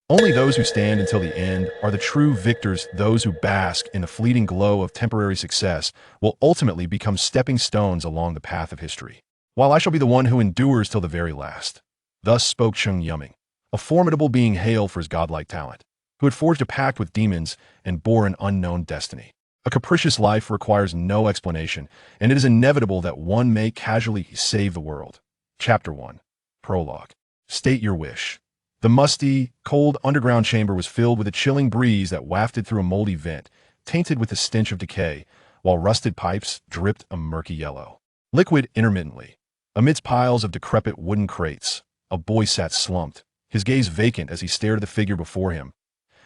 Only those who stand until the end are the true victors. Those who bask in the fleeting glow of temporary success will ultimately become stepping stones along the path of history, while I shall be the one who endures till the very last. Thus spoke Cheng Yuming, a formidable being hailed for his godlike talent, who had forged a pact with demons and bore an unknown destiny. A capricious life requires no explanation, and it is inevitable that one may casually save the world. Chapter 1. Prologue. State your wish. The musty, cold underground chamber was filled with a chilling breeze that wafted through a moldy vent, tainted with the stench of decay, while rusted pipes dripped a murky yellow liquid intermittently. Amidst piles of decrepit wooden crates, a boy sat slumped, his gaze vacant as he stared at the figure before him.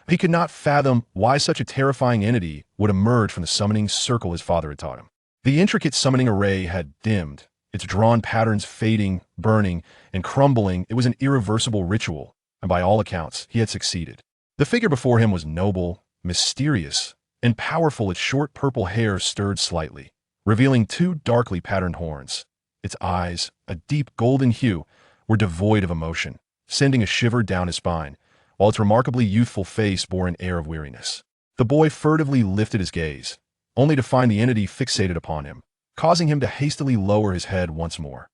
He could not fathom why such a terrifying entity would emerge from the summoning circle his father had taught him. The intricate summoning array had dimmed, its drawn patterns fading, burning, and crumbling. It was an irreversible ritual, and by all accounts, he had succeeded. The figure before him was noble, mysterious, and powerful. Its short purple hair stirred slightly, revealing two darkly patterned horns. Its eyes, a deep golden hue, were devoid of emotion, sending a shiver down his spine, while its remarkably youthful face bore an air of weariness. The boy furtively lifted his gaze, only to find the entity fixated upon him, causing him to hastily lower his head once more.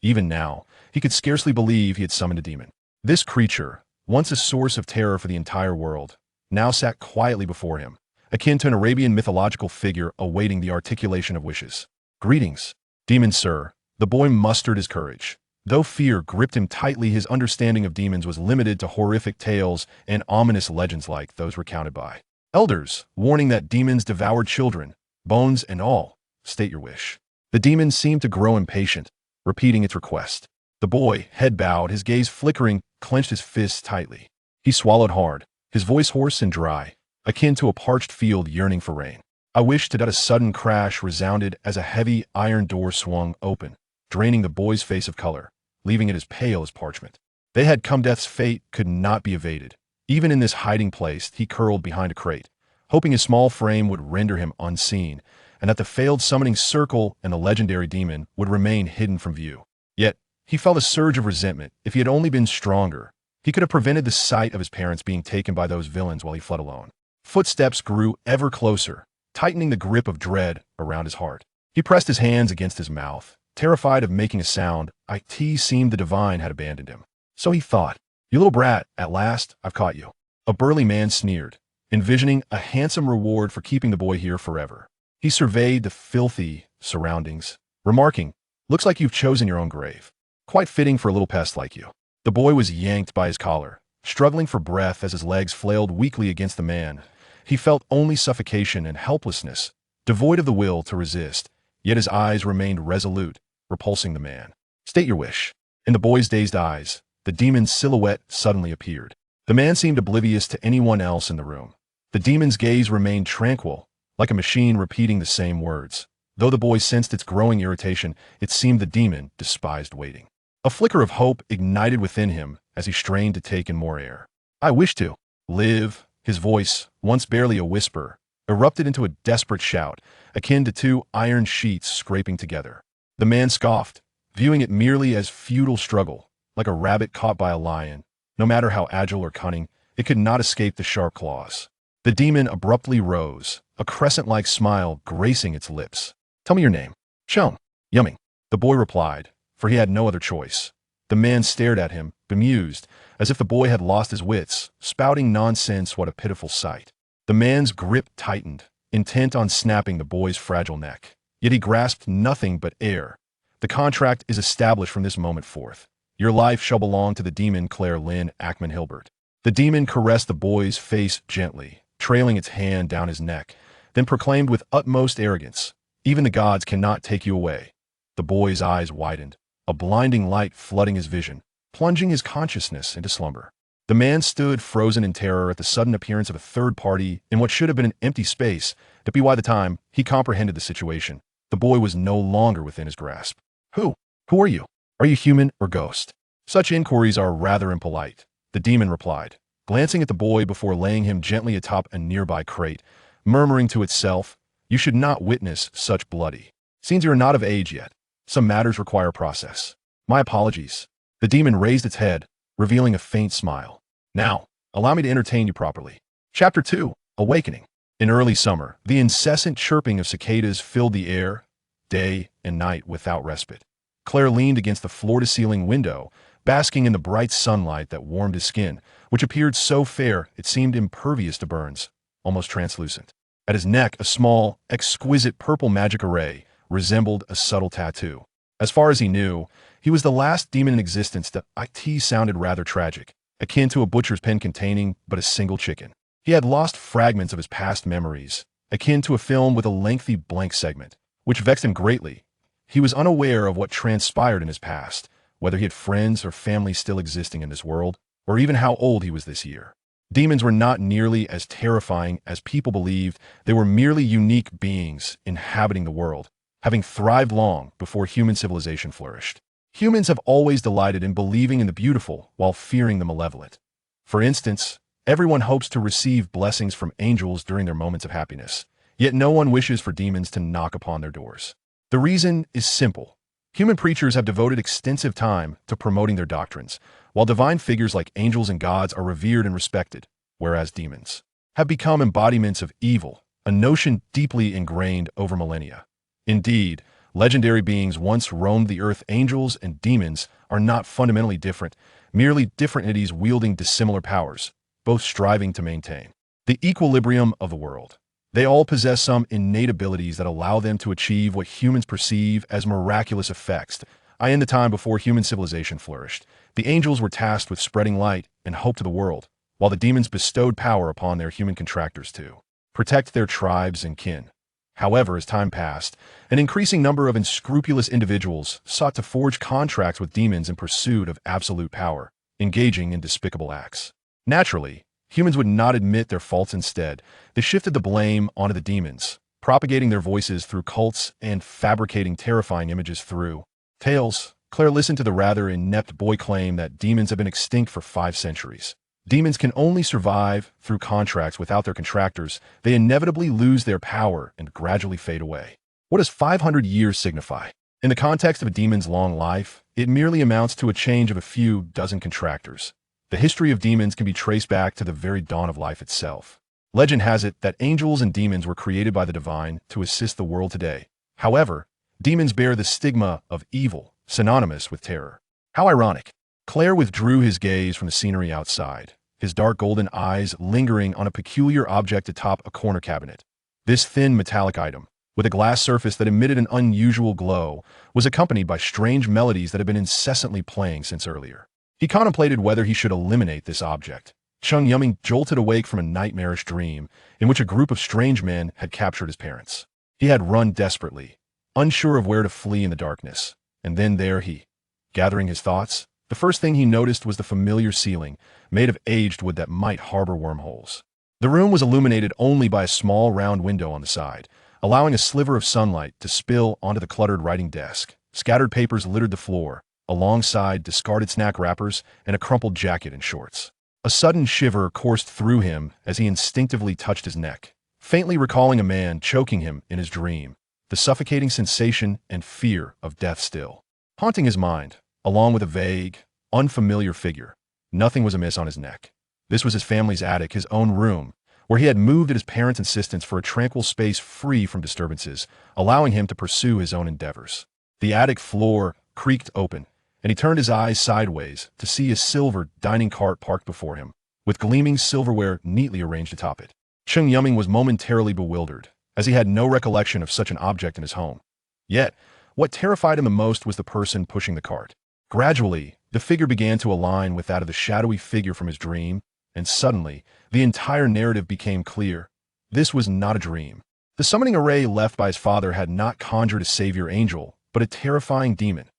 Even now, he could scarcely believe he had summoned a demon. This creature, once a source of terror for the entire world, now sat quietly before him, akin to an Arabian mythological figure awaiting the articulation of wishes. "Greetings, demon sir." The boy mustered his courage. Though fear gripped him tightly, his understanding of demons was limited to horrific tales and ominous legends like those recounted by elders, warning that demons devoured children, bones and all. "State your wish." The demon seemed to grow impatient, repeating its request. The boy, head bowed, his gaze flickering, clenched his fists tightly. He swallowed hard, his voice hoarse and dry, akin to a parched field yearning for rain. "I wish to." A sudden crash resounded as a heavy iron door swung open, draining the boy's face of color, leaving it as pale as parchment. They had come. Death's fate could not be evaded. Even in this hiding place, he curled behind a crate, hoping his small frame would render him unseen, and that the failed summoning circle and the legendary demon would remain hidden from view. Yet, he felt a surge of resentment. If he had only been stronger, he could have prevented the sight of his parents being taken by those villains while he fled alone. Footsteps grew ever closer, tightening the grip of dread around his heart. He pressed his hands against his mouth, terrified of making a sound. It seemed the divine had abandoned him. So he thought, "You little brat, at last, I've caught you." A burly man sneered, envisioning a handsome reward for keeping the boy here forever. He surveyed the filthy surroundings, remarking, "Looks like you've chosen your own grave. Quite fitting for a little pest like you." The boy was yanked by his collar, struggling for breath as his legs flailed weakly against the man. He felt only suffocation and helplessness, devoid of the will to resist, yet his eyes remained resolute, repulsing the man. "State your wish." In the boy's dazed eyes, the demon's silhouette suddenly appeared. The man seemed oblivious to anyone else in the room. The demon's gaze remained tranquil, like a machine repeating the same words. Though the boy sensed its growing irritation, it seemed the demon despised waiting. A flicker of hope ignited within him as he strained to take in more air. "I wish to live." His voice, once barely a whisper, erupted into a desperate shout, akin to two iron sheets scraping together. The man scoffed, viewing it merely as futile struggle, like a rabbit caught by a lion. No matter how agile or cunning, it could not escape the sharp claws. The demon abruptly rose, a crescent-like smile gracing its lips. "Tell me your name." "Cheng Yuming," the boy replied, for he had no other choice. The man stared at him, bemused, as if the boy had lost his wits, spouting nonsense. What a pitiful sight. The man's grip tightened, intent on snapping the boy's fragile neck. Yet he grasped nothing but air. "The contract is established from this moment forth. Your life shall belong to the demon Claire Lynn Ackman Hilbert." The demon caressed the boy's face gently, trailing its hand down his neck, then proclaimed with utmost arrogance, "Even the gods cannot take you away." The boy's eyes widened, a blinding light flooding his vision, plunging his consciousness into slumber. The man stood frozen in terror at the sudden appearance of a third party in what should have been an empty space. By the time he comprehended the situation, the boy was no longer within his grasp. Who are you? Are you human or ghost?" "Such inquiries are rather impolite," the demon replied, glancing at the boy before laying him gently atop a nearby crate, murmuring to itself, "You should not witness such bloody scenes. You are not of age yet. Some matters require process. My apologies." The demon raised its head, revealing a faint smile. "Now, Allow me to entertain you properly. Chapter 2. Awakening. In early summer, the incessant chirping of cicadas filled the air, day and night without respite. Claire leaned against the floor-to-ceiling window, basking in the bright sunlight that warmed his skin, which appeared so fair it seemed impervious to burns, almost translucent. At his neck, a small, exquisite purple magic array resembled a subtle tattoo. As far as he knew, he was the last demon in existence. The IT sounded rather tragic, akin to a butcher's pen containing but a single chicken. He had lost fragments of his past memories, akin to a film with a lengthy blank segment, which vexed him greatly. He was unaware of what transpired in his past, whether he had friends or family still existing in this world, or even how old he was this year. Demons were not nearly as terrifying as people believed. They were merely unique beings inhabiting the world, having thrived long before human civilization flourished. Humans have always delighted in believing in the beautiful while fearing the malevolent. For instance, everyone hopes to receive blessings from angels during their moments of happiness, yet no one wishes for demons to knock upon their doors. The reason is simple. Human preachers have devoted extensive time to promoting their doctrines, while divine figures like angels and gods are revered and respected, whereas demons have become embodiments of evil, a notion deeply ingrained over millennia. Indeed, legendary beings once roamed the earth. Angels and demons are not fundamentally different, merely different entities wielding dissimilar powers, both striving to maintain the equilibrium of the world. They all possess some innate abilities that allow them to achieve what humans perceive as miraculous effects. In the time before human civilization flourished, the angels were tasked with spreading light and hope to the world, while the demons bestowed power upon their human contractors to protect their tribes and kin. However, as time passed, an increasing number of unscrupulous individuals sought to forge contracts with demons in pursuit of absolute power, engaging in despicable acts. Naturally, humans would not admit their faults. Instead, they shifted the blame onto the demons, propagating their voices through cults and fabricating terrifying images through tales. Claire listened to the rather inept boy claim that demons have been extinct for 5 centuries. Demons can only survive through contracts. Without their contractors, they inevitably lose their power and gradually fade away. What does 500 years signify? In the context of a demon's long life, it merely amounts to a change of a few dozen contractors. The history of demons can be traced back to the very dawn of life itself. Legend has it that angels and demons were created by the divine to assist the world today. However, demons bear the stigma of evil, synonymous with terror. How ironic. Claire withdrew his gaze from the scenery outside, his dark golden eyes lingering on a peculiar object atop a corner cabinet. This thin metallic item, with a glass surface that emitted an unusual glow, was accompanied by strange melodies that had been incessantly playing since earlier. He contemplated whether he should eliminate this object. Cheng Yuming jolted awake from a nightmarish dream in which a group of strange men had captured his parents. He had run desperately, unsure of where to flee in the darkness, and then there he, gathering his thoughts, the first thing he noticed was the familiar ceiling, made of aged wood that might harbor wormholes. The room was illuminated only by a small round window on the side, allowing a sliver of sunlight to spill onto the cluttered writing desk. Scattered papers littered the floor, alongside discarded snack wrappers and a crumpled jacket and shorts. A sudden shiver coursed through him as he instinctively touched his neck, faintly recalling a man choking him in his dream, the suffocating sensation and fear of death still haunting his mind, along with a vague, unfamiliar figure. Nothing was amiss on his neck. This was his family's attic, his own room, where he had moved at his parents' insistence for a tranquil space free from disturbances, allowing him to pursue his own endeavors. The attic floor creaked open, and he turned his eyes sideways to see a silver dining cart parked before him, with gleaming silverware neatly arranged atop it. Cheng Yuming was momentarily bewildered, as he had no recollection of such an object in his home. Yet, what terrified him the most was the person pushing the cart. Gradually, the figure began to align with that of the shadowy figure from his dream, and suddenly, the entire narrative became clear. This was not a dream. The summoning array left by his father had not conjured a savior angel, but a terrifying demon.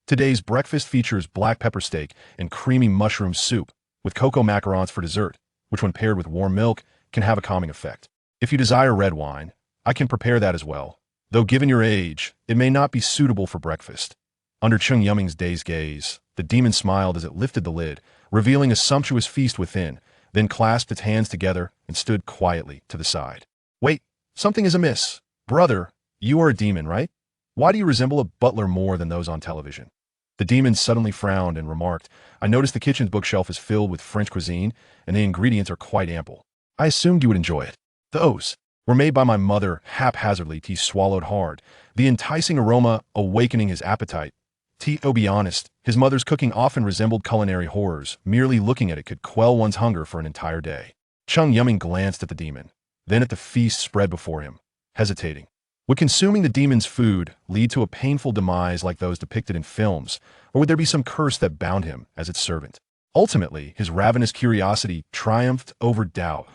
Today's breakfast features black pepper steak and creamy mushroom soup, with cocoa macarons for dessert, which when paired with warm milk, can have a calming effect. If you desire red wine, I can prepare that as well, though given your age, it may not be suitable for breakfast. Under Cheng Yuming's dazed gaze, the demon smiled as it lifted the lid, revealing a sumptuous feast within, then clasped its hands together and stood quietly to the side. Wait, something is amiss. Brother, you are a demon, right? Why do you resemble a butler more than those on television? The demon suddenly frowned and remarked, I noticed the kitchen's bookshelf is filled with French cuisine, and the ingredients are quite ample. I assumed you would enjoy it. Those were made by my mother haphazardly. He swallowed hard, the enticing aroma awakening his appetite. To be honest, his mother's cooking often resembled culinary horrors. Merely looking at it could quell one's hunger for an entire day. Cheng Yuming glanced at the demon, then at the feast spread before him, hesitating. Would consuming the demon's food lead to a painful demise like those depicted in films, or would there be some curse that bound him as its servant? Ultimately, his ravenous curiosity triumphed over doubt.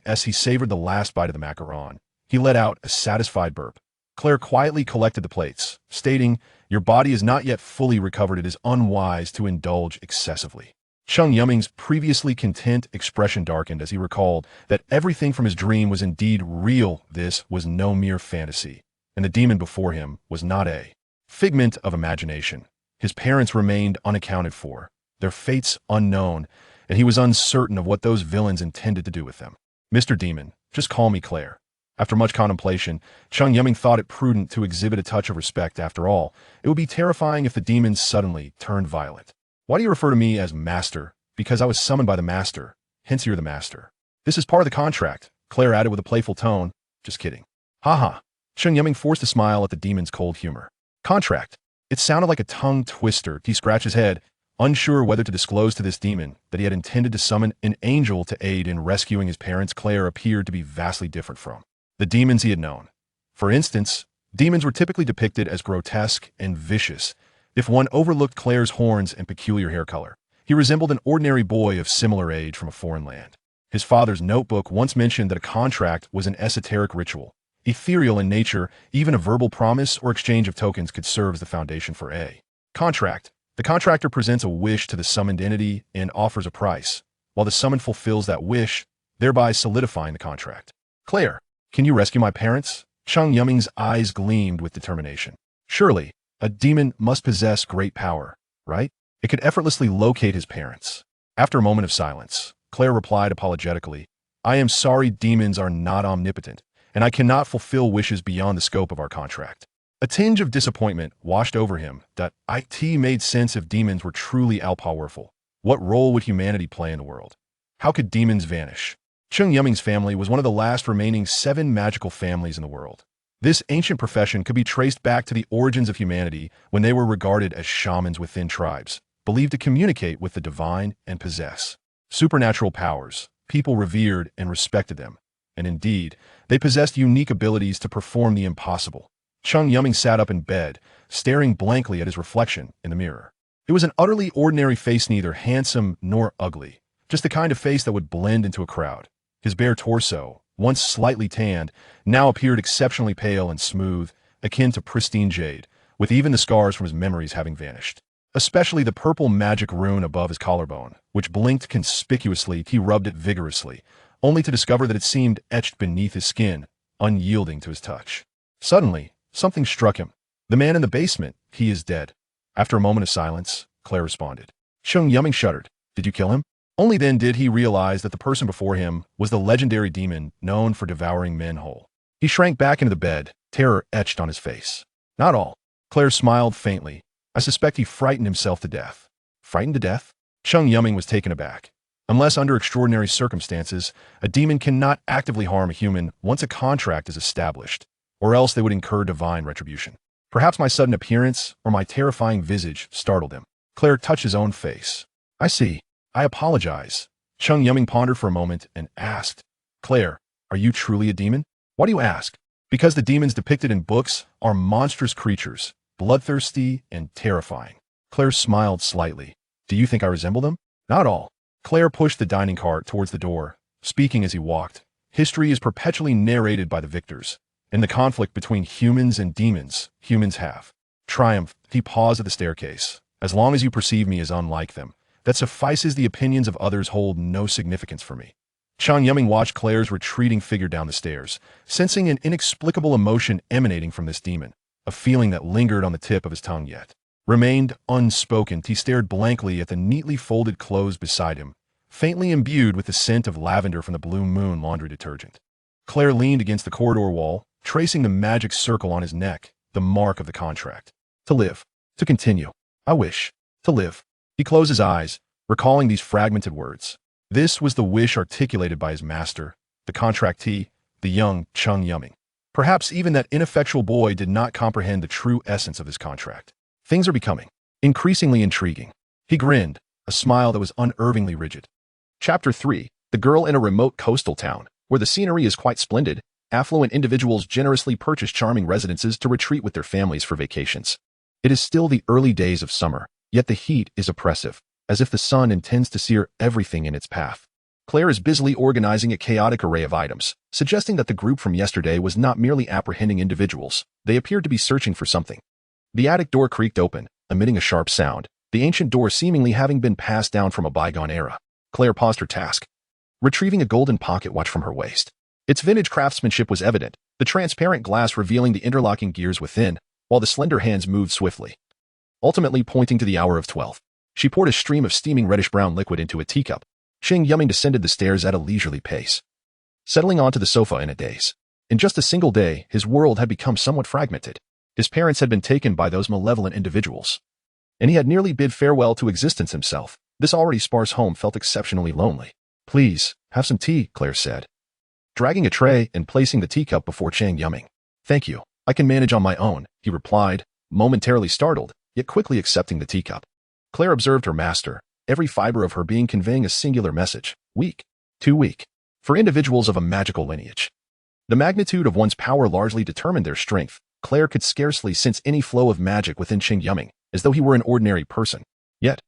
As he savored the last bite of the macaron, he let out a satisfied burp. Claire quietly collected the plates, stating, Your body is not yet fully recovered. It is unwise to indulge excessively. Cheng Yuming's previously content expression darkened as he recalled that everything from his dream was indeed real. This was no mere fantasy, and the demon before him was not a figment of imagination. His parents remained unaccounted for, their fates unknown, and he was uncertain of what those villains intended to do with them. Mr. Demon, just call me Claire. After much contemplation, Cheng Yuming thought it prudent to exhibit a touch of respect. After all, it would be terrifying if the demon suddenly turned violent. Why do you refer to me as master? Because I was summoned by the master. Hence you're the master. This is part of the contract, Claire added with a playful tone. Just kidding. Haha. Cheng Yuming forced a smile at the demon's cold humor. Contract. It sounded like a tongue twister. He scratched his head, unsure whether to disclose to this demon that he had intended to summon an angel to aid in rescuing his parents. Claire appeared to be vastly different from the demons he had known. For instance, demons were typically depicted as grotesque and vicious. If one overlooked Claire's horns and peculiar hair color, he resembled an ordinary boy of similar age from a foreign land. His father's notebook once mentioned that a contract was an esoteric ritual, ethereal in nature. Even a verbal promise or exchange of tokens could serve as the foundation for a contract. The contractor presents a wish to the summoned entity and offers a price, while the summoned fulfills that wish, thereby solidifying the contract. Claire, can you rescue my parents? Cheng Yuming's eyes gleamed with determination. Surely, a demon must possess great power, right? It could effortlessly locate his parents. After a moment of silence, Claire replied apologetically, I am sorry, demons are not omnipotent, and I cannot fulfill wishes beyond the scope of our contract. A tinge of disappointment washed over him. It made sense. If demons were truly all-powerful, what role would humanity play in the world? How could demons vanish? Cheng Yuming's family was one of the last remaining 7 magical families in the world. This ancient profession could be traced back to the origins of humanity when they were regarded as shamans within tribes, believed to communicate with the divine and possess supernatural powers. People revered and respected them, and indeed, they possessed unique abilities to perform the impossible. Cheng Yuming sat up in bed, staring blankly at his reflection in the mirror. It was an utterly ordinary face, neither handsome nor ugly, just the kind of face that would blend into a crowd. His bare torso, once slightly tanned, now appeared exceptionally pale and smooth, akin to pristine jade, with even the scars from his memories having vanished. Especially the purple magic rune above his collarbone, which blinked conspicuously. He rubbed it vigorously, only to discover that it seemed etched beneath his skin, unyielding to his touch. Suddenly, something struck him. The man in the basement, he is dead. After a moment of silence, Claire responded. Cheng Yuming shuddered. Did you kill him? Only then did he realize that the person before him was the legendary demon known for devouring men whole. He shrank back into the bed, terror etched on his face. Not all. Claire smiled faintly. I suspect he frightened himself to death. Frightened to death? Cheng Yuming was taken aback. Unless under extraordinary circumstances, a demon cannot actively harm a human once a contract is established, or else they would incur divine retribution. Perhaps my sudden appearance or my terrifying visage startled him. Claire touched his own face. I see. I apologize. Cheng Yuming pondered for a moment and asked, Claire, are you truly a demon? Why do you ask? Because the demons depicted in books are monstrous creatures, bloodthirsty and terrifying. Claire smiled slightly. Do you think I resemble them? Not all. Claire pushed the dining cart towards the door, speaking as he walked. History is perpetually narrated by the victors. In the conflict between humans and demons, humans have triumphed. He paused at the staircase. As long as you perceive me as unlike them, that suffices. The opinions of others hold no significance for me. Cheng Yuming watched Claire's retreating figure down the stairs, sensing an inexplicable emotion emanating from this demon. A feeling that lingered on the tip of his tongue yet remained unspoken. He stared blankly at the neatly folded clothes beside him, faintly imbued with the scent of lavender from the Blue Moon laundry detergent. Claire leaned against the corridor wall, tracing the magic circle on his neck, the mark of the contract. To live. To continue. I wish to live. He closed his eyes, recalling these fragmented words. This was the wish articulated by his master, the contractee, the young Cheng Yuming. Perhaps even that ineffectual boy did not comprehend the true essence of his contract. Things are becoming increasingly intriguing. He grinned, a smile that was unnervingly rigid. Chapter 3. The girl in a remote coastal town, where the scenery is quite splendid. Affluent individuals generously purchase charming residences to retreat with their families for vacations. It is still the early days of summer, yet the heat is oppressive, as if the sun intends to sear everything in its path. Claire is busily organizing a chaotic array of items, suggesting that the group from yesterday was not merely apprehending individuals, they appeared to be searching for something. The attic door creaked open, emitting a sharp sound, the ancient door seemingly having been passed down from a bygone era. Claire paused her task, retrieving a golden pocket watch from her waist. Its vintage craftsmanship was evident, the transparent glass revealing the interlocking gears within, while the slender hands moved swiftly, ultimately pointing to the hour of 12. She poured a stream of steaming reddish-brown liquid into a teacup. Cheng Yuming descended the stairs at a leisurely pace, settling onto the sofa in a daze. In just a single day, his world had become somewhat fragmented. His parents had been taken by those malevolent individuals, and he had nearly bid farewell to existence himself. This already sparse home felt exceptionally lonely. Please, have some tea, Claire said, dragging a tray and placing the teacup before Cheng Yuming. Thank you, I can manage on my own, he replied, momentarily startled, yet quickly accepting the teacup. Claire observed her master, every fiber of her being conveying a singular message: weak, too weak, for individuals of a magical lineage. The magnitude of one's power largely determined their strength. Claire could scarcely sense any flow of magic within Cheng Yuming, as though he were an ordinary person. Yet,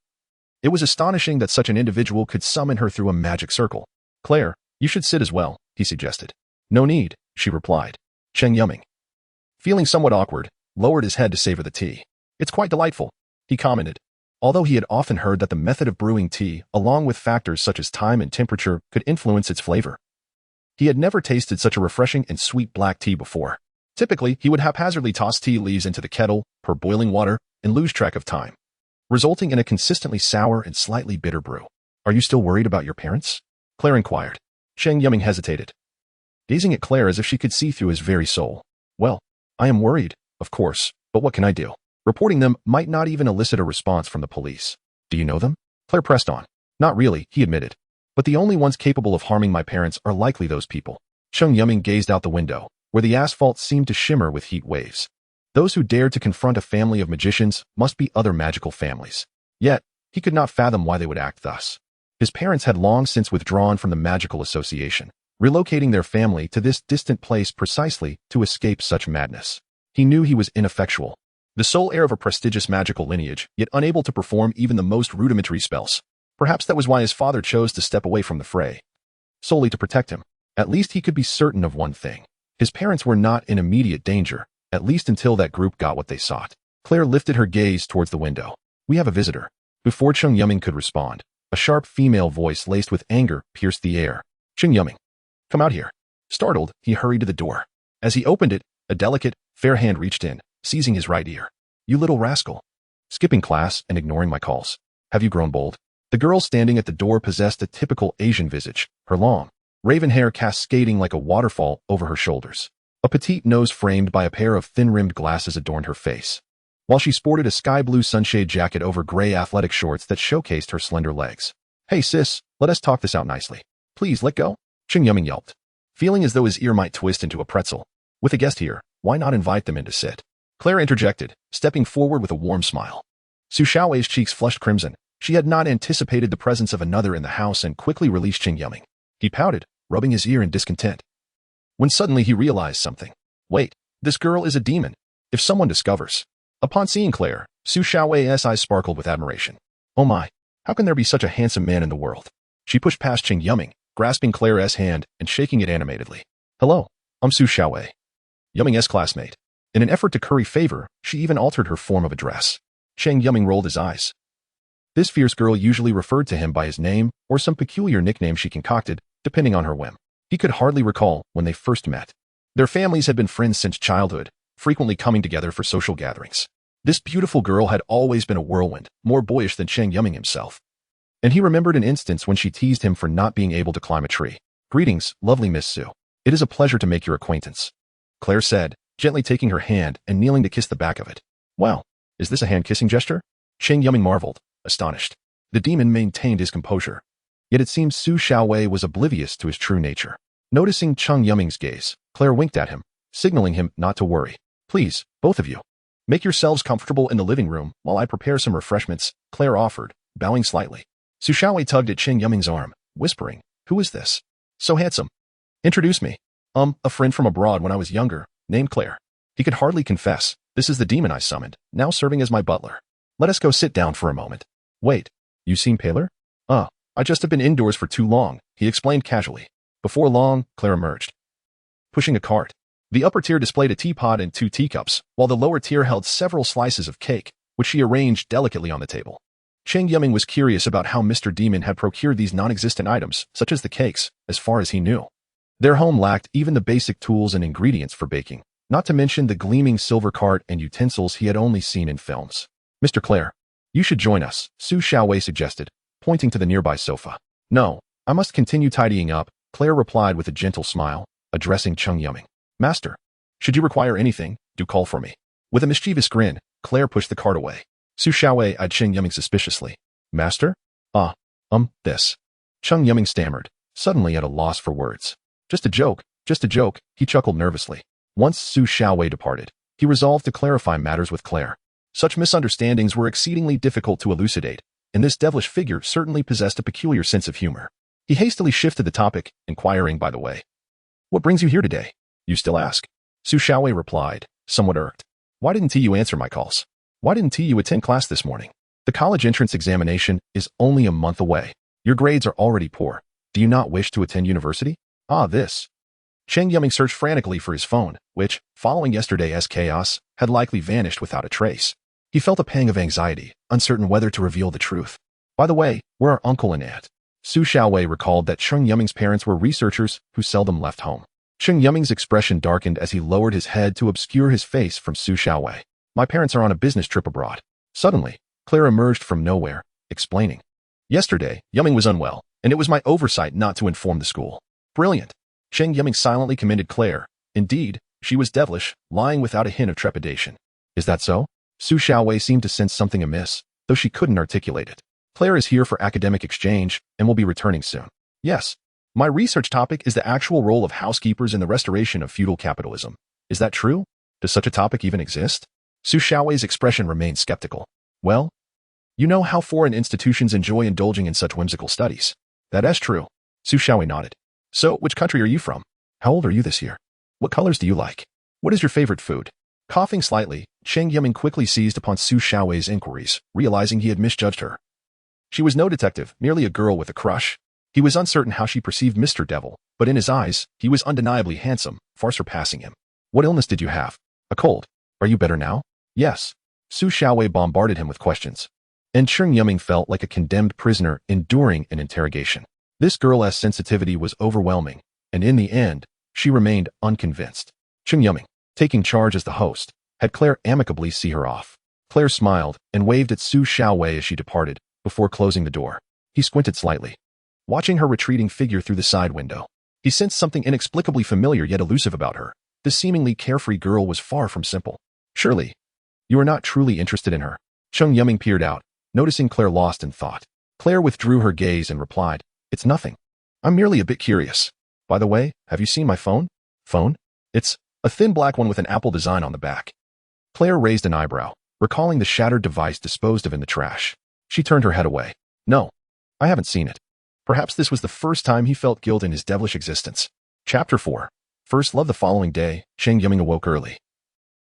it was astonishing that such an individual could summon her through a magic circle. Claire, you should sit as well, he suggested. No need, she replied. Cheng Yuming, feeling somewhat awkward, lowered his head to savor the tea. It's quite delightful, he commented. Although he had often heard that the method of brewing tea, along with factors such as time and temperature, could influence its flavor, he had never tasted such a refreshing and sweet black tea before. Typically, he would haphazardly toss tea leaves into the kettle, pour boiling water, and lose track of time, resulting in a consistently sour and slightly bitter brew. Are you still worried about your parents? Claire inquired. Cheng Yuming hesitated, gazing at Claire as if she could see through his very soul. Well, I am worried, of course, but what can I do? Reporting them might not even elicit a response from the police. Do you know them? Claire pressed on. Not really, he admitted. But the only ones capable of harming my parents are likely those people. Cheng Yuming gazed out the window, where the asphalt seemed to shimmer with heat waves. Those who dared to confront a family of magicians must be other magical families. Yet, he could not fathom why they would act thus. His parents had long since withdrawn from the magical association, relocating their family to this distant place precisely to escape such madness. He knew he was ineffectual, the sole heir of a prestigious magical lineage, yet unable to perform even the most rudimentary spells. Perhaps that was why his father chose to step away from the fray, solely to protect him. At least he could be certain of one thing. His parents were not in immediate danger, at least until that group got what they sought. Claire lifted her gaze towards the window. We have a visitor. Before Cheng Yuming could respond, a sharp female voice laced with anger pierced the air. Cheng Yuming, come out here. Startled, he hurried to the door. As he opened it, a delicate, fair hand reached in, seizing his right ear. You little rascal. Skipping class and ignoring my calls. Have you grown bold? The girl standing at the door possessed a typical Asian visage, her long, raven hair cascading like a waterfall over her shoulders. A petite nose framed by a pair of thin-rimmed glasses adorned her face, while she sported a sky-blue sunshade jacket over gray athletic shorts that showcased her slender legs. Hey sis, let us talk this out nicely. Please let go. Cheng Yuming yelped, feeling as though his ear might twist into a pretzel. With a guest here, why not invite them in to sit? Claire interjected, stepping forward with a warm smile. Su Xiaowei's cheeks flushed crimson. She had not anticipated the presence of another in the house and quickly released Cheng Yuming. He pouted, rubbing his ear in discontent, when suddenly he realized something. Wait, this girl is a demon. If someone discovers. Upon seeing Claire, Su Xiaowei's eyes sparkled with admiration. Oh my, how can there be such a handsome man in the world? She pushed past Cheng Yuming, grasping Claire's hand and shaking it animatedly. Hello, I'm Su Xiaowei, Yuming's classmate. In an effort to curry favor, she even altered her form of address. Cheng Yuming rolled his eyes. This fierce girl usually referred to him by his name or some peculiar nickname she concocted, depending on her whim. He could hardly recall when they first met. Their families had been friends since childhood, frequently coming together for social gatherings. This beautiful girl had always been a whirlwind, more boyish than Cheng Yuming himself. And he remembered an instance when she teased him for not being able to climb a tree. Greetings, lovely Miss Su. It is a pleasure to make your acquaintance, Claire said, gently taking her hand and kneeling to kiss the back of it. Wow, is this a hand-kissing gesture? Cheng Yuming marveled, astonished. The demon maintained his composure. Yet it seemed Su Xiaowei was oblivious to his true nature. Noticing Cheng Yuming's gaze, Claire winked at him, signaling him not to worry. Please, both of you. Make yourselves comfortable in the living room while I prepare some refreshments, Claire offered, bowing slightly. Su Xiaowei tugged at Cheng Yuming's arm, whispering, Who is this? So handsome. Introduce me. A friend from abroad when I was younger, named Claire. He could hardly confess. This is the demon I summoned, now serving as my butler. Let us go sit down for a moment. Wait, you seem paler? I just have been indoors for too long, he explained casually. Before long, Claire emerged, pushing a cart. The upper tier displayed a teapot and 2 teacups, while the lower tier held several slices of cake, which she arranged delicately on the table. Cheng Yuming was curious about how Mr. Demon had procured these non-existent items, such as the cakes, as far as he knew. Their home lacked even the basic tools and ingredients for baking, not to mention the gleaming silver cart and utensils he had only seen in films. Mr. Claire, you should join us, Su Xiaowei suggested, pointing to the nearby sofa. No, I must continue tidying up, Claire replied with a gentle smile, addressing Cheng Yuming. Master, should you require anything, do call for me. With a mischievous grin, Claire pushed the cart away. Su Xiaowei eyed Cheng Yuming suspiciously. Master? This. Cheng Yuming stammered, suddenly at a loss for words. Just a joke, he chuckled nervously. Once Su Xiaowei departed, he resolved to clarify matters with Claire. Such misunderstandings were exceedingly difficult to elucidate, and this devilish figure certainly possessed a peculiar sense of humor. He hastily shifted the topic, inquiring by the way. What brings you here today? You still ask? Su Xiaowei replied, somewhat irked. Why didn't you answer my calls? Why didn't you attend class this morning? The college entrance examination is only a month away. Your grades are already poor. Do you not wish to attend university? This. Cheng Yuming searched frantically for his phone, which, following yesterday's chaos, had likely vanished without a trace. He felt a pang of anxiety, uncertain whether to reveal the truth. By the way, where are uncle and aunt? Su Xiaowei recalled that Cheng Yuming's parents were researchers who seldom left home. Cheng Yuming's expression darkened as he lowered his head to obscure his face from Su Xiaowei. My parents are on a business trip abroad. Suddenly, Claire emerged from nowhere, explaining. Yesterday, Yuming was unwell, and it was my oversight not to inform the school. Brilliant. Cheng Yuming silently commended Claire. Indeed, she was devilish, lying without a hint of trepidation. Is that so? Su Xiaowei seemed to sense something amiss, though she couldn't articulate it. Claire is here for academic exchange and will be returning soon. Yes. My research topic is the actual role of housekeepers in the restoration of feudal capitalism. Is that true? Does such a topic even exist? Su Xiaowei's expression remained skeptical. Well, you know how foreign institutions enjoy indulging in such whimsical studies. That is true. Su Xiaowei nodded. So, which country are you from? How old are you this year? What colors do you like? What is your favorite food? Coughing slightly, Cheng Yuming quickly seized upon Su Xiaowei's inquiries, realizing he had misjudged her. She was no detective, merely a girl with a crush. He was uncertain how she perceived Mr. Devil, but in his eyes, he was undeniably handsome, far surpassing him. What illness did you have? A cold. Are you better now? Yes. Su Xiaowei bombarded him with questions. And Cheng Yuming felt like a condemned prisoner enduring an interrogation. This girl's sensitivity was overwhelming, and in the end, she remained unconvinced. Cheng Yuming, taking charge as the host, had Claire amicably see her off. Claire smiled and waved at Su Xiaowei as she departed, before closing the door. He squinted slightly, watching her retreating figure through the side window. He sensed something inexplicably familiar yet elusive about her. This seemingly carefree girl was far from simple. Surely, you are not truly interested in her. Cheng Yuming peered out, noticing Claire lost in thought. Claire withdrew her gaze and replied, It's nothing. I'm merely a bit curious. By the way, have you seen my phone? Phone? It's a thin black one with an apple design on the back. Claire raised an eyebrow, recalling the shattered device disposed of in the trash. She turned her head away. No, I haven't seen it. Perhaps this was the first time he felt guilt in his devilish existence. Chapter 4. First love. The following day, Cheng Yuming awoke early.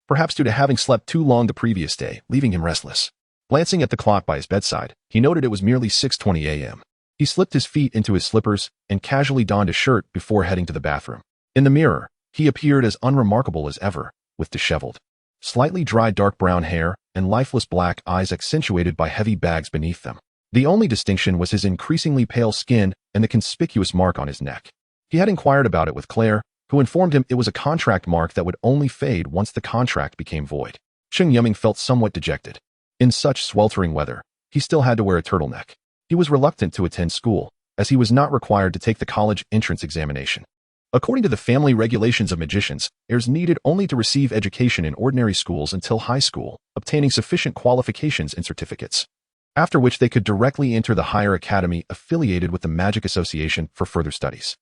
Perhaps due to having slept too long the previous day, leaving him restless. Glancing at the clock by his bedside, he noted it was merely 6:20 a.m. He slipped his feet into his slippers and casually donned a shirt before heading to the bathroom. In the mirror, he appeared as unremarkable as ever, with disheveled, slightly dry dark brown hair and lifeless black eyes accentuated by heavy bags beneath them. The only distinction was his increasingly pale skin and the conspicuous mark on his neck. He had inquired about it with Claire, who informed him it was a contract mark that would only fade once the contract became void. Cheng Yuming felt somewhat dejected. In such sweltering weather, he still had to wear a turtleneck. He was reluctant to attend school, as he was not required to take the college entrance examination. According to the family regulations of magicians, heirs needed only to receive education in ordinary schools until high school, obtaining sufficient qualifications and certificates, after which they could directly enter the higher academy affiliated with the Magic Association for further studies.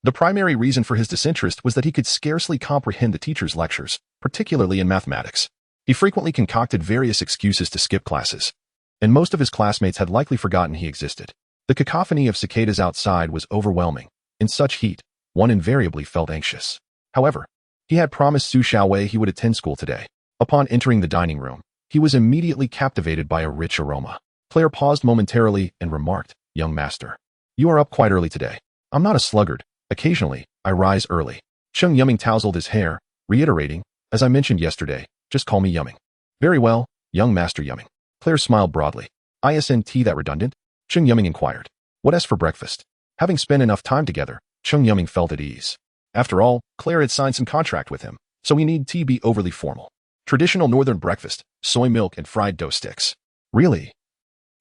The primary reason for his disinterest was that he could scarcely comprehend the teacher's lectures, particularly in mathematics. He frequently concocted various excuses to skip classes, and most of his classmates had likely forgotten he existed. The cacophony of cicadas outside was overwhelming. In such heat, one invariably felt anxious. However, he had promised Su Xiaowei he would attend school today. Upon entering the dining room, he was immediately captivated by a rich aroma. Claire paused momentarily and remarked, "Young master, you are up quite early today." "I'm not a sluggard. Occasionally, I rise early." Cheng Yuming tousled his hair, reiterating, "As I mentioned yesterday, just call me Yuming." "Very well, young master Yuming." Claire smiled broadly. "Isn't that redundant?" Cheng Yuming inquired. "What as for breakfast?" Having spent enough time together, Cheng Yuming felt at ease. After all, Claire had signed some contract with him, so he need be overly formal. Traditional northern breakfast, soy milk and fried dough sticks. "Really?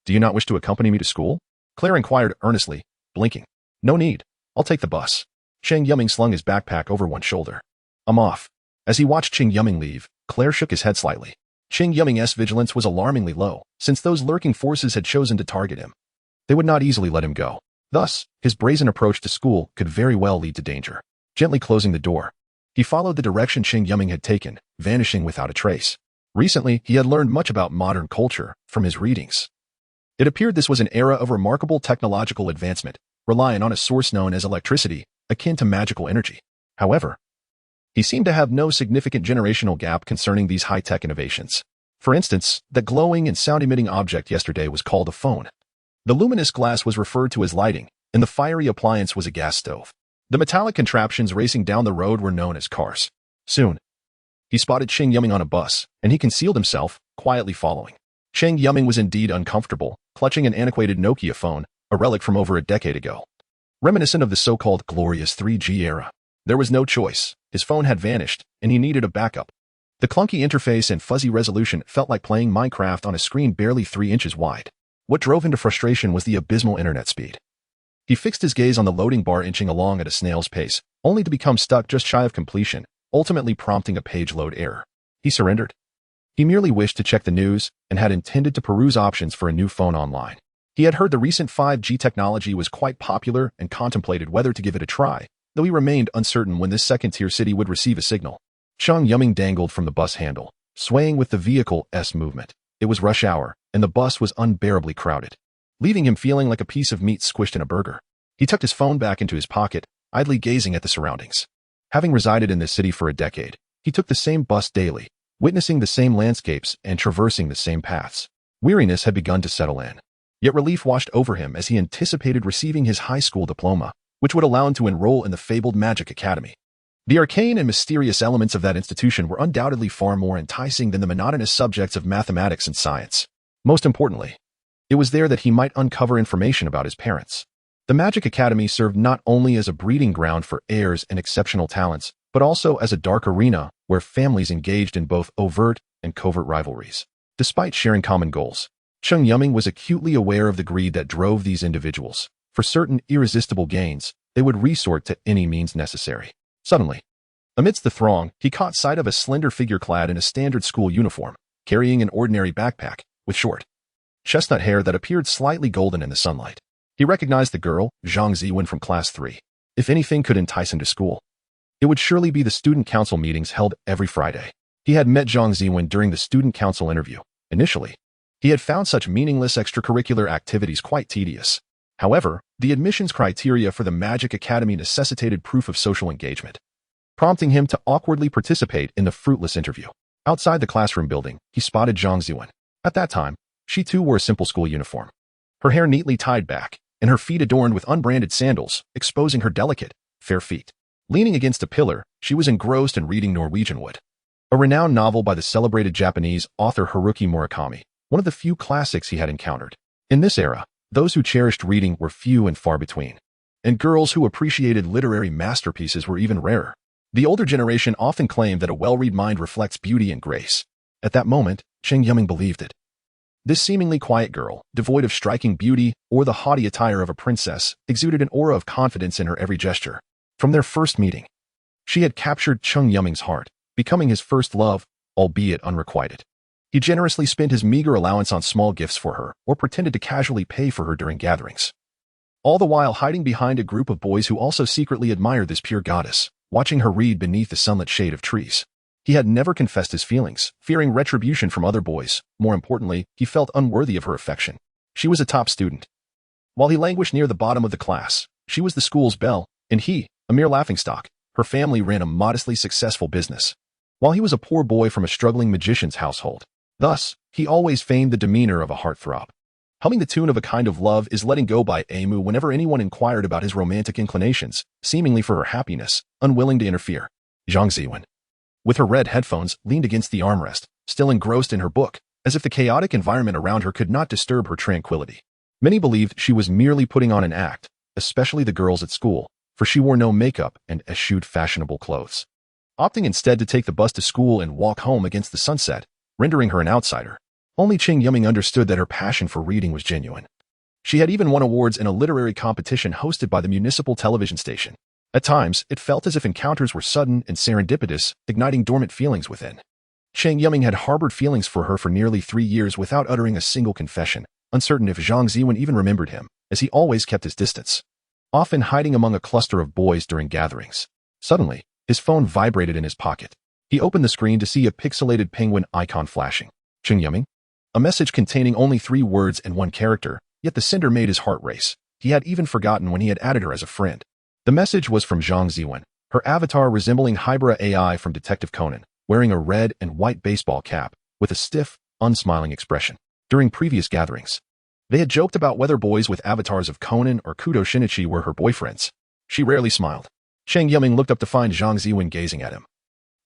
Do you not wish to accompany me to school?" Claire inquired earnestly, blinking. "No need. I'll take the bus." Cheng Yuming slung his backpack over one shoulder. "I'm off." As he watched Cheng Yuming leave, Claire shook his head slightly. Cheng Yuming's vigilance was alarmingly low, since those lurking forces had chosen to target him. They would not easily let him go. Thus, his brazen approach to school could very well lead to danger. Gently closing the door, he followed the direction Cheng Yuming had taken, vanishing without a trace. Recently, he had learned much about modern culture from his readings. It appeared this was an era of remarkable technological advancement, relying on a source known as electricity, akin to magical energy. However, he seemed to have no significant generational gap concerning these high-tech innovations. For instance, the glowing and sound-emitting object yesterday was called a phone. The luminous glass was referred to as lighting, and the fiery appliance was a gas stove. The metallic contraptions racing down the road were known as cars. Soon, he spotted Cheng Yuming on a bus, and he concealed himself, quietly following. Cheng Yuming was indeed uncomfortable, clutching an antiquated Nokia phone, a relic from over a decade ago, reminiscent of the so-called glorious 3G era. There was no choice. His phone had vanished, and he needed a backup. The clunky interface and fuzzy resolution felt like playing Minecraft on a screen barely 3 inches wide. What drove him to frustration was the abysmal internet speed. He fixed his gaze on the loading bar inching along at a snail's pace, only to become stuck just shy of completion, ultimately prompting a page load error. He surrendered. He merely wished to check the news and had intended to peruse options for a new phone online. He had heard the recent 5G technology was quite popular and contemplated whether to give it a try, though he remained uncertain when this second-tier city would receive a signal. Cheng Yuming dangled from the bus handle, swaying with the vehicle's movement. It was rush hour, and the bus was unbearably crowded, leaving him feeling like a piece of meat squished in a burger. He tucked his phone back into his pocket, idly gazing at the surroundings. Having resided in this city for a decade, he took the same bus daily, witnessing the same landscapes and traversing the same paths. Weariness had begun to settle in, yet relief washed over him as he anticipated receiving his high school diploma, which would allow him to enroll in the fabled Magic Academy. The arcane and mysterious elements of that institution were undoubtedly far more enticing than the monotonous subjects of mathematics and science. Most importantly, it was there that he might uncover information about his parents. The Magic Academy served not only as a breeding ground for heirs and exceptional talents, but also as a dark arena where families engaged in both overt and covert rivalries. Despite sharing common goals, Cheng Yuming was acutely aware of the greed that drove these individuals. For certain irresistible gains, they would resort to any means necessary. Suddenly, amidst the throng, he caught sight of a slender figure clad in a standard school uniform, carrying an ordinary backpack, with short, chestnut hair that appeared slightly golden in the sunlight. He recognized the girl, Zhang Ziwen from Class 3. If anything could entice him to school, it would surely be the student council meetings held every Friday. He had met Zhang Ziwen during the student council interview. Initially, he had found such meaningless extracurricular activities quite tedious. However, the admissions criteria for the Magic Academy necessitated proof of social engagement, prompting him to awkwardly participate in the fruitless interview. Outside the classroom building, he spotted Zhang Ziwen. At that time, she too wore a simple school uniform, her hair neatly tied back, and her feet adorned with unbranded sandals, exposing her delicate, fair feet. Leaning against a pillar, she was engrossed in reading Norwegian Wood, a renowned novel by the celebrated Japanese author Haruki Murakami, one of the few classics he had encountered. In this era, those who cherished reading were few and far between, and girls who appreciated literary masterpieces were even rarer. The older generation often claimed that a well-read mind reflects beauty and grace. At that moment, Cheng Yuming believed it. This seemingly quiet girl, devoid of striking beauty or the haughty attire of a princess, exuded an aura of confidence in her every gesture. From their first meeting, she had captured Cheng Yuming's heart, becoming his first love, albeit unrequited. He generously spent his meager allowance on small gifts for her, or pretended to casually pay for her during gatherings. All the while hiding behind a group of boys who also secretly admired this pure goddess, watching her read beneath the sunlit shade of trees. He had never confessed his feelings, fearing retribution from other boys. More importantly, he felt unworthy of her affection. She was a top student. While he languished near the bottom of the class, she was the school's belle, and he, a mere laughingstock. Her family ran a modestly successful business, while he was a poor boy from a struggling magician's household. Thus, he always feigned the demeanor of a heartthrob. Humming the tune of A Kind of Love Is Letting Go by Amu whenever anyone inquired about his romantic inclinations, seemingly for her happiness, unwilling to interfere. Zhang Ziwen, with her red headphones, leaned against the armrest, still engrossed in her book, as if the chaotic environment around her could not disturb her tranquility. Many believed she was merely putting on an act, especially the girls at school, for she wore no makeup and eschewed fashionable clothes, opting instead to take the bus to school and walk home against the sunset, rendering her an outsider. Only Cheng Yuming understood that her passion for reading was genuine. She had even won awards in a literary competition hosted by the municipal television station. At times, it felt as if encounters were sudden and serendipitous, igniting dormant feelings within. Cheng Yuming had harbored feelings for her for nearly 3 years without uttering a single confession, uncertain if Zhang Ziwen even remembered him, as he always kept his distance, often hiding among a cluster of boys during gatherings. Suddenly, his phone vibrated in his pocket. He opened the screen to see a pixelated penguin icon flashing. Cheng Yuming? A message containing only 3 words and 1 character, yet the sender made his heart race. He had even forgotten when he had added her as a friend. The message was from Zhang Ziwen, her avatar resembling Hybrid AI from Detective Conan, wearing a red and white baseball cap, with a stiff, unsmiling expression. During previous gatherings, they had joked about whether boys with avatars of Conan or Kudo Shinichi were her boyfriends. She rarely smiled. Cheng Yuming looked up to find Zhang Ziwen gazing at him,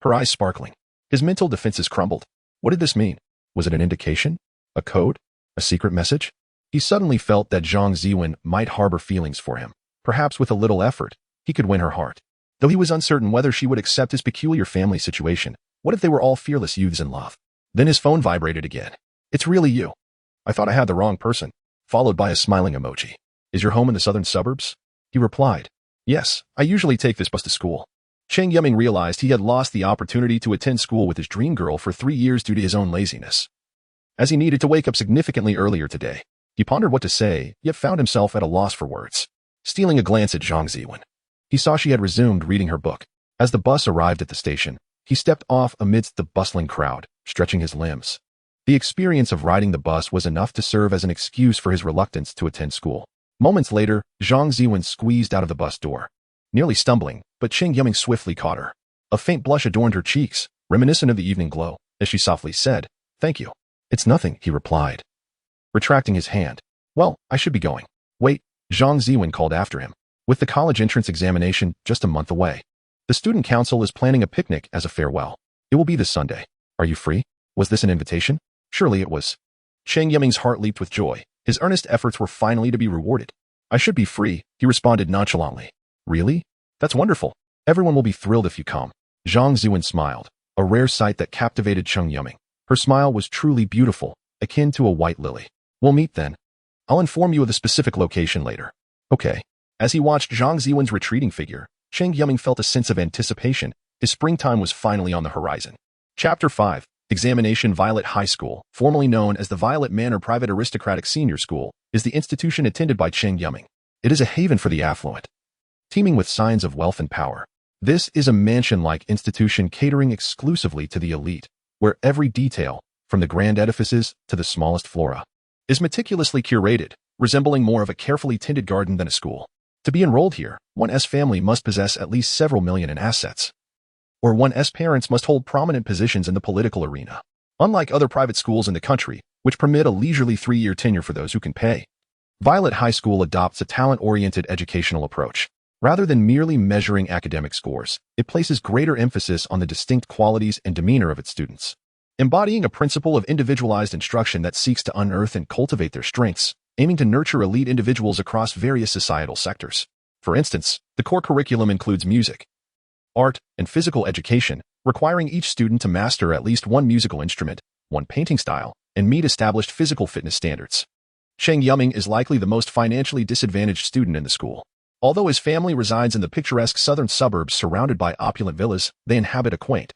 her eyes sparkling. His mental defenses crumbled. What did this mean? Was it an indication? A code? A secret message? He suddenly felt that Zhang Ziwen might harbor feelings for him. Perhaps with a little effort, he could win her heart. Though he was uncertain whether she would accept his peculiar family situation. What if they were all fearless youths in love? Then his phone vibrated again. It's really you. I thought I had the wrong person. Followed by a smiling emoji. Is your home in the southern suburbs? He replied. Yes, I usually take this bus to school. Cheng Yuming realized he had lost the opportunity to attend school with his dream girl for 3 years due to his own laziness. As he needed to wake up significantly earlier today, he pondered what to say, yet found himself at a loss for words. Stealing a glance at Zhang Ziwen, he saw she had resumed reading her book. As the bus arrived at the station, he stepped off amidst the bustling crowd, stretching his limbs. The experience of riding the bus was enough to serve as an excuse for his reluctance to attend school. Moments later, Zhang Ziwen squeezed out of the bus door, nearly stumbling, but Cheng Yuming swiftly caught her. A faint blush adorned her cheeks, reminiscent of the evening glow, as she softly said, "Thank you." "It's nothing," he replied, retracting his hand. "Well, I should be going." "Wait," Zhang Ziwen called after him. With the college entrance examination just a month away, the student council is planning a picnic as a farewell. It will be this Sunday. Are you free? Was this an invitation? Surely it was. Cheng Yuming's heart leaped with joy. His earnest efforts were finally to be rewarded. "I should be free," he responded nonchalantly. "Really? That's wonderful. Everyone will be thrilled if you come." Zhang Ziwen smiled, a rare sight that captivated Cheng Yuming. Her smile was truly beautiful, akin to a white lily. "We'll meet then. I'll inform you of the specific location later." "Okay." As he watched Zhang Ziwen's retreating figure, Cheng Yuming felt a sense of anticipation. His springtime was finally on the horizon. Chapter 5. Examination. Violet High School, formerly known as the Violet Manor Private Aristocratic Senior School, is the institution attended by Cheng Yuming. It is a haven for the affluent, teeming with signs of wealth and power. This is a mansion-like institution catering exclusively to the elite, where every detail, from the grand edifices to the smallest flora, is meticulously curated, resembling more of a carefully tended garden than a school. To be enrolled here, one's family must possess at least several million in assets, or one's parents must hold prominent positions in the political arena. Unlike other private schools in the country, which permit a leisurely 3-year tenure for those who can pay, Violet High School adopts a talent-oriented educational approach. Rather than merely measuring academic scores, it places greater emphasis on the distinct qualities and demeanor of its students, embodying a principle of individualized instruction that seeks to unearth and cultivate their strengths, aiming to nurture elite individuals across various societal sectors. For instance, the core curriculum includes music, art, and physical education, requiring each student to master at least one musical instrument, one painting style, and meet established physical fitness standards. Cheng Yuming is likely the most financially disadvantaged student in the school. Although his family resides in the picturesque southern suburbs surrounded by opulent villas, they inhabit a quaint,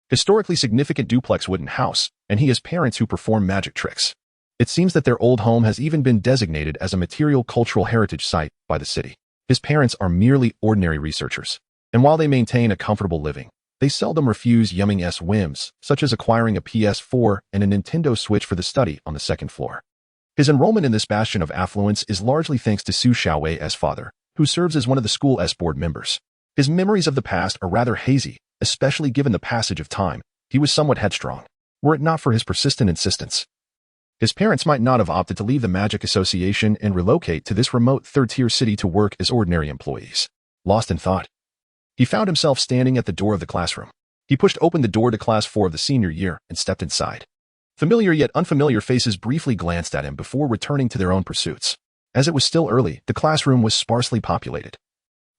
historically significant duplex wooden house, and he has parents who perform magic tricks. It seems that their old home has even been designated as a material cultural heritage site by the city. His parents are merely ordinary researchers, and while they maintain a comfortable living, they seldom refuse Yuming's whims, such as acquiring a PS4 and a Nintendo Switch for the study on the second floor. His enrollment in this bastion of affluence is largely thanks to Su Xiaowei's father, who serves as one of the school's board members. His memories of the past are rather hazy, especially given the passage of time. He was somewhat headstrong, were it not for his persistent insistence. His parents might not have opted to leave the Magic Association and relocate to this remote third-tier city to work as ordinary employees. Lost in thought, he found himself standing at the door of the classroom. He pushed open the door to Class 4 of the senior year and stepped inside. Familiar yet unfamiliar faces briefly glanced at him before returning to their own pursuits. As it was still early, the classroom was sparsely populated,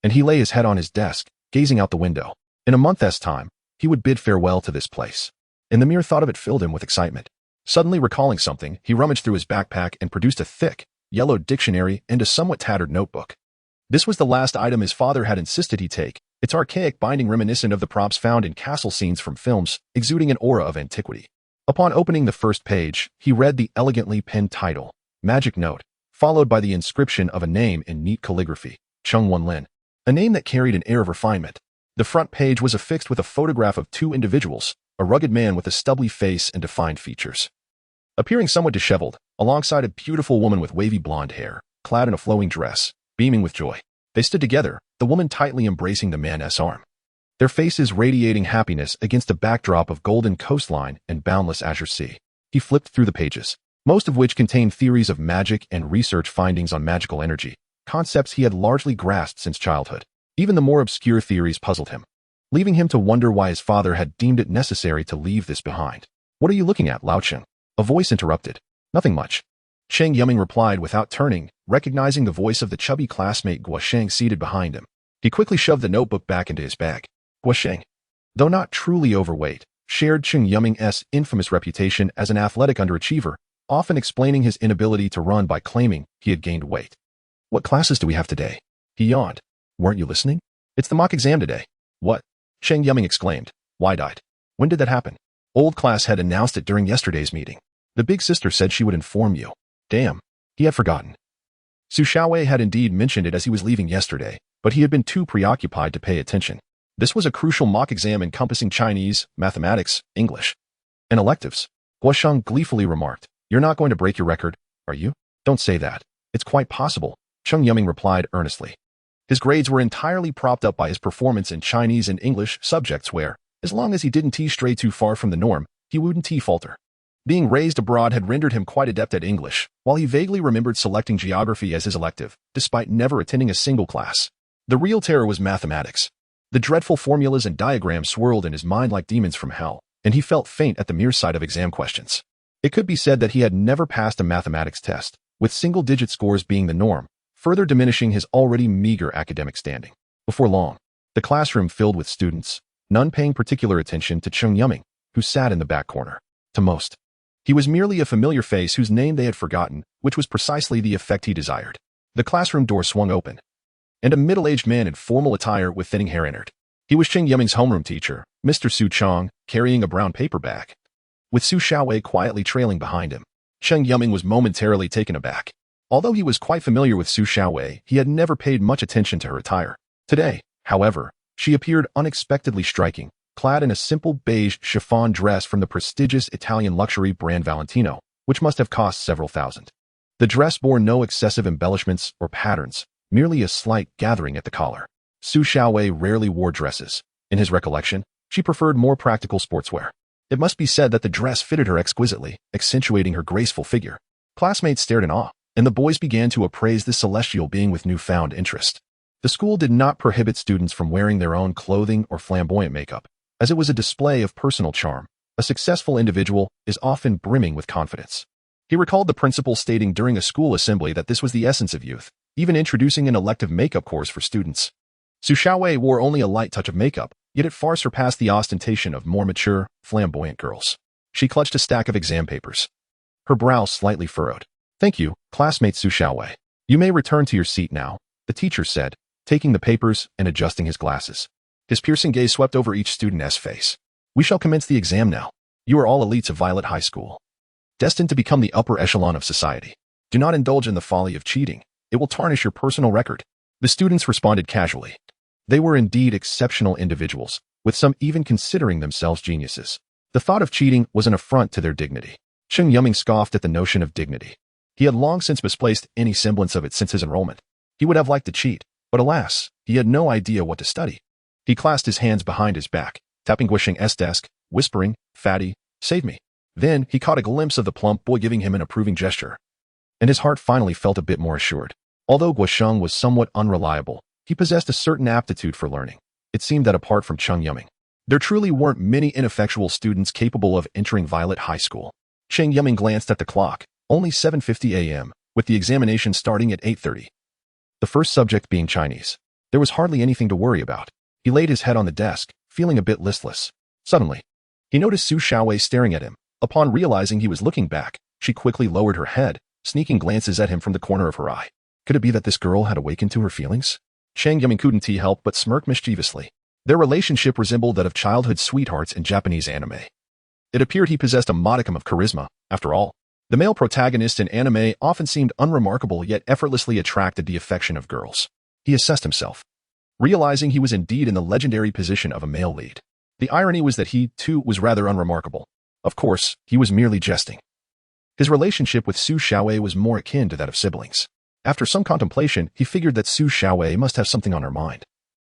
and he lay his head on his desk, gazing out the window. In a month's time, he would bid farewell to this place, and the mere thought of it filled him with excitement. Suddenly recalling something, he rummaged through his backpack and produced a thick, yellow dictionary and a somewhat tattered notebook. This was the last item his father had insisted he take, its archaic binding reminiscent of the props found in castle scenes from films, exuding an aura of antiquity. Upon opening the first page, he read the elegantly penned title, Magic Note, followed by the inscription of a name in neat calligraphy, Cheng Yuming, a name that carried an air of refinement. The front page was affixed with a photograph of two individuals, a rugged man with a stubbly face and defined features, appearing somewhat disheveled, alongside a beautiful woman with wavy blonde hair, clad in a flowing dress, beaming with joy. They stood together, the woman tightly embracing the man's arm, their faces radiating happiness against a backdrop of golden coastline and boundless azure sea. He flipped through the pages, most of which contained theories of magic and research findings on magical energy, concepts he had largely grasped since childhood. Even the more obscure theories puzzled him, leaving him to wonder why his father had deemed it necessary to leave this behind. "What are you looking at, Lao Cheng?" A voice interrupted. "Nothing much," Cheng Yuming replied without turning, recognizing the voice of the chubby classmate Guosheng seated behind him. He quickly shoved the notebook back into his bag. Guosheng, though not truly overweight, shared Cheng Yuming's infamous reputation as an athletic underachiever, often explaining his inability to run by claiming he had gained weight. "What classes do we have today?" He yawned. "Weren't you listening? It's the mock exam today." "What?" Cheng Yuming exclaimed, wide-eyed. "When did that happen?" "Old class had announced it during yesterday's meeting. The big sister said she would inform you." Damn, he had forgotten. Su Xiaowei had indeed mentioned it as he was leaving yesterday, but he had been too preoccupied to pay attention. This was a crucial mock exam encompassing Chinese, mathematics, English, and electives. Guosheng gleefully remarked, "You're not going to break your record, are you?" "Don't say that. It's quite possible," Cheng Yuming replied earnestly. His grades were entirely propped up by his performance in Chinese and English subjects where, as long as he didn't stray too far from the norm, he wouldn't falter. Being raised abroad had rendered him quite adept at English, while he vaguely remembered selecting geography as his elective, despite never attending a single class. The real terror was mathematics. The dreadful formulas and diagrams swirled in his mind like demons from hell, and he felt faint at the mere sight of exam questions. It could be said that he had never passed a mathematics test, with single-digit scores being the norm, further diminishing his already meager academic standing. Before long, the classroom filled with students, none paying particular attention to Cheng Yuming, who sat in the back corner. To most, he was merely a familiar face whose name they had forgotten, which was precisely the effect he desired. The classroom door swung open, and a middle-aged man in formal attire with thinning hair entered. He was Cheng Yuming's homeroom teacher, Mr. Su Chong, carrying a brown paper bag, with Su Xiaowei quietly trailing behind him. Cheng Yuming was momentarily taken aback. Although he was quite familiar with Su Xiaowei, he had never paid much attention to her attire. Today, however, she appeared unexpectedly striking, clad in a simple beige chiffon dress from the prestigious Italian luxury brand Valentino, which must have cost several thousand. The dress bore no excessive embellishments or patterns, merely a slight gathering at the collar. Su Xiaowei rarely wore dresses. In his recollection, she preferred more practical sportswear. It must be said that the dress fitted her exquisitely, accentuating her graceful figure. Classmates stared in awe, and the boys began to appraise this celestial being with newfound interest. The school did not prohibit students from wearing their own clothing or flamboyant makeup, as it was a display of personal charm. A successful individual is often brimming with confidence. He recalled the principal stating during a school assembly that this was the essence of youth, even introducing an elective makeup course for students. Su Xiaowei wore only a light touch of makeup, yet it far surpassed the ostentation of more mature, flamboyant girls. She clutched a stack of exam papers, her brow slightly furrowed. "Thank you, classmate Su Xiaowei. You may return to your seat now," the teacher said, taking the papers and adjusting his glasses. His piercing gaze swept over each student's face. We shall commence the exam now. You are all elites of Violet High School, destined to become the upper echelon of society. Do not indulge in the folly of cheating. It will tarnish your personal record. The students responded casually. They were indeed exceptional individuals, with some even considering themselves geniuses. The thought of cheating was an affront to their dignity. Cheng Yuming scoffed at the notion of dignity. He had long since misplaced any semblance of it since his enrollment. He would have liked to cheat, but alas, he had no idea what to study. He clasped his hands behind his back, tapping Guosheng's desk, whispering, "Fatty, save me." Then he caught a glimpse of the plump boy giving him an approving gesture, and his heart finally felt a bit more assured. Although Guosheng was somewhat unreliable, he possessed a certain aptitude for learning. It seemed that apart from Cheng Yuming, there truly weren't many ineffectual students capable of entering Violet High School. Cheng Yuming glanced at the clock, only 7:50 a.m., with the examination starting at 8:30. The first subject being Chinese. There was hardly anything to worry about. He laid his head on the desk, feeling a bit listless. Suddenly, he noticed Su Xiaowei staring at him. Upon realizing he was looking back, she quickly lowered her head, sneaking glances at him from the corner of her eye. Could it be that this girl had awakened to her feelings? Cheng Yuming couldn't help but smirk mischievously. Their relationship resembled that of childhood sweethearts in Japanese anime. It appeared he possessed a modicum of charisma. After all, the male protagonists in anime often seemed unremarkable yet effortlessly attracted the affection of girls. He assessed himself, realizing he was indeed in the legendary position of a male lead. The irony was that he, too, was rather unremarkable. Of course, he was merely jesting. His relationship with Su Xiaowei was more akin to that of siblings. After some contemplation, he figured that Su Xiaowei must have something on her mind,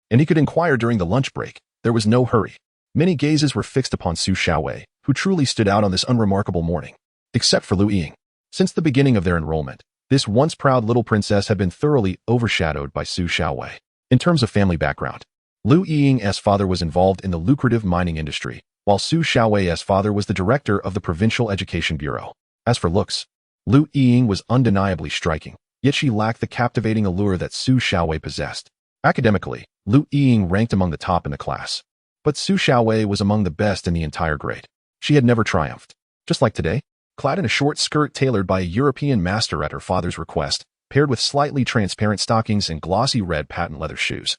and he could inquire during the lunch break. There was no hurry. Many gazes were fixed upon Su Xiaowei, who truly stood out on this unremarkable morning. Except for Lu Ying. Since the beginning of their enrollment, this once proud little princess had been thoroughly overshadowed by Su Xiaowei. In terms of family background, Lu Ying's father was involved in the lucrative mining industry, while Su Xiaowei's father was the director of the Provincial Education Bureau. As for looks, Lu Ying was undeniably striking, yet she lacked the captivating allure that Su Xiaowei possessed. Academically, Lu Ying ranked among the top in the class, but Su Xiaowei was among the best in the entire grade. She had never triumphed. Just like today, clad in a short skirt tailored by a European master at her father's request, paired with slightly transparent stockings and glossy red patent leather shoes,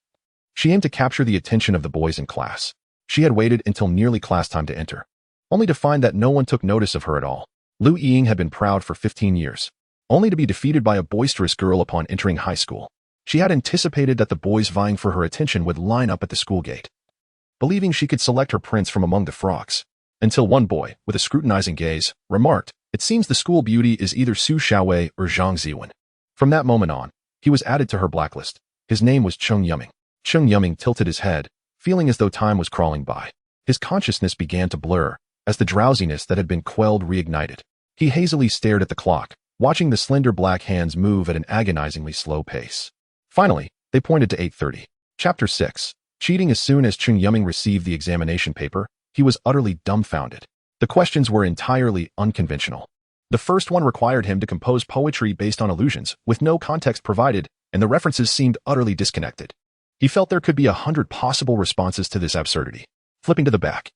she aimed to capture the attention of the boys in class. She had waited until nearly class time to enter, only to find that no one took notice of her at all. Lu Ying had been proud for 15 years, only to be defeated by a boisterous girl upon entering high school. She had anticipated that the boys vying for her attention would line up at the school gate, believing she could select her prince from among the frogs, until one boy, with a scrutinizing gaze, remarked, "It seems the school beauty is either Su Xiaowei or Zhang Ziwen." From that moment on, he was added to her blacklist. His name was Cheng Yuming. Cheng Yuming tilted his head, feeling as though time was crawling by. His consciousness began to blur, as the drowsiness that had been quelled reignited. He hazily stared at the clock, watching the slender black hands move at an agonizingly slow pace. Finally, they pointed to 8:30. Chapter 6. Cheating. As soon as Cheng Yuming received the examination paper, he was utterly dumbfounded. The questions were entirely unconventional. The first one required him to compose poetry based on allusions, with no context provided, and the references seemed utterly disconnected. He felt there could be 100 possible responses to this absurdity. Flipping to the back,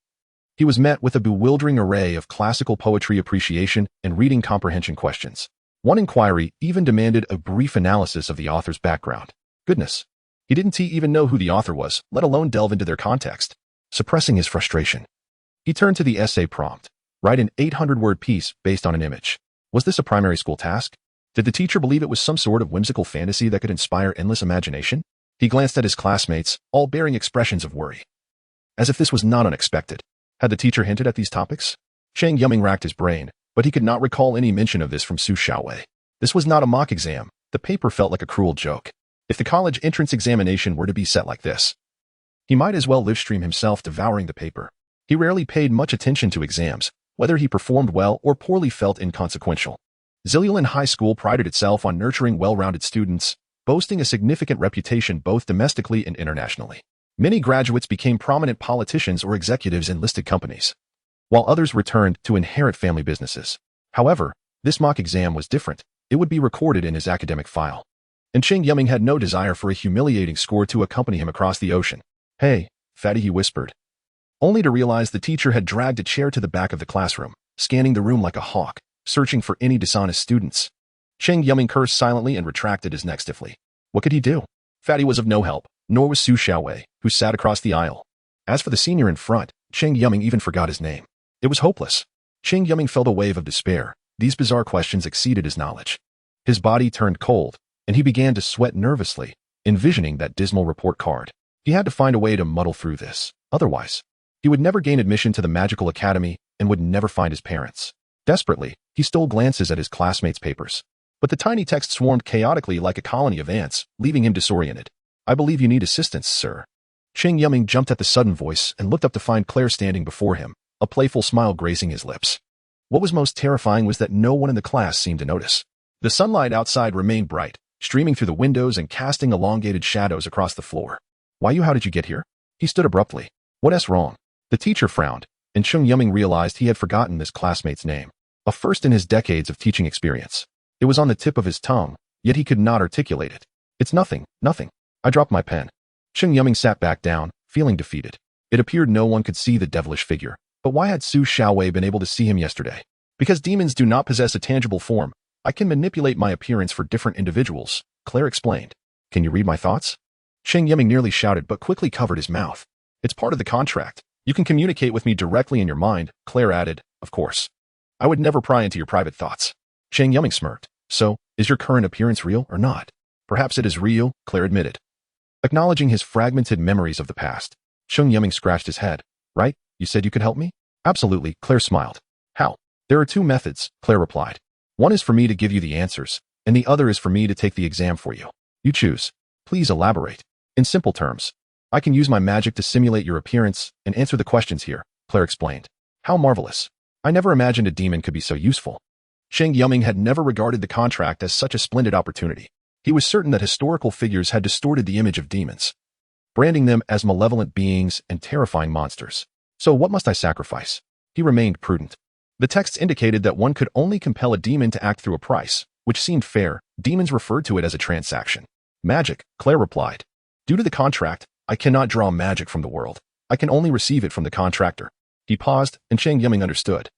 he was met with a bewildering array of classical poetry appreciation and reading comprehension questions. One inquiry even demanded a brief analysis of the author's background. Goodness, he didn't even know who the author was, let alone delve into their context. Suppressing his frustration, he turned to the essay prompt. Write an 800-word piece based on an image. Was this a primary school task? Did the teacher believe it was some sort of whimsical fantasy that could inspire endless imagination? He glanced at his classmates, all bearing expressions of worry, as if this was not unexpected. Had the teacher hinted at these topics? Cheng Yuming racked his brain, but he could not recall any mention of this from Su Xiaowei. This was not a mock exam. The paper felt like a cruel joke. If the college entrance examination were to be set like this, he might as well live-stream himself devouring the paper. He rarely paid much attention to exams. Whether he performed well or poorly felt inconsequential. Zillion High School prided itself on nurturing well-rounded students, boasting a significant reputation both domestically and internationally. Many graduates became prominent politicians or executives in listed companies, while others returned to inherit family businesses. However, this mock exam was different. It would be recorded in his academic file. And Cheng Yuming had no desire for a humiliating score to accompany him across the ocean. "Hey, fatty," he whispered, only to realize the teacher had dragged a chair to the back of the classroom, scanning the room like a hawk, searching for any dishonest students. Cheng Yuming cursed silently and retracted his neck stiffly. What could he do? Fatty was of no help, nor was Su Xiaowei, who sat across the aisle. As for the senior in front, Cheng Yuming even forgot his name. It was hopeless. Cheng Yuming felt a wave of despair. These bizarre questions exceeded his knowledge. His body turned cold, and he began to sweat nervously, envisioning that dismal report card. He had to find a way to muddle through this. Otherwise, he would never gain admission to the magical academy and would never find his parents. Desperately, he stole glances at his classmates' papers. But the tiny text swarmed chaotically like a colony of ants, leaving him disoriented. I believe you need assistance, sir. Cheng Yuming jumped at the sudden voice and looked up to find Claire standing before him, a playful smile gracing his lips. What was most terrifying was that no one in the class seemed to notice. The sunlight outside remained bright, streaming through the windows and casting elongated shadows across the floor. How did you get here? He stood abruptly. What's wrong? The teacher frowned, and Cheng Yuming realized he had forgotten this classmate's name, a first in his decades of teaching experience. It was on the tip of his tongue, yet he could not articulate it. It's nothing. I dropped my pen. Cheng Yuming sat back down, feeling defeated. It appeared no one could see the devilish figure. But why had Su Xiaowei been able to see him yesterday? Because demons do not possess a tangible form. I can manipulate my appearance for different individuals, Claire explained. Can you read my thoughts? Cheng Yuming nearly shouted but quickly covered his mouth. It's part of the contract. You can communicate with me directly in your mind, Claire added, of course. I would never pry into your private thoughts. Cheng Yuming smirked. So, is your current appearance real or not? Perhaps it is real, Claire admitted. Acknowledging his fragmented memories of the past, Cheng Yuming scratched his head. Right? You said you could help me? Absolutely, Claire smiled. How? There are two methods, Claire replied. One is for me to give you the answers, and the other is for me to take the exam for you. You choose. Please elaborate. In simple terms, I can use my magic to simulate your appearance and answer the questions here, Claire explained. How marvelous. I never imagined a demon could be so useful. Cheng Yuming had never regarded the contract as such a splendid opportunity. He was certain that historical figures had distorted the image of demons, branding them as malevolent beings and terrifying monsters. So what must I sacrifice? He remained prudent. The texts indicated that one could only compel a demon to act through a price, which seemed fair. Demons referred to it as a transaction. Magic, Claire replied. Due to the contract, I cannot draw magic from the world. I can only receive it from the contractor. He paused, and Cheng Yuming understood.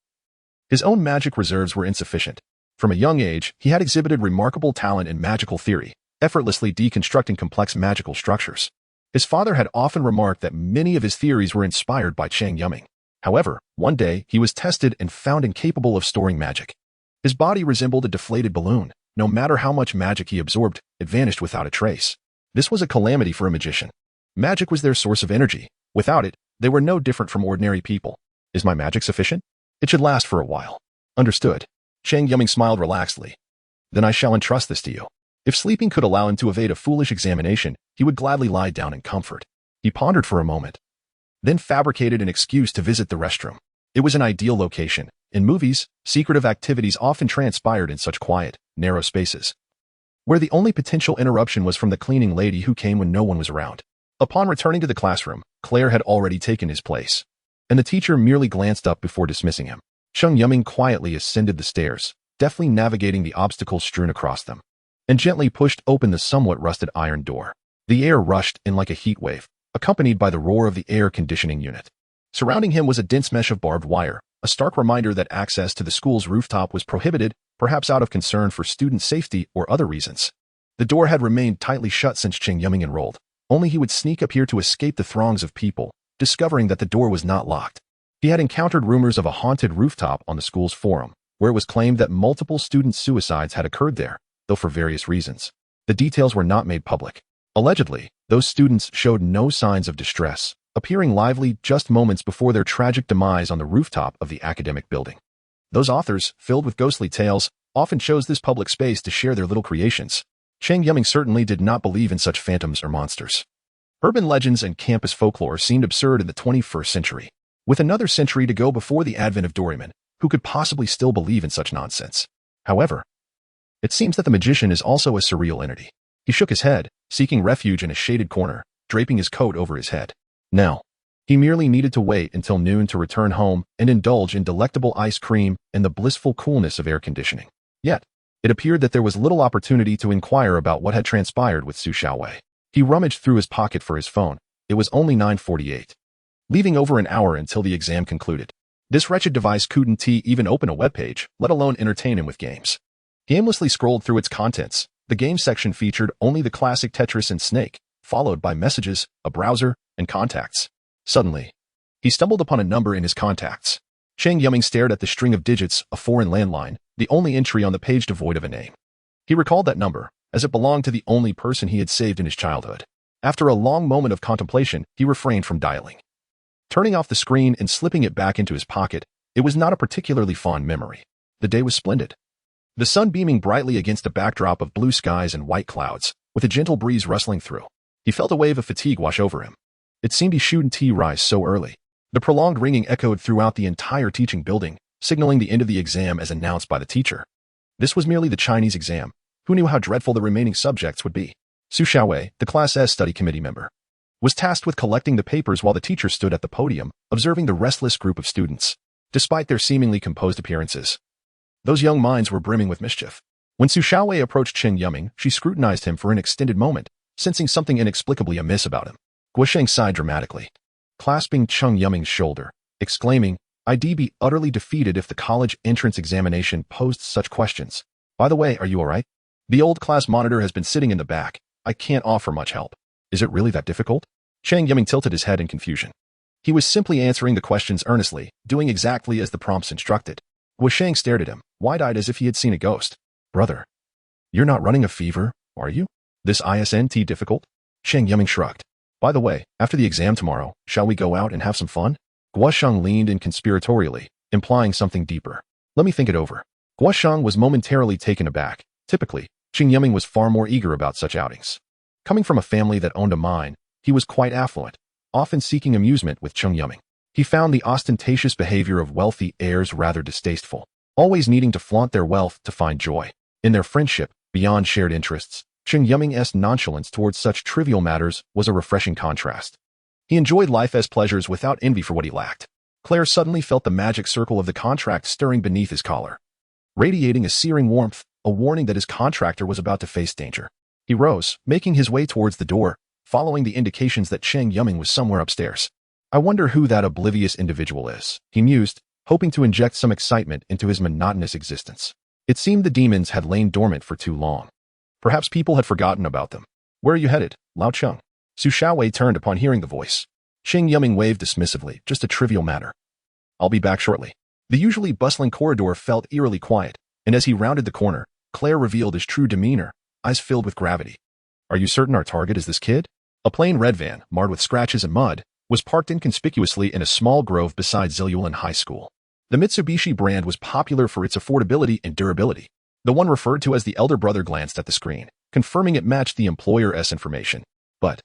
His own magic reserves were insufficient. From a young age, he had exhibited remarkable talent in magical theory, effortlessly deconstructing complex magical structures. His father had often remarked that many of his theories were inspired by Cheng Yuming. However, one day, he was tested and found incapable of storing magic. His body resembled a deflated balloon. No matter how much magic he absorbed, it vanished without a trace. This was a calamity for a magician. Magic was their source of energy. Without it, they were no different from ordinary people. Is my magic sufficient? It should last for a while. Understood. Cheng Yuming smiled relaxedly. Then I shall entrust this to you. If sleeping could allow him to evade a foolish examination, he would gladly lie down in comfort. He pondered for a moment, then fabricated an excuse to visit the restroom. It was an ideal location. In movies, secretive activities often transpired in such quiet, narrow spaces, where the only potential interruption was from the cleaning lady who came when no one was around. Upon returning to the classroom, Claire had already taken his place, and the teacher merely glanced up before dismissing him. Cheng Yuming quietly ascended the stairs, deftly navigating the obstacles strewn across them, and gently pushed open the somewhat rusted iron door. The air rushed in like a heat wave, accompanied by the roar of the air conditioning unit. Surrounding him was a dense mesh of barbed wire, a stark reminder that access to the school's rooftop was prohibited, perhaps out of concern for student safety or other reasons. The door had remained tightly shut since Cheng Yuming enrolled. Only he would sneak up here to escape the throngs of people, discovering that the door was not locked. He had encountered rumors of a haunted rooftop on the school's forum, where it was claimed that multiple student suicides had occurred there, though for various reasons. The details were not made public. Allegedly, those students showed no signs of distress, appearing lively just moments before their tragic demise on the rooftop of the academic building. Those authors, filled with ghostly tales, often chose this public space to share their little creations. Cheng Yuming certainly did not believe in such phantoms or monsters. Urban legends and campus folklore seemed absurd in the 21st century. With another century to go before the advent of Doraemon, who could possibly still believe in such nonsense? However, it seems that the magician is also a surreal entity. He shook his head, seeking refuge in a shaded corner, draping his coat over his head. Now, he merely needed to wait until noon to return home and indulge in delectable ice cream and the blissful coolness of air conditioning. Yet, it appeared that there was little opportunity to inquire about what had transpired with Su Xiaowei. He rummaged through his pocket for his phone. It was only 9:48. Leaving over an hour until the exam concluded. This wretched device couldn't even open a web page, let alone entertain him with games. He aimlessly scrolled through its contents, The game section featured only the classic Tetris and Snake, followed by messages, a browser, and contacts. Suddenly, he stumbled upon a number in his contacts. Cheng Yuming stared at the string of digits, a foreign landline, the only entry on the page devoid of a name. He recalled that number, as it belonged to the only person he had saved in his childhood. After a long moment of contemplation, he refrained from dialing. Turning off the screen and slipping it back into his pocket, it was not a particularly fond memory. The day was splendid. The sun beaming brightly against a backdrop of blue skies and white clouds, with a gentle breeze rustling through. He felt a wave of fatigue wash over him. It seemed he shouldn't rise so early. The prolonged ringing echoed throughout the entire teaching building, signaling the end of the exam as announced by the teacher. This was merely the Chinese exam. Who knew how dreadful the remaining subjects would be? Su Xiaowei, the Class S study committee member, was tasked with collecting the papers while the teacher stood at the podium, observing the restless group of students. Despite their seemingly composed appearances, those young minds were brimming with mischief. When Su Xiaowei approached Cheng Yuming, she scrutinized him for an extended moment, sensing something inexplicably amiss about him. Guosheng sighed dramatically, clasping Cheng Yuming's shoulder, exclaiming, "I'd be utterly defeated if the college entrance examination posed such questions. By the way, are you all right? The old class monitor has been sitting in the back. I can't offer much help." "Is it really that difficult?" Cheng Yuming tilted his head in confusion. He was simply answering the questions earnestly, doing exactly as the prompts instructed. Guosheng stared at him, wide-eyed as if he had seen a ghost. "Brother, you're not running a fever, are you? This isn't difficult?" Cheng Yuming shrugged. "By the way, after the exam tomorrow, shall we go out and have some fun?" Guosheng leaned in conspiratorially, implying something deeper. "Let me think it over." Guosheng was momentarily taken aback. Typically, Cheng Yuming was far more eager about such outings. Coming from a family that owned a mine, he was quite affluent, often seeking amusement with Cheng Yuming. He found the ostentatious behavior of wealthy heirs rather distasteful, always needing to flaunt their wealth to find joy. In their friendship, beyond shared interests, Cheng Yuming's nonchalance towards such trivial matters was a refreshing contrast. He enjoyed life as pleasures without envy for what he lacked. Claire suddenly felt the magic circle of the contract stirring beneath his collar, radiating a searing warmth, a warning that his contractor was about to face danger. He rose, making his way towards the door, following the indications that Cheng Yuming was somewhere upstairs. "I wonder who that oblivious individual is," he mused, hoping to inject some excitement into his monotonous existence. It seemed the demons had lain dormant for too long. Perhaps people had forgotten about them. "Where are you headed, Lao Cheng?" Su Xiaowei turned upon hearing the voice. Cheng Yuming waved dismissively, "Just a trivial matter. I'll be back shortly." The usually bustling corridor felt eerily quiet, and as he rounded the corner, Claire revealed his true demeanor, eyes filled with gravity. "Are you certain our target is this kid?" A plain red van, marred with scratches and mud, was parked inconspicuously in a small grove beside Ziluan High School. The Mitsubishi brand was popular for its affordability and durability. The one referred to as the elder brother glanced at the screen, confirming it matched the employer's information. But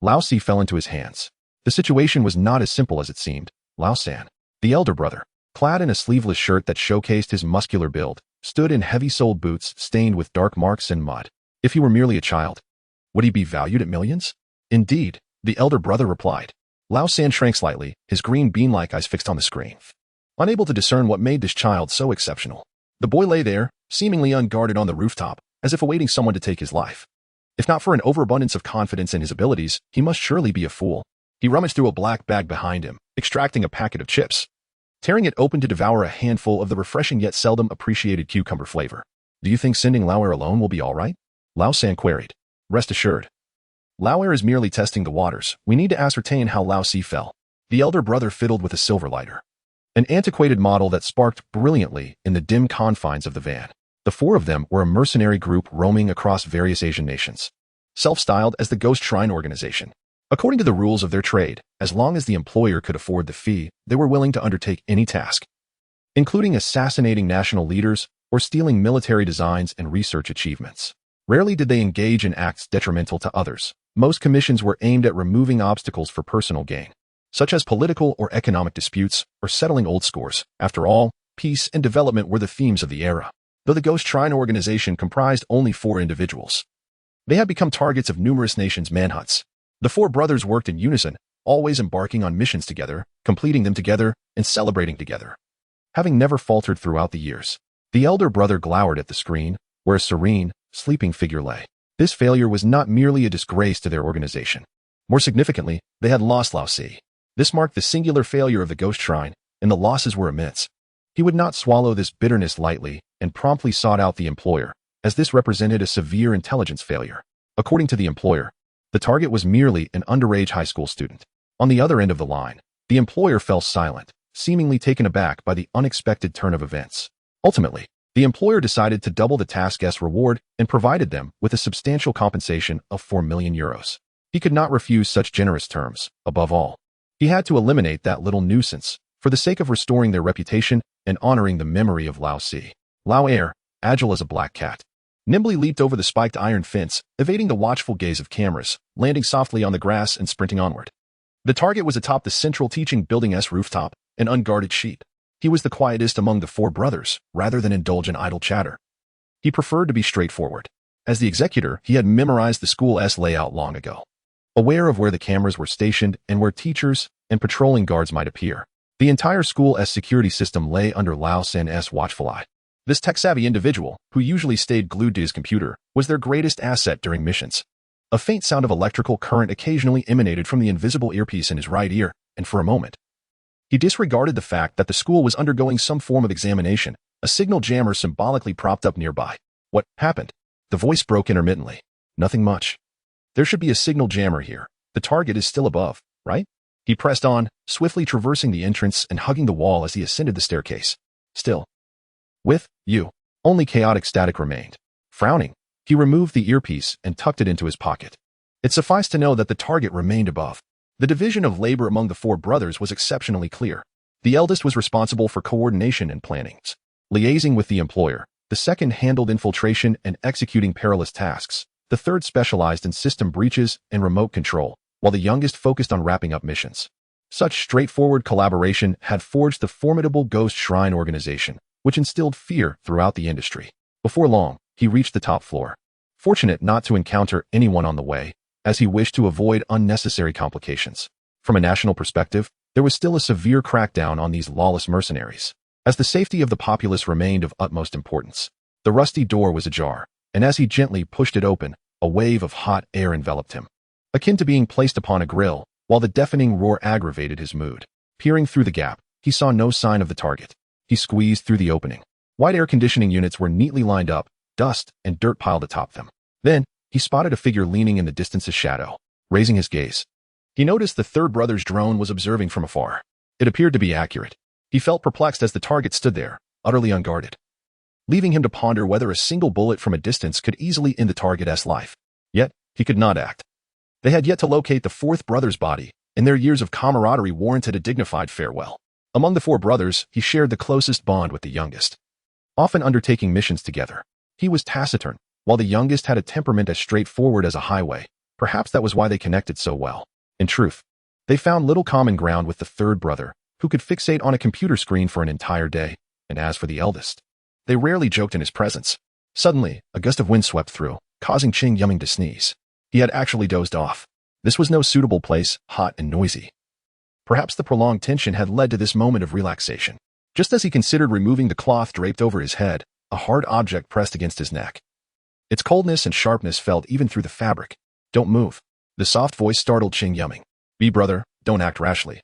Lao Si fell into his hands. The situation was not as simple as it seemed. Lao San, the elder brother, clad in a sleeveless shirt that showcased his muscular build, stood in heavy-soled boots stained with dark marks and mud. If he were merely a child, would he be valued at millions? "Indeed," the elder brother replied. Lao San shrank slightly, his green bean-like eyes fixed on the screen, unable to discern what made this child so exceptional. The boy lay there, seemingly unguarded on the rooftop, as if awaiting someone to take his life. If not for an overabundance of confidence in his abilities, he must surely be a fool. He rummaged through a black bag behind him, extracting a packet of chips, tearing it open to devour a handful of the refreshing yet seldom appreciated cucumber flavor. "Do you think sending Lauer alone will be all right?" Lao San queried. "Rest assured. Lauer is merely testing the waters. We need to ascertain how Lao Si fell." The elder brother fiddled with a silver lighter, an antiquated model that sparked brilliantly in the dim confines of the van. The four of them were a mercenary group roaming across various Asian nations, self-styled as the Ghost Shrine Organization. According to the rules of their trade, as long as the employer could afford the fee, they were willing to undertake any task, including assassinating national leaders or stealing military designs and research achievements. Rarely did they engage in acts detrimental to others. Most commissions were aimed at removing obstacles for personal gain, such as political or economic disputes or settling old scores. After all, peace and development were the themes of the era. Though the Ghost Shrine Organization comprised only 4 individuals, they had become targets of numerous nations' manhunts. The 4 brothers worked in unison, always embarking on missions together, completing them together, and celebrating together. Having never faltered throughout the years, the elder brother glowered at the screen, where a serene, sleeping figure lay. This failure was not merely a disgrace to their organization. More significantly, they had lost Lao Si. This marked the singular failure of the Ghost Shrine, and the losses were immense. He would not swallow this bitterness lightly and promptly sought out the employer, as this represented a severe intelligence failure. According to the employer, the target was merely an underage high school student. On the other end of the line, the employer fell silent, seemingly taken aback by the unexpected turn of events. Ultimately, the employer decided to double the task's reward and provided them with a substantial compensation of 4 million euros. He could not refuse such generous terms. Above all, he had to eliminate that little nuisance for the sake of restoring their reputation and honoring the memory of Lao Si. Lao Air, agile as a black cat, nimbly leaped over the spiked iron fence, evading the watchful gaze of cameras, landing softly on the grass and sprinting onward. The target was atop the central teaching building's rooftop, an unguarded sheep. He was the quietest among the 4 brothers, rather than indulge in idle chatter. He preferred to be straightforward. As the executor, he had memorized the school's layout long ago. Aware of where the cameras were stationed and where teachers and patrolling guards might appear, the entire school's security system lay under Lao San's watchful eye. This tech-savvy individual, who usually stayed glued to his computer, was their greatest asset during missions. A faint sound of electrical current occasionally emanated from the invisible earpiece in his right ear, and for a moment, he disregarded the fact that the school was undergoing some form of examination, a signal jammer symbolically propped up nearby. What happened? The voice broke intermittently. Nothing much. There should be a signal jammer here. The target is still above, right? He pressed on, swiftly traversing the entrance and hugging the wall as he ascended the staircase. Still. With you, only chaotic static remained. Frowning, he removed the earpiece and tucked it into his pocket. It sufficed to know that the target remained above. The division of labor among the 4 brothers was exceptionally clear. The eldest was responsible for coordination and planning, liaising with the employer. The second handled infiltration and executing perilous tasks. The third specialized in system breaches and remote control, while the youngest focused on wrapping up missions. Such straightforward collaboration had forged the formidable Ghost Shrine organization, which instilled fear throughout the industry. Before long, he reached the top floor. Fortunate not to encounter anyone on the way, as he wished to avoid unnecessary complications. From a national perspective, there was still a severe crackdown on these lawless mercenaries, as the safety of the populace remained of utmost importance. The rusty door was ajar, and as he gently pushed it open, a wave of hot air enveloped him, akin to being placed upon a grill, while the deafening roar aggravated his mood. Peering through the gap, he saw no sign of the target. He squeezed through the opening. White air conditioning units were neatly lined up, dust and dirt piled atop them. Then, he spotted a figure leaning in the distance's shadow. Raising his gaze, he noticed the 3rd brother's drone was observing from afar. It appeared to be accurate. He felt perplexed as the target stood there, utterly unguarded, leaving him to ponder whether a single bullet from a distance could easily end the target's life. Yet, he could not act. They had yet to locate the 4th brother's body, and their years of camaraderie warranted a dignified farewell. Among the 4 brothers, he shared the closest bond with the youngest, often undertaking missions together. He was taciturn, while the youngest had a temperament as straightforward as a highway. Perhaps that was why they connected so well. In truth, they found little common ground with the 3rd brother, who could fixate on a computer screen for an entire day, and as for the eldest, they rarely joked in his presence. Suddenly, a gust of wind swept through, causing Cheng Yuming to sneeze. He had actually dozed off. This was no suitable place, hot and noisy. Perhaps the prolonged tension had led to this moment of relaxation. Just as he considered removing the cloth draped over his head, a hard object pressed against his neck. Its coldness and sharpness felt even through the fabric. Don't move. The soft voice startled Cheng Yuming. Be brother, don't act rashly.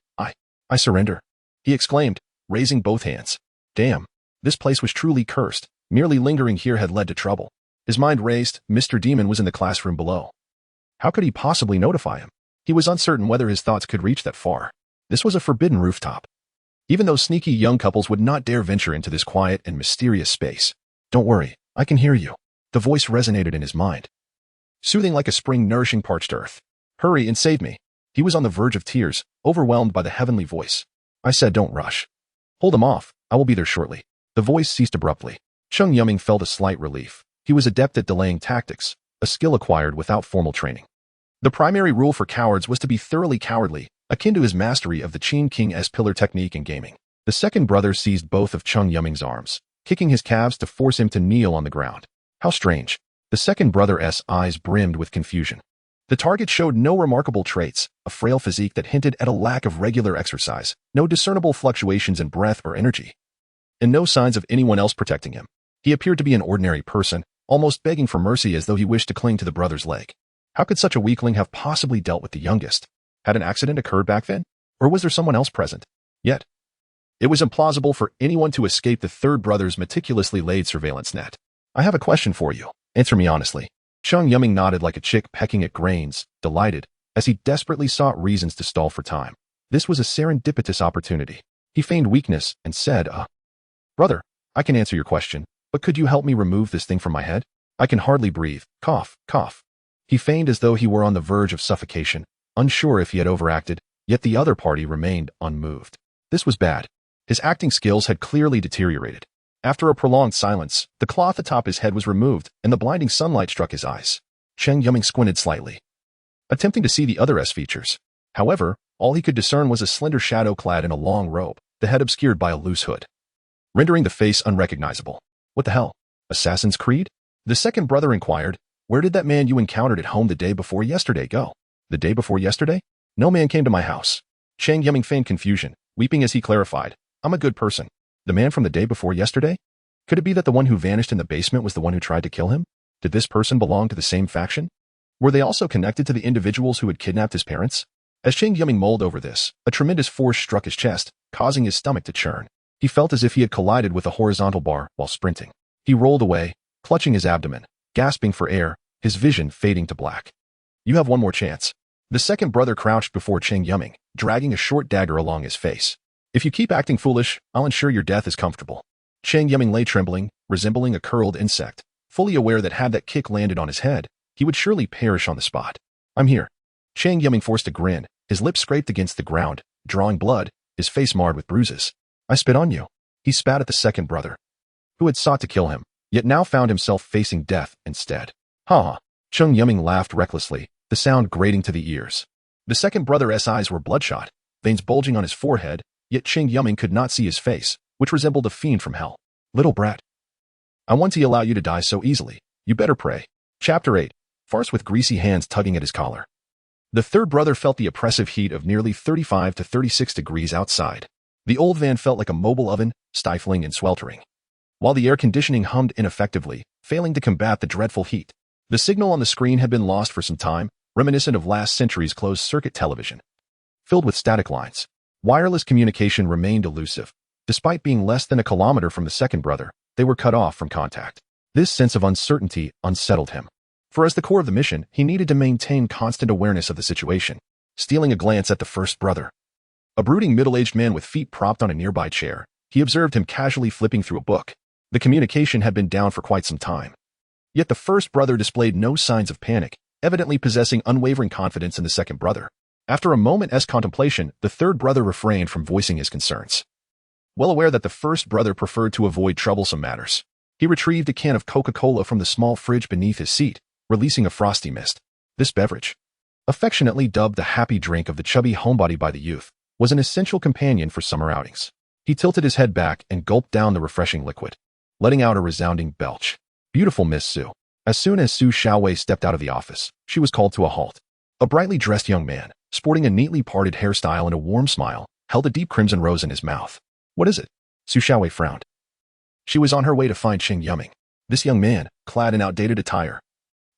I surrender, he exclaimed, raising both hands. Damn, this place was truly cursed. Merely lingering here had led to trouble. His mind raced. Mr. Demon was in the classroom below. How could he possibly notify him? He was uncertain whether his thoughts could reach that far. This was a forbidden rooftop. Even though sneaky young couples would not dare venture into this quiet and mysterious space. Don't worry, I can hear you. The voice resonated in his mind, soothing like a spring nourishing parched earth. Hurry and save me. He was on the verge of tears, overwhelmed by the heavenly voice. I said don't rush. Hold him off, I will be there shortly. The voice ceased abruptly. Cheng Yuming felt a slight relief. He was adept at delaying tactics, a skill acquired without formal training. The primary rule for cowards was to be thoroughly cowardly, akin to his mastery of the Qin King's pillar technique in gaming. The 2nd brother seized both of Cheng Yuming's arms, kicking his calves to force him to kneel on the ground. How strange. The 2nd brother's eyes brimmed with confusion. The target showed no remarkable traits, a frail physique that hinted at a lack of regular exercise, no discernible fluctuations in breath or energy, and no signs of anyone else protecting him. He appeared to be an ordinary person, almost begging for mercy as though he wished to cling to the brother's leg. How could such a weakling have possibly dealt with the youngest? Had an accident occurred back then? Or was there someone else present? Yet, it was implausible for anyone to escape the 3rd brother's meticulously laid surveillance net. I have a question for you. Answer me honestly. Cheng Yuming nodded like a chick pecking at grains, delighted, as he desperately sought reasons to stall for time. This was a serendipitous opportunity. He feigned weakness and said, Brother, I can answer your question, but could you help me remove this thing from my head? I can hardly breathe. Cough, cough. He feigned as though he were on the verge of suffocation, unsure if he had overacted, yet the other party remained unmoved. This was bad. His acting skills had clearly deteriorated. After a prolonged silence, the cloth atop his head was removed, and the blinding sunlight struck his eyes. Cheng Yuming squinted slightly, attempting to see the other features. However, all he could discern was a slender shadow clad in a long robe, the head obscured by a loose hood, rendering the face unrecognizable. What the hell? Assassin's Creed? The second brother inquired, where did that man you encountered at home the day before yesterday go? The day before yesterday? No man came to my house. Cheng Yuming feigned confusion, weeping as he clarified, I'm a good person. The man from the day before yesterday? Could it be that the one who vanished in the basement was the one who tried to kill him? Did this person belong to the same faction? Were they also connected to the individuals who had kidnapped his parents? As Cheng Yuming mulled over this, a tremendous force struck his chest, causing his stomach to churn. He felt as if he had collided with a horizontal bar while sprinting. He rolled away, clutching his abdomen, gasping for air, his vision fading to black. You have one more chance. The second brother crouched before Cheng Yuming, dragging a short dagger along his face. If you keep acting foolish, I'll ensure your death is comfortable. Cheng Yuming lay trembling, resembling a curled insect, fully aware that had that kick landed on his head, he would surely perish on the spot. I'm here. Cheng Yuming forced a grin, his lips scraped against the ground, drawing blood, his face marred with bruises. I spit on you. He spat at the second brother, who had sought to kill him, yet now found himself facing death instead. Ha ha. Cheng Yuming laughed recklessly, the sound grating to the ears. The second brother's eyes were bloodshot, veins bulging on his forehead, yet Cheng Yuming could not see his face, which resembled a fiend from hell. Little brat. I want to allow you to die so easily. You better pray. Chapter 8. Farce with greasy hands tugging at his collar. The third brother felt the oppressive heat of nearly 35 to 36 degrees outside. The old van felt like a mobile oven, stifling and sweltering, while the air conditioning hummed ineffectively, failing to combat the dreadful heat. The signal on the screen had been lost for some time, reminiscent of last century's closed-circuit television, filled with static lines. Wireless communication remained elusive. Despite being less than a kilometer from the second brother, they were cut off from contact. This sense of uncertainty unsettled him. For as the core of the mission, he needed to maintain constant awareness of the situation. Stealing a glance at the first brother, a brooding middle-aged man with feet propped on a nearby chair, he observed him casually flipping through a book. The communication had been down for quite some time. Yet the first brother displayed no signs of panic, evidently possessing unwavering confidence in the second brother. After a moment's contemplation, the third brother refrained from voicing his concerns. Well aware that the first brother preferred to avoid troublesome matters, he retrieved a can of Coca-Cola from the small fridge beneath his seat, releasing a frosty mist. This beverage, affectionately dubbed the happy drink of the chubby homebody by the youth, was an essential companion for summer outings. He tilted his head back and gulped down the refreshing liquid, letting out a resounding belch. Beautiful Miss Sue. As soon as Su Xiaowei stepped out of the office, she was called to a halt. A brightly dressed young man, sporting a neatly parted hairstyle and a warm smile, held a deep crimson rose in his mouth. What is it? Su Xiaowei frowned. She was on her way to find Cheng Yuming. This young man, clad in outdated attire,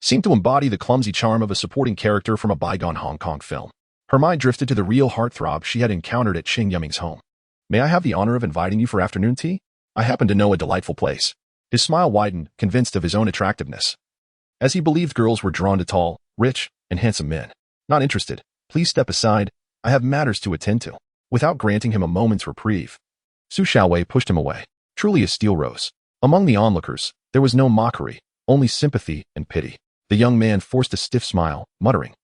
seemed to embody the clumsy charm of a supporting character from a bygone Hong Kong film. Her mind drifted to the real heartthrob she had encountered at Cheng Yuming's home. May I have the honor of inviting you for afternoon tea? I happen to know a delightful place. His smile widened, convinced of his own attractiveness, as he believed girls were drawn to tall, rich, and handsome men. Not interested. Please step aside. I have matters to attend to. Without granting him a moment's reprieve, Su Xiaowei pushed him away. Truly a steel rose. Among the onlookers, there was no mockery, only sympathy and pity. The young man forced a stiff smile, muttering,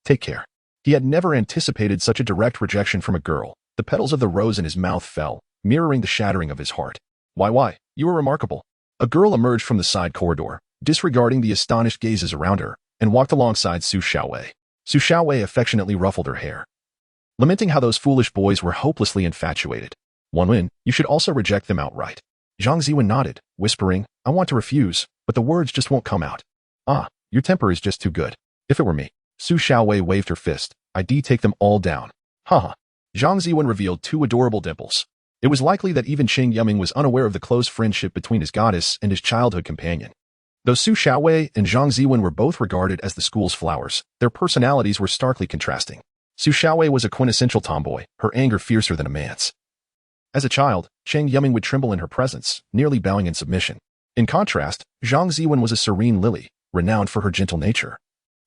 "Take care." He had never anticipated such a direct rejection from a girl. The petals of the rose in his mouth fell, mirroring the shattering of his heart. Why, you are remarkable." A girl emerged from the side corridor, disregarding the astonished gazes around her, and walked alongside Su Xiaowei. Su Xiaowei affectionately ruffled her hair, lamenting how those foolish boys were hopelessly infatuated. Wen, you should also reject them outright. Zhang Ziwen nodded, whispering, I want to refuse, but the words just won't come out. Your temper is just too good. If it were me. Su Xiaowei waved her fist. I'd take them all down. Haha. Zhang Ziwen revealed two adorable dimples. It was likely that even Cheng Yuming was unaware of the close friendship between his goddess and his childhood companion. Though Su Xiaowei and Zhang Ziwen were both regarded as the school's flowers, their personalities were starkly contrasting. Su Xiaowei was a quintessential tomboy, her anger fiercer than a man's. As a child, Cheng Yuming would tremble in her presence, nearly bowing in submission. In contrast, Zhang Ziwen was a serene lily, renowned for her gentle nature.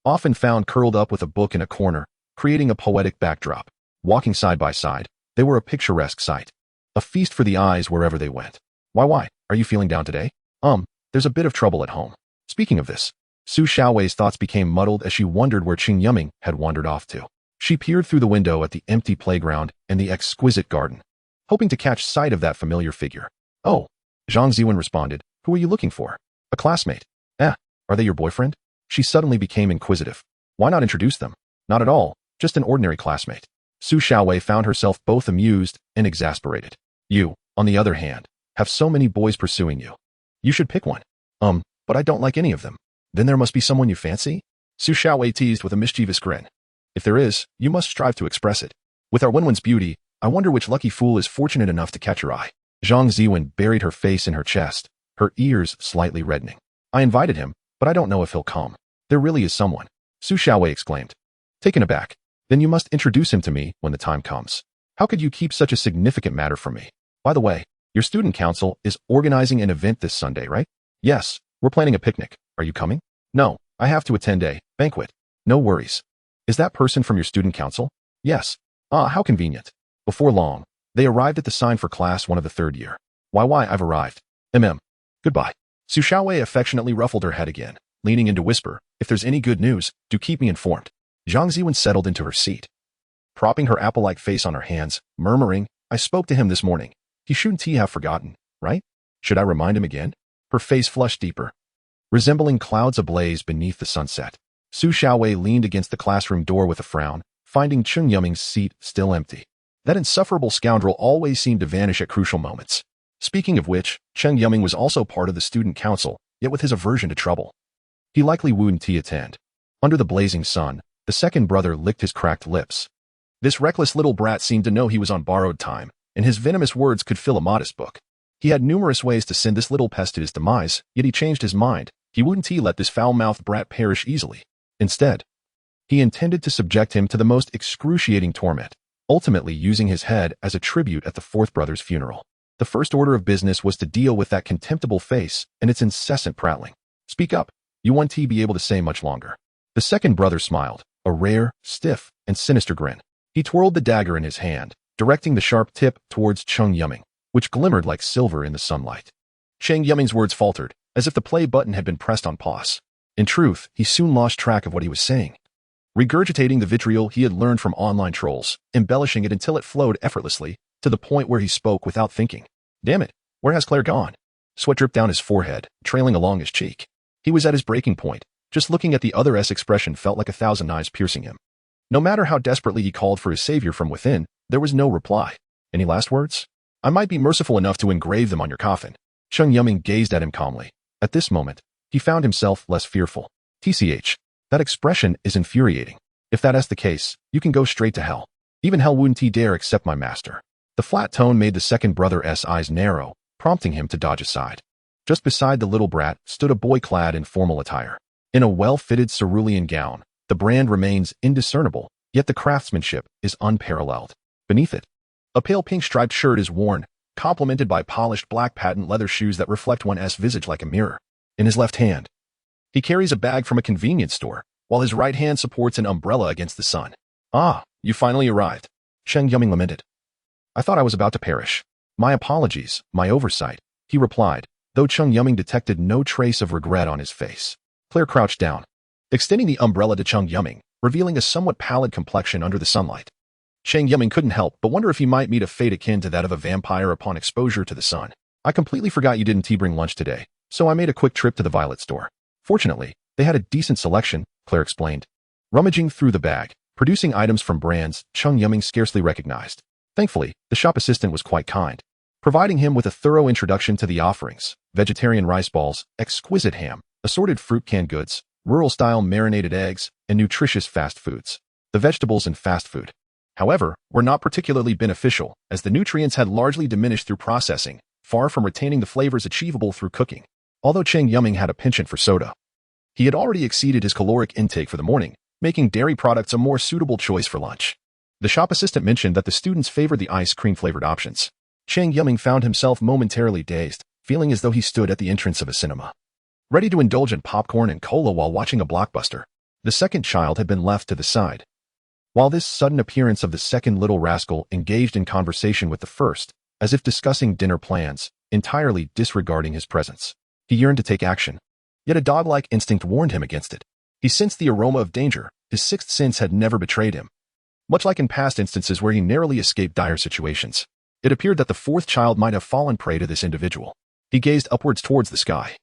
Often found curled up with a book in a corner, creating a poetic backdrop. Walking side by side, they were a picturesque sight. A feast for the eyes wherever they went. Why? Are you feeling down today? There's a bit of trouble at home. Speaking of this, Su Xiaowei's thoughts became muddled as she wondered where Cheng Yuming had wandered off to. She peered through the window at the empty playground and the exquisite garden, hoping to catch sight of that familiar figure. Oh, Zhang Ziwen responded. Who are you looking for? A classmate. Are they your boyfriend? She suddenly became inquisitive. Why not introduce them? Not at all, just an ordinary classmate. Su Xiaowei found herself both amused and exasperated. You, on the other hand, have so many boys pursuing you. You should pick one. But I don't like any of them. Then there must be someone you fancy? Su Xiaowei teased with a mischievous grin. If there is, you must strive to express it. With our Wenwen's beauty, I wonder which lucky fool is fortunate enough to catch your eye. Zhang Ziwen buried her face in her chest, her ears slightly reddening. I invited him, but I don't know if he'll come. There really is someone. Su Xiaowei exclaimed. Taken aback. Then you must introduce him to me when the time comes. How could you keep such a significant matter from me? By the way, your student council is organizing an event this Sunday, right? Yes, we're planning a picnic. Are you coming? No, I have to attend a banquet. No worries. Is that person from your student council? Yes. How convenient. Before long, they arrived at the sign for class 1 of the 3rd year. Why, I've arrived. Goodbye. Su Xiaowei affectionately ruffled her head again, leaning in to whisper, if there's any good news, do keep me informed. Zhang Ziwen settled into her seat, propping her apple-like face on her hands, murmuring, I spoke to him this morning. He shouldn't have forgotten, right? Should I remind him again? Her face flushed deeper, resembling clouds ablaze beneath the sunset. Su Xiaowei leaned against the classroom door with a frown, finding Cheng Yuming's seat still empty. That insufferable scoundrel always seemed to vanish at crucial moments. Speaking of which, Cheng Yuming was also part of the student council, yet with his aversion to trouble. He likely wouldn't attend. Under the blazing sun, the second brother licked his cracked lips. This reckless little brat seemed to know he was on borrowed time, and his venomous words could fill a modest book. He had numerous ways to send this little pest to his demise, yet he changed his mind. He wouldn't let this foul-mouthed brat perish easily. Instead, he intended to subject him to the most excruciating torment, ultimately using his head as a tribute at the fourth brother's funeral. The first order of business was to deal with that contemptible face and its incessant prattling. Speak up. You won't be able to say much longer. The second brother smiled, a rare, stiff, and sinister grin. He twirled the dagger in his hand, directing the sharp tip towards Cheng Yuming, which glimmered like silver in the sunlight. Cheng Yuming's words faltered, as if the play button had been pressed on pause. In truth, he soon lost track of what he was saying, regurgitating the vitriol he had learned from online trolls, embellishing it until it flowed effortlessly, to the point where he spoke without thinking. Damn it, where has Claire gone? Sweat dripped down his forehead, trailing along his cheek. He was at his breaking point. Just looking at the other's expression felt like 1,000 knives piercing him. No matter how desperately he called for his savior from within, there was no reply. Any last words? I might be merciful enough to engrave them on your coffin. Cheng Yuming gazed at him calmly. At this moment, he found himself less fearful. TCH, that expression is infuriating. If that is the case, you can go straight to hell. Even hell wouldn't dare accept my master. The flat tone made the second brother's eyes narrow, prompting him to dodge aside. Just beside the little brat stood a boy clad in formal attire. In a well-fitted cerulean gown, the brand remains indiscernible, yet the craftsmanship is unparalleled. Beneath it, a pale pink striped shirt is worn, complemented by polished black patent leather shoes that reflect one's visage like a mirror. In his left hand, he carries a bag from a convenience store, while his right hand supports an umbrella against the sun. Ah, you finally arrived, Cheng Yuming lamented. I thought I was about to perish. My apologies, my oversight, he replied, though Cheng Yuming detected no trace of regret on his face. Claire crouched down, extending the umbrella to Cheng Yuming, revealing a somewhat pallid complexion under the sunlight. Cheng Yuming couldn't help but wonder if he might meet a fate akin to that of a vampire upon exposure to the sun. I completely forgot you didn't bring lunch today, so I made a quick trip to the violet store. Fortunately, they had a decent selection, Claire explained, rummaging through the bag, producing items from brands Cheng Yuming scarcely recognized. Thankfully, the shop assistant was quite kind, providing him with a thorough introduction to the offerings: vegetarian rice balls, exquisite ham, assorted fruit canned goods, rural-style marinated eggs, and nutritious fast foods. The vegetables in fast food, however, were not particularly beneficial, as the nutrients had largely diminished through processing, far from retaining the flavors achievable through cooking. Although Cheng Yuming had a penchant for soda, he had already exceeded his caloric intake for the morning, making dairy products a more suitable choice for lunch. The shop assistant mentioned that the students favored the ice cream-flavored options. Cheng Yuming found himself momentarily dazed, feeling as though he stood at the entrance of a cinema, ready to indulge in popcorn and cola while watching a blockbuster. The second child had been left to the side. While this sudden appearance of the second little rascal engaged in conversation with the first, as if discussing dinner plans, entirely disregarding his presence. He yearned to take action, yet a dog-like instinct warned him against it. He sensed the aroma of danger. His sixth sense had never betrayed him. Much like in past instances where he narrowly escaped dire situations, it appeared that the fourth child might have fallen prey to this individual. He gazed upwards towards the sky,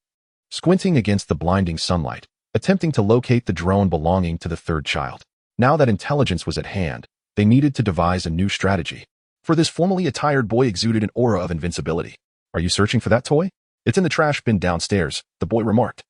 squinting against the blinding sunlight, attempting to locate the drone belonging to the third child. Now that intelligence was at hand, they needed to devise a new strategy. For this formally attired boy exuded an aura of invincibility. "Are you searching for that toy? It's in the trash bin downstairs," the boy remarked,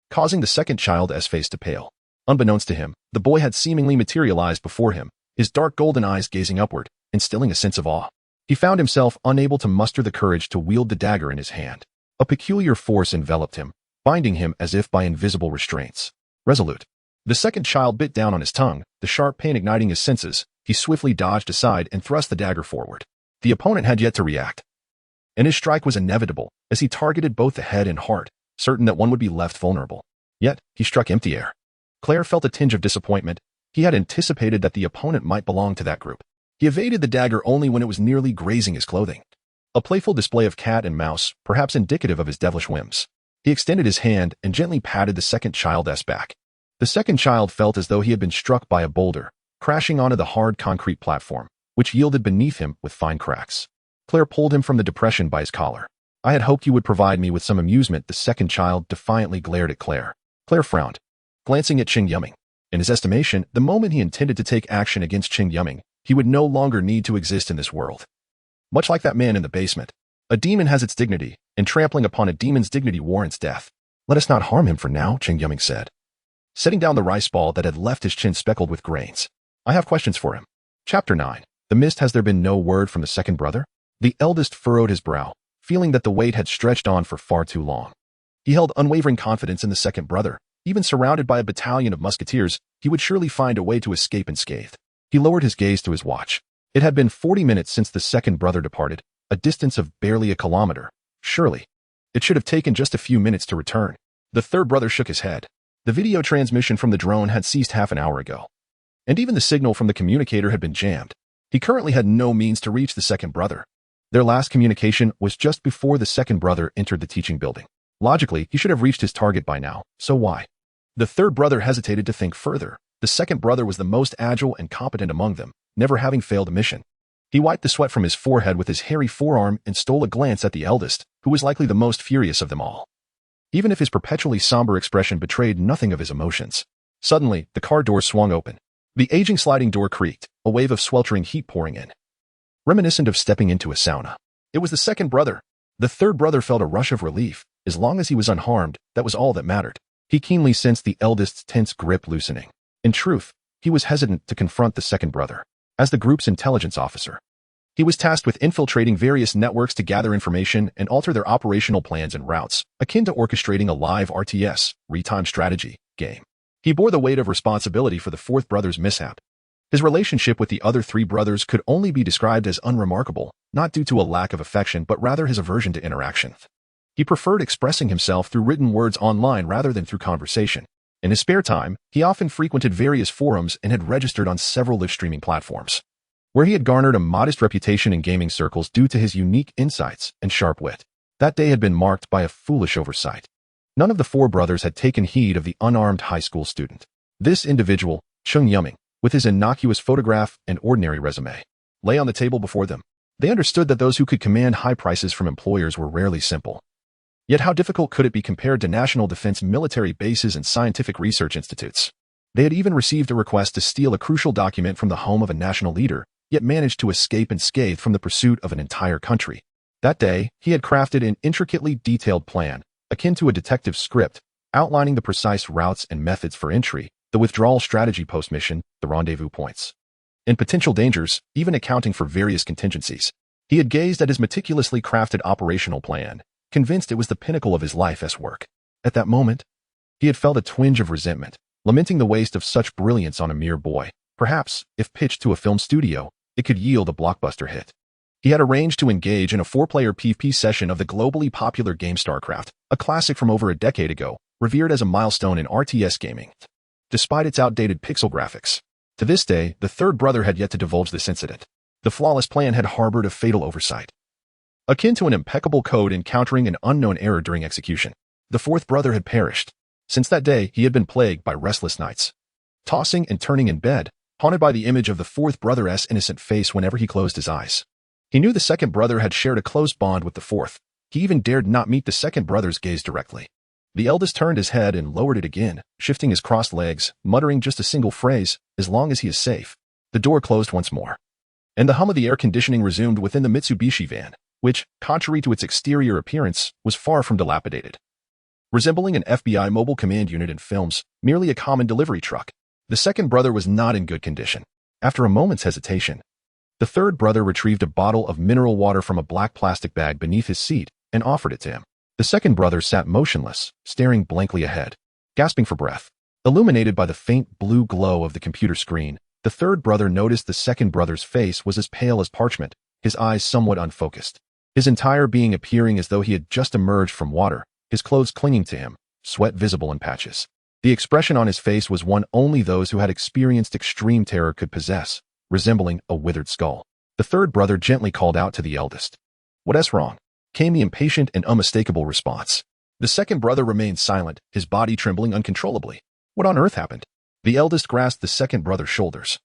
causing the second child's face to pale. Unbeknownst to him, the boy had seemingly materialized before him, his dark golden eyes gazing upward, instilling a sense of awe. He found himself unable to muster the courage to wield the dagger in his hand. A peculiar force enveloped him, binding him as if by invisible restraints. Resolute. The second child bit down on his tongue, the sharp pain igniting his senses. He swiftly dodged aside and thrust the dagger forward. The opponent had yet to react, and his strike was inevitable as he targeted both the head and heart, certain that one would be left vulnerable. Yet, he struck empty air. Claire felt a tinge of disappointment. He had anticipated that the opponent might belong to that group. He evaded the dagger only when it was nearly grazing his clothing. A playful display of cat and mouse, perhaps indicative of his devilish whims. He extended his hand and gently patted the second child's back. The second child felt as though he had been struck by a boulder, crashing onto the hard concrete platform, which yielded beneath him with fine cracks. Claire pulled him from the depression by his collar. "I had hoped you would provide me with some amusement," the second child defiantly glared at Claire. Claire frowned, glancing at Cheng Yuming. In his estimation, the moment he intended to take action against Cheng Yuming, he would no longer need to exist in this world. Much like that man in the basement, a demon has its dignity, and trampling upon a demon's dignity warrants death. "Let us not harm him for now," Cheng Yuming said, setting down the rice ball that had left his chin speckled with grains. "I have questions for him." Chapter 9. The mist. Has there been no word from the second brother? The eldest furrowed his brow, feeling that the wait had stretched on for far too long. He held unwavering confidence in the second brother. Even surrounded by a battalion of musketeers, he would surely find a way to escape unscathed. He lowered his gaze to his watch. It had been 40 minutes since the second brother departed, a distance of barely a kilometer. Surely, it should have taken just a few minutes to return. The third brother shook his head. The video transmission from the drone had ceased half an hour ago, and even the signal from the communicator had been jammed. He currently had no means to reach the second brother. Their last communication was just before the second brother entered the teaching building. Logically, he should have reached his target by now, so why? The third brother hesitated to think further. The second brother was the most agile and competent among them, never having failed a mission. He wiped the sweat from his forehead with his hairy forearm and stole a glance at the eldest, who was likely the most furious of them all, even if his perpetually somber expression betrayed nothing of his emotions. Suddenly, the car door swung open. The aging sliding door creaked, a wave of sweltering heat pouring in, reminiscent of stepping into a sauna. It was the second brother. The third brother felt a rush of relief. As long as he was unharmed, that was all that mattered. He keenly sensed the eldest's tense grip loosening. In truth, he was hesitant to confront the second brother. As the group's intelligence officer, he was tasked with infiltrating various networks to gather information and alter their operational plans and routes, akin to orchestrating a live RTS, real-time strategy, game. He bore the weight of responsibility for the fourth brother's mishap. His relationship with the other three brothers could only be described as unremarkable, not due to a lack of affection but rather his aversion to interaction. He preferred expressing himself through written words online rather than through conversation. In his spare time, he often frequented various forums and had registered on several live streaming platforms, where he had garnered a modest reputation in gaming circles due to his unique insights and sharp wit. That day had been marked by a foolish oversight. None of the four brothers had taken heed of the unarmed high school student. This individual, Cheng Yuming, with his innocuous photograph and ordinary resume, lay on the table before them. They understood that those who could command high prices from employers were rarely simple. Yet how difficult could it be compared to national defense military bases and scientific research institutes? They had even received a request to steal a crucial document from the home of a national leader, yet managed to escape unscathed from the pursuit of an entire country. That day, he had crafted an intricately detailed plan, akin to a detective script, outlining the precise routes and methods for entry, the withdrawal strategy post-mission, the rendezvous points, and potential dangers, even accounting for various contingencies. He had gazed at his meticulously crafted operational plan, convinced it was the pinnacle of his life's work. At that moment, he had felt a twinge of resentment, lamenting the waste of such brilliance on a mere boy. Perhaps, if pitched to a film studio, it could yield a blockbuster hit. He had arranged to engage in a 4-player PvP session of the globally popular game StarCraft, a classic from over a decade ago, revered as a milestone in RTS gaming, despite its outdated pixel graphics. To this day, the third brother had yet to divulge this incident. The flawless plan had harbored a fatal oversight, akin to an impeccable code encountering an unknown error during execution. The fourth brother had perished. Since that day, he had been plagued by restless nights, tossing and turning in bed, haunted by the image of the fourth brother's innocent face whenever he closed his eyes. He knew the second brother had shared a close bond with the fourth. He even dared not meet the second brother's gaze directly. The eldest turned his head and lowered it again, shifting his crossed legs, muttering just a single phrase, "As long as he is safe." The door closed once more, and the hum of the air conditioning resumed within the Mitsubishi van, which, contrary to its exterior appearance, was far from dilapidated. Resembling an FBI mobile command unit in films, merely a common delivery truck, the second brother was not in good condition. After a moment's hesitation, the third brother retrieved a bottle of mineral water from a black plastic bag beneath his seat and offered it to him. The second brother sat motionless, staring blankly ahead, gasping for breath. Illuminated by the faint blue glow of the computer screen, the third brother noticed the second brother's face was as pale as parchment, his eyes somewhat unfocused, his entire being appearing as though he had just emerged from water, his clothes clinging to him, sweat visible in patches. The expression on his face was one only those who had experienced extreme terror could possess, resembling a withered skull. The third brother gently called out to the eldest. "What's wrong?" came the impatient and unmistakable response. The second brother remained silent, his body trembling uncontrollably. What on earth happened? The eldest grasped the second brother's shoulders,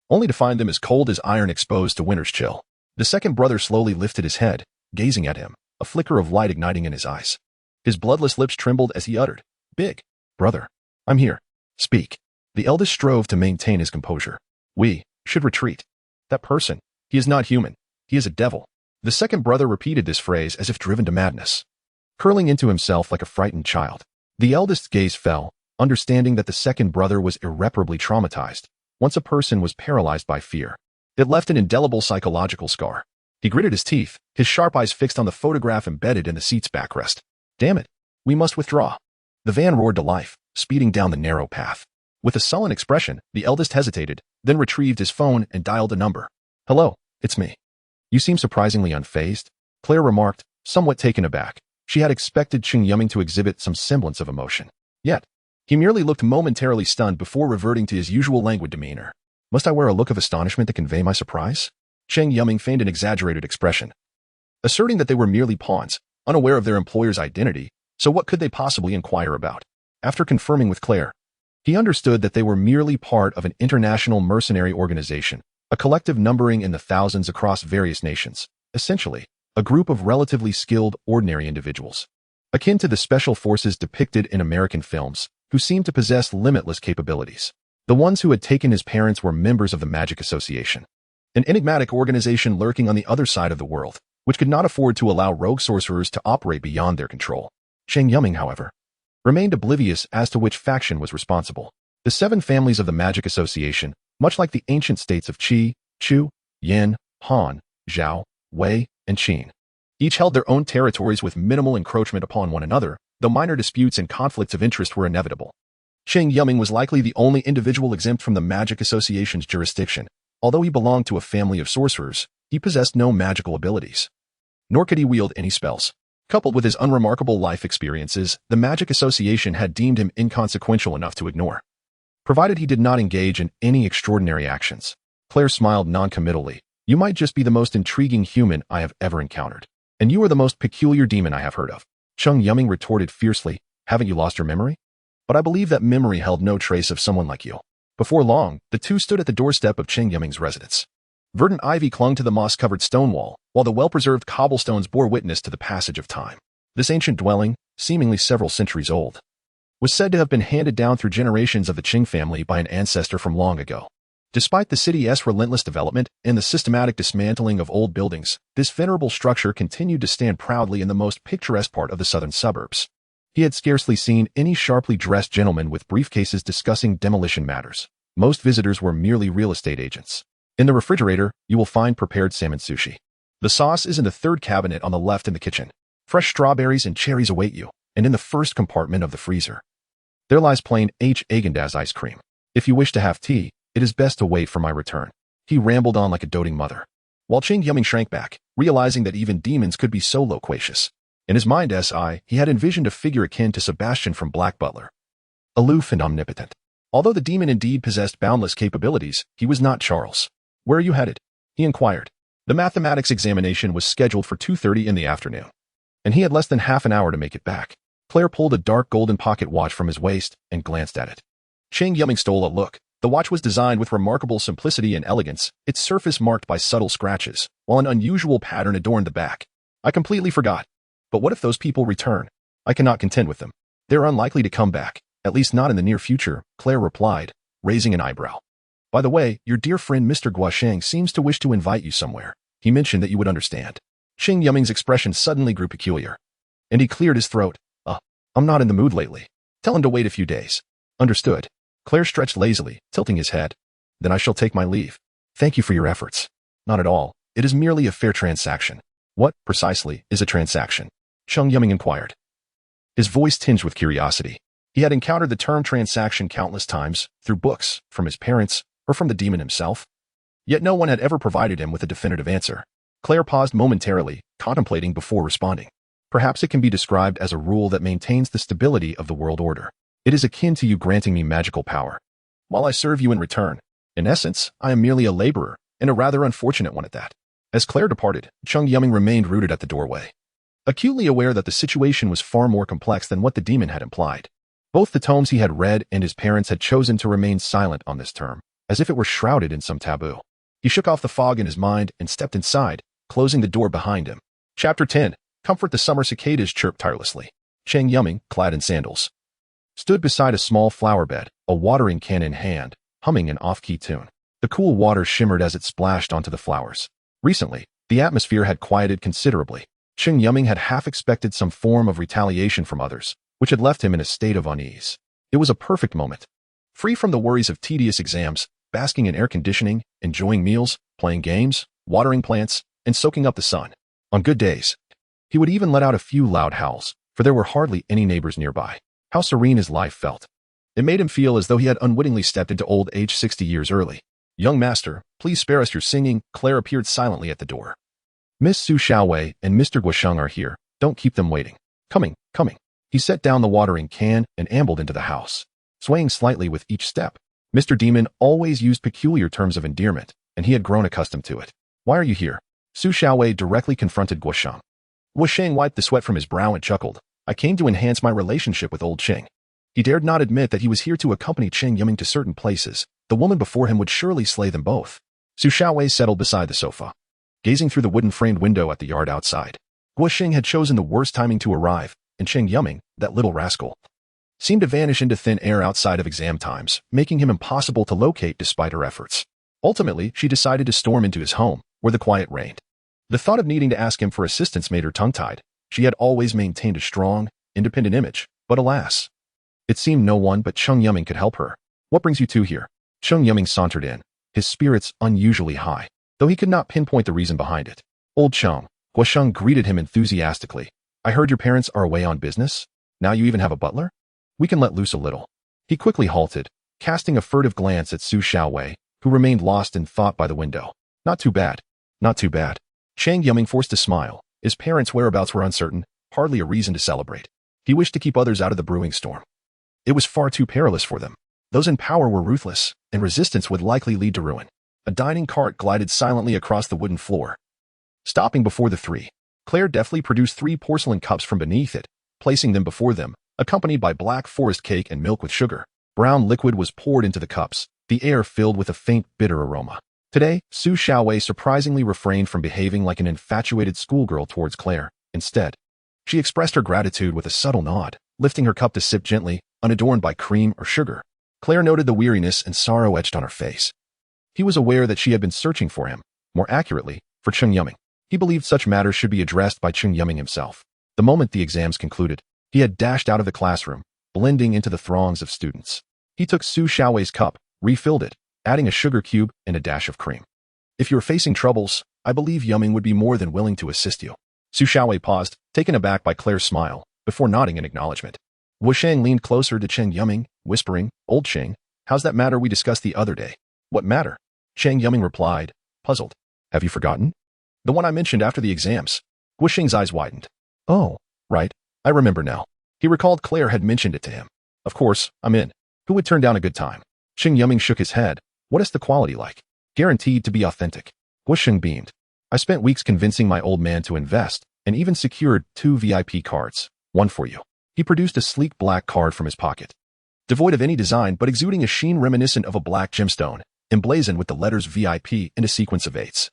only to find them as cold as iron exposed to winter's chill. The second brother slowly lifted his head, gazing at him, a flicker of light igniting in his eyes. His bloodless lips trembled as he uttered, "Big brother, I'm here. Speak." The eldest strove to maintain his composure. "We should retreat. That person, he is not human. He is a devil." The second brother repeated this phrase as if driven to madness, curling into himself like a frightened child. The eldest's gaze fell, understanding that the second brother was irreparably traumatized. Once a person was paralyzed by fear, it left an indelible psychological scar. He gritted his teeth, his sharp eyes fixed on the photograph embedded in the seat's backrest. "Damn it, we must withdraw." The van roared to life, speeding down the narrow path. With a sullen expression, the eldest hesitated, then retrieved his phone and dialed a number. "Hello, it's me." "You seem surprisingly unfazed," Claire remarked, somewhat taken aback. She had expected Cheng Yuming to exhibit some semblance of emotion. Yet, he merely looked momentarily stunned before reverting to his usual languid demeanor. "Must I wear a look of astonishment to convey my surprise?" Cheng Yuming feigned an exaggerated expression, asserting that they were merely pawns, unaware of their employer's identity, so what could they possibly inquire about? After confirming with Claire, he understood that they were merely part of an international mercenary organization, a collective numbering in the thousands across various nations, essentially, a group of relatively skilled, ordinary individuals, akin to the special forces depicted in American films, who seemed to possess limitless capabilities. The ones who had taken his parents were members of the Magic Association, an enigmatic organization lurking on the other side of the world, which could not afford to allow rogue sorcerers to operate beyond their control. Cheng Yuming, however, remained oblivious as to which faction was responsible. The 7 families of the Magic Association, much like the ancient states of Qi, Chu, Yin, Han, Zhao, Wei, and Qin, each held their own territories with minimal encroachment upon one another, though minor disputes and conflicts of interest were inevitable. Cheng Yuming was likely the only individual exempt from the Magic Association's jurisdiction. Although he belonged to a family of sorcerers, he possessed no magical abilities, nor could he wield any spells. Coupled with his unremarkable life experiences, the Magic Association had deemed him inconsequential enough to ignore, provided he did not engage in any extraordinary actions. Claire smiled noncommittally. "You might just be the most intriguing human I have ever encountered, and you are the most peculiar demon I have heard of." Cheng Yuming retorted fiercely, "Haven't you lost your memory? But I believe that memory held no trace of someone like you." Before long, the two stood at the doorstep of Cheng Yuming's residence. Verdant ivy clung to the moss-covered stone wall, while the well-preserved cobblestones bore witness to the passage of time. This ancient dwelling, seemingly several centuries old, was said to have been handed down through generations of the Qing family by an ancestor from long ago. Despite the city's relentless development and the systematic dismantling of old buildings, this venerable structure continued to stand proudly in the most picturesque part of the southern suburbs. He had scarcely seen any sharply dressed gentlemen with briefcases discussing demolition matters. Most visitors were merely real estate agents. In the refrigerator, you will find prepared salmon sushi. The sauce is in the third cabinet on the left in the kitchen. Fresh strawberries and cherries await you, and in the first compartment of the freezer, there lies plain Häagen-Dazs ice cream. If you wish to have tea, it is best to wait for my return." He rambled on like a doting mother. while Cheng Yuming shrank back, realizing that even demons could be so loquacious. In his mind's eye, he had envisioned a figure akin to Sebastian from Black Butler. Aloof and omnipotent. Although the demon indeed possessed boundless capabilities, he was not Charles. "Where are you headed?" he inquired. The mathematics examination was scheduled for 2:30 in the afternoon, and he had less than half an hour to make it back. Claire pulled a dark golden pocket watch from his waist and glanced at it. Cheng Yuming stole a look. The watch was designed with remarkable simplicity and elegance, its surface marked by subtle scratches, while an unusual pattern adorned the back. "I completely forgot. But what if those people return? I cannot contend with them. They're unlikely to come back, at least not in the near future," Claire replied, raising an eyebrow. "By the way, your dear friend Mr. Guosheng seems to wish to invite you somewhere. He mentioned that you would understand." Cheng Yuming's expression suddenly grew peculiar, and he cleared his throat. I'm not in the mood lately. Tell him to wait a few days." "Understood." Claire stretched lazily, tilting his head. "Then I shall take my leave. Thank you for your efforts." "Not at all. It is merely a fair transaction." "What, precisely, is a transaction?" Cheng Yuming inquired, his voice tinged with curiosity. He had encountered the term transaction countless times, through books, from his parents, or from the demon himself. Yet no one had ever provided him with a definitive answer. Claire paused momentarily, contemplating before responding. "Perhaps it can be described as a rule that maintains the stability of the world order. It is akin to you granting me magical power, while I serve you in return. In essence, I am merely a laborer, and a rather unfortunate one at that." As Claire departed, Cheng Yuming remained rooted at the doorway, acutely aware that the situation was far more complex than what the demon had implied. Both the tomes he had read and his parents had chosen to remain silent on this term, as if it were shrouded in some taboo. He shook off the fog in his mind and stepped inside, closing the door behind him. Chapter 10. Comfort. The summer cicadas chirped tirelessly. Cheng Yuming, clad in sandals, stood beside a small flower bed, a watering can in hand, humming an off-key tune. The cool water shimmered as it splashed onto the flowers. Recently, the atmosphere had quieted considerably. Cheng Yuming had half expected some form of retaliation from others, which had left him in a state of unease. It was a perfect moment. Free from the worries of tedious exams, basking in air conditioning, enjoying meals, playing games, watering plants, and soaking up the sun. On good days, he would even let out a few loud howls, for there were hardly any neighbors nearby. How serene his life felt. It made him feel as though he had unwittingly stepped into old age 60 years early. "Young master, please spare us your singing." Claire appeared silently at the door. "Miss Su Xiaowei and Mr. Guosheng are here. Don't keep them waiting." Coming. He set down the watering can and ambled into the house, swaying slightly with each step. Mr. Demon always used peculiar terms of endearment, and he had grown accustomed to it. "Why are you here?" Su Xiaowei directly confronted Guosheng. Guosheng wiped the sweat from his brow and chuckled. "I came to enhance my relationship with old Cheng." He dared not admit that he was here to accompany Cheng Yuming to certain places. The woman before him would surely slay them both. Su Xiaowei settled beside the sofa, gazing through the wooden-framed window at the yard outside. Guosheng had chosen the worst timing to arrive, and Cheng Yuming, that little rascal, seemed to vanish into thin air outside of exam times, making him impossible to locate despite her efforts. Ultimately, she decided to storm into his home, where the quiet reigned. The thought of needing to ask him for assistance made her tongue-tied. She had always maintained a strong, independent image, but alas, it seemed no one but Cheng Yuming could help her. "What brings you two here?" Cheng Yuming sauntered in, his spirits unusually high, though he could not pinpoint the reason behind it. "Old Cheng," Guosheng greeted him enthusiastically. "I heard your parents are away on business? Now you even have a butler? We can let loose a little." He quickly halted, casting a furtive glance at Su Xiaowei, who remained lost in thought by the window. "Not too bad. Not too bad." Cheng Yuming forced a smile. His parents' whereabouts were uncertain, hardly a reason to celebrate. He wished to keep others out of the brewing storm. It was far too perilous for them. Those in power were ruthless, and resistance would likely lead to ruin. A dining cart glided silently across the wooden floor, stopping before the three. Claire deftly produced 3 porcelain cups from beneath it, placing them before them, accompanied by black forest cake and milk with sugar. Brown liquid was poured into the cups, the air filled with a faint, bitter aroma. Today, Su Xiaowei surprisingly refrained from behaving like an infatuated schoolgirl towards Claire. Instead, she expressed her gratitude with a subtle nod, lifting her cup to sip gently, unadorned by cream or sugar. Claire noted the weariness and sorrow etched on her face. He was aware that she had been searching for him, more accurately, for Cheng Yuming. He believed such matters should be addressed by Cheng Yuming himself. The moment the exams concluded, he had dashed out of the classroom, blending into the throngs of students. He took Su Xiaowei's cup, refilled it, adding a sugar cube and a dash of cream. "If you're facing troubles, I believe Yuming would be more than willing to assist you." Su Xiaowei paused, taken aback by Claire's smile, before nodding in acknowledgement. Guosheng leaned closer to Cheng Yuming, whispering, "Old Cheng, how's that matter we discussed the other day?" "What matter?" Cheng Yuming replied, puzzled. "Have you forgotten?" The one I mentioned after the exams. Guoxing's eyes widened. Oh, right. I remember now. He recalled Claire had mentioned it to him. Of course, I'm in. Who would turn down a good time? Cheng Yuming shook his head. What is the quality like? Guaranteed to be authentic. Guoxing beamed. I spent weeks convincing my old man to invest, and even secured 2 VIP cards. One for you. He produced a sleek black card from his pocket. Devoid of any design but exuding a sheen reminiscent of a black gemstone, emblazoned with the letters VIP and a sequence of 8s.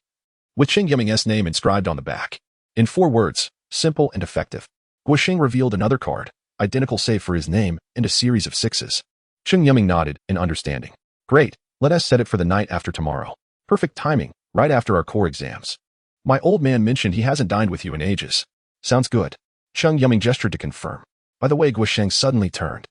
With Cheng Yuming's name inscribed on the back. In 4 words, simple and effective. Guoxing revealed another card, identical save for his name, and a series of 6s. Cheng Yuming nodded in understanding. Great, let us set it for the night after tomorrow. Perfect timing, right after our core exams. My old man mentioned he hasn't dined with you in ages. Sounds good. Cheng Yuming gestured to confirm. By the way, Guoxing suddenly turned.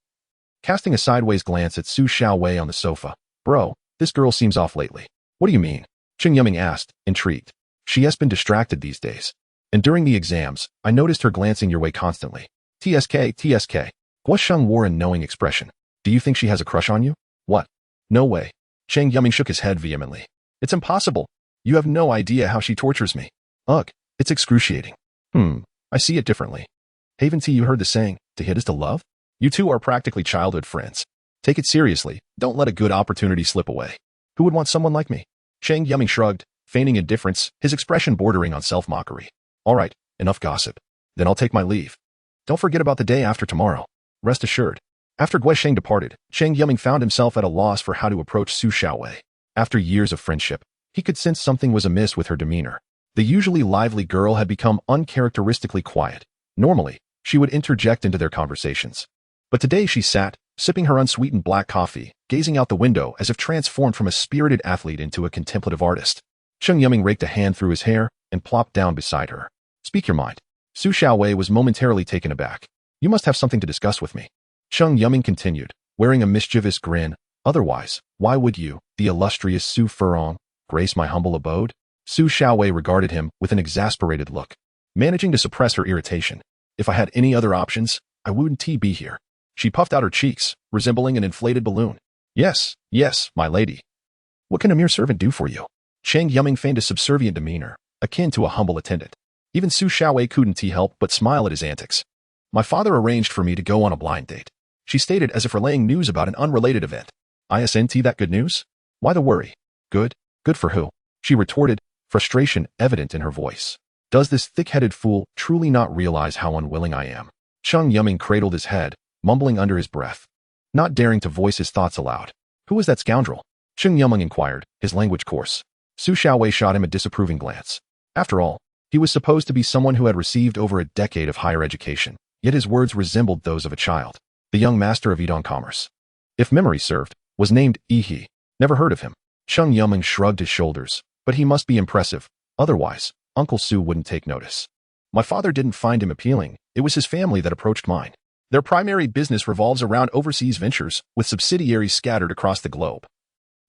Casting a sideways glance at Su Xiaowei on the sofa. Bro, this girl seems off lately. What do you mean? Cheng Yuming asked, intrigued. She has been distracted these days. And during the exams, I noticed her glancing your way constantly. TSK. Guoxing wore a knowing expression. Do you think she has a crush on you? What? No way. Cheng Yuming shook his head vehemently. It's impossible. You have no idea how she tortures me. Ugh, it's excruciating. I see it differently. Haven't you heard the saying, to hit is to love? You two are practically childhood friends. Take it seriously, don't let a good opportunity slip away. Who would want someone like me? Cheng Yuming shrugged, feigning indifference, his expression bordering on self-mockery. All right, enough gossip. Then I'll take my leave. Don't forget about the day after tomorrow. Rest assured. After Guoxing departed, Cheng Yuming found himself at a loss for how to approach Su Xiaowei. After years of friendship, he could sense something was amiss with her demeanor. The usually lively girl had become uncharacteristically quiet. Normally, she would interject into their conversations. But today she sat, sipping her unsweetened black coffee, gazing out the window as if transformed from a spirited athlete into a contemplative artist. Cheng Yuming raked a hand through his hair and plopped down beside her. Speak your mind. Su Xiaowei was momentarily taken aback. You must have something to discuss with me. Cheng Yuming continued, wearing a mischievous grin. Otherwise, why would you, the illustrious Su Furong, grace my humble abode? Su Xiaowei regarded him with an exasperated look, managing to suppress her irritation. If I had any other options, I wouldn't be here. She puffed out her cheeks, resembling an inflated balloon. Yes, my lady. What can a mere servant do for you? Cheng Yuming feigned a subservient demeanor, akin to a humble attendant. Even Su Xiaowei couldn't help but smile at his antics. My father arranged for me to go on a blind date. She stated as if relaying news about an unrelated event. Isn't that good news? Why the worry? Good for who? She retorted, frustration evident in her voice. Does this thick-headed fool truly not realize how unwilling I am? Cheng Yuming cradled his head, mumbling under his breath, not daring to voice his thoughts aloud. Who is that scoundrel? Cheng Yuming inquired, his language coarse. Su Xiaowei shot him a disapproving glance. After all, he was supposed to be someone who had received over a decade of higher education, yet his words resembled those of a child. The young master of Yidong commerce, if memory served, was named He. Never heard of him. Cheng Yuming shrugged his shoulders, but he must be impressive. Otherwise, Uncle Su wouldn't take notice. My father didn't find him appealing. It was his family that approached mine. Their primary business revolves around overseas ventures, with subsidiaries scattered across the globe,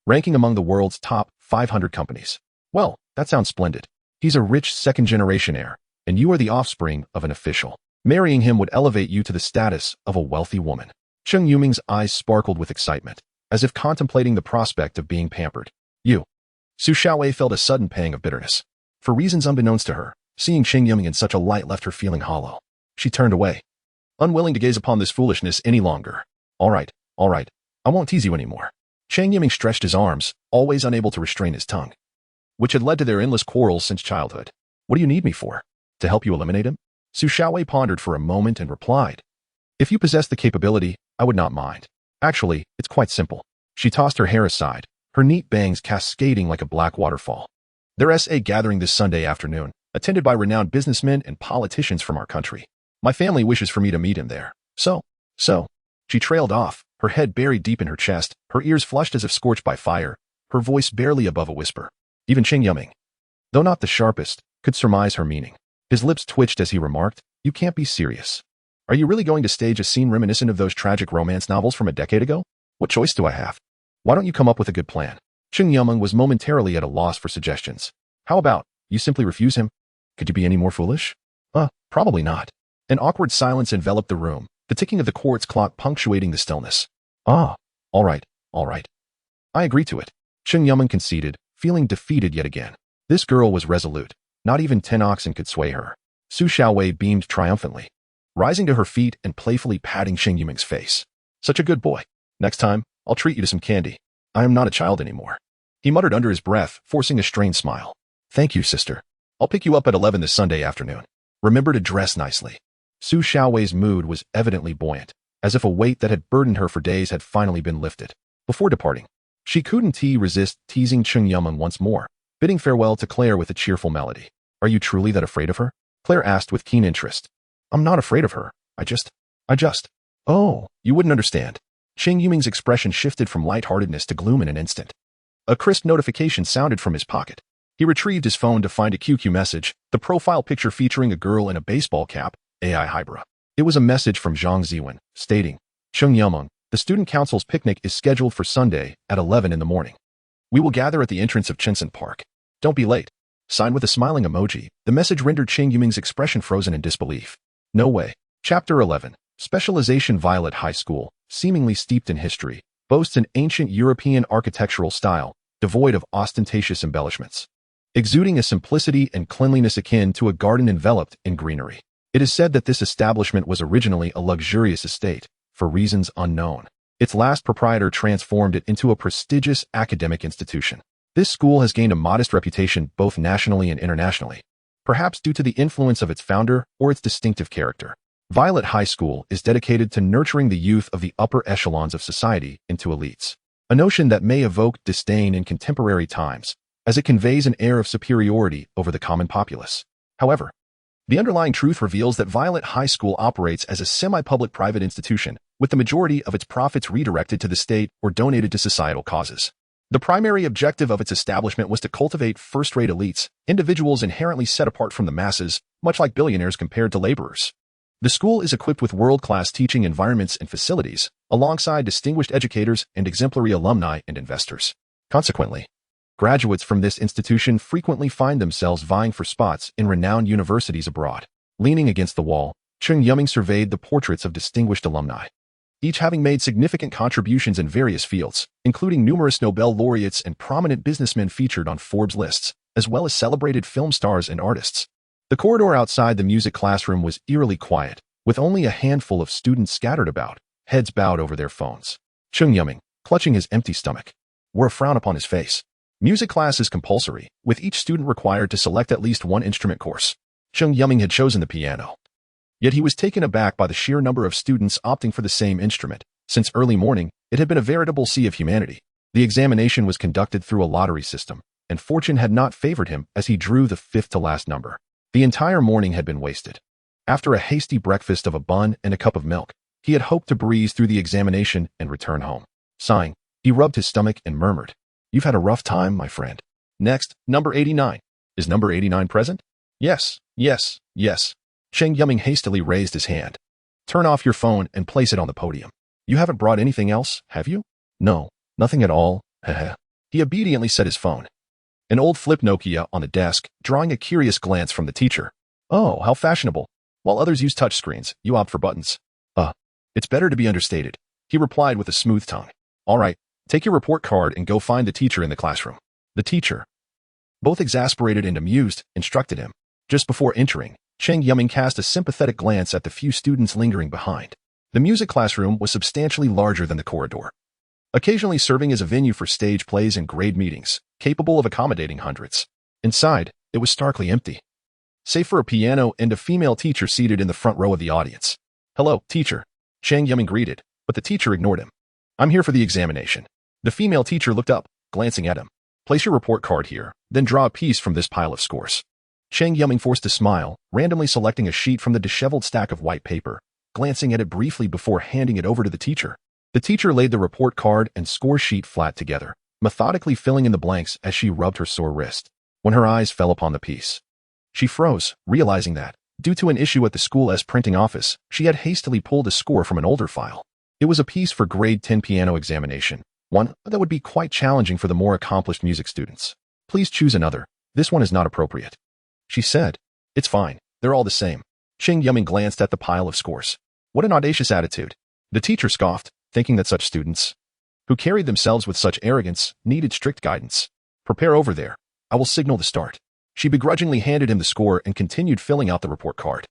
ranking among the world's top 500 companies. Well, that sounds splendid. He's a rich second-generation heir, and you are the offspring of an official. Marrying him would elevate you to the status of a wealthy woman. Cheng Yuming's eyes sparkled with excitement, as if contemplating the prospect of being pampered. You. Su Xiaowei felt a sudden pang of bitterness. For reasons unbeknownst to her, seeing Cheng Yuming in such a light left her feeling hollow. She turned away, unwilling to gaze upon this foolishness any longer. All right. I won't tease you anymore. Cheng Yuming stretched his arms, always unable to restrain his tongue, which had led to their endless quarrels since childhood. What do you need me for? To help you eliminate him? Su Xiaowei pondered for a moment and replied, if you possess the capability, I would not mind. Actually, it's quite simple. She tossed her hair aside, her neat bangs cascading like a black waterfall. There's a gathering this Sunday afternoon, attended by renowned businessmen and politicians from our country. My family wishes for me to meet him there. So. She trailed off, her head buried deep in her chest, her ears flushed as if scorched by fire, her voice barely above a whisper. Even Cheng Yuming, though not the sharpest, could surmise her meaning. His lips twitched as he remarked, you can't be serious. Are you really going to stage a scene reminiscent of those tragic romance novels from a decade ago? What choice do I have? Why don't you come up with a good plan? Cheng Yuming was momentarily at a loss for suggestions. How about, you simply refuse him? Could you be any more foolish? Probably not. An awkward silence enveloped the room, the ticking of the quartz clock punctuating the stillness. All right. I agree to it. Cheng Yuming conceded, feeling defeated yet again. This girl was resolute. Not even 10 oxen could sway her. Su Xiaowei beamed triumphantly, rising to her feet and playfully patting Cheng Yuming's face. Such a good boy. Next time, I'll treat you to some candy. I am not a child anymore. He muttered under his breath, forcing a strained smile. Thank you, sister. I'll pick you up at 11 this Sunday afternoon. Remember to dress nicely. Su Xiaowei's mood was evidently buoyant, as if a weight that had burdened her for days had finally been lifted. Before departing, she couldn't resist teasing Cheng Yuming once more, bidding farewell to Claire with a cheerful melody. Are you truly that afraid of her? Claire asked with keen interest. I'm not afraid of her. I just... Oh, you wouldn't understand. Cheng Yuming's expression shifted from lightheartedness to gloom in an instant. A crisp notification sounded from his pocket. He retrieved his phone to find a QQ message, the profile picture featuring a girl in a baseball cap, AI Hybra. It was a message from Zhang Ziwen, stating, Cheng Yuming, the student council's picnic is scheduled for Sunday at 11 in the morning. We will gather at the entrance of Chenson Park. Don't be late. Signed with a smiling emoji, the message rendered Cheng Yuming's expression frozen in disbelief. No way. Chapter 11. Specialization Violet High School, seemingly steeped in history, boasts an ancient European architectural style, devoid of ostentatious embellishments. Exuding a simplicity and cleanliness akin to a garden enveloped in greenery. It is said that this establishment was originally a luxurious estate, for reasons unknown. Its last proprietor transformed it into a prestigious academic institution. This school has gained a modest reputation both nationally and internationally, perhaps due to the influence of its founder or its distinctive character. Violet High School is dedicated to nurturing the youth of the upper echelons of society into elites, a notion that may evoke disdain in contemporary times, as it conveys an air of superiority over the common populace. However, the underlying truth reveals that Violet High School operates as a semi-public private institution, with the majority of its profits redirected to the state or donated to societal causes. The primary objective of its establishment was to cultivate first-rate elites, individuals inherently set apart from the masses, much like billionaires compared to laborers. The school is equipped with world-class teaching environments and facilities, alongside distinguished educators and exemplary alumni and investors. Consequently, graduates from this institution frequently find themselves vying for spots in renowned universities abroad. Leaning against the wall, Cheng Yuming surveyed the portraits of distinguished alumni, each having made significant contributions in various fields, including numerous Nobel laureates and prominent businessmen featured on Forbes lists, as well as celebrated film stars and artists. The corridor outside the music classroom was eerily quiet, with only a handful of students scattered about, heads bowed over their phones. Cheng Yuming, clutching his empty stomach, wore a frown upon his face. Music class is compulsory, with each student required to select at least one instrument course. Cheng Yuming had chosen the piano. Yet he was taken aback by the sheer number of students opting for the same instrument. Since early morning, it had been a veritable sea of humanity. The examination was conducted through a lottery system, and fortune had not favored him as he drew the fifth-to-last number. The entire morning had been wasted. After a hasty breakfast of a bun and a cup of milk, he had hoped to breeze through the examination and return home. Sighing, he rubbed his stomach and murmured, You've had a rough time, my friend. Next, number 89. Is number 89 present? Yes. Cheng Yuming hastily raised his hand. Turn off your phone and place it on the podium. You haven't brought anything else, have you? No, nothing at all, heh. He obediently set his phone. An old flip Nokia on the desk, drawing a curious glance from the teacher. Oh, how fashionable. While others use touchscreens, you opt for buttons. It's better to be understated. He replied with a smooth tongue. All right, take your report card and go find the teacher in the classroom. The teacher, both exasperated and amused, instructed him. Just before entering, Cheng Yuming cast a sympathetic glance at the few students lingering behind. The music classroom was substantially larger than the corridor, occasionally serving as a venue for stage plays and grade meetings, capable of accommodating hundreds. Inside, it was starkly empty, save for a piano and a female teacher seated in the front row of the audience. Hello, teacher, Cheng Yuming greeted, but the teacher ignored him. I'm here for the examination. The female teacher looked up, glancing at him. Place your report card here, then draw a piece from this pile of scores. Cheng Yuming forced a smile, randomly selecting a sheet from the disheveled stack of white paper, glancing at it briefly before handing it over to the teacher. The teacher laid the report card and score sheet flat together, methodically filling in the blanks as she rubbed her sore wrist. When her eyes fell upon the piece, she froze, realizing that, due to an issue at the school's printing office, she had hastily pulled a score from an older file. It was a piece for grade 10 piano examination, one that would be quite challenging for the more accomplished music students. Please choose another. This one is not appropriate. She said. It's fine. They're all the same. Cheng Yuming glanced at the pile of scores. What an audacious attitude. The teacher scoffed, thinking that such students, who carried themselves with such arrogance, needed strict guidance. Prepare over there. I will signal the start. She begrudgingly handed him the score and continued filling out the report card.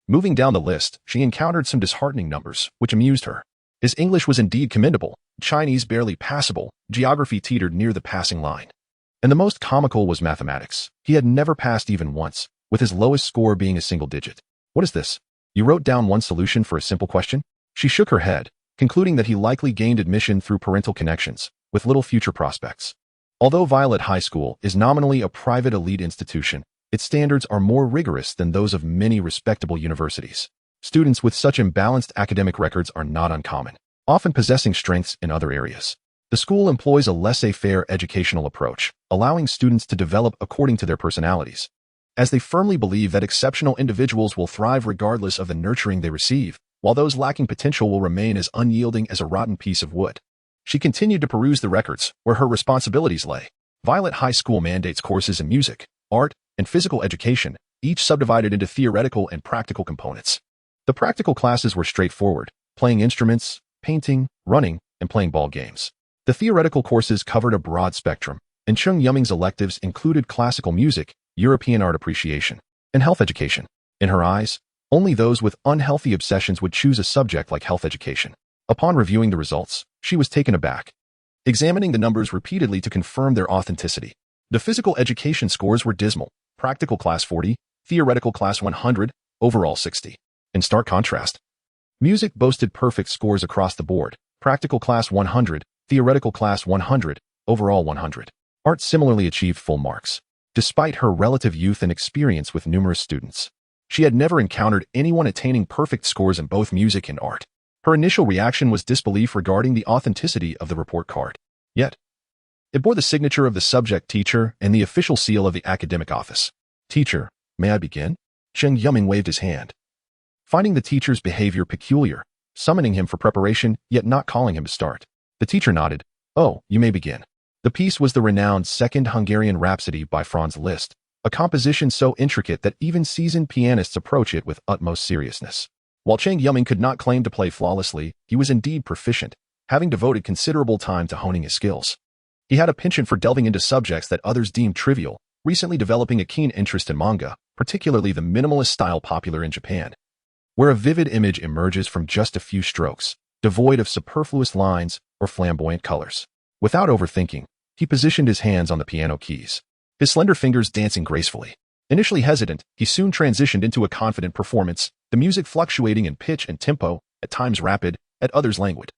Moving down the list, she encountered some disheartening numbers, which amused her. His English was indeed commendable, Chinese barely passable, geography teetered near the passing line. And the most comical was mathematics. He had never passed even once, with his lowest score being a single digit. What is this? You wrote down one solution for a simple question? She shook her head, concluding that he likely gained admission through parental connections, with little future prospects. Although Violet High School is nominally a private elite institution, its standards are more rigorous than those of many respectable universities. Students with such imbalanced academic records are not uncommon, often possessing strengths in other areas. The school employs a laissez-faire educational approach, allowing students to develop according to their personalities. As they firmly believe that exceptional individuals will thrive regardless of the nurturing they receive, while those lacking potential will remain as unyielding as a rotten piece of wood. She continued to peruse the records, where her responsibilities lay. Violet High School mandates courses in music, art, and physical education, each subdivided into theoretical and practical components. The practical classes were straightforward, playing instruments, painting, running, and playing ball games. The theoretical courses covered a broad spectrum, and Cheng Yuming's electives included classical music, European art appreciation, and health education. In her eyes, only those with unhealthy obsessions would choose a subject like health education. Upon reviewing the results, she was taken aback, examining the numbers repeatedly to confirm their authenticity. The physical education scores were dismal, practical class 40, theoretical class 100, overall 60. In stark contrast, music boasted perfect scores across the board, practical class 100, theoretical class 100, overall 100. Art similarly achieved full marks, despite her relative youth and experience with numerous students. She had never encountered anyone attaining perfect scores in both music and art. Her initial reaction was disbelief regarding the authenticity of the report card. Yet, it bore the signature of the subject teacher and the official seal of the academic office. "Teacher, may I begin?" Cheng Yuming waved his hand, finding the teacher's behavior peculiar, summoning him for preparation yet not calling him to start. The teacher nodded. "Oh, you may begin." The piece was the renowned Second Hungarian Rhapsody by Franz Liszt, a composition so intricate that even seasoned pianists approach it with utmost seriousness. While Cheng Yuming could not claim to play flawlessly, he was indeed proficient, having devoted considerable time to honing his skills. He had a penchant for delving into subjects that others deemed trivial, recently developing a keen interest in manga, particularly the minimalist style popular in Japan, where a vivid image emerges from just a few strokes, devoid of superfluous lines or flamboyant colors. Without overthinking, he positioned his hands on the piano keys, his slender fingers dancing gracefully. Initially hesitant, he soon transitioned into a confident performance, the music fluctuating in pitch and tempo, at times rapid, at others languid.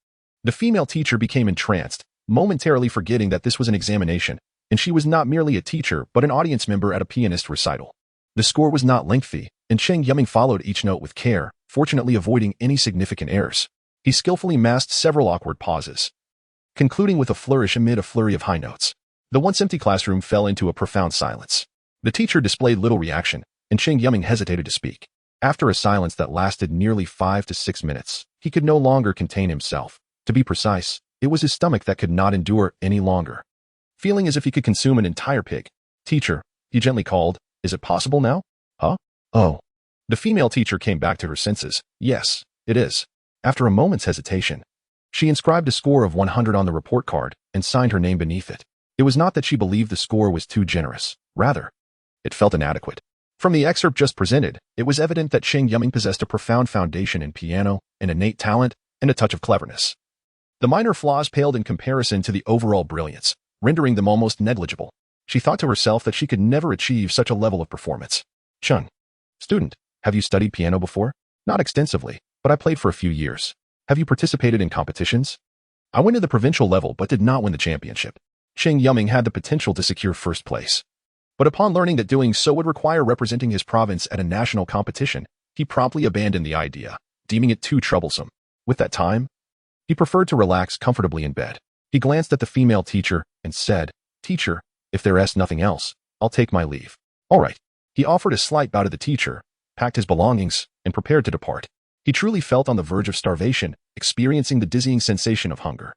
The female teacher became entranced, momentarily forgetting that this was an examination, and she was not merely a teacher but an audience member at a pianist recital. The score was not lengthy, and Cheng Yuming followed each note with care, fortunately avoiding any significant errors. He skillfully masked several awkward pauses, concluding with a flourish amid a flurry of high notes. The once empty classroom fell into a profound silence. The teacher displayed little reaction, and Cheng Yuming hesitated to speak. After a silence that lasted nearly 5 to 6 minutes, he could no longer contain himself. To be precise, it was his stomach that could not endure any longer. Feeling as if he could consume an entire pig. "Teacher," he gently called, "is it possible now?" "Huh? Oh." The female teacher came back to her senses. "Yes, it is." After a moment's hesitation, she inscribed a score of 100 on the report card and signed her name beneath it. It was not that she believed the score was too generous. Rather, it felt inadequate. From the excerpt just presented, it was evident that Cheng Yuming possessed a profound foundation in piano, an innate talent, and a touch of cleverness. The minor flaws paled in comparison to the overall brilliance, rendering them almost negligible. She thought to herself that she could never achieve such a level of performance. "Cheng, student, have you studied piano before?" "Not extensively, but I played for a few years." "Have you participated in competitions?" "I went to the provincial level but did not win the championship." Cheng Yuming had the potential to secure first place. But upon learning that doing so would require representing his province at a national competition, he promptly abandoned the idea, deeming it too troublesome. With that time, he preferred to relax comfortably in bed. He glanced at the female teacher and said, "Teacher, if there is nothing else, I'll take my leave." "All right." He offered a slight bow to the teacher, packed his belongings, and prepared to depart. He truly felt on the verge of starvation, experiencing the dizzying sensation of hunger.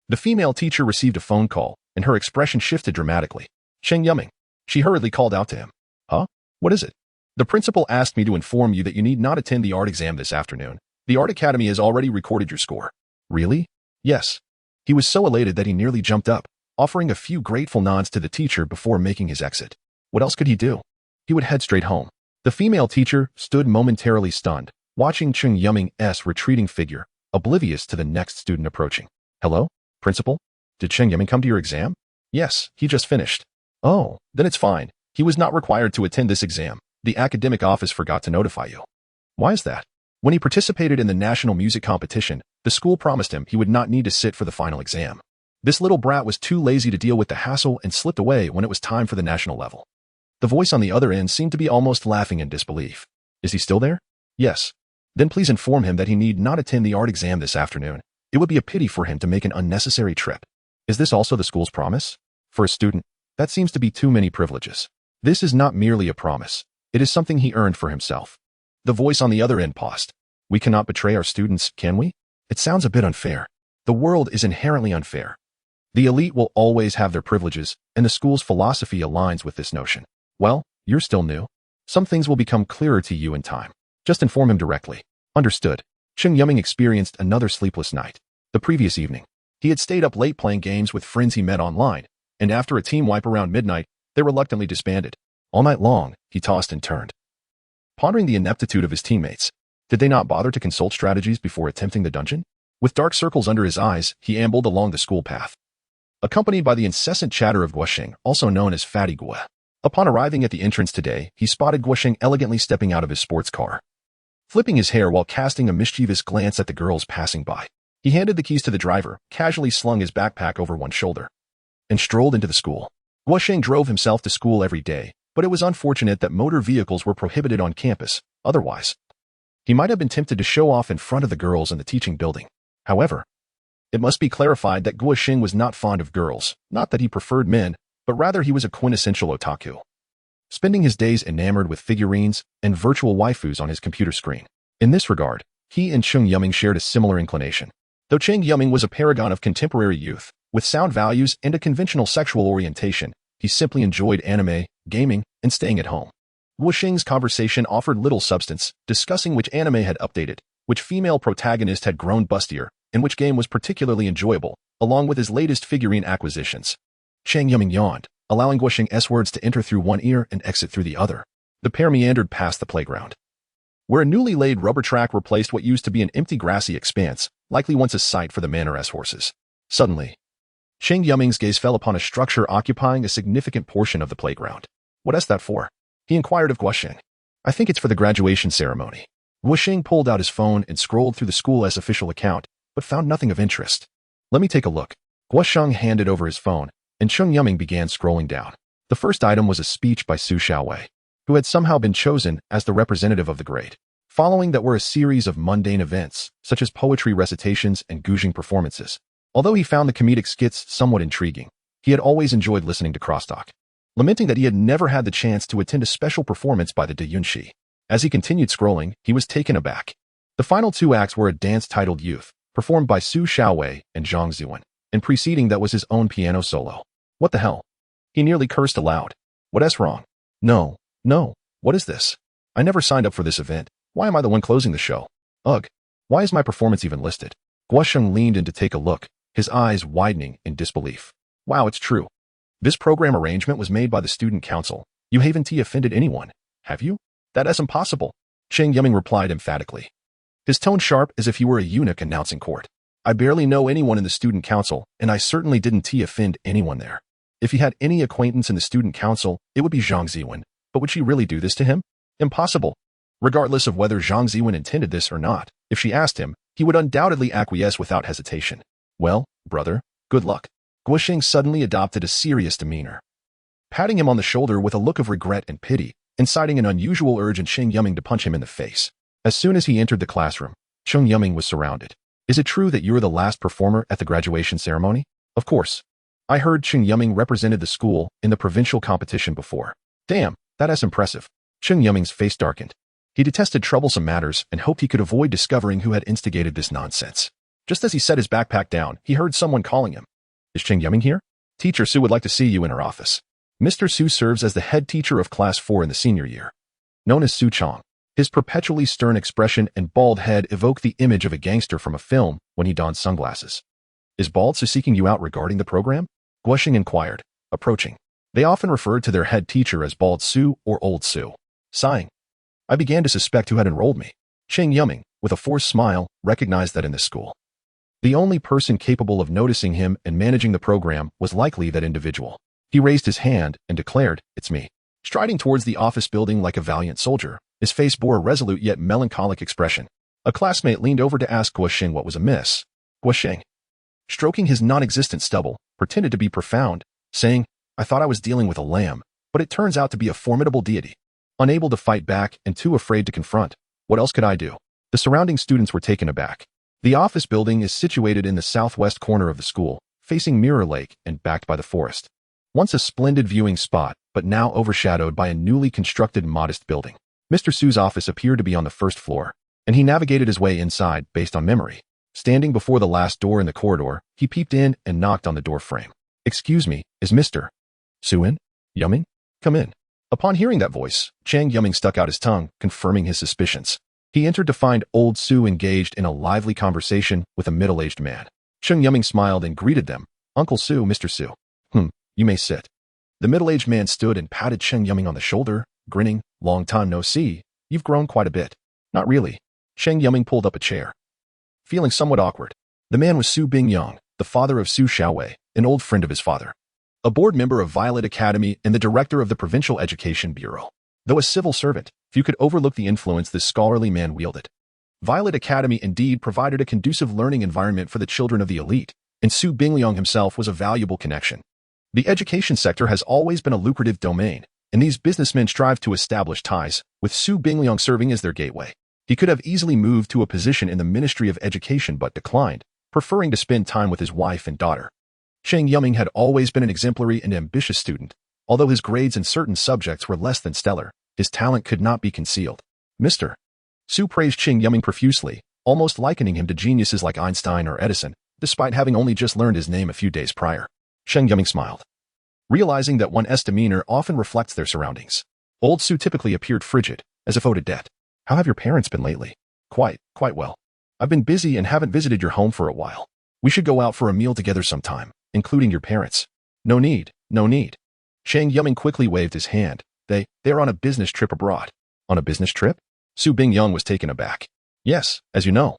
The female teacher received a phone call, and her expression shifted dramatically. "Cheng Yuming." She hurriedly called out to him. "Huh? What is it?" "The principal asked me to inform you that you need not attend the art exam this afternoon. The Art Academy has already recorded your score." "Really?" "Yes." He was so elated that he nearly jumped up, offering a few grateful nods to the teacher before making his exit. What else could he do? he would head straight home. The female teacher stood momentarily stunned, watching Cheng Yuming's retreating figure, oblivious to the next student approaching. Hello, principal? Did Cheng Yuming come to your exam? Yes, he just finished. Oh, then it's fine. He was not required to attend this exam. The academic office forgot to notify you. Why is that? When he participated in the national music competition, the school promised him he would not need to sit for the final exam. This little brat was too lazy to deal with the hassle and slipped away when it was time for the national level. The voice on the other end seemed to be almost laughing in disbelief. Is he still there? Yes. Then please inform him that he need not attend the art exam this afternoon. It would be a pity for him to make an unnecessary trip. Is this also the school's promise? For a student, that seems to be too many privileges. This is not merely a promise. It is something he earned for himself. The voice on the other end paused. We cannot betray our students, can we? It sounds a bit unfair. The world is inherently unfair. The elite will always have their privileges, and the school's philosophy aligns with this notion. Well, you're still new. Some things will become clearer to you in time. Just inform him directly. Understood. Cheng Yuming experienced another sleepless night. The previous evening, he had stayed up late playing games with friends he met online, and after a team wipe around midnight, they reluctantly disbanded. All night long, he tossed and turned, pondering the ineptitude of his teammates. Did they not bother to consult strategies before attempting the dungeon? With dark circles under his eyes, he ambled along the school path, accompanied by the incessant chatter of Guosheng, also known as Fatty Guo. Upon arriving at the entrance today, he spotted Guosheng elegantly stepping out of his sports car, flipping his hair while casting a mischievous glance at the girls passing by. He handed the keys to the driver, casually slung his backpack over one shoulder, and strolled into the school. Guosheng drove himself to school every day, but it was unfortunate that motor vehicles were prohibited on campus. Otherwise, he might have been tempted to show off in front of the girls in the teaching building. However, it must be clarified that Guosheng was not fond of girls, not that he preferred men, but rather he was a quintessential otaku, spending his days enamored with figurines and virtual waifus on his computer screen. In this regard, he and Cheng Yuming shared a similar inclination. Though Cheng Yuming was a paragon of contemporary youth, with sound values and a conventional sexual orientation, he simply enjoyed anime, gaming, and staying at home. Guosheng's conversation offered little substance, discussing which anime had updated, which female protagonist had grown bustier, and which game was particularly enjoyable, along with his latest figurine acquisitions. Cheng Yuming yawned, allowing Guosheng's words to enter through one ear and exit through the other. The pair meandered past the playground, where a newly laid rubber track replaced what used to be an empty grassy expanse, likely once a site for the Manor-S horses. Suddenly, Cheng Yuming's gaze fell upon a structure occupying a significant portion of the playground. What is that for? He inquired of Guosheng. I think it's for the graduation ceremony. Guosheng pulled out his phone and scrolled through the school's official account, but found nothing of interest. Let me take a look. Guosheng handed over his phone, and Cheng Yuming began scrolling down. The first item was a speech by Su Xiaowei, who had somehow been chosen as the representative of the grade. Following that were a series of mundane events, such as poetry recitations and gouging performances. Although he found the comedic skits somewhat intriguing, he had always enjoyed listening to crosstalk, lamenting that he had never had the chance to attend a special performance by the Deyunshi. As he continued scrolling, he was taken aback. The final two acts were a dance titled Youth, performed by Su Xiaowei and Zhang Ziwen, and preceding that was his own piano solo. What the hell? He nearly cursed aloud. What's wrong? No, what is this? I never signed up for this event. Why am I the one closing the show? Ugh, why is my performance even listed? Guosheng leaned in to take a look, his eyes widening in disbelief. Wow, it's true. This program arrangement was made by the student council. You haven't offended anyone, have you? That is impossible, Cheng Yuming replied emphatically, his tone sharp as if he were a eunuch announcing court. I barely know anyone in the student council, and I certainly didn't offend anyone there. If he had any acquaintance in the student council, it would be Zhang Ziwen, but would she really do this to him? Impossible. Regardless of whether Zhang Ziwen intended this or not, if she asked him, he would undoubtedly acquiesce without hesitation. Well, brother, good luck. Guosheng suddenly adopted a serious demeanor, patting him on the shoulder with a look of regret and pity, inciting an unusual urge in Cheng Yuming to punch him in the face. As soon as he entered the classroom, Cheng Yuming was surrounded. Is it true that you were the last performer at the graduation ceremony? Of course. I heard Cheng Yuming represented the school in the provincial competition before. Damn, that is impressive. Cheng Yuming's face darkened. He detested troublesome matters and hoped he could avoid discovering who had instigated this nonsense. Just as he set his backpack down, he heard someone calling him. Is Cheng Yuming here? Teacher Su would like to see you in her office. Mr. Su serves as the head teacher of Class 4 in the senior year. Known as Su Chong, his perpetually stern expression and bald head evoke the image of a gangster from a film when he donned sunglasses. Is Bald Su seeking you out regarding the program? Guosheng inquired, approaching. They often referred to their head teacher as Bald Sue or Old Sue. Sighing, I began to suspect who had enrolled me. Cheng Yuming, with a forced smile, recognized that in this school, the only person capable of noticing him and managing the program was likely that individual. He raised his hand and declared, "It's me." Striding towards the office building like a valiant soldier, his face bore a resolute yet melancholic expression. A classmate leaned over to ask Guosheng what was amiss. Guosheng, stroking his non-existent stubble, pretended to be profound, saying, "I thought I was dealing with a lamb, but it turns out to be a formidable deity." Unable to fight back and too afraid to confront, what else could I do? The surrounding students were taken aback. The office building is situated in the southwest corner of the school, facing Mirror Lake and backed by the forest. Once a splendid viewing spot, but now overshadowed by a newly constructed modest building. Mr. Su's office appeared to be on the first floor, and he navigated his way inside based on memory. Standing before the last door in the corridor, he peeped in and knocked on the door frame. "Excuse me, is Mr. Su in? Yuming? Come in." Upon hearing that voice, Cheng Yuming stuck out his tongue, confirming his suspicions. He entered to find Old Su engaged in a lively conversation with a middle-aged man. Cheng Yuming smiled and greeted them. "Uncle Su, Mr. Su. You may sit." The middle-aged man stood and patted Cheng Yuming on the shoulder, grinning. "Long time no see. You've grown quite a bit." "Not really." Cheng Yuming pulled up a chair, feeling somewhat awkward. The man was Su Bingyang, the father of Su Xiaowei, an old friend of his father, a board member of Violet Academy and the director of the Provincial Education Bureau. Though a civil servant, few could overlook the influence this scholarly man wielded. Violet Academy indeed provided a conducive learning environment for the children of the elite, and Su Bingyang himself was a valuable connection. The education sector has always been a lucrative domain, and these businessmen strive to establish ties, with Su Bingyang serving as their gateway. He could have easily moved to a position in the Ministry of Education but declined, preferring to spend time with his wife and daughter. Cheng Yuming had always been an exemplary and ambitious student. Although his grades in certain subjects were less than stellar, his talent could not be concealed. Mr. Su praised Cheng Yuming profusely, almost likening him to geniuses like Einstein or Edison, despite having only just learned his name a few days prior. Cheng Yuming smiled, realizing that one's demeanor often reflects their surroundings. Old Su typically appeared frigid, as if owed a debt. "How have your parents been lately?" Quite well. I've been busy and haven't visited your home for a while. We should go out for a meal together sometime, including your parents." No need. Cheng Yuming quickly waved his hand. They're on a business trip abroad." "On a business trip?" Su Bingyang was taken aback. "Yes, as you know.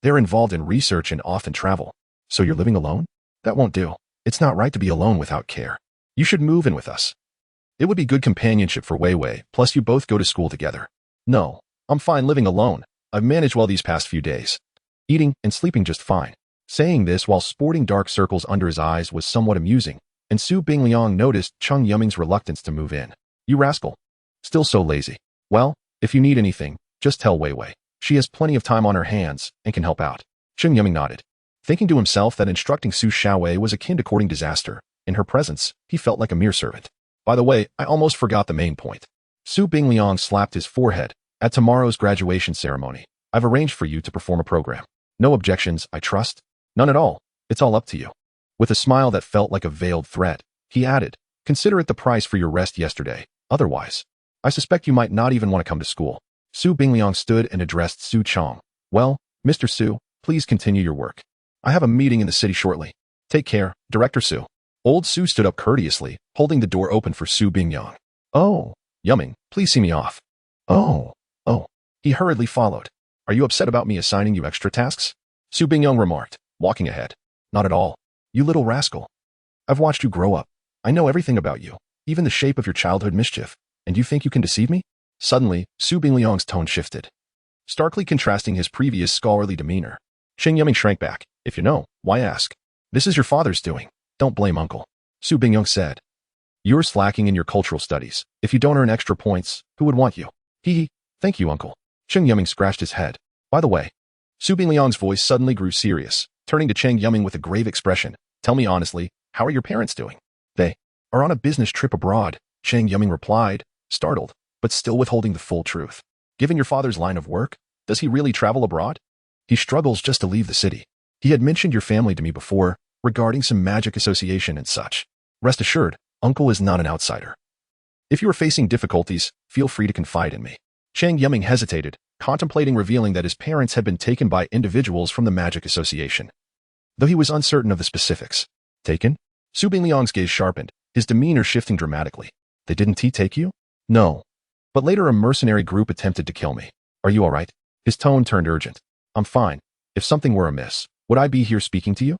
They're involved in research and often travel." "So you're living alone?" "That won't do. It's not right to be alone without care. You should move in with us. It would be good companionship for Wei Wei, plus you both go to school together." "No, I'm fine living alone. I've managed well these past few days. Eating and sleeping just fine." Saying this while sporting dark circles under his eyes was somewhat amusing, and Su Bingyang noticed Cheng Yuming's reluctance to move in. "You rascal. Still so lazy. Well, if you need anything, just tell Wei Wei. She has plenty of time on her hands and can help out." Cheng Yuming nodded, thinking to himself that instructing Su Xiaowei was akin to courting disaster. In her presence, he felt like a mere servant. "By the way, I almost forgot the main point." Su Bingyang slapped his forehead. "At tomorrow's graduation ceremony, I've arranged for you to perform a program. No objections, I trust?" "None at all. It's all up to you." With a smile that felt like a veiled threat, he added, "Consider it the price for your rest yesterday. Otherwise, I suspect you might not even want to come to school." Su Bingyang stood and addressed Su Chong. "Well, Mr. Su, please continue your work. I have a meeting in the city shortly. Take care, Director Su." Old Su stood up courteously, holding the door open for Su Bingyang. "Oh, Yuming, please see me off." Oh. He hurriedly followed. "Are you upset about me assigning you extra tasks?" Su Bingyang remarked, walking ahead. "Not at all. You little rascal. I've watched you grow up. I know everything about you, even the shape of your childhood mischief, and you think you can deceive me?" Suddenly, Su Bingyang's tone shifted, starkly contrasting his previous scholarly demeanor. Cheng Yuming shrank back. "If you know, why ask? This is your father's doing. Don't blame Uncle." Su Bingyang said, "You're slacking in your cultural studies. If you don't earn extra points, who would want you?" Thank you, Uncle." Cheng Yuming scratched his head. "By the way," Su Bingyang's voice suddenly grew serious, turning to Cheng Yuming with a grave expression. "Tell me honestly, how are your parents doing?" "They are on a business trip abroad," Cheng Yuming replied, startled, but still withholding the full truth. "Given your father's line of work, does he really travel abroad?" "He struggles just to leave the city. He had mentioned your family to me before, regarding some magic association and such. Rest assured, Uncle is not an outsider. If you are facing difficulties, feel free to confide in me." Cheng Yuming hesitated, contemplating revealing that his parents had been taken by individuals from the Magic Association, though he was uncertain of the specifics. "Taken?" Su Bingyang's gaze sharpened. his demeanor shifting dramatically. They didn't take you? No. But later a mercenary group attempted to kill me. Are you all right? His tone turned urgent. I'm fine. If something were amiss, would I be here speaking to you?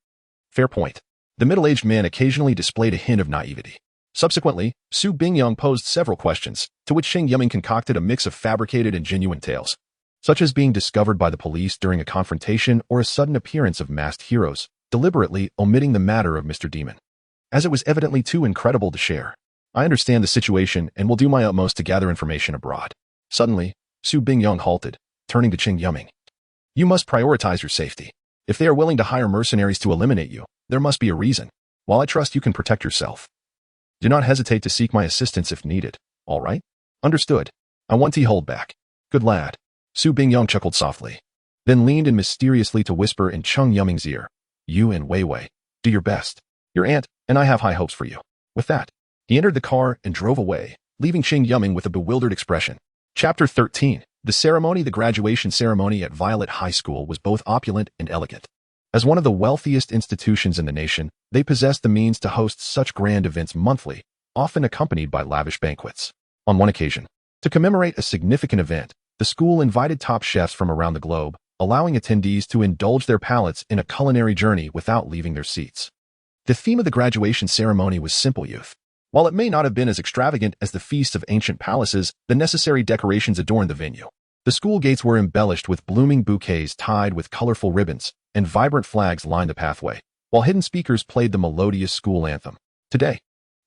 Fair point. The middle-aged man occasionally displayed a hint of naivety. Subsequently, Su Bingyang posed several questions, to which Cheng Yuming concocted a mix of fabricated and genuine tales, such as being discovered by the police during a confrontation or a sudden appearance of masked heroes, deliberately omitting the matter of Mr. Demon, as it was evidently too incredible to share. I understand the situation and will do my utmost to gather information abroad. Suddenly, Su Bingyang halted, turning to Cheng Yuming. You must prioritize your safety. If they are willing to hire mercenaries to eliminate you, there must be a reason. While I trust you can protect yourself, do not hesitate to seek my assistance if needed. All right? Understood. I want to hold back. Good lad. Su Bingyang chuckled softly, then leaned in mysteriously to whisper in Cheng Yuming's ear. You and Wei Wei, do your best. Your aunt and I have high hopes for you. With that, he entered the car and drove away, leaving Cheng Yuming with a bewildered expression. Chapter 13. The graduation ceremony at Violet High School was both opulent and elegant. As one of the wealthiest institutions in the nation, they possessed the means to host such grand events monthly, often accompanied by lavish banquets. On one occasion, to commemorate a significant event, the school invited top chefs from around the globe, allowing attendees to indulge their palates in a culinary journey without leaving their seats. The theme of the graduation ceremony was simple youth. While it may not have been as extravagant as the feasts of ancient palaces, the necessary decorations adorned the venue. The school gates were embellished with blooming bouquets tied with colorful ribbons, and vibrant flags lined the pathway, while hidden speakers played the melodious school anthem. Today,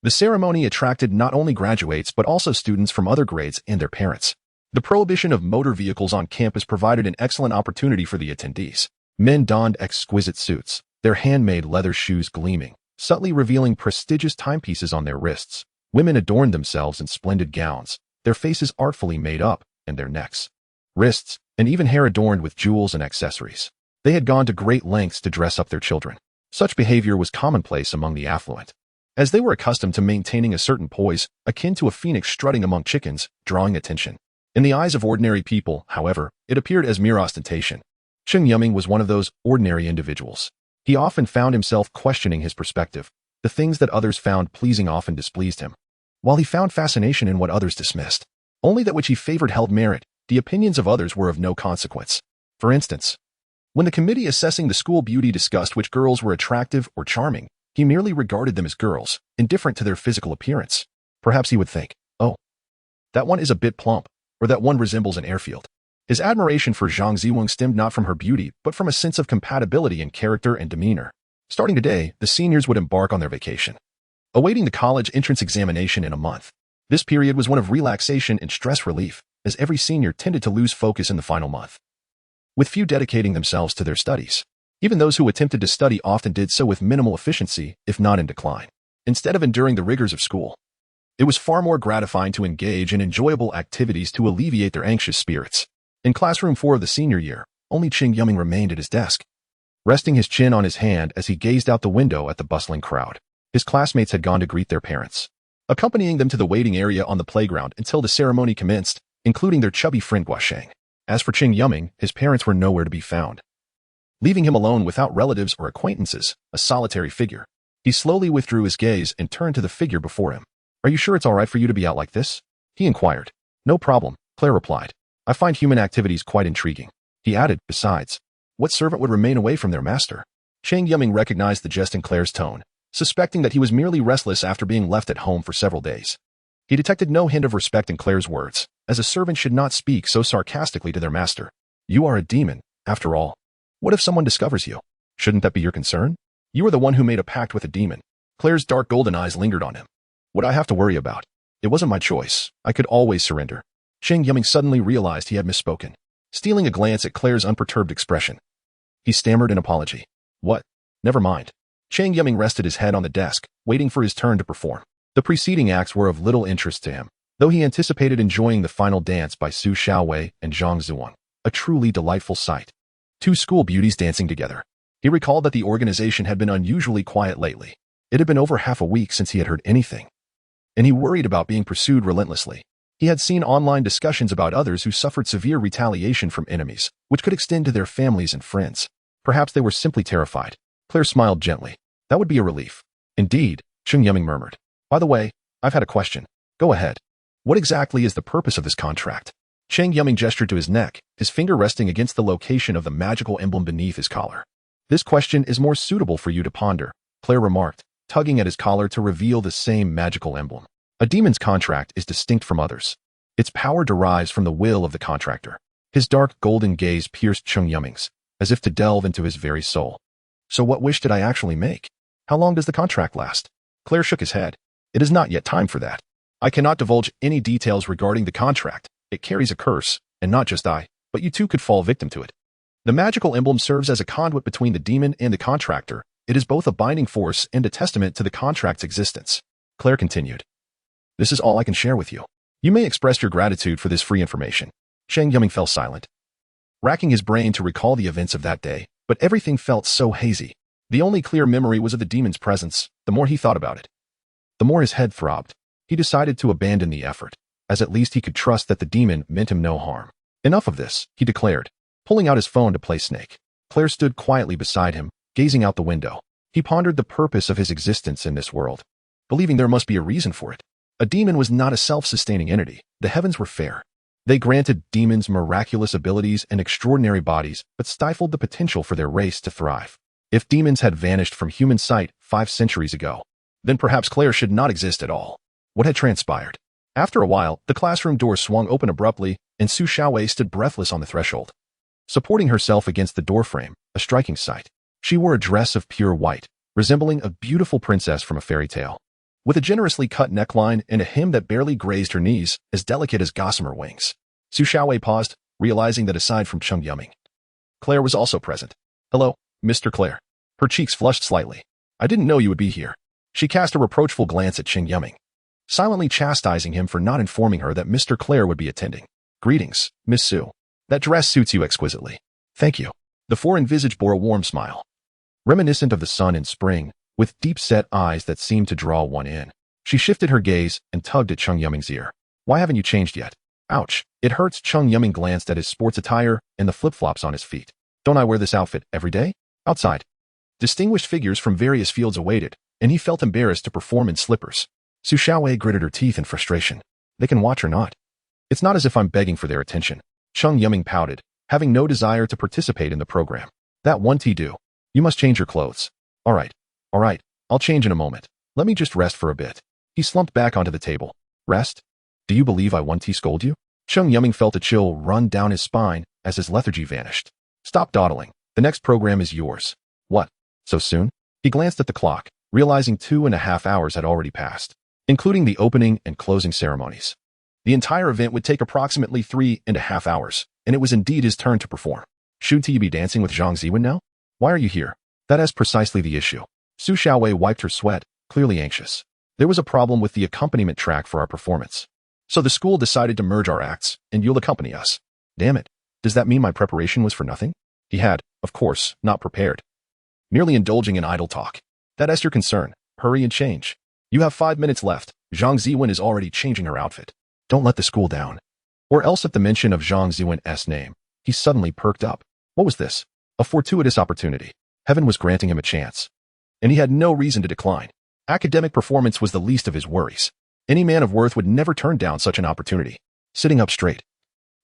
the ceremony attracted not only graduates but also students from other grades and their parents. The prohibition of motor vehicles on campus provided an excellent opportunity for the attendees. Men donned exquisite suits, their handmade leather shoes gleaming, subtly revealing prestigious timepieces on their wrists. Women adorned themselves in splendid gowns, their faces artfully made up, and their necks, wrists, and even hair adorned with jewels and accessories. They had gone to great lengths to dress up their children. Such behavior was commonplace among the affluent, as they were accustomed to maintaining a certain poise, akin to a phoenix strutting among chickens, drawing attention. In the eyes of ordinary people, however, it appeared as mere ostentation. Cheng Yuming was one of those ordinary individuals. He often found himself questioning his perspective. The things that others found pleasing often displeased him, while he found fascination in what others dismissed. Only that which he favored held merit. The opinions of others were of no consequence. For instance, when the committee assessing the school beauty discussed which girls were attractive or charming, he merely regarded them as girls, indifferent to their physical appearance. Perhaps he would think, oh, that one is a bit plump, or that one resembles an airfield. His admiration for Zhang Ziwang stemmed not from her beauty, but from a sense of compatibility in character and demeanor. Starting today, the seniors would embark on their vacation, awaiting the college entrance examination in a month. This period was one of relaxation and stress relief, as every senior tended to lose focus in the final month, with few dedicating themselves to their studies. Even those who attempted to study often did so with minimal efficiency, if not in decline. Instead of enduring the rigors of school, it was far more gratifying to engage in enjoyable activities to alleviate their anxious spirits. In classroom 4 of the senior year, only Cheng Yuming remained at his desk, resting his chin on his hand as he gazed out the window at the bustling crowd. His classmates had gone to greet their parents, accompanying them to the waiting area on the playground until the ceremony commenced, including their chubby friend Guasheng. As for Cheng Yuming, his parents were nowhere to be found, leaving him alone without relatives or acquaintances, a solitary figure. He slowly withdrew his gaze and turned to the figure before him. Are you sure it's all right for you to be out like this? He inquired. No problem, Claire replied. I find human activities quite intriguing. He added, besides, what servant would remain away from their master? Cheng Yuming recognized the jest in Claire's tone, suspecting that he was merely restless after being left at home for several days. He detected no hint of respect in Claire's words, as a servant should not speak so sarcastically to their master. You are a demon, after all. What if someone discovers you? Shouldn't that be your concern? You are the one who made a pact with a demon. Claire's dark golden eyes lingered on him. What I have to worry about? It wasn't my choice. I could always surrender. Cheng Yuming suddenly realized he had misspoken, stealing a glance at Claire's unperturbed expression. He stammered an apology. What? Never mind. Cheng Yuming rested his head on the desk, waiting for his turn to perform. The preceding acts were of little interest to him, though he anticipated enjoying the final dance by Su Xiaowei and Zhang Ziwang, a truly delightful sight. Two school beauties dancing together. He recalled that the organization had been unusually quiet lately. It had been over half a week since he had heard anything, and he worried about being pursued relentlessly. He had seen online discussions about others who suffered severe retaliation from enemies, which could extend to their families and friends. Perhaps they were simply terrified. Claire smiled gently. That would be a relief. Indeed, Cheng Yuming murmured. By the way, I've had a question. Go ahead. What exactly is the purpose of this contract? Cheng Yuming gestured to his neck, his finger resting against the location of the magical emblem beneath his collar. This question is more suitable for you to ponder, Claire remarked, tugging at his collar to reveal the same magical emblem. A demon's contract is distinct from others. Its power derives from the will of the contractor. His dark golden gaze pierced Cheng Yuming's, as if to delve into his very soul. So what wish did I actually make? How long does the contract last? Claire shook his head. It is not yet time for that. I cannot divulge any details regarding the contract. It carries a curse, and not just I, but you too could fall victim to it. The magical emblem serves as a conduit between the demon and the contractor. It is both a binding force and a testament to the contract's existence. Claire continued. This is all I can share with you. You may express your gratitude for this free information. Cheng Yuming fell silent, racking his brain to recall the events of that day, but everything felt so hazy. The only clear memory was of the demon's presence. The more he thought about it, the more his head throbbed. He decided to abandon the effort, as at least he could trust that the demon meant him no harm. Enough of this, he declared, pulling out his phone to play Snake. Claire stood quietly beside him, gazing out the window. He pondered the purpose of his existence in this world, believing there must be a reason for it. A demon was not a self-sustaining entity. The heavens were fair. They granted demons miraculous abilities and extraordinary bodies, but stifled the potential for their race to thrive. If demons had vanished from human sight 5 centuries ago, then perhaps Claire should not exist at all. What had transpired? After a while, the classroom door swung open abruptly, and Su Xiaowei stood breathless on the threshold, supporting herself against the doorframe, a striking sight. She wore a dress of pure white, resembling a beautiful princess from a fairy tale, with a generously cut neckline and a hem that barely grazed her knees, as delicate as gossamer wings. Su Xiaowei paused, realizing that aside from Cheng Yuming, Claire was also present. Hello, Mr. Claire. Her cheeks flushed slightly. I didn't know you would be here. She cast a reproachful glance at Cheng Yuming, silently chastising him for not informing her that Mr. Claire would be attending. Greetings, Miss Su. That dress suits you exquisitely. Thank you. The foreign visage bore a warm smile, reminiscent of the sun in spring, with deep-set eyes that seemed to draw one in. She shifted her gaze and tugged at Cheng Yuming's ear. Why haven't you changed yet? Ouch. It hurts. Cheng Yuming glanced at his sports attire and the flip-flops on his feet. Don't I wear this outfit every day? Outside, distinguished figures from various fields awaited, and he felt embarrassed to perform in slippers. Su Xiaowei gritted her teeth in frustration. They can watch or not. It's not as if I'm begging for their attention. Cheng Yuming pouted, having no desire to participate in the program. That won't do. You must change your clothes. All right, I'll change in a moment. Let me just rest for a bit. He slumped back onto the table. Rest? Do you believe I won't scold you? Cheng Yuming felt a chill run down his spine as his lethargy vanished. Stop dawdling. The next program is yours. What? So soon? He glanced at the clock, realizing 2.5 hours had already passed, including the opening and closing ceremonies. The entire event would take approximately 3.5 hours, and it was indeed his turn to perform. Shouldn't he be dancing with Zhang Ziwen now? Why are you here? That is precisely the issue. Su Xiaowei wiped her sweat, clearly anxious. There was a problem with the accompaniment track for our performance. So the school decided to merge our acts, and you'll accompany us. Damn it. Does that mean my preparation was for nothing? He had, of course, not prepared. Merely indulging in idle talk. That is your concern. Hurry and change. You have 5 minutes left. Zhang Ziwen is already changing her outfit. Don't let the school down. Or else at the mention of Zhang Ziwen's name, he suddenly perked up. What was this? A fortuitous opportunity. Heaven was granting him a chance, and he had no reason to decline. Academic performance was the least of his worries. Any man of worth would never turn down such an opportunity. Sitting up straight,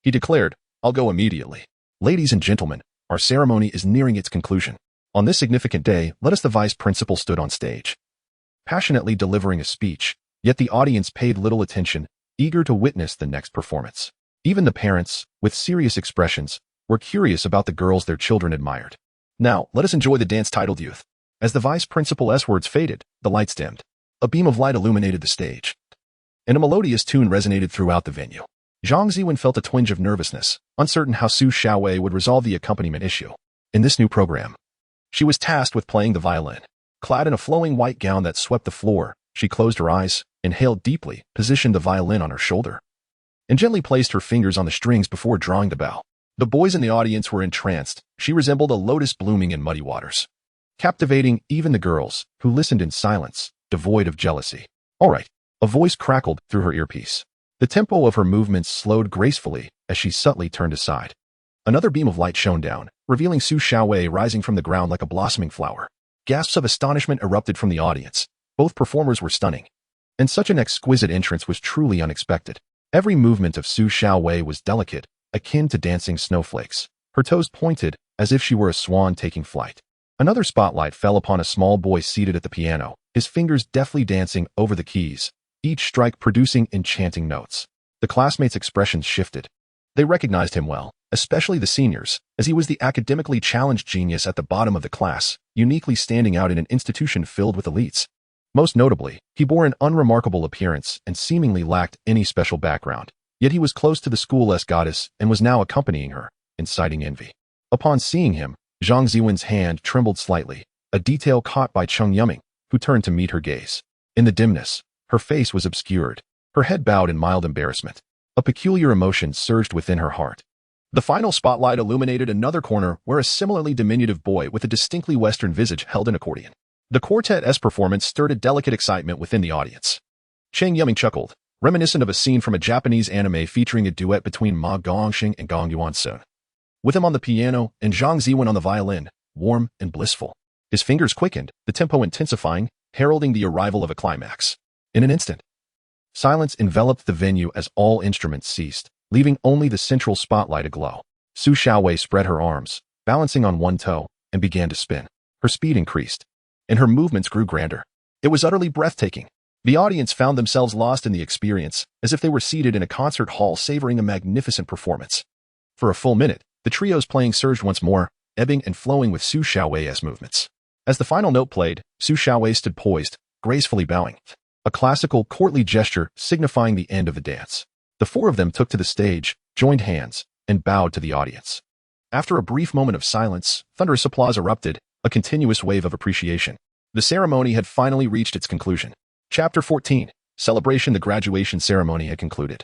he declared, I'll go immediately. Ladies and gentlemen, our ceremony is nearing its conclusion. On this significant day, let us. The vice principal stood on stage, passionately delivering a speech, yet the audience paid little attention, eager to witness the next performance. Even the parents, with serious expressions, were curious about the girls their children admired. Now, let us enjoy the dance titled Youth. As the vice principal's words faded, the lights dimmed. A beam of light illuminated the stage, and a melodious tune resonated throughout the venue. Zhang Ziwen felt a twinge of nervousness, uncertain how Su Xiaowei would resolve the accompaniment issue. In this new program, she was tasked with playing the violin. Clad in a flowing white gown that swept the floor, she closed her eyes, inhaled deeply, positioned the violin on her shoulder, and gently placed her fingers on the strings before drawing the bow. The boys in the audience were entranced. She resembled a lotus blooming in muddy waters, captivating even the girls, who listened in silence, devoid of jealousy. All right, a voice crackled through her earpiece. The tempo of her movements slowed gracefully as she subtly turned aside. Another beam of light shone down, revealing Su Xiaowei rising from the ground like a blossoming flower. Gasps of astonishment erupted from the audience. Both performers were stunning, and such an exquisite entrance was truly unexpected. Every movement of Su Xiaowei was delicate, akin to dancing snowflakes. Her toes pointed, as if she were a swan taking flight. Another spotlight fell upon a small boy seated at the piano, his fingers deftly dancing over the keys, each strike producing enchanting notes. The classmates' expressions shifted. They recognized him well, especially the seniors, as he was the academically challenged genius at the bottom of the class, uniquely standing out in an institution filled with elites. Most notably, he bore an unremarkable appearance and seemingly lacked any special background. Yet he was close to the school's goddess and was now accompanying her, inciting envy. Upon seeing him, Zhang Ziwen's hand trembled slightly, a detail caught by Cheng Yuming, who turned to meet her gaze. In the dimness, her face was obscured, her head bowed in mild embarrassment. A peculiar emotion surged within her heart. The final spotlight illuminated another corner where a similarly diminutive boy with a distinctly Western visage held an accordion. The quartet's performance stirred a delicate excitement within the audience. Cheng Yuming chuckled, reminiscent of a scene from a Japanese anime featuring a duet between Ma Gongxing and Gong Yuansun. With him on the piano and Zhang Ziwen on the violin, warm and blissful. His fingers quickened, the tempo intensifying, heralding the arrival of a climax. In an instant, silence enveloped the venue as all instruments ceased, leaving only the central spotlight aglow. Su Xiaowei spread her arms, balancing on one toe, and began to spin. Her speed increased, and her movements grew grander. It was utterly breathtaking. The audience found themselves lost in the experience, as if they were seated in a concert hall savoring a magnificent performance. For a full minute, the trio's playing surged once more, ebbing and flowing with Su Xiaowei's movements. As the final note played, Su Xiaowei stood poised, gracefully bowing, a classical, courtly gesture signifying the end of the dance. The four of them took to the stage, joined hands, and bowed to the audience. After a brief moment of silence, thunderous applause erupted, a continuous wave of appreciation. The ceremony had finally reached its conclusion. Chapter 14. Celebration. The graduation ceremony had concluded,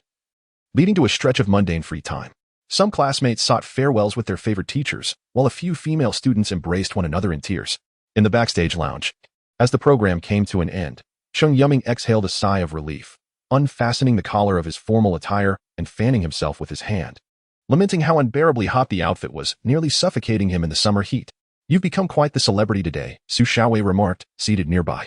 leading to a stretch of mundane free time. Some classmates sought farewells with their favorite teachers, while a few female students embraced one another in tears. In the backstage lounge, as the program came to an end, Cheng Yuming exhaled a sigh of relief, unfastening the collar of his formal attire and fanning himself with his hand, lamenting how unbearably hot the outfit was, nearly suffocating him in the summer heat. "You've become quite the celebrity today," Su Xiaowei remarked, seated nearby,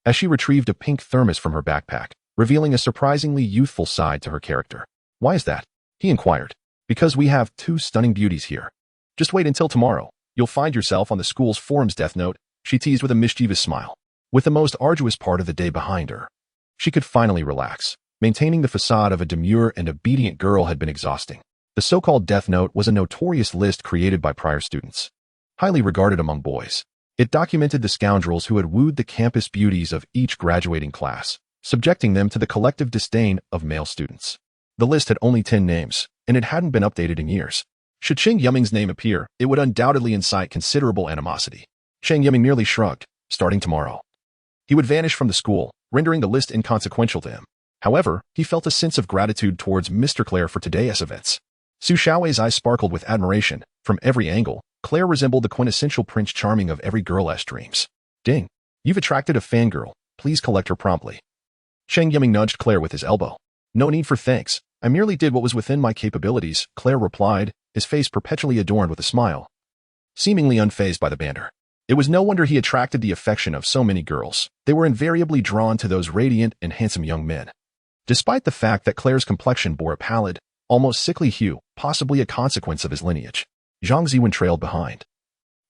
as she retrieved a pink thermos from her backpack, revealing a surprisingly youthful side to her character. "Why is that?" he inquired. "Because we have two stunning beauties here. Just wait until tomorrow. You'll find yourself on the school's forum's death note," she teased with a mischievous smile. With the most arduous part of the day behind her, she could finally relax. Maintaining the facade of a demure and obedient girl had been exhausting. The so-called death note was a notorious list created by prior students, highly regarded among boys. It documented the scoundrels who had wooed the campus beauties of each graduating class, subjecting them to the collective disdain of male students. The list had only 10 names, and it hadn't been updated in years. Should Cheng Yuming's name appear, it would undoubtedly incite considerable animosity. Cheng Yuming merely shrugged. Starting tomorrow, he would vanish from the school, rendering the list inconsequential to him. However, he felt a sense of gratitude towards Mr. Clare for today's events. Su Xiaowei's eyes sparkled with admiration. From every angle, Claire resembled the quintessential Prince Charming of every girl's dreams. "Ding. You've attracted a fangirl. Please collect her promptly." Cheng Yuming nudged Claire with his elbow. "No need for thanks. I merely did what was within my capabilities," Claire replied, his face perpetually adorned with a smile, seemingly unfazed by the banter. It was no wonder he attracted the affection of so many girls. They were invariably drawn to those radiant and handsome young men. Despite the fact that Claire's complexion bore a pallid, almost sickly hue, possibly a consequence of his lineage, Zhang Ziwen trailed behind,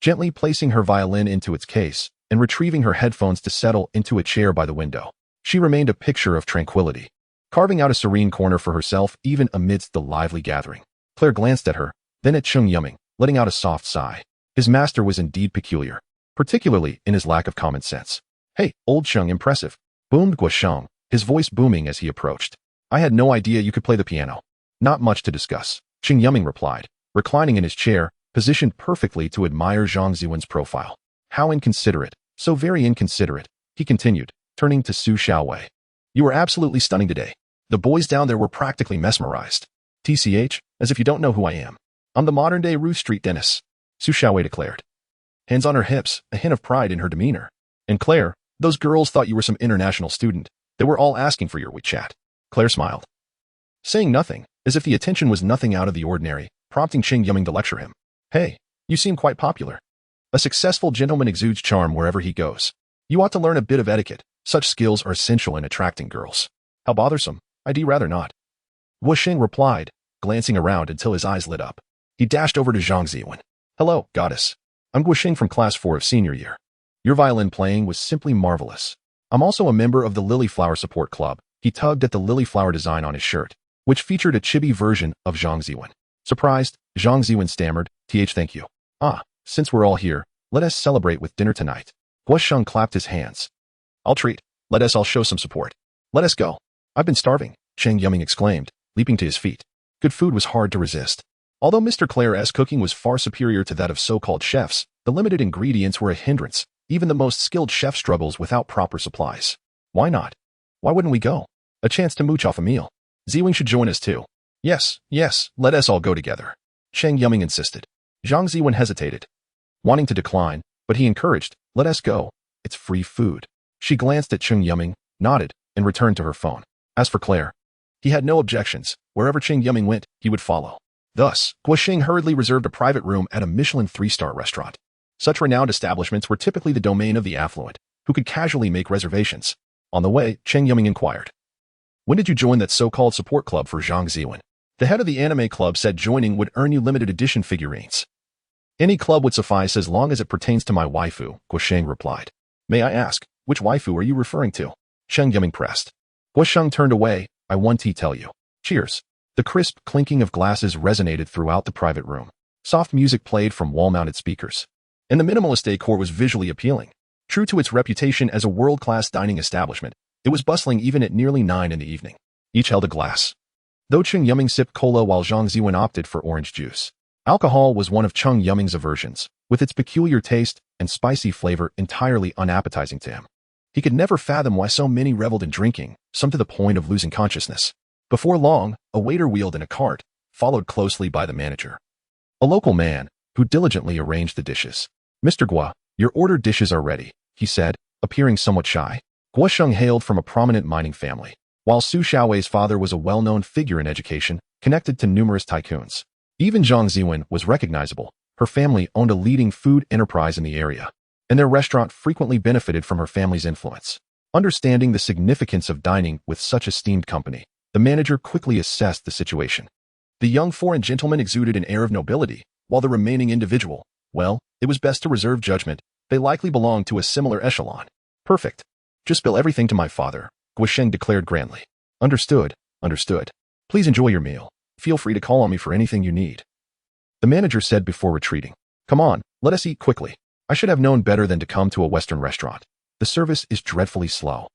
gently placing her violin into its case and retrieving her headphones to settle into a chair by the window. She remained a picture of tranquility, carving out a serene corner for herself even amidst the lively gathering. Claire glanced at her, then at Cheng Yuming, letting out a soft sigh. His master was indeed peculiar, particularly in his lack of common sense. "Hey, old Cheng, impressive," boomed Guosheng, his voice booming as he approached. "I had no idea you could play the piano." "Not much to discuss," Cheng Yuming replied, reclining in his chair, positioned perfectly to admire Zhang Ziwen's profile. "How inconsiderate, so very inconsiderate," he continued, turning to Su Xiaowei. "You were absolutely stunning today. The boys down there were practically mesmerized. TCH, as if you don't know who I am. I'm the modern-day Ruth Street Dennis," Su Xiaowei declared, hands on her hips, a hint of pride in her demeanor. "And Claire, those girls thought you were some international student. They were all asking for your WeChat." Claire smiled, saying nothing, as if the attention was nothing out of the ordinary, prompting Cheng Yuming to lecture him. "Hey, you seem quite popular. A successful gentleman exudes charm wherever he goes. You ought to learn a bit of etiquette," Such skills are essential in attracting girls. How bothersome. I'd rather not. Guosheng replied, glancing around until his eyes lit up. He dashed over to Zhang Ziwen. Hello, goddess. I'm Guosheng from Class 4 of senior year. Your violin playing was simply marvelous. I'm also a member of the Lily Flower Support Club. He tugged at the lily flower design on his shirt, which featured a chibi version of Zhang Ziwen. Surprised, Zhang Ziwen stammered, thank you. Since we're all here, let us celebrate with dinner tonight. Guosheng clapped his hands. I'll treat. Let us all show some support. Let us go. I've been starving, Cheng Yuming exclaimed, leaping to his feet. Good food was hard to resist. Although Mr. Claire's cooking was far superior to that of so-called chefs, the limited ingredients were a hindrance. Even the most skilled chef struggles without proper supplies. Why not? Why wouldn't we go? A chance to mooch off a meal. Ziwing should join us too. Yes, let us all go together. Cheng Yuming insisted. Zhang Ziwen hesitated, wanting to decline, but he encouraged, let us go. It's free food. She glanced at Cheng Yuming, nodded, and returned to her phone. As for Claire, he had no objections. Wherever Cheng Yuming went, he would follow. Thus, Guosheng hurriedly reserved a private room at a Michelin 3-star restaurant. Such renowned establishments were typically the domain of the affluent, who could casually make reservations. On the way, Cheng Yuming inquired, when did you join that so-called support club for Zhang Ziwen? The head of the anime club said joining would earn you limited edition figurines. Any club would suffice as long as it pertains to my waifu, Guosheng replied. May I ask, which waifu are you referring to? Cheng Yuming pressed. Guosheng turned away. I want to tell you. Cheers. The crisp clinking of glasses resonated throughout the private room. Soft music played from wall-mounted speakers. And the minimalist decor was visually appealing. True to its reputation as a world-class dining establishment, it was bustling even at nearly 9 in the evening. Each held a glass. Though Cheng Yuming sipped cola while Zhang Ziwen opted for orange juice. Alcohol was one of Cheng Yuming's aversions, with its peculiar taste and spicy flavor entirely unappetizing to him. He could never fathom why so many reveled in drinking, some to the point of losing consciousness. Before long, a waiter wheeled in a cart, followed closely by the manager. A local man, who diligently arranged the dishes. Mr. Guo, your ordered dishes are ready, he said, appearing somewhat shy. Guosheng hailed from a prominent mining family, while Su Xiaowei's father was a well-known figure in education, connected to numerous tycoons. Even Zhang Ziwen was recognizable. Her family owned a leading food enterprise in the area, and their restaurant frequently benefited from her family's influence. Understanding the significance of dining with such esteemed company, the manager quickly assessed the situation. The young foreign gentleman exuded an air of nobility, while the remaining individual, well, it was best to reserve judgment. They likely belonged to a similar echelon. Perfect. Just bill everything to my father, Guosheng declared grandly. Understood. Please enjoy your meal. Feel free to call on me for anything you need. The manager said before retreating. Come on, let us eat quickly. I should have known better than to come to a Western restaurant. The service is dreadfully slow.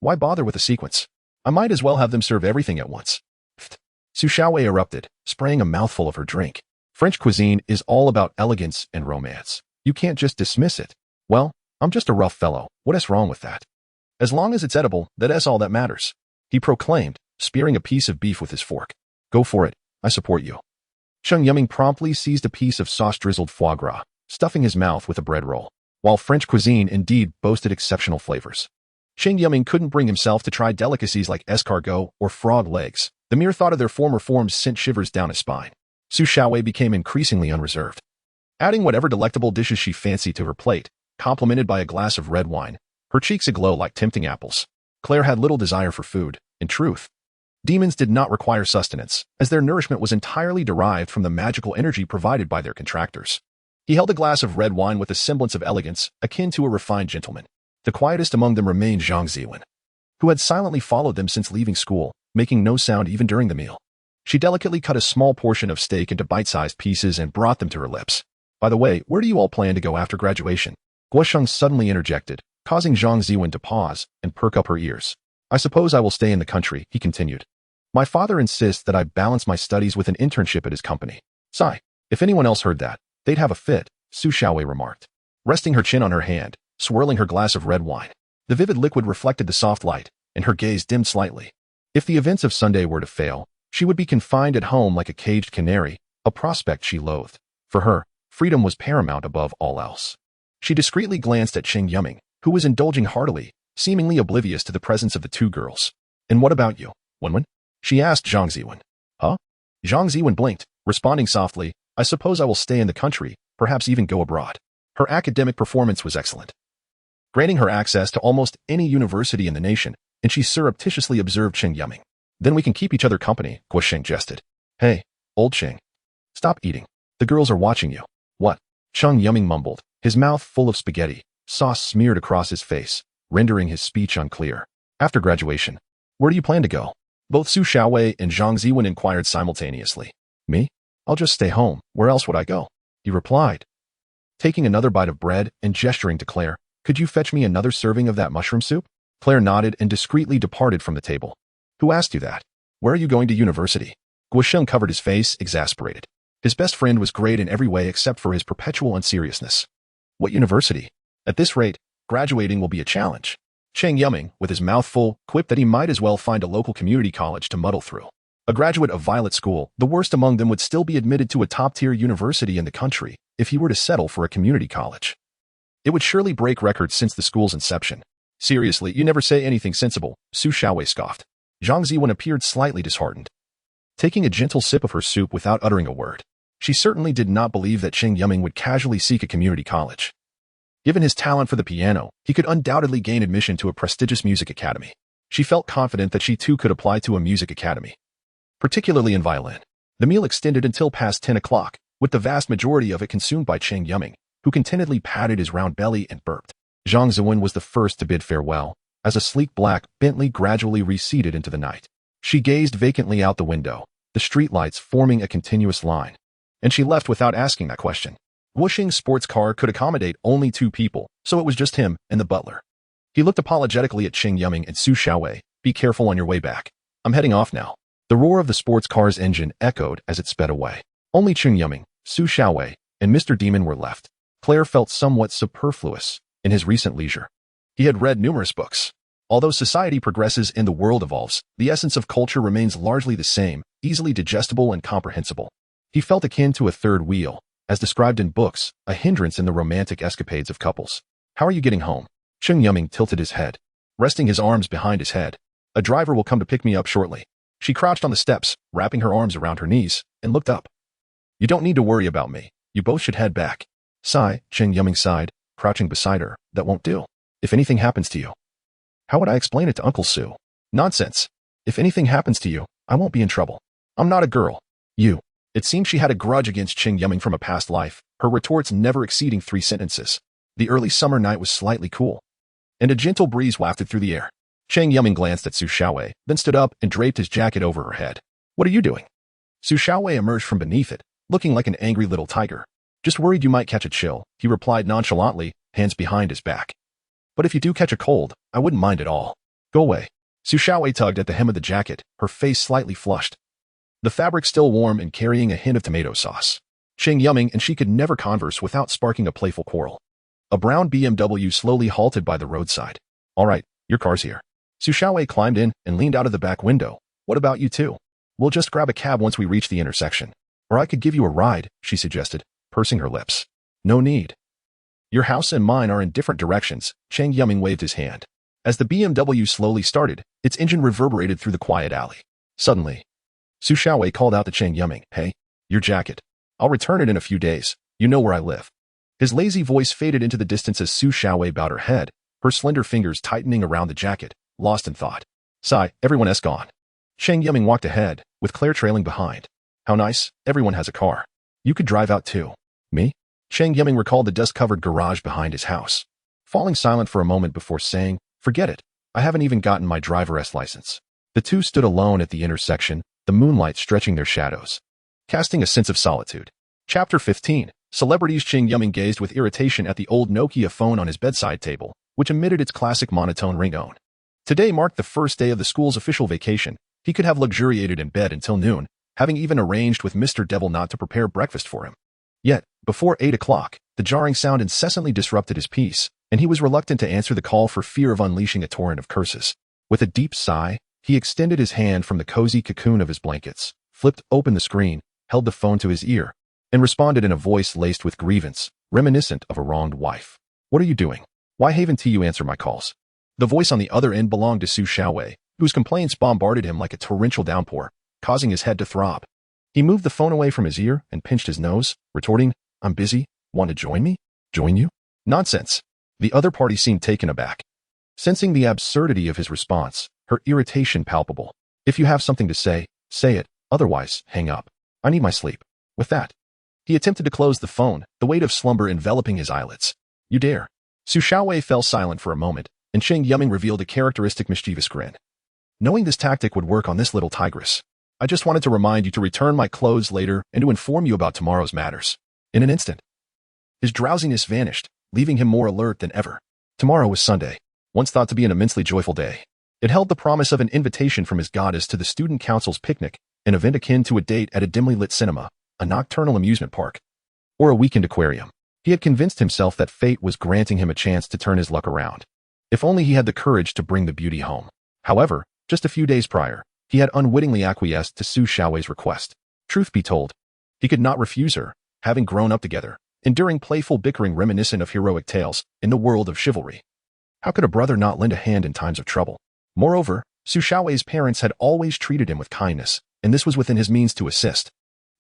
Why bother with a sequence? I might as well have them serve everything at once. Pfft. Su Xiaowei erupted, spraying a mouthful of her drink. French cuisine is all about elegance and romance. You can't just dismiss it. Well, I'm just a rough fellow. What is wrong with that? As long as it's edible, that's all that matters, he proclaimed, spearing a piece of beef with his fork. Go for it. I support you. Cheng Yuming promptly seized a piece of sauce-drizzled foie gras, stuffing his mouth with a bread roll. While French cuisine indeed boasted exceptional flavors, Cheng Yuming couldn't bring himself to try delicacies like escargot or frog legs. The mere thought of their former forms sent shivers down his spine. Su Xiaowei became increasingly unreserved, adding whatever delectable dishes she fancied to her plate, complemented by a glass of red wine, her cheeks aglow like tempting apples. Claire had little desire for food. In truth, demons did not require sustenance, as their nourishment was entirely derived from the magical energy provided by their contractors. He held a glass of red wine with a semblance of elegance, akin to a refined gentleman. The quietest among them remained Zhang Ziwen, who had silently followed them since leaving school, making no sound even during the meal. She delicately cut a small portion of steak into bite-sized pieces and brought them to her lips. By the way, where do you all plan to go after graduation? Guosheng suddenly interjected, causing Zhang Ziwen to pause and perk up her ears. I suppose I will stay in the country, he continued. My father insists that I balance my studies with an internship at his company. Sigh. If anyone else heard that, they'd have a fit, Su Xiaowei remarked, resting her chin on her hand, swirling her glass of red wine. The vivid liquid reflected the soft light, and her gaze dimmed slightly. If the events of Sunday were to fail, she would be confined at home like a caged canary, a prospect she loathed. For her, freedom was paramount above all else. She discreetly glanced at Cheng Yuming, who was indulging heartily, seemingly oblivious to the presence of the two girls. And what about you, Wenwen? She asked Zhang Ziwen. Huh? Zhang Ziwen blinked, responding softly, I suppose I will stay in the country, perhaps even go abroad. Her academic performance was excellent. granting her access to almost any university in the nation, and she surreptitiously observed Cheng Yuming. Then we can keep each other company, Guosheng jested. Hey, old Cheng. Stop eating. The girls are watching you. What? Cheng Yuming mumbled, his mouth full of spaghetti, sauce smeared across his face, rendering his speech unclear. After graduation, where do you plan to go? Both Su Xiaowei and Zhang Ziwen inquired simultaneously. Me? I'll just stay home. Where else would I go? He replied. Taking another bite of bread and gesturing to Claire, could you fetch me another serving of that mushroom soup? Claire nodded and discreetly departed from the table. Who asked you that? Where are you going to university? Guosheng covered his face, exasperated. His best friend was great in every way except for his perpetual unseriousness. What university? At this rate, graduating will be a challenge. Cheng Yuming, with his mouth full, quipped that he might as well find a local community college to muddle through. A graduate of Violet School, the worst among them, would still be admitted to a top-tier university in the country if he were to settle for a community college. It would surely break records since the school's inception. Seriously, you never say anything sensible, Su Xiaowei scoffed. Zhang Ziwen appeared slightly disheartened. Taking a gentle sip of her soup without uttering a word, she certainly did not believe that Cheng Yuming would casually seek a community college. Given his talent for the piano, he could undoubtedly gain admission to a prestigious music academy. She felt confident that she too could apply to a music academy, particularly in violin. The meal extended until past 10 o'clock, with the vast majority of it consumed by Cheng Yuming, who contentedly patted his round belly and burped. Zhang Ziwen was the first to bid farewell, as a sleek black Bentley gradually receded into the night. She gazed vacantly out the window, the streetlights forming a continuous line, and she left without asking that question. Guosheng's sports car could accommodate only 2 people, so it was just him and the butler. He looked apologetically at Cheng Yuming and Su Xiaowei. Be careful on your way back. I'm heading off now. The roar of the sports car's engine echoed as it sped away. Only Cheng Yuming, Su Xiaowei, and Mr. Demon were left. Claire felt somewhat superfluous in his recent leisure. He had read numerous books. Although society progresses and the world evolves, the essence of culture remains largely the same, easily digestible and comprehensible. He felt akin to a third wheel, as described in books, a hindrance in the romantic escapades of couples. How are you getting home? Cheng Yuming tilted his head, resting his arms behind his head. A driver will come to pick me up shortly. She crouched on the steps, wrapping her arms around her knees, and looked up. You don't need to worry about me. You both should head back. Sigh, Cheng Yuming sighed, crouching beside her. That won't do. If anything happens to you. How would I explain it to Uncle Su? Nonsense. If anything happens to you, I won't be in trouble. I'm not a girl. You. It seemed she had a grudge against Cheng Yuming from a past life, her retorts never exceeding 3 sentences. The early summer night was slightly cool, and a gentle breeze wafted through the air. Cheng Yuming glanced at Su Xiaowei, then stood up and draped his jacket over her head. What are you doing? Su Xiaowei emerged from beneath it, looking like an angry little tiger. Just worried you might catch a chill, he replied nonchalantly, hands behind his back. But if you do catch a cold, I wouldn't mind at all. Go away. Su Xiaowei tugged at the hem of the jacket, her face slightly flushed, the fabric still warm and carrying a hint of tomato sauce. Cheng Yuming and she could never converse without sparking a playful quarrel. A brown BMW slowly halted by the roadside. All right, your car's here. Su Xiaowei climbed in and leaned out of the back window. What about you two? We'll just grab a cab once we reach the intersection. Or I could give you a ride, she suggested, pursing her lips. No need. Your house and mine are in different directions, Cheng Yuming waved his hand. As the BMW slowly started, its engine reverberated through the quiet alley. Suddenly, Su Xiaowei called out to Cheng Yuming, Hey, your jacket. I'll return it in a few days. You know where I live. His lazy voice faded into the distance as Su Xiaowei bowed her head, her slender fingers tightening around the jacket, lost in thought. Sigh, everyone has gone. Cheng Yuming walked ahead, with Claire trailing behind. How nice, everyone has a car. You could drive out too. Me? Cheng Yuming recalled the dust-covered garage behind his house, falling silent for a moment before saying, Forget it. I haven't even gotten my driver's license. The two stood alone at the intersection, the moonlight stretching their shadows, casting a sense of solitude. Chapter 15. Celebrities. Cheng Yuming gazed with irritation at the old Nokia phone on his bedside table, which emitted its classic monotone ringtone. Today marked the first day of the school's official vacation. He could have luxuriated in bed until noon, having even arranged with Mr. Devil not to prepare breakfast for him. Yet, before 8 o'clock, the jarring sound incessantly disrupted his peace, and he was reluctant to answer the call for fear of unleashing a torrent of curses. With a deep sigh, he extended his hand from the cozy cocoon of his blankets, flipped open the screen, held the phone to his ear, and responded in a voice laced with grievance, reminiscent of a wronged wife. What are you doing? Why haven't you answered my calls? The voice on the other end belonged to Su Xiaowei, whose complaints bombarded him like a torrential downpour, causing his head to throb. He moved the phone away from his ear and pinched his nose, retorting, I'm busy. Want to join me? Join you? Nonsense. The other party seemed taken aback. Sensing the absurdity of his response, her irritation palpable. If you have something to say it. Otherwise, hang up. I need my sleep. With that, he attempted to close the phone, the weight of slumber enveloping his eyelids. You dare. Su Xiaowei fell silent for a moment, and Cheng Yuming revealed a characteristic mischievous grin. Knowing this tactic would work on this little tigress, I just wanted to remind you to return my clothes later and to inform you about tomorrow's matters. In an instant, his drowsiness vanished, leaving him more alert than ever. Tomorrow was Sunday, once thought to be an immensely joyful day. It held the promise of an invitation from his goddess to the student council's picnic, an event akin to a date at a dimly lit cinema, a nocturnal amusement park, or a weekend aquarium. He had convinced himself that fate was granting him a chance to turn his luck around. If only he had the courage to bring the beauty home. However, just a few days prior, he had unwittingly acquiesced to Su Xiaowei's request. Truth be told, he could not refuse her, having grown up together, enduring playful bickering reminiscent of heroic tales in the world of chivalry. How could a brother not lend a hand in times of trouble? Moreover, Su Xiaowei's parents had always treated him with kindness, and this was within his means to assist.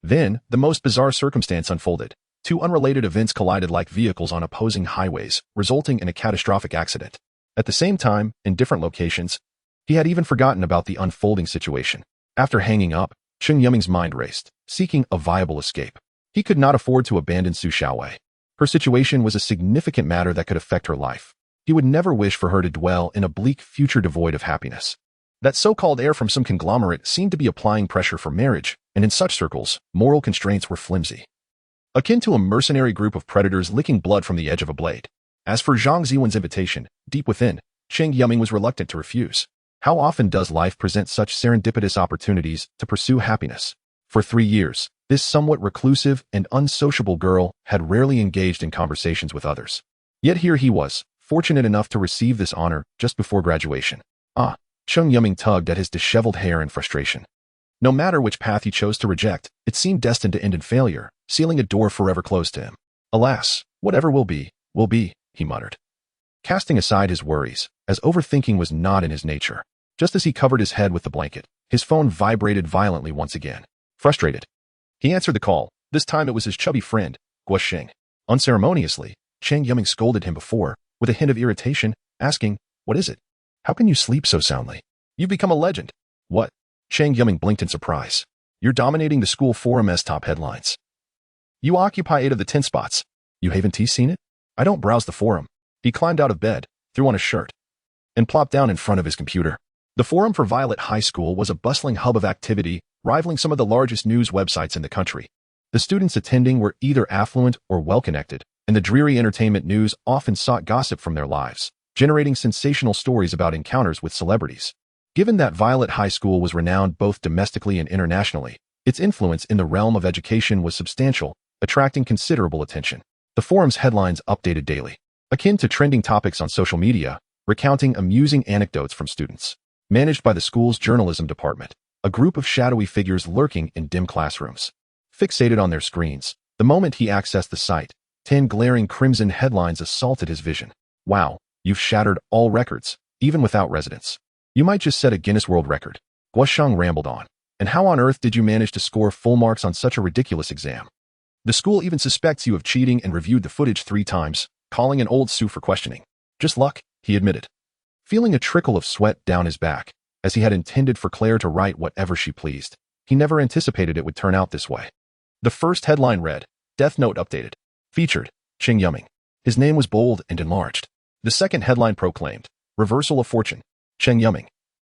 Then, the most bizarre circumstance unfolded. Two unrelated events collided like vehicles on opposing highways, resulting in a catastrophic accident. At the same time, in different locations, he had even forgotten about the unfolding situation. After hanging up, Cheng Yuming's mind raced, seeking a viable escape. He could not afford to abandon Su Xiaowei. Her situation was a significant matter that could affect her life. He would never wish for her to dwell in a bleak future devoid of happiness. That so-called heir from some conglomerate seemed to be applying pressure for marriage, and in such circles, moral constraints were flimsy. Akin to a mercenary group of predators licking blood from the edge of a blade. As for Zhang Ziwen's invitation, deep within, Cheng Yuming was reluctant to refuse. How often does life present such serendipitous opportunities to pursue happiness? For 3 years, this somewhat reclusive and unsociable girl had rarely engaged in conversations with others. Yet here he was, fortunate enough to receive this honor just before graduation. Cheng Yuming tugged at his disheveled hair in frustration. No matter which path he chose to reject, it seemed destined to end in failure, sealing a door forever closed to him. Alas, whatever will be, he muttered, casting aside his worries, as overthinking was not in his nature. Just as he covered his head with the blanket, his phone vibrated violently once again. Frustrated, he answered the call. This time it was his chubby friend, Guo Xing. Unceremoniously, Cheng Yuming scolded him before, with a hint of irritation, asking, "What is it? How can you sleep so soundly? You've become a legend." "What?" Cheng Yuming blinked in surprise. "You're dominating the school forum's top headlines. You occupy 8 of the 10 spots. You haven't seen it?" "I don't browse the forum." He climbed out of bed, threw on a shirt, and plopped down in front of his computer. The forum for Violet High School was a bustling hub of activity, rivaling some of the largest news websites in the country. The students attending were either affluent or well-connected, and the dreary entertainment news often sought gossip from their lives, generating sensational stories about encounters with celebrities. Given that Violet High School was renowned both domestically and internationally, its influence in the realm of education was substantial, attracting considerable attention. The forum's headlines updated daily, akin to trending topics on social media, recounting amusing anecdotes from students. Managed by the school's journalism department, a group of shadowy figures lurking in dim classrooms. Fixated on their screens, the moment he accessed the site, 10 glaring crimson headlines assaulted his vision. "Wow, you've shattered all records, even without residence. You might just set a Guinness World Record." Guosheng rambled on. "And how on earth did you manage to score full marks on such a ridiculous exam? The school even suspects you of cheating and reviewed the footage 3 times, calling an old Sue for questioning." "Just luck," he admitted, feeling a trickle of sweat down his back, as he had intended for Claire to write whatever she pleased. He never anticipated it would turn out this way. The first headline read, "Death Note Updated." Featured, Cheng Yuming. His name was bold and enlarged. The second headline proclaimed, "Reversal of Fortune." Cheng Yuming.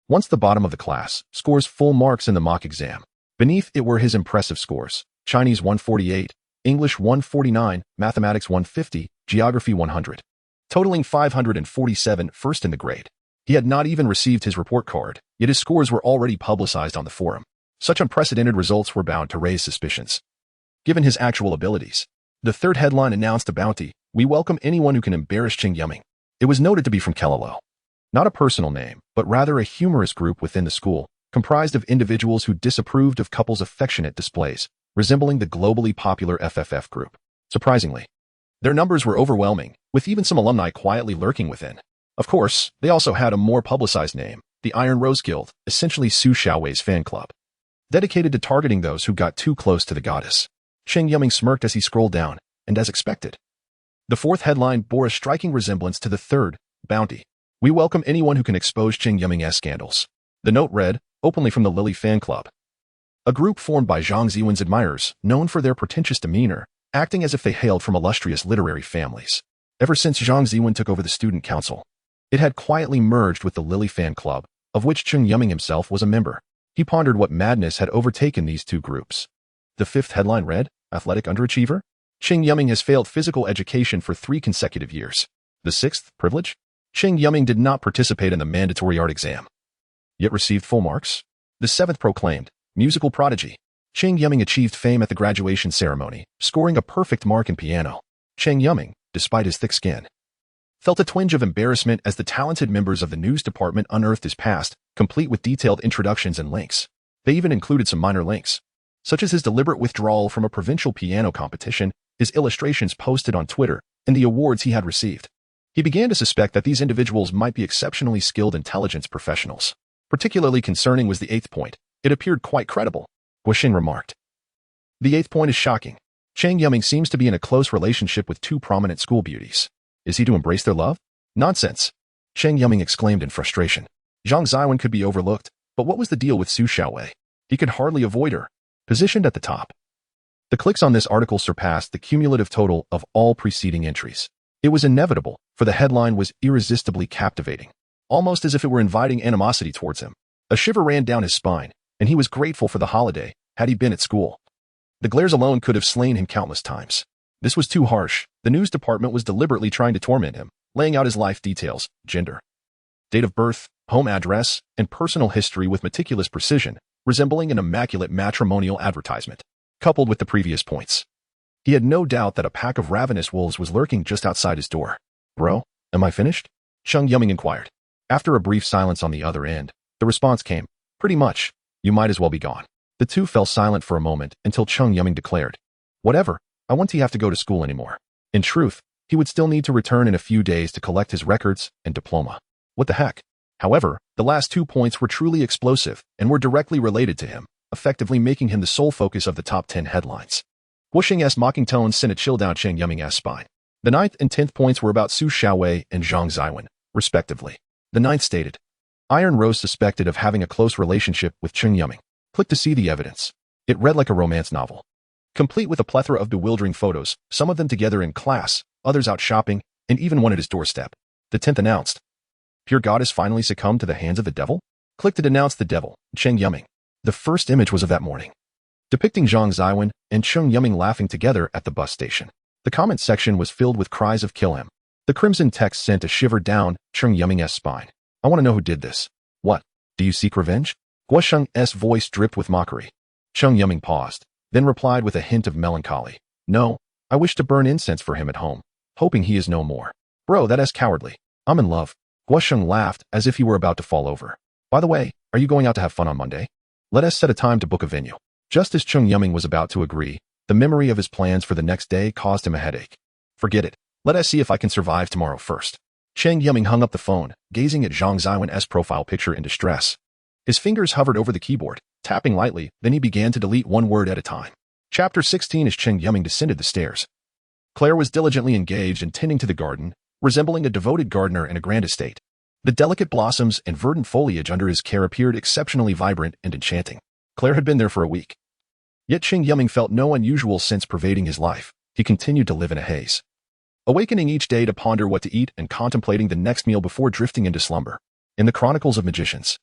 Once the bottom of the class, scores full marks in the mock exam. Beneath it were his impressive scores: Chinese 148, English 149, Mathematics 150, Geography 100. Totaling 547, first in the grade. He had not even received his report card, yet his scores were already publicized on the forum. Such unprecedented results were bound to raise suspicions, given his actual abilities. The third headline announced a bounty: "We welcome anyone who can embarrass Cheng Yuming." It was noted to be from Kelalo. Not a personal name, but rather a humorous group within the school, comprised of individuals who disapproved of couples' affectionate displays, resembling the globally popular FFF group. Surprisingly, their numbers were overwhelming, with even some alumni quietly lurking within. Of course, they also had a more publicized name, the Iron Rose Guild, essentially Su Xiaowei's fan club, dedicated to targeting those who got too close to the goddess. Cheng Yuming smirked as he scrolled down, and as expected, The fourth headline bore a striking resemblance to the third, Bounty. We welcome anyone who can expose Cheng Yuming's scandals. The note read, openly from the Lily fan club. A group formed by Zhang Ziwen's admirers, known for their pretentious demeanor, acting as if they hailed from illustrious literary families. Ever since Zhang Ziwen took over the student council, it had quietly merged with the Lily fan club, of which Cheng Yuming himself was a member. He pondered what madness had overtaken these two groups. The fifth headline read, Athletic Underachiever? Cheng Yuming has failed physical education for 3 consecutive years. The sixth, Privilege? Cheng Yuming did not participate in the mandatory art exam, yet received full marks. The seventh proclaimed, Musical Prodigy. Cheng Yuming achieved fame at the graduation ceremony, scoring a perfect mark in piano. Cheng Yuming, despite his thick skin, felt a twinge of embarrassment as the talented members of the news department unearthed his past, complete with detailed introductions and links. They even included some minor links, such as his deliberate withdrawal from a provincial piano competition, his illustrations posted on Twitter, and the awards he had received. He began to suspect that these individuals might be exceptionally skilled intelligence professionals. Particularly concerning was the eighth point. It appeared quite credible, Guoxing remarked. The eighth point is shocking. Cheng Yuming seems to be in a close relationship with 2 prominent school beauties. Is he to embrace their love? Nonsense! Cheng Yuming exclaimed in frustration. Zhang Ziwen could be overlooked, but what was the deal with Su Xiaowei? He could hardly avoid her. Positioned at the top. The clicks on this article surpassed the cumulative total of all preceding entries. It was inevitable, for the headline was irresistibly captivating, almost as if it were inviting animosity towards him. A shiver ran down his spine, and he was grateful for the holiday, had he been at school. The glares alone could have slain him countless times. This was too harsh. The news department was deliberately trying to torment him, laying out his life details, gender, date of birth, home address, and personal history with meticulous precision, resembling an immaculate matrimonial advertisement, coupled with the previous points. He had no doubt that a pack of ravenous wolves was lurking just outside his door. Bro, am I finished? Cheng Yuming inquired. After a brief silence on the other end, the response came, pretty much. You might as well be gone. The two fell silent for a moment until Cheng Yuming declared, whatever, I won't have to go to school anymore. In truth, he would still need to return in a few days to collect his records and diploma. What the heck? However, the last 2 points were truly explosive and were directly related to him, effectively making him the sole focus of the top 10 headlines. Guoxing's mocking tone sent a chill down Cheng Yuming's spine. The 9th and 10th points were about Su Xiaowei and Zhang Ziwen, respectively. The 9th stated, Iron Rose suspected of having a close relationship with Cheng Yuming. Click to see the evidence. It read like a romance novel, complete with a plethora of bewildering photos, some of them together in class, others out shopping, and even one at his doorstep. The 10th announced, Pure God has finally succumbed to the hands of the devil? Click to denounce the devil, Cheng Yuming. The first image was of that morning, depicting Zhang Ziwen and Cheng Yuming laughing together at the bus station. The comment section was filled with cries of kill him. The crimson text sent a shiver down Cheng Yuming's spine. I want to know who did this. What? Do you seek revenge? Guoxing's voice dripped with mockery. Cheng Yuming paused, then replied with a hint of melancholy. No, I wish to burn incense for him at home, hoping he is no more. Bro, that is cowardly. I'm in love. Guoxing laughed as if he were about to fall over. By the way, are you going out to have fun on Monday? Let us set a time to book a venue. Just as Cheng Yuming was about to agree, the memory of his plans for the next day caused him a headache. Forget it. Let us see if I can survive tomorrow first. Cheng Yuming hung up the phone, gazing at Zhang Ziwen's profile picture in distress. His fingers hovered over the keyboard, tapping lightly, then he began to delete one word at a time. Chapter 16 as Cheng Yuming descended the stairs. Claire was diligently engaged in tending to the garden, resembling a devoted gardener in a grand estate. The delicate blossoms and verdant foliage under his care appeared exceptionally vibrant and enchanting. Claire had been there for a week. Yet Cheng Yuming felt no unusual sense pervading his life. He continued to live in a haze, awakening each day to ponder what to eat and contemplating the next meal before drifting into slumber. In the Chronicles of Magicians,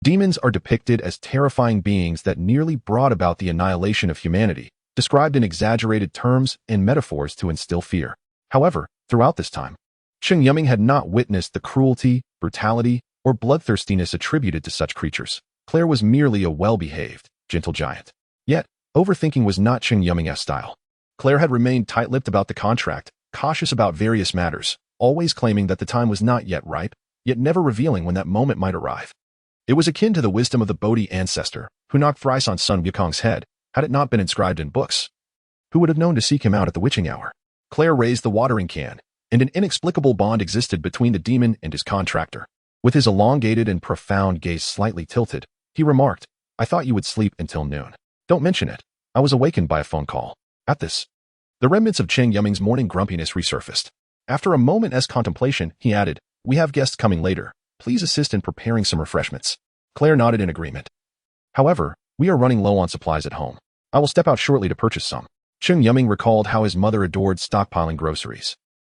demons are depicted as terrifying beings that nearly brought about the annihilation of humanity, described in exaggerated terms and metaphors to instill fear. However, throughout this time, Cheng Yuming had not witnessed the cruelty, brutality, or bloodthirstiness attributed to such creatures. Claire was merely a well-behaved, gentle giant. Yet, overthinking was not Cheng Yuming's style. Claire had remained tight-lipped about the contract, cautious about various matters, always claiming that the time was not yet ripe, yet never revealing when that moment might arrive. It was akin to the wisdom of the Bodhi ancestor, who knocked thrice on Sun Wukong's head, had it not been inscribed in books. Who would have known to seek him out at the witching hour? Claire raised the watering can, and an inexplicable bond existed between the demon and his contractor. With his elongated and profound gaze slightly tilted, he remarked, I thought you would sleep until noon. Don't mention it. I was awakened by a phone call. At this, The remnants of Cheng Yuming's morning grumpiness resurfaced. After a moment's contemplation, he added, "We have guests coming later. Please assist in preparing some refreshments." Claire nodded in agreement. "However, we are running low on supplies at home. I will step out shortly to purchase some." Cheng Yuming recalled how his mother adored stockpiling groceries,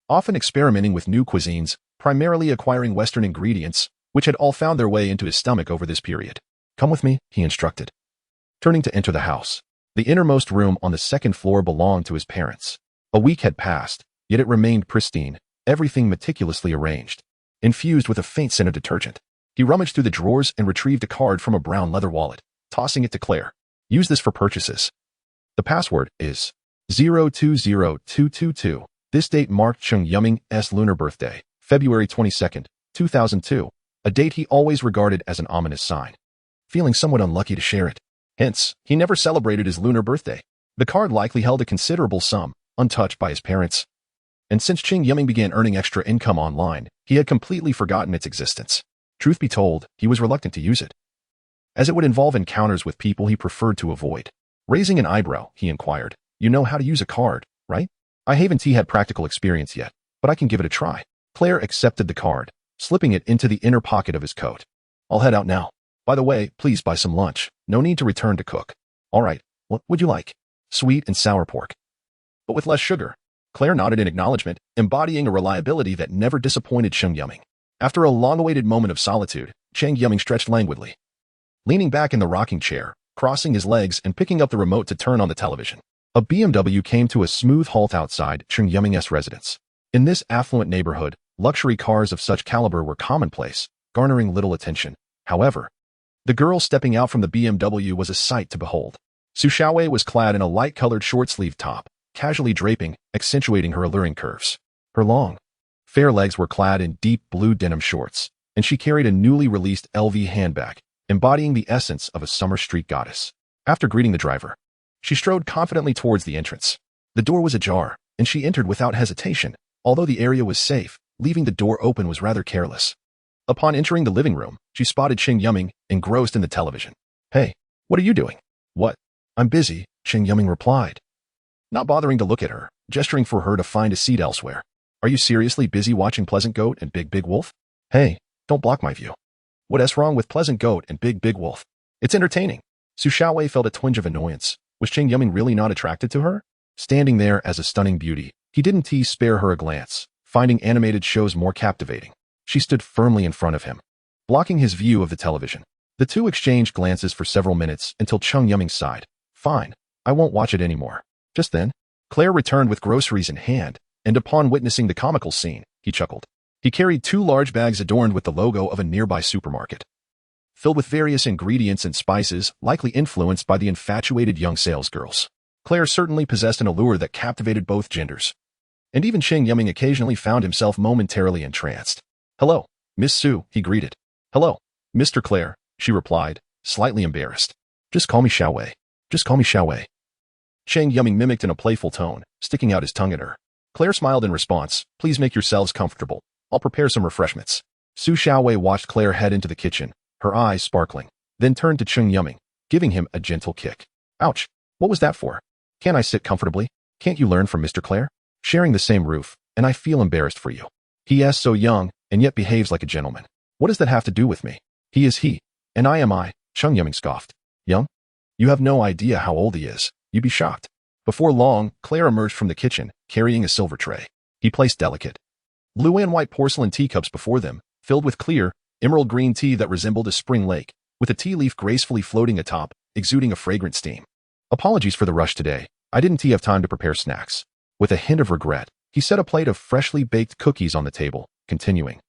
often experimenting with new cuisines, primarily acquiring Western ingredients, which had all found their way into his stomach over this period. "Come with me," he instructed. Turning to enter the house. The innermost room on the second floor belonged to his parents. A week had passed, yet it remained pristine, everything meticulously arranged, infused with a faint scent of detergent. He rummaged through the drawers and retrieved a card from a brown leather wallet, tossing it to Claire. "Use this for purchases. The password is 020222. This date marked Cheng Yuming's lunar birthday, February 22nd, 2002, a date he always regarded as an ominous sign. Feeling somewhat unlucky to share it. Hence, he never celebrated his lunar birthday. The card likely held a considerable sum, untouched by his parents. And since Cheng Yuming began earning extra income online, he had completely forgotten its existence. Truth be told, he was reluctant to use it, as it would involve encounters with people he preferred to avoid. Raising an eyebrow, he inquired, "You know how to use a card, right?" "I haven't had practical experience yet, but I can give it a try." Claire accepted the card, slipping it into the inner pocket of his coat. "I'll head out now. By the way, please buy some lunch. No need to return to cook." "All right, what would you like?" "Sweet and sour pork, but with less sugar." Claire nodded in acknowledgement, embodying a reliability that never disappointed Cheng Yuming. After a long-awaited moment of solitude, Cheng Yuming stretched languidly, leaning back in the rocking chair, crossing his legs and picking up the remote to turn on the television. A BMW came to a smooth halt outside Cheng Yuming's residence. In this affluent neighborhood, luxury cars of such caliber were commonplace, garnering little attention. However, the girl stepping out from the BMW was a sight to behold. Su Xiaowei was clad in a light-colored short-sleeved top, casually draping, accentuating her alluring curves. Her long, fair legs were clad in deep blue denim shorts, and she carried a newly released LV handbag, embodying the essence of a summer street goddess. After greeting the driver, she strode confidently towards the entrance. The door was ajar, and she entered without hesitation. Although the area was safe, leaving the door open was rather careless. Upon entering the living room, she spotted Cheng Yuming, engrossed in the television. "Hey, what are you doing?" "What? I'm busy," Cheng Yuming replied, not bothering to look at her, gesturing for her to find a seat elsewhere. "Are you seriously busy watching Pleasant Goat and Big Big Wolf?" "Hey, don't block my view." "What's wrong with Pleasant Goat and Big Big Wolf?" "It's entertaining." Su Xiaowei felt a twinge of annoyance. Was Cheng Yuming really not attracted to her? Standing there as a stunning beauty, he didn't spare her a glance, finding animated shows more captivating. She stood firmly in front of him, blocking his view of the television. The two exchanged glances for several minutes until Cheng Yuming sighed. "Fine, I won't watch it anymore." Just then, Claire returned with groceries in hand, and upon witnessing the comical scene, he chuckled. He carried 2 large bags adorned with the logo of a nearby supermarket, filled with various ingredients and spices, likely influenced by the infatuated young salesgirls. Claire certainly possessed an allure that captivated both genders, and even Cheng Yuming occasionally found himself momentarily entranced. "Hello, Miss Su," he greeted. "Hello, Mr. Claire," she replied, slightly embarrassed. "Just call me Xiaowei. Just call me Xiaowei." Cheng Yuming mimicked in a playful tone, sticking out his tongue at her. Claire smiled in response. "Please make yourselves comfortable. I'll prepare some refreshments." Su Xiaowei watched Claire head into the kitchen, her eyes sparkling, then turned to Cheng Yuming, giving him a gentle kick. "Ouch, what was that for? Can't I sit comfortably? Can't you learn from Mr. Claire? Sharing the same roof, and I feel embarrassed for you. He is so young, and yet behaves like a gentleman. What does that have to do with me? He is he, and I am I," Cheng Yuming scoffed. "Young? You have no idea how old he is. You'd be shocked." Before long, Claire emerged from the kitchen, carrying a silver tray. He placed delicate blue and white porcelain teacups before them, filled with clear, emerald green tea that resembled a spring lake, with a tea leaf gracefully floating atop, exuding a fragrant steam. "Apologies for the rush today. I didn't have time to prepare snacks." With a hint of regret, he set a plate of freshly baked cookies on the table, continuing,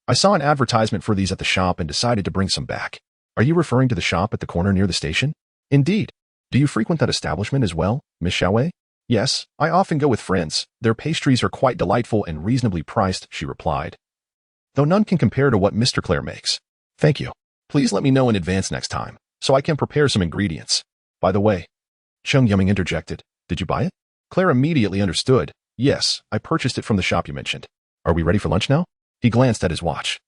"I saw an advertisement for these at the shop and decided to bring some back." "Are you referring to the shop at the corner near the station?" "Indeed. Do you frequent that establishment as well, Miss Xiaowei?" "Yes, I often go with friends. Their pastries are quite delightful and reasonably priced," she replied, "though none can compare to what Mr. Claire makes." "Thank you. Please let me know in advance next time, so I can prepare some ingredients. By the way," Cheng Yuming interjected, "did you buy it?" Claire immediately understood. "Yes, I purchased it from the shop you mentioned." "Are we ready for lunch now?" He glanced at his watch.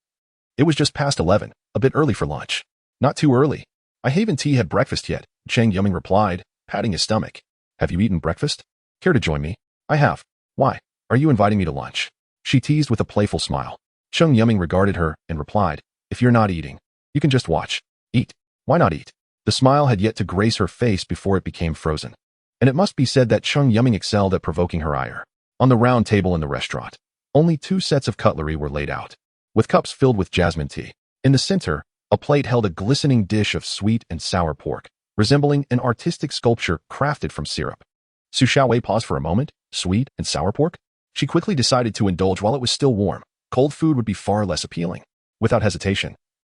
It was just past 11, a bit early for lunch. "Not too early. I haven't had breakfast yet," Cheng Yuming replied, patting his stomach. "Have you eaten breakfast? Care to join me?" I have. Why? Are you inviting me to lunch? She teased with a playful smile. Cheng Yuming regarded her and replied, if you're not eating, you can just watch. Eat. Why not eat? The smile had yet to grace her face before it became frozen. And it must be said that Cheng Yuming excelled at provoking her ire. On the round table in the restaurant, only 2 sets of cutlery were laid out, with cups filled with jasmine tea. In the center, a plate held a glistening dish of sweet and sour pork, resembling an artistic sculpture crafted from syrup. Su Xiaowei paused for a moment. Sweet and sour pork? She quickly decided to indulge while it was still warm. Cold food would be far less appealing. Without hesitation,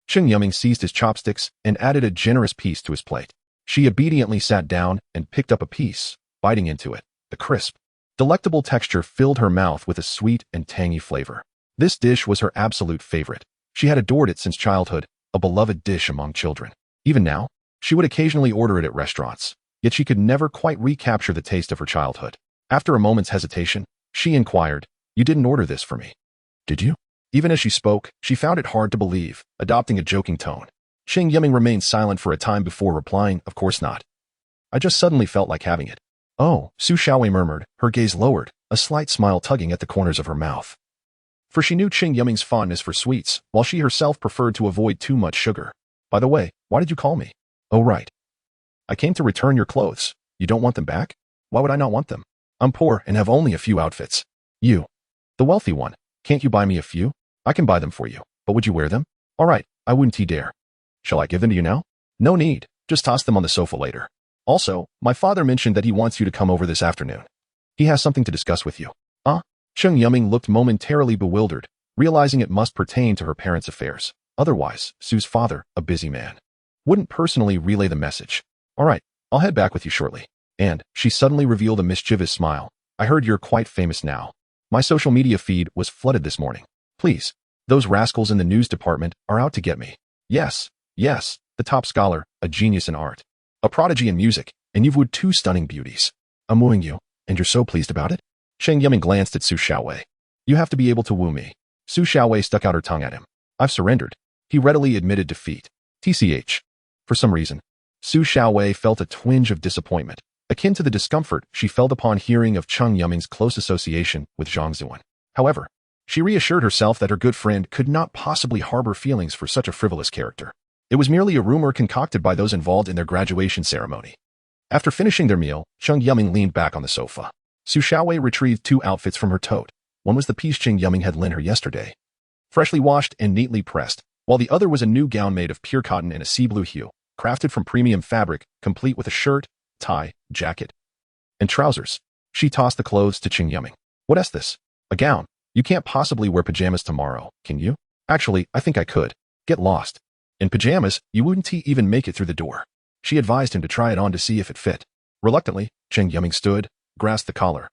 Cheng Yuming seized his chopsticks and added a generous piece to his plate. She obediently sat down and picked up a piece, biting into it. The crisp, delectable texture filled her mouth with a sweet and tangy flavor. This dish was her absolute favorite. She had adored it since childhood, a beloved dish among children. Even now, she would occasionally order it at restaurants, yet she could never quite recapture the taste of her childhood. After a moment's hesitation, she inquired, you didn't order this for me, did you? Even as she spoke, she found it hard to believe, adopting a joking tone. Cheng Yuming remained silent for a time before replying, of course not. I just suddenly felt like having it. Oh, Su Xiaowei murmured, her gaze lowered, a slight smile tugging at the corners of her mouth. For she knew Cheng Yuming's fondness for sweets, while she herself preferred to avoid too much sugar. By the way, why did you call me? Oh, right. I came to return your clothes. You don't want them back? Why would I not want them? I'm poor and have only a few outfits. You, the wealthy one, can't you buy me a few? I can buy them for you, but would you wear them? All right, I wouldn't dare. Shall I give them to you now? No need, just toss them on the sofa later. Also, my father mentioned that he wants you to come over this afternoon. He has something to discuss with you. Cheng Yuming looked momentarily bewildered, realizing it must pertain to her parents' affairs. Otherwise, Su's father, a busy man, wouldn't personally relay the message. All right, I'll head back with you shortly. And, she suddenly revealed a mischievous smile. I heard you're quite famous now. My social media feed was flooded this morning. Please, those rascals in the news department are out to get me. Yes, the top scholar, a genius in art, a prodigy in music, and you've wooed 2 stunning beauties. I'm wooing you, and you're so pleased about it? Cheng Yuming glanced at Su Xiaowei. You have to be able to woo me. Su Xiaowei stuck out her tongue at him. I've surrendered. He readily admitted defeat. TCH. For some reason, Su Xiaowei felt a twinge of disappointment, akin to the discomfort she felt upon hearing of Cheng Yuming's close association with Zhang Zuan. However, she reassured herself that her good friend could not possibly harbor feelings for such a frivolous character. It was merely a rumor concocted by those involved in their graduation ceremony. After finishing their meal, Cheng Yuming leaned back on the sofa. Su Xiaowei retrieved 2 outfits from her tote. One was the piece Cheng Yuming had lent her yesterday, freshly washed and neatly pressed, while the other was a new gown made of pure cotton in a sea blue hue, crafted from premium fabric, complete with a shirt, tie, jacket, and trousers. She tossed the clothes to Cheng Yuming. What's this? A gown? You can't possibly wear pajamas tomorrow, can you? Actually, I think I could. Get lost. In pajamas, you wouldn't even make it through the door. She advised him to try it on to see if it fit. Reluctantly, Cheng Yuming stood, grasped the collar,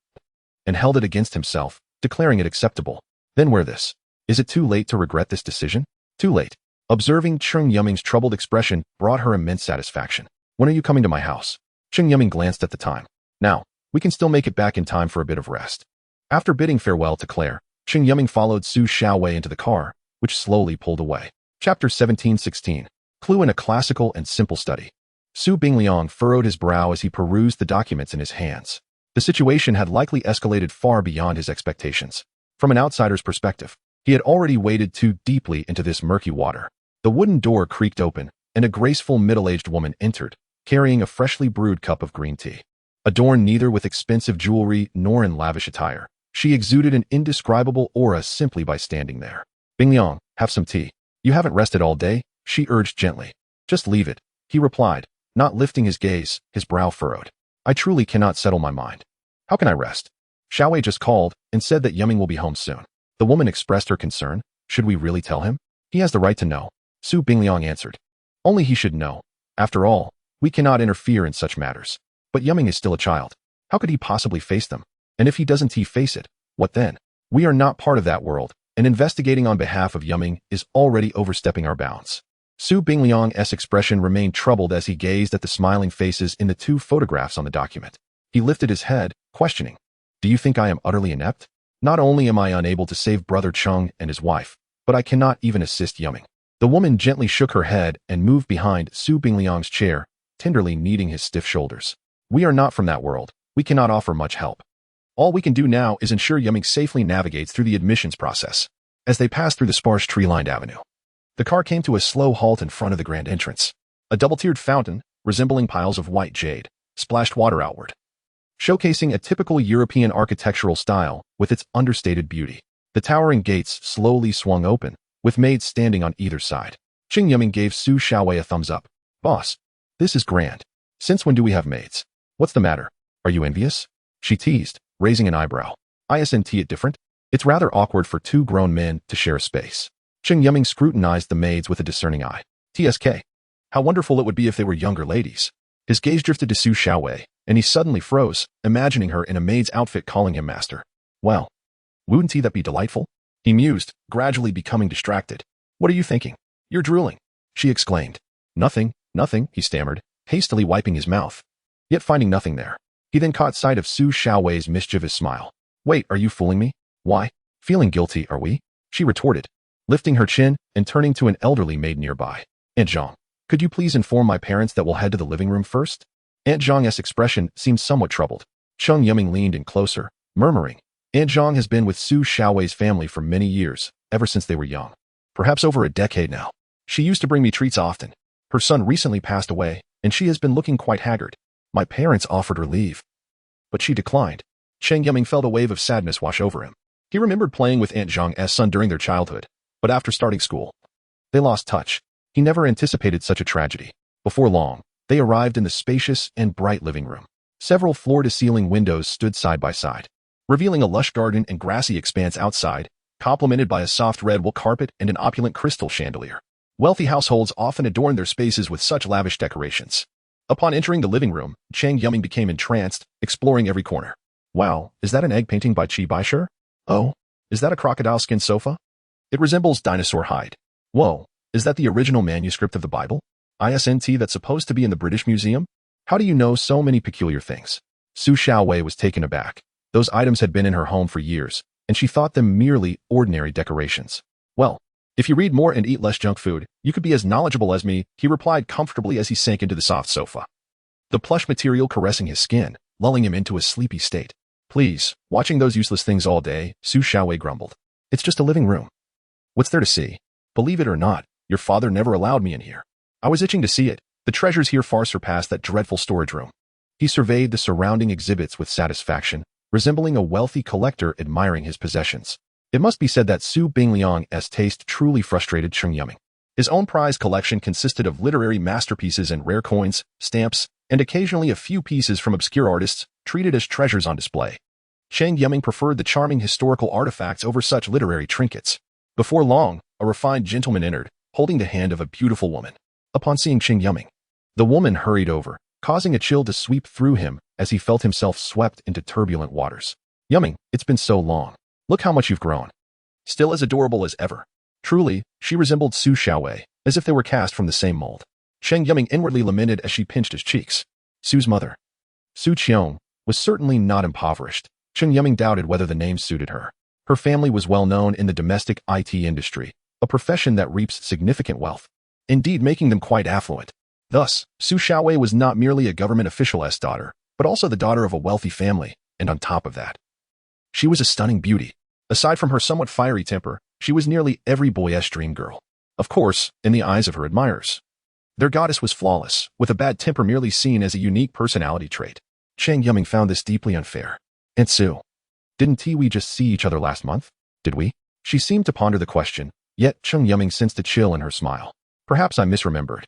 and held it against himself, declaring it acceptable. Then wear this. Is it too late to regret this decision? Too late. Observing Cheng Yuming's troubled expression brought her immense satisfaction. When are you coming to my house? Cheng Yuming glanced at the time. Now, we can still make it back in time for a bit of rest. After bidding farewell to Claire, Cheng Yuming followed Su Xiaowei into the car, which slowly pulled away. Chapter 17:16. Clue in a classical and simple study. Su Bingliang furrowed his brow as he perused the documents in his hands. The situation had likely escalated far beyond his expectations. From an outsider's perspective, he had already waded too deeply into this murky water. The wooden door creaked open, and a graceful middle-aged woman entered, carrying a freshly brewed cup of green tea. Adorned neither with expensive jewelry nor in lavish attire, she exuded an indescribable aura simply by standing there. Bingliang, have some tea. You haven't rested all day, she urged gently. Just leave it, he replied, not lifting his gaze, his brow furrowed. I truly cannot settle my mind. How can I rest? Xiaowei just called and said that Yuming will be home soon. The woman expressed her concern. Should we really tell him? He has the right to know. Su Bingliang answered. Only he should know. After all, we cannot interfere in such matters. But Yuming is still a child. How could he possibly face them? And if he doesn't face it, what then? We are not part of that world, and investigating on behalf of Yuming is already overstepping our bounds. Su Bingliang's expression remained troubled as he gazed at the smiling faces in the 2 photographs on the document. He lifted his head, questioning. Do you think I am utterly inept? Not only am I unable to save Brother Cheng and his wife, but I cannot even assist Yuming. The woman gently shook her head and moved behind Su Bingliang's chair, tenderly kneading his stiff shoulders. We are not from that world. We cannot offer much help. All we can do now is ensure Yuming safely navigates through the admissions process. As they passed through the sparse tree-lined avenue, the car came to a slow halt in front of the grand entrance. A double-tiered fountain, resembling piles of white jade, splashed water outward, showcasing a typical European architectural style with its understated beauty. The towering gates slowly swung open, with maids standing on either side. Cheng Yuming gave Su Xiaowei a thumbs up. Boss, this is grand. Since when do we have maids? What's the matter? Are you envious? She teased, raising an eyebrow. Isn't it different? It's rather awkward for two grown men to share a space. Cheng Yuming scrutinized the maids with a discerning eye. TSK. How wonderful it would be if they were younger ladies. His gaze drifted to Su Xiaowei, and he suddenly froze, imagining her in a maid's outfit calling him master. Well, wouldn't that be delightful? He mused, gradually becoming distracted. What are you thinking? You're drooling, she exclaimed. Nothing, he stammered, hastily wiping his mouth. Yet finding nothing there, he then caught sight of Su Xiaowei's mischievous smile. Wait, are you fooling me? Why? Feeling guilty, are we? She retorted, lifting her chin and turning to an elderly maid nearby. Aunt Zhang, could you please inform my parents that we'll head to the living room first? Aunt Zhang's expression seemed somewhat troubled. Cheng Yuming leaned in closer, murmuring, Aunt Zhang has been with Su Xiaowei's family for many years, ever since they were young. Perhaps over a decade now. She used to bring me treats often. Her son recently passed away, and she has been looking quite haggard. My parents offered her leave, but she declined. Cheng Yuming felt a wave of sadness wash over him. He remembered playing with Aunt Zhang's son during their childhood, but after starting school, they lost touch. He never anticipated such a tragedy. Before long, they arrived in the spacious and bright living room. Several floor-to-ceiling windows stood side by side, revealing a lush garden and grassy expanse outside, complemented by a soft red wool carpet and an opulent crystal chandelier. Wealthy households often adorn their spaces with such lavish decorations. Upon entering the living room, Cheng Yuming became entranced, exploring every corner. Wow, is that an egg painting by Qi Baisher? Oh, is that a crocodile skin sofa? It resembles dinosaur hide. Whoa, is that the original manuscript of the Bible? Isn't that's supposed to be in the British Museum? How do you know so many peculiar things? Su Xiaowei was taken aback. Those items had been in her home for years, and she thought them merely ordinary decorations. Well, if you read more and eat less junk food, you could be as knowledgeable as me, he replied comfortably as he sank into the soft sofa, the plush material caressing his skin, lulling him into a sleepy state. Please, watching those useless things all day, Su Xiaowei grumbled. It's just a living room. What's there to see? Believe it or not, your father never allowed me in here. I was itching to see it. The treasures here far surpass that dreadful storage room. He surveyed the surrounding exhibits with satisfaction, resembling a wealthy collector admiring his possessions. It must be said that Su Bingliang's taste truly frustrated Cheng Yuming. His own prize collection consisted of literary masterpieces and rare coins, stamps, and occasionally a few pieces from obscure artists, treated as treasures on display. Cheng Yuming preferred the charming historical artifacts over such literary trinkets. Before long, a refined gentleman entered, holding the hand of a beautiful woman. Upon seeing Cheng Yuming, the woman hurried over, causing a chill to sweep through him as he felt himself swept into turbulent waters. Yuming, it's been so long. Look how much you've grown. Still as adorable as ever. Truly, she resembled Su Xiaowei, as if they were cast from the same mold. Cheng Yuming inwardly lamented as she pinched his cheeks. Su's mother, Su Qiong, was certainly not impoverished. Cheng Yuming doubted whether the name suited her. Her family was well known in the domestic IT industry, a profession that reaps significant wealth, indeed making them quite affluent. Thus, Su Xiaowei was not merely a government official's daughter, but also the daughter of a wealthy family, and on top of that, she was a stunning beauty. Aside from her somewhat fiery temper, she was nearly every boy's dream girl. Of course, in the eyes of her admirers, their goddess was flawless, with a bad temper merely seen as a unique personality trait. Cheng Yuming found this deeply unfair. And Su, didn't we just see each other last month? Did we? She seemed to ponder the question, yet Cheng Yuming sensed a chill in her smile. Perhaps I misremembered.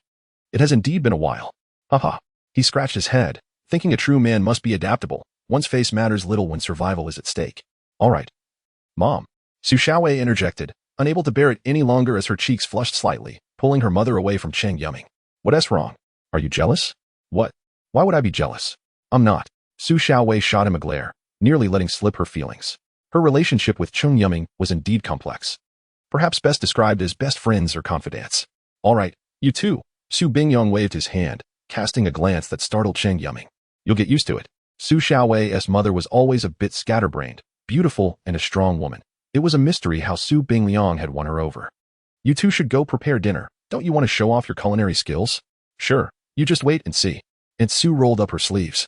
It has indeed been a while. Haha. He scratched his head, thinking a true man must be adaptable. One's face matters little when survival is at stake. All right. Mom. Su Xiaowei interjected, unable to bear it any longer as her cheeks flushed slightly, pulling her mother away from Cheng Yuming. What's wrong? Are you jealous? What? Why would I be jealous? I'm not. Su Xiaowei shot him a glare, nearly letting slip her feelings. Her relationship with Cheng Yuming was indeed complex. Perhaps best described as best friends or confidants. All right, you too. Su Bingyong waved his hand, casting a glance that startled Cheng Yuming. You'll get used to it. Su Xiaowei's mother was always a bit scatterbrained, beautiful and a strong woman. It was a mystery how Su Bingliang had won her over. You two should go prepare dinner. Don't you want to show off your culinary skills? Sure, you just wait and see. And Su rolled up her sleeves.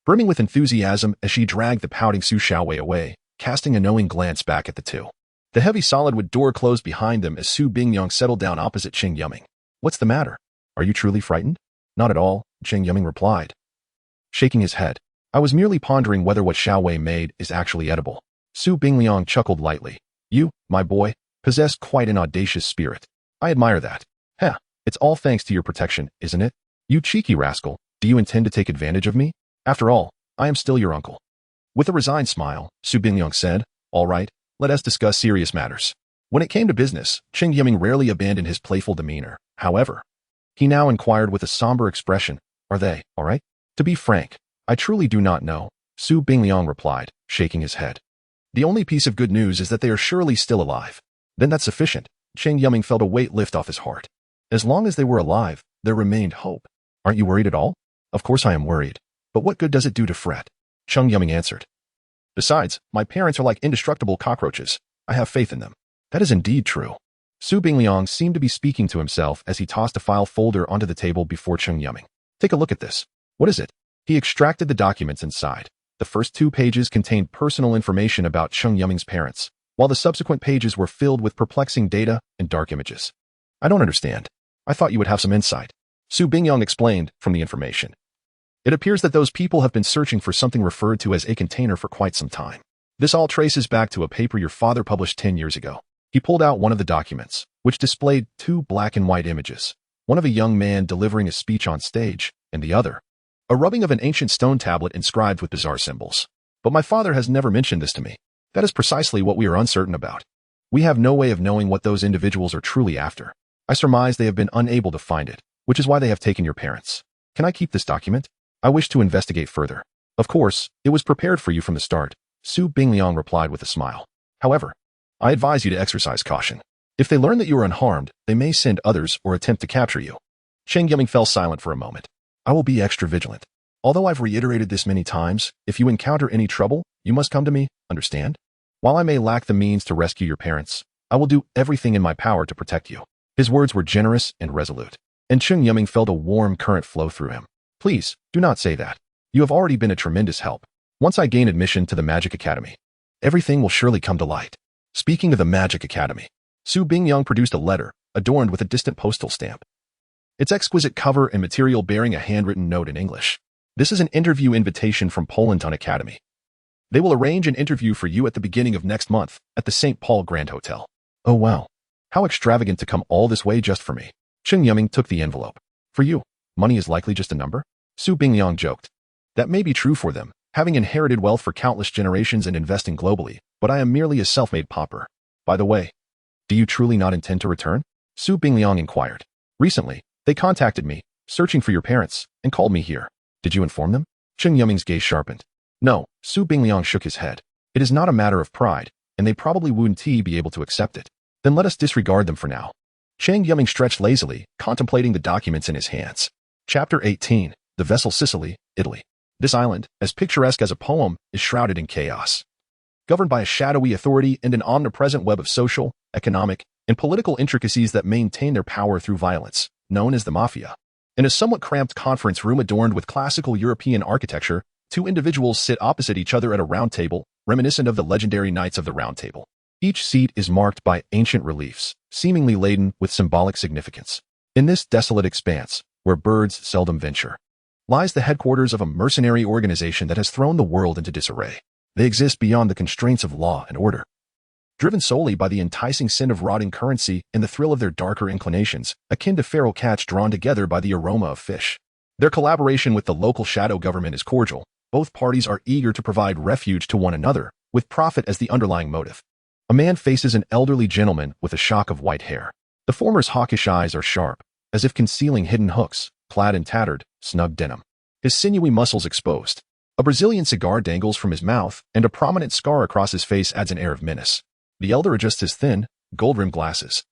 brimming with enthusiasm as she dragged the pouting Su Xiaowei away, casting a knowing glance back at the two. The heavy solid wood door closed behind them as Su Bingyang settled down opposite Cheng Yuming. What's the matter? Are you truly frightened? Not at all, Cheng Yuming replied, shaking his head. I was merely pondering whether what Xiaowei made is actually edible. Su Bingliang chuckled lightly. You, my boy, possess quite an audacious spirit. I admire that. Heh, it's all thanks to your protection, isn't it? You cheeky rascal, do you intend to take advantage of me? After all, I am still your uncle. With a resigned smile, Su Bingliang said, all right, let us discuss serious matters. When it came to business, Cheng Yuming rarely abandoned his playful demeanor. However, he now inquired with a somber expression, are they, all right? To be frank, I truly do not know, Su Bingliang replied, shaking his head. The only piece of good news is that they are surely still alive. Then that's sufficient. Cheng Yuming felt a weight lift off his heart. As long as they were alive, there remained hope. Aren't you worried at all? Of course I am worried. But what good does it do to fret? Cheng Yuming answered. Besides, my parents are like indestructible cockroaches. I have faith in them. That is indeed true. Su Bingliang seemed to be speaking to himself as he tossed a file folder onto the table before Cheng Yuming. Take a look at this. What is it? He extracted the documents inside. The first 2 pages contained personal information about Cheng Yuming's parents, while the subsequent pages were filled with perplexing data and dark images. I don't understand. I thought you would have some insight. Su Bingyang explained from the information. It appears that those people have been searching for something referred to as a container for quite some time. This all traces back to a paper your father published 10 years ago. He pulled out one of the documents, which displayed 2 black and white images, one of a young man delivering a speech on stage, and the other, a rubbing of an ancient stone tablet inscribed with bizarre symbols. But my father has never mentioned this to me. That is precisely what we are uncertain about. We have no way of knowing what those individuals are truly after. I surmise they have been unable to find it, which is why they have taken your parents. Can I keep this document? I wish to investigate further. Of course, it was prepared for you from the start, Su Bingliang replied with a smile. However, I advise you to exercise caution. If they learn that you are unharmed, they may send others or attempt to capture you. Cheng Yuming fell silent for a moment. I will be extra vigilant. Although I've reiterated this many times, if you encounter any trouble, you must come to me, understand? While I may lack the means to rescue your parents, I will do everything in my power to protect you. His words were generous and resolute, and Cheng Yuming felt a warm current flow through him. Please, do not say that. You have already been a tremendous help. Once I gain admission to the Magic Academy, everything will surely come to light. Speaking of the Magic Academy, Su Bingyang produced a letter, adorned with a distant postal stamp. Its exquisite cover and material bearing a handwritten note in English. This is an interview invitation from Poland Academy. They will arrange an interview for you at the beginning of next month at the St. Paul Grand Hotel. Oh wow. How extravagant to come all this way just for me. Cheng Yuming took the envelope. For you, money is likely just a number? Su Bingyang joked. That may be true for them, having inherited wealth for countless generations and investing globally, but I am merely a self-made pauper. By the way, do you truly not intend to return? Su Bingliang inquired. Recently, they contacted me, searching for your parents, and called me here. Did you inform them? Cheng Yuming's gaze sharpened. No, Su Bingliang shook his head. It is not a matter of pride, and they probably wouldn't be able to accept it. Then let us disregard them for now. Cheng Yuming stretched lazily, contemplating the documents in his hands. Chapter 18, The Vessel Sicily, Italy. This island, as picturesque as a poem, is shrouded in chaos. Governed by a shadowy authority and an omnipresent web of social, economic, and political intricacies that maintain their power through violence, known as the Mafia. In a somewhat cramped conference room adorned with classical European architecture, 2 individuals sit opposite each other at a round table, reminiscent of the legendary Knights of the Round Table. Each seat is marked by ancient reliefs, seemingly laden with symbolic significance. In this desolate expanse, where birds seldom venture, lies the headquarters of a mercenary organization that has thrown the world into disarray. They exist beyond the constraints of law and order. Driven solely by the enticing sin of rotting currency and the thrill of their darker inclinations, akin to feral cats drawn together by the aroma of fish. Their collaboration with the local shadow government is cordial. Both parties are eager to provide refuge to one another, with profit as the underlying motive. A man faces an elderly gentleman with a shock of white hair. The former's hawkish eyes are sharp, as if concealing hidden hooks, clad in tattered, snug denim. His sinewy muscles exposed. A Brazilian cigar dangles from his mouth, and a prominent scar across his face adds an air of menace. The elder adjusts his thin, gold-rimmed glasses.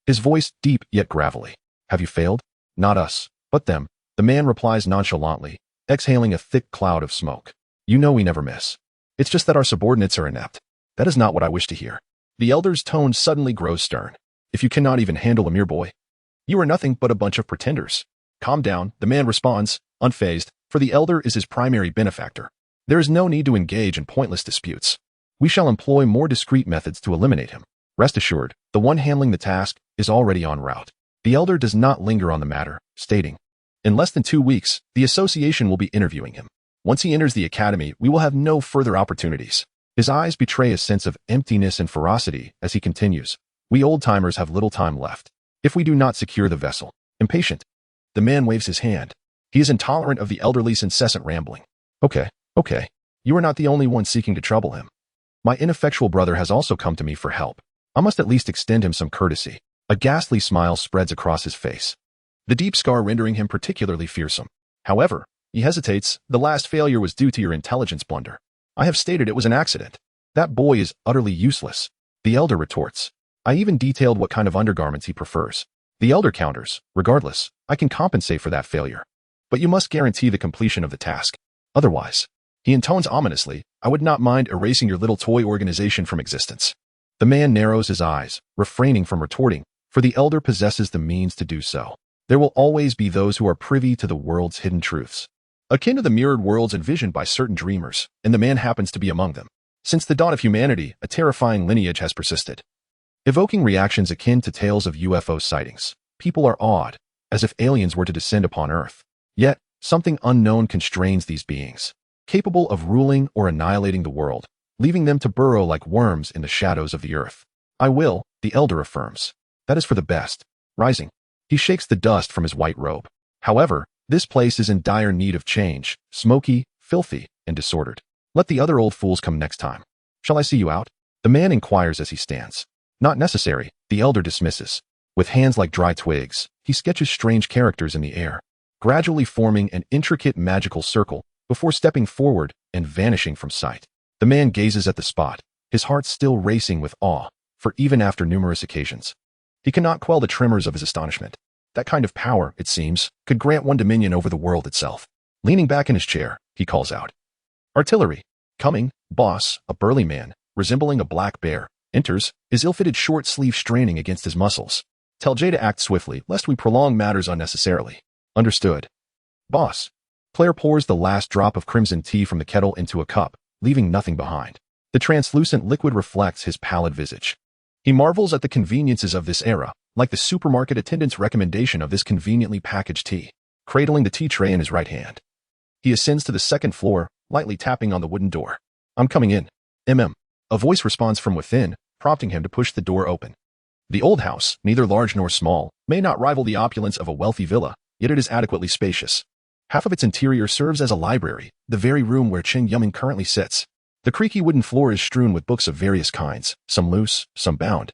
His voice deep yet gravelly. Have you failed? Not us, but them. The man replies nonchalantly, exhaling a thick cloud of smoke. You know we never miss. It's just that our subordinates are inept. That is not what I wish to hear. The elder's tone suddenly grows stern. If you cannot even handle a mere boy, you are nothing but a bunch of pretenders. Calm down, the man responds, unfazed. for the elder is his primary benefactor. There is no need to engage in pointless disputes. We shall employ more discreet methods to eliminate him. Rest assured, the one handling the task is already en route. The elder does not linger on the matter, stating, in less than 2 weeks, the association will be interviewing him. Once he enters the academy, we will have no further opportunities. His eyes betray a sense of emptiness and ferocity as he continues. We old-timers have little time left. If we do not secure the vessel. Impatient. The man waves his hand. He is intolerant of the elderly's incessant rambling. Okay. You are not the only one seeking to trouble him. My ineffectual brother has also come to me for help. I must at least extend him some courtesy. A ghastly smile spreads across his face, the deep scar rendering him particularly fearsome. However, he hesitates. The last failure was due to your intelligence blunder. I have stated it was an accident. That boy is utterly useless. The elder retorts. I even detailed what kind of undergarments he prefers. The elder counters. Regardless, I can compensate for that failure. But you must guarantee the completion of the task. Otherwise, he intones ominously, I would not mind erasing your little toy organization from existence. The man narrows his eyes, refraining from retorting, for the elder possesses the means to do so. There will always be those who are privy to the world's hidden truths, akin to the mirrored worlds envisioned by certain dreamers, and the man happens to be among them. Since the dawn of humanity, a terrifying lineage has persisted, evoking reactions akin to tales of UFO sightings. People are awed, as if aliens were to descend upon Earth. Yet, something unknown constrains these beings, capable of ruling or annihilating the world, leaving them to burrow like worms in the shadows of the earth. I will, the elder affirms. That is for the best. Rising, he shakes the dust from his white robe. However, this place is in dire need of change, smoky, filthy, and disordered. Let the other old fools come next time. Shall I see you out? The man inquires as he stands. Not necessary, the elder dismisses. With hands like dry twigs, he sketches strange characters in the air, gradually forming an intricate magical circle before stepping forward and vanishing from sight. The man gazes at the spot, his heart still racing with awe, for even after numerous occasions, he cannot quell the tremors of his astonishment. That kind of power, it seems, could grant one dominion over the world itself. Leaning back in his chair, he calls out, Artillery! Coming, boss, a burly man, resembling a black bear, enters, his ill-fitted short sleeve straining against his muscles. Tell Jay to act swiftly, lest we prolong matters unnecessarily. Understood. Boss. Claire pours the last drop of crimson tea from the kettle into a cup, leaving nothing behind. The translucent liquid reflects his pallid visage. He marvels at the conveniences of this era, like the supermarket attendant's recommendation of this conveniently packaged tea, cradling the tea tray in his right hand. He ascends to the second floor, lightly tapping on the wooden door. I'm coming in. A voice responds from within, prompting him to push the door open. The old house, neither large nor small, may not rival the opulence of a wealthy villa, yet it is adequately spacious. Half of its interior serves as a library, the very room where Cheng Yuming currently sits. The creaky wooden floor is strewn with books of various kinds, some loose, some bound,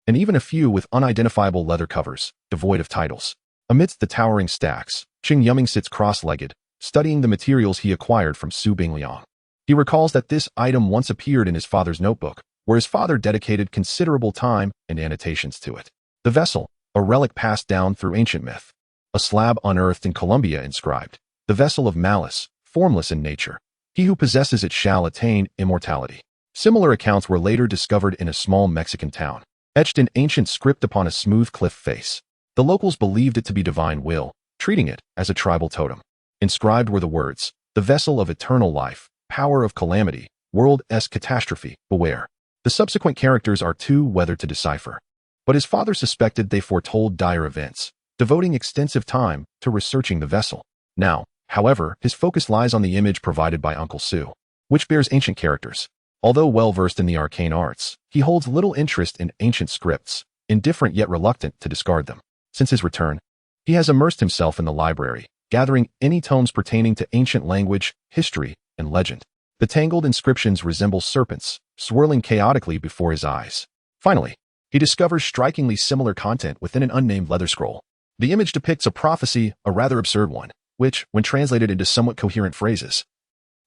and even a few with unidentifiable leather covers, devoid of titles. Amidst the towering stacks, Cheng Yuming sits cross-legged, studying the materials he acquired from Su Bingliang. He recalls that this item once appeared in his father's notebook, where his father dedicated considerable time and annotations to it. The vessel, a relic passed down through ancient myth. A slab unearthed in Colombia inscribed, the vessel of malice, formless in nature. He who possesses it shall attain immortality. Similar accounts were later discovered in a small Mexican town, etched in ancient script upon a smooth cliff face. The locals believed it to be divine will, treating it as a tribal totem. Inscribed were the words, the vessel of eternal life, power of calamity, world-esque catastrophe, beware. The subsequent characters are too weathered to decipher. But his father suspected they foretold dire events, devoting extensive time to researching the vessel. Now, however, his focus lies on the image provided by Uncle Su, which bears ancient characters. Although well-versed in the arcane arts, he holds little interest in ancient scripts, indifferent yet reluctant to discard them. Since his return, he has immersed himself in the library, gathering any tomes pertaining to ancient language, history, and legend. The tangled inscriptions resemble serpents, swirling chaotically before his eyes. Finally, he discovers strikingly similar content within an unnamed leather scroll. The image depicts a prophecy, a rather absurd one, which, when translated into somewhat coherent phrases,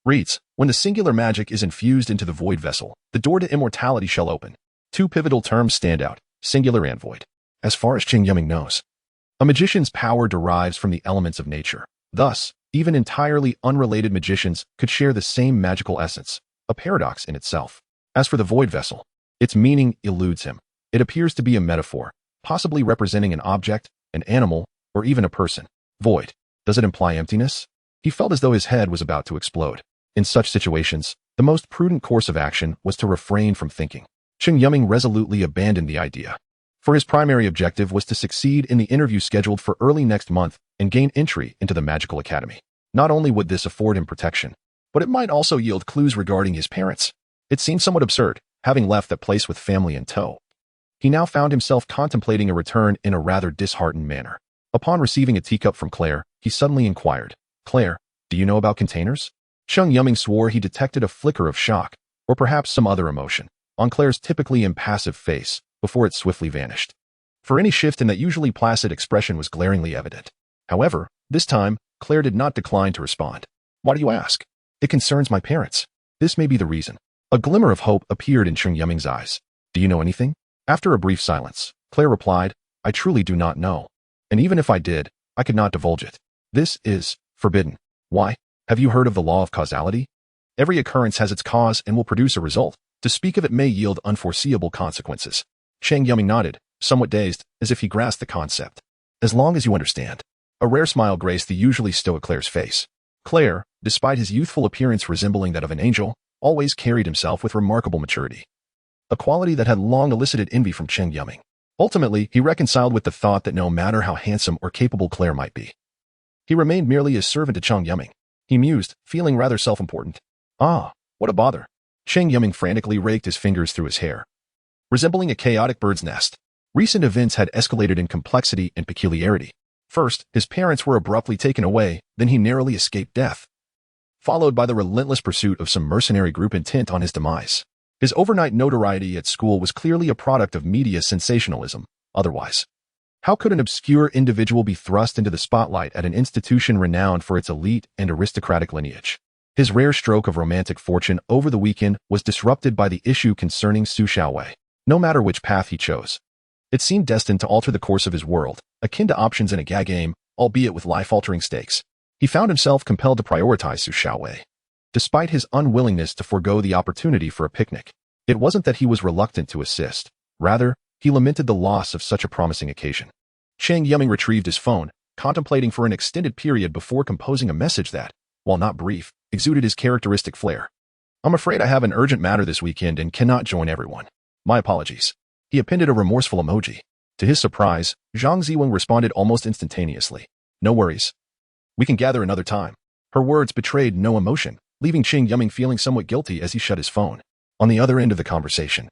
reads, when the singular magic is infused into the void vessel, the door to immortality shall open. Two pivotal terms stand out, singular and void. As far as Cheng Yuming knows, a magician's power derives from the elements of nature. Thus, even entirely unrelated magicians could share the same magical essence, a paradox in itself. As for the void vessel, its meaning eludes him. It appears to be a metaphor, possibly representing an object, an animal, or even a person. Void. Does it imply emptiness? He felt as though his head was about to explode. In such situations, the most prudent course of action was to refrain from thinking. Cheng Yuming resolutely abandoned the idea. For his primary objective was to succeed in the interview scheduled for early next month and gain entry into the Magical Academy. Not only would this afford him protection, but it might also yield clues regarding his parents. It seemed somewhat absurd, having left that place with family in tow. He now found himself contemplating a return in a rather disheartened manner. Upon receiving a teacup from Claire, he suddenly inquired, "Claire, do you know about containers?" Cheng Yuming swore he detected a flicker of shock, or perhaps some other emotion, on Claire's typically impassive face, before it swiftly vanished. For any shift in that usually placid expression was glaringly evident. However, this time, Claire did not decline to respond. "Why do you ask?" "It concerns my parents. This may be the reason." A glimmer of hope appeared in Cheng Yuming's eyes. "Do you know anything?" After a brief silence, Claire replied, "I truly do not know. And even if I did, I could not divulge it. This is forbidden." "Why? Have you heard of the law of causality? Every occurrence has its cause and will produce a result. To speak of it may yield unforeseeable consequences." Cheng Yuming nodded, somewhat dazed, as if he grasped the concept. "As long as you understand." A rare smile graced the usually stoic Claire's face. Claire, despite his youthful appearance resembling that of an angel, always carried himself with remarkable maturity, a quality that had long elicited envy from Cheng Yuming. Ultimately, he reconciled with the thought that no matter how handsome or capable Claire might be, he remained merely a servant to Cheng Yuming. He mused, feeling rather self-important. "Ah, what a bother." Cheng Yuming frantically raked his fingers through his hair, resembling a chaotic bird's nest. Recent events had escalated in complexity and peculiarity. First, his parents were abruptly taken away, then he narrowly escaped death, followed by the relentless pursuit of some mercenary group intent on his demise. His overnight notoriety at school was clearly a product of media sensationalism. Otherwise, how could an obscure individual be thrust into the spotlight at an institution renowned for its elite and aristocratic lineage? His rare stroke of romantic fortune over the weekend was disrupted by the issue concerning Su Xiaowei. No matter which path he chose, it seemed destined to alter the course of his world, akin to options in a gag game, albeit with life-altering stakes. He found himself compelled to prioritize Su Xiaowei, despite his unwillingness to forego the opportunity for a picnic. It wasn't that he was reluctant to assist. Rather, he lamented the loss of such a promising occasion. Cheng Yuming retrieved his phone, contemplating for an extended period before composing a message that, while not brief, exuded his characteristic flair. "I'm afraid I have an urgent matter this weekend and cannot join everyone. My apologies." He appended a remorseful emoji. To his surprise, Zhang Ziwang responded almost instantaneously. "No worries. We can gather another time." Her words betrayed no emotion, leaving Cheng Yuming feeling somewhat guilty as he shut his phone. On the other end of the conversation,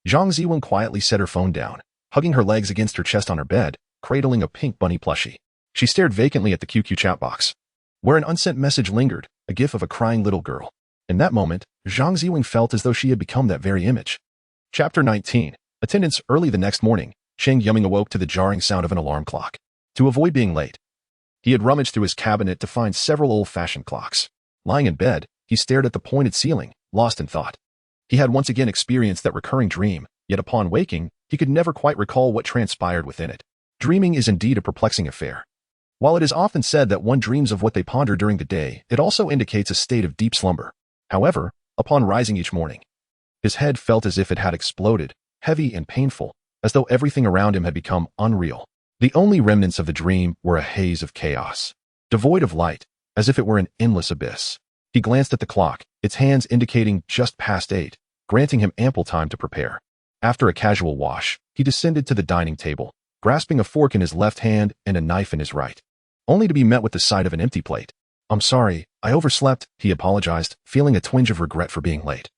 Zhang Ziwang quietly set her phone down, hugging her legs against her chest on her bed, cradling a pink bunny plushie. She stared vacantly at the QQ chat box, where an unsent message lingered, a gif of a crying little girl. In that moment, Zhang Ziwang felt as though she had become that very image. Chapter 19. Attendance. Early the next morning, Cheng Yuming awoke to the jarring sound of an alarm clock. To avoid being late, he had rummaged through his cabinet to find several old-fashioned clocks. Lying in bed, he stared at the pointed ceiling, lost in thought. He had once again experienced that recurring dream, yet upon waking, he could never quite recall what transpired within it. Dreaming is indeed a perplexing affair. While it is often said that one dreams of what they ponder during the day, it also indicates a state of deep slumber. However, upon rising each morning, his head felt as if it had exploded, heavy and painful, as though everything around him had become unreal. The only remnants of the dream were a haze of chaos, devoid of light, as if it were an endless abyss. He glanced at the clock, its hands indicating just past 8, granting him ample time to prepare. After a casual wash, he descended to the dining table, grasping a fork in his left hand and a knife in his right, only to be met with the sight of an empty plate. "I'm sorry, I overslept," he apologized, feeling a twinge of regret for being late.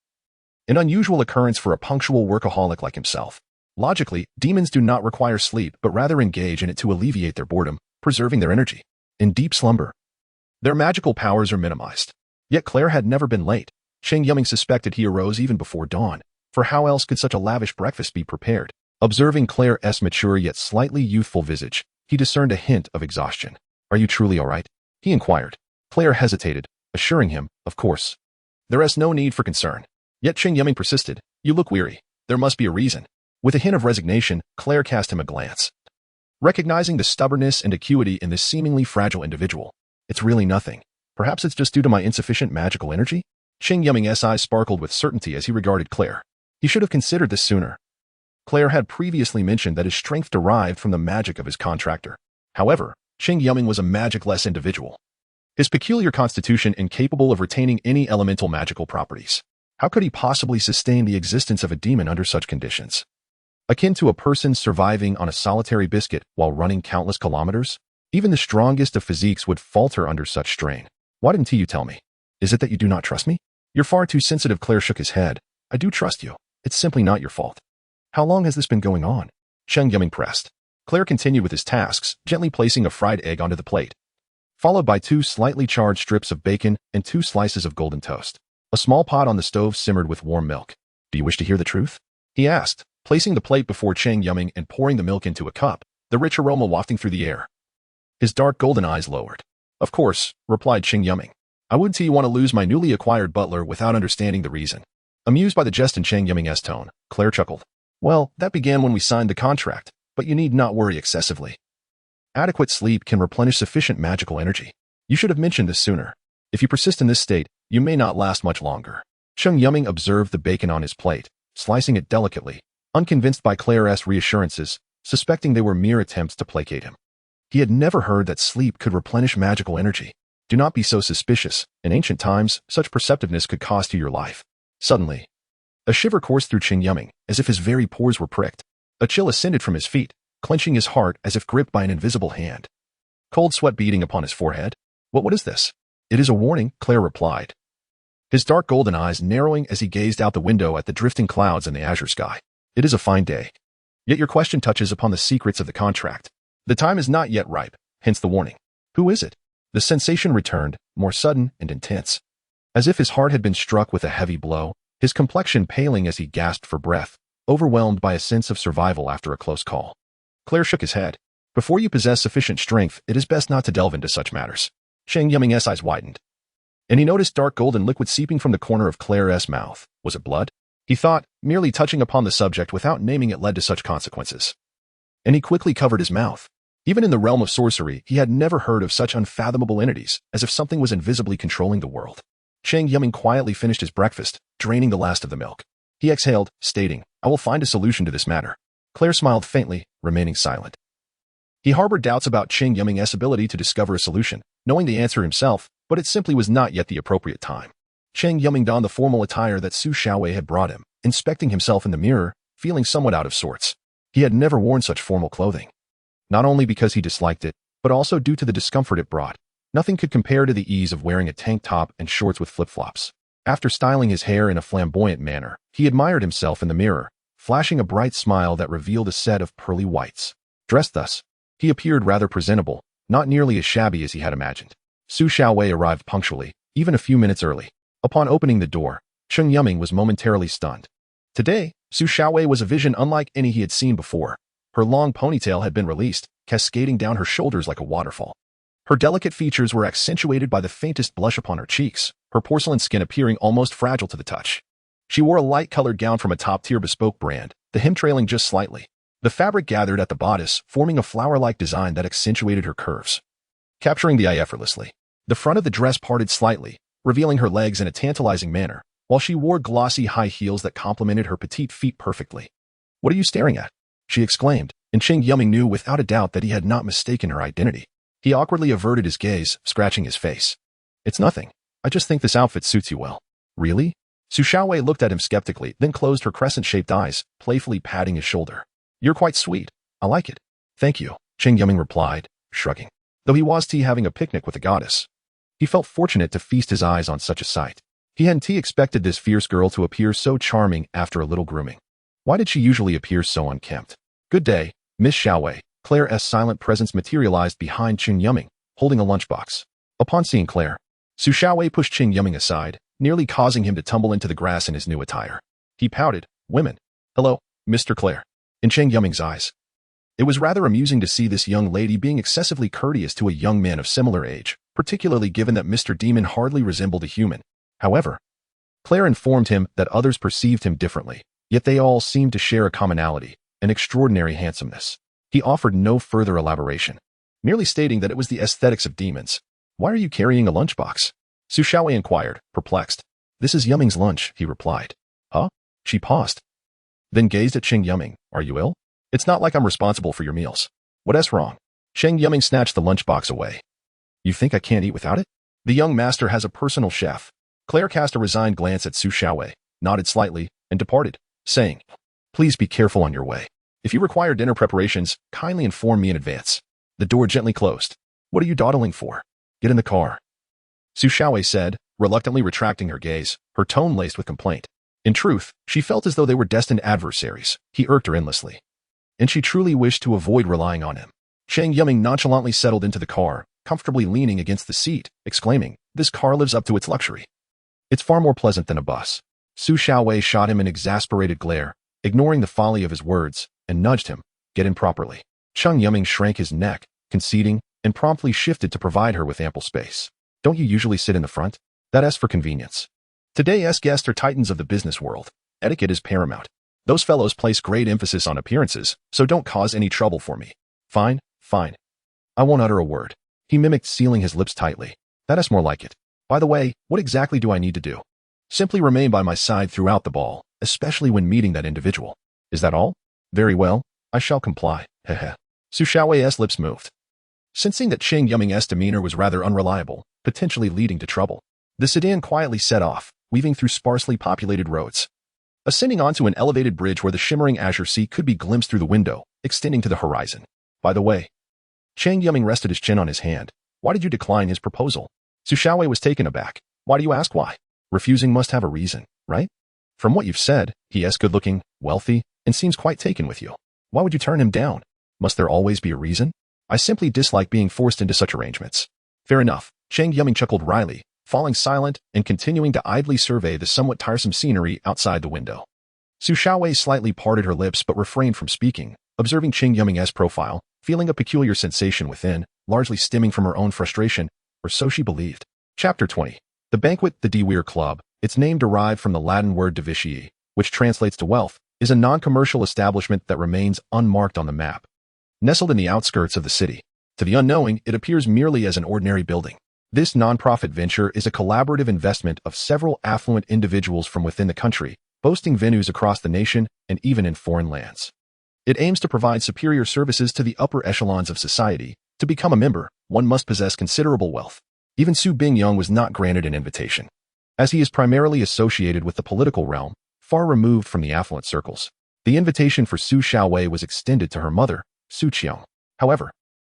An unusual occurrence for a punctual workaholic like himself. Logically, demons do not require sleep but rather engage in it to alleviate their boredom, preserving their energy. In deep slumber, their magical powers are minimized. Yet Claire had never been late. Cheng Yuming suspected he arose even before dawn, for how else could such a lavish breakfast be prepared? Observing Claire's mature yet slightly youthful visage, he discerned a hint of exhaustion. "Are you truly all right?" he inquired. Claire hesitated, assuring him, "Of course. There is no need for concern." Yet Cheng Yuming persisted. "You look weary. There must be a reason." With a hint of resignation, Claire cast him a glance, recognizing the stubbornness and acuity in this seemingly fragile individual. "It's really nothing. Perhaps it's just due to my insufficient magical energy?" Cheng Yuming's eyes sparkled with certainty as he regarded Claire. He should have considered this sooner. Claire had previously mentioned that his strength derived from the magic of his contractor. However, Cheng Yuming was a magic-less individual. his peculiar constitution incapable of retaining any elemental magical properties. How could he possibly sustain the existence of a demon under such conditions? Akin to a person surviving on a solitary biscuit while running countless kilometers? Even the strongest of physiques would falter under such strain. Why didn't you tell me? Is it that you do not trust me? You're far too sensitive. Claire shook his head. I do trust you. It's simply not your fault. How long has this been going on? Cheng Yuming pressed. Claire continued with his tasks, gently placing a fried egg onto the plate, followed by 2 slightly charred strips of bacon and 2 slices of golden toast. A small pot on the stove simmered with warm milk. Do you wish to hear the truth? He asked, placing the plate before Cheng Yuming and pouring the milk into a cup, the rich aroma wafting through the air. His dark golden eyes lowered. Of course, replied Cheng Yuming. I wouldn't want to lose my newly acquired butler without understanding the reason. Amused by the jest in Cheng Yuming's tone, Claire chuckled. Well, that began when we signed the contract, but you need not worry excessively. Adequate sleep can replenish sufficient magical energy. You should have mentioned this sooner. If you persist in this state, you may not last much longer. Cheng Yuming observed the bacon on his plate, slicing it delicately, unconvinced by Claire's reassurances, suspecting they were mere attempts to placate him. He had never heard that sleep could replenish magical energy. Do not be so suspicious. In ancient times, such perceptiveness could cost you your life. Suddenly, a shiver coursed through Cheng Yuming, as if his very pores were pricked. A chill ascended from his feet, clenching his heart as if gripped by an invisible hand. Cold sweat beading upon his forehead. What is this? It is a warning, Claire replied, his dark golden eyes narrowing as he gazed out the window at the drifting clouds in the azure sky. It is a fine day. Yet your question touches upon the secrets of the contract. The time is not yet ripe, hence the warning. Who is it? The sensation returned, more sudden and intense. As if his heart had been struck with a heavy blow, his complexion paling as he gasped for breath, overwhelmed by a sense of survival after a close call. Claire shook his head. Before you possess sufficient strength, it is best not to delve into such matters. Cheng Yuming's eyes widened, and he noticed dark golden liquid seeping from the corner of Claire's mouth. Was it blood? He thought, merely touching upon the subject without naming it led to such consequences. And he quickly covered his mouth. Even in the realm of sorcery, he had never heard of such unfathomable entities, as if something was invisibly controlling the world. Cheng Yuming quietly finished his breakfast, draining the last of the milk. He exhaled, stating, I will find a solution to this matter. Claire smiled faintly, remaining silent. He harbored doubts about Cheng Yuming's ability to discover a solution, knowing the answer himself, but it simply was not yet the appropriate time. Cheng Yuming donned the formal attire that Su Xiaowei had brought him, inspecting himself in the mirror, feeling somewhat out of sorts. He had never worn such formal clothing. Not only because he disliked it, but also due to the discomfort it brought. Nothing could compare to the ease of wearing a tank top and shorts with flip-flops. After styling his hair in a flamboyant manner, he admired himself in the mirror, flashing a bright smile that revealed a set of pearly whites. Dressed thus, he appeared rather presentable, not nearly as shabby as he had imagined. Su Xiaowei arrived punctually, even a few minutes early. Upon opening the door, Cheng Yuming was momentarily stunned. Today, Su Xiaowei was a vision unlike any he had seen before. Her long ponytail had been released, cascading down her shoulders like a waterfall. Her delicate features were accentuated by the faintest blush upon her cheeks, her porcelain skin appearing almost fragile to the touch. She wore a light-colored gown from a top-tier bespoke brand, the hem trailing just slightly. The fabric gathered at the bodice, forming a flower-like design that accentuated her curves, capturing the eye effortlessly. The front of the dress parted slightly, revealing her legs in a tantalizing manner, while she wore glossy high heels that complemented her petite feet perfectly. What are you staring at? She exclaimed, and Cheng Yuming knew without a doubt that he had not mistaken her identity. He awkwardly averted his gaze, scratching his face. It's nothing. I just think this outfit suits you well. Really? Su Xiaowei looked at him skeptically, then closed her crescent-shaped eyes, playfully patting his shoulder. You're quite sweet. I like it. Thank you, Cheng Yuming replied, shrugging. Though he was having a picnic with a goddess, he felt fortunate to feast his eyes on such a sight. He hadn't expected this fierce girl to appear so charming after a little grooming. Why did she usually appear so unkempt? Good day, Miss Xiaowei. Claire's silent presence materialized behind Cheng Yuming, holding a lunchbox. Upon seeing Claire, Su Xiaowei pushed Cheng Yuming aside, nearly causing him to tumble into the grass in his new attire. He pouted, Women. Hello, Mr. Claire. In Cheng Yuming's eyes, it was rather amusing to see this young lady being excessively courteous to a young man of similar age, particularly given that Mr. Demon hardly resembled a human. However, Claire informed him that others perceived him differently, yet they all seemed to share a commonality, an extraordinary handsomeness. He offered no further elaboration, merely stating that it was the aesthetics of demons. Why are you carrying a lunchbox? Su Xiaowei inquired, perplexed. This is Yuming's lunch, he replied. Huh? She paused, then gazed at Cheng Yuming. Are you ill? It's not like I'm responsible for your meals. What's wrong? Cheng Yuming snatched the lunchbox away. You think I can't eat without it? The young master has a personal chef. Claire cast a resigned glance at Su Xiaowei, nodded slightly, and departed, saying, "Please be careful on your way. If you require dinner preparations, kindly inform me in advance." The door gently closed. "What are you dawdling for? Get in the car," Su Xiaowei said, reluctantly retracting her gaze, her tone laced with complaint. In truth, she felt as though they were destined adversaries. He irked her endlessly, and she truly wished to avoid relying on him. Cheng Yuming nonchalantly settled into the car, comfortably leaning against the seat, exclaiming, "This car lives up to its luxury. It's far more pleasant than a bus." Su Xiaowei shot him an exasperated glare, ignoring the folly of his words, and nudged him, "Get in properly." Cheng Yuming shrank his neck, conceding, and promptly shifted to provide her with ample space. "Don't you usually sit in the front? That's for convenience. Today's guests are titans of the business world. Etiquette is paramount. Those fellows place great emphasis on appearances, so don't cause any trouble for me." "Fine, fine. I won't utter a word." He mimicked, sealing his lips tightly. "That's more like it. By the way, what exactly do I need to do?" "Simply remain by my side throughout the ball, especially when meeting that individual." "Is that all? Very well, I shall comply." Heh. Su Xiaowei's lips moved, sensing that Cheng Yuming's demeanor was rather unreliable, potentially leading to trouble. The sedan quietly set off, weaving through sparsely populated roads, ascending onto an elevated bridge where the shimmering azure sea could be glimpsed through the window, extending to the horizon. "By the way," Cheng Yuming rested his chin on his hand, "why did you decline his proposal?" Su Xiaowei was taken aback. "Why do you ask why? Refusing must have a reason, right? From what you've said, he is good-looking, wealthy, and seems quite taken with you. Why would you turn him down? Must there always be a reason?" "I simply dislike being forced into such arrangements." "Fair enough." Cheng Yuming chuckled wryly, falling silent and continuing to idly survey the somewhat tiresome scenery outside the window. Su Xiaowei slightly parted her lips but refrained from speaking, observing Cheng Yuming's profile, feeling a peculiar sensation within, largely stemming from her own frustration, or so she believed. Chapter 20. The Banquet. The De Weir Club, its name derived from the Latin word divitiae, which translates to wealth, is a non-commercial establishment that remains unmarked on the map. Nestled in the outskirts of the city, to the unknowing, it appears merely as an ordinary building. This non-profit venture is a collaborative investment of several affluent individuals from within the country, boasting venues across the nation and even in foreign lands. It aims to provide superior services to the upper echelons of society. To become a member, one must possess considerable wealth. Even Su Bingyang was not granted an invitation, as he is primarily associated with the political realm, far removed from the affluent circles. The invitation for Su Xiaowei was extended to her mother, Su Qiang. However,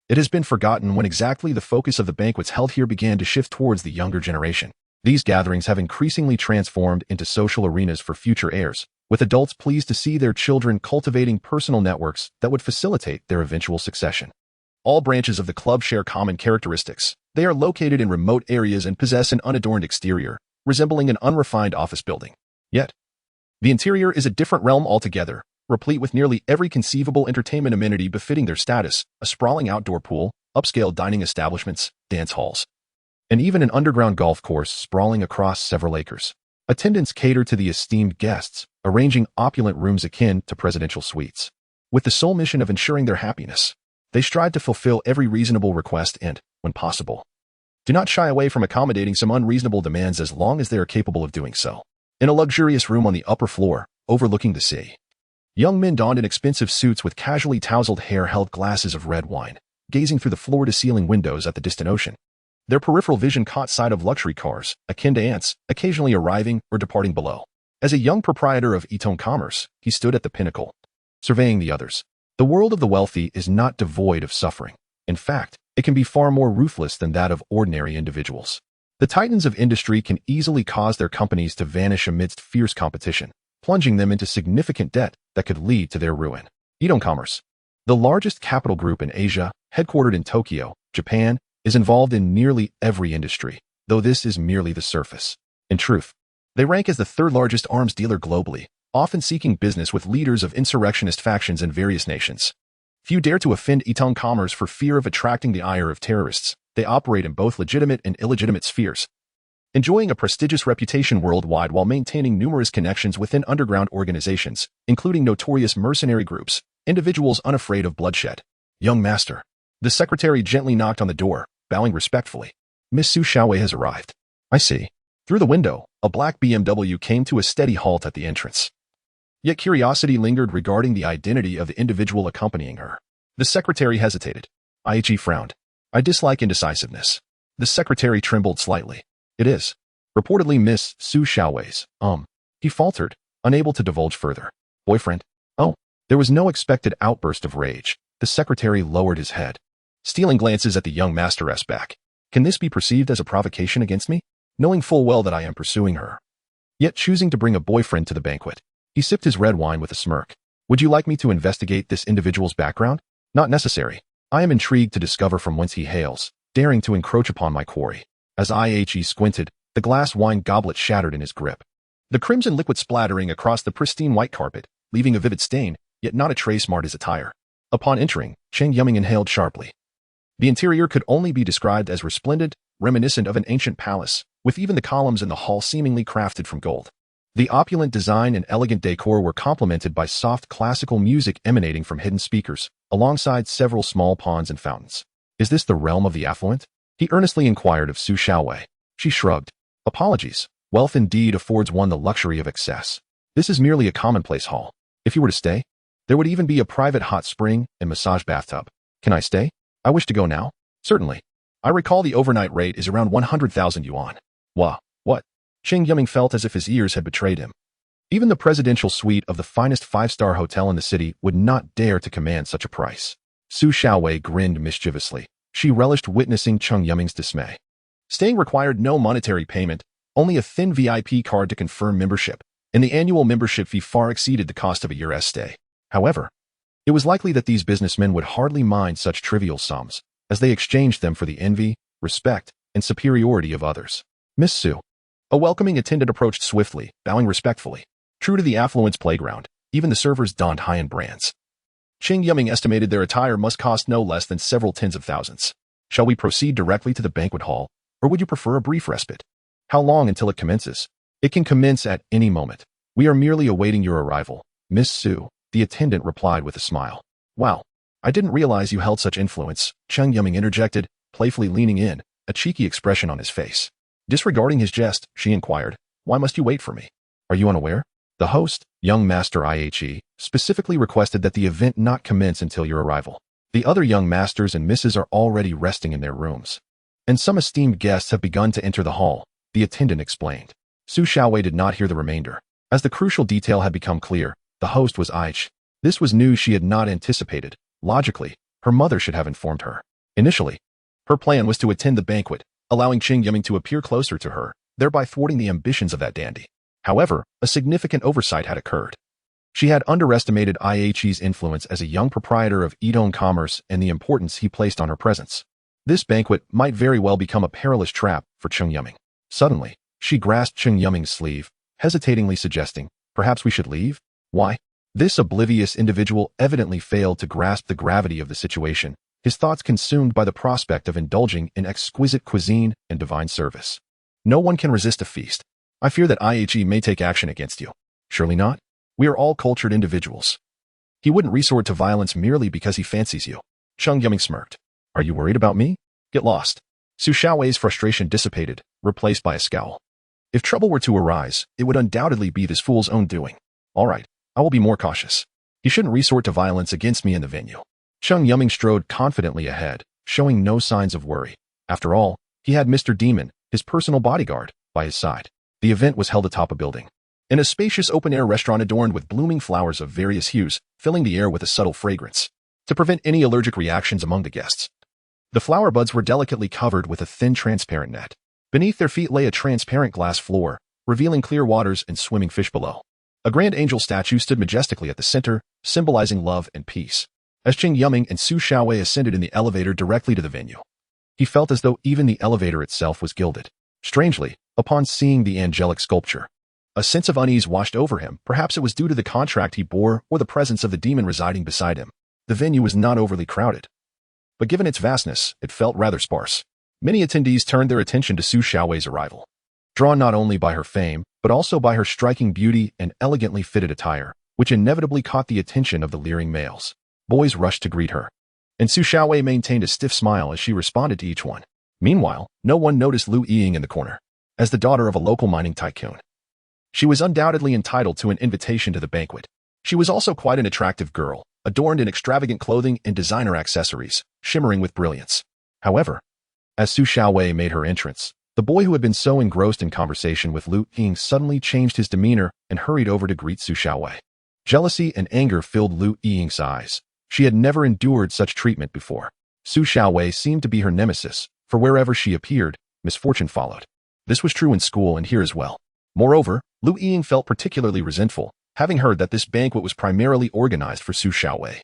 it has been forgotten when exactly the focus of the banquets held here began to shift towards the younger generation. These gatherings have increasingly transformed into social arenas for future heirs, with adults pleased to see their children cultivating personal networks that would facilitate their eventual succession. All branches of the club share common characteristics. They are located in remote areas and possess an unadorned exterior, resembling an unrefined office building. Yet, the interior is a different realm altogether, replete with nearly every conceivable entertainment amenity befitting their status: a sprawling outdoor pool, upscale dining establishments, dance halls, and even an underground golf course sprawling across several acres. Attendants cater to the esteemed guests, arranging opulent rooms akin to presidential suites. With the sole mission of ensuring their happiness, they strive to fulfill every reasonable request and, when possible, do not shy away from accommodating some unreasonable demands as long as they are capable of doing so. In a luxurious room on the upper floor, overlooking the sea, young men donned in expensive suits with casually tousled hair held glasses of red wine, gazing through the floor-to-ceiling windows at the distant ocean. Their peripheral vision caught sight of luxury cars, akin to ants, occasionally arriving or departing below. As a young proprietor of Yitong Commerce, he stood at the pinnacle, surveying the others. The world of the wealthy is not devoid of suffering. In fact, it can be far more ruthless than that of ordinary individuals. The titans of industry can easily cause their companies to vanish amidst fierce competition, plunging them into significant debt that could lead to their ruin. Yitong Commerce, the largest capital group in Asia, headquartered in Tokyo, Japan, is involved in nearly every industry, though this is merely the surface. In truth, they rank as the third-largest arms dealer globally, often seeking business with leaders of insurrectionist factions in various nations. Few dare to offend Yitong Commerce for fear of attracting the ire of terrorists. They operate in both legitimate and illegitimate spheres, enjoying a prestigious reputation worldwide while maintaining numerous connections within underground organizations, including notorious mercenary groups, individuals unafraid of bloodshed. "Young master." The secretary gently knocked on the door, bowing respectfully. "Miss Su Xiaowei has arrived." "I see." Through the window, a black BMW came to a steady halt at the entrance. Yet curiosity lingered regarding the identity of the individual accompanying her. The secretary hesitated. IHE frowned. "I dislike indecisiveness." The secretary trembled slightly. It is. Reportedly Miss Su Xiaowei's. He faltered, unable to divulge further. Boyfriend? Oh. There was no expected outburst of rage. The secretary lowered his head, stealing glances at the young masteress back. Can this be perceived as a provocation against me? Knowing full well that I am pursuing her, yet choosing to bring a boyfriend to the banquet. He sipped his red wine with a smirk. Would you like me to investigate this individual's background? Not necessary. I am intrigued to discover from whence he hails, daring to encroach upon my quarry. As IHE squinted, the glass wine goblet shattered in his grip, the crimson liquid splattering across the pristine white carpet, leaving a vivid stain, yet not a trace marred his attire. Upon entering, Cheng Yuming inhaled sharply. The interior could only be described as resplendent, reminiscent of an ancient palace, with even the columns in the hall seemingly crafted from gold. The opulent design and elegant decor were complemented by soft classical music emanating from hidden speakers, alongside several small ponds and fountains. Is this the realm of the affluent? He earnestly inquired of Su Xiaowei. She shrugged. Apologies. Wealth indeed affords one the luxury of excess. This is merely a commonplace hall. If you were to stay, there would even be a private hot spring and massage bathtub. Can I stay? I wish to go now. Certainly. I recall the overnight rate is around 100,000 yuan. Wah, what? Cheng Yuming felt as if his ears had betrayed him. Even the presidential suite of the finest five-star hotel in the city would not dare to command such a price. Su Xiaowei grinned mischievously. She relished witnessing Cheng Yuming's dismay. Staying required no monetary payment, only a thin VIP card to confirm membership, and the annual membership fee far exceeded the cost of a year's stay. However, it was likely that these businessmen would hardly mind such trivial sums, as they exchanged them for the envy, respect, and superiority of others. Miss Su. A welcoming attendant approached swiftly, bowing respectfully. True to the affluence playground, even the servers donned high-end brands. Cheng Yuming estimated their attire must cost no less than several tens of thousands. Shall we proceed directly to the banquet hall, or would you prefer a brief respite? How long until it commences? It can commence at any moment. We are merely awaiting your arrival, Miss Su, the attendant replied with a smile. Wow, I didn't realize you held such influence, Cheng Yuming interjected, playfully leaning in, a cheeky expression on his face. Disregarding his jest, she inquired, why must you wait for me? Are you unaware? The host, young master IHE, specifically requested that the event not commence until your arrival. The other young masters and misses are already resting in their rooms, and some esteemed guests have begun to enter the hall, the attendant explained. Su Xiaowei did not hear the remainder. As the crucial detail had become clear, the host was IHE. This was news she had not anticipated. Logically, her mother should have informed her. Initially, her plan was to attend the banquet, allowing Cheng Yuming to appear closer to her, thereby thwarting the ambitions of that dandy. However, a significant oversight had occurred. She had underestimated IHE's influence as a young proprietor of Yidong commerce and the importance he placed on her presence. This banquet might very well become a perilous trap for Cheng Yuming. Suddenly, she grasped Cheng Yuming's sleeve, hesitatingly suggesting, perhaps we should leave? Why? This oblivious individual evidently failed to grasp the gravity of the situation, his thoughts consumed by the prospect of indulging in exquisite cuisine and divine service. No one can resist a feast. I fear that IHE may take action against you. Surely not? We are all cultured individuals. He wouldn't resort to violence merely because he fancies you. Cheng Yuming smirked. Are you worried about me? Get lost. Su Xiaowei's frustration dissipated, replaced by a scowl. If trouble were to arise, it would undoubtedly be this fool's own doing. All right, I will be more cautious. He shouldn't resort to violence against me in the venue. Cheng Yuming strode confidently ahead, showing no signs of worry. After all, he had Mr. Demon, his personal bodyguard, by his side. The event was held atop a building, in a spacious open-air restaurant adorned with blooming flowers of various hues, filling the air with a subtle fragrance, to prevent any allergic reactions among the guests. The flower buds were delicately covered with a thin transparent net. Beneath their feet lay a transparent glass floor, revealing clear waters and swimming fish below. A grand angel statue stood majestically at the center, symbolizing love and peace. As Cheng Yuming and Su Xiaowei ascended in the elevator directly to the venue, he felt as though even the elevator itself was gilded. Strangely, upon seeing the angelic sculpture, a sense of unease washed over him. Perhaps it was due to the contract he bore or the presence of the demon residing beside him. The venue was not overly crowded, but given its vastness, it felt rather sparse. Many attendees turned their attention to Su Xiaowei's arrival, drawn not only by her fame, but also by her striking beauty and elegantly fitted attire, which inevitably caught the attention of the leering males. Boys rushed to greet her, and Su Xiaowei maintained a stiff smile as she responded to each one. Meanwhile, no one noticed Lu Ying in the corner. As the daughter of a local mining tycoon, she was undoubtedly entitled to an invitation to the banquet. She was also quite an attractive girl, adorned in extravagant clothing and designer accessories, shimmering with brilliance. However, As Su Xiaowei made her entrance, the boy who had been so engrossed in conversation with Lu Ying suddenly changed his demeanor and hurried over to greet Su Xiaowei. Jealousy and anger filled Lu Ying's eyes. She had never endured such treatment before. Su Xiaowei seemed to be her nemesis, for wherever she appeared, misfortune followed. This was true in school and here as well. Moreover, Lu Ying felt particularly resentful, having heard that this banquet was primarily organized for Su Xiaowei.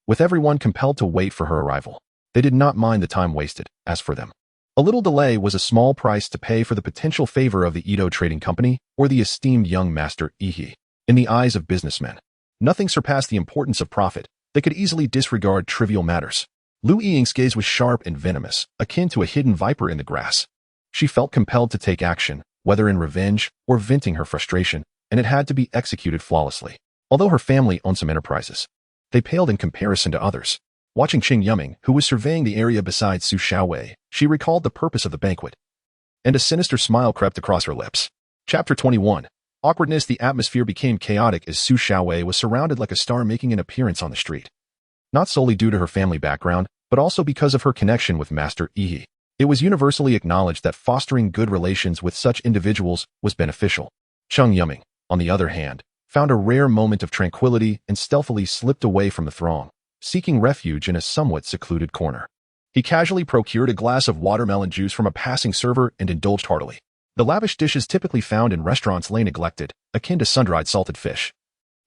With everyone compelled to wait for her arrival, they did not mind the time wasted. As for them, a little delay was a small price to pay for the potential favor of the Edo Trading Company or the esteemed young master Yi. In the eyes of businessmen, nothing surpassed the importance of profit. They could easily disregard trivial matters. Lu Ying's gaze was sharp and venomous, akin to a hidden viper in the grass. She felt compelled to take action, whether in revenge or venting her frustration, and it had to be executed flawlessly. Although her family owned some enterprises, they paled in comparison to others. Watching Cheng Yuming, who was surveying the area beside Su Xiaowei, she recalled the purpose of the banquet, and a sinister smile crept across her lips. Chapter 21. Awkwardness. The atmosphere became chaotic as Su Xiaowei was surrounded like a star making an appearance on the street. Not solely due to her family background, but also because of her connection with Master Yi. It was universally acknowledged that fostering good relations with such individuals was beneficial. Cheng Yuming, on the other hand, found a rare moment of tranquility and stealthily slipped away from the throng, seeking refuge in a somewhat secluded corner. He casually procured a glass of watermelon juice from a passing server and indulged heartily. The lavish dishes typically found in restaurants lay neglected, akin to sun-dried salted fish,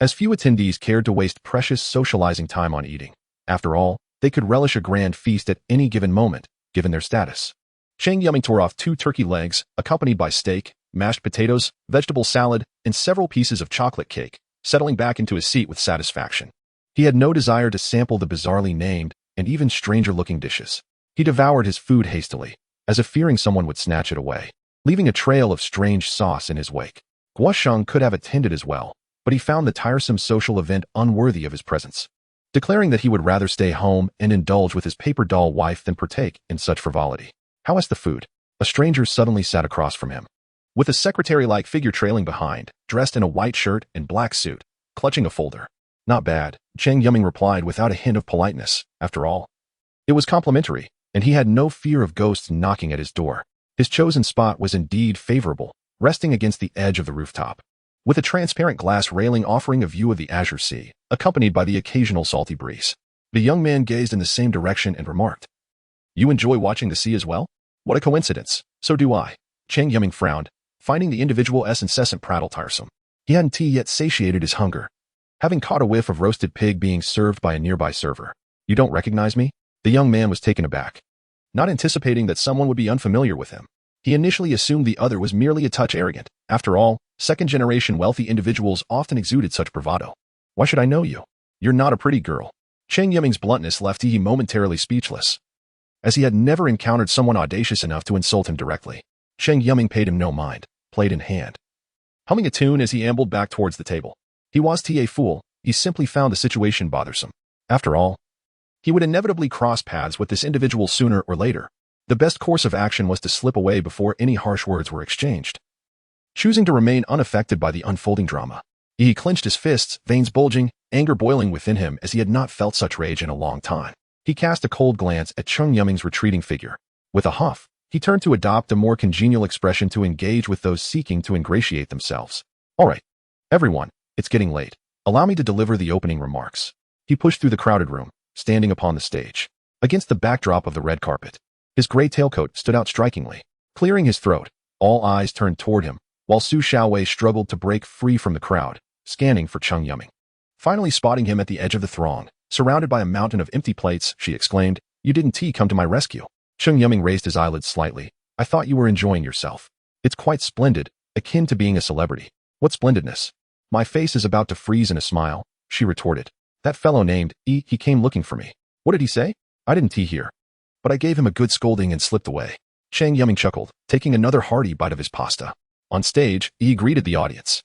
as few attendees cared to waste precious socializing time on eating. After all, they could relish a grand feast at any given moment, given their status. Cheng Yuming tore off 2 turkey legs, accompanied by steak, mashed potatoes, vegetable salad, and several pieces of chocolate cake, settling back into his seat with satisfaction. He had no desire to sample the bizarrely named and even stranger-looking dishes. He devoured his food hastily, as if fearing someone would snatch it away, leaving a trail of strange sauce in his wake. Guosheng could have attended as well, but he found the tiresome social event unworthy of his presence, declaring that he would rather stay home and indulge with his paper doll wife than partake in such frivolity. How was the food? A stranger suddenly sat across from him, with a secretary-like figure trailing behind, dressed in a white shirt and black suit, clutching a folder. Not bad, Cheng Yuming replied without a hint of politeness. After all, it was complimentary, and he had no fear of ghosts knocking at his door. His chosen spot was indeed favorable, resting against the edge of the rooftop, with a transparent glass railing offering a view of the azure sea, accompanied by the occasional salty breeze. The young man gazed in the same direction and remarked, "You enjoy watching the sea as well? What a coincidence. So do I." Cheng Yuming frowned, finding the individual's incessant prattle tiresome. He hadn't yet satiated his hunger, having caught a whiff of roasted pig being served by a nearby server. "You don't recognize me?" The young man was taken aback, not anticipating that someone would be unfamiliar with him. He initially assumed the other was merely a touch arrogant. After all, second-generation wealthy individuals often exuded such bravado. "Why should I know you? You're not a pretty girl." Cheng Yuming's bluntness left Yi momentarily speechless, as he had never encountered someone audacious enough to insult him directly. Cheng Yuming paid him no mind, plate in hand, humming a tune as he ambled back towards the table. He was a fool. He simply found the situation bothersome. After all, he would inevitably cross paths with this individual sooner or later. The best course of action was to slip away before any harsh words were exchanged. Choosing to remain unaffected by the unfolding drama, he clenched his fists, veins bulging, anger boiling within him as he had not felt such rage in a long time. He cast a cold glance at Cheng Yuming's retreating figure. With a huff, he turned to adopt a more congenial expression to engage with those seeking to ingratiate themselves. "All right, everyone, it's getting late. Allow me to deliver the opening remarks." He pushed through the crowded room, standing upon the stage, against the backdrop of the red carpet. His gray tailcoat stood out strikingly, clearing his throat. All eyes turned toward him, while Su Xiaowei struggled to break free from the crowd, scanning for Cheng Yuming. Finally spotting him at the edge of the throng, surrounded by a mountain of empty plates, she exclaimed, "You didn't come to my rescue." Cheng Yuming raised his eyelids slightly. "I thought you were enjoying yourself. It's quite splendid, akin to being a celebrity." "What splendidness? My face is about to freeze in a smile," she retorted. "That fellow named he came looking for me." "What did he say?" "I didn't hear, but I gave him a good scolding and slipped away." Cheng Yuming chuckled, taking another hearty bite of his pasta. On stage, Yi greeted the audience.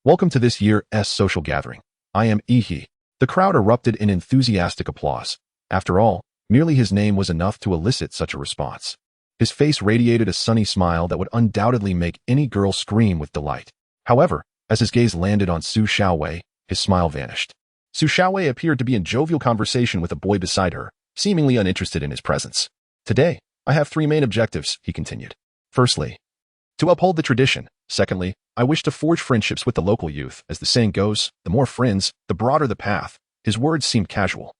"Welcome to this year's social gathering. I am Yi." The crowd erupted in enthusiastic applause. After all, merely his name was enough to elicit such a response. His face radiated a sunny smile that would undoubtedly make any girl scream with delight. However, as his gaze landed on Su Xiaowei, his smile vanished. Su Xiaowei appeared to be in jovial conversation with a boy beside her, seemingly uninterested in his presence. "Today, I have three main objectives, he continued. Firstly, to uphold the tradition. Secondly, I wish to forge friendships with the local youth. As the saying goes, the more friends, the broader the path. His words seemed casual.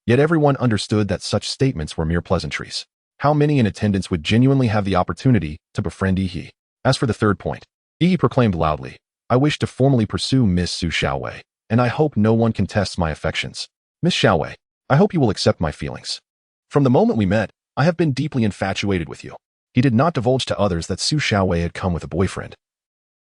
Yet everyone understood that such statements were mere pleasantries. How many in attendance would genuinely have the opportunity to befriend Yi? As for the third point, Yi proclaimed loudly, I wish to formally pursue Miss Su Xiaowei, and I hope no one contests my affections. Miss Xiaowei, I hope you will accept my feelings. From the moment we met, I have been deeply infatuated with you. He did not divulge to others that Su Xiaowei had come with a boyfriend,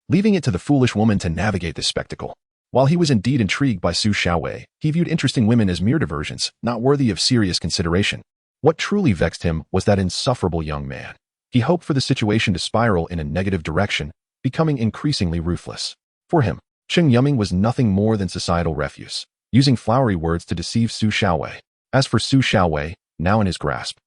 leaving it to the foolish woman to navigate this spectacle. While he was indeed intrigued by Su Xiaowei, he viewed interesting women as mere diversions, not worthy of serious consideration. What truly vexed him was that insufferable young man. He hoped for the situation to spiral in a negative direction, becoming increasingly ruthless. For him, Cheng Yuming was nothing more than societal refuse, using flowery words to deceive Su Xiaowei. As for Su Xiaowei, now in his grasp,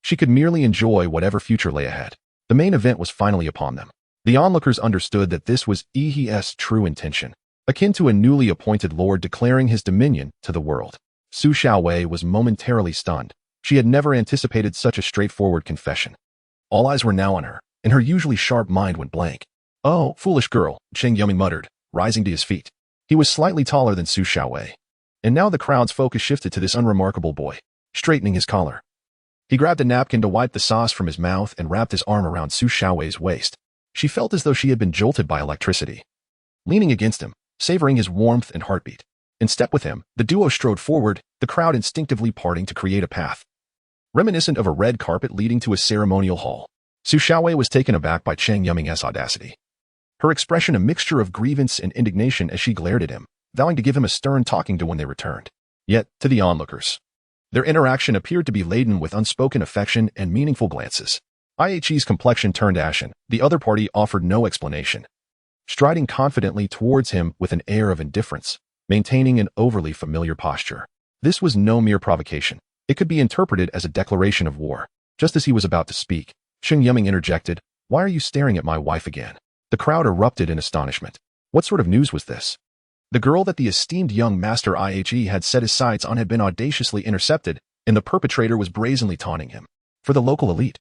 she could merely enjoy whatever future lay ahead. The main event was finally upon them. The onlookers understood that this was Yi's true intention, akin to a newly appointed lord declaring his dominion to the world. Su Xiaowei was momentarily stunned. She had never anticipated such a straightforward confession. All eyes were now on her, and her usually sharp mind went blank. Oh, foolish girl, Cheng Yuming muttered, rising to his feet. He was slightly taller than Su Xiaowei. And now the crowd's focus shifted to this unremarkable boy, straightening his collar. He grabbed a napkin to wipe the sauce from his mouth and wrapped his arm around Su Xiaowei's waist. She felt as though she had been jolted by electricity. Leaning against him, savoring his warmth and heartbeat. In step with him, the duo strode forward, the crowd instinctively parting to create a path, reminiscent of a red carpet leading to a ceremonial hall. Su Xiaowei was taken aback by Cheng Yuming's audacity. Her expression a mixture of grievance and indignation as she glared at him, vowing to give him a stern talking to when they returned. Yet, to the onlookers, their interaction appeared to be laden with unspoken affection and meaningful glances. Yi's complexion turned ashen. The other party offered no explanation, striding confidently towards him with an air of indifference, maintaining an overly familiar posture. This was no mere provocation. It could be interpreted as a declaration of war. Just as he was about to speak, Cheng Yuming interjected, Why are you staring at my wife again? The crowd erupted in astonishment. What sort of news was this? The girl that the esteemed young master Yi had set his sights on had been audaciously intercepted, and the perpetrator was brazenly taunting him. For the local elite,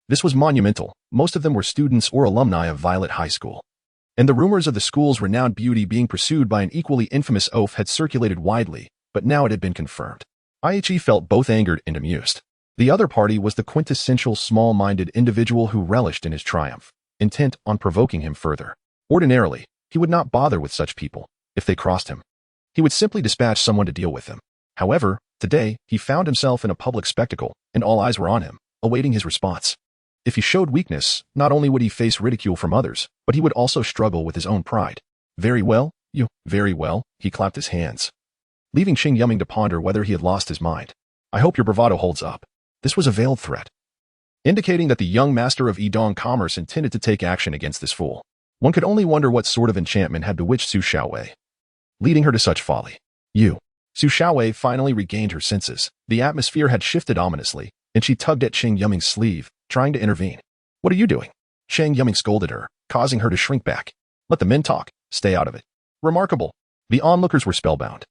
this was monumental. Most of them were students or alumni of Violet High School. And the rumors of the school's renowned beauty being pursued by an equally infamous oaf had circulated widely, but now it had been confirmed. Yi felt both angered and amused. The other party was the quintessential small-minded individual who relished in his triumph, intent on provoking him further. Ordinarily, he would not bother with such people. If they crossed him, he would simply dispatch someone to deal with them. However, today, he found himself in a public spectacle, and all eyes were on him, awaiting his response. If he showed weakness, not only would he face ridicule from others, but he would also struggle with his own pride. Very well, very well, he clapped his hands, leaving Cheng Yuming to ponder whether he had lost his mind. I hope your bravado holds up. This was a veiled threat, indicating that the young master of Yidong commerce intended to take action against this fool. One could only wonder what sort of enchantment had bewitched Su Xiaowei, leading her to such folly. Su Xiaowei finally regained her senses. The atmosphere had shifted ominously, and she tugged at Cheng Yuming's sleeve, trying to intervene. What are you doing? Cheng Yuming scolded her, causing her to shrink back. Let the men talk. Stay out of it. Remarkable. The onlookers were spellbound.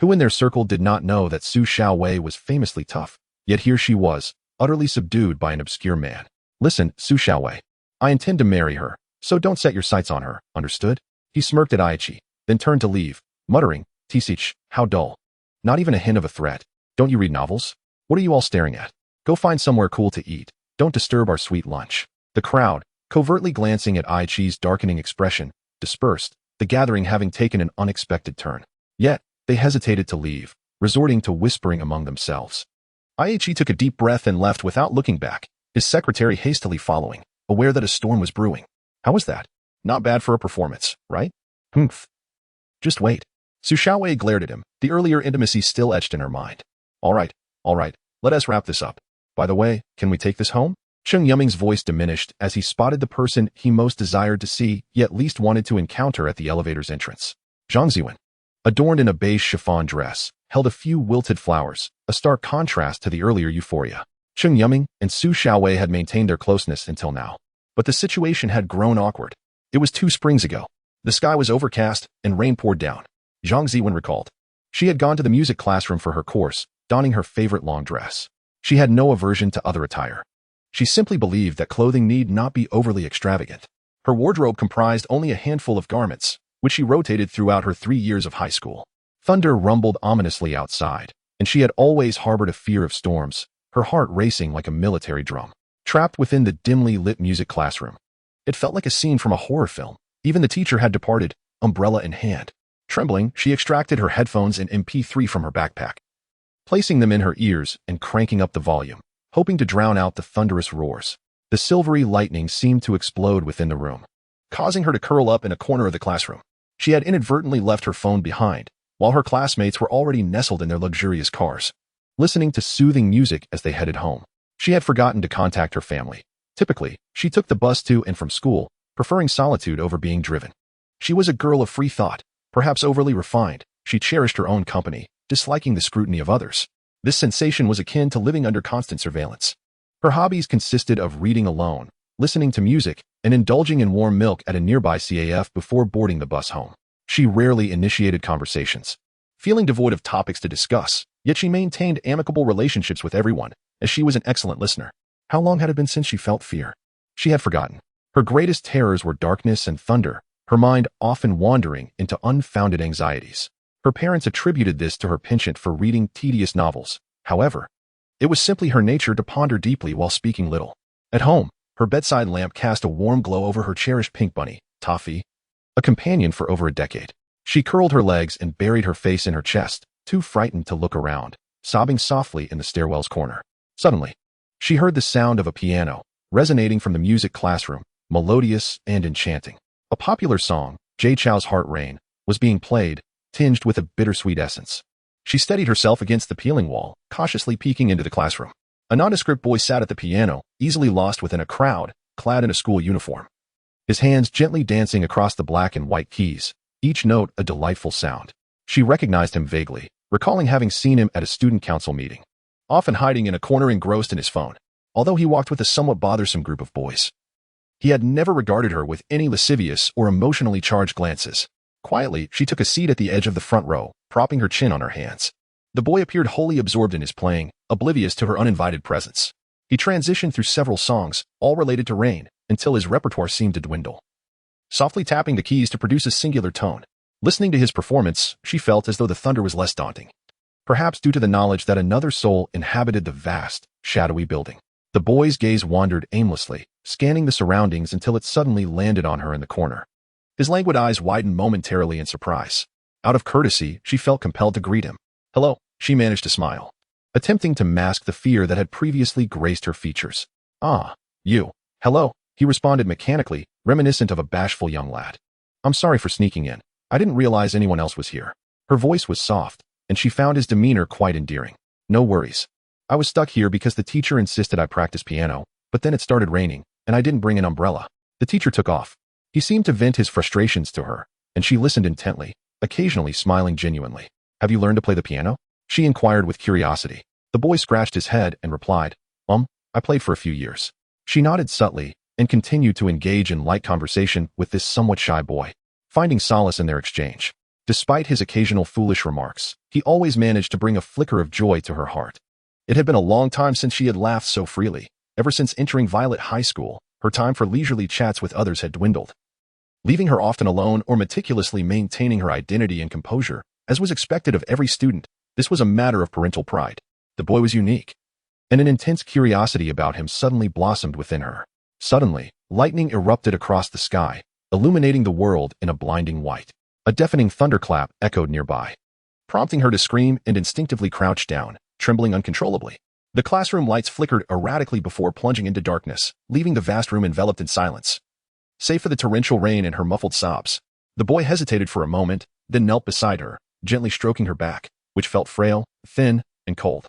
Who in their circle did not know that Su Xiaowei was famously tough? Yet here she was, utterly subdued by an obscure man. Listen, Su Xiaowei. I intend to marry her, so don't set your sights on her, understood? He smirked at Yi, then turned to leave, muttering, Tisich, how dull. Not even a hint of a threat. Don't you read novels? What are you all staring at? Go find somewhere cool to eat. Don't disturb our sweet lunch. The crowd, covertly glancing at Yi's darkening expression, dispersed, the gathering having taken an unexpected turn. Yet, they hesitated to leave, resorting to whispering among themselves. Yi took a deep breath and left without looking back, his secretary hastily following, aware that a storm was brewing. How was that? Not bad for a performance, right? Humph. Just wait. Su Xiaowei glared at him, the earlier intimacy still etched in her mind. All right, let us wrap this up. By the way, can we take this home? Cheng Yuming's voice diminished as he spotted the person he most desired to see, yet least wanted to encounter at the elevator's entrance. Zhang Ziwen, adorned in a beige chiffon dress, held a few wilted flowers, a stark contrast to the earlier euphoria. Cheng Yuming and Su Xiaowei had maintained their closeness until now. But the situation had grown awkward. It was 2 springs ago. The sky was overcast, and rain poured down. Zhang Ziwen recalled. She had gone to the music classroom for her course, donning her favorite long dress. She had no aversion to other attire. She simply believed that clothing need not be overly extravagant. Her wardrobe comprised only a handful of garments, which she rotated throughout her 3 years of high school. Thunder rumbled ominously outside, and she had always harbored a fear of storms, her heart racing like a military drum. Trapped within the dimly lit music classroom, it felt like a scene from a horror film. Even the teacher had departed, umbrella in hand. Trembling, she extracted her headphones and MP3 from her backpack, placing them in her ears and cranking up the volume, hoping to drown out the thunderous roars. The silvery lightning seemed to explode within the room, causing her to curl up in a corner of the classroom. She had inadvertently left her phone behind, while her classmates were already nestled in their luxurious cars, listening to soothing music as they headed home. She had forgotten to contact her family. Typically, she took the bus to and from school, preferring solitude over being driven. She was a girl of free thought, perhaps overly refined. She cherished her own company, disliking the scrutiny of others. This sensation was akin to living under constant surveillance. Her hobbies consisted of reading alone, listening to music, and indulging in warm milk at a nearby CAF before boarding the bus home. She rarely initiated conversations, feeling devoid of topics to discuss, yet she maintained amicable relationships with everyone, as she was an excellent listener. How long had it been since she felt fear? She had forgotten. Her greatest terrors were darkness and thunder, her mind often wandering into unfounded anxieties. Her parents attributed this to her penchant for reading tedious novels. However, it was simply her nature to ponder deeply while speaking little. At home, her bedside lamp cast a warm glow over her cherished pink bunny, Toffee, a companion for over a decade. She curled her legs and buried her face in her chest, too frightened to look around, sobbing softly in the stairwell's corner. Suddenly, she heard the sound of a piano, resonating from the music classroom, melodious and enchanting. A popular song, Jay Chou's Heart Rain, was being played, tinged with a bittersweet essence. She steadied herself against the peeling wall, cautiously peeking into the classroom. A nondescript boy sat at the piano, easily lost within a crowd, clad in a school uniform, his hands gently dancing across the black and white keys, each note a delightful sound. She recognized him vaguely, recalling having seen him at a student council meeting, often hiding in a corner engrossed in his phone. Although he walked with a somewhat bothersome group of boys, he had never regarded her with any lascivious or emotionally charged glances. Quietly, she took a seat at the edge of the front row, propping her chin on her hands. The boy appeared wholly absorbed in his playing, oblivious to her uninvited presence. He transitioned through several songs, all related to rain, until his repertoire seemed to dwindle, softly tapping the keys to produce a singular tone. Listening to his performance, she felt as though the thunder was less daunting, perhaps due to the knowledge that another soul inhabited the vast, shadowy building. The boy's gaze wandered aimlessly, scanning the surroundings until it suddenly landed on her in the corner. His languid eyes widened momentarily in surprise. Out of courtesy, she felt compelled to greet him. "Hello," she managed to smile, attempting to mask the fear that had previously graced her features. "Ah, you." "Hello," he responded mechanically, reminiscent of a bashful young lad. "I'm sorry for sneaking in. I didn't realize anyone else was here." Her voice was soft, and she found his demeanor quite endearing. "No worries. I was stuck here because the teacher insisted I practice piano, but then it started raining, and I didn't bring an umbrella." The teacher took off. He seemed to vent his frustrations to her, and she listened intently, occasionally smiling genuinely. "Have you learned to play the piano?" she inquired with curiosity. The boy scratched his head and replied, I played for a few years." She nodded subtly and continued to engage in light conversation with this somewhat shy boy, finding solace in their exchange. Despite his occasional foolish remarks, he always managed to bring a flicker of joy to her heart. It had been a long time since she had laughed so freely. Ever since entering Violet High School, her time for leisurely chats with others had dwindled, leaving her often alone or meticulously maintaining her identity and composure, as was expected of every student. This was a matter of parental pride. The boy was unique, and an intense curiosity about him suddenly blossomed within her. Suddenly, lightning erupted across the sky, illuminating the world in a blinding white. A deafening thunderclap echoed nearby, prompting her to scream and instinctively crouch down, trembling uncontrollably. The classroom lights flickered erratically before plunging into darkness, leaving the vast room enveloped in silence. Save for the torrential rain and her muffled sobs, the boy hesitated for a moment, then knelt beside her, gently stroking her back, which felt frail, thin, and cold.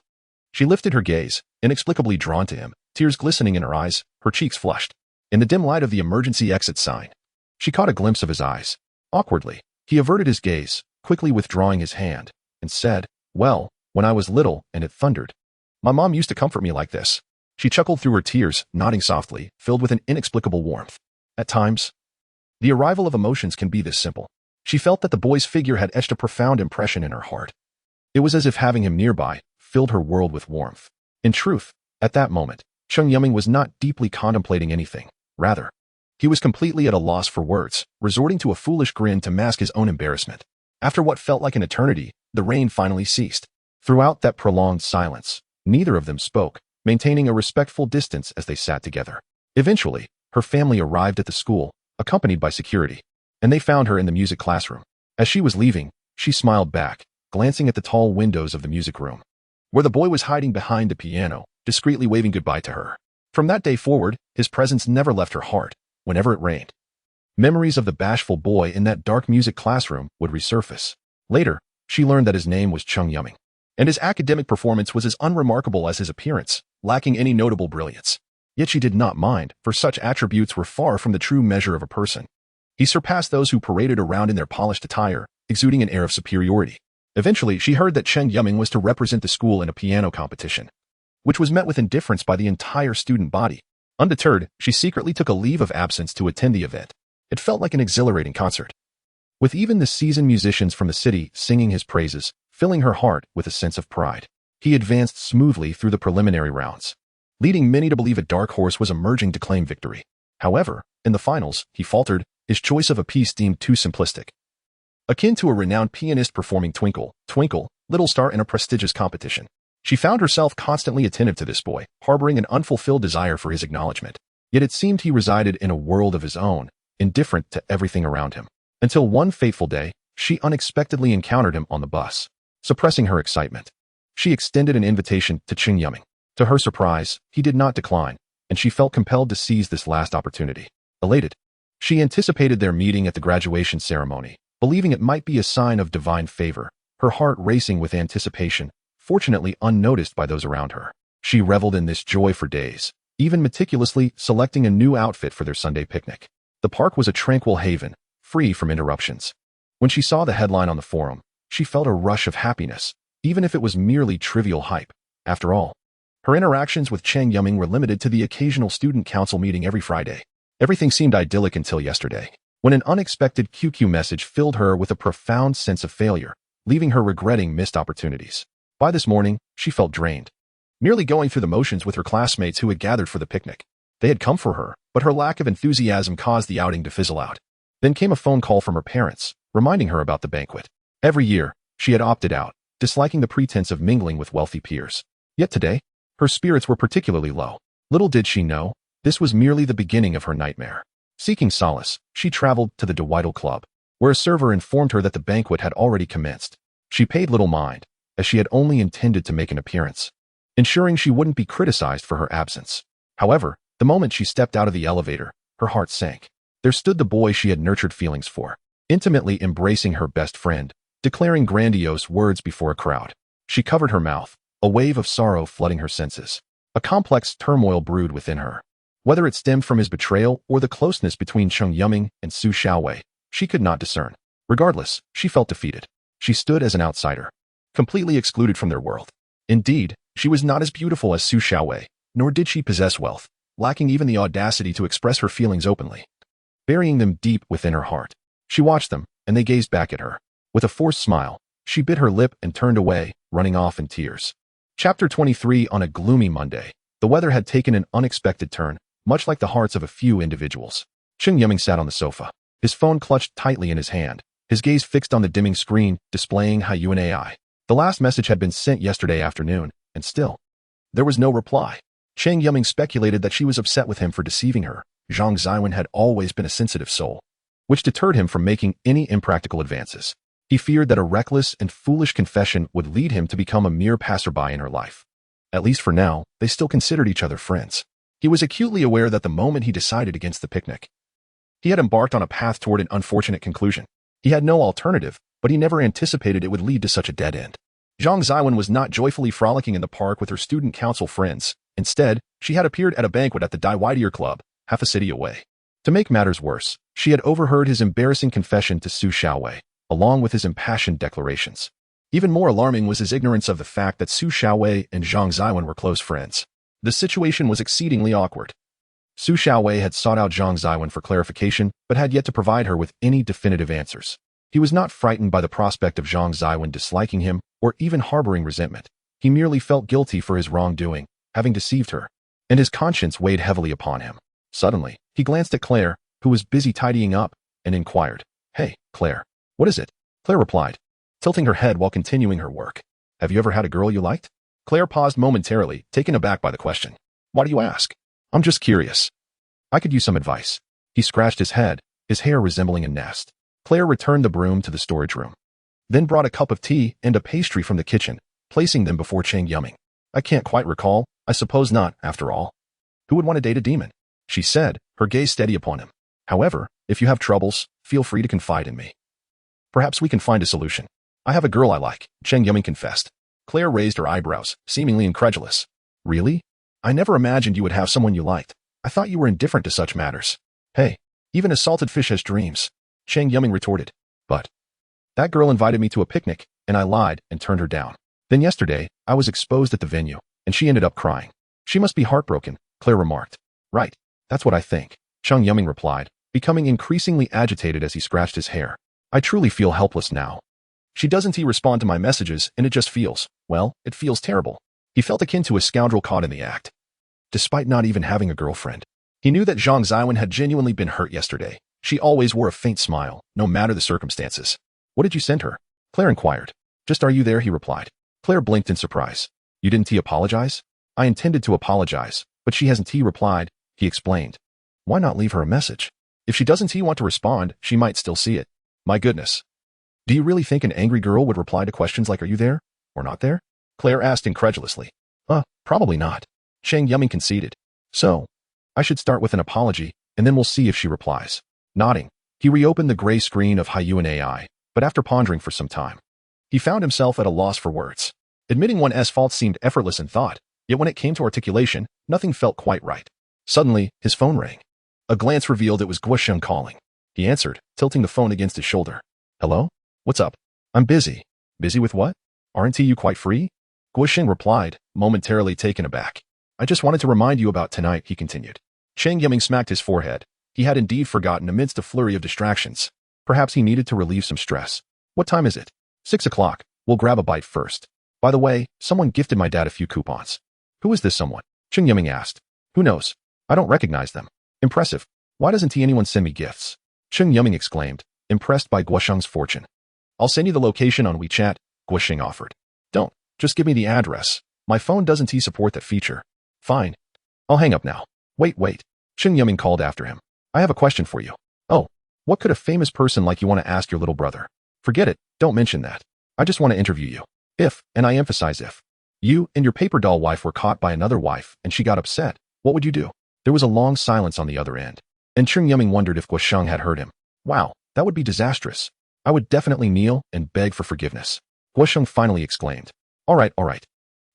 She lifted her gaze, inexplicably drawn to him, tears glistening in her eyes, her cheeks flushed. In the dim light of the emergency exit sign, she caught a glimpse of his eyes. Awkwardly, he averted his gaze, quickly withdrawing his hand, and said, "Well, when I was little and it thundered, my mom used to comfort me like this." She chuckled through her tears, nodding softly, filled with an inexplicable warmth. At times, the arrival of emotions can be this simple. She felt that the boy's figure had etched a profound impression in her heart. It was as if having him nearby filled her world with warmth. In truth, at that moment, Cheng Yuming was not deeply contemplating anything. Rather, he was completely at a loss for words, resorting to a foolish grin to mask his own embarrassment. After what felt like an eternity, the rain finally ceased. Throughout that prolonged silence, neither of them spoke, maintaining a respectful distance as they sat together. Eventually, her family arrived at the school, accompanied by security, and they found her in the music classroom. As she was leaving, she smiled back, glancing at the tall windows of the music room, where the boy was hiding behind the piano, discreetly waving goodbye to her. From that day forward, his presence never left her heart. Whenever it rained, memories of the bashful boy in that dark music classroom would resurface. Later, she learned that his name was Cheng Yuming, and his academic performance was as unremarkable as his appearance, lacking any notable brilliance. Yet she did not mind, for such attributes were far from the true measure of a person. He surpassed those who paraded around in their polished attire, exuding an air of superiority. Eventually, she heard that Cheng Yuming was to represent the school in a piano competition, which was met with indifference by the entire student body. Undeterred, she secretly took a leave of absence to attend the event. It felt like an exhilarating concert, with even the seasoned musicians from the city singing his praises, filling her heart with a sense of pride. He advanced smoothly through the preliminary rounds, leading many to believe a dark horse was emerging to claim victory. However, in the finals, he faltered, his choice of a piece deemed too simplistic, akin to a renowned pianist performing Twinkle, Twinkle, Little Star in a prestigious competition. She found herself constantly attentive to this boy, harboring an unfulfilled desire for his acknowledgement. Yet it seemed he resided in a world of his own, indifferent to everything around him. Until one fateful day, she unexpectedly encountered him on the bus. Suppressing her excitement, she extended an invitation to Cheng Yuming. To her surprise, he did not decline, and she felt compelled to seize this last opportunity. Elated, she anticipated their meeting at the graduation ceremony, believing it might be a sign of divine favor, her heart racing with anticipation, fortunately unnoticed by those around her. She reveled in this joy for days, even meticulously selecting a new outfit for their Sunday picnic. The park was a tranquil haven, free from interruptions. When she saw the headline on the forum, she felt a rush of happiness, even if it was merely trivial hype. After all, her interactions with Cheng Yuming were limited to the occasional student council meeting every Friday. Everything seemed idyllic until yesterday, when an unexpected QQ message filled her with a profound sense of failure, leaving her regretting missed opportunities. By this morning, she felt drained, merely going through the motions with her classmates who had gathered for the picnic. They had come for her, but her lack of enthusiasm caused the outing to fizzle out. Then came a phone call from her parents, reminding her about the banquet. Every year, she had opted out, disliking the pretense of mingling with wealthy peers. Yet today, her spirits were particularly low. Little did she know, this was merely the beginning of her nightmare. Seeking solace, she traveled to the Dwidle Club, where a server informed her that the banquet had already commenced. She paid little mind, as she had only intended to make an appearance, ensuring she wouldn't be criticized for her absence. However, the moment she stepped out of the elevator, her heart sank. There stood the boy she had nurtured feelings for, intimately embracing her best friend, declaring grandiose words before a crowd. She covered her mouth, a wave of sorrow flooding her senses. A complex turmoil brewed within her. Whether it stemmed from his betrayal or the closeness between Cheng Yuming and Su Xiaowei, she could not discern. Regardless, she felt defeated. She stood as an outsider, completely excluded from their world. Indeed, she was not as beautiful as Su Xiaowei, nor did she possess wealth, lacking even the audacity to express her feelings openly. Burying them deep within her heart, she watched them, and they gazed back at her. With a forced smile, she bit her lip and turned away, running off in tears. Chapter 23. On a gloomy Monday, the weather had taken an unexpected turn, much like the hearts of a few individuals. Cheng Yuming sat on the sofa, his phone clutched tightly in his hand, his gaze fixed on the dimming screen, displaying HiUNAI. The last message had been sent yesterday afternoon, and still, there was no reply. Cheng Yuming speculated that she was upset with him for deceiving her. Zhang Ziwen had always been a sensitive soul, which deterred him from making any impractical advances. He feared that a reckless and foolish confession would lead him to become a mere passerby in her life. At least for now, they still considered each other friends. He was acutely aware that the moment he decided against the picnic, he had embarked on a path toward an unfortunate conclusion. He had no alternative, but he never anticipated it would lead to such a dead end. Zhang Ziwen was not joyfully frolicking in the park with her student council friends. Instead, she had appeared at a banquet at the Dwidle Club, half a city away. To make matters worse, she had overheard his embarrassing confession to Su Xiaowei, along with his impassioned declarations. Even more alarming was his ignorance of the fact that Su Xiaowei and Zhang Ziwen were close friends. The situation was exceedingly awkward. Su Xiaowei had sought out Zhang Ziwen for clarification, but had yet to provide her with any definitive answers. He was not frightened by the prospect of Zhang Ziwen disliking him or even harboring resentment. He merely felt guilty for his wrongdoing, having deceived her. and his conscience weighed heavily upon him. Suddenly, he glanced at Claire, who was busy tidying up, and inquired, "Hey, Claire, what is it?" Claire replied, tilting her head while continuing her work. "Have you ever had a girl you liked?" Claire paused momentarily, taken aback by the question. "Why do you ask?" "I'm just curious. I could use some advice." He scratched his head, his hair resembling a nest. Claire returned the broom to the storage room, then brought a cup of tea and a pastry from the kitchen, placing them before Cheng Yuming. "I can't quite recall. I suppose not, after all. Who would want to date a demon?" she said, her gaze steady upon him. "However, if you have troubles, feel free to confide in me. Perhaps we can find a solution." "I have a girl I like," Cheng Yuming confessed. Claire raised her eyebrows, seemingly incredulous. "Really? I never imagined you would have someone you liked. I thought you were indifferent to such matters." "Hey, even a salted fish has dreams," Cheng Yuming retorted. "But that girl invited me to a picnic, and I lied and turned her down. Then yesterday, I was exposed at the venue, and she ended up crying. She must be heartbroken," Claire remarked. "Right, that's what I think," Cheng Yuming replied, becoming increasingly agitated as he scratched his hair. "I truly feel helpless now. She doesn't respond to my messages, and it just feels, well, it feels terrible." He felt akin to a scoundrel caught in the act. Despite not even having a girlfriend, he knew that Zhang Ziwen had genuinely been hurt yesterday. She always wore a faint smile, no matter the circumstances. "What did you send her?" Claire inquired. "Just 'Are you there?'" he replied. Claire blinked in surprise. "You didn't apologize?" "I intended to apologize, but she hasn't replied," he explained. "Why not leave her a message? If she doesn't want to respond, she might still see it." "My goodness. Do you really think an angry girl would reply to questions like 'Are you there?' or 'Not there?'" Claire asked incredulously. Probably not," Cheng Yuming conceded. "So, I should start with an apology, and then we'll see if she replies." Nodding, he reopened the gray screen of Haiyuan AI, but after pondering for some time, he found himself at a loss for words. Admitting one's faults seemed effortless in thought, yet when it came to articulation, nothing felt quite right. Suddenly, his phone rang. A glance revealed it was Guosheng calling. He answered, tilting the phone against his shoulder. "Hello? What's up?" "I'm busy." "Busy with what? Aren't you quite free?" Guosheng replied, momentarily taken aback. "I just wanted to remind you about tonight," he continued. Cheng Yuming smacked his forehead. He had indeed forgotten amidst a flurry of distractions. Perhaps he needed to relieve some stress. "What time is it?" 6 o'clock. We'll grab a bite first. By the way, someone gifted my dad a few coupons." "Who is this someone?" Cheng Yuming asked. "Who knows? I don't recognize them." "Impressive. Why doesn't anyone send me gifts?" Cheng Yuming exclaimed, impressed by Guosheng's fortune. "I'll send you the location on WeChat," Guosheng offered. "Don't. Just give me the address. My phone doesn't support that feature." "Fine. I'll hang up now." Wait. Cheng Yuming called after him. "I have a question for you." "Oh, what could a famous person like you want to ask your little brother?" "Forget it. Don't mention that. I just want to interview you. If, and I emphasize if, you and your paper doll wife were caught by another wife and she got upset, what would you do?" There was a long silence on the other end, and Cheng Yuming wondered if Guosheng had heard him. "Wow, that would be disastrous. I would definitely kneel and beg for forgiveness." Guosheng finally exclaimed. All right.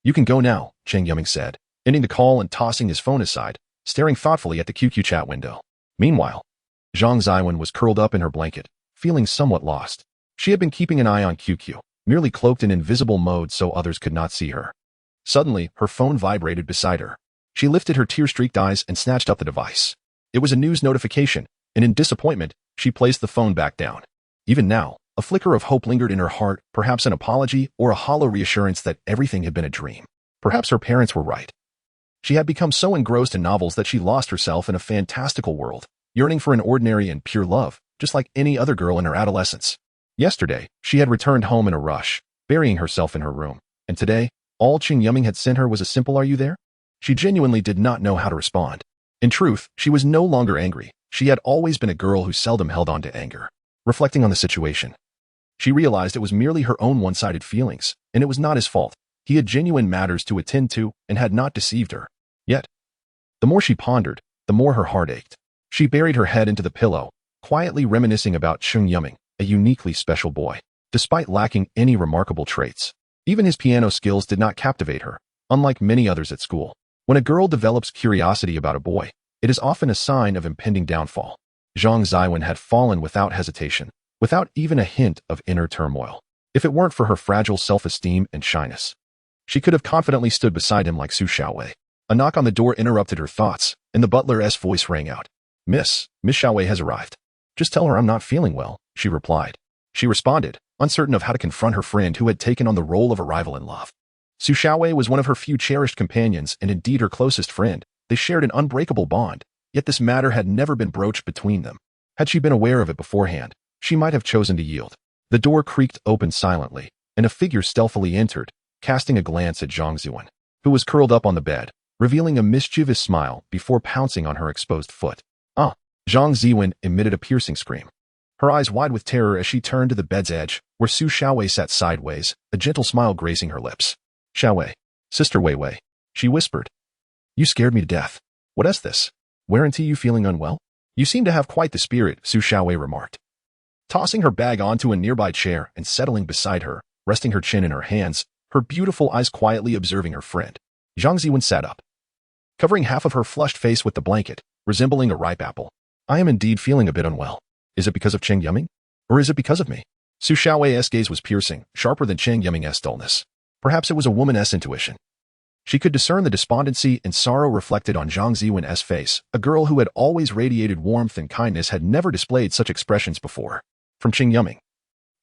You can go now," Cheng Yuming said, ending the call and tossing his phone aside, staring thoughtfully at the QQ chat window. Meanwhile, Zhang Ziwen was curled up in her blanket, feeling somewhat lost. She had been keeping an eye on QQ, merely cloaked in invisible mode so others could not see her. Suddenly, her phone vibrated beside her. She lifted her tear-streaked eyes and snatched up the device. It was a news notification, and in disappointment, she placed the phone back down. Even now, a flicker of hope lingered in her heart, perhaps an apology or a hollow reassurance that everything had been a dream. Perhaps her parents were right. She had become so engrossed in novels that she lost herself in a fantastical world, yearning for an ordinary and pure love, just like any other girl in her adolescence. Yesterday, she had returned home in a rush, burying herself in her room, and today, all Cheng Yuming had sent her was a simple "Are you there?" She genuinely did not know how to respond. In truth, she was no longer angry. She had always been a girl who seldom held on to anger. Reflecting on the situation, she realized it was merely her own one-sided feelings, and it was not his fault. He had genuine matters to attend to and had not deceived her. Yet, the more she pondered, the more her heart ached. She buried her head into the pillow, quietly reminiscing about Cheng Yuming, a uniquely special boy. Despite lacking any remarkable traits, even his piano skills did not captivate her, unlike many others at school. When a girl develops curiosity about a boy, it is often a sign of impending downfall. Zhang Ziwen had fallen without hesitation, without even a hint of inner turmoil. If it weren't for her fragile self-esteem and shyness, she could have confidently stood beside him like Su Xiaowei. A knock on the door interrupted her thoughts, and the butler's voice rang out. Miss Xiaowei has arrived." "Just tell her I'm not feeling well," she replied. She responded, uncertain of how to confront her friend who had taken on the role of a rival in love. Su Xiaowei was one of her few cherished companions and indeed her closest friend, They shared an unbreakable bond, yet this matter had never been broached between them. Had she been aware of it beforehand, she might have chosen to yield. The door creaked open silently, and a figure stealthily entered, casting a glance at Zhang Ziwen, who was curled up on the bed, revealing a mischievous smile before pouncing on her exposed foot. Ah! Zhang Ziwen emitted a piercing scream, her eyes wide with terror as she turned to the bed's edge, where Su Xiaowei sat sideways, a gentle smile gracing her lips. Xiaowei. Sister Wei Wei. She whispered. You scared me to death. What is this? Weren't you feeling unwell? You seem to have quite the spirit, Su Xiaowei remarked. Tossing her bag onto a nearby chair and settling beside her, resting her chin in her hands, her beautiful eyes quietly observing her friend. Zhang Ziwen sat up, covering half of her flushed face with the blanket, resembling a ripe apple. I am indeed feeling a bit unwell. Is it because of Cheng Yuming? Or is it because of me? Su Xiaowei's gaze was piercing, sharper than Cheng Yuming's dullness. Perhaps it was a woman's intuition. She could discern the despondency and sorrow reflected on Zhang Ziwen's face. A girl who had always radiated warmth and kindness had never displayed such expressions before. From Cheng Yuming,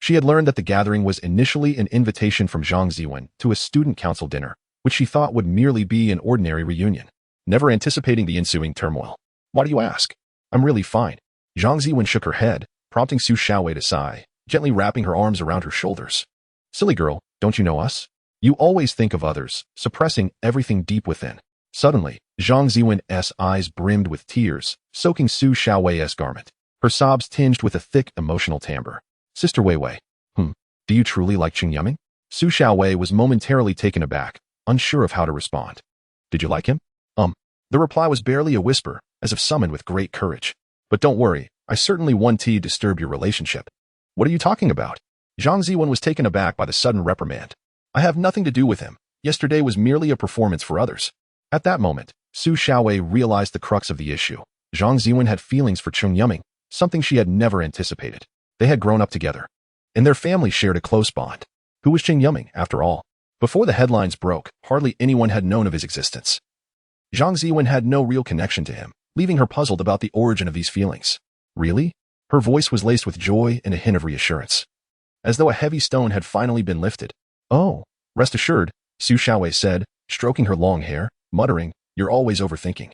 she had learned that the gathering was initially an invitation from Zhang Ziwen to a student council dinner, which she thought would merely be an ordinary reunion, never anticipating the ensuing turmoil. Why do you ask? I'm really fine. Zhang Ziwen shook her head, prompting Su Xiaowei to sigh, gently wrapping her arms around her shoulders. Silly girl, don't you know us? You always think of others, suppressing everything deep within. Suddenly, Zhang Ziwen's eyes brimmed with tears, soaking Su Xiaowei's garment. Her sobs tinged with a thick, emotional timbre. Sister Wei Wei. Do you truly like Cheng Yuming? Su Xiaowei was momentarily taken aback, unsure of how to respond. Did you like him? The reply was barely a whisper, as if summoned with great courage. But don't worry, I certainly won't disturb your relationship. What are you talking about? Zhang Ziwen was taken aback by the sudden reprimand. I have nothing to do with him. Yesterday was merely a performance for others. At that moment, Su Xiaowei realized the crux of the issue. Zhang Ziwen had feelings for Cheng Yuming, something she had never anticipated. They had grown up together, and their family shared a close bond. Who was Cheng Yuming, after all? Before the headlines broke, hardly anyone had known of his existence. Zhang Ziwen had no real connection to him, leaving her puzzled about the origin of these feelings. Really? Her voice was laced with joy and a hint of reassurance, as though a heavy stone had finally been lifted. Oh, rest assured, Su Xiaowei said, stroking her long hair, muttering, you're always overthinking.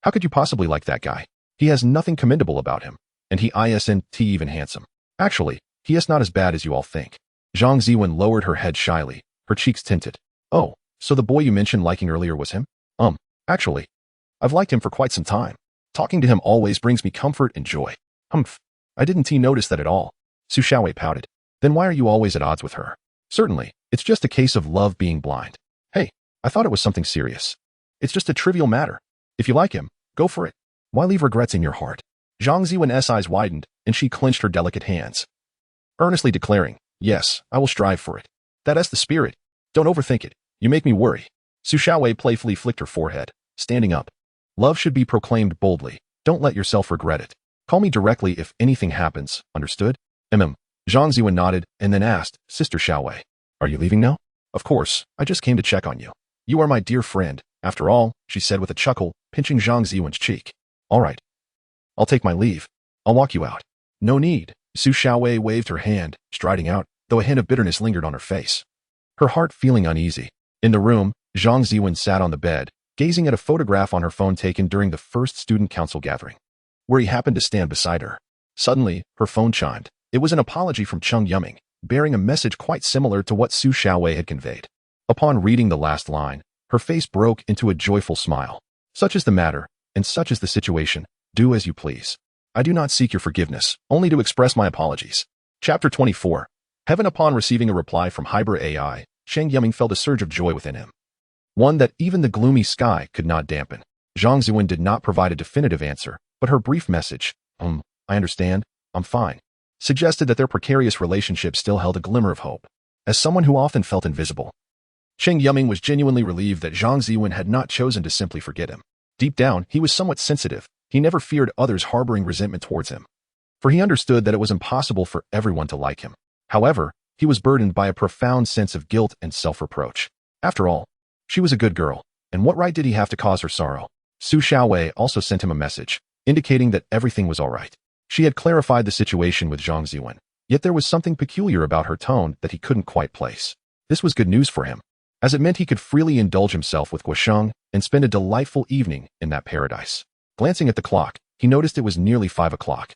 How could you possibly like that guy? He has nothing commendable about him, and he isn't even handsome. Actually, he is not as bad as you all think. Zhang Ziwen lowered her head shyly, her cheeks tinted. Oh, so the boy you mentioned liking earlier was him? Actually, I've liked him for quite some time. Talking to him always brings me comfort and joy. I didn't notice that at all. Su Xiaowei pouted. Then why are you always at odds with her? Certainly, it's just a case of love being blind. Hey, I thought it was something serious. It's just a trivial matter. If you like him, go for it. Why leave regrets in your heart? Zhang Ziwen's eyes widened, and she clenched her delicate hands, earnestly declaring, yes, I will strive for it. That is the spirit. Don't overthink it. You make me worry. Su Xiaowei playfully flicked her forehead, standing up. Love should be proclaimed boldly. Don't let yourself regret it. Call me directly if anything happens, understood? Zhang Ziwen nodded and then asked, Sister Xiaowei, are you leaving now? Of course, I just came to check on you. You are my dear friend, after all, she said with a chuckle, pinching Zhang Ziwen's cheek. All right. I'll take my leave. I'll walk you out. No need. Su Xiaowei waved her hand, striding out, though a hint of bitterness lingered on her face, her heart feeling uneasy. In the room, Zhang Ziwen sat on the bed, gazing at a photograph on her phone taken during the first student council gathering, where he happened to stand beside her. Suddenly, her phone chimed. It was an apology from Cheng Yuming, bearing a message quite similar to what Su Xiaowei had conveyed. Upon reading the last line, her face broke into a joyful smile. Such is the matter, and such is the situation. Do as you please. I do not seek your forgiveness, only to express my apologies. Chapter 24. Heaven. Upon receiving a reply from Hyper AI, Cheng Yuming felt a surge of joy within him, one that even the gloomy sky could not dampen. Zhang Ziwen did not provide a definitive answer, but her brief message, I understand, I'm fine, suggested that their precarious relationship still held a glimmer of hope. As someone who often felt invisible, Cheng Yuming was genuinely relieved that Zhang Ziwen had not chosen to simply forget him. Deep down, he was somewhat sensitive. He never feared others harboring resentment towards him, for he understood that it was impossible for everyone to like him. However, he was burdened by a profound sense of guilt and self-reproach. After all, she was a good girl, and what right did he have to cause her sorrow? Su Xiaowei also sent him a message, indicating that everything was all right. She had clarified the situation with Zhang Ziwen, yet there was something peculiar about her tone that he couldn't quite place. This was good news for him. as it meant he could freely indulge himself with Guosheng and spend a delightful evening in that paradise. Glancing at the clock, he noticed it was nearly 5 o'clock.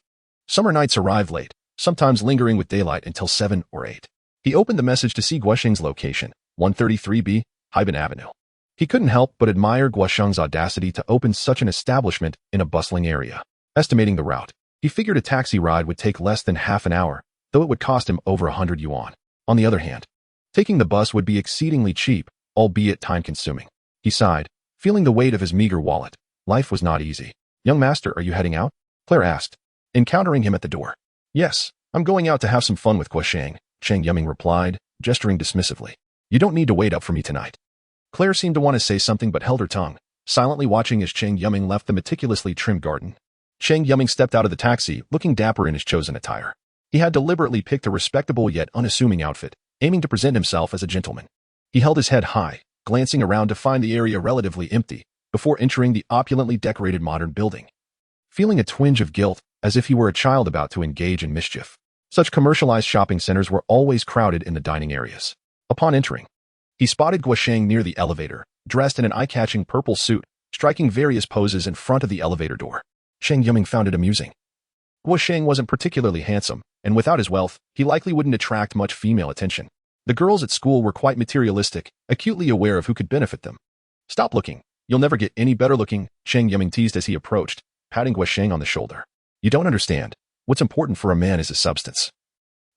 Summer nights arrived late, sometimes lingering with daylight until 7 or 8. He opened the message to see Guosheng's location, 133B, Haiban Avenue. He couldn't help but admire Guosheng's audacity to open such an establishment in a bustling area. Estimating the route, he figured a taxi ride would take less than half an hour, though it would cost him over 100 yuan. On the other hand, taking the bus would be exceedingly cheap, albeit time-consuming. He sighed, feeling the weight of his meager wallet. Life was not easy. "Young master, are you heading out?" Claire asked, encountering him at the door. "Yes, I'm going out to have some fun with Guosheng," Cheng Yuming replied, gesturing dismissively. "You don't need to wait up for me tonight." Claire seemed to want to say something but held her tongue, silently watching as Cheng Yuming left the meticulously trimmed garden. Cheng Yuming stepped out of the taxi, looking dapper in his chosen attire. He had deliberately picked a respectable yet unassuming outfit, aiming to present himself as a gentleman. He held his head high, glancing around to find the area relatively empty, before entering the opulently decorated modern building. Feeling a twinge of guilt, as if he were a child about to engage in mischief. Such commercialized shopping centers were always crowded in the dining areas. Upon entering, he spotted Guosheng near the elevator, dressed in an eye-catching purple suit, striking various poses in front of the elevator door. Cheng Yuming found it amusing. Guosheng wasn't particularly handsome, and without his wealth, he likely wouldn't attract much female attention. The girls at school were quite materialistic, acutely aware of who could benefit them. "Stop looking. You'll never get any better looking," Cheng Yuming teased as he approached, patting Guosheng on the shoulder. "You don't understand. What's important for a man is his substance."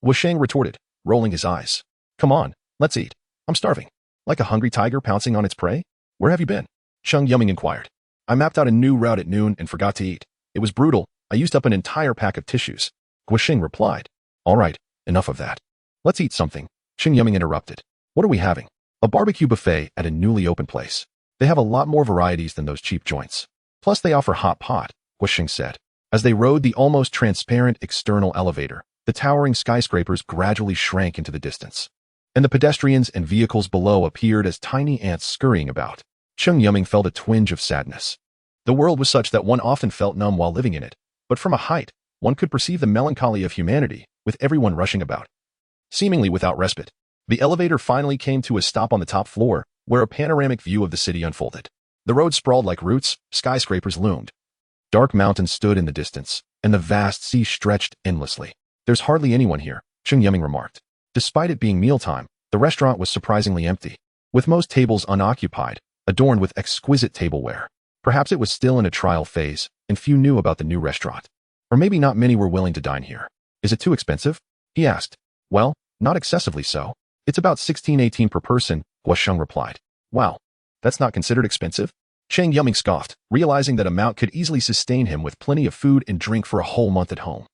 Guosheng retorted, rolling his eyes. "Come on, let's eat. I'm starving." "Like a hungry tiger pouncing on its prey? Where have you been?" Cheng Yuming inquired. "I mapped out a new route at noon and forgot to eat. It was brutal. I used up an entire pack of tissues." Guosheng replied. "All right, enough of that. Let's eat something," Cheng Yuming interrupted. "What are we having?" "A barbecue buffet at a newly opened place. They have a lot more varieties than those cheap joints. Plus they offer hot pot," Guosheng said. As they rode the almost transparent external elevator, the towering skyscrapers gradually shrank into the distance, and the pedestrians and vehicles below appeared as tiny ants scurrying about. Cheng Yuming felt a twinge of sadness. The world was such that one often felt numb while living in it, but from a height, one could perceive the melancholy of humanity, with everyone rushing about, seemingly without respite. The elevator finally came to a stop on the top floor, where a panoramic view of the city unfolded. The road sprawled like roots, skyscrapers loomed. Dark mountains stood in the distance, and the vast sea stretched endlessly. "There's hardly anyone here," Cheng Yuming remarked. Despite it being mealtime, the restaurant was surprisingly empty, with most tables unoccupied, adorned with exquisite tableware. Perhaps it was still in a trial phase, and few knew about the new restaurant. Or maybe not many were willing to dine here. "Is it too expensive?" he asked. "Well, not excessively so. It's about 16-18 per person," Guosheng replied. "Wow, that's not considered expensive?" Cheng Yuming scoffed, realizing that amount could easily sustain him with plenty of food and drink for a whole month at home.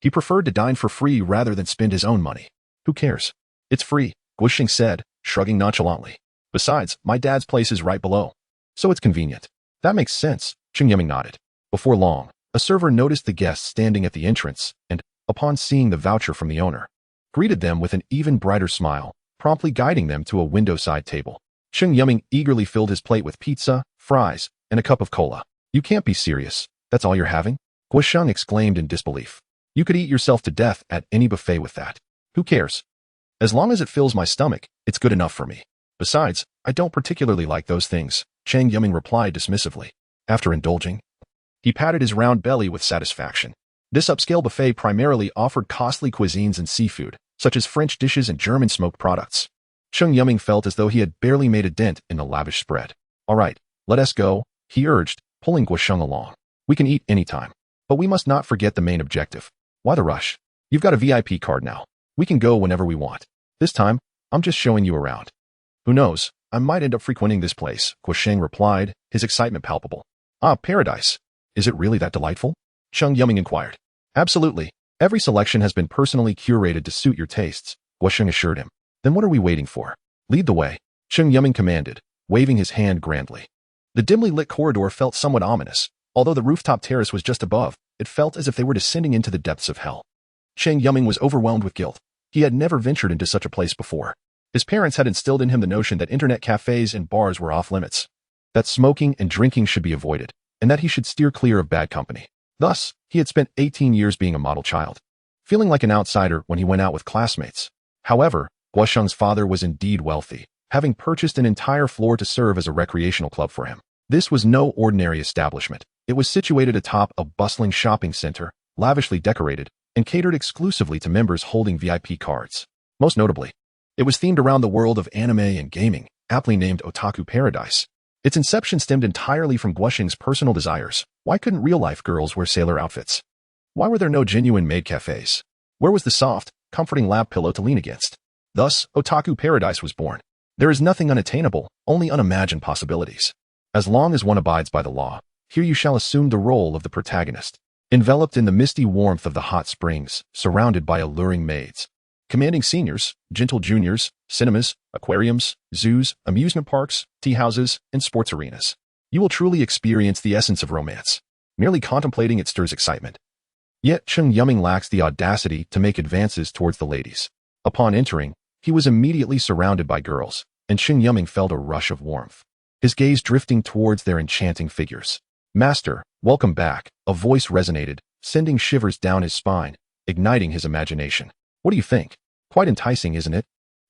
He preferred to dine for free rather than spend his own money. "Who cares? It's free," Guosheng said, shrugging nonchalantly. "Besides, my dad's place is right below, so it's convenient." "That makes sense," Cheng Yuming nodded. Before long, a server noticed the guests standing at the entrance and, upon seeing the voucher from the owner, greeted them with an even brighter smile, promptly guiding them to a window-side table. Cheng Yuming eagerly filled his plate with pizza, fries, and a cup of cola. "You can't be serious. That's all you're having?" Guosheng exclaimed in disbelief. "You could eat yourself to death at any buffet with that." "Who cares? As long as it fills my stomach, it's good enough for me. Besides, I don't particularly like those things," Cheng Yuming replied dismissively. After indulging, he patted his round belly with satisfaction. This upscale buffet primarily offered costly cuisines and seafood, such as French dishes and German smoked products. Cheng Yuming felt as though he had barely made a dent in the lavish spread. "All right, let us go," he urged, pulling Guosheng along. "We can eat anytime, but we must not forget the main objective." "Why the rush? You've got a VIP card now. We can go whenever we want. This time, I'm just showing you around." "Who knows, I might end up frequenting this place," Guosheng replied, his excitement palpable. "Ah, paradise. Is it really that delightful?" Cheng Yuming inquired. "Absolutely. Every selection has been personally curated to suit your tastes," Guosheng assured him. "Then what are we waiting for? Lead the way," Cheng Yuming commanded, waving his hand grandly. The dimly lit corridor felt somewhat ominous. Although the rooftop terrace was just above, it felt as if they were descending into the depths of hell. Cheng Yuming was overwhelmed with guilt. He had never ventured into such a place before. His parents had instilled in him the notion that internet cafes and bars were off limits, that smoking and drinking should be avoided, and that he should steer clear of bad company. Thus, he had spent 18 years being a model child, feeling like an outsider when he went out with classmates. However, Guosheng's father was indeed wealthy, having purchased an entire floor to serve as a recreational club for him. This was no ordinary establishment. It was situated atop a bustling shopping center, lavishly decorated, and catered exclusively to members holding VIP cards. Most notably, it was themed around the world of anime and gaming, aptly named Otaku Paradise. Its inception stemmed entirely from Guoxing's personal desires. Why couldn't real-life girls wear sailor outfits? Why were there no genuine maid cafes? Where was the soft, comforting lap pillow to lean against? Thus, Otaku Paradise was born. There is nothing unattainable, only unimagined possibilities. As long as one abides by the law, here you shall assume the role of the protagonist. Enveloped in the misty warmth of the hot springs, surrounded by alluring maids, commanding seniors, gentle juniors, cinemas, aquariums, zoos, amusement parks, tea houses, and sports arenas. You will truly experience the essence of romance. Merely contemplating it stirs excitement. Yet Cheng Yuming lacks the audacity to make advances towards the ladies. Upon entering, he was immediately surrounded by girls, and Cheng Yuming felt a rush of warmth, his gaze drifting towards their enchanting figures. "Master, welcome back," a voice resonated, sending shivers down his spine, igniting his imagination. "What do you think? Quite enticing, isn't it?"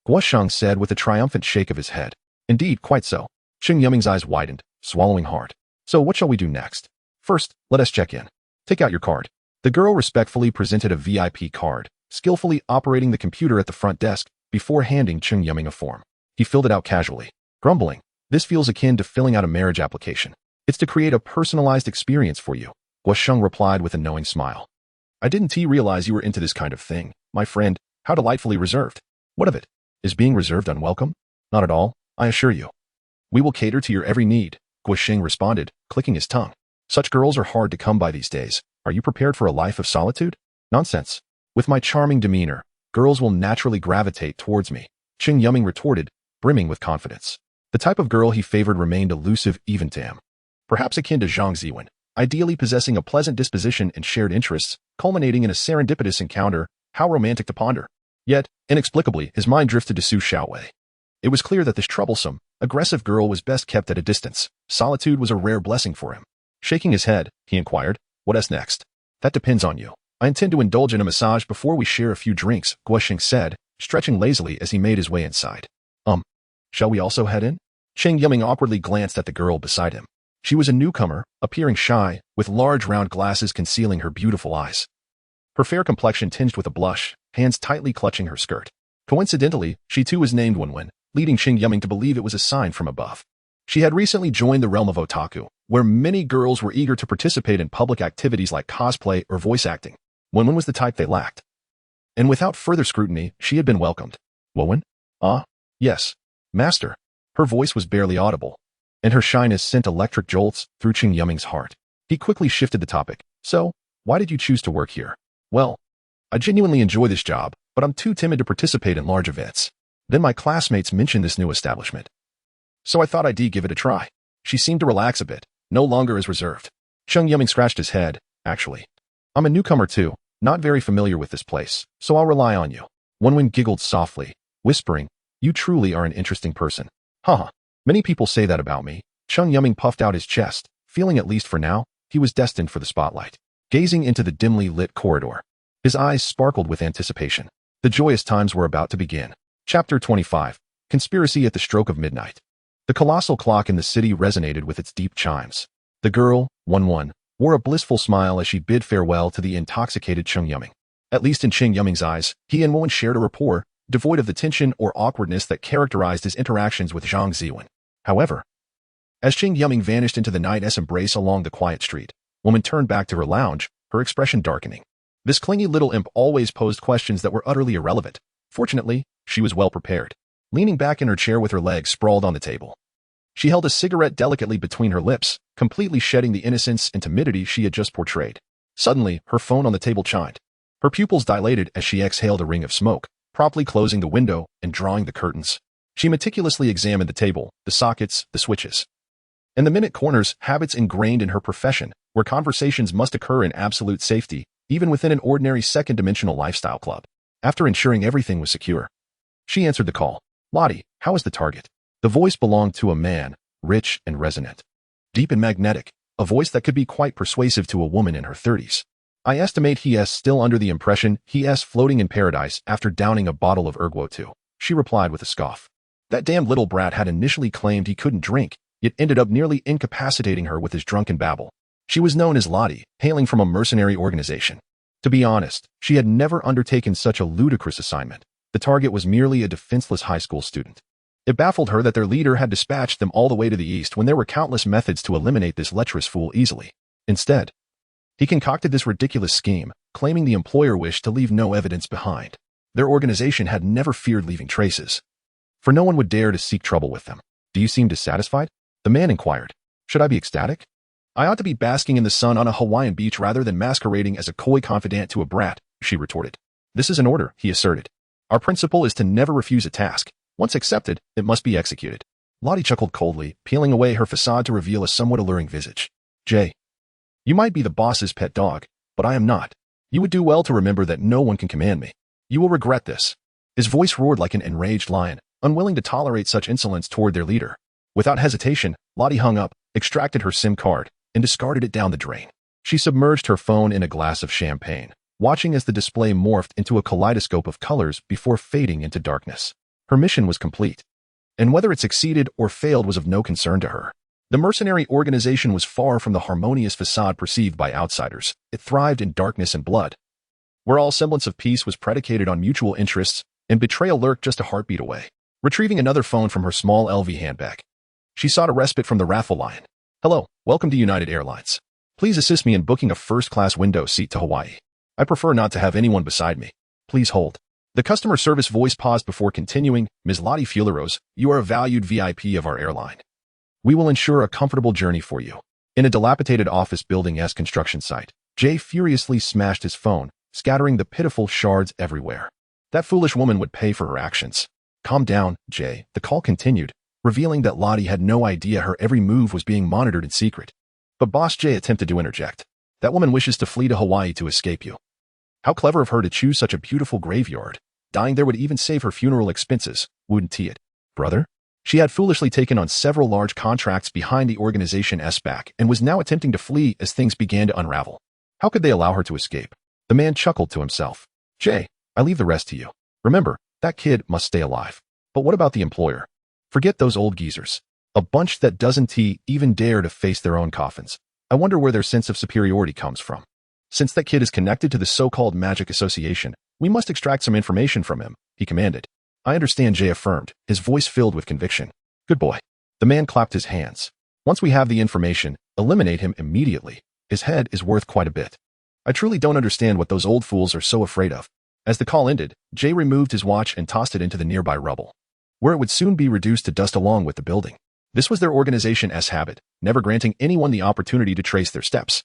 Guoshang said with a triumphant shake of his head. "Indeed, quite so." Cheng Yuming's eyes widened, swallowing hard. "So what shall we do next? First, let us check in. Take out your card." The girl respectfully presented a VIP card, skillfully operating the computer at the front desk before handing Cheng Yuming a form. He filled it out casually, grumbling, "This feels akin to filling out a marriage application. It's to create a personalized experience for you." Guosheng replied with a knowing smile. "I didn't realize you were into this kind of thing, my friend. How delightfully reserved. What of it? Is being reserved unwelcome? Not at all, I assure you. We will cater to your every need," Guosheng responded, clicking his tongue. "Such girls are hard to come by these days. Are you prepared for a life of solitude? Nonsense. With my charming demeanor, girls will naturally gravitate towards me," Cheng Yuming retorted, brimming with confidence. The type of girl he favored remained elusive even to him. Perhaps akin to Zhang Ziwen, ideally possessing a pleasant disposition and shared interests, culminating in a serendipitous encounter. How romantic to ponder. Yet, inexplicably, his mind drifted to Su Xiaowei. It was clear that this troublesome, aggressive girl was best kept at a distance. Solitude was a rare blessing for him. Shaking his head, he inquired, "What's next?" "That depends on you. I intend to indulge in a massage before we share a few drinks," Guosheng said, stretching lazily as he made his way inside. Shall we also head in?" Cheng Yuming awkwardly glanced at the girl beside him. She was a newcomer, appearing shy, with large round glasses concealing her beautiful eyes. Her fair complexion tinged with a blush, hands tightly clutching her skirt. Coincidentally, she too was named Wenwen, leading Cheng Yuming to believe it was a sign from above. She had recently joined the realm of otaku, where many girls were eager to participate in public activities like cosplay or voice acting. Wenwen was the type they lacked. And without further scrutiny, she had been welcomed. "Wenwen? Ah, yes. Master." Her voice was barely audible, and her shyness sent electric jolts through Cheng Yuming's heart. He quickly shifted the topic. "So, why did you choose to work here?" "Well, I genuinely enjoy this job, but I'm too timid to participate in large events. Then my classmates mentioned this new establishment, so I thought I'd give it a try." She seemed to relax a bit, no longer as reserved. Cheng Yuming scratched his head. "Actually, I'm a newcomer too, not very familiar with this place, so I'll rely on you." Wenwen giggled softly, whispering, "You truly are an interesting person." "Haha, many people say that about me." Cheng Yuming puffed out his chest, feeling at least for now, he was destined for the spotlight. Gazing into the dimly lit corridor, his eyes sparkled with anticipation. The joyous times were about to begin. Chapter 25. Conspiracy at the Stroke of Midnight. The colossal clock in the city resonated with its deep chimes. The girl, Wenwen, wore a blissful smile as she bid farewell to the intoxicated Cheng Yuming. At least in Cheng Yuming's eyes, he and Wenwen shared a rapport, devoid of the tension or awkwardness that characterized his interactions with Zhang Ziwen. However, as Cheng Yuming vanished into the night's embrace along the quiet street, Wenwen turned back to her lounge, her expression darkening. This clingy little imp always posed questions that were utterly irrelevant. Fortunately, she was well prepared. Leaning back in her chair with her legs sprawled on the table, she held a cigarette delicately between her lips, completely shedding the innocence and timidity she had just portrayed. Suddenly, her phone on the table chimed. Her pupils dilated as she exhaled a ring of smoke, promptly closing the window and drawing the curtains. She meticulously examined the table, the sockets, the switches, and the minute corners, habits ingrained in her profession, where conversations must occur in absolute safety, even within an ordinary second-dimensional lifestyle club. After ensuring everything was secure, she answered the call. "Lottie, how is the target?" The voice belonged to a man, rich and resonant, deep and magnetic, a voice that could be quite persuasive to a woman in her 30s. "I estimate he's still under the impression he's floating in paradise after downing a bottle of erguo too," she replied with a scoff. That damned little brat had initially claimed he couldn't drink, yet ended up nearly incapacitating her with his drunken babble. She was known as Lottie, hailing from a mercenary organization. To be honest, she had never undertaken such a ludicrous assignment. The target was merely a defenseless high school student. It baffled her that their leader had dispatched them all the way to the east when there were countless methods to eliminate this lecherous fool easily. Instead, he concocted this ridiculous scheme, claiming the employer wished to leave no evidence behind. Their organization had never feared leaving traces, for no one would dare to seek trouble with them. Do you seem dissatisfied? The man inquired. Should I be ecstatic? I ought to be basking in the sun on a Hawaiian beach rather than masquerading as a coy confidant to a brat, she retorted. This is an order, he asserted. Our principle is to never refuse a task. Once accepted, it must be executed. Lottie chuckled coldly, peeling away her facade to reveal a somewhat alluring visage. Jay, you might be the boss's pet dog, but I am not. You would do well to remember that no one can command me. You will regret this. His voice roared like an enraged lion, unwilling to tolerate such insolence toward their leader. Without hesitation, Lottie hung up, extracted her SIM card, and discarded it down the drain. She submerged her phone in a glass of champagne, watching as the display morphed into a kaleidoscope of colors before fading into darkness. Her mission was complete, and whether it succeeded or failed was of no concern to her. The mercenary organization was far from the harmonious facade perceived by outsiders. It thrived in darkness and blood, where all semblance of peace was predicated on mutual interests, and betrayal lurked just a heartbeat away. Retrieving another phone from her small LV handbag, she sought a respite from the wrathful lion. Hello, welcome to United Airlines. Please assist me in booking a first-class window seat to Hawaii. I prefer not to have anyone beside me. Please hold. The customer service voice paused before continuing. Ms. Lottie Fuleros, you are a valued VIP of our airline. We will ensure a comfortable journey for you. In a dilapidated office building-esque construction site, Jay furiously smashed his phone, scattering the pitiful shards everywhere. That foolish woman would pay for her actions. Calm down, Jay, the call continued, revealing that Lottie had no idea her every move was being monitored in secret. But Boss Jay attempted to interject. That woman wishes to flee to Hawaii to escape you. How clever of her to choose such a beautiful graveyard. Dying there would even save her funeral expenses, wouldn't it? Brother? She had foolishly taken on several large contracts behind the organization's back and was now attempting to flee as things began to unravel. How could they allow her to escape? The man chuckled to himself. Jay, I leave the rest to you. Remember, that kid must stay alive. But what about the employer? Forget those old geezers. A bunch that doesn't even dare to face their own coffins. I wonder where their sense of superiority comes from. Since that kid is connected to the so-called magic association, we must extract some information from him, he commanded. I understand, Jay affirmed, his voice filled with conviction. Good boy. The man clapped his hands. Once we have the information, eliminate him immediately. His head is worth quite a bit. I truly don't understand what those old fools are so afraid of. As the call ended, Jay removed his watch and tossed it into the nearby rubble, where it would soon be reduced to dust along with the building. This was their organization's habit, never granting anyone the opportunity to trace their steps.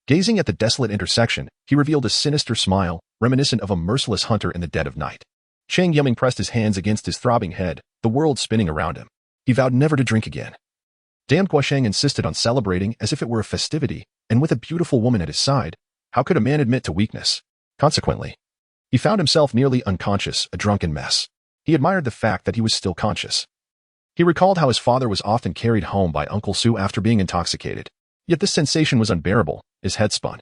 Gazing at the desolate intersection, he revealed a sinister smile, reminiscent of a merciless hunter in the dead of night. Cheng Yuming pressed his hands against his throbbing head, the world spinning around him. He vowed never to drink again. Damned Guasheng insisted on celebrating as if it were a festivity, and with a beautiful woman at his side, how could a man admit to weakness? Consequently, he found himself nearly unconscious, a drunken mess. He admired the fact that he was still conscious. He recalled how his father was often carried home by Uncle Sue after being intoxicated. Yet this sensation was unbearable. His head spun,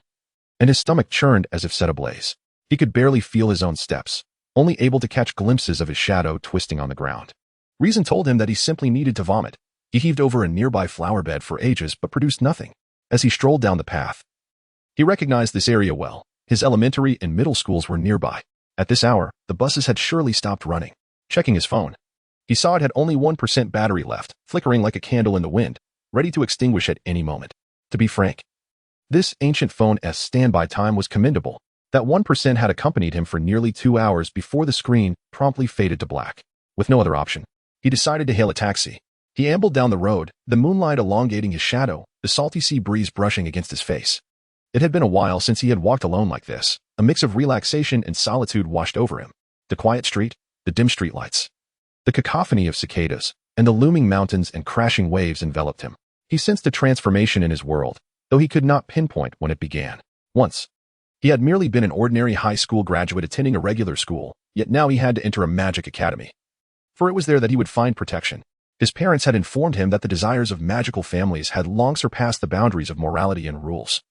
and his stomach churned as if set ablaze. He could barely feel his own steps, only able to catch glimpses of his shadow twisting on the ground. Reason told him that he simply needed to vomit. He heaved over a nearby flower bed for ages but produced nothing. As he strolled down the path, he recognized this area well. His elementary and middle schools were nearby. At this hour, the buses had surely stopped running. Checking his phone, he saw it had only 1% battery left, flickering like a candle in the wind, ready to extinguish at any moment. To be frank, this ancient phone's standby time was commendable. That 1% had accompanied him for nearly 2 hours before the screen promptly faded to black. With no other option, he decided to hail a taxi. He ambled down the road, the moonlight elongating his shadow, the salty sea breeze brushing against his face. It had been a while since he had walked alone like this. A mix of relaxation and solitude washed over him. The quiet street, the dim streetlights, the cacophony of cicadas, and the looming mountains and crashing waves enveloped him. He sensed a transformation in his world, though he could not pinpoint when it began. Once, he had merely been an ordinary high school graduate attending a regular school, yet now he had to enter a magic academy. For it was there that he would find protection. His parents had informed him that the desires of magical families had long surpassed the boundaries of morality and rules,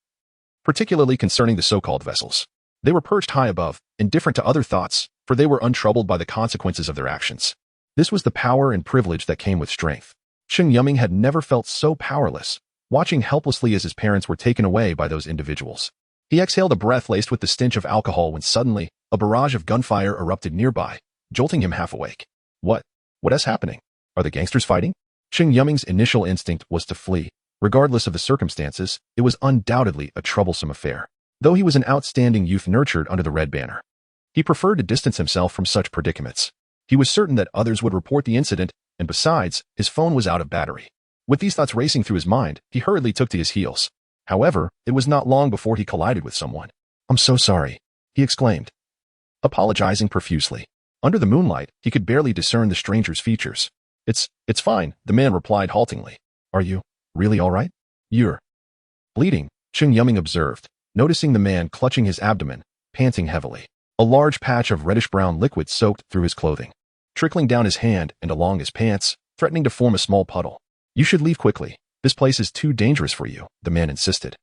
particularly concerning the so-called vessels. They were perched high above, indifferent to other thoughts, for they were untroubled by the consequences of their actions. This was the power and privilege that came with strength. Cheng Yuming had never felt so powerless, watching helplessly as his parents were taken away by those individuals. He exhaled a breath laced with the stench of alcohol when suddenly, a barrage of gunfire erupted nearby, jolting him half awake. What is happening? Are the gangsters fighting? Cheng Yuming's initial instinct was to flee. Regardless of the circumstances, it was undoubtedly a troublesome affair. Though he was an outstanding youth nurtured under the red banner, he preferred to distance himself from such predicaments. He was certain that others would report the incident, and besides, his phone was out of battery. With these thoughts racing through his mind, he hurriedly took to his heels. However, it was not long before he collided with someone. "I'm so sorry," he exclaimed, apologizing profusely. Under the moonlight, he could barely discern the stranger's features. It's fine," the man replied haltingly. "Are you really all right? You're bleeding," Cheng Yuming observed, noticing the man clutching his abdomen, panting heavily. A large patch of reddish-brown liquid soaked through his clothing, trickling down his hand and along his pants, threatening to form a small puddle. "You should leave quickly. This place is too dangerous for you," the man insisted,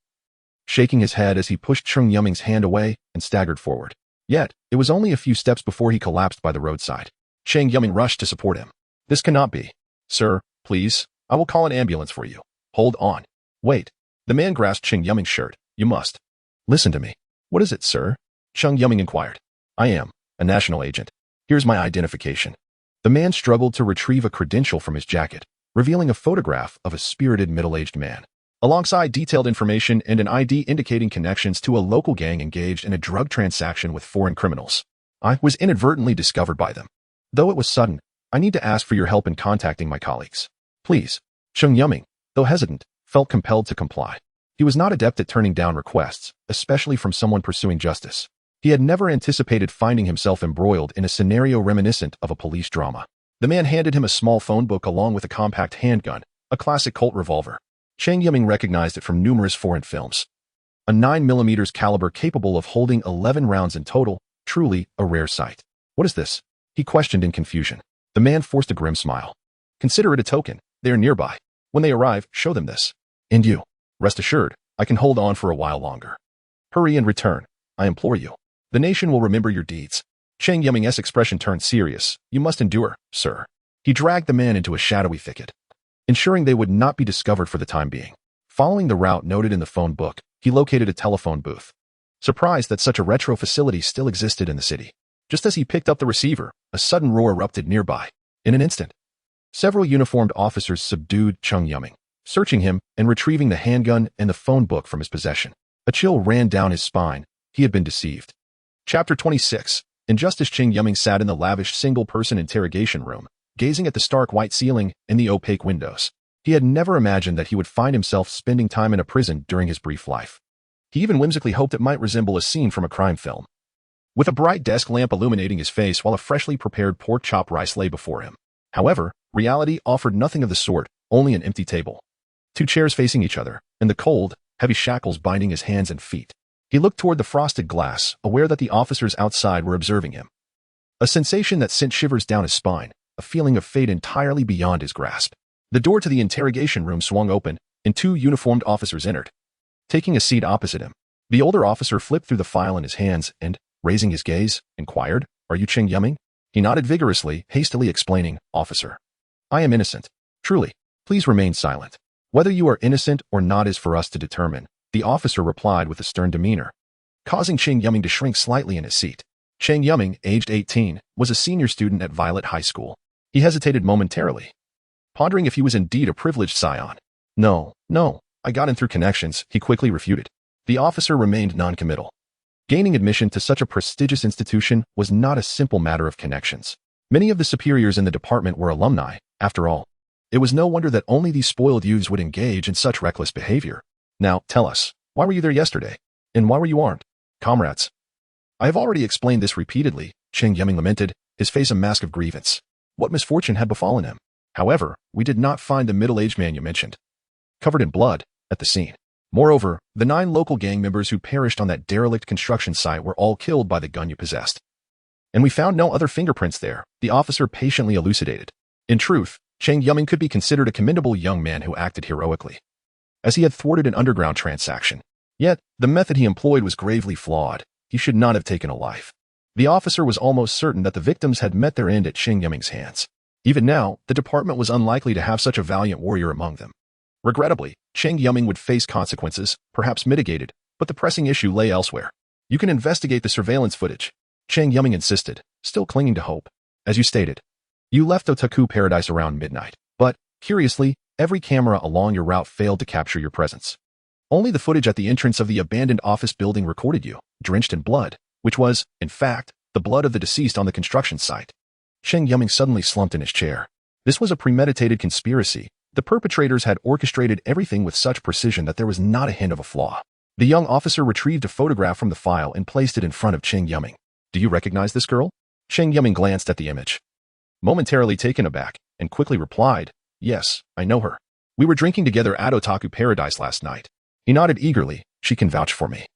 shaking his head as he pushed Cheng Yuming's hand away and staggered forward. Yet, it was only a few steps before he collapsed by the roadside. Cheng Yuming rushed to support him. "This cannot be. Sir, please, I will call an ambulance for you. Hold on. Wait." The man grasped Cheng Yuming's shirt. "You must listen to me." "What is it, sir?" Cheng Yuming inquired. "I am a national agent. Here's my identification." The man struggled to retrieve a credential from his jacket, revealing a photograph of a spirited middle-aged man, alongside detailed information and an ID indicating connections to a local gang engaged in a drug transaction with foreign criminals. "I was inadvertently discovered by them. Though it was sudden, I need to ask for your help in contacting my colleagues. Please." Cheng Yuming, though hesitant, felt compelled to comply. He was not adept at turning down requests, especially from someone pursuing justice. He had never anticipated finding himself embroiled in a scenario reminiscent of a police drama. The man handed him a small phone book along with a compact handgun, a classic Colt revolver. Cheng Yuming recognized it from numerous foreign films. A 9mm caliber capable of holding 11 rounds in total, truly a rare sight. "What is this?" he questioned in confusion. The man forced a grim smile. "Consider it a token. They are nearby. When they arrive, show them this. And you, rest assured, I can hold on for a while longer. Hurry and return, I implore you. The nation will remember your deeds." Cheng Yuming's expression turned serious. "You must endure, sir." He dragged the man into a shadowy thicket, ensuring they would not be discovered for the time being. Following the route noted in the phone book, he located a telephone booth, surprised that such a retro facility still existed in the city. Just as he picked up the receiver, a sudden roar erupted nearby. In an instant, several uniformed officers subdued Cheng Yuming, searching him and retrieving the handgun and the phone book from his possession. A chill ran down his spine. He had been deceived. Chapter 26. In just as Cheng Yuming sat in the lavish single-person interrogation room, gazing at the stark white ceiling and the opaque windows, he had never imagined that he would find himself spending time in a prison during his brief life. He even whimsically hoped it might resemble a scene from a crime film, with a bright desk lamp illuminating his face while a freshly prepared pork chop rice lay before him. However, reality offered nothing of the sort, only an empty table, two chairs facing each other, and the cold, heavy shackles binding his hands and feet. He looked toward the frosted glass, aware that the officers outside were observing him. A sensation that sent shivers down his spine, a feeling of fate entirely beyond his grasp. The door to the interrogation room swung open, and two uniformed officers entered. Taking a seat opposite him, the older officer flipped through the file in his hands and, raising his gaze, inquired, "Are you Cheng Yuming?" He nodded vigorously, hastily explaining, "Officer, I am innocent. Truly, please remain silent. Whether you are innocent or not is for us to determine," the officer replied with a stern demeanor, causing Cheng Yuming to shrink slightly in his seat. Cheng Yuming, aged 18, was a senior student at Violet High School. He hesitated momentarily, pondering if he was indeed a privileged scion. No, I got in through connections," he quickly refuted. The officer remained non-committal. Gaining admission to such a prestigious institution was not a simple matter of connections. Many of the superiors in the department were alumni, after all. It was no wonder that only these spoiled youths would engage in such reckless behavior. "Now, tell us, why were you there yesterday? And why were you armed?" "Comrades, I have already explained this repeatedly," Cheng Yuming lamented, his face a mask of grievance. What misfortune had befallen him? However, we did not find the middle-aged man you mentioned, covered in blood, at the scene. Moreover, the 9 local gang members who perished on that derelict construction site were all killed by the gun you possessed. And we found no other fingerprints there, the officer patiently elucidated. In truth, Cheng Yuming could be considered a commendable young man who acted heroically, as he had thwarted an underground transaction. Yet, the method he employed was gravely flawed. He should not have taken a life. The officer was almost certain that the victims had met their end at Cheng Yuming's hands. Even now, the department was unlikely to have such a valiant warrior among them. Regrettably, Cheng Yuming would face consequences, perhaps mitigated, but the pressing issue lay elsewhere. You can investigate the surveillance footage, Cheng Yuming insisted, still clinging to hope. As you stated, you left Otaku Paradise around midnight, but, curiously, every camera along your route failed to capture your presence. Only the footage at the entrance of the abandoned office building recorded you, drenched in blood, which was, in fact, the blood of the deceased on the construction site. Cheng Yuming suddenly slumped in his chair. This was a premeditated conspiracy. The perpetrators had orchestrated everything with such precision that there was not a hint of a flaw. The young officer retrieved a photograph from the file and placed it in front of Cheng Yuming. Do you recognize this girl? Cheng Yuming glanced at the image, momentarily taken aback, and quickly replied, Yes, I know her. We were drinking together at Otaku Paradise last night. He nodded eagerly. She can vouch for me.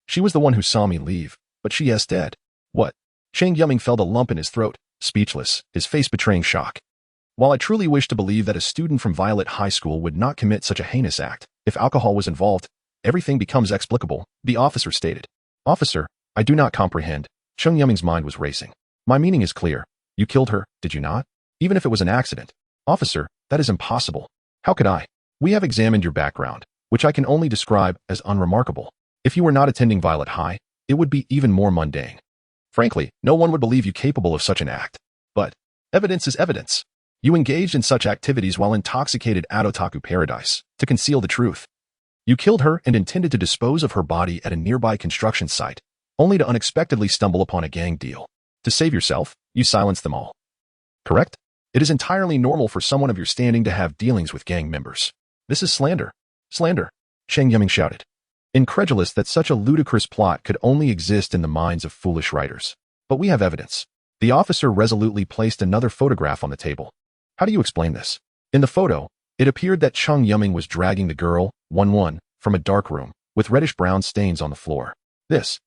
She was the one who saw me leave, but she is dead. What? Cheng Yuming felt a lump in his throat, speechless, his face betraying shock. While I truly wish to believe that a student from Violet High School would not commit such a heinous act, if alcohol was involved, everything becomes explicable, the officer stated. Officer, I do not comprehend. Cheng Yuming's mind was racing. My meaning is clear. You killed her, did you not? Even if it was an accident. Officer, that is impossible. How could I? We have examined your background, which I can only describe as unremarkable. If you were not attending Violet High, it would be even more mundane. Frankly, no one would believe you capable of such an act. But evidence is evidence. You engaged in such activities while intoxicated at Otaku Paradise, to conceal the truth. You killed her and intended to dispose of her body at a nearby construction site, only to unexpectedly stumble upon a gang deal. To save yourself, you silenced them all. Correct? It is entirely normal for someone of your standing to have dealings with gang members. This is slander. Slander, Cheng Yuming shouted, incredulous that such a ludicrous plot could only exist in the minds of foolish writers. But we have evidence. The officer resolutely placed another photograph on the table. How do you explain this? In the photo, it appeared that Cheng Yuming was dragging the girl, 1-1, from a dark room, with reddish-brown stains on the floor. This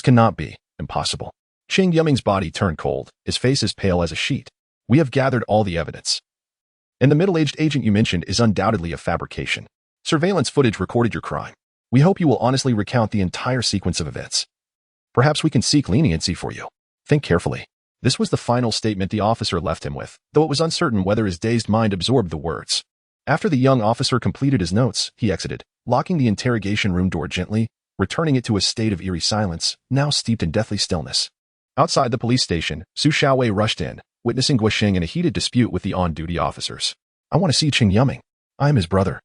cannot be. Impossible. Cheng Yuming's body turned cold, his face as pale as a sheet. We have gathered all the evidence. And the middle-aged agent you mentioned is undoubtedly a fabrication. Surveillance footage recorded your crime. We hope you will honestly recount the entire sequence of events. Perhaps we can seek leniency for you. Think carefully. This was the final statement the officer left him with, though it was uncertain whether his dazed mind absorbed the words. After the young officer completed his notes, he exited, locking the interrogation room door gently, returning it to a state of eerie silence, now steeped in deathly stillness. Outside the police station, Su Xiaowei rushed in, witnessing Guosheng in a heated dispute with the on-duty officers. I want to see Cheng Yuming. I am his brother.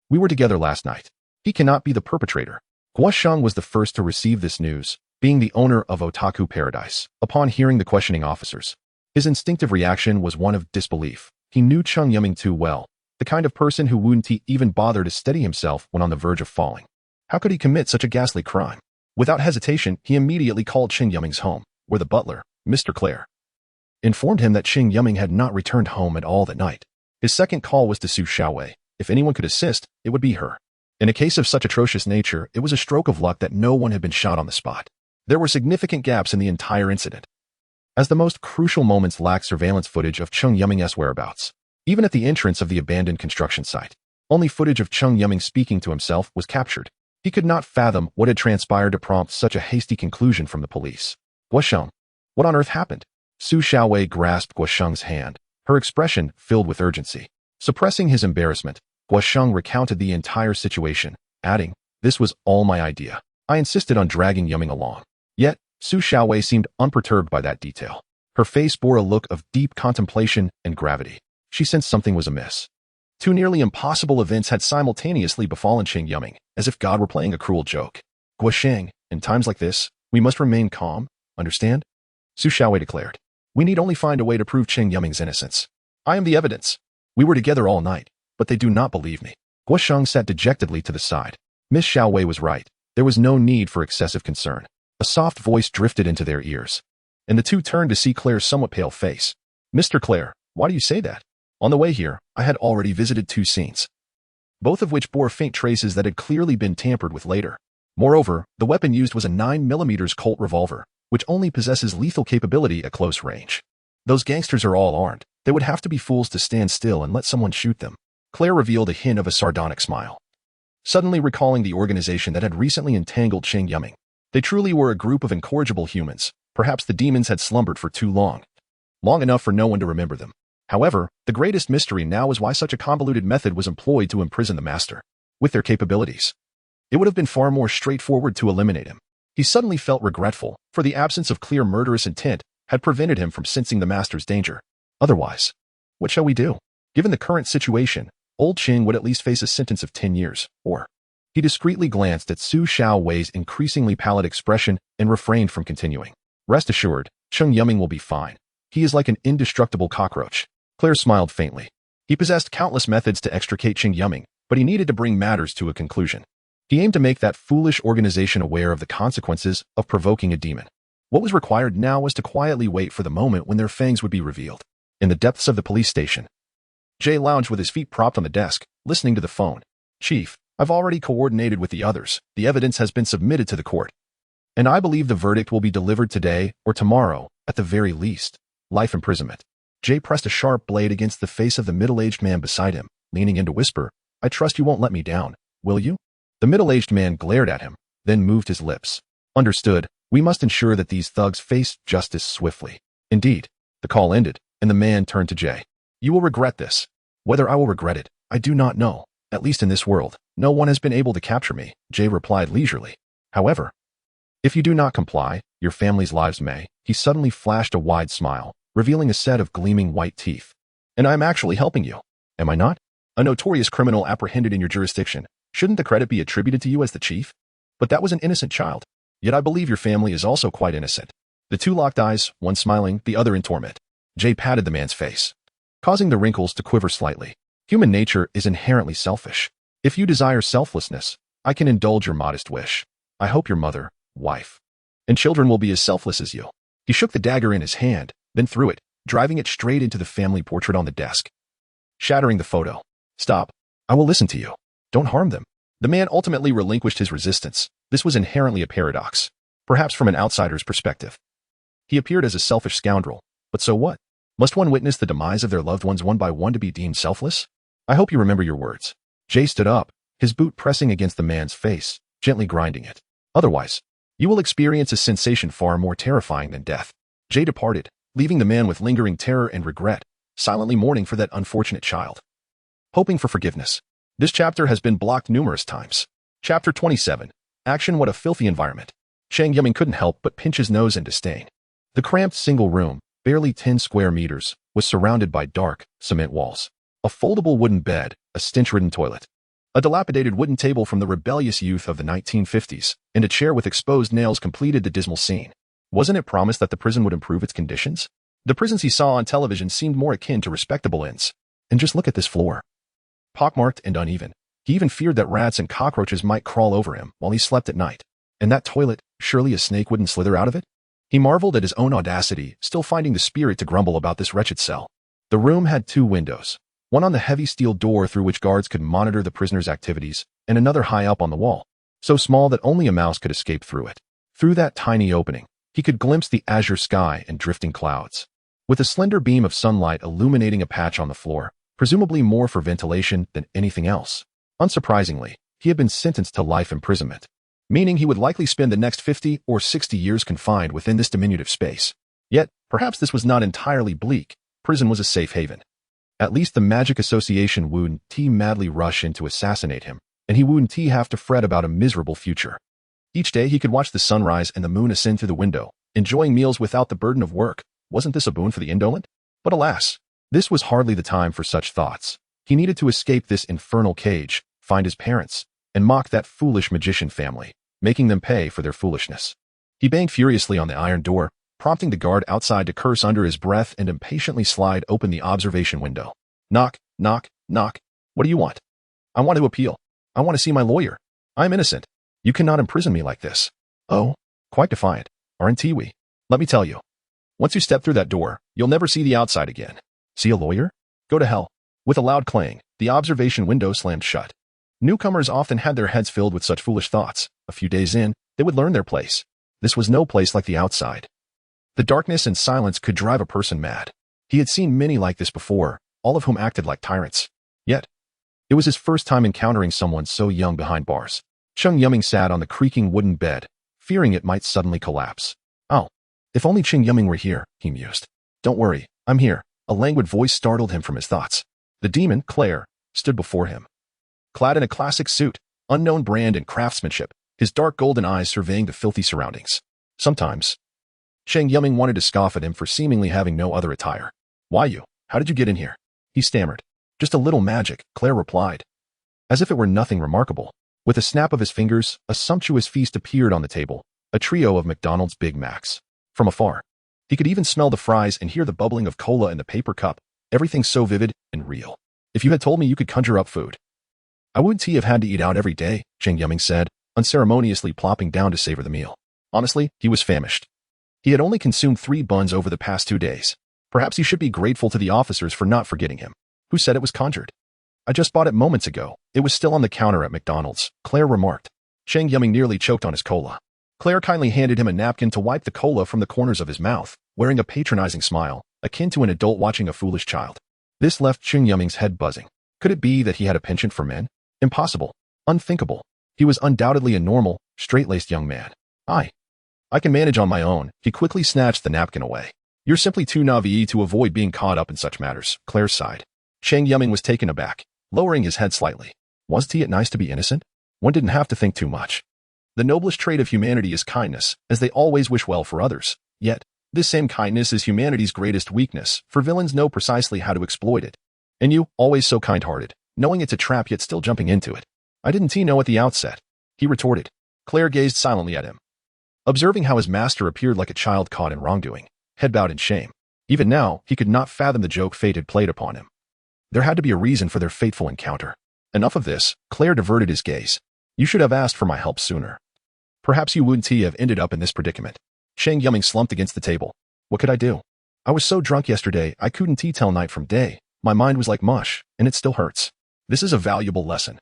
We were together last night. He cannot be the perpetrator. Guosheng was the first to receive this news, being the owner of Otaku Paradise. Upon hearing the questioning officers, his instinctive reaction was one of disbelief. He knew Cheng Yuming too well, the kind of person who wouldn't even bother to steady himself when on the verge of falling. How could he commit such a ghastly crime? Without hesitation, he immediately called Cheng Yuming's home, where the butler, Mr. Clare, informed him that Cheng Yuming had not returned home at all that night. His second call was to Su Xiaowei. If anyone could assist, it would be her. In a case of such atrocious nature, it was a stroke of luck that no one had been shot on the spot. There were significant gaps in the entire incident, as the most crucial moments lacked surveillance footage of Cheng Yuming's whereabouts. Even at the entrance of the abandoned construction site, only footage of Cheng Yuming speaking to himself was captured. He could not fathom what had transpired to prompt such a hasty conclusion from the police. Guosheng, what on earth happened? Su Xiaowei grasped Guosheng's hand, her expression filled with urgency. Suppressing his embarrassment, Guosheng recounted the entire situation, adding, This was all my idea. I insisted on dragging Yuming along. Yet, Su Xiaowei seemed unperturbed by that detail. Her face bore a look of deep contemplation and gravity. She sensed something was amiss. Two nearly impossible events had simultaneously befallen Cheng Yuming, as if God were playing a cruel joke. Guosheng, in times like this, we must remain calm, understand? Su Xiaowei declared. We need only find a way to prove Cheng Yuming's innocence. I am the evidence. We were together all night, but they do not believe me. Guosheng sat dejectedly to the side. Miss Xiaowei was right. There was no need for excessive concern. A soft voice drifted into their ears, and the two turned to see Claire's somewhat pale face. Mr. Claire, why do you say that? On the way here, I had already visited two scenes, both of which bore faint traces that had clearly been tampered with later. Moreover, the weapon used was a 9mm Colt revolver, which only possesses lethal capability at close range. Those gangsters are all armed. They would have to be fools to stand still and let someone shoot them. Claire revealed a hint of a sardonic smile, suddenly recalling the organization that had recently entangled Cheng Yuming. They truly were a group of incorrigible humans. Perhaps the demons had slumbered for too long enough for no one to remember them. However, the greatest mystery now was why such a convoluted method was employed to imprison the master. With their capabilities, it would have been far more straightforward to eliminate him. He suddenly felt regretful, for the absence of clear murderous intent had prevented him from sensing the master's danger. Otherwise, what shall we do? Given the current situation, old Cheng would at least face a sentence of 10 years, or... He discreetly glanced at Su Xiaowei's increasingly pallid expression and refrained from continuing. Rest assured, Cheng Yuming will be fine. He is like an indestructible cockroach. Claire smiled faintly. He possessed countless methods to extricate Cheng Yuming, but he needed to bring matters to a conclusion. He aimed to make that foolish organization aware of the consequences of provoking a demon. What was required now was to quietly wait for the moment when their fangs would be revealed. In the depths of the police station, Jay lounged with his feet propped on the desk, listening to the phone. Chief, I've already coordinated with the others. The evidence has been submitted to the court. And I believe the verdict will be delivered today or tomorrow, at the very least. Life imprisonment. Jay pressed a sharp blade against the face of the middle-aged man beside him, leaning in to whisper, I trust you won't let me down, will you? The middle-aged man glared at him, then moved his lips. Understood. We must ensure that these thugs face justice swiftly. Indeed. The call ended, and the man turned to Jay. You will regret this. Whether I will regret it, I do not know. At least in this world, no one has been able to capture me, Jay replied leisurely. However, if you do not comply, your family's lives may. He suddenly flashed a wide smile, revealing a set of gleaming white teeth. And I'm actually helping you. Am I not? A notorious criminal apprehended in your jurisdiction. Shouldn't the credit be attributed to you as the chief? But that was an innocent child. Yet I believe your family is also quite innocent. The two locked eyes, one smiling, the other in torment. Jay patted the man's face, causing the wrinkles to quiver slightly. Human nature is inherently selfish. If you desire selflessness, I can indulge your modest wish. I hope your mother, wife, and children will be as selfless as you. He shook the dagger in his hand, then threw it, driving it straight into the family portrait on the desk, shattering the photo. Stop. I will listen to you. Don't harm them. The man ultimately relinquished his resistance. This was inherently a paradox, perhaps from an outsider's perspective. He appeared as a selfish scoundrel, but so what? Must one witness the demise of their loved ones one by one to be deemed selfless? I hope you remember your words. Jay stood up, his boot pressing against the man's face, gently grinding it. Otherwise, you will experience a sensation far more terrifying than death. Jay departed, leaving the man with lingering terror and regret, silently mourning for that unfortunate child. Hoping for forgiveness. This chapter has been blocked numerous times. Chapter 27. Action. What a filthy environment. Cheng Yuming couldn't help but pinch his nose in disdain. The cramped single room, barely 10 square meters, was surrounded by dark, cement walls. A foldable wooden bed, a stench-ridden toilet, a dilapidated wooden table from the rebellious youth of the 1950s, and a chair with exposed nails completed the dismal scene. Wasn't it promised that the prison would improve its conditions? The prisons he saw on television seemed more akin to respectable inns. And just look at this floor. Pockmarked and uneven. He even feared that rats and cockroaches might crawl over him while he slept at night. And that toilet, surely a snake wouldn't slither out of it? He marveled at his own audacity, still finding the spirit to grumble about this wretched cell. The room had 2 windows. One on the heavy steel door through which guards could monitor the prisoner's activities, and another high up on the wall, so small that only a mouse could escape through it. Through that tiny opening, he could glimpse the azure sky and drifting clouds, with a slender beam of sunlight illuminating a patch on the floor, presumably more for ventilation than anything else. Unsurprisingly, he had been sentenced to life imprisonment, meaning he would likely spend the next 50 or 60 years confined within this diminutive space. Yet, perhaps this was not entirely bleak. Prison was a safe haven. At least the magic association wouldn't madly rush in to assassinate him, and he wouldn't have to fret about a miserable future. Each day he could watch the sunrise and the moon ascend through the window, enjoying meals without the burden of work. Wasn't this a boon for the indolent? But alas, this was hardly the time for such thoughts. He needed to escape this infernal cage, find his parents, and mock that foolish magician family, making them pay for their foolishness. He banged furiously on the iron door, prompting the guard outside to curse under his breath and impatiently slide open the observation window. Knock, knock, knock. What do you want? I want to appeal. I want to see my lawyer. I'm innocent. You cannot imprison me like this. Oh, quite defiant, aren't we? Let me tell you. Once you step through that door, you'll never see the outside again. See a lawyer? Go to hell. With a loud clang, the observation window slammed shut. Newcomers often had their heads filled with such foolish thoughts. A few days in, they would learn their place. This was no place like the outside. The darkness and silence could drive a person mad. He had seen many like this before, all of whom acted like tyrants. Yet, it was his first time encountering someone so young behind bars. Cheng Yuming sat on the creaking wooden bed, fearing it might suddenly collapse. Oh, if only Cheng Yuming were here, he mused. Don't worry, I'm here. A languid voice startled him from his thoughts. The demon, Claire, stood before him. Clad in a classic suit, unknown brand and craftsmanship, his dark golden eyes surveying the filthy surroundings. Sometimes, Cheng Yuming wanted to scoff at him for seemingly having no other attire. Why you? How did you get in here? He stammered. Just a little magic, Claire replied. As if it were nothing remarkable. With a snap of his fingers, a sumptuous feast appeared on the table, a trio of McDonald's Big Macs. From afar, he could even smell the fries and hear the bubbling of cola in the paper cup, everything so vivid and real. If you had told me you could conjure up food, I wouldn't have had to eat out every day, Cheng Yuming said, unceremoniously plopping down to savor the meal. Honestly, he was famished. He had only consumed 3 buns over the past 2 days. Perhaps he should be grateful to the officers for not forgetting him. Who said it was conjured? I just bought it moments ago. It was still on the counter at McDonald's, Claire remarked. Cheng Yuming nearly choked on his cola. Claire kindly handed him a napkin to wipe the cola from the corners of his mouth, wearing a patronizing smile, akin to an adult watching a foolish child. This left Cheng Yuming's head buzzing. Could it be that he had a penchant for men? Impossible. Unthinkable. He was undoubtedly a normal, straight-laced young man. I can manage on my own. He quickly snatched the napkin away. You're simply too naive to avoid being caught up in such matters, Claire sighed. Cheng Yuming was taken aback, lowering his head slightly. Wasn't it nice to be innocent? One didn't have to think too much. The noblest trait of humanity is kindness, as they always wish well for others. Yet, this same kindness is humanity's greatest weakness, for villains know precisely how to exploit it. And you, always so kind-hearted, knowing it's a trap yet still jumping into it. I didn't know at the outset, he retorted. Claire gazed silently at him, observing how his master appeared like a child caught in wrongdoing, head bowed in shame. Even now, he could not fathom the joke fate had played upon him. There had to be a reason for their fateful encounter. Enough of this, Claire diverted his gaze. You should have asked for my help sooner. Perhaps you wouldn't have ended up in this predicament. Cheng Yuming slumped against the table. What could I do? I was so drunk yesterday I couldn't tell night from day. My mind was like mush, and it still hurts. This is a valuable lesson.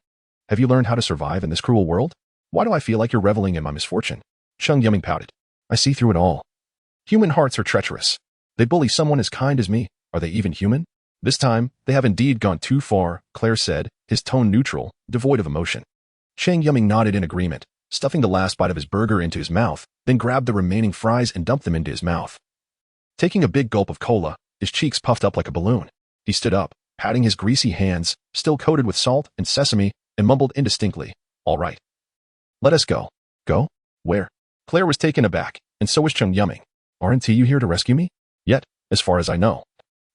Have you learned how to survive in this cruel world? Why do I feel like you're reveling in my misfortune? Cheng Yuming pouted. I see through it all. Human hearts are treacherous. They bully someone as kind as me. Are they even human? This time, they have indeed gone too far, Claire said, his tone neutral, devoid of emotion. Cheng Yuming nodded in agreement, stuffing the last bite of his burger into his mouth, then grabbed the remaining fries and dumped them into his mouth. Taking a big gulp of cola, his cheeks puffed up like a balloon. He stood up, patting his greasy hands, still coated with salt and sesame, and mumbled indistinctly, All right. Let us go. Go? Where? Claire was taken aback, and so was Cheng Yuming. Aren't you here to rescue me? Yet, as far as I know.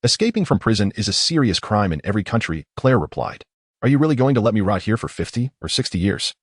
Escaping from prison is a serious crime in every country, Claire replied. Are you really going to let me rot here for 50 or 60 years?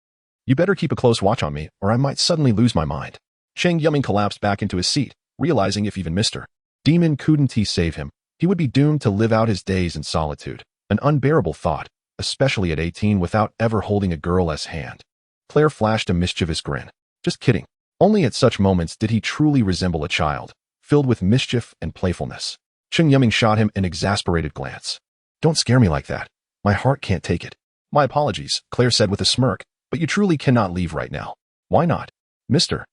You better keep a close watch on me, or I might suddenly lose my mind. Cheng Yuming collapsed back into his seat, realizing if even Mr. Demon couldn't save him, he would be doomed to live out his days in solitude. An unbearable thought, especially at 18 without ever holding a girl's hand. Claire flashed a mischievous grin. Just kidding. Only at such moments did he truly resemble a child, filled with mischief and playfulness. Cheng Yuming shot him an exasperated glance. Don't scare me like that. My heart can't take it. My apologies, Claire said with a smirk, but you truly cannot leave right now. Why not? Mr.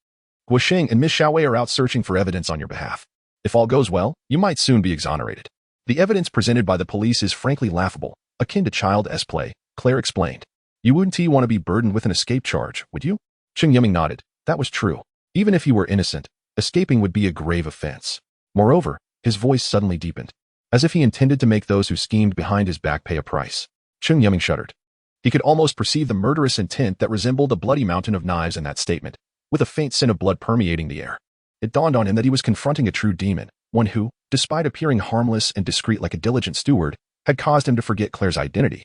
Guosheng and Miss Xiaowei are out searching for evidence on your behalf. If all goes well, you might soon be exonerated. The evidence presented by the police is frankly laughable, akin to child's play, Claire explained. You wouldn't want to be burdened with an escape charge, would you? Cheng Yuming nodded. That was true. Even if he were innocent, escaping would be a grave offense. Moreover, his voice suddenly deepened, as if he intended to make those who schemed behind his back pay a price. Cheng Yuming shuddered. He could almost perceive the murderous intent that resembled a bloody mountain of knives in that statement, with a faint scent of blood permeating the air. It dawned on him that he was confronting a true demon, one who, despite appearing harmless and discreet like a diligent steward, had caused him to forget Claire's identity.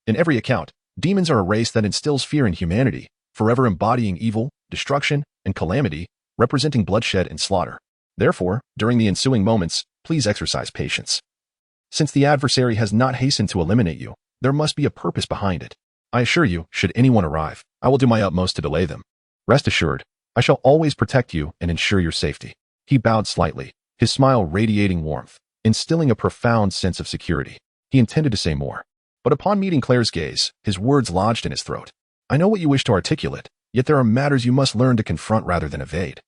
In every account, demons are a race that instills fear in humanity, forever embodying evil, destruction, and calamity, representing bloodshed and slaughter. Therefore, during the ensuing moments, please exercise patience. Since the adversary has not hastened to eliminate you, there must be a purpose behind it. I assure you, should anyone arrive, I will do my utmost to delay them. Rest assured, I shall always protect you and ensure your safety. He bowed slightly, his smile radiating warmth, instilling a profound sense of security. He intended to say more, but upon meeting Claire's gaze, his words lodged in his throat. I know what you wish to articulate, yet there are matters you must learn to confront rather than evade.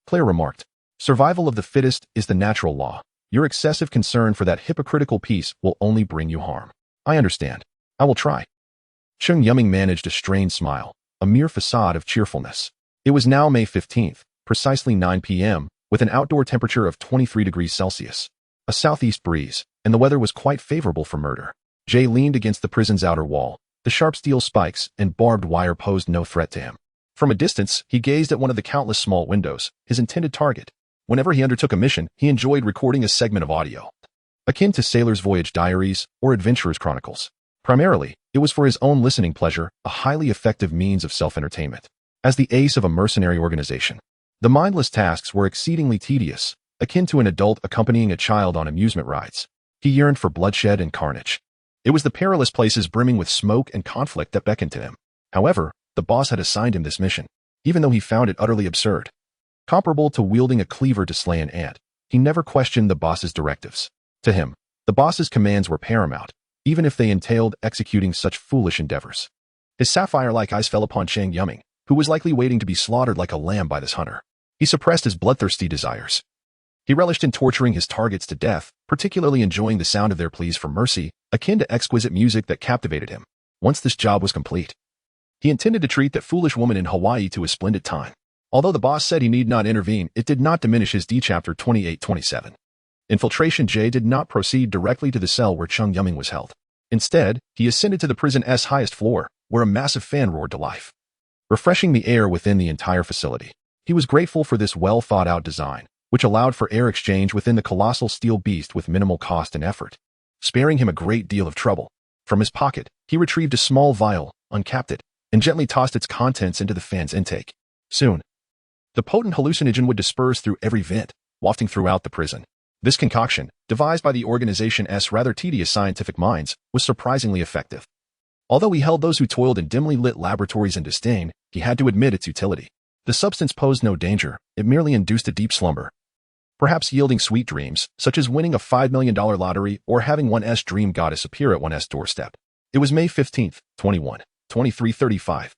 Claire remarked, Survival of the fittest is the natural law. Your excessive concern for that hypocritical piece will only bring you harm. I understand. I will try. Cheng Yuming managed a strained smile, a mere facade of cheerfulness. It was now May 15th, precisely 9 p.m., with an outdoor temperature of 23 degrees Celsius. a southeast breeze, and the weather was quite favorable for murder. Jay leaned against the prison's outer wall. The sharp steel spikes and barbed wire posed no threat to him. From a distance, he gazed at one of the countless small windows, his intended target. Whenever he undertook a mission, he enjoyed recording a segment of audio, akin to sailors' voyage diaries or adventurers' chronicles. Primarily, it was for his own listening pleasure, a highly effective means of self-entertainment. As the ace of a mercenary organization, the mindless tasks were exceedingly tedious, akin to an adult accompanying a child on amusement rides. He yearned for bloodshed and carnage. It was the perilous places brimming with smoke and conflict that beckoned to him. However, the boss had assigned him this mission, even though he found it utterly absurd. Comparable to wielding a cleaver to slay an ant, he never questioned the boss's directives. To him, the boss's commands were paramount, even if they entailed executing such foolish endeavors. His sapphire-like eyes fell upon Cheng Yuming, who was likely waiting to be slaughtered like a lamb by this hunter. He suppressed his bloodthirsty desires. He relished in torturing his targets to death, particularly enjoying the sound of their pleas for mercy, akin to exquisite music that captivated him. Once this job was complete, he intended to treat that foolish woman in Hawaii to a splendid time. Although the boss said he need not intervene, it did not diminish his D chapter 28-27. Infiltration J did not proceed directly to the cell where Cheng Yuming was held. Instead, he ascended to the prison's highest floor, where a massive fan roared to life, refreshing the air within the entire facility. He was grateful for this well-thought-out design, which allowed for air exchange within the colossal steel beast with minimal cost and effort, sparing him a great deal of trouble. From his pocket, he retrieved a small vial, uncapped it, and gently tossed its contents into the fan's intake. Soon, the potent hallucinogen would disperse through every vent, wafting throughout the prison. This concoction, devised by the organization's rather tedious scientific minds, was surprisingly effective. Although he held those who toiled in dimly lit laboratories in disdain, he had to admit its utility. The substance posed no danger, it merely induced a deep slumber, perhaps yielding sweet dreams, such as winning a $5 million lottery or having one's dream goddess appear at one's doorstep. It was May 15th, 2335,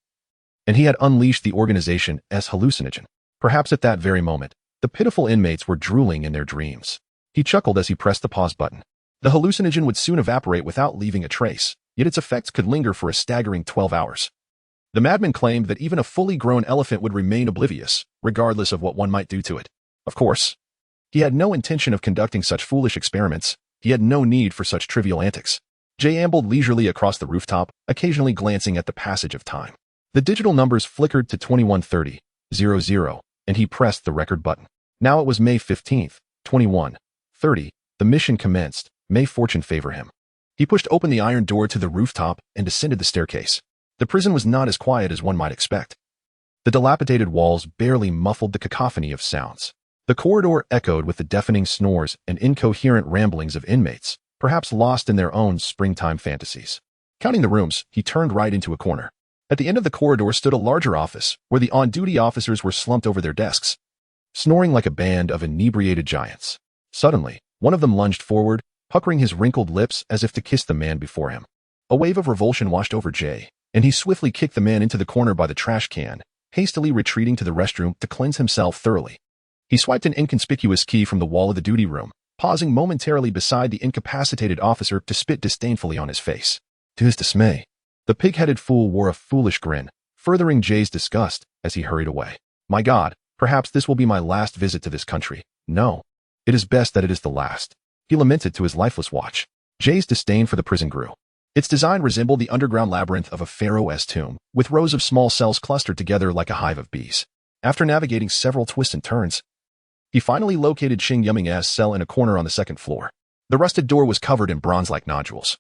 and he had unleashed the organization's hallucinogen. Perhaps at that very moment, the pitiful inmates were drooling in their dreams. He chuckled as he pressed the pause button. The hallucinogen would soon evaporate without leaving a trace, yet its effects could linger for a staggering 12 hours. The madman claimed that even a fully grown elephant would remain oblivious, regardless of what one might do to it. Of course, he had no intention of conducting such foolish experiments. He had no need for such trivial antics. Jay ambled leisurely across the rooftop, occasionally glancing at the passage of time. The digital numbers flickered to 21:30:00, and he pressed the record button. Now it was May 15th, 21:30. The mission commenced. May fortune favor him. He pushed open the iron door to the rooftop and descended the staircase. The prison was not as quiet as one might expect. The dilapidated walls barely muffled the cacophony of sounds. The corridor echoed with the deafening snores and incoherent ramblings of inmates, perhaps lost in their own springtime fantasies. Counting the rooms, he turned right into a corner. At the end of the corridor stood a larger office, where the on-duty officers were slumped over their desks, snoring like a band of inebriated giants. Suddenly, one of them lunged forward, puckering his wrinkled lips as if to kiss the man before him. A wave of revulsion washed over Jay, and he swiftly kicked the man into the corner by the trash can, hastily retreating to the restroom to cleanse himself thoroughly. He swiped an inconspicuous key from the wall of the duty room, pausing momentarily beside the incapacitated officer to spit disdainfully on his face. To his dismay, the pig-headed fool wore a foolish grin, furthering Jay's disgust as he hurried away. My God, perhaps this will be my last visit to this country. No, it is best that it is the last, he lamented to his lifeless watch. Jay's disdain for the prison grew. Its design resembled the underground labyrinth of a pharaoh's tomb, with rows of small cells clustered together like a hive of bees. After navigating several twists and turns, he finally located Cheng Yuming's cell in a corner on the second floor. The rusted door was covered in bronze-like nodules,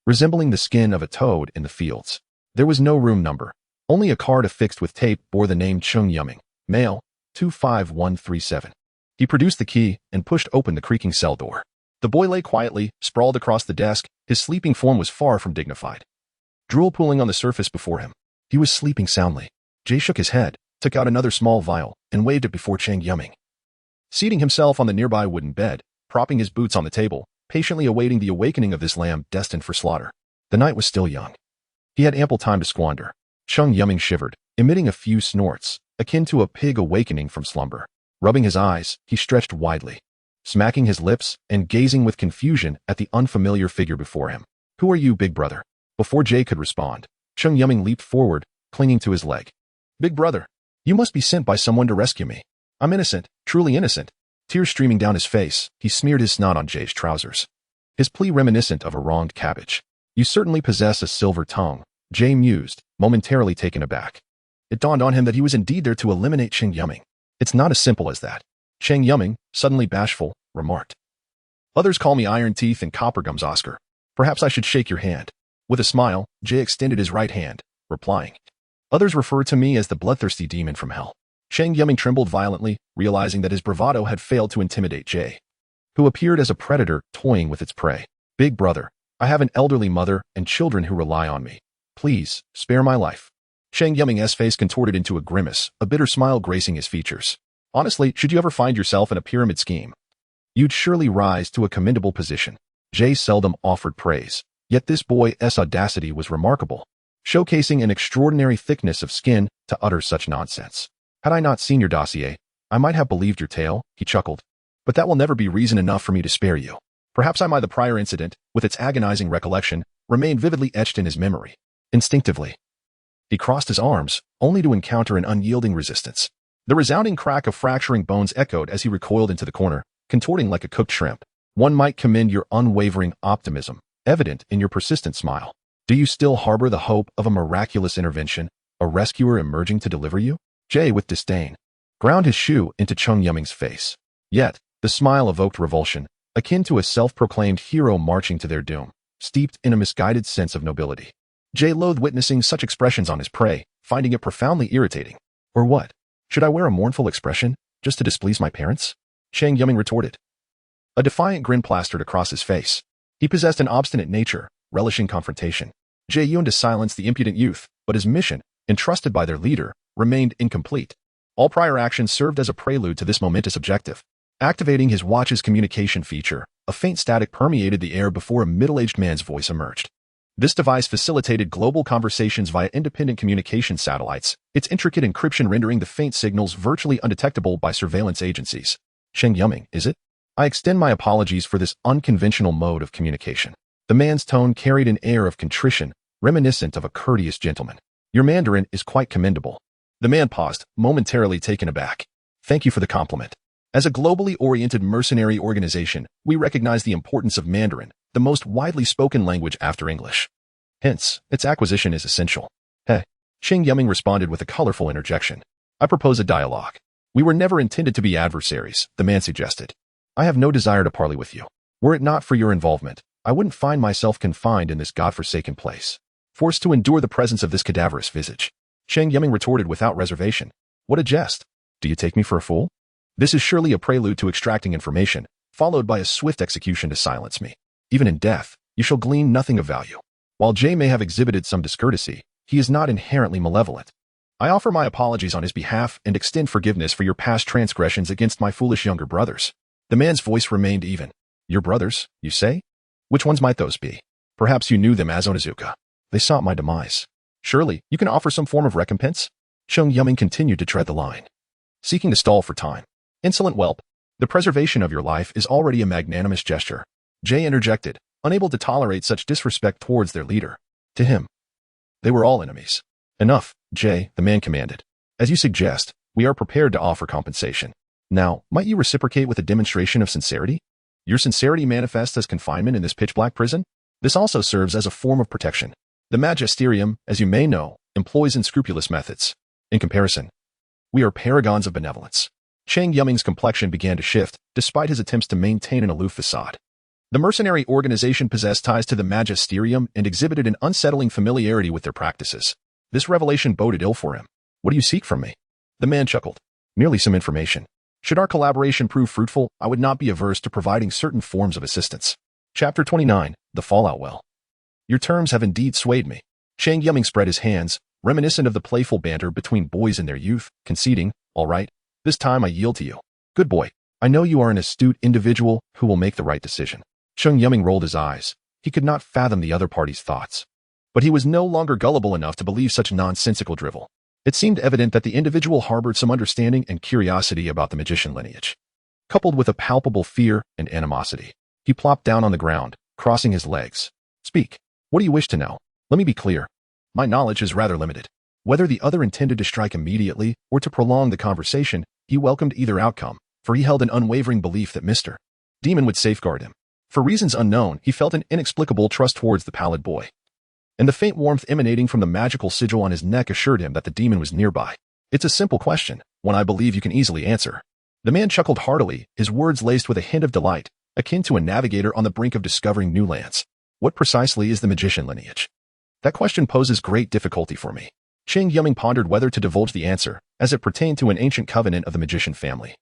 resembling the skin of a toad in the fields. There was no room number. Only a card affixed with tape bore the name Cheng Yuming, male, 25137. He produced the key and pushed open the creaking cell door. The boy lay quietly, sprawled across the desk. His sleeping form was far from dignified, drool pooling on the surface before him. He was sleeping soundly. Jay shook his head, took out another small vial, and waved it before Cheng Yuming. Seating himself on the nearby wooden bed, propping his boots on the table, patiently awaiting the awakening of this lamb destined for slaughter. The night was still young. He had ample time to squander. Cheng Yuming shivered, emitting a few snorts, akin to a pig awakening from slumber. Rubbing his eyes, he stretched widely, smacking his lips and gazing with confusion at the unfamiliar figure before him. Who are you, big brother? Before Jay could respond, Cheng Yuming leaped forward, clinging to his leg. Big brother, you must be sent by someone to rescue me. I'm innocent, truly innocent. Tears streaming down his face, he smeared his snot on Jay's trousers. His plea reminiscent of a wronged cabbage. You certainly possess a silver tongue, Jay mused, momentarily taken aback. It dawned on him that he was indeed there to eliminate Cheng Yuming. It's not as simple as that. Cheng Yuming, suddenly bashful, remarked. Others call me Iron Teeth and Copper Gums Oscar. Perhaps I should shake your hand. With a smile, Jay extended his right hand, replying. Others refer to me as the bloodthirsty demon from hell. Cheng Yuming trembled violently, realizing that his bravado had failed to intimidate Jay, who appeared as a predator toying with its prey. Big brother, I have an elderly mother and children who rely on me. Please, spare my life. Cheng Yuming's face contorted into a grimace, a bitter smile gracing his features. Honestly, should you ever find yourself in a pyramid scheme, you'd surely rise to a commendable position. Jay seldom offered praise, yet this boy's audacity was remarkable, showcasing an extraordinary thickness of skin to utter such nonsense. Had I not seen your dossier, I might have believed your tale, he chuckled. But that will never be reason enough for me to spare you. Perhaps the prior incident, with its agonizing recollection, remained vividly etched in his memory. Instinctively, he crossed his arms, only to encounter an unyielding resistance. The resounding crack of fracturing bones echoed as he recoiled into the corner, contorting like a cooked shrimp. One might commend your unwavering optimism, evident in your persistent smile. Do you still harbor the hope of a miraculous intervention, a rescuer emerging to deliver you? Jay, with disdain, ground his shoe into Cheng Yuming's face. Yet, the smile evoked revulsion, akin to a self-proclaimed hero marching to their doom, steeped in a misguided sense of nobility. Jay loathed witnessing such expressions on his prey, finding it profoundly irritating. Or what? Should I wear a mournful expression, just to displease my parents? Cheng Yuming retorted. A defiant grin plastered across his face. He possessed an obstinate nature, relishing confrontation. Jay yearned to silence the impudent youth, but his mission, entrusted by their leader, remained incomplete. All prior actions served as a prelude to this momentous objective. Activating his watch's communication feature, a faint static permeated the air before a middle-aged man's voice emerged. This device facilitated global conversations via independent communication satellites, its intricate encryption rendering the faint signals virtually undetectable by surveillance agencies. Cheng Yuming, is it? I extend my apologies for this unconventional mode of communication. The man's tone carried an air of contrition, reminiscent of a courteous gentleman. Your Mandarin is quite commendable. The man paused, momentarily taken aback. Thank you for the compliment. As a globally oriented mercenary organization, we recognize the importance of Mandarin, the most widely spoken language after English. Hence, its acquisition is essential. Heh. Cheng Yuming responded with a colorful interjection. I propose a dialogue. We were never intended to be adversaries, the man suggested. I have no desire to parley with you. Were it not for your involvement, I wouldn't find myself confined in this godforsaken place, forced to endure the presence of this cadaverous visage. Cheng Yuming retorted without reservation. What a jest. Do you take me for a fool? This is surely a prelude to extracting information, followed by a swift execution to silence me. Even in death, you shall glean nothing of value. While Jay may have exhibited some discourtesy, he is not inherently malevolent. I offer my apologies on his behalf and extend forgiveness for your past transgressions against my foolish younger brothers. The man's voice remained even. Your brothers, you say? Which ones might those be? Perhaps you knew them as Onizuka. They sought my demise. Surely, you can offer some form of recompense? Cheng Yuming continued to tread the line, seeking to stall for time. Insolent whelp, the preservation of your life is already a magnanimous gesture. Jay interjected, unable to tolerate such disrespect towards their leader. To him, they were all enemies. Enough, Jay, the man commanded. As you suggest, we are prepared to offer compensation. Now, might you reciprocate with a demonstration of sincerity? Your sincerity manifests as confinement in this pitch-black prison? This also serves as a form of protection. The magisterium, as you may know, employs unscrupulous methods. In comparison, we are paragons of benevolence. Cheng Yuming's complexion began to shift, despite his attempts to maintain an aloof facade. The mercenary organization possessed ties to the magisterium and exhibited an unsettling familiarity with their practices. This revelation boded ill for him. What do you seek from me? The man chuckled. Merely some information. Should our collaboration prove fruitful, I would not be averse to providing certain forms of assistance. Chapter 29, The Fallout Well. Your terms have indeed swayed me. Cheng Yuming spread his hands, reminiscent of the playful banter between boys in their youth, conceding, all right, this time I yield to you. Good boy. I know you are an astute individual who will make the right decision. Cheng Yuming rolled his eyes. He could not fathom the other party's thoughts. But he was no longer gullible enough to believe such nonsensical drivel. It seemed evident that the individual harbored some understanding and curiosity about the magician lineage, coupled with a palpable fear and animosity. He plopped down on the ground, crossing his legs. Speak. What do you wish to know? Let me be clear. My knowledge is rather limited. Whether the other intended to strike immediately or to prolong the conversation, he welcomed either outcome, for he held an unwavering belief that Mr. Demon would safeguard him. For reasons unknown, he felt an inexplicable trust towards the pallid boy. And the faint warmth emanating from the magical sigil on his neck assured him that the demon was nearby. It's a simple question, one I believe you can easily answer. The man chuckled heartily, his words laced with a hint of delight, akin to a navigator on the brink of discovering new lands. What precisely is the magician lineage? That question poses great difficulty for me. Cheng Yuming pondered whether to divulge the answer, as it pertained to an ancient covenant of the magician family,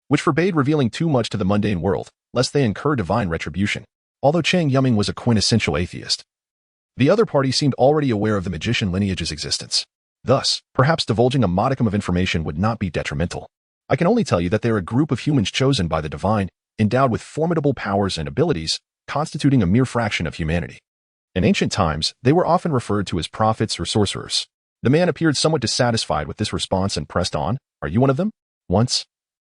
which forbade revealing too much to the mundane world, lest they incur divine retribution. Although Cheng Yuming was a quintessential atheist, the other party seemed already aware of the magician lineage's existence. Thus, perhaps divulging a modicum of information would not be detrimental. I can only tell you that they are a group of humans chosen by the divine, endowed with formidable powers and abilities, constituting a mere fraction of humanity. In ancient times, they were often referred to as prophets or sorcerers. The man appeared somewhat dissatisfied with this response and pressed on. Are you one of them? Once.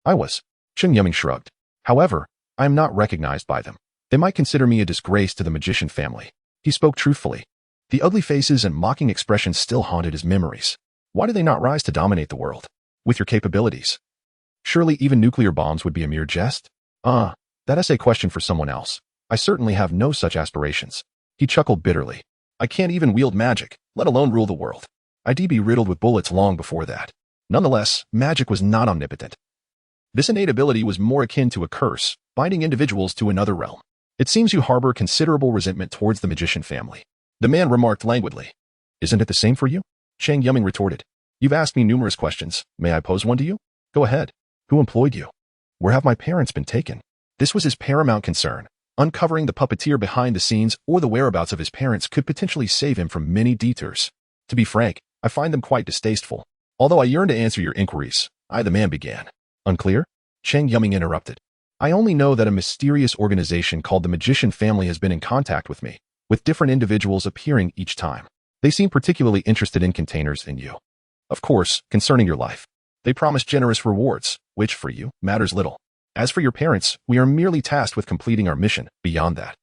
I was. Cheng Yuming shrugged. However, I am not recognized by them. They might consider me a disgrace to the magician family. He spoke truthfully. The ugly faces and mocking expressions still haunted his memories. Why do they not rise to dominate the world? With your capabilities? Surely even nuclear bombs would be a mere jest? That's a question for someone else. I certainly have no such aspirations. He chuckled bitterly. I can't even wield magic, let alone rule the world. I'd be riddled with bullets long before that. Nonetheless, magic was not omnipotent. This innate ability was more akin to a curse, binding individuals to another realm. It seems you harbor considerable resentment towards the magician family. The man remarked languidly. Isn't it the same for you? Cheng Yuming retorted. You've asked me numerous questions. May I pose one to you? Go ahead. Who employed you? Where have my parents been taken? This was his paramount concern. Uncovering the puppeteer behind the scenes or the whereabouts of his parents could potentially save him from many detours. To be frank, I find them quite distasteful. Although I yearn to answer your inquiries, the man began. Unclear? Cheng Yuming interrupted. I only know that a mysterious organization called the Magician Family has been in contact with me, with different individuals appearing each time. They seem particularly interested in containers and you. Of course, concerning your life. They promise generous rewards, which, for you, matters little. As for your parents, we are merely tasked with completing our mission. Beyond that,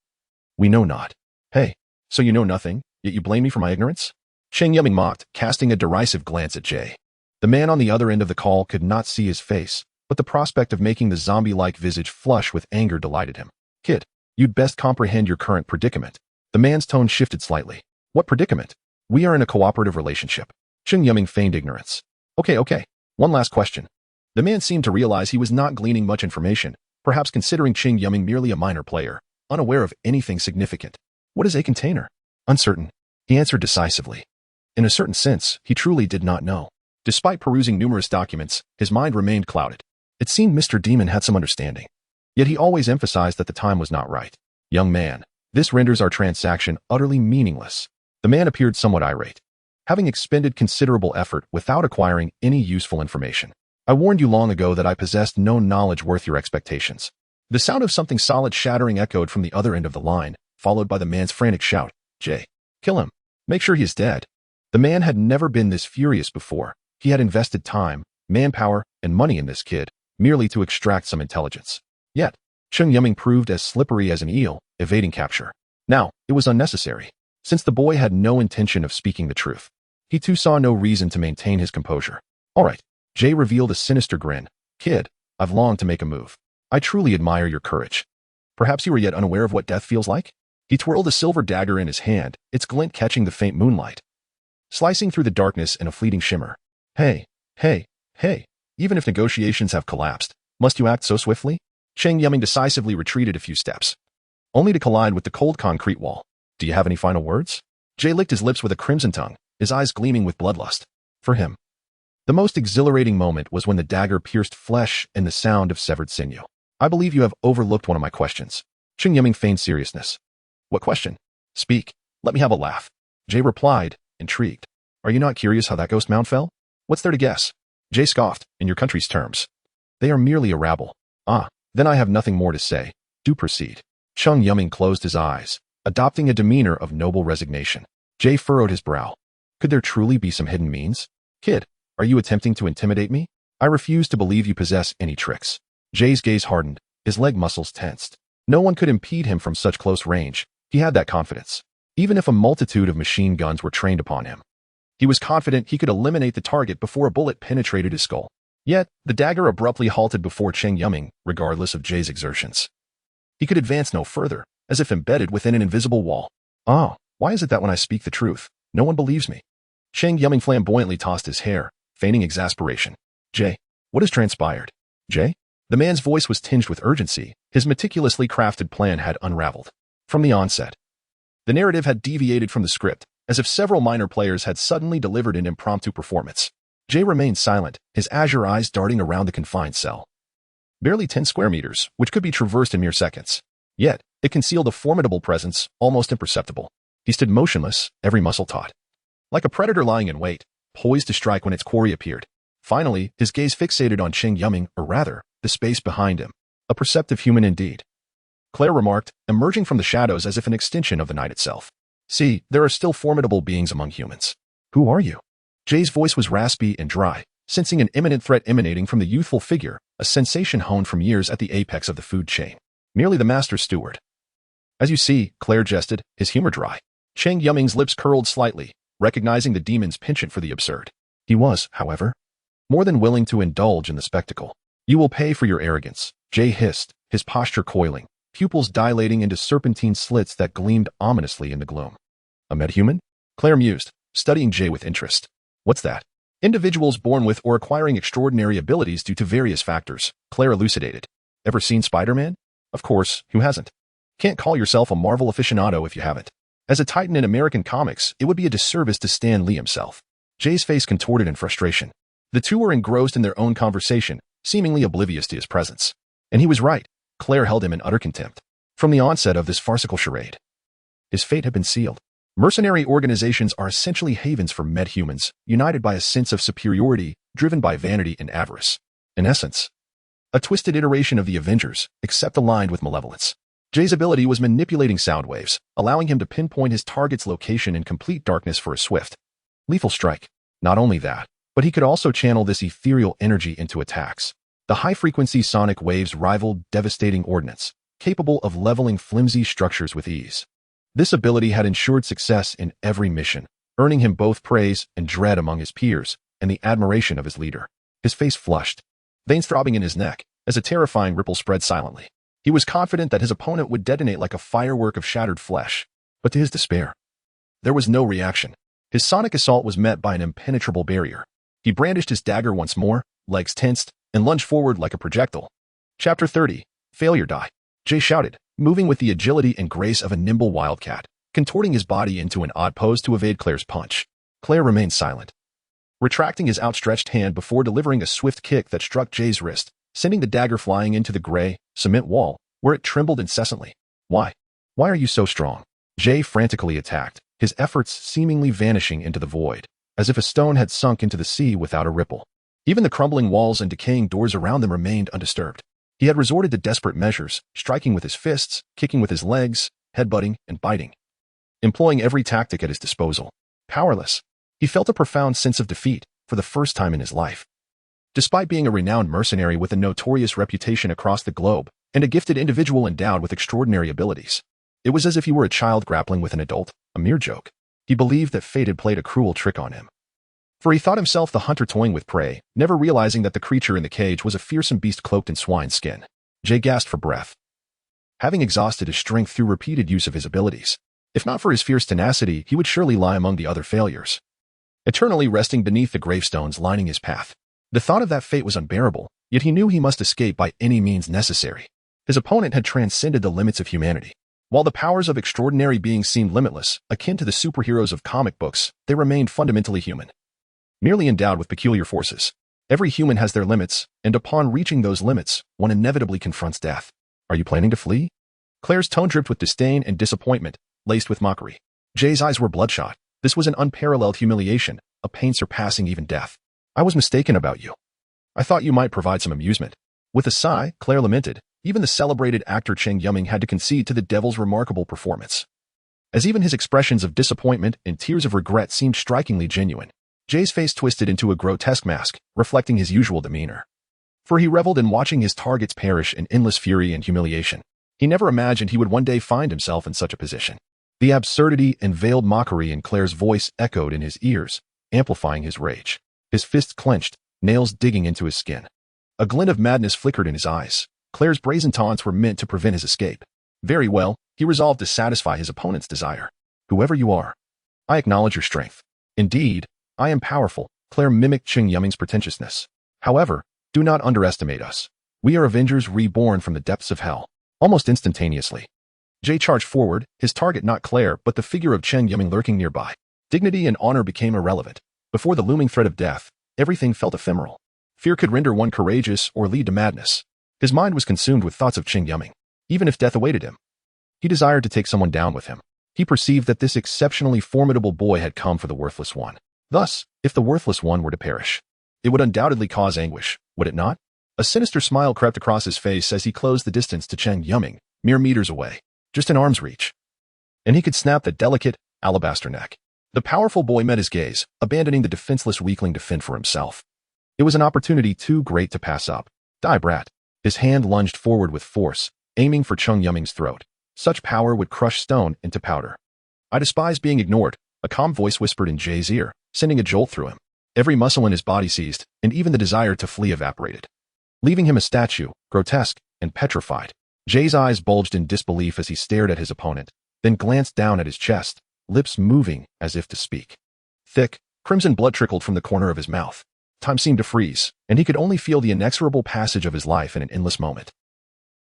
we know not. Hey, so you know nothing, yet you blame me for my ignorance? Cheng Yuming mocked, casting a derisive glance at Jay. The man on the other end of the call could not see his face, but the prospect of making the zombie-like visage flush with anger delighted him. Kid, you'd best comprehend your current predicament. The man's tone shifted slightly. What predicament? We are in a cooperative relationship. Cheng Yuming feigned ignorance. Okay. One last question. The man seemed to realize he was not gleaning much information, perhaps considering Cheng Yuming merely a minor player, unaware of anything significant. What is a container? Uncertain. He answered decisively. In a certain sense, he truly did not know. Despite perusing numerous documents, his mind remained clouded. It seemed Mr. Demon had some understanding. Yet he always emphasized that the time was not right. Young man, this renders our transaction utterly meaningless. The man appeared somewhat irate, having expended considerable effort without acquiring any useful information. I warned you long ago that I possessed no knowledge worth your expectations. The sound of something solid shattering echoed from the other end of the line, followed by the man's frantic shout. Jay, kill him. Make sure he is dead. The man had never been this furious before. He had invested time, manpower, and money in this kid, merely to extract some intelligence. Yet, Cheng Yuming proved as slippery as an eel, evading capture. Now, it was unnecessary, since the boy had no intention of speaking the truth. He too saw no reason to maintain his composure. All right. Jay revealed a sinister grin. Kid, I've longed to make a move. I truly admire your courage. Perhaps you are yet unaware of what death feels like? He twirled a silver dagger in his hand, its glint catching the faint moonlight, slicing through the darkness in a fleeting shimmer. Hey. Even if negotiations have collapsed, must you act so swiftly? Cheng Yuming decisively retreated a few steps, only to collide with the cold concrete wall. Do you have any final words? Jay licked his lips with a crimson tongue, his eyes gleaming with bloodlust. For him, the most exhilarating moment was when the dagger pierced flesh and the sound of severed sinew. I believe you have overlooked one of my questions. Cheng Yuming feigned seriousness. What question? Speak. Let me have a laugh. Jay replied, intrigued. Are you not curious how that ghost mound fell? What's there to guess? Jay scoffed, in your country's terms. They are merely a rabble. Then I have nothing more to say. Do proceed. Cheng Yuming closed his eyes, adopting a demeanor of noble resignation. Jay furrowed his brow. Could there truly be some hidden means? Kid, are you attempting to intimidate me? I refuse to believe you possess any tricks. Jay's gaze hardened, his leg muscles tensed. No one could impede him from such close range. He had that confidence. Even if a multitude of machine guns were trained upon him, he was confident he could eliminate the target before a bullet penetrated his skull. Yet, the dagger abruptly halted before Cheng Yuming, regardless of Jay's exertions. He could advance no further, as if embedded within an invisible wall. "Oh, why is it that when I speak the truth, no one believes me?" Cheng Yuming flamboyantly tossed his hair, feigning exasperation. "Jay, what has transpired?" "Jay?" The man's voice was tinged with urgency. His meticulously crafted plan had unraveled. From the onset, the narrative had deviated from the script, as if several minor players had suddenly delivered an impromptu performance. Jay remained silent, his azure eyes darting around the confined cell. Barely 10 square meters, which could be traversed in mere seconds. Yet, it concealed a formidable presence, almost imperceptible. He stood motionless, every muscle taut. Like a predator lying in wait, poised to strike when its quarry appeared. Finally, his gaze fixated on Cheng Yuming, or rather, the space behind him. A perceptive human indeed. Claire remarked, emerging from the shadows as if an extension of the night itself. "See, there are still formidable beings among humans. Who are you?" Jay's voice was raspy and dry, sensing an imminent threat emanating from the youthful figure, a sensation honed from years at the apex of the food chain. "Merely the master's steward." "As you see," Claire jested, his humor dry. Cheng Yuming's lips curled slightly, recognizing the demon's penchant for the absurd. He was, however, more than willing to indulge in the spectacle. "You will pay for your arrogance," Jay hissed, his posture coiling, pupils dilating into serpentine slits that gleamed ominously in the gloom. "A methuman?" Claire mused, studying Jay with interest. "What's that?" "Individuals born with or acquiring extraordinary abilities due to various factors," Claire elucidated. "Ever seen Spider-Man?" "Of course, who hasn't? Can't call yourself a Marvel aficionado if you haven't. As a titan in American comics, it would be a disservice to Stan Lee himself." Jay's face contorted in frustration. The two were engrossed in their own conversation, seemingly oblivious to his presence. And he was right. Claire held him in utter contempt. From the onset of this farcical charade, his fate had been sealed. Mercenary organizations are essentially havens for meta-humans, united by a sense of superiority, driven by vanity and avarice. In essence, a twisted iteration of the Avengers, except aligned with malevolence. Jay's ability was manipulating sound waves, allowing him to pinpoint his target's location in complete darkness for a swift, lethal strike. Not only that, but he could also channel this ethereal energy into attacks. The high-frequency sonic waves rivaled devastating ordnance, capable of leveling flimsy structures with ease. This ability had ensured success in every mission, earning him both praise and dread among his peers, and the admiration of his leader. His face flushed, veins throbbing in his neck, as a terrifying ripple spread silently. He was confident that his opponent would detonate like a firework of shattered flesh, but to his despair, there was no reaction. His sonic assault was met by an impenetrable barrier. He brandished his dagger once more, legs tensed, and lunged forward like a projectile. Chapter 30. Failure Die. Jay shouted, moving with the agility and grace of a nimble wildcat, contorting his body into an odd pose to evade Claire's punch. Claire remained silent, retracting his outstretched hand before delivering a swift kick that struck Jay's wrist, sending the dagger flying into the gray, cement wall, where it trembled incessantly. "Why? Why are you so strong?" Jay frantically attacked, his efforts seemingly vanishing into the void, as if a stone had sunk into the sea without a ripple. Even the crumbling walls and decaying doors around them remained undisturbed. He had resorted to desperate measures, striking with his fists, kicking with his legs, headbutting and biting, employing every tactic at his disposal. Powerless, he felt a profound sense of defeat for the first time in his life. Despite being a renowned mercenary with a notorious reputation across the globe and a gifted individual endowed with extraordinary abilities, it was as if he were a child grappling with an adult, a mere joke. He believed that fate had played a cruel trick on him. For he thought himself the hunter toying with prey, never realizing that the creature in the cage was a fearsome beast cloaked in swine's skin. Jay gasped for breath, having exhausted his strength through repeated use of his abilities. If not for his fierce tenacity, he would surely lie among the other failures, eternally resting beneath the gravestones lining his path. The thought of that fate was unbearable, yet he knew he must escape by any means necessary. His opponent had transcended the limits of humanity. While the powers of extraordinary beings seemed limitless, akin to the superheroes of comic books, they remained fundamentally human, merely endowed with peculiar forces. Every human has their limits, and upon reaching those limits, one inevitably confronts death. "Are you planning to flee?" Claire's tone dripped with disdain and disappointment, laced with mockery. Jay's eyes were bloodshot. This was an unparalleled humiliation, a pain surpassing even death. "I was mistaken about you. I thought you might provide some amusement." With a sigh, Claire lamented, even the celebrated actor Cheng Yuming had to concede to the devil's remarkable performance, as even his expressions of disappointment and tears of regret seemed strikingly genuine. Jay's face twisted into a grotesque mask, reflecting his usual demeanor. For he reveled in watching his targets perish in endless fury and humiliation. He never imagined he would one day find himself in such a position. The absurdity and veiled mockery in Claire's voice echoed in his ears, amplifying his rage. His fists clenched, nails digging into his skin. A glint of madness flickered in his eyes. Claire's brazen taunts were meant to prevent his escape. Very well, he resolved to satisfy his opponent's desire. Whoever you are, I acknowledge your strength. Indeed, I am powerful, Claire mimicked Cheng Yuming's pretentiousness. However, do not underestimate us. We are Avengers reborn from the depths of hell. Almost instantaneously, Jay charged forward, his target not Claire but the figure of Cheng Yuming lurking nearby. Dignity and honor became irrelevant. Before the looming threat of death, everything felt ephemeral. Fear could render one courageous or lead to madness. His mind was consumed with thoughts of Cheng Yuming. Even if death awaited him, he desired to take someone down with him. He perceived that this exceptionally formidable boy had come for the worthless one. Thus, if the worthless one were to perish, it would undoubtedly cause anguish, would it not? A sinister smile crept across his face as he closed the distance to Cheng Yuming, mere meters away, just an arm's reach. And he could snap the delicate, alabaster neck. The powerful boy met his gaze, abandoning the defenseless weakling to fend for himself. It was an opportunity too great to pass up. Die, brat. His hand lunged forward with force, aiming for Cheng Yuming's throat. Such power would crush stone into powder. I despise being ignored, a calm voice whispered in Jay's ear, sending a jolt through him. Every muscle in his body seized, and even the desire to flee evaporated, leaving him a statue, grotesque and petrified. Jay's eyes bulged in disbelief as he stared at his opponent, then glanced down at his chest, lips moving as if to speak. Thick, crimson blood trickled from the corner of his mouth. Time seemed to freeze, and he could only feel the inexorable passage of his life in an endless moment.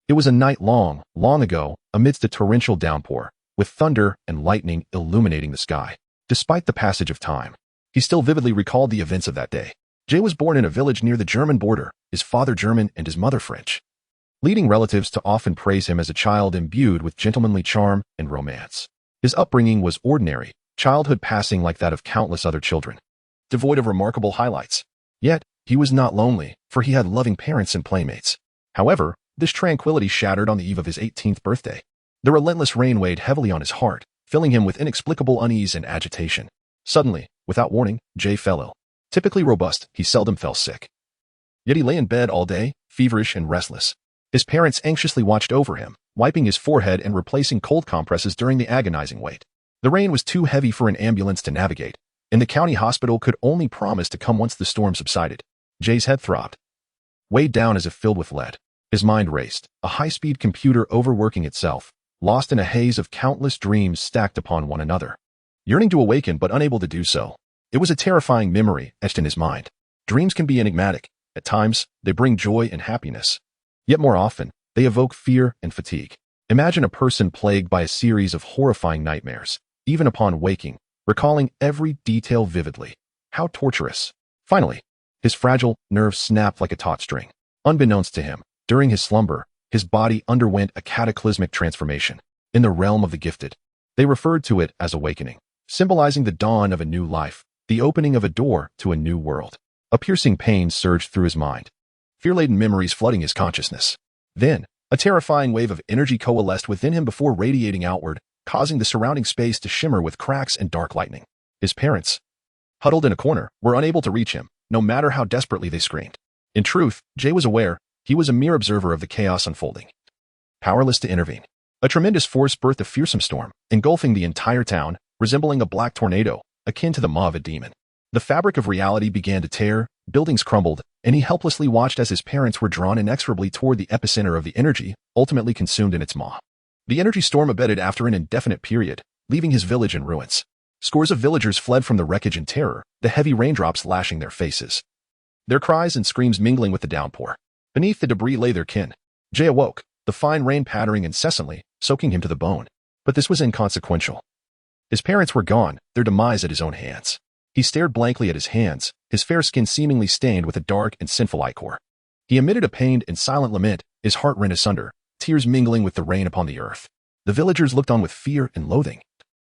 It was a night long, long ago, amidst a torrential downpour, with thunder and lightning illuminating the sky. Despite the passage of time, he still vividly recalled the events of that day. Jay was born in a village near the German border, his father German and his mother French, leading relatives to often praise him as a child imbued with gentlemanly charm and romance. His upbringing was ordinary, childhood passing like that of countless other children, devoid of remarkable highlights. Yet, he was not lonely, for he had loving parents and playmates. However, this tranquility shattered on the eve of his 18th birthday. The relentless rain weighed heavily on his heart, filling him with inexplicable unease and agitation. Suddenly, without warning, Jay fell ill. Typically robust, he seldom fell sick. Yet he lay in bed all day, feverish and restless. His parents anxiously watched over him, wiping his forehead and replacing cold compresses during the agonizing wait. The rain was too heavy for an ambulance to navigate, and the county hospital could only promise to come once the storm subsided. Jay's head throbbed, weighed down as if filled with lead. His mind raced, a high-speed computer overworking itself, lost in a haze of countless dreams stacked upon one another. Yearning to awaken but unable to do so, it was a terrifying memory etched in his mind. Dreams can be enigmatic. At times, they bring joy and happiness. Yet more often, they evoke fear and fatigue. Imagine a person plagued by a series of horrifying nightmares, even upon waking, recalling every detail vividly. How torturous. Finally, his fragile nerves snapped like a taut string. Unbeknownst to him, during his slumber, his body underwent a cataclysmic transformation. In the realm of the gifted, they referred to it as awakening, symbolizing the dawn of a new life, the opening of a door to a new world. A piercing pain surged through his mind, fear-laden memories flooding his consciousness. Then, a terrifying wave of energy coalesced within him before radiating outward, causing the surrounding space to shimmer with cracks and dark lightning. His parents, huddled in a corner, were unable to reach him, no matter how desperately they screamed. In truth, Jay was aware he was a mere observer of the chaos unfolding, powerless to intervene. A tremendous force birthed a fearsome storm, engulfing the entire town, resembling a black tornado, akin to the maw of a demon. The fabric of reality began to tear, buildings crumbled, and he helplessly watched as his parents were drawn inexorably toward the epicenter of the energy, ultimately consumed in its maw. The energy storm abated after an indefinite period, leaving his village in ruins. Scores of villagers fled from the wreckage in terror, the heavy raindrops lashing their faces, their cries and screams mingling with the downpour. Beneath the debris lay their kin. Jay awoke, the fine rain pattering incessantly, soaking him to the bone. But this was inconsequential. His parents were gone, their demise at his own hands. He stared blankly at his hands, his fair skin seemingly stained with a dark and sinful ichor. He emitted a pained and silent lament, his heart rent asunder, tears mingling with the rain upon the earth. The villagers looked on with fear and loathing,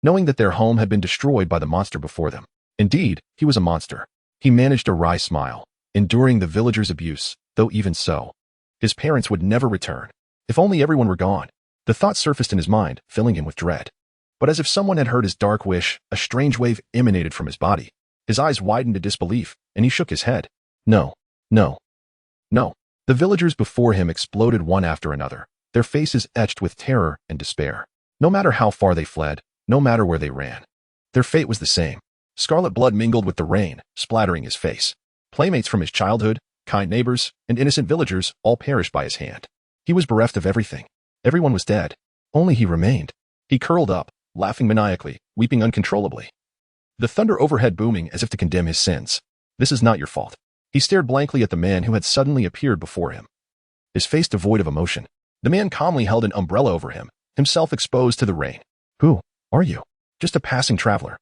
knowing that their home had been destroyed by the monster before them. Indeed, he was a monster. He managed a wry smile, enduring the villagers' abuse, though even so, his parents would never return. If only everyone were gone. The thought surfaced in his mind, filling him with dread. But as if someone had heard his dark wish, a strange wave emanated from his body. His eyes widened to disbelief, and he shook his head. No, no, no. The villagers before him exploded one after another, their faces etched with terror and despair. No matter how far they fled, no matter where they ran, their fate was the same. Scarlet blood mingled with the rain, splattering his face. Playmates from his childhood, kind neighbors, and innocent villagers all perished by his hand. He was bereft of everything. Everyone was dead. Only he remained. He curled up, laughing maniacally, weeping uncontrollably. The thunder overhead booming as if to condemn his sins. This is not your fault. He stared blankly at the man who had suddenly appeared before him. His face devoid of emotion. The man calmly held an umbrella over him, himself exposed to the rain. Who are you? Just a passing traveler.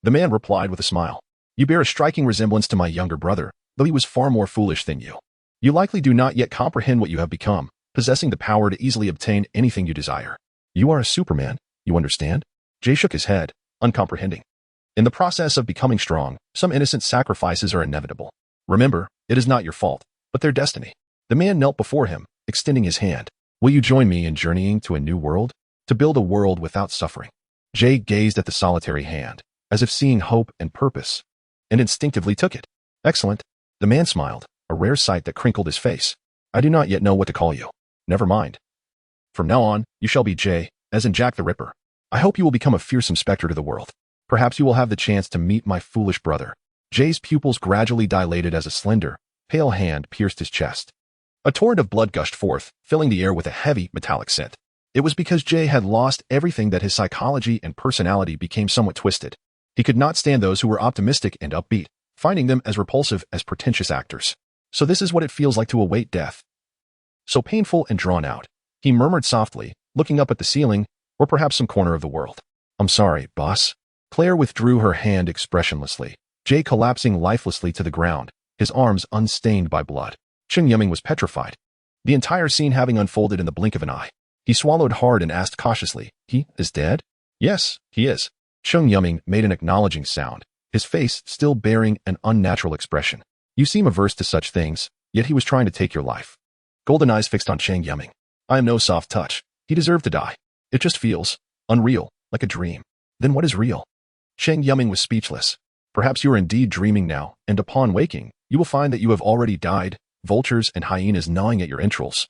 The man replied with a smile. You bear a striking resemblance to my younger brother, though he was far more foolish than you. You likely do not yet comprehend what you have become, possessing the power to easily obtain anything you desire. You are a Superman, you understand? Jay shook his head, uncomprehending. In the process of becoming strong, some innocent sacrifices are inevitable. Remember, it is not your fault, but their destiny. The man knelt before him, extending his hand. Will you join me in journeying to a new world? To build a world without suffering? Jay gazed at the solitary hand, as if seeing hope and purpose, and instinctively took it. Excellent. The man smiled, a rare sight that crinkled his face. I do not yet know what to call you. Never mind. From now on, you shall be Jay, as in Jack the Ripper. I hope you will become a fearsome specter to the world. Perhaps you will have the chance to meet my foolish brother. Jay's pupils gradually dilated as a slender, pale hand pierced his chest. A torrent of blood gushed forth, filling the air with a heavy, metallic scent. It was because Jay had lost everything that his psychology and personality became somewhat twisted. He could not stand those who were optimistic and upbeat, finding them as repulsive as pretentious actors. So this is what it feels like to await death. So painful and drawn out. He murmured softly, looking up at the ceiling, or perhaps some corner of the world. I'm sorry, boss. Claire withdrew her hand expressionlessly, Jay collapsing lifelessly to the ground, his arms unstained by blood. Cheng Yuming was petrified. The entire scene having unfolded in the blink of an eye. He swallowed hard and asked cautiously, He is dead? Yes, he is. Cheng Yuming made an acknowledging sound, his face still bearing an unnatural expression. You seem averse to such things, yet he was trying to take your life. Golden eyes fixed on Cheng Yuming. I am no soft touch. He deserved to die. It just feels unreal, like a dream. Then what is real? Cheng Yuming was speechless. Perhaps you are indeed dreaming now, and upon waking, you will find that you have already died, vultures and hyenas gnawing at your entrails,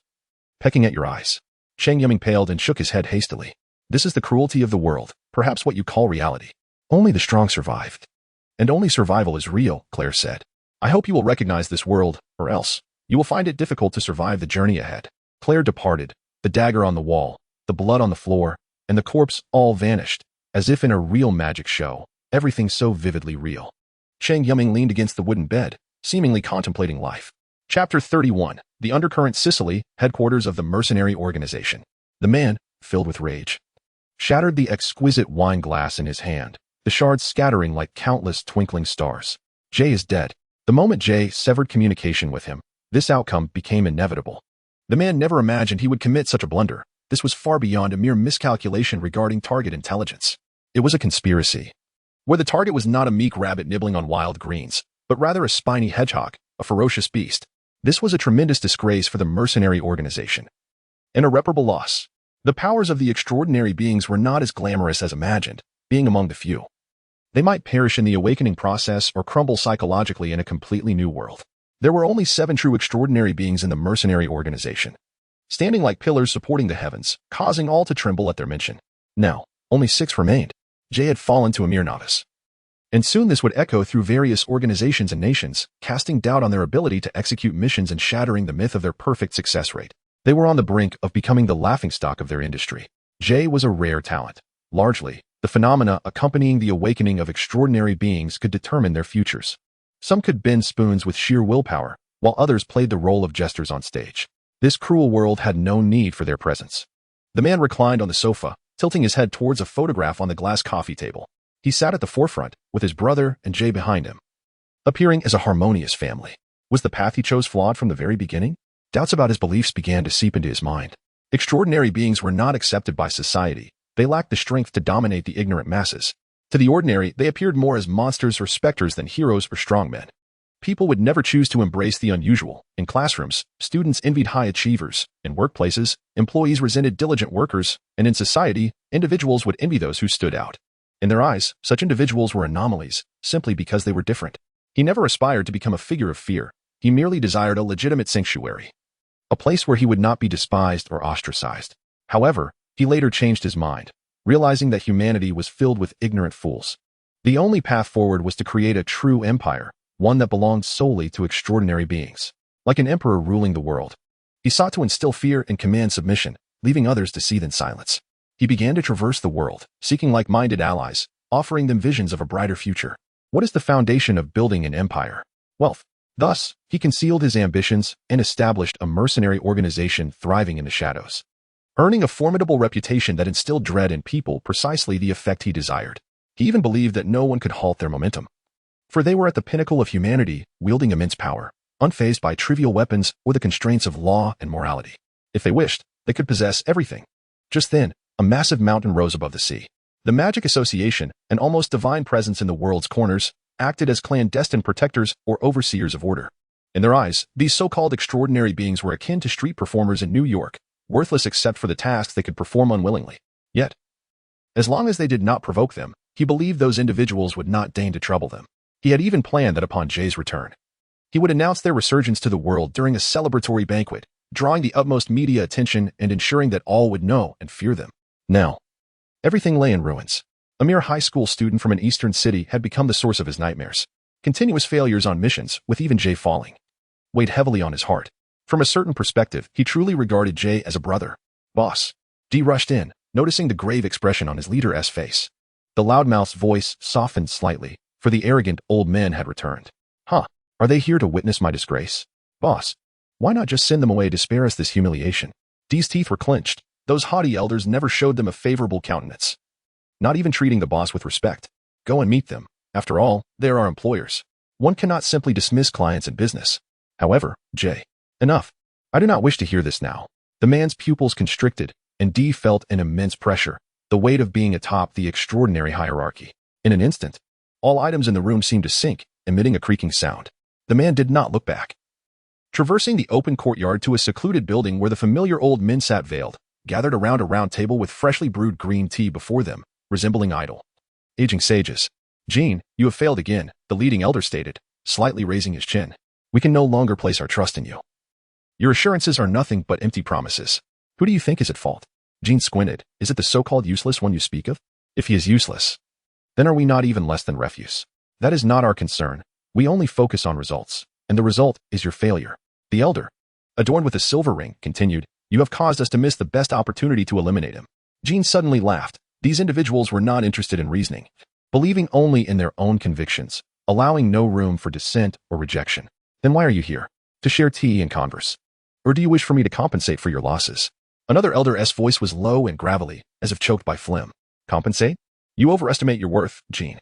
pecking at your eyes. Cheng Yuming paled and shook his head hastily. This is the cruelty of the world, perhaps what you call reality. Only the strong survived. And only survival is real, Claire said. I hope you will recognize this world, or else you will find it difficult to survive the journey ahead. Claire departed, the dagger on the wall, the blood on the floor, and the corpse all vanished, as if in a real magic show, everything so vividly real. Cheng Yuming leaned against the wooden bed, seemingly contemplating life. Chapter 31, The Undercurrent Sicily, headquarters of the mercenary organization. The man, filled with rage, shattered the exquisite wine glass in his hand, the shards scattering like countless twinkling stars. Jay is dead. The moment Jay severed communication with him, this outcome became inevitable. The man never imagined he would commit such a blunder. This was far beyond a mere miscalculation regarding target intelligence. It was a conspiracy, where the target was not a meek rabbit nibbling on wild greens, but rather a spiny hedgehog, a ferocious beast. This was a tremendous disgrace for the mercenary organization. An irreparable loss. The powers of the extraordinary beings were not as glamorous as imagined, being among the few. They might perish in the awakening process or crumble psychologically in a completely new world. There were only 7 true extraordinary beings in the mercenary organization, standing like pillars supporting the heavens, causing all to tremble at their mention. Now, only 6 remained. Jay had fallen to a mere novice. And soon this would echo through various organizations and nations, casting doubt on their ability to execute missions and shattering the myth of their perfect success rate. They were on the brink of becoming the laughingstock of their industry. Jay was a rare talent. Largely, the phenomena accompanying the awakening of extraordinary beings could determine their futures. Some could bend spoons with sheer willpower, while others played the role of jesters on stage. This cruel world had no need for their presence. The man reclined on the sofa, tilting his head towards a photograph on the glass coffee table. He sat at the forefront, with his brother and Jay behind him, appearing as a harmonious family. Was the path he chose flawed from the very beginning? Doubts about his beliefs began to seep into his mind. Extraordinary beings were not accepted by society. They lacked the strength to dominate the ignorant masses. To the ordinary, they appeared more as monsters or specters than heroes or strongmen. People would never choose to embrace the unusual. In classrooms, students envied high achievers. In workplaces, employees resented diligent workers. And in society, individuals would envy those who stood out. In their eyes, such individuals were anomalies, simply because they were different. He never aspired to become a figure of fear. He merely desired a legitimate sanctuary, a place where he would not be despised or ostracized. However, he later changed his mind, realizing that humanity was filled with ignorant fools. The only path forward was to create a true empire, one that belonged solely to extraordinary beings. Like an emperor ruling the world, he sought to instill fear and command submission, leaving others to seethe in silence. He began to traverse the world, seeking like-minded allies, offering them visions of a brighter future. What is the foundation of building an empire? Wealth. Thus, he concealed his ambitions and established a mercenary organization thriving in the shadows, earning a formidable reputation that instilled dread in people, precisely the effect he desired. He even believed that no one could halt their momentum, for they were at the pinnacle of humanity, wielding immense power, unfazed by trivial weapons or the constraints of law and morality. If they wished, they could possess everything. Just then, a massive mountain rose above the sea. The magic association, an almost divine presence in the world's corners, acted as clandestine protectors or overseers of order. In their eyes, these so-called extraordinary beings were akin to street performers in New York, worthless except for the tasks they could perform unwillingly. Yet, as long as they did not provoke them, he believed those individuals would not deign to trouble them. He had even planned that upon Jay's return, he would announce their resurgence to the world during a celebratory banquet, drawing the utmost media attention and ensuring that all would know and fear them. Now, everything lay in ruins. A mere high school student from an eastern city had become the source of his nightmares. Continuous failures on missions, with even Jay falling, weighed heavily on his heart. From a certain perspective, he truly regarded Jay as a brother. Boss. D rushed in, noticing the grave expression on his leader's face. The loudmouth's voice softened slightly, for the arrogant old man had returned. Huh, are they here to witness my disgrace? Boss, why not just send them away to spare us this humiliation? D's teeth were clenched. Those haughty elders never showed them a favorable countenance, not even treating the boss with respect. Go and meet them. After all, they are our employers. One cannot simply dismiss clients in business. However, Jay, enough. I do not wish to hear this now. The man's pupils constricted, and D felt an immense pressure, the weight of being atop the extraordinary hierarchy. In an instant, all items in the room seemed to sink, emitting a creaking sound. The man did not look back. Traversing the open courtyard to a secluded building where the familiar old men sat veiled, gathered around a round table with freshly brewed green tea before them, resembling idle, aging sages. Gene, you have failed again, the leading elder stated, slightly raising his chin. We can no longer place our trust in you. Your assurances are nothing but empty promises. Who do you think is at fault? Gene squinted. Is it the so-called useless one you speak of? If he is useless, then are we not even less than refuse? That is not our concern. We only focus on results, and the result is your failure. The elder, adorned with a silver ring, continued, you have caused us to miss the best opportunity to eliminate him. Gene suddenly laughed. These individuals were not interested in reasoning, believing only in their own convictions, allowing no room for dissent or rejection. Then why are you here? To share tea and converse? Or do you wish for me to compensate for your losses? Another elder's voice was low and gravelly, as if choked by phlegm. Compensate? You overestimate your worth, Gene.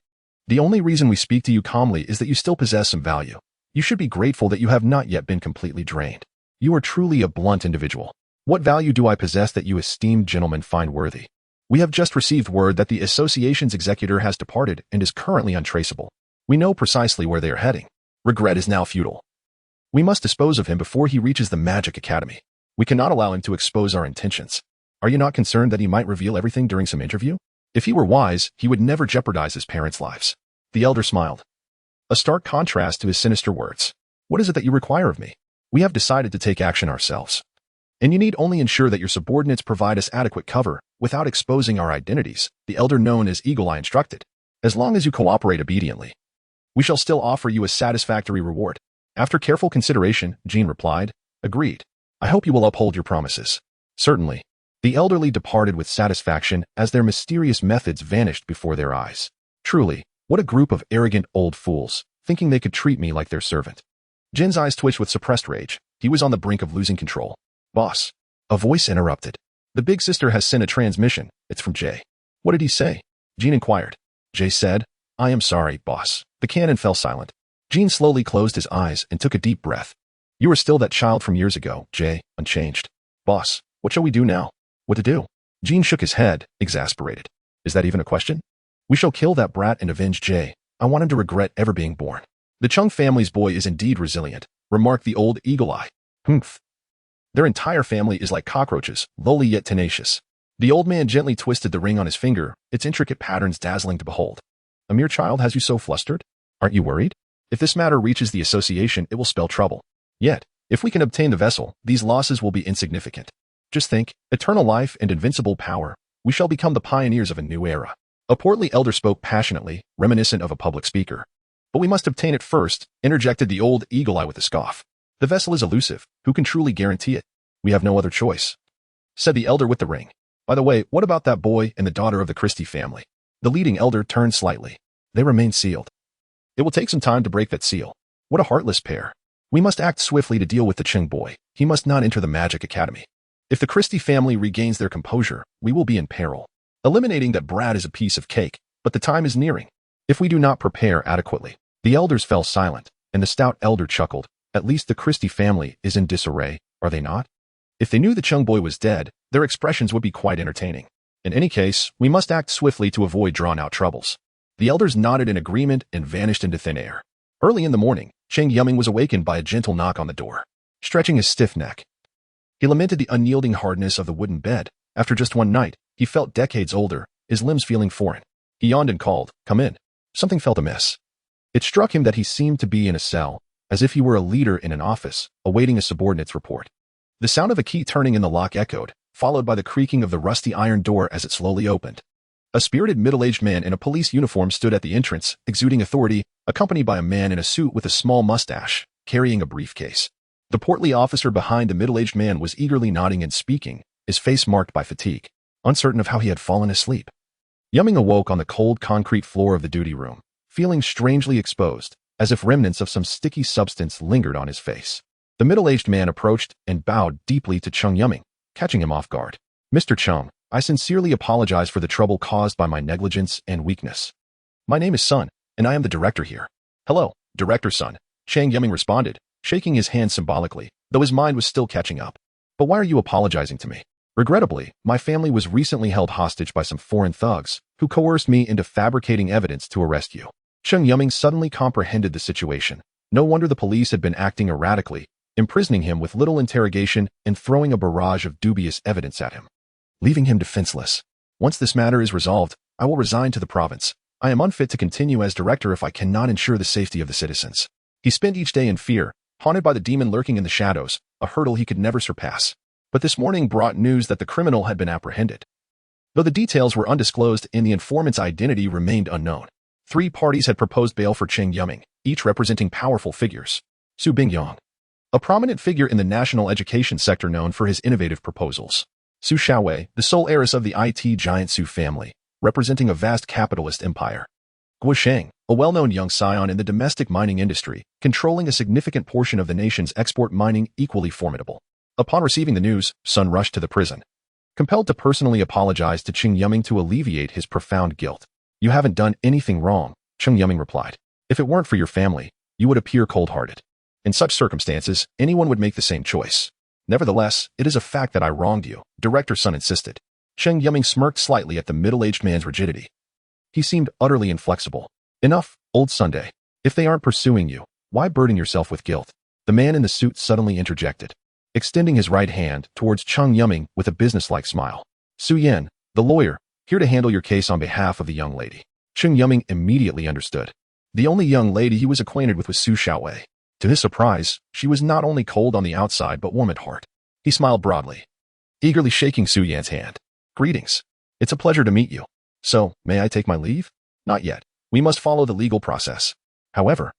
The only reason we speak to you calmly is that you still possess some value. You should be grateful that you have not yet been completely drained. You are truly a blunt individual. What value do I possess that you esteemed gentlemen find worthy? We have just received word that the association's executor has departed and is currently untraceable. We know precisely where they are heading. Regret is now futile. We must dispose of him before he reaches the Magic Academy. We cannot allow him to expose our intentions. Are you not concerned that he might reveal everything during some interview? If he were wise, he would never jeopardize his parents' lives. The elder smiled, a stark contrast to his sinister words. What is it that you require of me? We have decided to take action ourselves, and you need only ensure that your subordinates provide us adequate cover without exposing our identities, the elder known as Eagle Eye instructed. As long as you cooperate obediently, we shall still offer you a satisfactory reward. After careful consideration, Gene replied, agreed. I hope you will uphold your promises. Certainly. The elderly departed with satisfaction as their mysterious methods vanished before their eyes. Truly, what a group of arrogant old fools, thinking they could treat me like their servant. Jin's eyes twitched with suppressed rage. He was on the brink of losing control. Boss. A voice interrupted. The big sister has sent a transmission. It's from Jay. What did he say? Gene inquired. Jay said, I am sorry, boss. The cannon fell silent. Gene slowly closed his eyes and took a deep breath. You are still that child from years ago, Jay, unchanged. Boss, what shall we do now? What to do? Gene shook his head, exasperated. Is that even a question? We shall kill that brat and avenge Jay. I want him to regret ever being born. The Chung family's boy is indeed resilient, remarked the old Eagle Eye. Humph. Their entire family is like cockroaches, lowly yet tenacious. The old man gently twisted the ring on his finger, its intricate patterns dazzling to behold. A mere child has you so flustered? Aren't you worried? If this matter reaches the association, it will spell trouble. Yet, if we can obtain the vessel, these losses will be insignificant. Just think, eternal life and invincible power. We shall become the pioneers of a new era. A portly elder spoke passionately, reminiscent of a public speaker. But we must obtain it first, interjected the old eagle eye with a scoff. The vessel is elusive. Who can truly guarantee it? We have no other choice, said the elder with the ring. By the way, what about that boy and the daughter of the Christie family? The leading elder turned slightly. They remain sealed. It will take some time to break that seal. What a heartless pair. We must act swiftly to deal with the Cheng boy. He must not enter the Magic Academy. If the Christie family regains their composure, we will be in peril. Eliminating that brat is a piece of cake, but the time is nearing. If we do not prepare adequately. The elders fell silent, and the stout elder chuckled. At least the Christie family is in disarray, are they not? If they knew the Cheng boy was dead, their expressions would be quite entertaining. In any case, we must act swiftly to avoid drawn-out troubles. The elders nodded in agreement and vanished into thin air. Early in the morning, Cheng Yuming was awakened by a gentle knock on the door. Stretching his stiff neck, he lamented the unyielding hardness of the wooden bed. After just one night, he felt decades older, his limbs feeling foreign. He yawned and called, "Come in." Something felt amiss. It struck him that he seemed to be in a cell, as if he were a leader in an office, awaiting a subordinate's report. The sound of a key turning in the lock echoed, followed by the creaking of the rusty iron door as it slowly opened. A spirited middle-aged man in a police uniform stood at the entrance, exuding authority, accompanied by a man in a suit with a small mustache, carrying a briefcase. The portly officer behind the middle-aged man was eagerly nodding and speaking, his face marked by fatigue, uncertain of how he had fallen asleep. Yuming awoke on the cold concrete floor of the duty room, feeling strangely exposed, as if remnants of some sticky substance lingered on his face. The middle-aged man approached and bowed deeply to Cheng Yuming, catching him off guard. "Mr. Cheng, I sincerely apologize for the trouble caused by my negligence and weakness. My name is Sun, and I am the director here." "Hello, Director Sun," Cheng Yuming responded, shaking his hand symbolically, though his mind was still catching up. "But why are you apologizing to me?" "Regrettably, my family was recently held hostage by some foreign thugs, who coerced me into fabricating evidence to arrest you." Cheng Yuming suddenly comprehended the situation. No wonder the police had been acting erratically, imprisoning him with little interrogation and throwing a barrage of dubious evidence at him, leaving him defenseless. "Once this matter is resolved, I will resign to the province. I am unfit to continue as director if I cannot ensure the safety of the citizens." He spent each day in fear, haunted by the demon lurking in the shadows, a hurdle he could never surpass. But this morning brought news that the criminal had been apprehended. Though the details were undisclosed and the informant's identity remained unknown, 3 parties had proposed bail for Cheng Yuming, each representing powerful figures. Su Bingyong, a prominent figure in the national education sector known for his innovative proposals. Su Xiaowei, the sole heiress of the IT giant Su family, representing a vast capitalist empire. Guo Sheng, a well-known young scion in the domestic mining industry, controlling a significant portion of the nation's export mining, equally formidable. Upon receiving the news, Sun rushed to the prison, compelled to personally apologize to Cheng Yuming to alleviate his profound guilt. "You haven't done anything wrong," Cheng Yuming replied. "If it weren't for your family, you would appear cold-hearted. In such circumstances, anyone would make the same choice. Nevertheless, it is a fact that I wronged you," Director Sun insisted. Cheng Yuming smirked slightly at the middle-aged man's rigidity. He seemed utterly inflexible. "Enough, old Sunday. If they aren't pursuing you, why burden yourself with guilt?" The man in the suit suddenly interjected, extending his right hand towards Cheng Yuming with a businesslike smile. "Su Yan, the lawyer, here to handle your case on behalf of the young lady." Cheng Yuming immediately understood. The only young lady he was acquainted with was Su Xiaowei. To his surprise, she was not only cold on the outside but warm at heart. He smiled broadly, eagerly shaking Su Yan's hand. "Greetings. It's a pleasure to meet you. So, may I take my leave?" "Not yet. We must follow the legal process. However,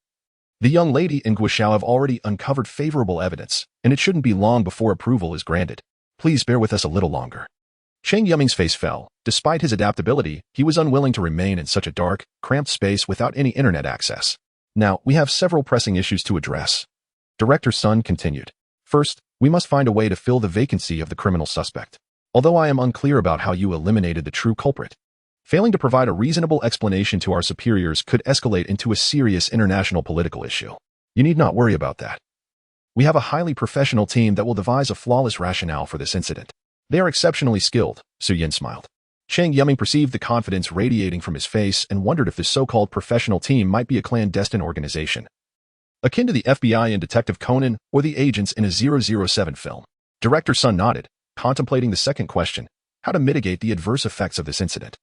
the young lady and Guoxiao have already uncovered favorable evidence, and it shouldn't be long before approval is granted. Please bear with us a little longer." Cheng Yuming's face fell. Despite his adaptability, he was unwilling to remain in such a dark, cramped space without any internet access. "Now, we have several pressing issues to address," Director Sun continued. "First, we must find a way to fill the vacancy of the criminal suspect. Although I am unclear about how you eliminated the true culprit, failing to provide a reasonable explanation to our superiors could escalate into a serious international political issue. You need not worry about that. We have a highly professional team that will devise a flawless rationale for this incident. They are exceptionally skilled," Su Yin smiled. Cheng Yuming perceived the confidence radiating from his face and wondered if this so-called professional team might be a clandestine organization, akin to the FBI in Detective Conan or the agents in a 007 film. Director Sun nodded, contemplating the second question, how to mitigate the adverse effects of this incident,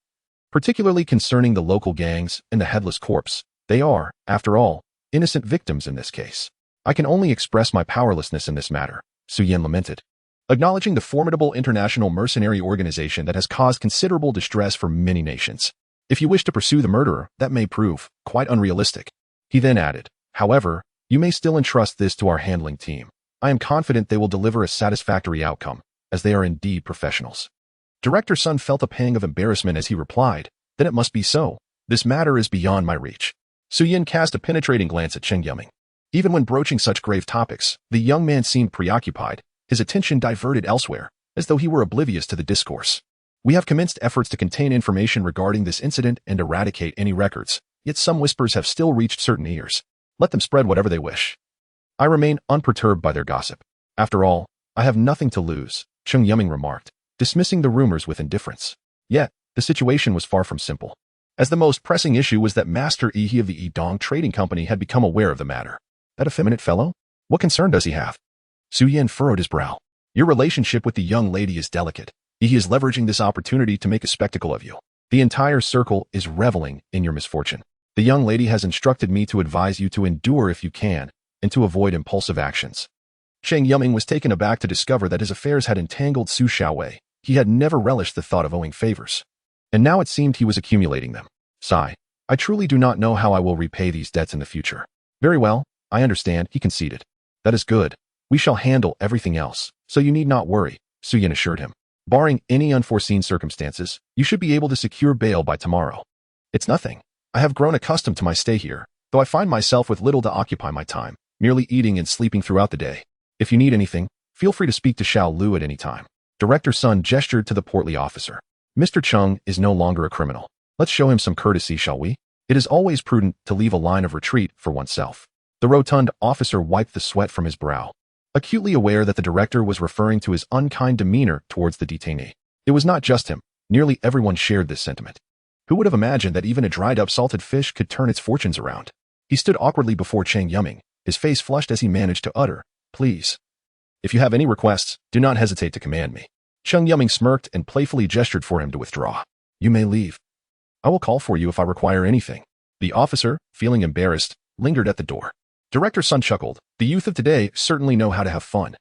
particularly concerning the local gangs and the headless corpse. They are, after all, innocent victims in this case. "I can only express my powerlessness in this matter," Su Yin lamented, acknowledging the formidable international mercenary organization that has caused considerable distress for many nations. "If you wish to pursue the murderer, that may prove quite unrealistic." He then added, "However, you may still entrust this to our handling team. I am confident they will deliver a satisfactory outcome, as they are indeed professionals." Director Sun felt a pang of embarrassment as he replied, "Then it must be so. This matter is beyond my reach." Su Yin cast a penetrating glance at Cheng Yuming. Even when broaching such grave topics, the young man seemed preoccupied, his attention diverted elsewhere, as though he were oblivious to the discourse. "We have commenced efforts to contain information regarding this incident and eradicate any records, yet some whispers have still reached certain ears. Let them spread whatever they wish. I remain unperturbed by their gossip. After all, I have nothing to lose," Cheng Yuming remarked, dismissing the rumors with indifference. Yet, the situation was far from simple, as the most pressing issue was that Master Yi of the Yidong Trading Company had become aware of the matter. That effeminate fellow? What concern does he have? Su Yin furrowed his brow. "Your relationship with the young lady is delicate. He is leveraging this opportunity to make a spectacle of you. The entire circle is reveling in your misfortune. The young lady has instructed me to advise you to endure if you can, and to avoid impulsive actions." Cheng Yuming was taken aback to discover that his affairs had entangled Su Xiaowei. He had never relished the thought of owing favors, and now it seemed he was accumulating them. Sigh. "I truly do not know how I will repay these debts in the future." "Very well, I understand," he conceded. "That is good. We shall handle everything else, so you need not worry," Su Yin assured him. "Barring any unforeseen circumstances, you should be able to secure bail by tomorrow." "It's nothing. I have grown accustomed to my stay here, though I find myself with little to occupy my time, merely eating and sleeping throughout the day. If you need anything, feel free to speak to Xiao Lu at any time." Director Sun gestured to the portly officer. "Mr. Cheng is no longer a criminal. Let's show him some courtesy, shall we? It is always prudent to leave a line of retreat for oneself." The rotund officer wiped the sweat from his brow, acutely aware that the director was referring to his unkind demeanor towards the detainee. It was not just him. Nearly everyone shared this sentiment. Who would have imagined that even a dried-up salted fish could turn its fortunes around? He stood awkwardly before Cheng Yuming, his face flushed as he managed to utter, "Please. If you have any requests, do not hesitate to command me." Cheng Yuming smirked and playfully gestured for him to withdraw. "You may leave. I will call for you if I require anything." The officer, feeling embarrassed, lingered at the door. Director Sun chuckled. "The youth of today certainly know how to have fun.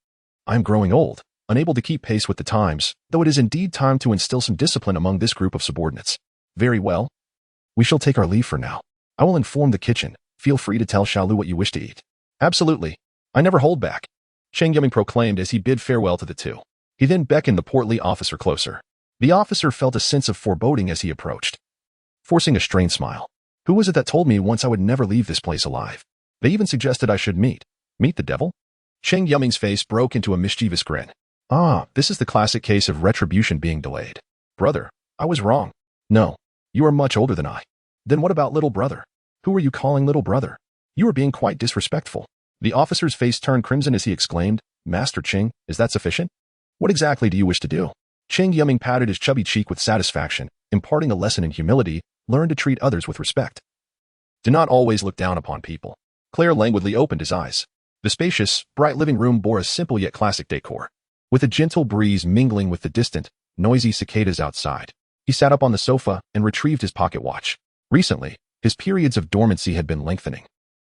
I am growing old, unable to keep pace with the times, though it is indeed time to instill some discipline among this group of subordinates." "Very well. We shall take our leave for now. I will inform the kitchen. Feel free to tell Xiaolu what you wish to eat." "Absolutely. I never hold back," Cheng Yuming proclaimed as he bid farewell to the two. He then beckoned the portly officer closer. The officer felt a sense of foreboding as he approached, forcing a strained smile. "Who was it that told me once I would never leave this place alive? They even suggested I should meet the devil?" Cheng Yuming's face broke into a mischievous grin. "Ah, this is the classic case of retribution being delayed. Brother, I was wrong. No, you are much older than I. Then what about little brother? Who are you calling little brother? You are being quite disrespectful." The officer's face turned crimson as he exclaimed, "Master Cheng, is that sufficient? What exactly do you wish to do?" Cheng Yuming patted his chubby cheek with satisfaction, imparting a lesson in humility. Learn to treat others with respect. Do not always look down upon people. Claire languidly opened his eyes. The spacious, bright living room bore a simple yet classic decor, with a gentle breeze mingling with the distant, noisy cicadas outside. He sat up on the sofa and retrieved his pocket watch. Recently, his periods of dormancy had been lengthening.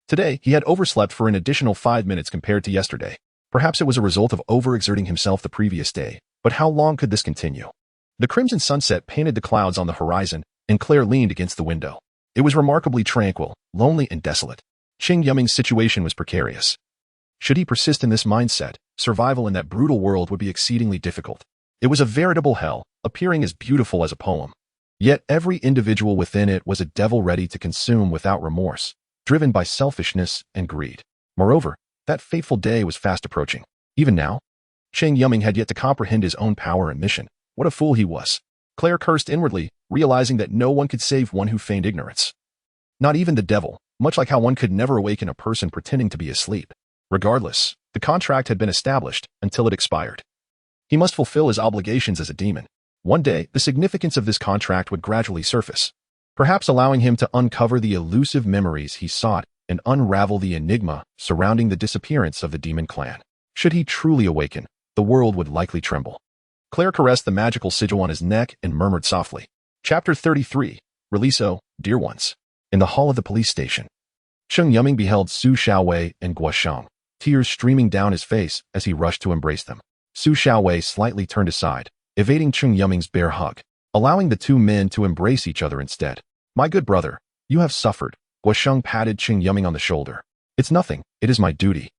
Today, he had overslept for an additional 5 minutes compared to yesterday. Perhaps it was a result of overexerting himself the previous day, but how long could this continue? The crimson sunset painted the clouds on the horizon, and Claire leaned against the window. It was remarkably tranquil, lonely and desolate. Cheng Yuming's situation was precarious. Should he persist in this mindset, survival in that brutal world would be exceedingly difficult. It was a veritable hell, appearing as beautiful as a poem. Yet every individual within it was a devil ready to consume without remorse, driven by selfishness and greed. Moreover, that fateful day was fast approaching. Even now, Cheng Yuming had yet to comprehend his own power and mission. What a fool he was. Claire cursed inwardly, realizing that no one could save one who feigned ignorance. Not even the devil, much like how one could never awaken a person pretending to be asleep. Regardless, the contract had been established until it expired. He must fulfill his obligations as a demon. One day, the significance of this contract would gradually surface, perhaps allowing him to uncover the elusive memories he sought and unravel the enigma surrounding the disappearance of the demon clan. Should he truly awaken, the world would likely tremble. Claire caressed the magical sigil on his neck and murmured softly. Chapter 33. Releaso, Dear Ones. In the hall of the police station, Cheng Yuming beheld Su Xiaowei and Guo Shang, tears streaming down his face as he rushed to embrace them. Su Xiaowei slightly turned aside, evading Cheng Yuming's bare hug, allowing the two men to embrace each other instead. "My good brother, you have suffered," Guosheng patted Cheng Yuming on the shoulder. It's nothing. It is my duty.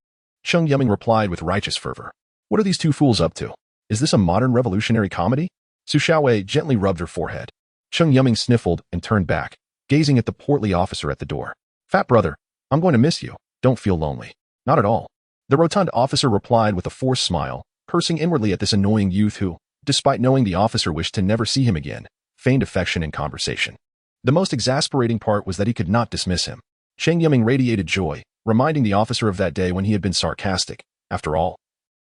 Cheng Yuming replied with righteous fervor. What are these two fools up to? Is this a modern revolutionary comedy? Su Xiaowei gently rubbed her forehead. Cheng Yuming sniffled and turned back, gazing at the portly officer at the door. Fat brother, I'm going to miss you. Don't feel lonely. Not at all. The rotund officer replied with a forced smile, cursing inwardly at this annoying youth who, despite knowing the officer wished to never see him again, feigned affection and conversation. The most exasperating part was that he could not dismiss him. Cheng Yuming radiated joy, reminding the officer of that day when he had been sarcastic. After all,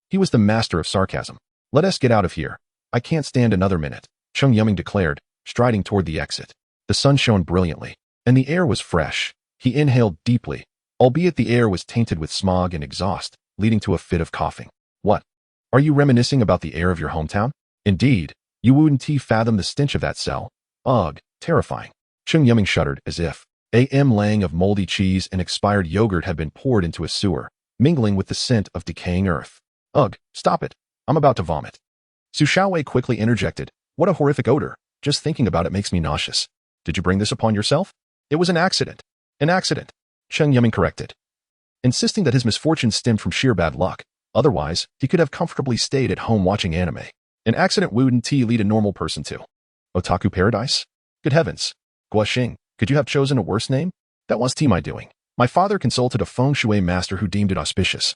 he was the master of sarcasm. Let us get out of here. I can't stand another minute, Cheng Yuming declared, striding toward the exit. The sun shone brilliantly, and the air was fresh. He inhaled deeply, albeit the air was tainted with smog and exhaust, leading to a fit of coughing. What? Are you reminiscing about the air of your hometown? Indeed, you wouldn't fathom the stench of that cell. Ugh, terrifying. Cheng Yuming shuddered as if a laying of moldy cheese and expired yogurt had been poured into a sewer, mingling with the scent of decaying earth. Ugh, stop it. I'm about to vomit. Su Xiaowei quickly interjected. What a horrific odor. Just thinking about it makes me nauseous. Did you bring this upon yourself? It was an accident. An accident, Cheng Yuming corrected, insisting that his misfortune stemmed from sheer bad luck. Otherwise, he could have comfortably stayed at home watching anime. An accident wouldn't lead a normal person to Otaku paradise? Good heavens. Guosheng, could you have chosen a worse name? That was my doing. My father consulted a feng shui master who deemed it auspicious.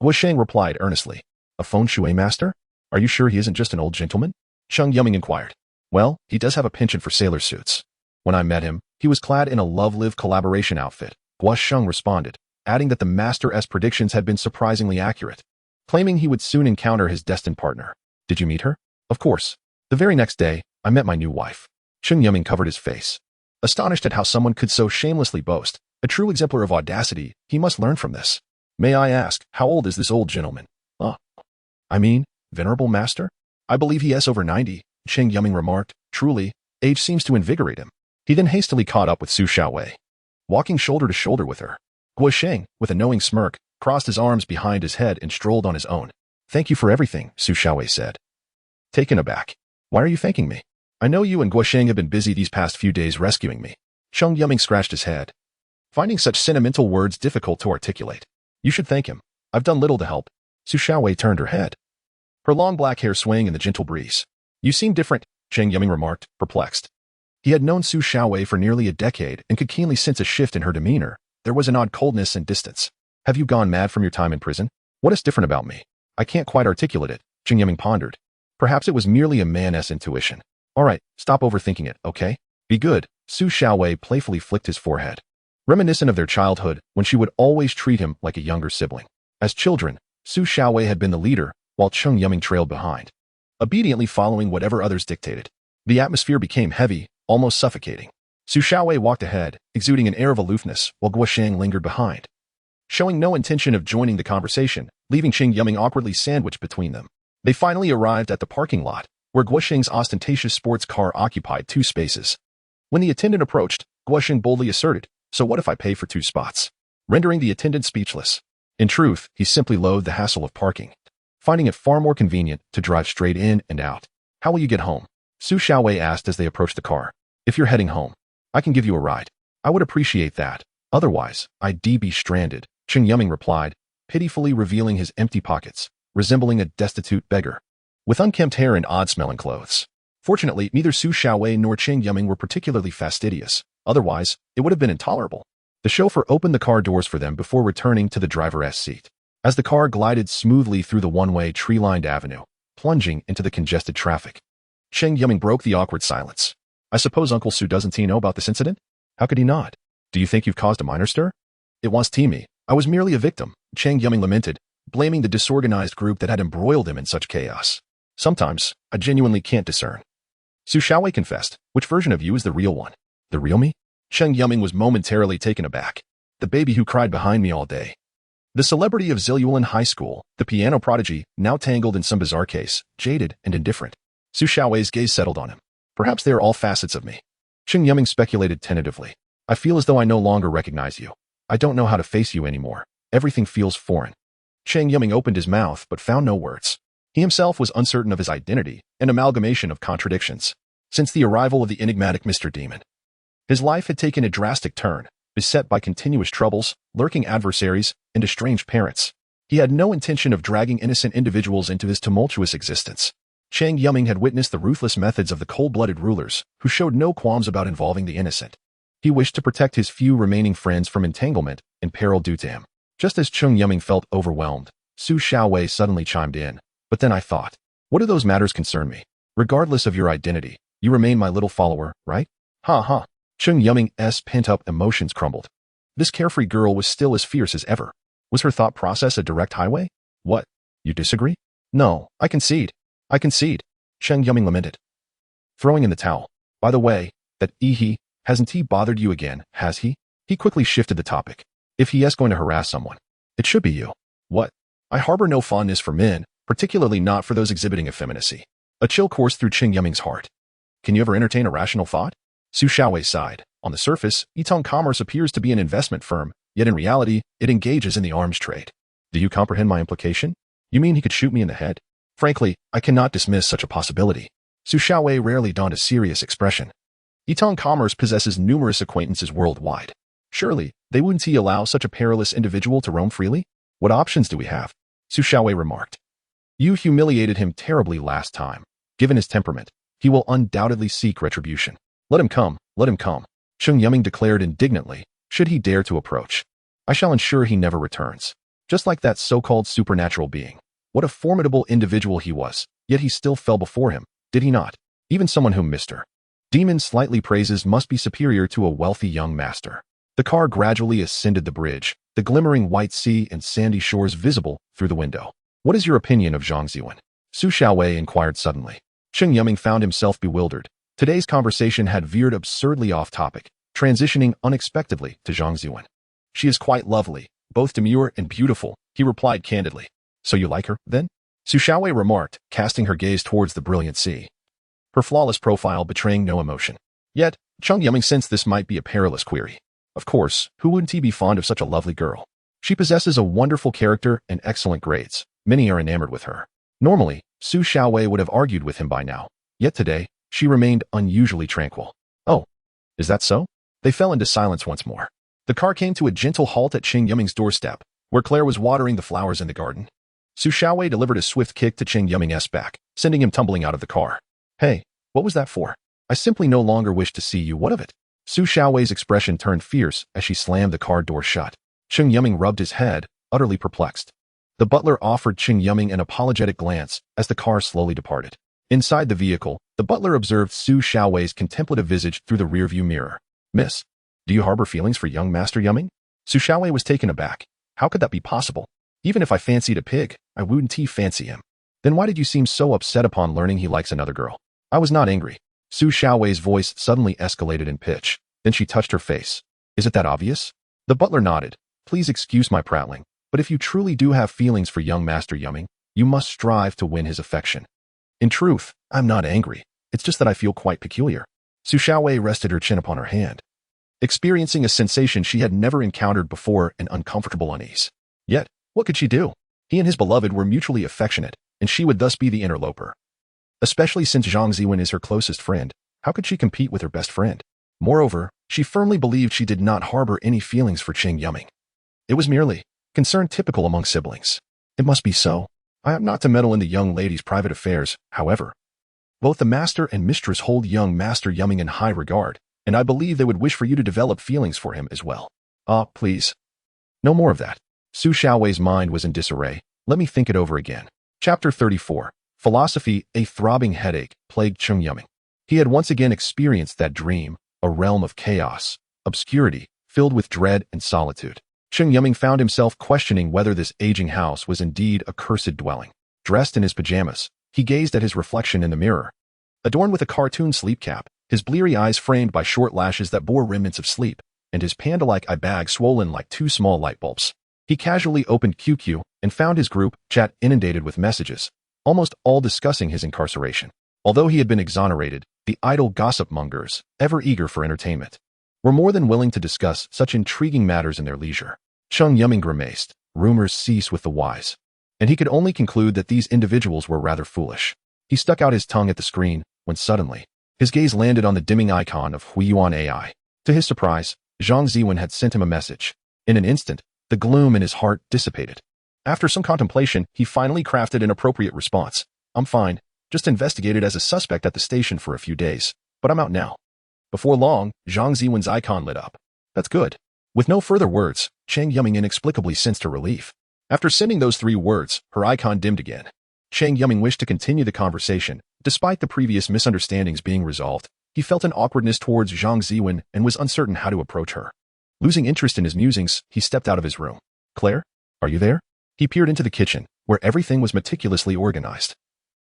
Guosheng replied earnestly. A feng shui master? Are you sure he isn't just an old gentleman? Cheng Yuming inquired. Well, he does have a penchant for sailor suits. When I met him, he was clad in a love-live collaboration outfit, Guosheng responded, adding that the master's predictions had been surprisingly accurate, claiming he would soon encounter his destined partner. Did you meet her? Of course. The very next day, I met my new wife. Cheng Yuming covered his face, astonished at how someone could so shamelessly boast. A true exemplar of audacity, he must learn from this. May I ask, how old is this old gentleman? Venerable master? I believe he is over 90, Cheng Yuming remarked. Truly, age seems to invigorate him. He then hastily caught up with Su Xiaowei, walking shoulder to shoulder with her. Guosheng, with a knowing smirk, crossed his arms behind his head and strolled on his own. Thank you for everything, Su Xiaowei said. Taken aback. Why are you thanking me? I know you and Guosheng have been busy these past few days rescuing me. Cheng Yuming scratched his head, finding such sentimental words difficult to articulate. You should thank him. I've done little to help. Su Xiaowei turned her head, her long black hair swaying in the gentle breeze. You seem different, Cheng Yuming remarked, perplexed. He had known Su Xiaowei for nearly a decade and could keenly sense a shift in her demeanor. There was an odd coldness and distance. Have you gone mad from your time in prison? What is different about me? I can't quite articulate it, Cheng Yuming pondered. Perhaps it was merely a man's intuition. All right, stop overthinking it, okay? Be good. Su Xiaowei playfully flicked his forehead, reminiscent of their childhood when she would always treat him like a younger sibling. As children, Su Xiaowei had been the leader, while Cheng Yuming trailed behind, obediently following whatever others dictated. The atmosphere became heavy, almost suffocating. Su Xiaowei walked ahead, exuding an air of aloofness, while Guosheng lingered behind, showing no intention of joining the conversation, leaving Cheng Yuming awkwardly sandwiched between them. They finally arrived at the parking lot, where Guosheng's ostentatious sports car occupied 2 spaces. When the attendant approached, Guosheng boldly asserted, "So what if I pay for 2 spots?" rendering the attendant speechless. In truth, he simply loathed the hassle of parking, finding it far more convenient to drive straight in and out. How will you get home? Su Xiaowei asked as they approached the car. If you're heading home, I can give you a ride. I would appreciate that. Otherwise, I'd be stranded, Cheng Yuming replied, pitifully revealing his empty pockets, resembling a destitute beggar, with unkempt hair and odd-smelling clothes. Fortunately, neither Su Xiaowei nor Cheng Yuming were particularly fastidious. Otherwise, it would have been intolerable. The chauffeur opened the car doors for them before returning to the driver's seat. As the car glided smoothly through the one-way tree-lined avenue, plunging into the congested traffic, Cheng Yuming broke the awkward silence. I suppose Uncle Su doesn't know about this incident? How could he not? Do you think you've caused a minor stir? It was me. I was merely a victim, Cheng Yuming lamented, blaming the disorganized group that had embroiled him in such chaos. Sometimes, I genuinely can't discern. Su Xiaowei confessed. Which version of you is the real one? The real me? Cheng Yuming was momentarily taken aback. The baby who cried behind me all day. The celebrity of Ziluan High School, the piano prodigy, now tangled in some bizarre case, jaded and indifferent. Su Xiaowei's gaze settled on him. Perhaps they are all facets of me. Cheng Yuming speculated tentatively. I feel as though I no longer recognize you. I don't know how to face you anymore. Everything feels foreign. Cheng Yuming opened his mouth but found no words. He himself was uncertain of his identity, an amalgamation of contradictions. Since the arrival of the enigmatic Mr. Demon, his life had taken a drastic turn, beset by continuous troubles, lurking adversaries, and estranged parents. He had no intention of dragging innocent individuals into his tumultuous existence. Cheng Yuming had witnessed the ruthless methods of the cold-blooded rulers, who showed no qualms about involving the innocent. He wished to protect his few remaining friends from entanglement and peril due to him. Just as Cheng Yuming felt overwhelmed, Su Xiaowei suddenly chimed in. But then I thought, what do those matters concern me? Regardless of your identity, you remain my little follower, right? Ha ha. Cheng Yuming's pent-up emotions crumbled. This carefree girl was still as fierce as ever. Was her thought process a direct highway? What? You disagree? No, I concede. I concede. Cheng Yuming lamented, throwing in the towel. By the way, that he, hasn't he bothered you again, has he? He quickly shifted the topic. If he is going to harass someone, it should be you. What? I harbor no fondness for men, particularly not for those exhibiting effeminacy. A chill coursed through Cheng Yuming's heart. Can you ever entertain a rational thought? Su Xiaowei sighed. On the surface, Yitong Commerce appears to be an investment firm, yet in reality, it engages in the arms trade. Do you comprehend my implication? You mean he could shoot me in the head? Frankly, I cannot dismiss such a possibility. Su Xiaowei rarely donned a serious expression. Yitong Commerce possesses numerous acquaintances worldwide. Surely, they wouldn't allow such a perilous individual to roam freely? What options do we have? Su Xiaowei remarked. You humiliated him terribly last time. Given his temperament, he will undoubtedly seek retribution. Let him come, let him come. Cheng Yuming declared indignantly, should he dare to approach. I shall ensure he never returns. Just like that so-called supernatural being. What a formidable individual he was, yet he still fell before him, did he not? Even someone whom Mr. Demon slightly praises must be superior to a wealthy young master. The car gradually ascended the bridge, the glimmering white sea and sandy shores visible through the window. What is your opinion of Zhang Ziwen? Su Xiaowei inquired suddenly. Cheng Yuming found himself bewildered. Today's conversation had veered absurdly off topic, transitioning unexpectedly to Zhang Ziwen. She is quite lovely, both demure and beautiful, he replied candidly. So you like her, then? Su Xiaowei remarked, casting her gaze towards the brilliant sea. Her flawless profile betraying no emotion. Yet, Cheng Yuming sensed this might be a perilous query. Of course, who wouldn't he be fond of such a lovely girl? She possesses a wonderful character and excellent grades. Many are enamored with her. Normally, Su Xiaowei would have argued with him by now. Yet today, she remained unusually tranquil. Oh, is that so? They fell into silence once more. The car came to a gentle halt at Cheng Yuming's doorstep, where Claire was watering the flowers in the garden. Su Xiaowei delivered a swift kick to Cheng Yuming's back, sending him tumbling out of the car. Hey, what was that for? I simply no longer wish to see you. What of it? Su Xiaowei's expression turned fierce as she slammed the car door shut. Cheng Yuming rubbed his head, utterly perplexed. The butler offered Cheng Yuming an apologetic glance as the car slowly departed. Inside the vehicle, the butler observed Su Xiaowei's contemplative visage through the rearview mirror. Miss, do you harbor feelings for young Master Yuming? Su Xiaowei was taken aback. How could that be possible? Even if I fancied a pig, I wouldn't fancy him. Then why did you seem so upset upon learning he likes another girl? I was not angry. Su Xiaowei's voice suddenly escalated in pitch. Then she touched her face. Is it that obvious? The butler nodded. Please excuse my prattling, but if you truly do have feelings for young Master Yuming, you must strive to win his affection. In truth, I'm not angry. It's just that I feel quite peculiar. Su Xiaowei rested her chin upon her hand, experiencing a sensation she had never encountered before, an uncomfortable unease. Yet, what could she do? He and his beloved were mutually affectionate, and she would thus be the interloper. Especially since Zhang Ziwen is her closest friend, how could she compete with her best friend? Moreover, she firmly believed she did not harbor any feelings for Cheng Yuming. It was merely concern typical among siblings. It must be so. I am not to meddle in the young lady's private affairs, however. Both the master and mistress hold young Master Yuming in high regard, and I believe they would wish for you to develop feelings for him as well. Ah, please. No more of that. Su Xiaowei's mind was in disarray. Let me think it over again. Chapter 34. Philosophy, a throbbing headache, plagued Cheng Yuming. He had once again experienced that dream, a realm of chaos, obscurity, filled with dread and solitude. Cheng Yuming found himself questioning whether this aging house was indeed a cursed dwelling. Dressed in his pajamas, he gazed at his reflection in the mirror. Adorned with a cartoon sleep cap, his bleary eyes framed by short lashes that bore remnants of sleep, and his panda-like eye bag swollen like two small light bulbs. He casually opened QQ and found his group chat inundated with messages, almost all discussing his incarceration. Although he had been exonerated, the idle gossip mongers, ever eager for entertainment, were more than willing to discuss such intriguing matters in their leisure. Cheng Yuming grimaced. Rumors cease with the wise. And he could only conclude that these individuals were rather foolish. He stuck out his tongue at the screen, when suddenly, his gaze landed on the dimming icon of Huiyuan AI. To his surprise, Zhang Ziwen had sent him a message. In an instant, the gloom in his heart dissipated. After some contemplation, he finally crafted an appropriate response. I'm fine. Just investigated as a suspect at the station for a few days, but I'm out now. Before long, Zhang Ziwen's icon lit up. That's good. With no further words, Cheng Yuming inexplicably sensed her relief. After sending those 3 words, her icon dimmed again. Cheng Yuming wished to continue the conversation. Despite the previous misunderstandings being resolved, he felt an awkwardness towards Zhang Ziwen and was uncertain how to approach her. Losing interest in his musings, he stepped out of his room. Claire? Are you there? He peered into the kitchen, where everything was meticulously organized.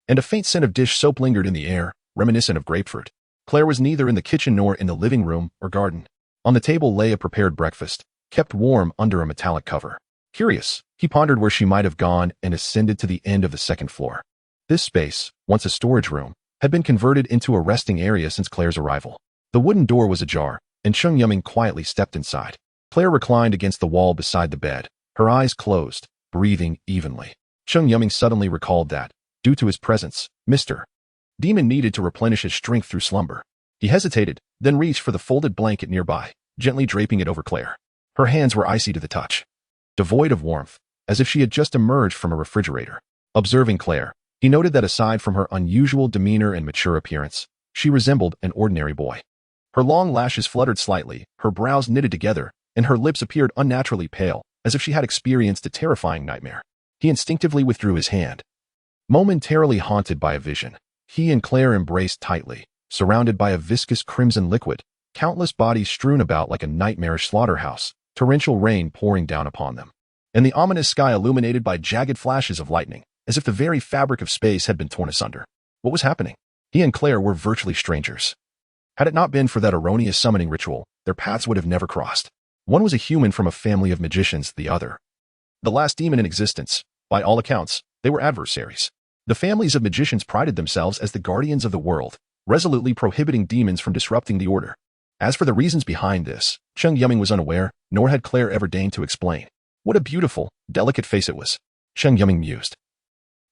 And a faint scent of dish soap lingered in the air, reminiscent of grapefruit. Claire was neither in the kitchen nor in the living room or garden. On the table lay a prepared breakfast, kept warm under a metallic cover. Curious, he pondered where she might have gone and ascended to the end of the 2nd floor. This space, once a storage room, had been converted into a resting area since Claire's arrival. The wooden door was ajar, and Cheng Yuming quietly stepped inside. Claire reclined against the wall beside the bed, her eyes closed, breathing evenly. Cheng Yuming suddenly recalled that, due to his presence, Mr. Demon needed to replenish his strength through slumber. He hesitated, then reached for the folded blanket nearby, gently draping it over Claire. Her hands were icy to the touch, devoid of warmth, as if she had just emerged from a refrigerator. Observing Claire, he noted that aside from her unusual demeanor and mature appearance, she resembled an ordinary boy. Her long lashes fluttered slightly, her brows knitted together, and her lips appeared unnaturally pale, as if she had experienced a terrifying nightmare. He instinctively withdrew his hand. Momentarily haunted by a vision, he and Claire embraced tightly, surrounded by a viscous crimson liquid, countless bodies strewn about like a nightmarish slaughterhouse, torrential rain pouring down upon them, and the ominous sky illuminated by jagged flashes of lightning, as if the very fabric of space had been torn asunder. What was happening? He and Claire were virtually strangers. Had it not been for that erroneous summoning ritual, their paths would have never crossed. One was a human from a family of magicians, the other the last demon in existence. By all accounts, they were adversaries. The families of magicians prided themselves as the guardians of the world, resolutely prohibiting demons from disrupting the order. As for the reasons behind this, Cheng Yuming was unaware, nor had Claire ever deigned to explain. What a beautiful, delicate face it was, Cheng Yuming mused.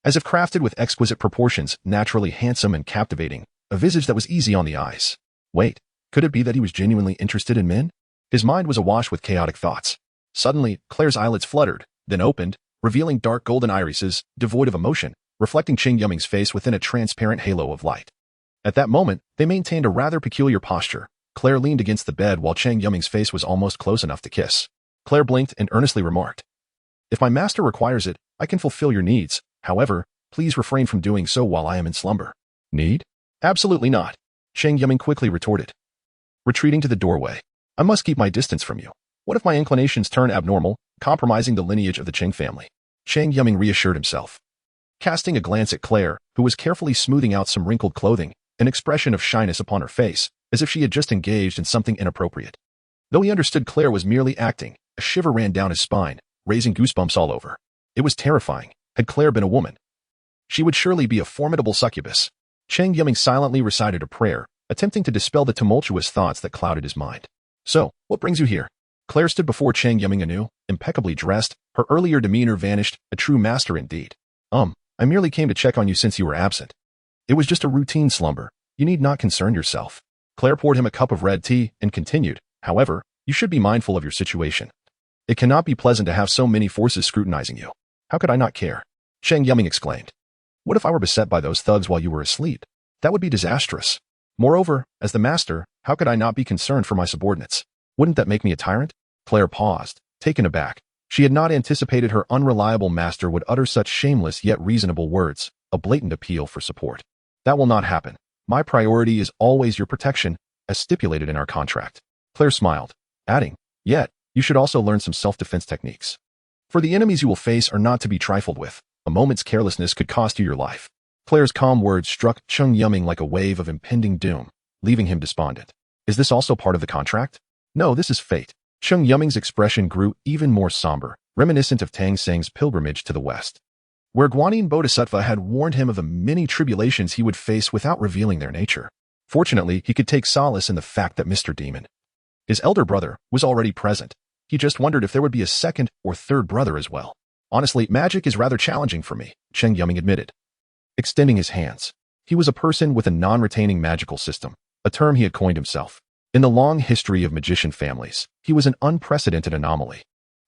As if crafted with exquisite proportions, naturally handsome and captivating, a visage that was easy on the eyes. Wait, could it be that he was genuinely interested in men? His mind was awash with chaotic thoughts. Suddenly, Claire's eyelids fluttered, then opened, revealing dark golden irises, devoid of emotion, reflecting Cheng Yuming's face within a transparent halo of light. At that moment, they maintained a rather peculiar posture. Claire leaned against the bed while Cheng Yuming's face was almost close enough to kiss. Claire blinked and earnestly remarked, "If my master requires it, I can fulfill your needs. However, please refrain from doing so while I am in slumber." Need? Absolutely not, Cheng Yuming quickly retorted. Retreating to the doorway, "I must keep my distance from you. What if my inclinations turn abnormal, compromising the lineage of the Cheng family?" Cheng Yuming reassured himself. Casting a glance at Claire, who was carefully smoothing out some wrinkled clothing, an expression of shyness upon her face, as if she had just engaged in something inappropriate. Though he understood Claire was merely acting, a shiver ran down his spine, raising goosebumps all over. It was terrifying. Had Claire been a woman, she would surely be a formidable succubus. Cheng Yuming silently recited a prayer, attempting to dispel the tumultuous thoughts that clouded his mind. "So, what brings you here?" Claire stood before Cheng Yuming anew, impeccably dressed, her earlier demeanor vanished, a true master indeed. I merely came to check on you since you were absent. It was just a routine slumber. You need not concern yourself." Claire poured him a cup of red tea and continued, "However, you should be mindful of your situation. It cannot be pleasant to have so many forces scrutinizing you." "How could I not care?" Cheng Yuming exclaimed. "What if I were beset by those thugs while you were asleep? That would be disastrous. Moreover, as the master, how could I not be concerned for my subordinates? Wouldn't that make me a tyrant?" Claire paused, taken aback. She had not anticipated her unreliable master would utter such shameless yet reasonable words, a blatant appeal for support. "That will not happen. My priority is always your protection, as stipulated in our contract." Claire smiled, adding, "Yet, you should also learn some self-defense techniques. For the enemies you will face are not to be trifled with. A moment's carelessness could cost you your life." Claire's calm words struck Cheng Yuming like a wave of impending doom, leaving him despondent. "Is this also part of the contract?" "No, this is fate." Cheng Yuming's expression grew even more somber, reminiscent of Tang Seng's pilgrimage to the west, where Guanyin Bodhisattva had warned him of the many tribulations he would face without revealing their nature. Fortunately, he could take solace in the fact that Mr. Demon, his elder brother, was already present. He just wondered if there would be a second or third brother as well. "Honestly, magic is rather challenging for me," Cheng Yuming admitted, extending his hands. He was a person with a non-retaining magical system, a term he had coined himself. In the long history of magician families, he was an unprecedented anomaly.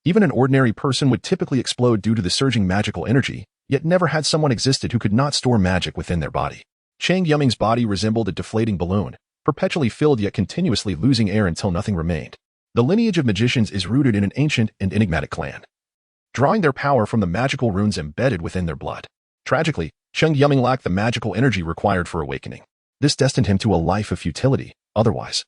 Even an ordinary person would typically explode due to the surging magical energy, yet never had someone existed who could not store magic within their body. Cheng Yuming's body resembled a deflating balloon, perpetually filled yet continuously losing air until nothing remained. The lineage of magicians is rooted in an ancient and enigmatic clan, drawing their power from the magical runes embedded within their blood. Tragically, Cheng Yuming lacked the magical energy required for awakening. This destined him to a life of futility. Otherwise,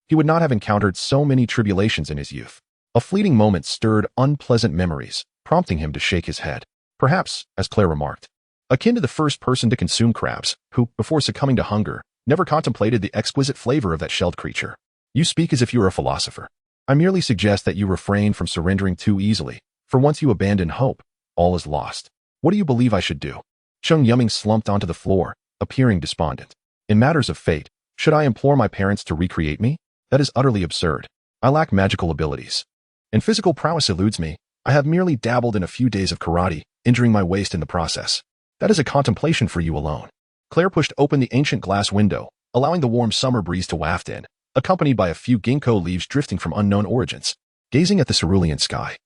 he would not have encountered so many tribulations in his youth. A fleeting moment stirred unpleasant memories, prompting him to shake his head. Perhaps, as Claire remarked, akin to the first person to consume crabs, who, before succumbing to hunger, never contemplated the exquisite flavor of that shelled creature. You speak as if you were a philosopher. I merely suggest that you refrain from surrendering too easily, for once you abandon hope, all is lost. What do you believe I should do? Cheng Yuming slumped onto the floor, appearing despondent. In matters of fate, should I implore my parents to recreate me? That is utterly absurd. I lack magical abilities, and physical prowess eludes me. I have merely dabbled in a few days of karate, injuring my waist in the process. That is a contemplation for you alone. Claire pushed open the ancient glass window, allowing the warm summer breeze to waft in, accompanied by a few ginkgo leaves drifting from unknown origins. Gazing at the cerulean sky,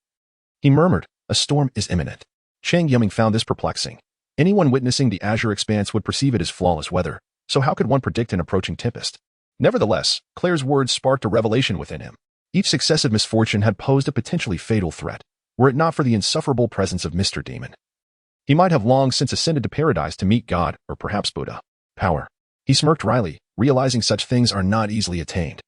he murmured, "A storm is imminent." Cheng Yuming found this perplexing. Anyone witnessing the azure expanse would perceive it as flawless weather, so how could one predict an approaching tempest? Nevertheless, Claire's words sparked a revelation within him. Each successive misfortune had posed a potentially fatal threat, were it not for the insufferable presence of Mr. Demon. He might have long since ascended to paradise to meet God, or perhaps Buddha. Power. He smirked wryly, realizing such things are not easily attained.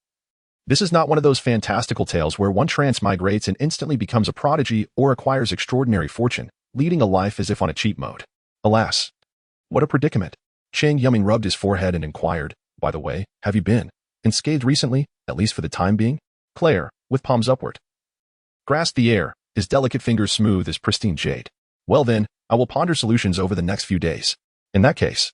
This is not one of those fantastical tales where one transmigrates and instantly becomes a prodigy or acquires extraordinary fortune, leading a life as if on a cheat mode. Alas, what a predicament. Cheng Yuming rubbed his forehead and inquired, "By the way, have you been unscathed recently, at least for the time being?" Claire, with palms upward, grasped the air, his delicate fingers smooth as pristine jade. "Well then, I will ponder solutions over the next few days. In that case,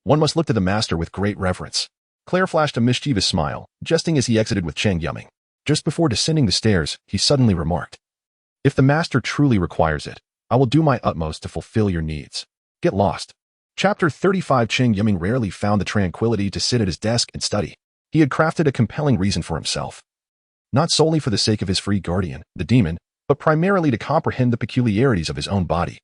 one must look to the master with great reverence." Claire flashed a mischievous smile, jesting as he exited with Cheng Yuming. Just before descending the stairs, he suddenly remarked, "If the master truly requires it, I will do my utmost to fulfill your needs. Get lost." Chapter 35. Cheng Yuming rarely found the tranquility to sit at his desk and study. He had crafted a compelling reason for himself, not solely for the sake of his free guardian, the demon, but primarily to comprehend the peculiarities of his own body.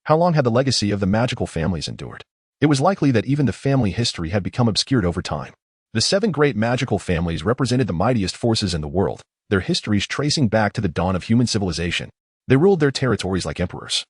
How long had the legacy of the magical families endured? It was likely that even the family history had become obscured over time. The 7 great magical families represented the mightiest forces in the world, their histories tracing back to the dawn of human civilization. They ruled their territories like emperors.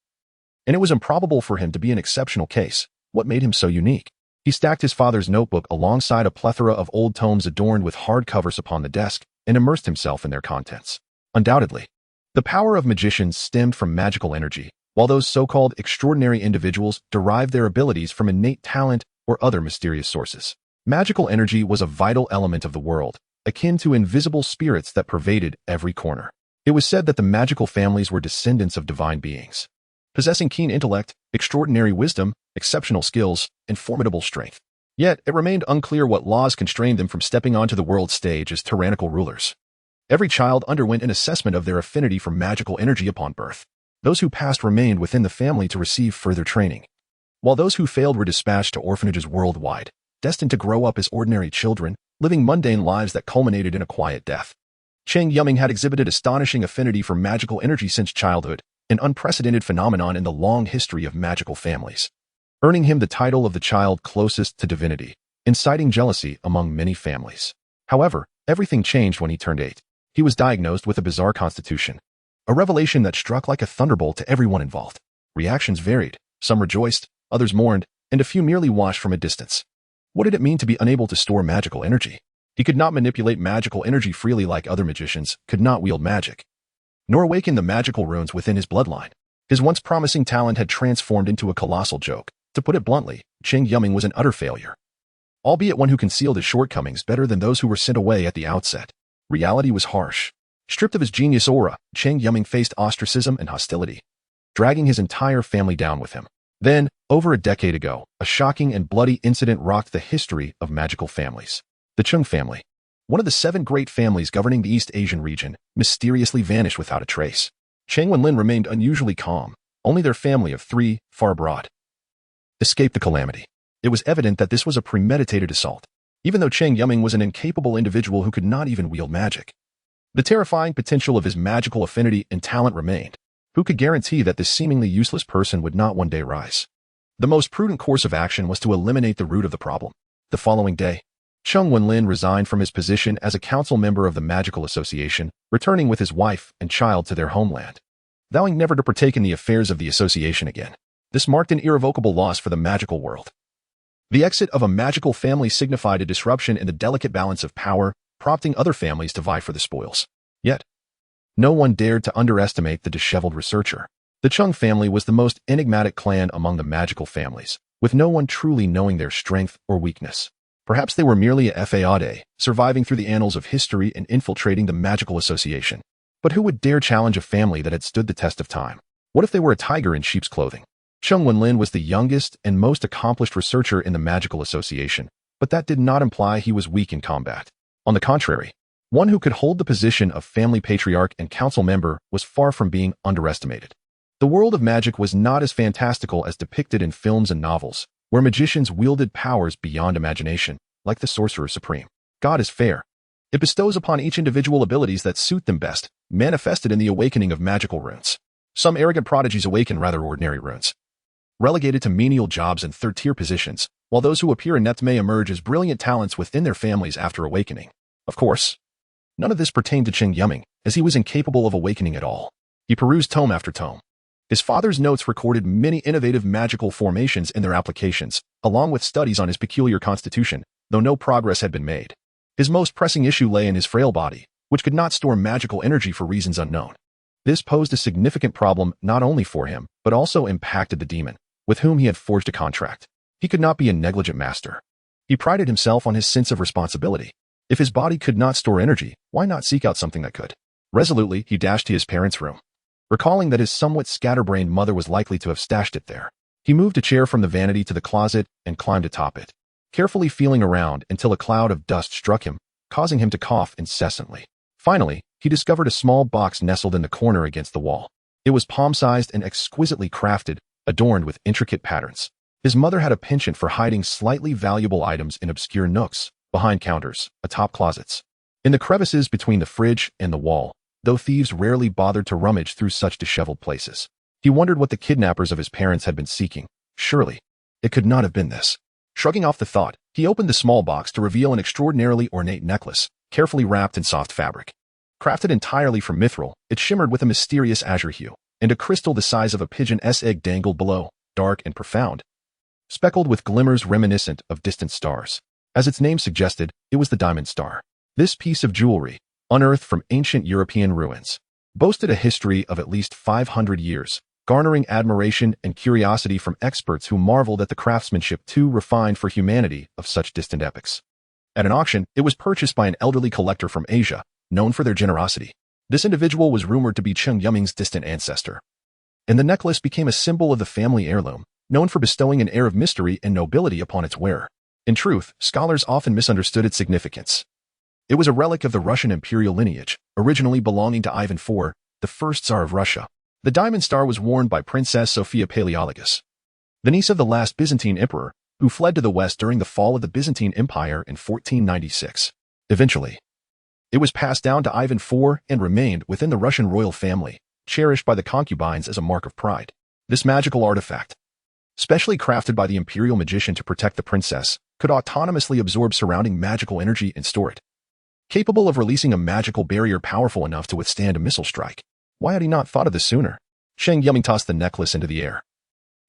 And it was improbable for him to be an exceptional case. What made him so unique? He stacked his father's notebook alongside a plethora of old tomes adorned with hard covers upon the desk and immersed himself in their contents. Undoubtedly, the power of magicians stemmed from magical energy, while those so-called extraordinary individuals derived their abilities from innate talent or other mysterious sources. Magical energy was a vital element of the world, akin to invisible spirits that pervaded every corner. It was said that the magical families were descendants of divine beings, possessing keen intellect, extraordinary wisdom, exceptional skills, and formidable strength. Yet, it remained unclear what laws constrained them from stepping onto the world stage as tyrannical rulers. Every child underwent an assessment of their affinity for magical energy upon birth. Those who passed remained within the family to receive further training, while those who failed were dispatched to orphanages worldwide, destined to grow up as ordinary children, living mundane lives that culminated in a quiet death. Cheng Yuming had exhibited astonishing affinity for magical energy since childhood, an unprecedented phenomenon in the long history of magical families, earning him the title of the child closest to divinity, inciting jealousy among many families. However, everything changed when he turned 8. He was diagnosed with a bizarre constitution, a revelation that struck like a thunderbolt to everyone involved. Reactions varied. Some rejoiced, others mourned, and a few merely watched from a distance. What did it mean to be unable to store magical energy? He could not manipulate magical energy freely like other magicians, could not wield magic, nor awaken the magical runes within his bloodline. His once promising talent had transformed into a colossal joke. To put it bluntly, Cheng Yuming was an utter failure, albeit one who concealed his shortcomings better than those who were sent away at the outset. Reality was harsh. Stripped of his genius aura, Cheng Yuming faced ostracism and hostility, dragging his entire family down with him. Then, over a decade ago, a shocking and bloody incident rocked the history of magical families. The Cheng family, one of the 7 great families governing the East Asian region, mysteriously vanished without a trace. Cheng Wenlin remained unusually calm. Only their family of 3, far abroad, escaped the calamity. It was evident that this was a premeditated assault. even though Cheng Yuming was an incapable individual who could not even wield magic. The terrifying potential of his magical affinity and talent remained. Who could guarantee that this seemingly useless person would not one day rise? The most prudent course of action was to eliminate the root of the problem. The following day, Cheng Yuming resigned from his position as a council member of the Magical Association, returning with his wife and child to their homeland, vowing never to partake in the affairs of the association again. This marked an irrevocable loss for the magical world. The exit of a magical family signified a disruption in the delicate balance of power, prompting other families to vie for the spoils. Yet, no one dared to underestimate the disheveled researcher. The Cheng family was the most enigmatic clan among the magical families, with no one truly knowing their strength or weakness. Perhaps they were merely a fade, surviving through the annals of history and infiltrating the Magical Association. But who would dare challenge a family that had stood the test of time? What if they were a tiger in sheep's clothing? Cheng Yuming was the youngest and most accomplished researcher in the Magical Association, but that did not imply he was weak in combat. On the contrary, one who could hold the position of family patriarch and council member was far from being underestimated. The world of magic was not as fantastical as depicted in films and novels, where magicians wielded powers beyond imagination, like the Sorcerer Supreme. God is fair. It bestows upon each individual abilities that suit them best, manifested in the awakening of magical runes. Some arrogant prodigies awaken rather ordinary runes, relegated to menial jobs and third-tier positions, while those who appear inept may emerge as brilliant talents within their families after awakening. Of course, none of this pertained to Cheng Yuming, as he was incapable of awakening at all. He perused tome after tome. His father's notes recorded many innovative magical formations and their applications, along with studies on his peculiar constitution, though no progress had been made. His most pressing issue lay in his frail body, which could not store magical energy for reasons unknown. This posed a significant problem not only for him, but also impacted the demon, with whom he had forged a contract. He could not be a negligent master. He prided himself on his sense of responsibility. If his body could not store energy, why not seek out something that could? Resolutely, he dashed to his parents' room, recalling that his somewhat scatterbrained mother was likely to have stashed it there. He moved a chair from the vanity to the closet and climbed atop it, carefully feeling around until a cloud of dust struck him, causing him to cough incessantly. Finally, he discovered a small box nestled in the corner against the wall. It was palm-sized and exquisitely crafted, adorned with intricate patterns. His mother had a penchant for hiding slightly valuable items in obscure nooks, behind counters, atop closets, in the crevices between the fridge and the wall, though thieves rarely bothered to rummage through such disheveled places. He wondered what the kidnappers of his parents had been seeking. Surely, it could not have been this. Shrugging off the thought, he opened the small box to reveal an extraordinarily ornate necklace, carefully wrapped in soft fabric. Crafted entirely from mithril, it shimmered with a mysterious azure hue, and a crystal the size of a pigeon's egg dangled below, dark and profound, speckled with glimmers reminiscent of distant stars. As its name suggested, it was the diamond star. This piece of jewelry, unearthed from ancient European ruins, boasted a history of at least 500 years, garnering admiration and curiosity from experts who marveled at the craftsmanship too refined for humanity of such distant epochs. At an auction, it was purchased by an elderly collector from Asia, known for their generosity. This individual was rumored to be Cheng Yuming's distant ancestor, and the necklace became a symbol of the family heirloom, known for bestowing an air of mystery and nobility upon its wearer. In truth, scholars often misunderstood its significance. It was a relic of the Russian imperial lineage, originally belonging to Ivan IV, the first Tsar of Russia. The diamond star was worn by Princess Sophia Paleologus, the niece of the last Byzantine emperor, who fled to the west during the fall of the Byzantine Empire in 1496. Eventually, it was passed down to Ivan IV and remained within the Russian royal family, cherished by the concubines as a mark of pride. This magical artifact, specially crafted by the imperial magician to protect the princess, could autonomously absorb surrounding magical energy and store it, capable of releasing a magical barrier powerful enough to withstand a missile strike. Why had he not thought of this sooner? Cheng Yuming tossed the necklace into the air,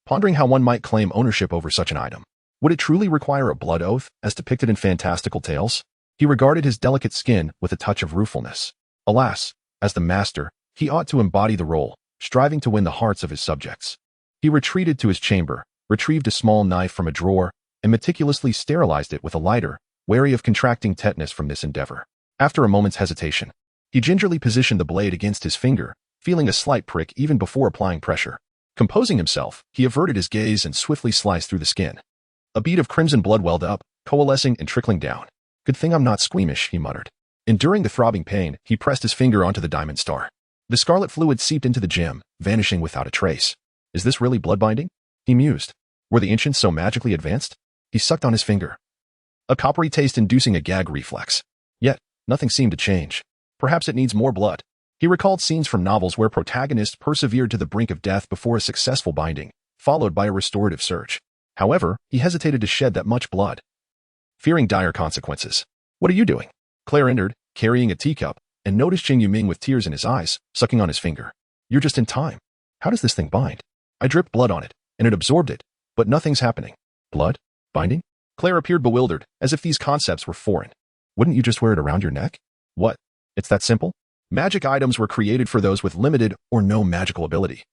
pondering how one might claim ownership over such an item. Would it truly require a blood oath, as depicted in fantastical tales? He regarded his delicate skin with a touch of ruefulness. Alas, as the master, he ought to embody the role, striving to win the hearts of his subjects. He retreated to his chamber, retrieved a small knife from a drawer, and meticulously sterilized it with a lighter, wary of contracting tetanus from this endeavor. After a moment's hesitation, he gingerly positioned the blade against his finger, feeling a slight prick even before applying pressure. Composing himself, he averted his gaze and swiftly sliced through the skin. A bead of crimson blood welled up, coalescing and trickling down. Good thing I'm not squeamish, he muttered. Enduring the throbbing pain, he pressed his finger onto the diamond star. The scarlet fluid seeped into the gem, vanishing without a trace. Is this really blood binding? He mused. Were the ancients so magically advanced? He sucked on his finger, a coppery taste inducing a gag reflex. Yet, nothing seemed to change. Perhaps it needs more blood. He recalled scenes from novels where protagonists persevered to the brink of death before a successful binding, followed by a restorative surge. However, he hesitated to shed that much blood, fearing dire consequences. "What are you doing?" Claire entered, carrying a teacup, and noticed Cheng Yuming with tears in his eyes, sucking on his finger. "You're just in time. How does this thing bind?" "I dripped blood on it, and it absorbed it, but nothing's happening." "Blood? Binding?" Claire appeared bewildered, as if these concepts were foreign. "Wouldn't you just wear it around your neck?" "What? It's that simple?" Magic items were created for those with limited or no magical ability.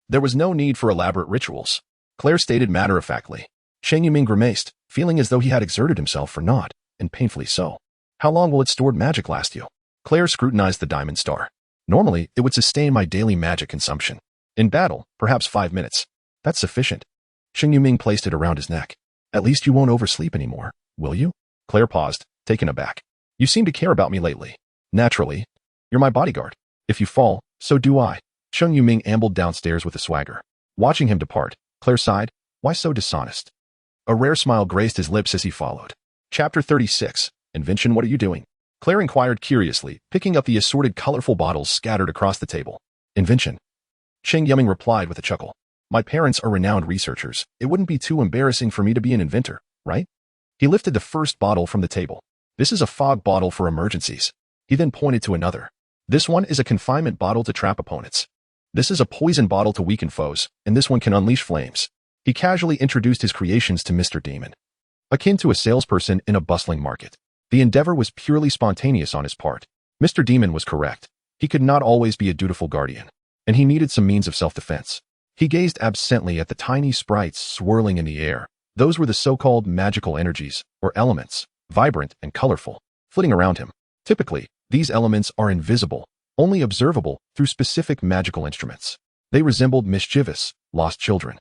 There was no need for elaborate rituals, Claire stated matter-of-factly. Cheng Yuming grimaced, feeling as though he had exerted himself for naught, and painfully so. "How long will its stored magic last you?" Claire scrutinized the diamond star. "Normally, it would sustain my daily magic consumption. In battle, perhaps 5 minutes. That's sufficient." Cheng Yuming placed it around his neck. "At least you won't oversleep anymore, will you?" Claire paused, taken aback. "You seem to care about me lately." "Naturally. You're my bodyguard. If you fall, so do I." Cheng Yuming ambled downstairs with a swagger. Watching him depart, Claire sighed. Why so dishonest? A rare smile graced his lips as he followed. Chapter 36. Invention, what are you doing? Claire inquired curiously, picking up the assorted colorful bottles scattered across the table. "Invention." Cheng Yuming replied with a chuckle. "My parents are renowned researchers. It wouldn't be too embarrassing for me to be an inventor, right?" He lifted the first bottle from the table. "This is a fog bottle for emergencies." He then pointed to another. "This one is a confinement bottle to trap opponents. This is a poison bottle to weaken foes, and this one can unleash flames." He casually introduced his creations to Mr. Demon. Akin to a salesperson in a bustling market, the endeavor was purely spontaneous on his part. Mr. Demon was correct. He could not always be a dutiful guardian, and he needed some means of self-defense. He gazed absently at the tiny sprites swirling in the air. Those were the so-called magical energies, or elements, vibrant and colorful, flitting around him. Typically, these elements are invisible, only observable through specific magical instruments. They resembled mischievous, lost children,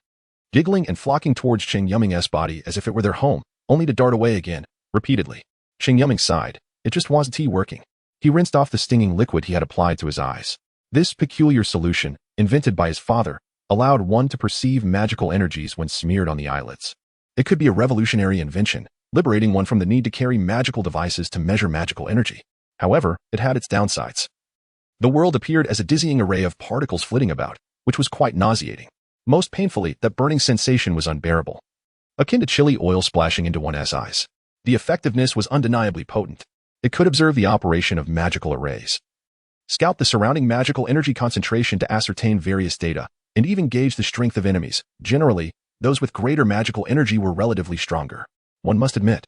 giggling and flocking towards Cheng Yuming's body as if it were their home, only to dart away again, repeatedly. Cheng Yuming sighed. It just wasn't working. He rinsed off the stinging liquid he had applied to his eyes. This peculiar solution, invented by his father, allowed one to perceive magical energies when smeared on the eyelids. It could be a revolutionary invention, liberating one from the need to carry magical devices to measure magical energy. However, it had its downsides. The world appeared as a dizzying array of particles flitting about, which was quite nauseating. Most painfully, that burning sensation was unbearable, akin to chilly oil splashing into one's eyes. The effectiveness was undeniably potent. It could observe the operation of magical arrays, scout the surrounding magical energy concentration to ascertain various data, and even gauge the strength of enemies. Generally, those with greater magical energy were relatively stronger, one must admit.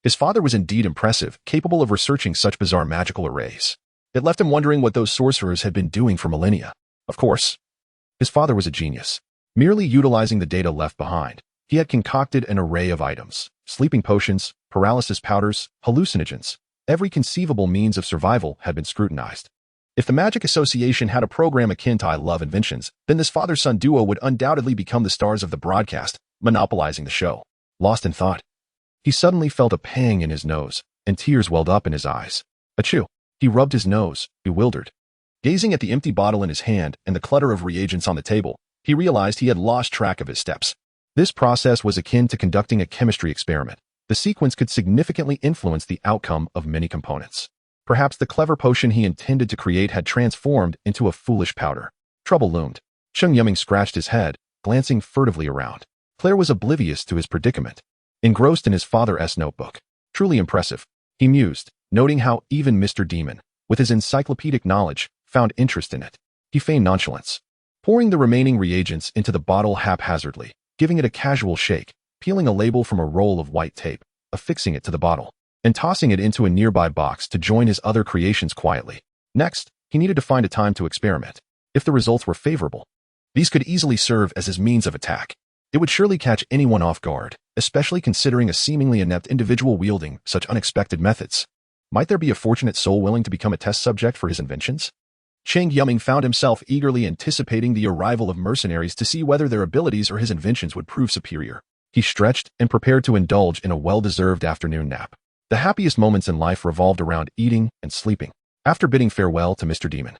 His father was indeed impressive, capable of researching such bizarre magical arrays. It left him wondering what those sorcerers had been doing for millennia. Of course, his father was a genius. Merely utilizing the data left behind, he had concocted an array of items: sleeping potions, paralysis powders, hallucinogens. Every conceivable means of survival had been scrutinized. If the Magic Association had a program akin to I Love Inventions, then this father-son duo would undoubtedly become the stars of the broadcast, monopolizing the show. Lost in thought, he suddenly felt a pang in his nose, and tears welled up in his eyes. Achoo! He rubbed his nose, bewildered. Gazing at the empty bottle in his hand and the clutter of reagents on the table, he realized he had lost track of his steps. This process was akin to conducting a chemistry experiment. The sequence could significantly influence the outcome of many components. Perhaps the clever potion he intended to create had transformed into a foolish powder. Trouble loomed. Cheng Yuming scratched his head, glancing furtively around. Claire was oblivious to his predicament, engrossed in his father's notebook. Truly impressive, he mused, noting how even Mr. Demon, with his encyclopedic knowledge, found interest in it. He feigned nonchalance, pouring the remaining reagents into the bottle haphazardly, giving it a casual shake, peeling a label from a roll of white tape, affixing it to the bottle, and tossing it into a nearby box to join his other creations quietly. Next, he needed to find a time to experiment. If the results were favorable, these could easily serve as his means of attack. It would surely catch anyone off guard, especially considering a seemingly inept individual wielding such unexpected methods. Might there be a fortunate soul willing to become a test subject for his inventions? Cheng Yuming found himself eagerly anticipating the arrival of mercenaries to see whether their abilities or his inventions would prove superior. He stretched and prepared to indulge in a well-deserved afternoon nap. The happiest moments in life revolved around eating and sleeping. After bidding farewell to Mr. Demon,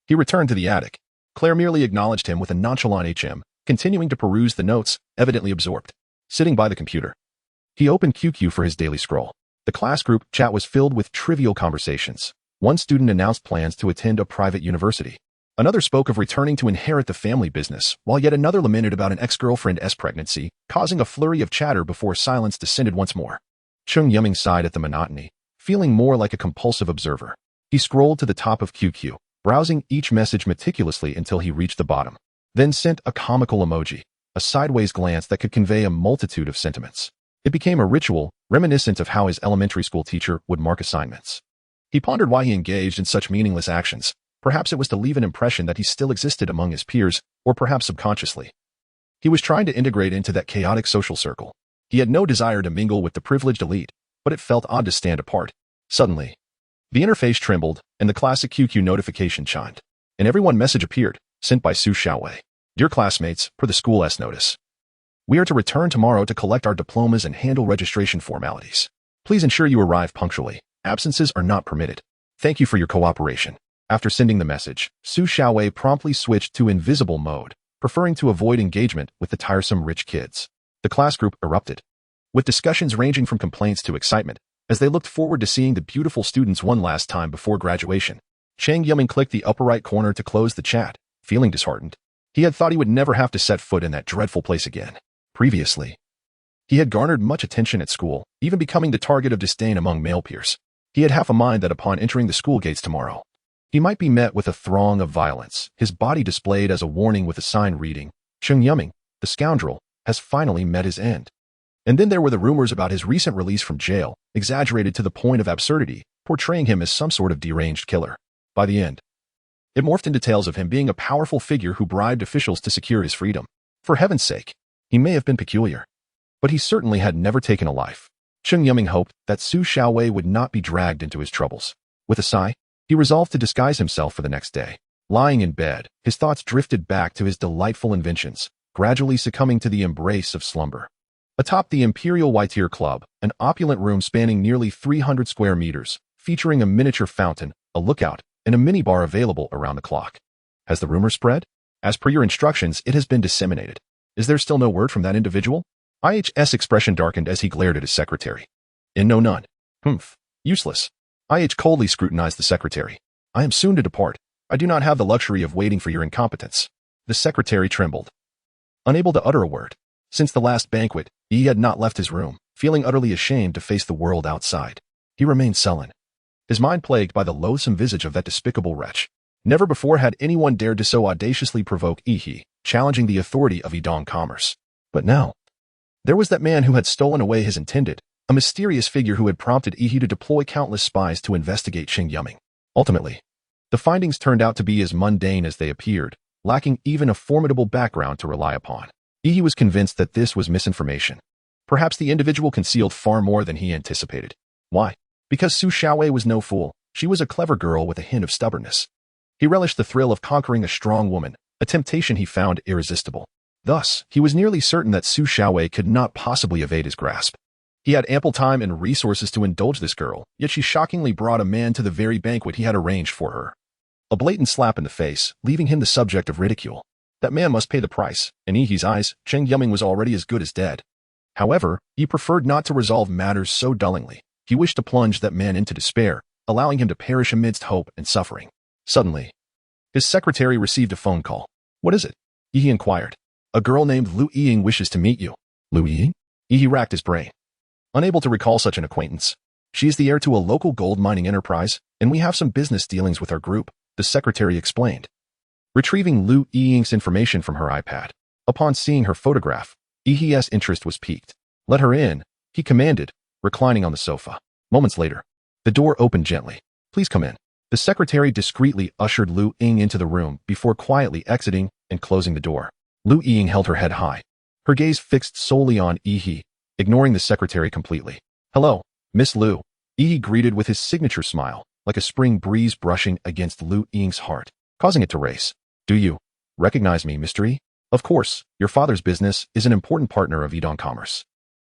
he returned to the attic. Claire merely acknowledged him with a nonchalant HM, continuing to peruse the notes, evidently absorbed. Sitting by the computer, He opened QQ for his daily scroll. The class group chat was filled with trivial conversations. One student announced plans to attend a private university. Another spoke of returning to inherit the family business, while yet another lamented about an ex-girlfriend's pregnancy, causing a flurry of chatter before silence descended once more. Cheng Yuming sighed at the monotony, feeling more like a compulsive observer. He scrolled to the top of QQ, browsing each message meticulously until he reached the bottom, then sent a comical emoji, a sideways glance that could convey a multitude of sentiments. It became a ritual, reminiscent of how his elementary school teacher would mark assignments. He pondered why he engaged in such meaningless actions. Perhaps it was to leave an impression that he still existed among his peers, or perhaps subconsciously. He was trying to integrate into that chaotic social circle. He had no desire to mingle with the privileged elite, but it felt odd to stand apart. Suddenly, the interface trembled, and the classic QQ notification chimed. An everyone message appeared, sent by Su Xiaowei. Dear classmates, per the school's notice, we are to return tomorrow to collect our diplomas and handle registration formalities. Please ensure you arrive punctually. Absences are not permitted. Thank you for your cooperation. After sending the message, Su Xiaowei promptly switched to invisible mode, preferring to avoid engagement with the tiresome rich kids. The class group erupted, with discussions ranging from complaints to excitement, as they looked forward to seeing the beautiful students one last time before graduation. Cheng Yuming clicked the upper right corner to close the chat, feeling disheartened. He had thought he would never have to set foot in that dreadful place again. Previously, he had garnered much attention at school, even becoming the target of disdain among male peers. He had half a mind that upon entering the school gates tomorrow, he might be met with a throng of violence, his body displayed as a warning with a sign reading, Cheng Yuming, the scoundrel, has finally met his end. And then there were the rumors about his recent release from jail, exaggerated to the point of absurdity, portraying him as some sort of deranged killer. By the end, it morphed into tales of him being a powerful figure who bribed officials to secure his freedom. For heaven's sake, he may have been peculiar, but he certainly had never taken a life. Cheng Yuming hoped that Su Xiaowei would not be dragged into his troubles. With a sigh, he resolved to disguise himself for the next day. Lying in bed, his thoughts drifted back to his delightful inventions, gradually succumbing to the embrace of slumber. Atop the Imperial White-Ear Club, an opulent room spanning nearly 300 square meters, featuring a miniature fountain, a lookout, and a minibar available around the clock. Has the rumor spread? As per your instructions, it has been disseminated. Is there still no word from that individual? IH's expression darkened as he glared at his secretary. No, none. Humph. Useless. IH coldly scrutinized the secretary. I am soon to depart. I do not have the luxury of waiting for your incompetence. The secretary trembled, unable to utter a word. Since the last banquet, he had not left his room, feeling utterly ashamed to face the world outside. He remained sullen, his mind plagued by the loathsome visage of that despicable wretch. Never before had anyone dared to so audaciously provoke Yi, challenging the authority of Yidong commerce. But now, there was that man who had stolen away his intended, a mysterious figure who had prompted Yi to deploy countless spies to investigate Cheng Yuming. Ultimately, the findings turned out to be as mundane as they appeared, lacking even a formidable background to rely upon. Yi was convinced that this was misinformation. Perhaps the individual concealed far more than he anticipated. Why? Because Su Xiaowei was no fool. She was a clever girl with a hint of stubbornness. He relished the thrill of conquering a strong woman, a temptation he found irresistible. Thus, he was nearly certain that Su Xiaowei could not possibly evade his grasp. He had ample time and resources to indulge this girl, yet she shockingly brought a man to the very banquet he had arranged for her. A blatant slap in the face, leaving him the subject of ridicule. That man must pay the price. In Yi's eyes, Cheng Yuming was already as good as dead. However, he preferred not to resolve matters so dullingly. He wished to plunge that man into despair, allowing him to perish amidst hope and suffering. Suddenly, his secretary received a phone call. What is it? Yi inquired. A girl named Lu Ying wishes to meet you. Lu Ying? Yi racked his brain, unable to recall such an acquaintance. She is the heir to a local gold mining enterprise, and we have some business dealings with our group, the secretary explained, retrieving Lu Ying's information from her iPad. Upon seeing her photograph, Yi's interest was piqued. Let her in, he commanded, reclining on the sofa. Moments later, the door opened gently. Please come in. The secretary discreetly ushered Lu Ying into the room before quietly exiting and closing the door. Lu Ying held her head high, her gaze fixed solely on Yi, ignoring the secretary completely. Hello, Miss Lu. Yi greeted with his signature smile, like a spring breeze brushing against Lu Ying's heart, causing it to race. Do you recognize me, Mr. Yi? Of course, your father's business is an important partner of Yidong Commerce.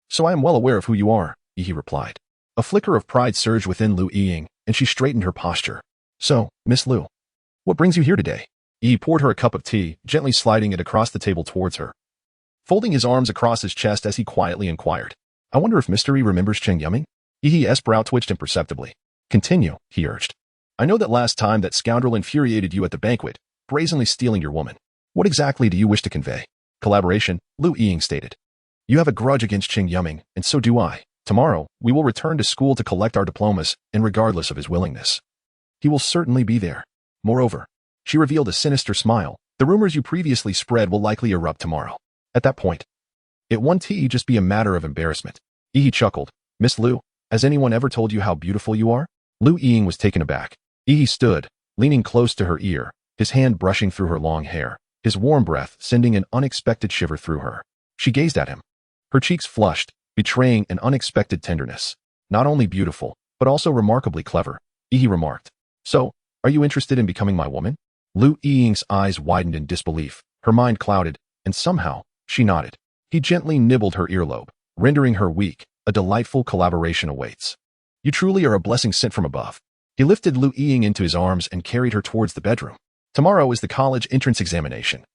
So I am well aware of who you are, Yi replied. A flicker of pride surged within Lu Ying, and she straightened her posture. So, Miss Lu, what brings you here today? Yi poured her a cup of tea, gently sliding it across the table towards her, folding his arms across his chest as he quietly inquired. I wonder if Mystery remembers Cheng Yuming? He's brow twitched imperceptibly. Continue, he urged. I know that last time that scoundrel infuriated you at the banquet, brazenly stealing your woman. What exactly do you wish to convey? Collaboration, Lu Ying stated. You have a grudge against Cheng Yuming, and so do I. Tomorrow, we will return to school to collect our diplomas, and regardless of his willingness. He will certainly be there. Moreover, she revealed a sinister smile. The rumors you previously spread will likely erupt tomorrow. At that point, it won't just be a matter of embarrassment. He chuckled. Miss Lu, has anyone ever told you how beautiful you are? Lu Ying was taken aback. He stood, leaning close to her ear, his hand brushing through her long hair, his warm breath sending an unexpected shiver through her. She gazed at him. Her cheeks flushed, betraying an unexpected tenderness. Not only beautiful, but also remarkably clever, he remarked. So, are you interested in becoming my woman? Lu Ying's eyes widened in disbelief, her mind clouded, and somehow, she nodded. He gently nibbled her earlobe, rendering her weak. A delightful collaboration awaits. You truly are a blessing sent from above. He lifted Lu Ying into his arms and carried her towards the bedroom. Tomorrow is the college entrance examination.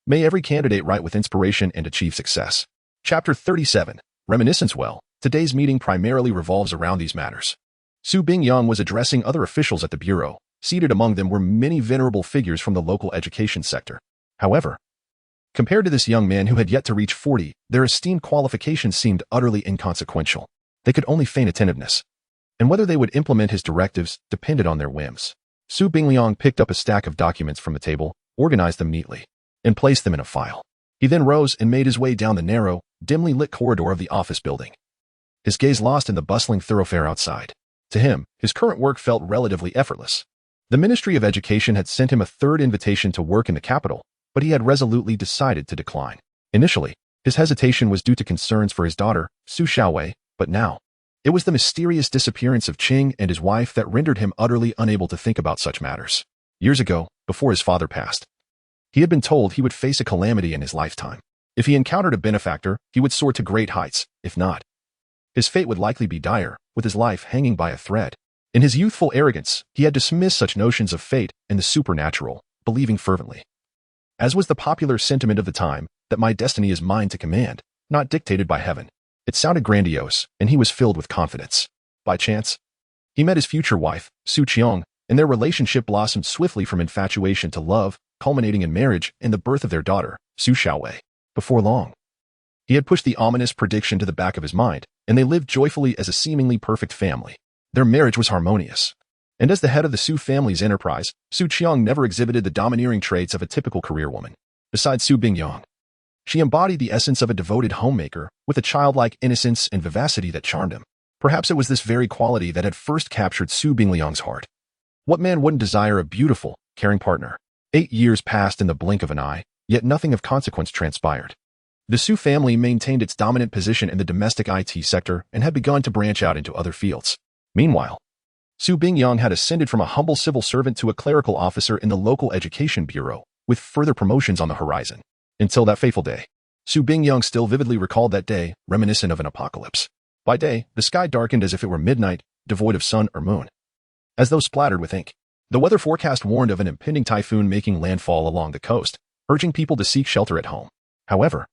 May every candidate write with inspiration and achieve success. Chapter 37. Reminiscence. Well, today's meeting primarily revolves around these matters. Su Bingyang was addressing other officials at the bureau. Seated among them were many venerable figures from the local education sector. However, compared to this young man who had yet to reach 40, their esteemed qualifications seemed utterly inconsequential. They could only feign attentiveness. And whether they would implement his directives depended on their whims. Su Bingliang picked up a stack of documents from the table, organized them neatly, and placed them in a file. He then rose and made his way down the narrow, dimly lit corridor of the office building. His gaze lost in the bustling thoroughfare outside. To him, his current work felt relatively effortless. The Ministry of Education had sent him a third invitation to work in the capital, but he had resolutely decided to decline. Initially, his hesitation was due to concerns for his daughter, Su Xiaowei, but now, it was the mysterious disappearance of Cheng and his wife that rendered him utterly unable to think about such matters. Years ago, before his father passed, he had been told he would face a calamity in his lifetime. If he encountered a benefactor, he would soar to great heights. If not, his fate would likely be dire, with his life hanging by a thread. In his youthful arrogance, he had dismissed such notions of fate and the supernatural, believing fervently, as was the popular sentiment of the time, that my destiny is mine to command, not dictated by heaven. It sounded grandiose, and he was filled with confidence. By chance, he met his future wife, Su Qiong, and their relationship blossomed swiftly from infatuation to love, culminating in marriage and the birth of their daughter, Su Xiaowei. Before long, he had pushed the ominous prediction to the back of his mind, and they lived joyfully as a seemingly perfect family. Their marriage was harmonious. And as the head of the Su family's enterprise, Su Qiong never exhibited the domineering traits of a typical career woman. Besides Su Bingyang, she embodied the essence of a devoted homemaker, with a childlike innocence and vivacity that charmed him. Perhaps it was this very quality that had first captured Su Bingliang's heart. What man wouldn't desire a beautiful, caring partner? 8 years passed in the blink of an eye, yet nothing of consequence transpired. The Su family maintained its dominant position in the domestic IT sector and had begun to branch out into other fields. Meanwhile, Su Bingyang had ascended from a humble civil servant to a clerical officer in the local education bureau, with further promotions on the horizon. Until that fateful day, Su Bingyang still vividly recalled that day, reminiscent of an apocalypse. By day, the sky darkened as if it were midnight, devoid of sun or moon, as though splattered with ink. The weather forecast warned of an impending typhoon making landfall along the coast, urging people to seek shelter at home. However,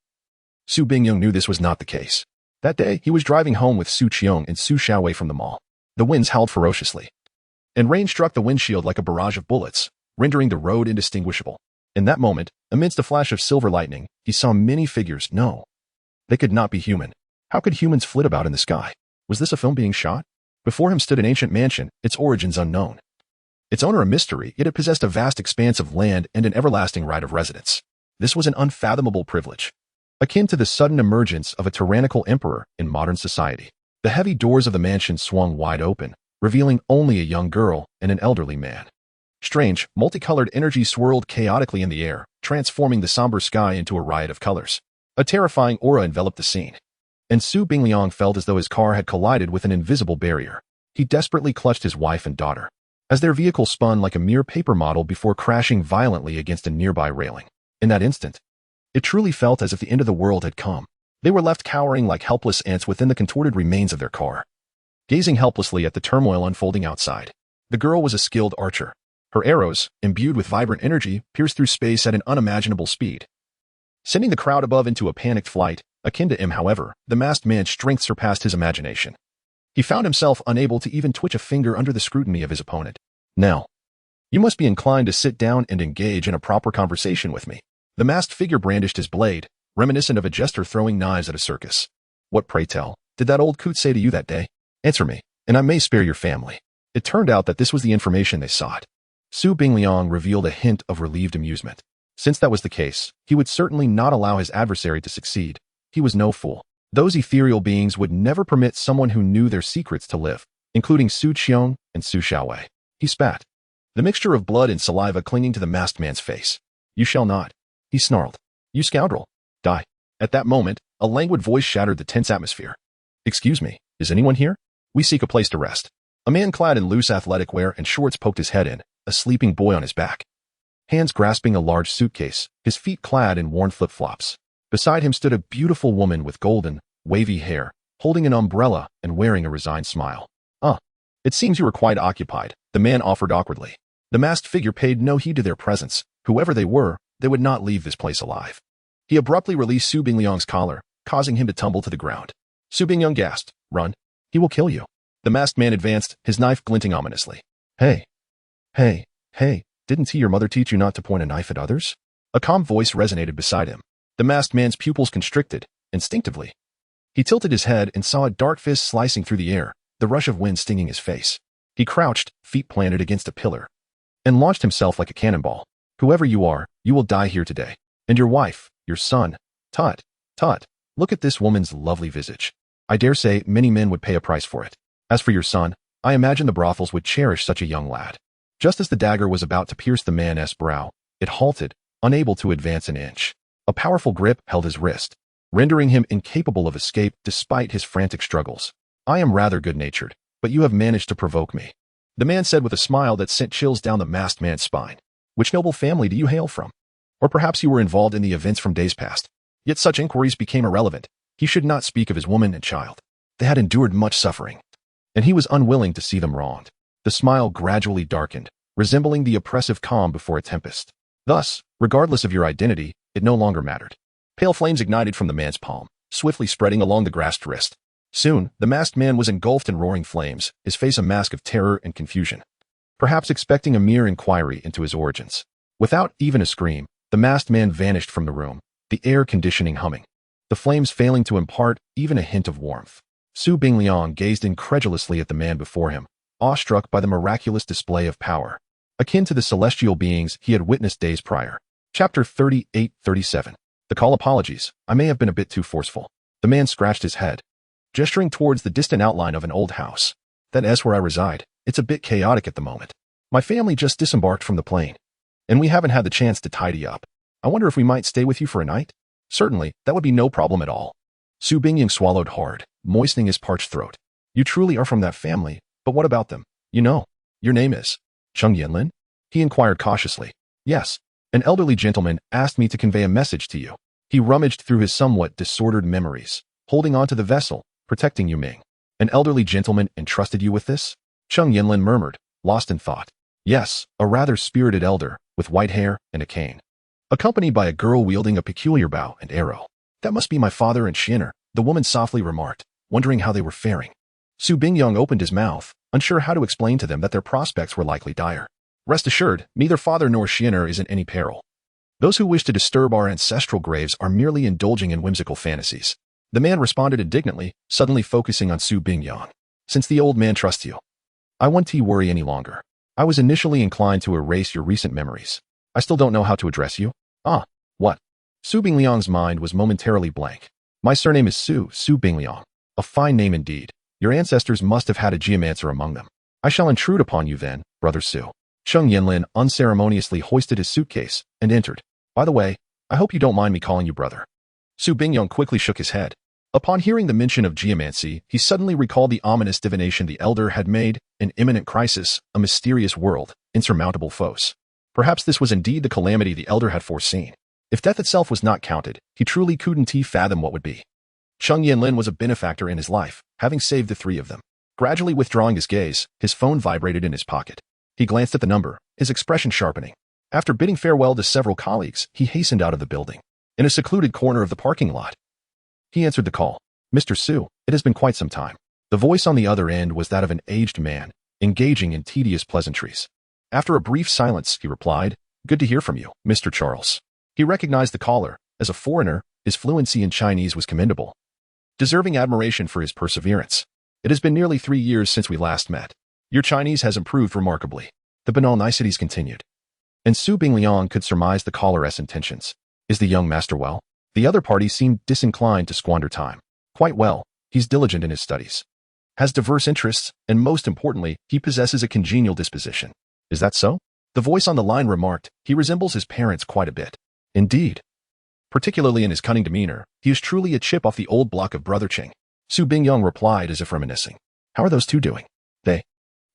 Su Bingyang knew this was not the case. That day, he was driving home with Su Qiong and Su Xiaowei from the mall. The winds howled ferociously, and rain struck the windshield like a barrage of bullets, rendering the road indistinguishable. In that moment, amidst a flash of silver lightning, he saw many figures. No, they could not be human. How could humans flit about in the sky? Was this a film being shot? Before him stood an ancient mansion, its origins unknown. Its owner a mystery, yet it possessed a vast expanse of land and an everlasting right of residence. This was an unfathomable privilege, akin to the sudden emergence of a tyrannical emperor in modern society. The heavy doors of the mansion swung wide open, revealing only a young girl and an elderly man. Strange, multicolored energy swirled chaotically in the air, transforming the somber sky into a riot of colors. A terrifying aura enveloped the scene, and Su Bingliang felt as though his car had collided with an invisible barrier. He desperately clutched his wife and daughter, as their vehicle spun like a mere paper model before crashing violently against a nearby railing. In that instant, it truly felt as if the end of the world had come. They were left cowering like helpless ants within the contorted remains of their car, gazing helplessly at the turmoil unfolding outside. The girl was a skilled archer. Her arrows, imbued with vibrant energy, pierced through space at an unimaginable speed, sending the crowd above into a panicked flight. Akin to him, however, the masked man's strength surpassed his imagination. He found himself unable to even twitch a finger under the scrutiny of his opponent. Now, you must be inclined to sit down and engage in a proper conversation with me. The masked figure brandished his blade, reminiscent of a jester throwing knives at a circus. What, pray tell, did that old coot say to you that day? Answer me, and I may spare your family. It turned out that this was the information they sought. Su Bingliang revealed a hint of relieved amusement. Since that was the case, he would certainly not allow his adversary to succeed. He was no fool. Those ethereal beings would never permit someone who knew their secrets to live, including Su Qiong and Su Xiaowei. He spat, the mixture of blood and saliva clinging to the masked man's face. You shall not. He snarled. You scoundrel. Die. At that moment, a languid voice shattered the tense atmosphere. Excuse me, is anyone here? We seek a place to rest. A man clad in loose athletic wear and shorts poked his head in, a sleeping boy on his back. Hands grasping a large suitcase, his feet clad in worn flip-flops. Beside him stood a beautiful woman with golden, wavy hair, holding an umbrella and wearing a resigned smile. It seems you were quite occupied, the man offered awkwardly. The masked figure paid no heed to their presence. Whoever they were, they would not leave this place alive. He abruptly released Su Bingliang's collar, causing him to tumble to the ground. Su Bingliang gasped, Run. He will kill you. The masked man advanced, his knife glinting ominously. Hey, didn't your mother teach you not to point a knife at others? A calm voice resonated beside him. The masked man's pupils constricted, instinctively. He tilted his head and saw a dark fist slicing through the air, the rush of wind stinging his face. He crouched, feet planted against a pillar, and launched himself like a cannonball. Whoever you are, you will die here today. And your wife, your son. Tut, look at this woman's lovely visage. I dare say many men would pay a price for it. As for your son, I imagine the brothels would cherish such a young lad. Just as the dagger was about to pierce the man's brow, it halted, unable to advance an inch. A powerful grip held his wrist, rendering him incapable of escape despite his frantic struggles. I am rather good-natured, but you have managed to provoke me, the man said with a smile that sent chills down the masked man's spine. Which noble family do you hail from? Or perhaps you were involved in the events from days past. Yet such inquiries became irrelevant. He should not speak of his woman and child. They had endured much suffering, and he was unwilling to see them wronged. The smile gradually darkened, resembling the oppressive calm before a tempest. Thus, regardless of your identity, it no longer mattered. Pale flames ignited from the man's palm, swiftly spreading along the grasped wrist. Soon, the masked man was engulfed in roaring flames, his face a mask of terror and confusion, perhaps expecting a mere inquiry into his origins. Without even a scream, the masked man vanished from the room, the air conditioning humming, the flames failing to impart even a hint of warmth. Su Bingliang gazed incredulously at the man before him, awestruck by the miraculous display of power, akin to the celestial beings he had witnessed days prior. Chapter 38-37. The call. Apologies, I may have been a bit too forceful. The man scratched his head, gesturing towards the distant outline of an old house. That's where I reside. It's a bit chaotic at the moment. My family just disembarked from the plane, and we haven't had the chance to tidy up. I wonder if we might stay with you for a night? Certainly, that would be no problem at all. Su Bingliang swallowed hard, moistening his parched throat. You truly are from that family, but what about them? You know, your name is Cheng Yuming? He inquired cautiously. Yes, an elderly gentleman asked me to convey a message to you. He rummaged through his somewhat disordered memories, holding on to the vessel, protecting Yuming. An elderly gentleman entrusted you with this? Cheng Yuming murmured, lost in thought. Yes, a rather spirited elder, with white hair and a cane, accompanied by a girl wielding a peculiar bow and arrow. That must be my father and Xianer, the woman softly remarked, wondering how they were faring. Su Bingliang opened his mouth, unsure how to explain to them that their prospects were likely dire. Rest assured, neither father nor Xianer is in any peril. Those who wish to disturb our ancestral graves are merely indulging in whimsical fantasies. The man responded indignantly, suddenly focusing on Su Bingliang. Since the old man trusts you, I won't worry any longer. I was initially inclined to erase your recent memories. I still don't know how to address you. What? Su Bingliang's mind was momentarily blank. My surname is Su Bingliang. A fine name indeed. Your ancestors must have had a geomancer among them. I shall intrude upon you then, brother Su. Cheng Yuming unceremoniously hoisted his suitcase and entered. By the way, I hope you don't mind me calling you brother. Su Bingliang quickly shook his head. Upon hearing the mention of geomancy, he suddenly recalled the ominous divination the elder had made, an imminent crisis, a mysterious world, insurmountable foes. Perhaps this was indeed the calamity the elder had foreseen. If death itself was not counted, he truly couldn't fathom what would be. Cheng Yuming was a benefactor in his life, having saved the three of them. Gradually withdrawing his gaze, his phone vibrated in his pocket. He glanced at the number, his expression sharpening. After bidding farewell to several colleagues, he hastened out of the building. In a secluded corner of the parking lot, He answered the call. Mr. Su, it has been quite some time. The voice on the other end was that of an aged man, engaging in tedious pleasantries. After a brief silence, he replied, "Good to hear from you, Mr. Charles." He recognized the caller. As a foreigner, his fluency in Chinese was commendable, deserving admiration for his perseverance. "It has been nearly 3 years since we last met. Your Chinese has improved remarkably." The banal niceties continued, and Su Bingliang could surmise the caller's intentions. "Is the young master well?" The other party seemed disinclined to squander time. "Quite well. He's diligent in his studies, has diverse interests, and most importantly, he possesses a congenial disposition." "Is that so?" The voice on the line remarked. "He resembles his parents quite a bit." "Indeed. Particularly in his cunning demeanor, he is truly a chip off the old block of Brother Cheng." Su Bingyang replied as if reminiscing. "How are those two doing?" "They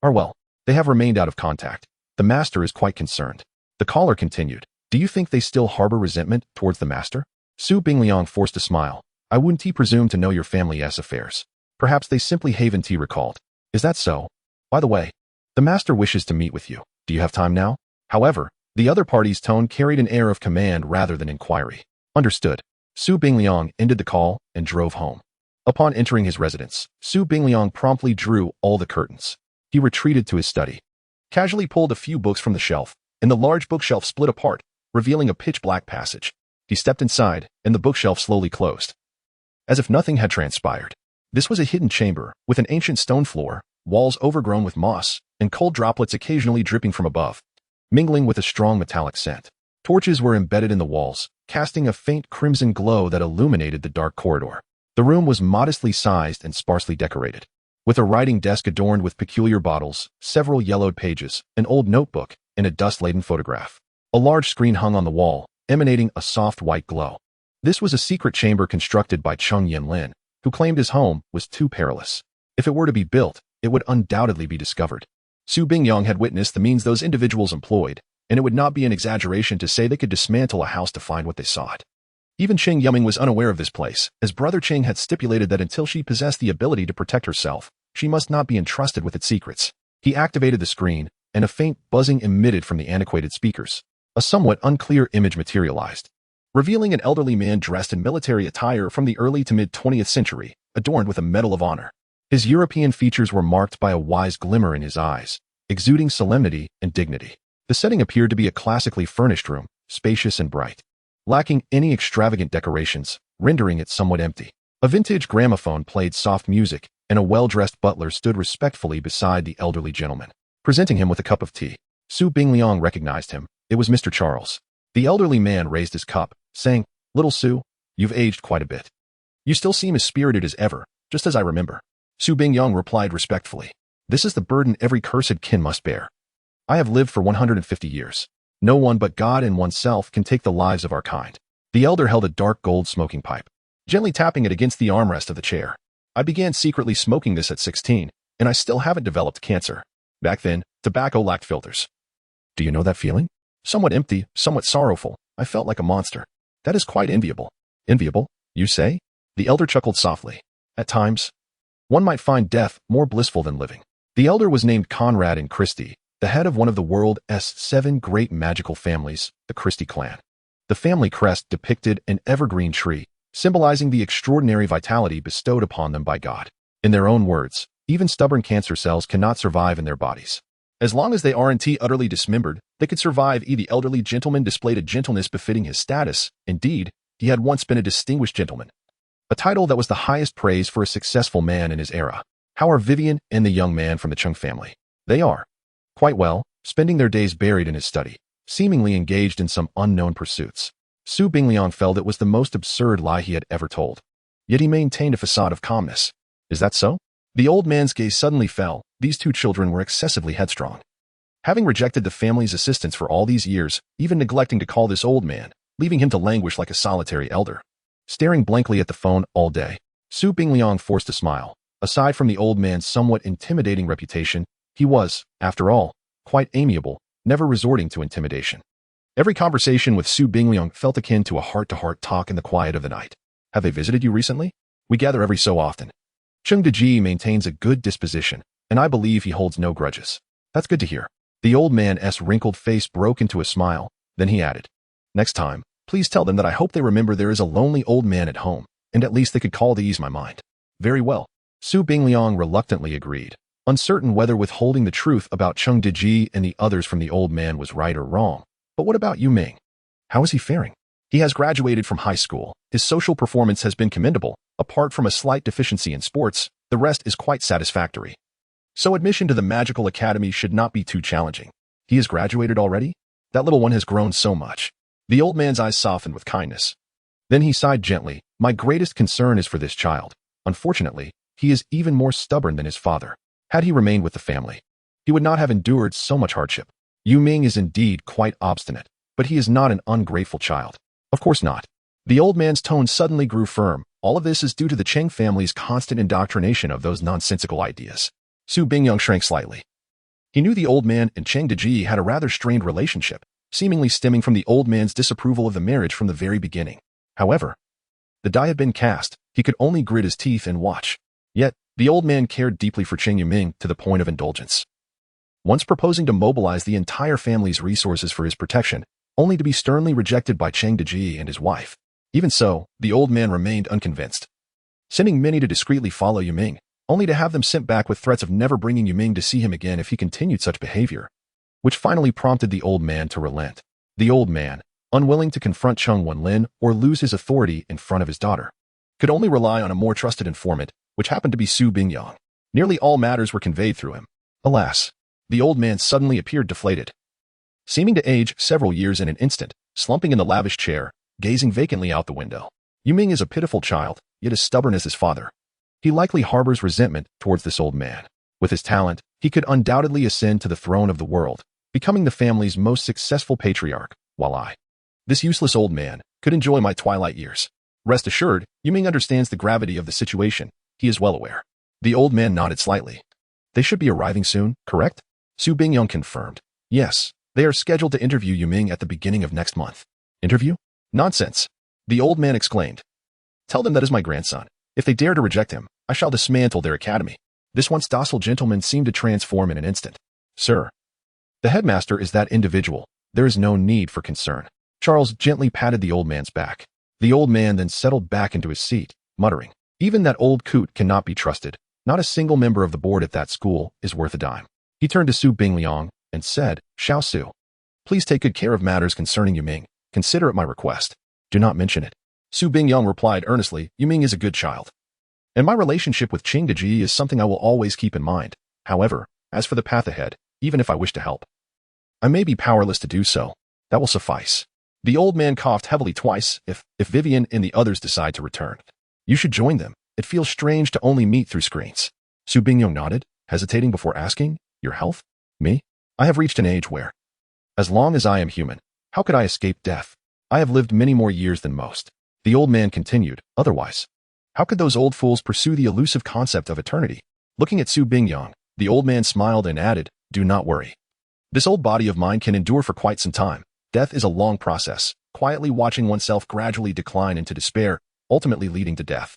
are well. They have remained out of contact. The master is quite concerned." The caller continued. "Do you think they still harbor resentment towards the master?" Su Bingliang forced a smile. "I wouldn't presume to know your family's affairs. Perhaps they simply haven't recalled." "Is that so? By the way, the master wishes to meet with you. Do you have time now?" However, the other party's tone carried an air of command rather than inquiry. "Understood." Su Bingliang ended the call and drove home. Upon entering his residence, Su Bingliang promptly drew all the curtains. He retreated to his study, casually pulled a few books from the shelf, and the large bookshelf split apart, revealing a pitch-black passage. He stepped inside, and the bookshelf slowly closed, as if nothing had transpired. This was a hidden chamber, with an ancient stone floor, walls overgrown with moss, and cold droplets occasionally dripping from above, mingling with a strong metallic scent. Torches were embedded in the walls, casting a faint crimson glow that illuminated the dark corridor. The room was modestly sized and sparsely decorated, with a writing desk adorned with peculiar bottles, several yellowed pages, an old notebook, and a dust-laden photograph. A large screen hung on the wall, emanating a soft white glow. This was a secret chamber constructed by Cheng Yuming, who claimed his home was too perilous. If it were to be built, it would undoubtedly be discovered. Su Bingyang had witnessed the means those individuals employed, and it would not be an exaggeration to say they could dismantle a house to find what they sought. Even Cheng Yuming was unaware of this place, as Brother Cheng had stipulated that until she possessed the ability to protect herself, she must not be entrusted with its secrets. He activated the screen, and a faint buzzing emitted from the antiquated speakers. A somewhat unclear image materialized, revealing an elderly man dressed in military attire from the early to mid-20th century, adorned with a Medal of Honor. His European features were marked by a wise glimmer in his eyes, exuding solemnity and dignity. The setting appeared to be a classically furnished room, spacious and bright, lacking any extravagant decorations, rendering it somewhat empty. A vintage gramophone played soft music, and a well-dressed butler stood respectfully beside the elderly gentleman, presenting him with a cup of tea. Su Bingliang recognized him. It was Mr. Charles. The elderly man raised his cup, saying, "Little Su, you've aged quite a bit. You still seem as spirited as ever, just as I remember." Su Bingyang replied respectfully, "This is the burden every cursed kin must bear. I have lived for 150 years. No one but God and oneself can take the lives of our kind." The elder held a dark gold smoking pipe, gently tapping it against the armrest of the chair. "I began secretly smoking this at 16, and I still haven't developed cancer. Back then, tobacco lacked filters. Do you know that feeling? Somewhat empty, somewhat sorrowful. I felt like a monster. That is quite enviable." "Enviable, you say?" The elder chuckled softly. "At times, one might find death more blissful than living." The elder was named Conrad and Christie, the head of one of the world's 7 great magical families, the Christie clan. The family crest depicted an evergreen tree, symbolizing the extraordinary vitality bestowed upon them by God. In their own words, even stubborn cancer cells cannot survive in their bodies. As long as they aren't utterly dismembered, they could survive. The elderly gentleman displayed a gentleness befitting his status. Indeed, he had once been a distinguished gentleman, a title that was the highest praise for a successful man in his era. "How are Vivian and the young man from the Cheng family?" "They are quite well, spending their days buried in his study, seemingly engaged in some unknown pursuits." Su Bingliang felt it was the most absurd lie he had ever told. Yet he maintained a facade of calmness. "Is that so?" The old man's gaze suddenly fell. These 2 children were excessively headstrong. Having rejected the family's assistance for all these years, even neglecting to call this old man, leaving him to languish like a solitary elder, staring blankly at the phone all day. Su Bingliang forced a smile. Aside from the old man's somewhat intimidating reputation, he was, after all, quite amiable, never resorting to intimidation. Every conversation with Su Bingliang felt akin to a heart-to-heart talk in the quiet of the night. "Have they visited you recently?" "We gather every so often. Cheng Deji maintains a good disposition, and I believe he holds no grudges." "That's good to hear." The old man's wrinkled face broke into a smile. Then he added, "Next time, please tell them that I hope they remember there is a lonely old man at home, and at least they could call to ease my mind. Very well. Su Bingliang reluctantly agreed, uncertain whether withholding the truth about Cheng Deji and the others from the old man was right or wrong. But what about Yuming? How is he faring? He has graduated from high school. His social performance has been commendable. Apart from a slight deficiency in sports, the rest is quite satisfactory. So admission to the magical academy should not be too challenging. He has graduated already? That little one has grown so much. The old man's eyes softened with kindness. Then he sighed gently. My greatest concern is for this child. Unfortunately, he is even more stubborn than his father. Had he remained with the family, he would not have endured so much hardship. Yuming is indeed quite obstinate, but he is not an ungrateful child. Of course not. The old man's tone suddenly grew firm. All of this is due to the Cheng family's constant indoctrination of those nonsensical ideas. Su Bingyang shrank slightly. He knew the old man and Cheng Deji had a rather strained relationship, seemingly stemming from the old man's disapproval of the marriage from the very beginning. However, the die had been cast. He could only grit his teeth and watch. Yet, the old man cared deeply for Cheng Yuming to the point of indulgence. Once proposing to mobilize the entire family's resources for his protection, only to be sternly rejected by Cheng Deji and his wife. Even so, the old man remained unconvinced. Sending many to discreetly follow Yuming, only to have them sent back with threats of never bringing Yuming to see him again if he continued such behavior, which finally prompted the old man to relent. The old man, unwilling to confront Cheng Wenlin or lose his authority in front of his daughter, could only rely on a more trusted informant, which happened to be Su Bingyang. Nearly all matters were conveyed through him. Alas, the old man suddenly appeared deflated. Seeming to age several years in an instant, slumping in the lavish chair, gazing vacantly out the window. Yuming is a pitiful child, yet as stubborn as his father. He likely harbors resentment towards this old man. With his talent, he could undoubtedly ascend to the throne of the world, becoming the family's most successful patriarch, while I, this useless old man, could enjoy my twilight years. Rest assured, Yuming understands the gravity of the situation. He is well aware. The old man nodded slightly. They should be arriving soon, correct? Su Bingyang confirmed. Yes, they are scheduled to interview Yuming at the beginning of next month. Interview? Nonsense. The old man exclaimed. Tell them that is my grandson. If they dare to reject him, I shall dismantle their academy. This once docile gentleman seemed to transform in an instant. Sir, the headmaster is that individual. There is no need for concern. Charles gently patted the old man's back. The old man then settled back into his seat, muttering, even that old coot cannot be trusted. Not a single member of the board at that school is worth a dime. He turned to Su Bingliang and said, Xiao Su, please take good care of matters concerning Yuming. Consider it my request. Do not mention it. Su Bingyang replied earnestly, Yuming is a good child. And my relationship with Cheng Deji is something I will always keep in mind. However, as for the path ahead, even if I wish to help, I may be powerless to do so. That will suffice. The old man coughed heavily twice. If Vivian and the others decide to return, you should join them. It feels strange to only meet through screens. Su Bingyang nodded, hesitating before asking, your health? Me? I have reached an age where, as long as I am human, how could I escape death? I have lived many more years than most. The old man continued, otherwise, how could those old fools pursue the elusive concept of eternity? Looking at Su Bingyang, the old man smiled and added, do not worry. This old body of mine can endure for quite some time. Death is a long process, quietly watching oneself gradually decline into despair, ultimately leading to death.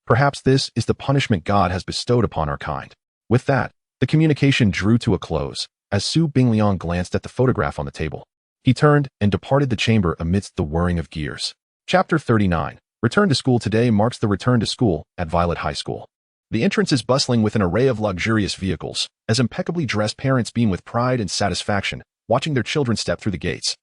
Perhaps this is the punishment God has bestowed upon our kind. With that, the communication drew to a close, as Su Bingliang glanced at the photograph on the table. He turned and departed the chamber amidst the whirring of gears. Chapter 39. Return to school today marks the return to school at Violet High School. The entrance is bustling with an array of luxurious vehicles, as impeccably dressed parents beam with pride and satisfaction, watching their children step through the gates,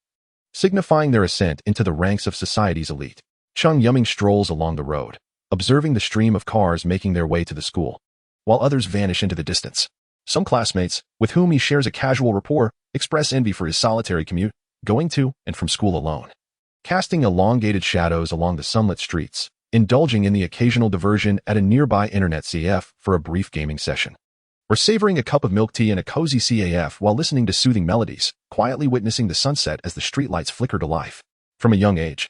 signifying their ascent into the ranks of society's elite. Cheng Yuming strolls along the road, observing the stream of cars making their way to the school, while others vanish into the distance. Some classmates, with whom he shares a casual rapport, express envy for his solitary commute, going to and from school alone, casting elongated shadows along the sunlit streets, indulging in the occasional diversion at a nearby internet CF for a brief gaming session, or savoring a cup of milk tea and a cozy CAF while listening to soothing melodies, quietly witnessing the sunset as the streetlights flicker to life. From a young age,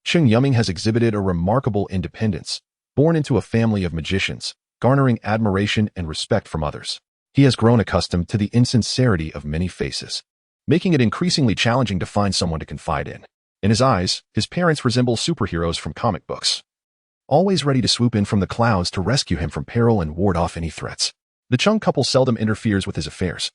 Cheng Yuming has exhibited a remarkable independence, born into a family of magicians, garnering admiration and respect from others. He has grown accustomed to the insincerity of many faces, making it increasingly challenging to find someone to confide in. In his eyes, his parents resemble superheroes from comic books, always ready to swoop in from the clouds to rescue him from peril and ward off any threats. The Cheng couple seldom interferes with his affairs,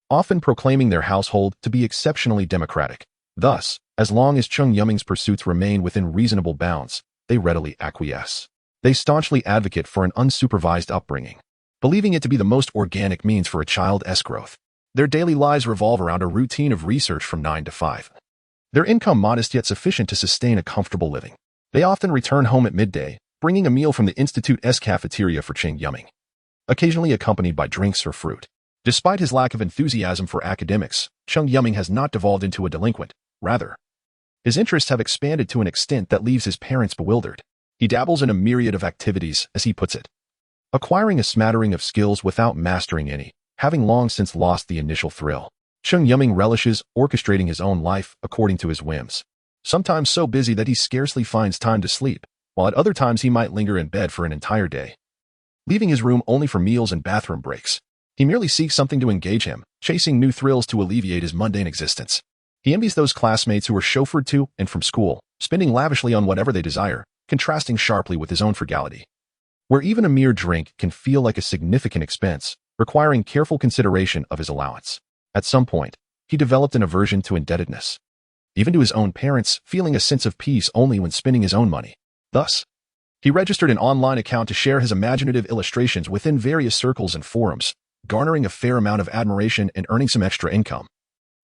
often proclaiming their household to be exceptionally democratic. Thus, as long as Cheng Yuming's pursuits remain within reasonable bounds, they readily acquiesce. They staunchly advocate for an unsupervised upbringing, believing it to be the most organic means for a child's growth. Their daily lives revolve around a routine of research from 9 to 5. Their income modest yet sufficient to sustain a comfortable living. They often return home at midday, bringing a meal from the Institute's cafeteria for Cheng Yuming, occasionally accompanied by drinks or fruit. Despite his lack of enthusiasm for academics, Cheng Yuming has not devolved into a delinquent. Rather, his interests have expanded to an extent that leaves his parents bewildered. He dabbles in a myriad of activities, as he puts it, acquiring a smattering of skills without mastering any, having long since lost the initial thrill. Cheng Yuming relishes orchestrating his own life according to his whims, sometimes so busy that he scarcely finds time to sleep, while at other times he might linger in bed for an entire day, leaving his room only for meals and bathroom breaks. He merely seeks something to engage him, chasing new thrills to alleviate his mundane existence. He envies those classmates who are chauffeured to and from school, spending lavishly on whatever they desire, contrasting sharply with his own frugality, where even a mere drink can feel like a significant expense, requiring careful consideration of his allowance. At some point, he developed an aversion to indebtedness, even to his own parents, feeling a sense of peace only when spending his own money. Thus, he registered an online account to share his imaginative illustrations within various circles and forums, garnering a fair amount of admiration and earning some extra income,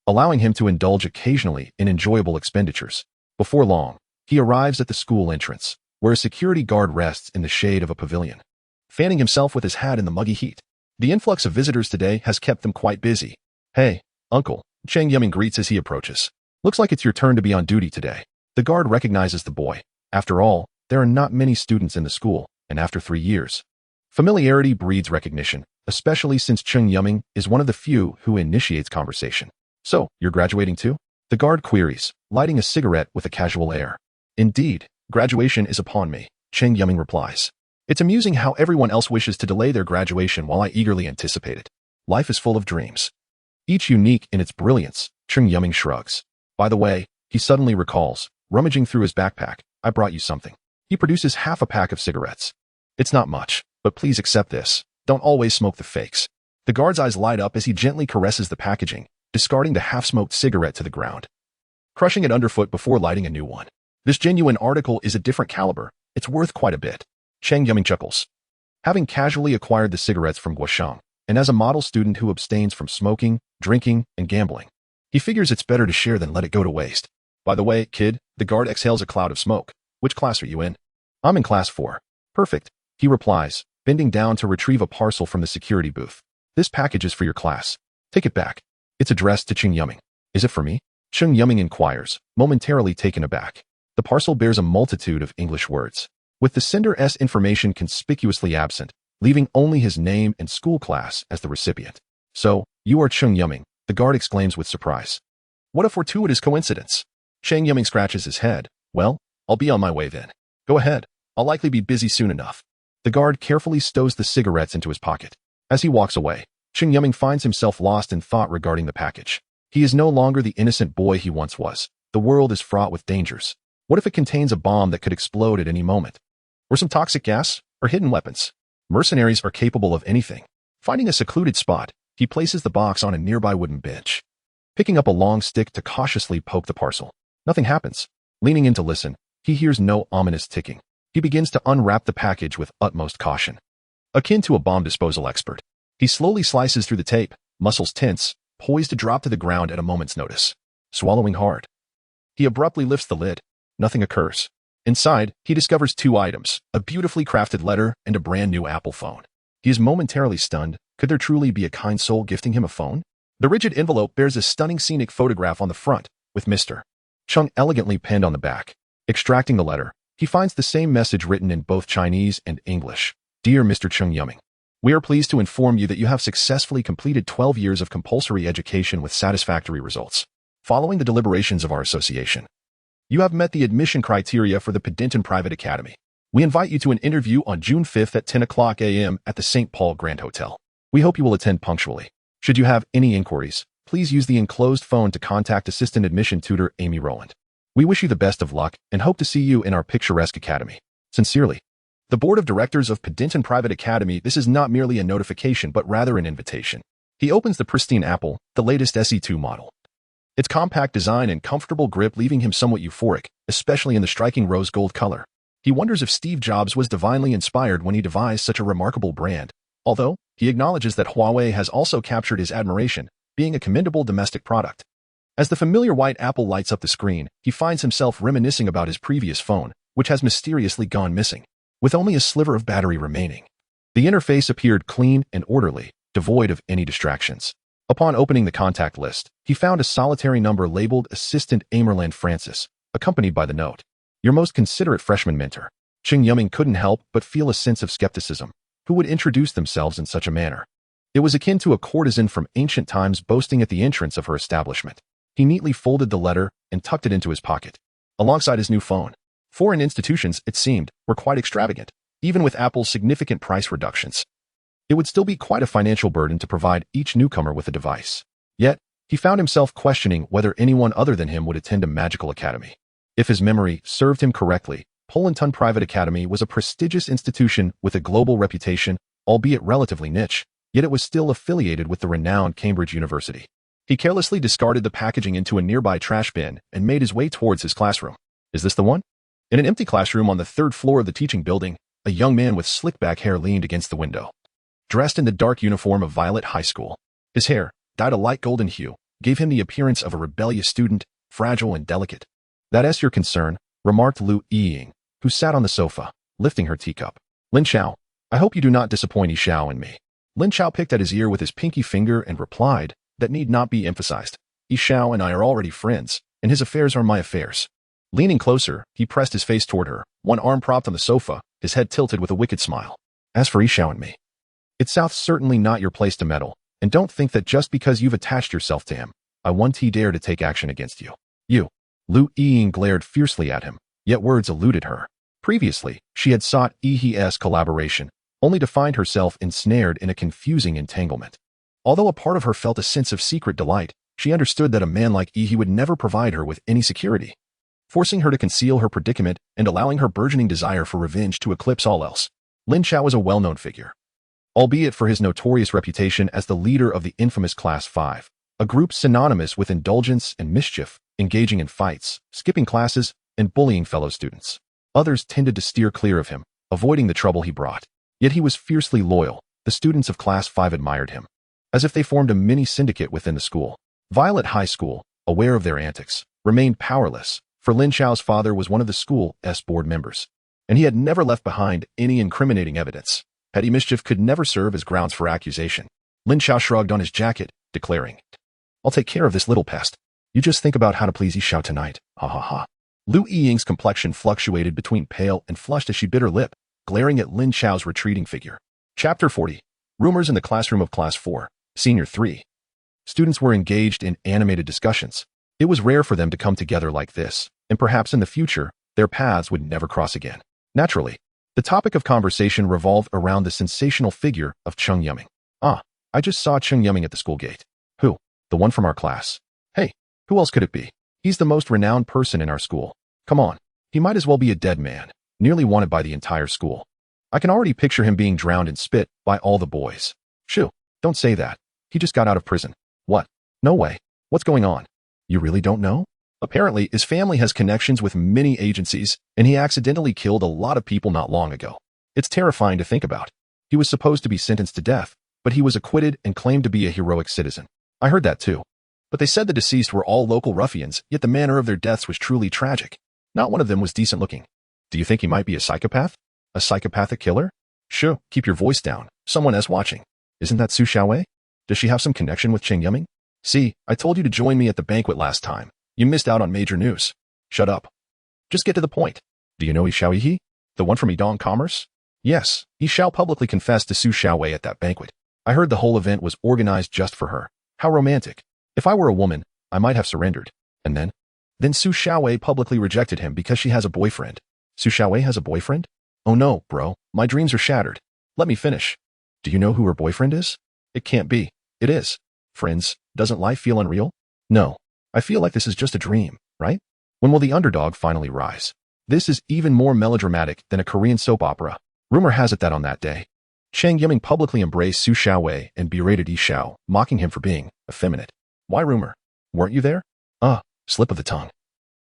allowing him to indulge occasionally in enjoyable expenditures. Before long, he arrives at the school entrance, where a security guard rests in the shade of a pavilion, fanning himself with his hat in the muggy heat. The influx of visitors today has kept them quite busy. "Hey, uncle," Cheng Yuming greets as he approaches. "Looks like it's your turn to be on duty today." The guard recognizes the boy. After all, there are not many students in the school, and after 3 years, familiarity breeds recognition, especially since Cheng Yuming is one of the few who initiates conversation. "So, you're graduating too?" the guard queries, lighting a cigarette with a casual air. "Indeed, graduation is upon me," Cheng Yuming replies. "It's amusing how everyone else wishes to delay their graduation while I eagerly anticipate it. Life is full of dreams, each unique in its brilliance." Cheng Yuming shrugs. "By the way," he suddenly recalls, rummaging through his backpack, "I brought you something." He produces half a pack of cigarettes. "It's not much, but please accept this. Don't always smoke the fakes." The guard's eyes light up as he gently caresses the packaging, discarding the half-smoked cigarette to the ground, crushing it underfoot before lighting a new one. "This genuine article is a different caliber. It's worth quite a bit." Cheng Yuming chuckles. Having casually acquired the cigarettes from Guosheng, and as a model student who abstains from smoking, drinking, and gambling, he figures it's better to share than let it go to waste. "By the way, kid," the guard exhales a cloud of smoke. "Which class are you in?" "I'm in class 4. "Perfect," he replies, bending down to retrieve a parcel from the security booth. "This package is for your class. Take it back." It's addressed to Cheng Yuming. "Is it for me?" Cheng Yuming inquires, momentarily taken aback. The parcel bears a multitude of English words, with the sender's information conspicuously absent, leaving only his name and school class as the recipient. "So, you are Cheng Yuming," the guard exclaims with surprise. "What a fortuitous coincidence." Cheng Yuming scratches his head. "Well, I'll be on my way then." "Go ahead. I'll likely be busy soon enough." The guard carefully stows the cigarettes into his pocket. As he walks away, Cheng Yuming finds himself lost in thought regarding the package. He is no longer the innocent boy he once was. The world is fraught with dangers. What if it contains a bomb that could explode at any moment? Or some toxic gas? Or hidden weapons? Mercenaries are capable of anything. Finding a secluded spot, he places the box on a nearby wooden bench, picking up a long stick to cautiously poke the parcel. Nothing happens. Leaning in to listen, he hears no ominous ticking. He begins to unwrap the package with utmost caution, akin to a bomb disposal expert. He slowly slices through the tape, muscles tense, poised to drop to the ground at a moment's notice. Swallowing hard, he abruptly lifts the lid. Nothing occurs. Inside, he discovers 2 items, a beautifully crafted letter and a brand new Apple phone. He is momentarily stunned. Could there truly be a kind soul gifting him a phone? The rigid envelope bears a stunning scenic photograph on the front, with Mr. Cheng elegantly penned on the back. Extracting the letter, he finds the same message written in both Chinese and English. "Dear Mr. Cheng Yuming, we are pleased to inform you that you have successfully completed 12 years of compulsory education with satisfactory results. Following the deliberations of our association, you have met the admission criteria for the Paddington Private Academy. We invite you to an interview on June 5th at 10 o'clock a.m. at the St. Paul Grand Hotel. We hope you will attend punctually. Should you have any inquiries, please use the enclosed phone to contact Assistant Admission Tutor Amy Rowland. We wish you the best of luck and hope to see you in our picturesque academy. Sincerely, the Board of Directors of Paddington Private Academy." This is not merely a notification but rather an invitation. He opens the pristine Apple, the latest SE2 model. Its compact design and comfortable grip leaving him somewhat euphoric, especially in the striking rose gold color. He wonders if Steve Jobs was divinely inspired when he devised such a remarkable brand, although he acknowledges that Huawei has also captured his admiration, being a commendable domestic product. As the familiar white apple lights up the screen, he finds himself reminiscing about his previous phone, which has mysteriously gone missing, with only a sliver of battery remaining. The interface appeared clean and orderly, devoid of any distractions. Upon opening the contact list, he found a solitary number labeled Assistant Amerland Francis, accompanied by the note, "Your most considerate freshman mentor." Cheng Yuming couldn't help but feel a sense of skepticism. Who would introduce themselves in such a manner? It was akin to a courtesan from ancient times boasting at the entrance of her establishment. He neatly folded the letter and tucked it into his pocket, alongside his new phone. Foreign institutions, it seemed, were quite extravagant, even with Apple's significant price reductions. It would still be quite a financial burden to provide each newcomer with a device. Yet, he found himself questioning whether anyone other than him would attend a magical academy. If his memory served him correctly, Polenton Private Academy was a prestigious institution with a global reputation, albeit relatively niche, yet it was still affiliated with the renowned Cambridge University. He carelessly discarded the packaging into a nearby trash bin and made his way towards his classroom. Is this the one? In an empty classroom on the third floor of the teaching building, a young man with slick-back hair leaned against the window. Dressed in the dark uniform of Violet High School, his hair, dyed a light golden hue, gave him the appearance of a rebellious student, fragile and delicate. "That's your concern," remarked Lu Ying, who sat on the sofa, lifting her teacup. "Lin Xiao, I hope you do not disappoint Yi Xiao and me." Lin Xiao picked at his ear with his pinky finger and replied, "That need not be emphasized. Yi Xiao and I are already friends, and his affairs are my affairs." Leaning closer, he pressed his face toward her, one arm propped on the sofa, his head tilted with a wicked smile. "As for Yi Xiao and me, it's certainly not your place to meddle, and don't think that just because you've attached yourself to him, I won't dare to take action against you." "You." Lu Ying glared fiercely at him, yet words eluded her. Previously, she had sought Yi's collaboration, only to find herself ensnared in a confusing entanglement. Although a part of her felt a sense of secret delight, she understood that a man like Yi would never provide her with any security, forcing her to conceal her predicament and allowing her burgeoning desire for revenge to eclipse all else. Lin Xiao was a well-known figure, albeit for his notorious reputation as the leader of the infamous Class 5, a group synonymous with indulgence and mischief, engaging in fights, skipping classes, and bullying fellow students. Others tended to steer clear of him, avoiding the trouble he brought. Yet he was fiercely loyal. The students of Class 5 admired him, as if they formed a mini-syndicate within the school. Violet High School, aware of their antics, remained powerless, for Lin Xiao's father was one of the school's board members, and he had never left behind any incriminating evidence. Petty mischief could never serve as grounds for accusation. Lin Xiao shrugged on his jacket, declaring, "I'll take care of this little pest. You just think about how to please Yi Xiao tonight. Ha ha ha." Lu Ying's complexion fluctuated between pale and flushed as she bit her lip, glaring at Lin Xiao's retreating figure. Chapter 40. Rumors in the classroom of Class 4, Senior 3. Students were engaged in animated discussions. It was rare for them to come together like this, and perhaps in the future, their paths would never cross again. Naturally, the topic of conversation revolved around the sensational figure of Cheng Yuming. "Ah, I just saw Cheng Yuming at the school gate." "Who?" "The one from our class." "Hey, who else could it be? He's the most renowned person in our school. Come on, he might as well be a dead man, nearly wanted by the entire school. I can already picture him being drowned in spit by all the boys." "Shoo, don't say that. He just got out of prison." "What? No way. What's going on?" "You really don't know?" "Apparently, his family has connections with many agencies, and he accidentally killed a lot of people not long ago. It's terrifying to think about. He was supposed to be sentenced to death, but he was acquitted and claimed to be a heroic citizen." "I heard that too. But they said the deceased were all local ruffians, yet the manner of their deaths was truly tragic. Not one of them was decent looking." "Do you think he might be a psychopath?" "A psychopathic killer?" "Shoo, keep your voice down. Someone is watching." "Isn't that Su Xiaowei? Does she have some connection with Cheng Yuming?" "See, I told you to join me at the banquet last time. You missed out on major news." "Shut up. Just get to the point. Do you know Yi Xiao, the one from Yidong Commerce?" "Yes, Yi Xiao publicly confessed to Su Xiaowei at that banquet. I heard the whole event was organized just for her. How romantic. If I were a woman, I might have surrendered." "And then?" "Then Su Xiaowei publicly rejected him because she has a boyfriend." "Su Xiaowei has a boyfriend?" "Oh no, bro, my dreams are shattered. Let me finish." "Do you know who her boyfriend is?" "It can't be." "It is." "Friends, doesn't life feel unreal?" "No. I feel like this is just a dream, right? When will the underdog finally rise?" This is even more melodramatic than a Korean soap opera. Rumor has it that on that day, Cheng Yuming publicly embraced Su Xiaowei and berated Yi Xiao, mocking him for being effeminate. "Why rumor? Weren't you there?" Slip of the tongue.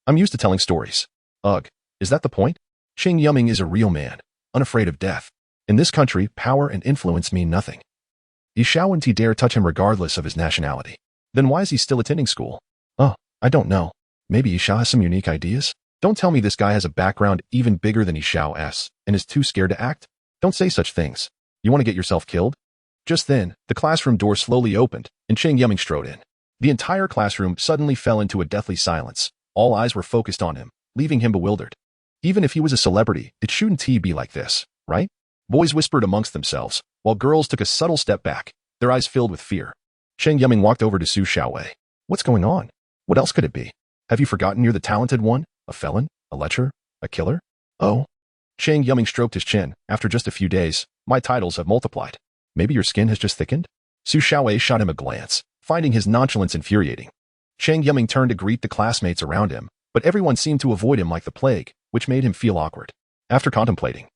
I'm used to telling stories." "Ugh, is that the point?" Cheng Yuming is a real man, unafraid of death. In this country, power and influence mean nothing. Yi Xiao wouldn't he dare touch him regardless of his nationality. Then why is he still attending school? Oh, I don't know. Maybe Yi Xiao has some unique ideas? Don't tell me this guy has a background even bigger than Yi Xiao's and is too scared to act? Don't say such things. You want to get yourself killed? Just then, the classroom door slowly opened, and Cheng Yuming strode in. The entire classroom suddenly fell into a deathly silence. All eyes were focused on him, leaving him bewildered. Even if he was a celebrity, it shouldn't he be like this, right? Boys whispered amongst themselves, while girls took a subtle step back, their eyes filled with fear. Cheng Yuming walked over to Su Xiaowei. What's going on? What else could it be? Have you forgotten you're the talented one? A felon? A lecher? A killer? Oh. Cheng Yuming stroked his chin. After just a few days, my titles have multiplied. Maybe your skin has just thickened? Su Xiaowei shot him a glance, finding his nonchalance infuriating. Cheng Yuming turned to greet the classmates around him, but everyone seemed to avoid him like the plague, which made him feel awkward. After contemplating,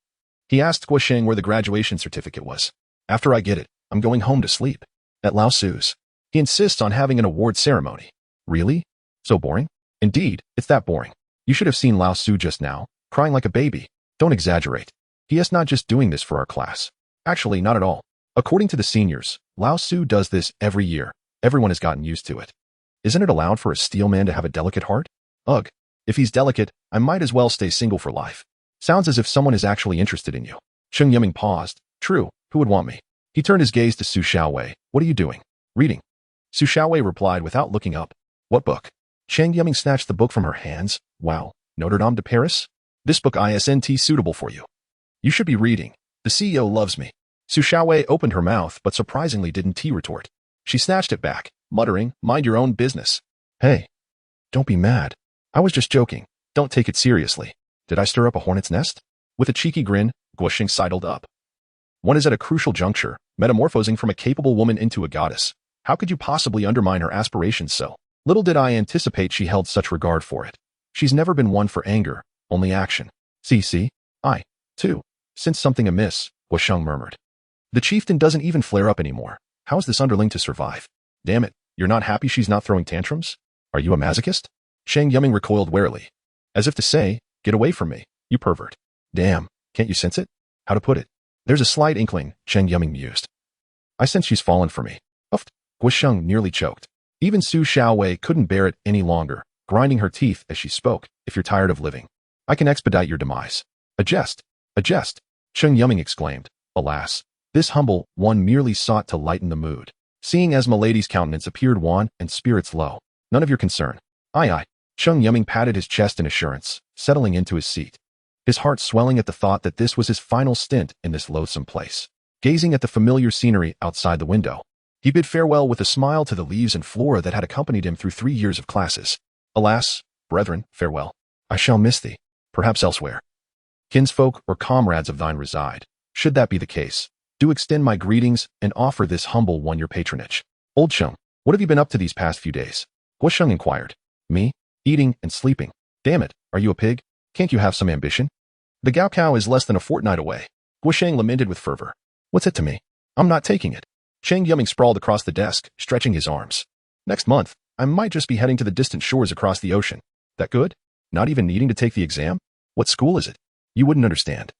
he asked Guosheng where the graduation certificate was. After I get it, I'm going home to sleep. At Lao Su's. He insists on having an award ceremony. Really? So boring? Indeed, it's that boring. You should have seen Lao Su just now, crying like a baby. Don't exaggerate. He is not just doing this for our class. Actually, not at all. According to the seniors, Lao Su does this every year. Everyone has gotten used to it. Isn't it allowed for a steel man to have a delicate heart? Ugh. If he's delicate, I might as well stay single for life. Sounds as if someone is actually interested in you. Cheng Yuming paused. True, who would want me? He turned his gaze to Su Xiaowei. What are you doing? Reading. Su Xiaowei replied without looking up. What book? Cheng Yuming snatched the book from her hands. Wow, Notre Dame de Paris? This book isn't suitable for you. You should be reading. The CEO loves me. Su Xiaowei opened her mouth, but surprisingly didn't retort. She snatched it back, muttering, mind your own business. Hey, don't be mad. I was just joking. Don't take it seriously. Did I stir up a hornet's nest? With a cheeky grin, Guosheng sidled up. One is at a crucial juncture, metamorphosing from a capable woman into a goddess. How could you possibly undermine her aspirations so? Little did I anticipate she held such regard for it. She's never been one for anger, only action. See, I, too, sense something amiss, Guosheng murmured. The chieftain doesn't even flare up anymore. How is this underling to survive? Damn it, you're not happy she's not throwing tantrums? Are you a masochist? Cheng Yuming recoiled warily, as if to say, get away from me, you pervert. Damn, can't you sense it? How to put it? There's a slight inkling, Cheng Yuming mused. I sense she's fallen for me. Uffed. Guosheng nearly choked. Even Su Xiaowei couldn't bear it any longer, grinding her teeth as she spoke. If you're tired of living, I can expedite your demise. A jest. A jest. Cheng Yuming exclaimed. Alas, this humble one merely sought to lighten the mood, seeing as Milady's countenance appeared wan and spirits low. None of your concern. Aye. Cheng Yuming patted his chest in assurance, settling into his seat. His heart swelling at the thought that this was his final stint in this loathsome place. Gazing at the familiar scenery outside the window, he bid farewell with a smile to the leaves and flora that had accompanied him through 3 years of classes. Alas, brethren, farewell. I shall miss thee. Perhaps elsewhere. Kinsfolk or comrades of thine reside. Should that be the case, do extend my greetings and offer this humble one your patronage. Old Cheng, what have you been up to these past few days? Guosheng inquired. Me? Eating and sleeping. Damn it, are you a pig? Can't you have some ambition? The Gaokao is less than a fortnight away. Guosheng lamented with fervor. What's it to me? I'm not taking it. Cheng Yuming sprawled across the desk, stretching his arms. Next month, I might just be heading to the distant shores across the ocean. That good? Not even needing to take the exam? What school is it? You wouldn't understand.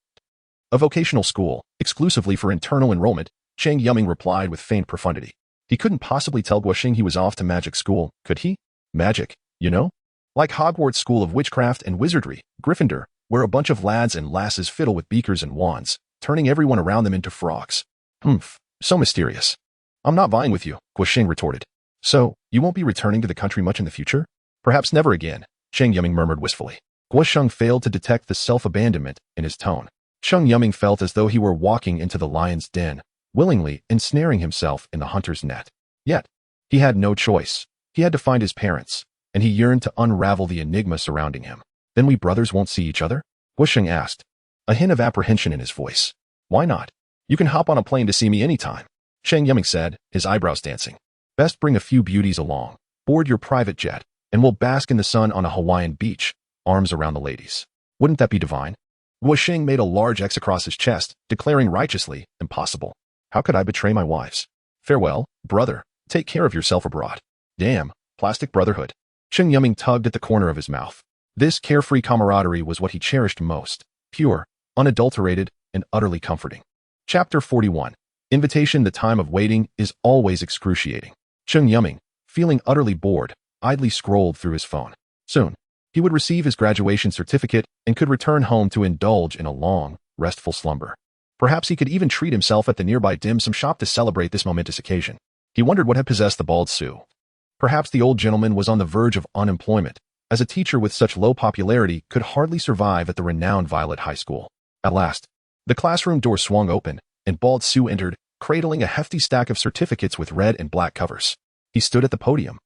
A vocational school, exclusively for internal enrollment, Cheng Yuming replied with faint profundity. He couldn't possibly tell Guosheng he was off to magic school, could he? Magic, you know? Like Hogwarts School of Witchcraft and Wizardry, Gryffindor, where a bunch of lads and lasses fiddle with beakers and wands, turning everyone around them into frogs. Humph, so mysterious. I'm not vying with you, Guosheng retorted. So, you won't be returning to the country much in the future? Perhaps never again, Cheng Yuming murmured wistfully. Guosheng failed to detect the self-abandonment in his tone. Cheng Yuming felt as though he were walking into the lion's den, willingly ensnaring himself in the hunter's net. Yet, he had no choice. He had to find his parents, and he yearned to unravel the enigma surrounding him. Then we brothers won't see each other? Guosheng asked, a hint of apprehension in his voice. Why not? You can hop on a plane to see me anytime, Cheng Yuming said, his eyebrows dancing. Best bring a few beauties along, board your private jet, and we'll bask in the sun on a Hawaiian beach, arms around the ladies. Wouldn't that be divine? Guosheng made a large X across his chest, declaring righteously, impossible. How could I betray my wives? Farewell, brother. Take care of yourself abroad. Damn, plastic brotherhood. Cheng Yuming tugged at the corner of his mouth. This carefree camaraderie was what he cherished most. pure, unadulterated, and utterly comforting. Chapter 41. Invitation. The time of waiting is always excruciating. Cheng Yuming, feeling utterly bored, idly scrolled through his phone. Soon, he would receive his graduation certificate and could return home to indulge in a long, restful slumber. Perhaps he could even treat himself at the nearby dim sum shop to celebrate this momentous occasion. He wondered what had possessed the bald Sue. Perhaps the old gentleman was on the verge of unemployment, as a teacher with such low popularity could hardly survive at the renowned Violet High School. At last, the classroom door swung open, and bald Sue entered, cradling a hefty stack of certificates with red and black covers. He stood at the podium,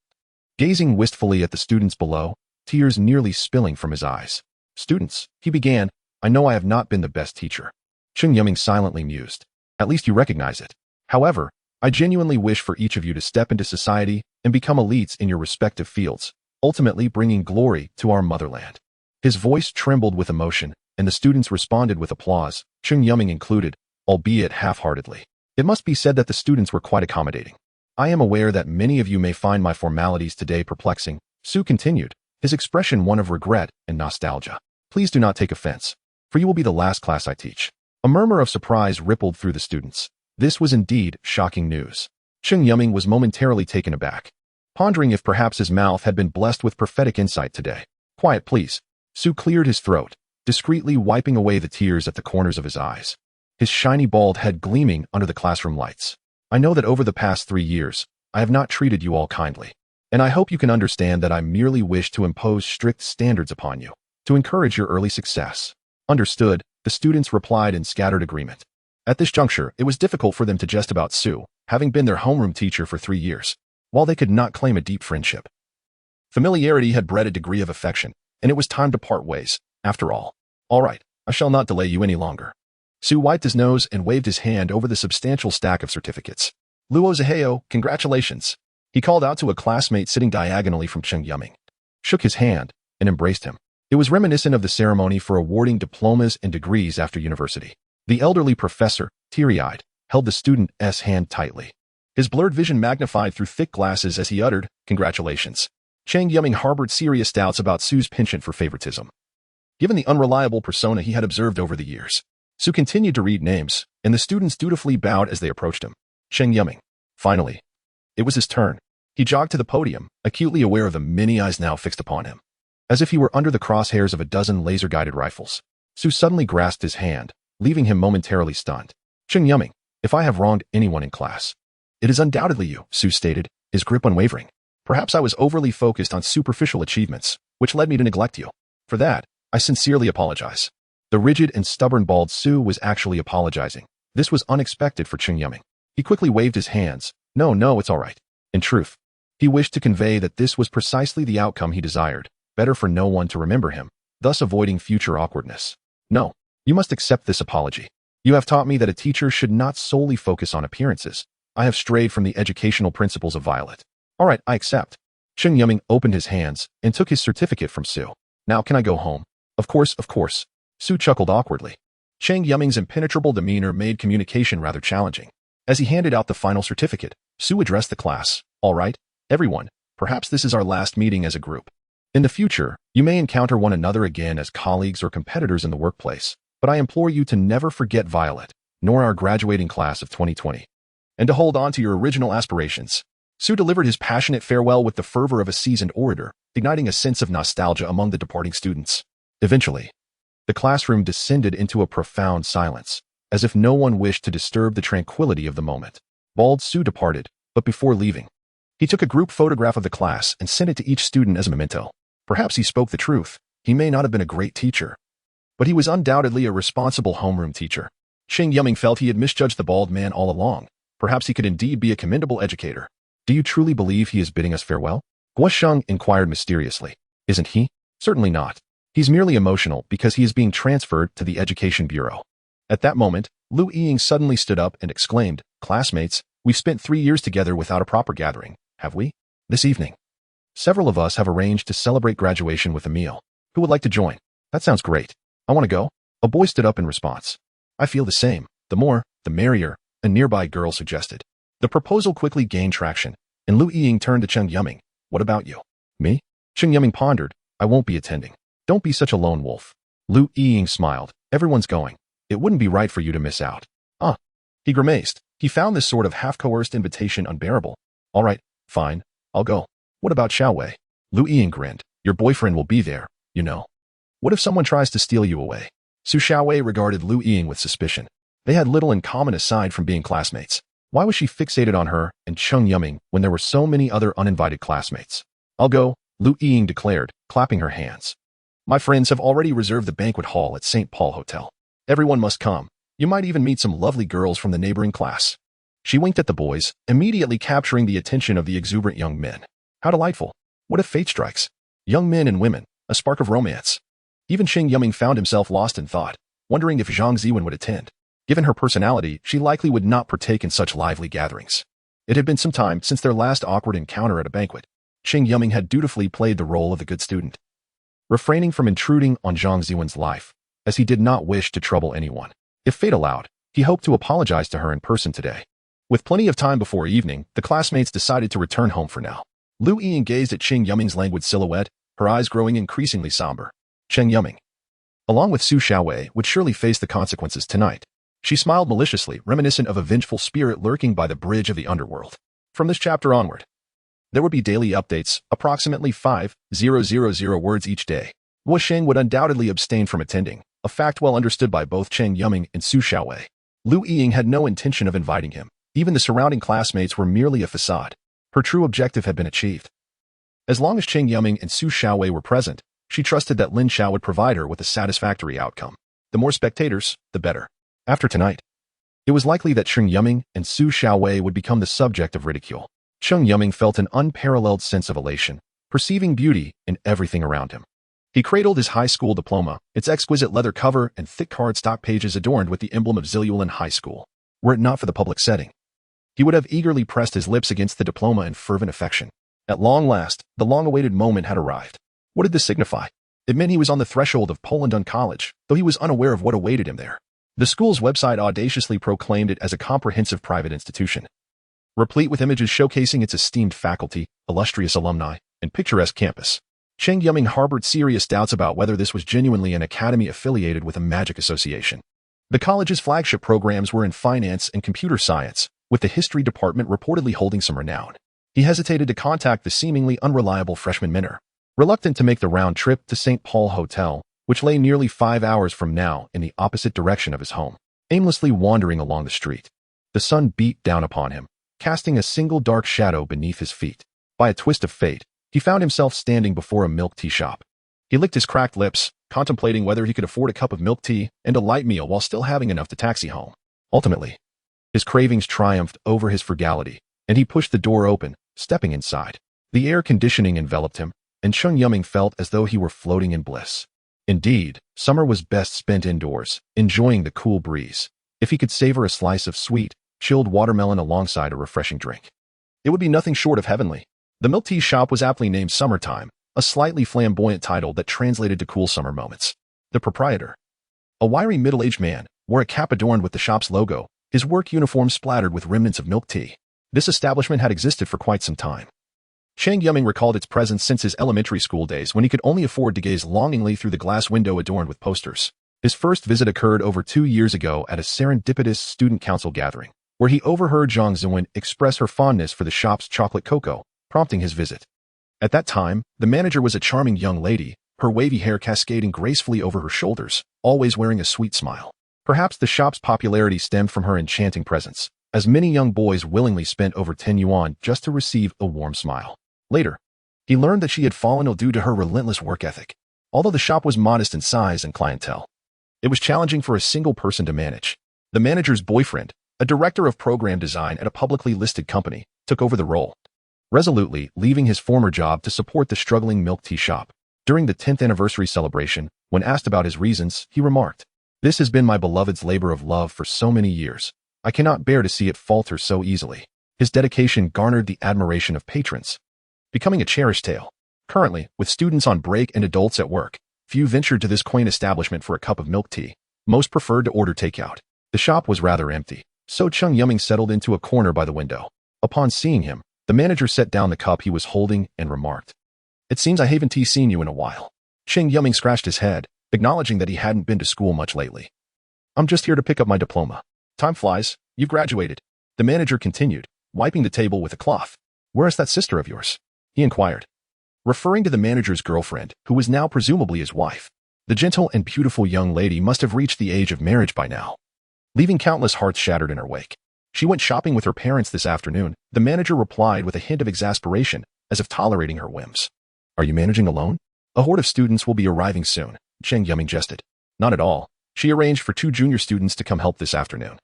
gazing wistfully at the students below, tears nearly spilling from his eyes. "Students," he began, "I know I have not been the best teacher." Cheng Yuming silently mused. "At least you recognize it. However, I genuinely wish for each of you to step into society and become elites in your respective fields, ultimately bringing glory to our motherland." His voice trembled with emotion, and the students responded with applause, Cheng Yuming included, albeit half-heartedly. It must be said that the students were quite accommodating. "I am aware that many of you may find my formalities today perplexing," Sue continued, his expression one of regret and nostalgia. "Please do not take offense, for you will be the last class I teach." A murmur of surprise rippled through the students. This was indeed shocking news. Cheng Yuming was momentarily taken aback, pondering if perhaps his mouth had been blessed with prophetic insight today. "Quiet, please." Sue cleared his throat, discreetly wiping away the tears at the corners of his eyes, his shiny bald head gleaming under the classroom lights. "I know that over the past 3 years, I have not treated you all kindly, and I hope you can understand that I merely wish to impose strict standards upon you, to encourage your early success." "Understood," the students replied in scattered agreement. At this juncture, it was difficult for them to jest about Sue, having been their homeroom teacher for 3 years, while they could not claim a deep friendship. Familiarity had bred a degree of affection, and it was time to part ways, after all. "All right, I shall not delay you any longer." Sue wiped his nose and waved his hand over the substantial stack of certificates. "Luo Zaheo, congratulations." He called out to a classmate sitting diagonally from Cheng Yuming, shook his hand, and embraced him. It was reminiscent of the ceremony for awarding diplomas and degrees after university. The elderly professor, teary-eyed, held the student's hand tightly, his blurred vision magnified through thick glasses as he uttered, "Congratulations." Cheng Yuming harbored serious doubts about Sue's penchant for favoritism, given the unreliable persona he had observed over the years. Sue continued to read names, and the students dutifully bowed as they approached him. Cheng Yuming. Finally, it was his turn. He jogged to the podium, acutely aware of the many eyes now fixed upon him, as if he were under the crosshairs of a dozen laser-guided rifles. Sue suddenly grasped his hand, leaving him momentarily stunned. "Cheng Yuming, if I have wronged anyone in class, it is undoubtedly you," Sue stated, his grip unwavering. "Perhaps I was overly focused on superficial achievements, which led me to neglect you. For that, I sincerely apologize." The rigid and stubborn bald Sue was actually apologizing. This was unexpected for Cheng Yuming. He quickly waved his hands. No, it's all right." In truth, he wished to convey that this was precisely the outcome he desired, better for no one to remember him, thus avoiding future awkwardness. "No, you must accept this apology. You have taught me that a teacher should not solely focus on appearances. I have strayed from the educational principles of Violet." "All right, I accept." Cheng Yuming opened his hands and took his certificate from Sue. "Now can I go home?" Of course. Sue chuckled awkwardly. Cheng Yuming's impenetrable demeanor made communication rather challenging. As he handed out the final certificate, Sue addressed the class. "All right, everyone, perhaps this is our last meeting as a group. In the future, you may encounter one another again as colleagues or competitors in the workplace, but I implore you to never forget Violet, nor our graduating class of 2020, and to hold on to your original aspirations." Sue delivered his passionate farewell with the fervor of a seasoned orator, igniting a sense of nostalgia among the departing students. Eventually, the classroom descended into a profound silence, as if no one wished to disturb the tranquility of the moment. Bald Sue departed, but before leaving, he took a group photograph of the class and sent it to each student as a memento. Perhaps he spoke the truth. He may not have been a great teacher, but he was undoubtedly a responsible homeroom teacher. Cheng Yuming felt he had misjudged the bald man all along. Perhaps he could indeed be a commendable educator. "Do you truly believe he is bidding us farewell?" Guo Sheng inquired mysteriously. "Isn't he?" "Certainly not. He's merely emotional because he is being transferred to the Education Bureau." At that moment, Lu Ying suddenly stood up and exclaimed, "Classmates, we've spent 3 years together without a proper gathering, have we? This evening, several of us have arranged to celebrate graduation with a meal. Who would like to join?" "That sounds great. I want to go." A boy stood up in response. "I feel the same. The more, the merrier," a nearby girl suggested. The proposal quickly gained traction, and Lu Ying turned to Cheng Yuming. "What about you?" "Me?" Cheng Yuming pondered. "I won't be attending." "Don't be such a lone wolf." Lu Ying smiled. Everyone's going. It wouldn't be right for you to miss out. He grimaced. He found this sort of half-coerced invitation unbearable. All right, fine, I'll go. What about Xiaowei? Lu Ying grinned. Your boyfriend will be there, you know. What if someone tries to steal you away? Su Xiaowei regarded Lu Ying with suspicion. They had little in common aside from being classmates. Why was she fixated on her and Cheng Yuming when there were so many other uninvited classmates? I'll go, Lu Ying declared, clapping her hands. My friends have already reserved the banquet hall at St. Paul Hotel. Everyone must come. You might even meet some lovely girls from the neighboring class. She winked at the boys, immediately capturing the attention of the exuberant young men. How delightful. What if fate strikes? Young men and women, a spark of romance. Even Cheng Yuming found himself lost in thought, wondering if Zhang Ziwen would attend. Given her personality, she likely would not partake in such lively gatherings. It had been some time since their last awkward encounter at a banquet. Cheng Yuming had dutifully played the role of the good student, refraining from intruding on Zhang Ziwen's life, as he did not wish to trouble anyone. If fate allowed, he hoped to apologize to her in person today. With plenty of time before evening, the classmates decided to return home for now. Lu Ying gazed at Cheng Yuming's languid silhouette, her eyes growing increasingly somber. Cheng Yuming, along with Su Xiaowei, would surely face the consequences tonight. She smiled maliciously, reminiscent of a vengeful spirit lurking by the bridge of the underworld. From this chapter onward, there would be daily updates, approximately 5,000 words each day. Wu Sheng would undoubtedly abstain from attending, a fact well understood by both Cheng Yuming and Su Xiaowei. Lu Ying had no intention of inviting him. Even the surrounding classmates were merely a facade. Her true objective had been achieved. As long as Cheng Yuming and Su Xiaowei were present, she trusted that Lin Xiao would provide her with a satisfactory outcome. The more spectators, the better. After tonight, it was likely that Cheng Yuming and Su Xiaowei would become the subject of ridicule. Cheng Yuming felt an unparalleled sense of elation, perceiving beauty in everything around him. He cradled his high school diploma, its exquisite leather cover and thick cardstock pages adorned with the emblem of Ziluan High School. Were it not for the public setting, he would have eagerly pressed his lips against the diploma in fervent affection. At long last, the long-awaited moment had arrived. What did this signify? It meant he was on the threshold of Polandun College, though he was unaware of what awaited him there. The school's website audaciously proclaimed it as a comprehensive private institution, replete with images showcasing its esteemed faculty, illustrious alumni, and picturesque campus. Cheng Yuming harbored serious doubts about whether this was genuinely an academy affiliated with a magic association. The college's flagship programs were in finance and computer science, with the history department reportedly holding some renown. He hesitated to contact the seemingly unreliable freshman mentor, reluctant to make the round trip to St. Paul Hotel, which lay nearly 5 hours from now in the opposite direction of his home. Aimlessly wandering along the street, the sun beat down upon him, casting a single dark shadow beneath his feet. By a twist of fate, he found himself standing before a milk tea shop. He licked his cracked lips, contemplating whether he could afford a cup of milk tea and a light meal while still having enough to taxi home. Ultimately, his cravings triumphed over his frugality, and he pushed the door open, stepping inside. The air conditioning enveloped him, and Cheng Yuming felt as though he were floating in bliss. Indeed, summer was best spent indoors, enjoying the cool breeze. If he could savor a slice of sweet, chilled watermelon alongside a refreshing drink, it would be nothing short of heavenly. The milk tea shop was aptly named Summertime, a slightly flamboyant title that translated to cool summer moments. The proprietor, a wiry middle-aged man, wore a cap adorned with the shop's logo, his work uniform splattered with remnants of milk tea. This establishment had existed for quite some time. Cheng Yuming recalled its presence since his elementary school days when he could only afford to gaze longingly through the glass window adorned with posters. His first visit occurred over 2 years ago at a serendipitous student council gathering, where he overheard Zhang Ziwen express her fondness for the shop's chocolate cocoa, prompting his visit. At that time, the manager was a charming young lady, her wavy hair cascading gracefully over her shoulders, always wearing a sweet smile. Perhaps the shop's popularity stemmed from her enchanting presence, as many young boys willingly spent over 10 yuan just to receive a warm smile. Later, he learned that she had fallen ill due to her relentless work ethic. Although the shop was modest in size and clientele, it was challenging for a single person to manage. The manager's boyfriend, a director of program design at a publicly listed company, took over the role, resolutely leaving his former job to support the struggling milk tea shop. During the 10th anniversary celebration, when asked about his reasons, he remarked, "This has been my beloved's labor of love for so many years. I cannot bear to see it falter so easily." His dedication garnered the admiration of patrons, becoming a cherished tale. Currently, with students on break and adults at work, few ventured to this quaint establishment for a cup of milk tea. Most preferred to order takeout. The shop was rather empty, so Cheng Yuming settled into a corner by the window. Upon seeing him, the manager set down the cup he was holding and remarked, "It seems I haven't seen you in a while." Cheng Yuming scratched his head, acknowledging that he hadn't been to school much lately. I'm just here to pick up my diploma. Time flies. You've graduated. The manager continued, wiping the table with a cloth. Where is that sister of yours? He inquired, referring to the manager's girlfriend, who was now presumably his wife. The gentle and beautiful young lady must have reached the age of marriage by now, leaving countless hearts shattered in her wake. She went shopping with her parents this afternoon, the manager replied with a hint of exasperation, as if tolerating her whims. Are you managing alone? A horde of students will be arriving soon, Cheng Yuming jested. Not at all. She arranged for 2 junior students to come help this afternoon.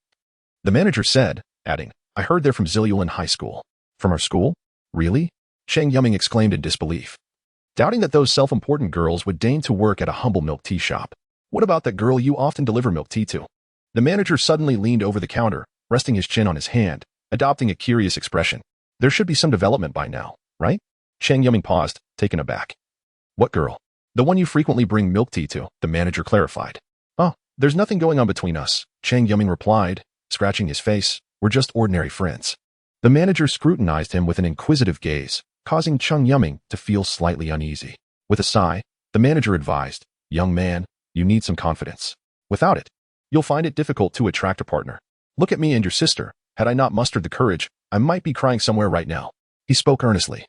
The manager said, adding, I heard they're from Zilulin High School. From our school? Really? Cheng Yuming exclaimed in disbelief, doubting that those self-important girls would deign to work at a humble milk tea shop. What about that girl you often deliver milk tea to? The manager suddenly leaned over the counter, resting his chin on his hand, adopting a curious expression. There should be some development by now, right? Cheng Yuming paused, taken aback. What girl? The one you frequently bring milk tea to, the manager clarified. Oh, there's nothing going on between us, Cheng Yuming replied, scratching his face. We're just ordinary friends. The manager scrutinized him with an inquisitive gaze, causing Cheng Yuming to feel slightly uneasy. With a sigh, the manager advised, young man, you need some confidence. Without it, you'll find it difficult to attract a partner. Look at me and your sister. Had I not mustered the courage, I might be crying somewhere right now. He spoke earnestly.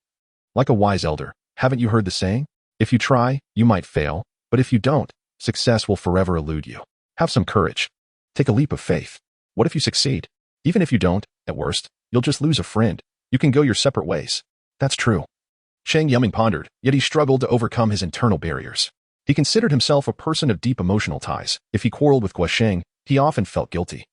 Like a wise elder, haven't you heard the saying? If you try, you might fail, but if you don't, success will forever elude you. Have some courage. Take a leap of faith. What if you succeed? Even if you don't, at worst, you'll just lose a friend. You can go your separate ways. That's true. Cheng Yuming pondered, yet he struggled to overcome his internal barriers. He considered himself a person of deep emotional ties. If he quarreled with Guasheng, he often felt guilty,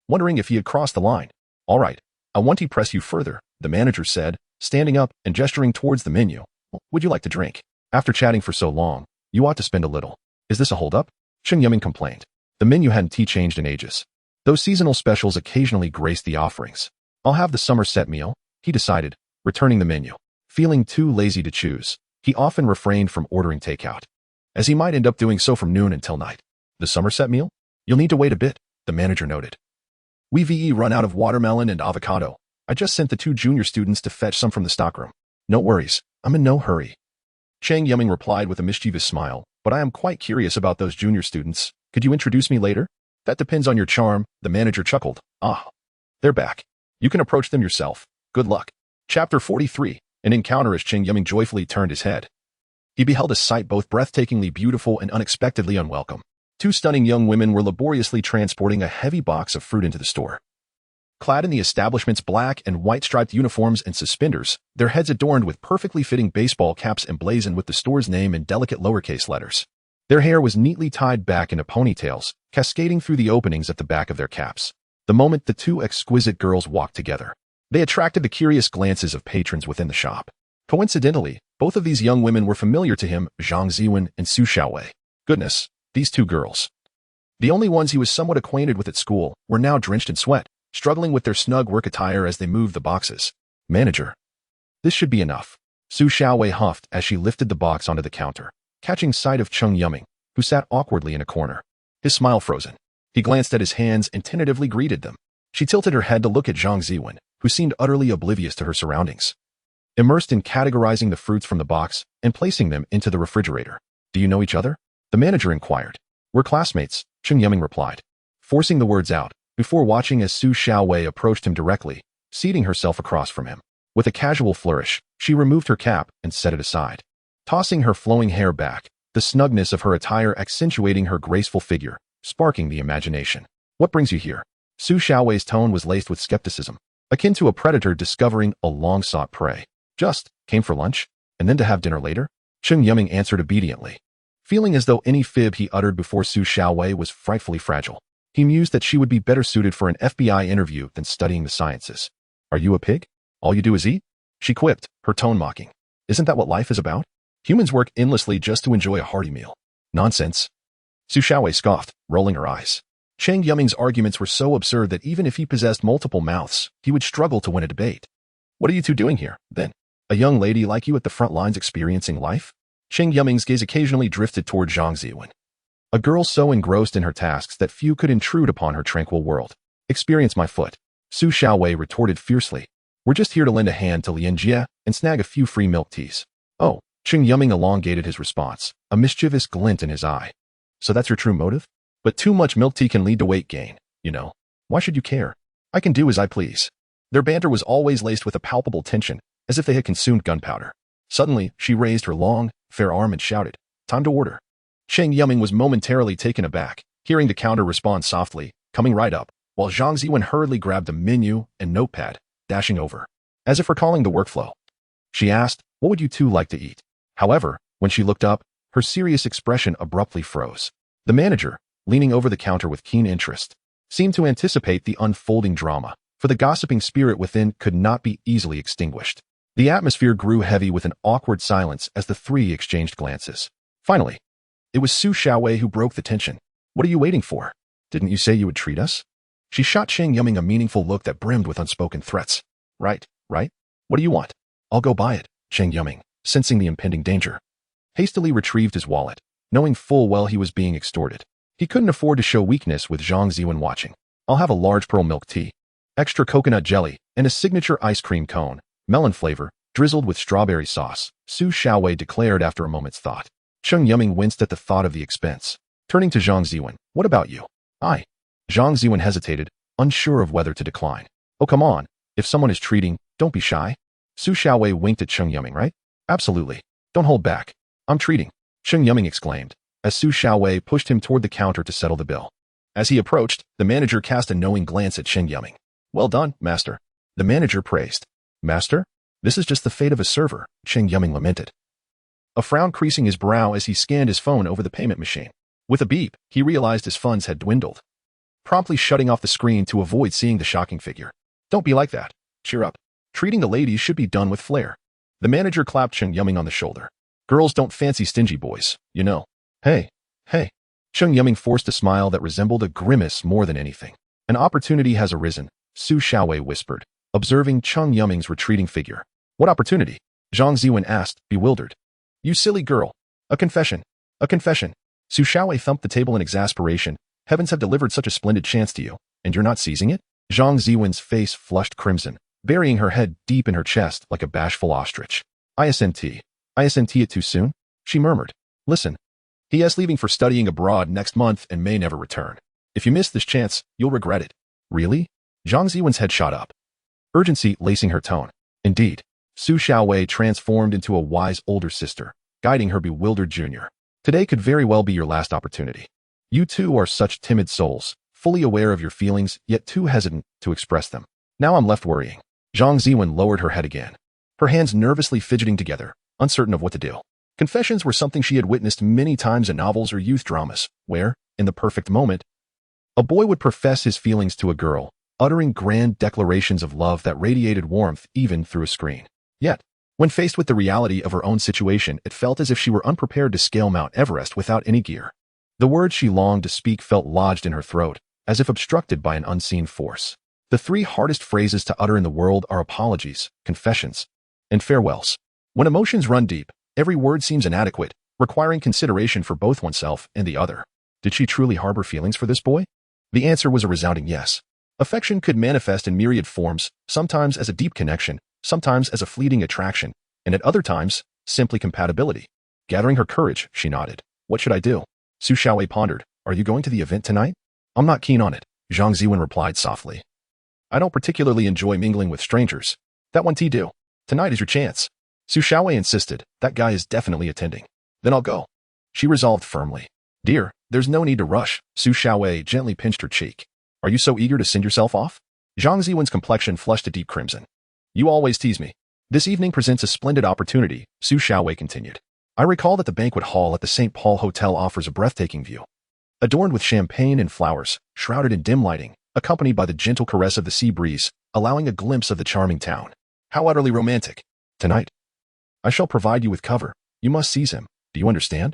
wondering if he had crossed the line. All right, I want to press you further, the manager said, standing up and gesturing towards the menu. Would you like to drink? After chatting for so long, you ought to spend a little. Is this a hold-up? Cheng Yuming complained. The menu hadn't changed in ages. Those seasonal specials occasionally graced the offerings. I'll have the summer set meal, he decided, returning the menu. Feeling too lazy to choose, he often refrained from ordering takeout, as he might end up doing so from noon until night. The summer set meal? You'll need to wait a bit, the manager noted. We've run out of watermelon and avocado. I just sent the 2 junior students to fetch some from the stockroom. No worries, I'm in no hurry. Cheng Yuming replied with a mischievous smile, but I am quite curious about those junior students. Could you introduce me later? That depends on your charm, the manager chuckled. Ah, they're back. You can approach them yourself. Good luck. Chapter 43, an encounter. As Cheng Yuming joyfully turned his head, he beheld a sight both breathtakingly beautiful and unexpectedly unwelcome. 2 stunning young women were laboriously transporting a heavy box of fruit into the store. Clad in the establishment's black and white striped uniforms and suspenders, their heads adorned with perfectly fitting baseball caps emblazoned with the store's name in delicate lowercase letters. Their hair was neatly tied back into ponytails, cascading through the openings at the back of their caps. The moment the 2 exquisite girls walked together, they attracted the curious glances of patrons within the shop. Coincidentally, both of these young women were familiar to him, Zhang Ziwen and Su Xiaowei. Goodness, these 2 girls, the only ones he was somewhat acquainted with at school, were now drenched in sweat, struggling with their snug work attire as they moved the boxes. Manager. This should be enough. Su Xiaowei huffed as she lifted the box onto the counter, catching sight of Cheng Yuming, who sat awkwardly in a corner, his smile frozen. He glanced at his hands and tentatively greeted them. She tilted her head to look at Zhang Ziwen, who seemed utterly oblivious to her surroundings, immersed in categorizing the fruits from the box and placing them into the refrigerator. Do you know each other? The manager inquired. We're classmates, Cheng Yuming replied, forcing the words out, before watching as Su Xiaowei approached him directly, seating herself across from him. With a casual flourish, she removed her cap and set it aside, tossing her flowing hair back, the snugness of her attire accentuating her graceful figure, sparking the imagination. What brings you here? Su Xiaowei's tone was laced with skepticism, akin to a predator discovering a long-sought prey. Just came for lunch, and then to have dinner later? Cheng Yuming answered obediently, feeling as though any fib he uttered before Su Xiaowei was frightfully fragile. He mused that she would be better suited for an FBI interview than studying the sciences. Are you a pig? All you do is eat? She quipped, her tone mocking. Isn't that what life is about? Humans work endlessly just to enjoy a hearty meal. Nonsense. Su Xiaowei scoffed, rolling her eyes. Cheng Yuming's arguments were so absurd that even if he possessed multiple mouths, he would struggle to win a debate. What are you 2 doing here, then? A young lady like you at the front lines experiencing life? Cheng Yuming's gaze occasionally drifted toward Zhang Ziwen, a girl so engrossed in her tasks that few could intrude upon her tranquil world. Experience my foot, Su Xiaowei retorted fiercely. We're just here to lend a hand to Lian Jie and snag a few free milk teas. Oh, Cheng Yuming elongated his response, a mischievous glint in his eye. So that's your true motive? But too much milk tea can lead to weight gain, you know. Why should you care? I can do as I please. Their banter was always laced with a palpable tension, as if they had consumed gunpowder. Suddenly, she raised her long, fair arm and shouted, "Time to order." Cheng Yuming was momentarily taken aback, hearing the counter respond softly, coming right up, while Zhang Ziwen hurriedly grabbed a menu and notepad, dashing over. As if recalling the workflow, she asked, "What would you two like to eat?" However, when she looked up, her serious expression abruptly froze. The manager, leaning over the counter with keen interest, seemed to anticipate the unfolding drama, for the gossiping spirit within could not be easily extinguished. The atmosphere grew heavy with an awkward silence as the three exchanged glances. Finally, it was Su Xiaowei who broke the tension. "What are you waiting for? Didn't you say you would treat us?" She shot Cheng Yuming a meaningful look that brimmed with unspoken threats. Right? What do you want? I'll go buy it." Cheng Yuming, sensing the impending danger, hastily retrieved his wallet, knowing full well he was being extorted. He couldn't afford to show weakness with Zhang Ziwen watching. "I'll have a large pearl milk tea, extra coconut jelly, and a signature ice cream cone, melon flavor, drizzled with strawberry sauce," Su Xiaowei declared after a moment's thought. Cheng Yuming winced at the thought of the expense. Turning to Zhang Ziwen, "What about you?" "I." Zhang Ziwen hesitated, unsure of whether to decline. "Oh, come on. If someone is treating, don't be shy." Su Xiaowei winked at Cheng Yuming, "Right? Absolutely. Don't hold back. I'm treating," Cheng Yuming exclaimed, as Su Xiaowei pushed him toward the counter to settle the bill. As he approached, the manager cast a knowing glance at Cheng Yuming. "Well done, master," the manager praised. "Master? This is just the fate of a server," Cheng Yuming lamented, a frown creasing his brow as he scanned his phone over the payment machine. With a beep, he realized his funds had dwindled, promptly shutting off the screen to avoid seeing the shocking figure. "Don't be like that. Cheer up. Treating the ladies should be done with flair." The manager clapped Cheng Yuming on the shoulder. "Girls don't fancy stingy boys, you know." Hey. Cheng Yuming forced a smile that resembled a grimace more than anything. "An opportunity has arisen," Su Xiaowei whispered, observing Cheng Yuming's retreating figure. "What opportunity?" Zhang Ziwen asked, bewildered. "You silly girl. A confession. A confession." Su Xiaowei thumped the table in exasperation. "Heavens have delivered such a splendid chance to you, and you're not seizing it?" Zhang Ziwen's face flushed crimson, burying her head deep in her chest like a bashful ostrich. "Isn't it too soon?" she murmured. "Listen. He is leaving for studying abroad next month and may never return. If you miss this chance, you'll regret it." "Really?" Zhang Ziwen's head shot up, urgency lacing her tone. "Indeed." Su Xiaowei transformed into a wise older sister, guiding her bewildered junior. "Today could very well be your last opportunity. You two are such timid souls, fully aware of your feelings, yet too hesitant to express them. Now I'm left worrying." Zhang Ziwen lowered her head again, her hands nervously fidgeting together, uncertain of what to do. Confessions were something she had witnessed many times in novels or youth dramas, where, in the perfect moment, a boy would profess his feelings to a girl, uttering grand declarations of love that radiated warmth even through a screen. Yet, when faced with the reality of her own situation, it felt as if she were unprepared to scale Mount Everest without any gear. The words she longed to speak felt lodged in her throat, as if obstructed by an unseen force. The three hardest phrases to utter in the world are apologies, confessions, and farewells. When emotions run deep, every word seems inadequate, requiring consideration for both oneself and the other. Did she truly harbor feelings for this boy? The answer was a resounding yes. Affection could manifest in myriad forms, sometimes as a deep connection, sometimes as a fleeting attraction, and at other times, simply compatibility. Gathering her courage, she nodded. "What should I do?" Su Xiaowei pondered. "Are you going to the event tonight?" "I'm not keen on it," Zhang Ziwen replied softly. "I don't particularly enjoy mingling with strangers. That one do. Tonight is your chance." Su Xiaowei insisted. "That guy is definitely attending." "Then I'll go," she resolved firmly. "Dear, there's no need to rush." Su Xiaowei gently pinched her cheek. "Are you so eager to send yourself off?" Zhang Ziwen's complexion flushed a deep crimson. "You always tease me. This evening presents a splendid opportunity," Su Xiaowei continued. "I recall that the banquet hall at the St. Paul Hotel offers a breathtaking view. Adorned with champagne and flowers, shrouded in dim lighting, accompanied by the gentle caress of the sea breeze, allowing a glimpse of the charming town. How utterly romantic. Tonight, I shall provide you with cover. You must seize him. Do you understand?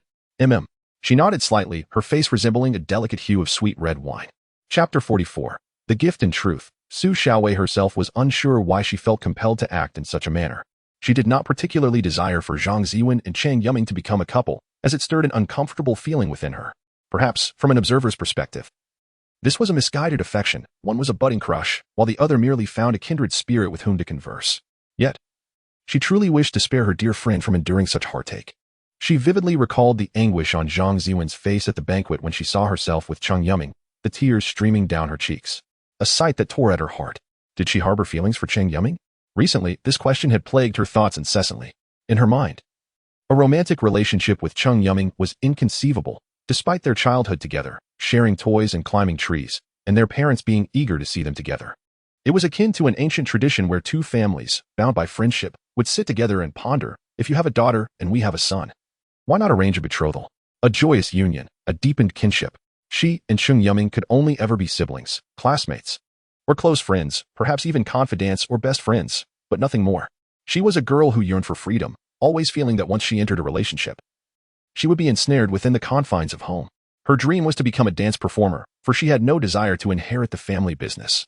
She nodded slightly, her face resembling a delicate hue of sweet red wine. Chapter 44. The Gift in Truth. Su Xiaowei herself was unsure why she felt compelled to act in such a manner. She did not particularly desire for Zhang Ziwen and Cheng Yuming to become a couple, as it stirred an uncomfortable feeling within her. Perhaps, from an observer's perspective, this was a misguided affection. One was a budding crush, while the other merely found a kindred spirit with whom to converse. Yet, she truly wished to spare her dear friend from enduring such heartache. She vividly recalled the anguish on Zhang Ziwen's face at the banquet when she saw herself with Cheng Yuming, the tears streaming down her cheeks. A sight that tore at her heart. Did she harbor feelings for Cheng Yuming? Recently, this question had plagued her thoughts incessantly. In her mind, a romantic relationship with Cheng Yuming was inconceivable, despite their childhood together, sharing toys and climbing trees, and their parents being eager to see them together. It was akin to an ancient tradition where two families, bound by friendship, would sit together and ponder, if you have a daughter and we have a son, why not arrange a betrothal? A joyous union, a deepened kinship. She and Cheng Yuming could only ever be siblings, classmates, or close friends, perhaps even confidants or best friends, but nothing more. She was a girl who yearned for freedom, always feeling that once she entered a relationship, she would be ensnared within the confines of home. Her dream was to become a dance performer, for she had no desire to inherit the family business.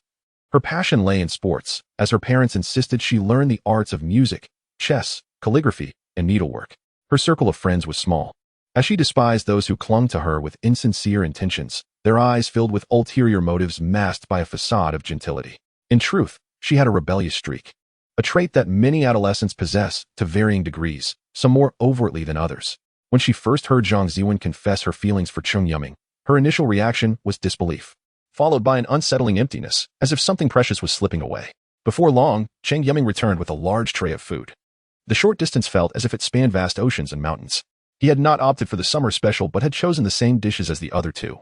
Her passion lay in sports, as her parents insisted she learn the arts of music, chess, calligraphy, and needlework. Her circle of friends was small, as she despised those who clung to her with insincere intentions, their eyes filled with ulterior motives masked by a facade of gentility. In truth, she had a rebellious streak, a trait that many adolescents possess to varying degrees, some more overtly than others. When she first heard Zhang Ziwen confess her feelings for Cheng Yuming, her initial reaction was disbelief, followed by an unsettling emptiness, as if something precious was slipping away. Before long, Cheng Yuming returned with a large tray of food. The short distance felt as if it spanned vast oceans and mountains. He had not opted for the summer special but had chosen the same dishes as the other two,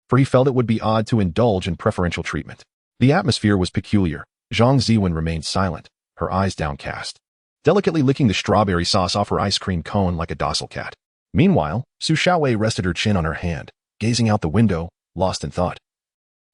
for he felt it would be odd to indulge in preferential treatment. The atmosphere was peculiar. Zhang Ziwen remained silent, her eyes downcast, delicately licking the strawberry sauce off her ice cream cone like a docile cat. Meanwhile, Su Xiaowei rested her chin on her hand, gazing out the window, lost in thought,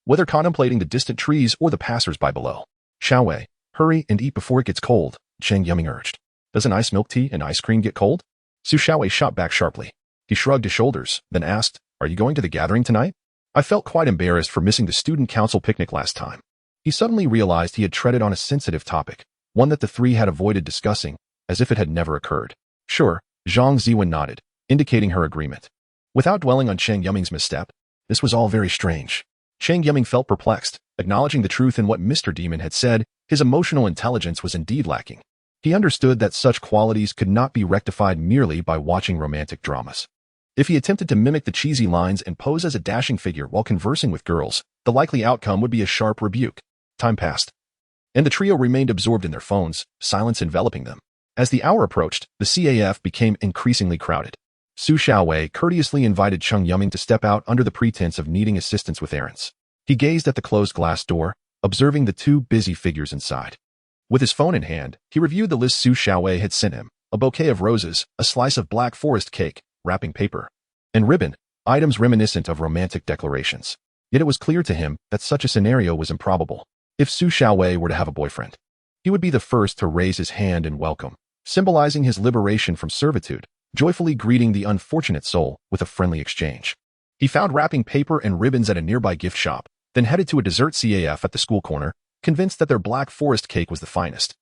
whether contemplating the distant trees or the passers-by below. Xiaowei, hurry and eat before it gets cold, Cheng Yuming urged. Doesn't iced milk tea and ice cream get cold? Su Xiaowei shot back sharply. He shrugged his shoulders, then asked, Are you going to the gathering tonight? I felt quite embarrassed for missing the student council picnic last time. He suddenly realized he had treaded on a sensitive topic, one that the three had avoided discussing, as if it had never occurred. Sure, Zhang Ziwen nodded, indicating her agreement. Without dwelling on Cheng Yuming's misstep, this was all very strange. Cheng Yuming felt perplexed, acknowledging the truth in what Mr. Demon had said. His emotional intelligence was indeed lacking. He understood that such qualities could not be rectified merely by watching romantic dramas. If he attempted to mimic the cheesy lines and pose as a dashing figure while conversing with girls, the likely outcome would be a sharp rebuke. Time passed, and the trio remained absorbed in their phones, silence enveloping them. As the hour approached, the CAF became increasingly crowded. Su Xiaowei courteously invited Cheng Yuming to step out under the pretense of needing assistance with errands. He gazed at the closed glass door, observing the two busy figures inside. With his phone in hand, he reviewed the list Su Xiaowei had sent him: a bouquet of roses, a slice of black forest cake, wrapping paper, and ribbon, items reminiscent of romantic declarations. Yet it was clear to him that such a scenario was improbable. If Su Xiaowei were to have a boyfriend, he would be the first to raise his hand in welcome, symbolizing his liberation from servitude, joyfully greeting the unfortunate soul with a friendly exchange. He found wrapping paper and ribbons at a nearby gift shop, then headed to a dessert CAF at the school corner, convinced that their black forest cake was the finest.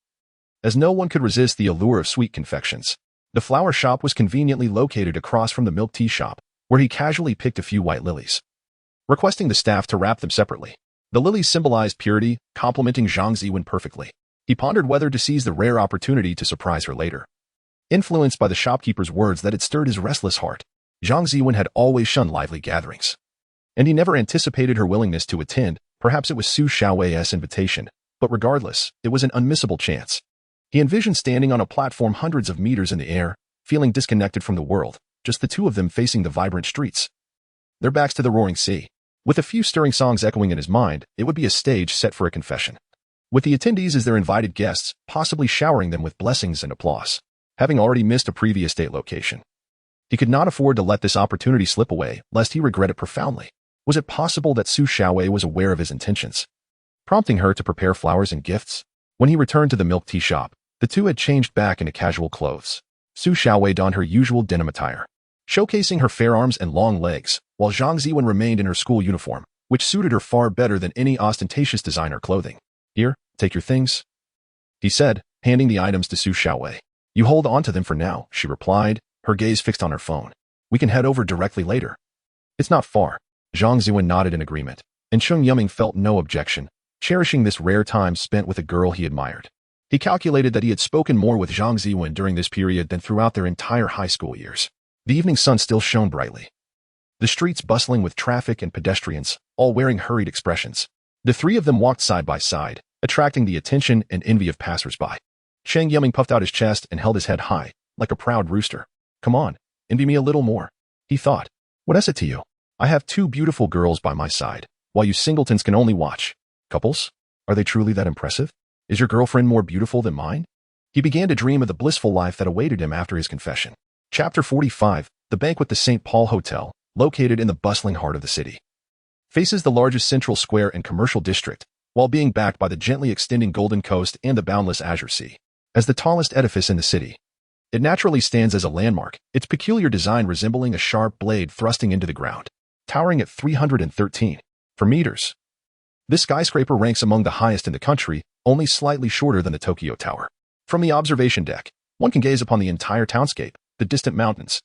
As no one could resist the allure of sweet confections, the flower shop was conveniently located across from the milk tea shop, where he casually picked a few white lilies, requesting the staff to wrap them separately. The lilies symbolized purity, complementing Zhang Ziwen perfectly. He pondered whether to seize the rare opportunity to surprise her later. Influenced by the shopkeeper's words that had stirred his restless heart, Zhang Ziwen had always shunned lively gatherings, and he never anticipated her willingness to attend. Perhaps it was Su Xiaowei's invitation, but regardless, it was an unmissable chance. He envisioned standing on a platform hundreds of meters in the air, feeling disconnected from the world, just the two of them facing the vibrant streets, their backs to the roaring sea. With a few stirring songs echoing in his mind, it would be a stage set for a confession, with the attendees as their invited guests, possibly showering them with blessings and applause. Having already missed a previous date location, he could not afford to let this opportunity slip away, lest he regret it profoundly. Was it possible that Su Xiaowei was aware of his intentions, prompting her to prepare flowers and gifts? When he returned to the milk tea shop, the two had changed back into casual clothes. Su Xiaowei donned her usual denim attire, showcasing her fair arms and long legs, while Zhang Ziwen remained in her school uniform, which suited her far better than any ostentatious designer clothing. Here, take your things, he said, handing the items to Su Xiaowei. You hold on to them for now, she replied, her gaze fixed on her phone. We can head over directly later. It's not far. Zhang Ziwen nodded in agreement, and Cheng Yuming felt no objection, cherishing this rare time spent with a girl he admired. He calculated that he had spoken more with Zhang Ziwen during this period than throughout their entire high school years. The evening sun still shone brightly. The streets bustling with traffic and pedestrians, all wearing hurried expressions. The three of them walked side by side, attracting the attention and envy of passers-by. Cheng Yuming puffed out his chest and held his head high, like a proud rooster. Come on, envy me a little more, he thought. What is it to you? I have two beautiful girls by my side, while you singletons can only watch. Couples? Are they truly that impressive? Is your girlfriend more beautiful than mine? He began to dream of the blissful life that awaited him after his confession. Chapter 45, The Banquet. The St. Paul Hotel, located in the bustling heart of the city, faces the largest central square and commercial district, while being backed by the gently extending Golden Coast and the boundless Azure Sea. As the tallest edifice in the city, it naturally stands as a landmark, its peculiar design resembling a sharp blade thrusting into the ground. Towering at 313 meters, this skyscraper ranks among the highest in the country, only slightly shorter than the Tokyo Tower. From the observation deck, one can gaze upon the entire townscape, the distant mountains,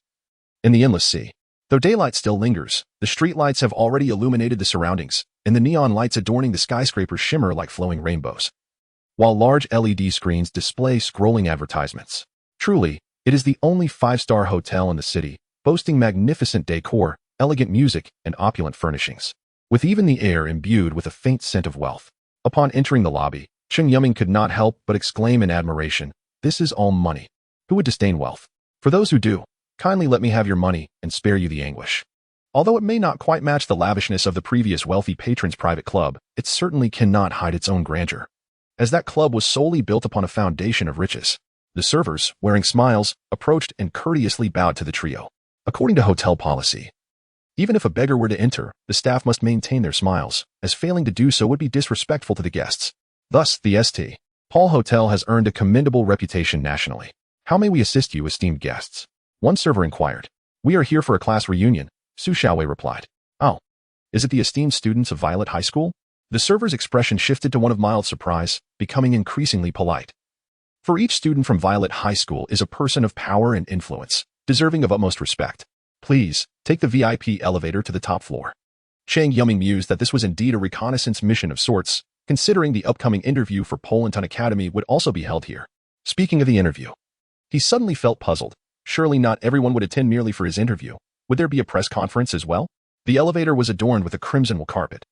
and the endless sea. Though daylight still lingers, the streetlights have already illuminated the surroundings, and the neon lights adorning the skyscraper shimmer like flowing rainbows, while large LED screens display scrolling advertisements. Truly, it is the only five-star hotel in the city, boasting magnificent decor, elegant music, and opulent furnishings, with even the air imbued with a faint scent of wealth. Upon entering the lobby, Cheng Yuming could not help but exclaim in admiration, "This is all money. Who would disdain wealth? For those who do, kindly let me have your money and spare you the anguish." Although it may not quite match the lavishness of the previous wealthy patron's private club, it certainly cannot hide its own grandeur, as that club was solely built upon a foundation of riches. The servers, wearing smiles, approached and courteously bowed to the trio. According to hotel policy, even if a beggar were to enter, the staff must maintain their smiles, as failing to do so would be disrespectful to the guests. Thus, the St. Paul Hotel has earned a commendable reputation nationally. "How may we assist you, esteemed guests?" one server inquired. "We are here for a class reunion," Su Xiaowei replied. "Oh, is it the esteemed students of Violet High School?" The server's expression shifted to one of mild surprise, becoming increasingly polite. For each student from Violet High School is a person of power and influence, deserving of utmost respect. Please, take the VIP elevator to the top floor. Cheng Yuming mused that this was indeed a reconnaissance mission of sorts, considering the upcoming interview for Polanton Academy would also be held here. Speaking of the interview, he suddenly felt puzzled. Surely not everyone would attend merely for his interview. Would there be a press conference as well? The elevator was adorned with a crimson wool carpet,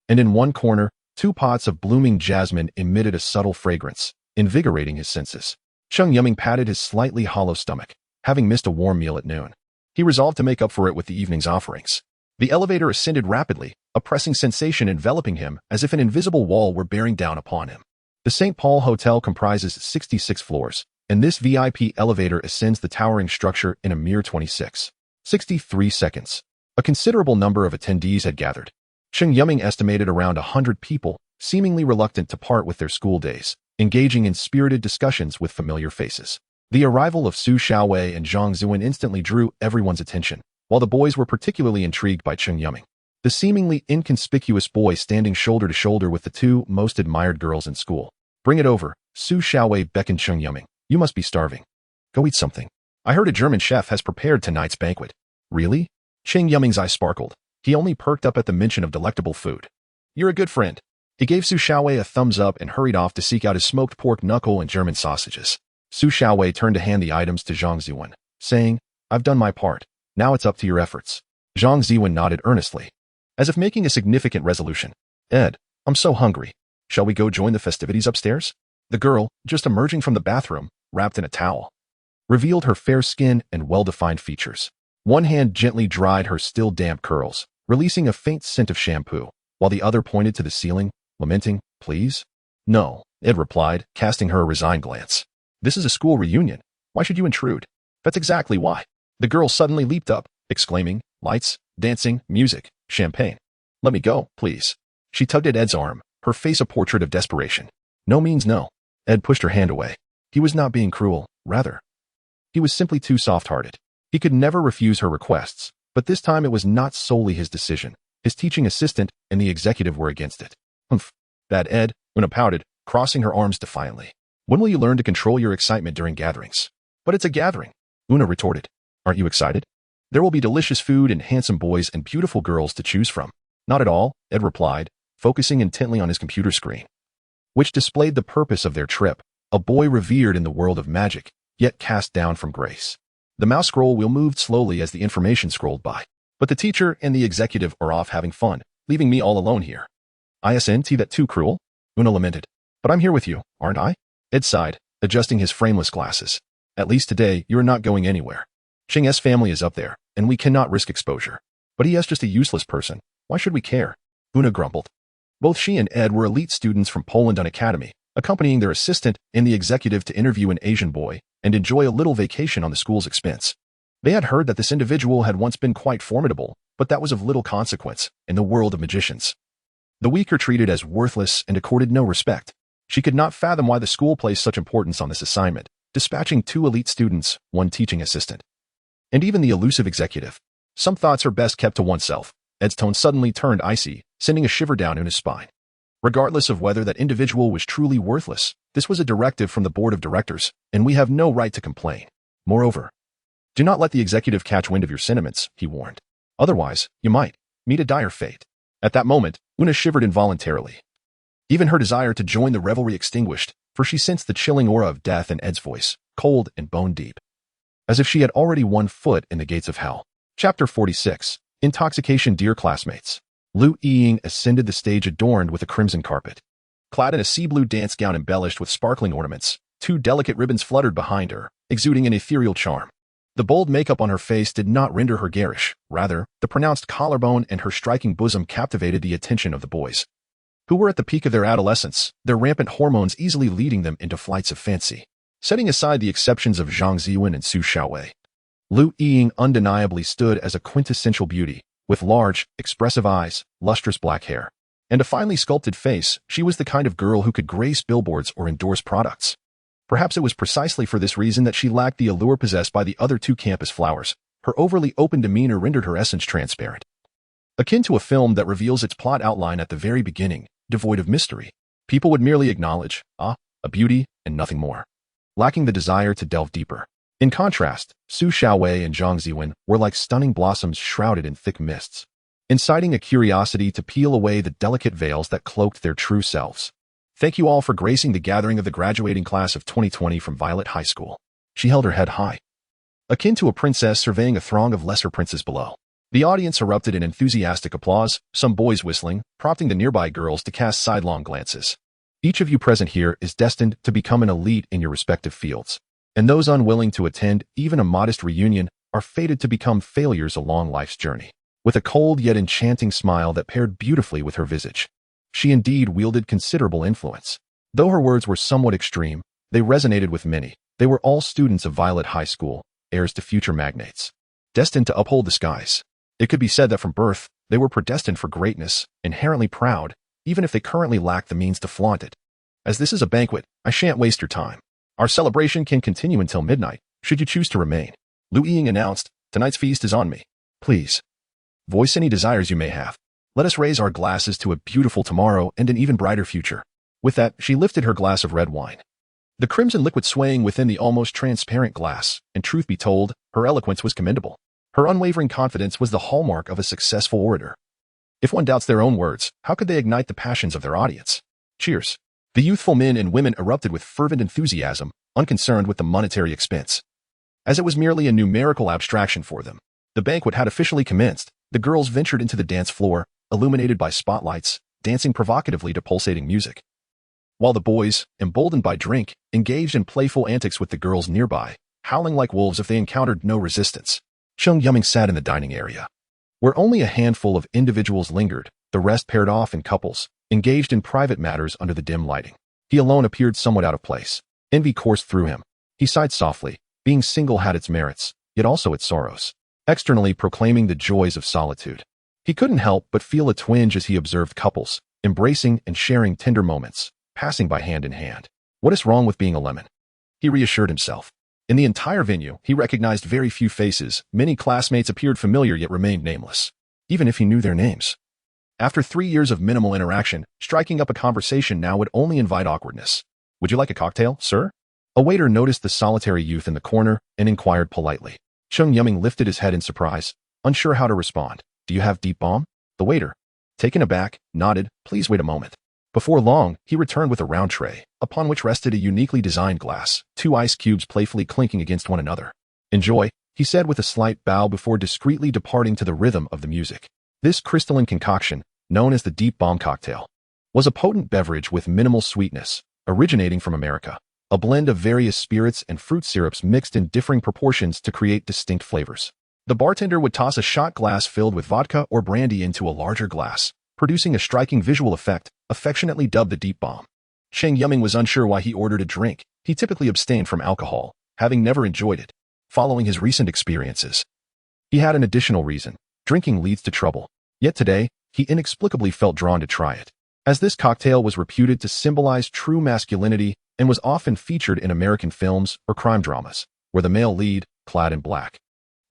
and in one corner, two pots of blooming jasmine emitted a subtle fragrance, invigorating his senses. Cheng Yuming patted his slightly hollow stomach, having missed a warm meal at noon. He resolved to make up for it with the evening's offerings. The elevator ascended rapidly, a pressing sensation enveloping him as if an invisible wall were bearing down upon him. The St. Paul Hotel comprises 66 floors, and this VIP elevator ascends the towering structure in a mere 63 seconds. A considerable number of attendees had gathered. Cheng Yuming estimated around 100 people, seemingly reluctant to part with their school days, engaging in spirited discussions with familiar faces. The arrival of Su Xiaowei and Zhang Zuan instantly drew everyone's attention, while the boys were particularly intrigued by Cheng Yuming, the seemingly inconspicuous boy standing shoulder to shoulder with the two most admired girls in school. "Bring it over," Su Xiaowei beckoned Cheng Yuming. "You must be starving. Go eat something. I heard a German chef has prepared tonight's banquet." "Really?" Cheng Yuming's eyes sparkled. He only perked up at the mention of delectable food. "You're a good friend." He gave Su Xiaowei a thumbs up and hurried off to seek out his smoked pork knuckle and German sausages. Su Xiaowei turned to hand the items to Zhang Zuan, saying, "I've done my part. Now it's up to your efforts." Zhang Zuan nodded earnestly, as if making a significant resolution. "Ed, I'm so hungry. Shall we go join the festivities upstairs?" The girl, just emerging from the bathroom, wrapped in a towel, revealed her fair skin and well-defined features. One hand gently dried her still damp curls, releasing a faint scent of shampoo, while the other pointed to the ceiling, lamenting, "Please?" "No," Ed replied, casting her a resigned glance. "This is a school reunion. Why should you intrude?" "That's exactly why." The girl suddenly leaped up, exclaiming, "Lights, dancing, music, champagne. Let me go, please." She tugged at Ed's arm, her face a portrait of desperation. "No means no." Ed pushed her hand away. He was not being cruel, rather, he was simply too soft-hearted. He could never refuse her requests, but this time it was not solely his decision. His teaching assistant and the executive were against it. "Humph," that Ed, Una pouted, crossing her arms defiantly. "When will you learn to control your excitement during gatherings?" "But it's a gathering," Una retorted. "Aren't you excited? There will be delicious food and handsome boys and beautiful girls to choose from." "Not at all," Ed replied, focusing intently on his computer screen, which displayed the purpose of their trip, a boy revered in the world of magic, yet cast down from grace. The mouse scroll wheel moved slowly as the information scrolled by. But the teacher and the executive are off having fun, leaving me all alone here. Isn't that too cruel? Una lamented. But I'm here with you, aren't I? Ed sighed, adjusting his frameless glasses. At least today, you're not going anywhere. Cheng's family is up there, and we cannot risk exposure. But he is just a useless person. Why should we care? Una grumbled. Both she and Ed were elite students from Poland Academy, accompanying their assistant and the executive to interview an Asian boy and enjoy a little vacation on the school's expense. They had heard that this individual had once been quite formidable, but that was of little consequence in the world of magicians. The weak are treated as worthless and accorded no respect. She could not fathom why the school placed such importance on this assignment, dispatching 2 elite students, 1 teaching assistant. And even the elusive executive. Some thoughts are best kept to oneself. Ed's tone suddenly turned icy, sending a shiver down his spine. Regardless of whether that individual was truly worthless, this was a directive from the board of directors, and we have no right to complain. Moreover, do not let the executive catch wind of your sentiments, he warned. Otherwise, you might meet a dire fate. At that moment, Una shivered involuntarily. Even her desire to join the revelry extinguished, for she sensed the chilling aura of death in Ed's voice, cold and bone-deep. As if she had already 1 foot in the gates of hell. Chapter 46. Intoxication. Dear classmates. Lu Ying ascended the stage adorned with a crimson carpet. Clad in a sea-blue dance gown embellished with sparkling ornaments, 2 delicate ribbons fluttered behind her, exuding an ethereal charm. The bold makeup on her face did not render her garish. Rather, the pronounced collarbone and her striking bosom captivated the attention of the boys, who were at the peak of their adolescence, their rampant hormones easily leading them into flights of fancy. Setting aside the exceptions of Zhang Ziwen and Su Xiaowei, Lu Ying undeniably stood as a quintessential beauty. With large, expressive eyes, lustrous black hair, and a finely sculpted face, she was the kind of girl who could grace billboards or endorse products. Perhaps it was precisely for this reason that she lacked the allure possessed by the other 2 campus flowers. Her overly open demeanor rendered her essence transparent, akin to a film that reveals its plot outline at the very beginning, devoid of mystery. People would merely acknowledge, a beauty, and nothing more, lacking the desire to delve deeper. In contrast, Su Xiaowei and Zhang Ziwen were like stunning blossoms shrouded in thick mists, inciting a curiosity to peel away the delicate veils that cloaked their true selves. Thank you all for gracing the gathering of the graduating class of 2020 from Violet High School. She held her head high, akin to a princess surveying a throng of lesser princes below. The audience erupted in enthusiastic applause, some boys whistling, prompting the nearby girls to cast sidelong glances. Each of you present here is destined to become an elite in your respective fields, and those unwilling to attend even a modest reunion are fated to become failures along life's journey. With a cold yet enchanting smile that paired beautifully with her visage, she indeed wielded considerable influence. Though her words were somewhat extreme, they resonated with many. They were all students of Violet High School, heirs to future magnates, destined to uphold the skies. It could be said that from birth, they were predestined for greatness, inherently proud, even if they currently lack the means to flaunt it. As this is a banquet, I shan't waste your time. Our celebration can continue until midnight, should you choose to remain. Lu Ying announced, tonight's feast is on me. Please, voice any desires you may have. Let us raise our glasses to a beautiful tomorrow and an even brighter future. With that, she lifted her glass of red wine, the crimson liquid swaying within the almost transparent glass, and truth be told, her eloquence was commendable. Her unwavering confidence was the hallmark of a successful orator. If one doubts their own words, how could they ignite the passions of their audience? Cheers. The youthful men and women erupted with fervent enthusiasm, unconcerned with the monetary expense, as it was merely a numerical abstraction for them. The banquet had officially commenced. The girls ventured into the dance floor, illuminated by spotlights, dancing provocatively to pulsating music, while the boys, emboldened by drink, engaged in playful antics with the girls nearby, howling like wolves if they encountered no resistance. Cheng Yuming sat in the dining area, where only a handful of individuals lingered, the rest paired off in couples, engaged in private matters under the dim lighting. He alone appeared somewhat out of place. Envy coursed through him. He sighed softly. Being single had its merits, yet also its sorrows, externally proclaiming the joys of solitude. He couldn't help but feel a twinge as he observed couples, embracing and sharing tender moments, passing by hand in hand. What is wrong with being a lemon? He reassured himself. In the entire venue, he recognized very few faces. Many classmates appeared familiar yet remained nameless, even if he knew their names. After 3 years of minimal interaction, striking up a conversation now would only invite awkwardness. Would you like a cocktail, sir? A waiter noticed the solitary youth in the corner and inquired politely. Cheng Yuming lifted his head in surprise, unsure how to respond. Do you have deep balm? The waiter, taken aback, nodded. Please wait a moment. Before long, he returned with a round tray, upon which rested a uniquely designed glass, 2 ice cubes playfully clinking against one another. Enjoy, he said with a slight bow before discreetly departing to the rhythm of the music. This crystalline concoction, known as the Deep Bomb Cocktail, was a potent beverage with minimal sweetness, originating from America. A blend of various spirits and fruit syrups mixed in differing proportions to create distinct flavors. The bartender would toss a shot glass filled with vodka or brandy into a larger glass, producing a striking visual effect, affectionately dubbed the Deep Bomb. Cheng Yuming was unsure why he ordered a drink. He typically abstained from alcohol, having never enjoyed it. Following his recent experiences, he had an additional reason. Drinking leads to trouble. Yet today, he inexplicably felt drawn to try it. As this cocktail was reputed to symbolize true masculinity and was often featured in American films or crime dramas, where the male lead, clad in black,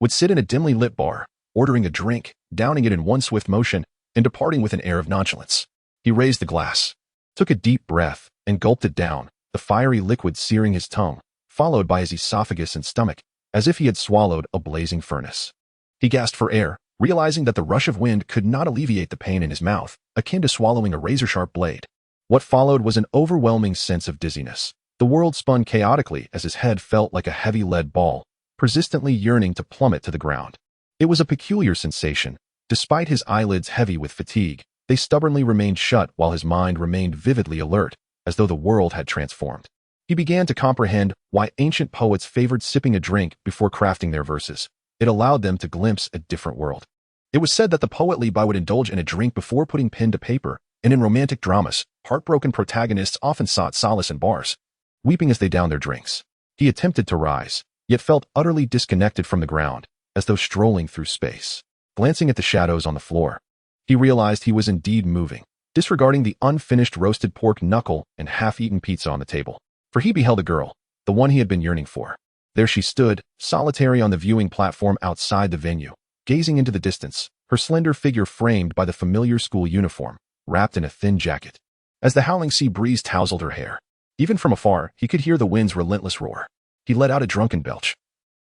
would sit in a dimly lit bar, ordering a drink, downing it in one swift motion, and departing with an air of nonchalance. He raised the glass, took a deep breath, and gulped it down, the fiery liquid searing his tongue, followed by his esophagus and stomach, as if he had swallowed a blazing furnace. He gasped for air, realizing that the rush of wind could not alleviate the pain in his mouth, akin to swallowing a razor-sharp blade. What followed was an overwhelming sense of dizziness. The world spun chaotically as his head felt like a heavy lead ball, persistently yearning to plummet to the ground. It was a peculiar sensation. Despite his eyelids heavy with fatigue, they stubbornly remained shut while his mind remained vividly alert, as though the world had transformed. He began to comprehend why ancient poets favored sipping a drink before crafting their verses. It allowed them to glimpse a different world. It was said that the poet Li Bai would indulge in a drink before putting pen to paper, and in romantic dramas, heartbroken protagonists often sought solace in bars, weeping as they downed their drinks. He attempted to rise, yet felt utterly disconnected from the ground, as though strolling through space. Glancing at the shadows on the floor, he realized he was indeed moving, disregarding the unfinished roasted pork knuckle and half-eaten pizza on the table. For he beheld a girl, the one he had been yearning for. There she stood, solitary on the viewing platform outside the venue, gazing into the distance, her slender figure framed by the familiar school uniform, wrapped in a thin jacket. As the howling sea breeze tousled her hair, even from afar, he could hear the wind's relentless roar. He let out a drunken belch,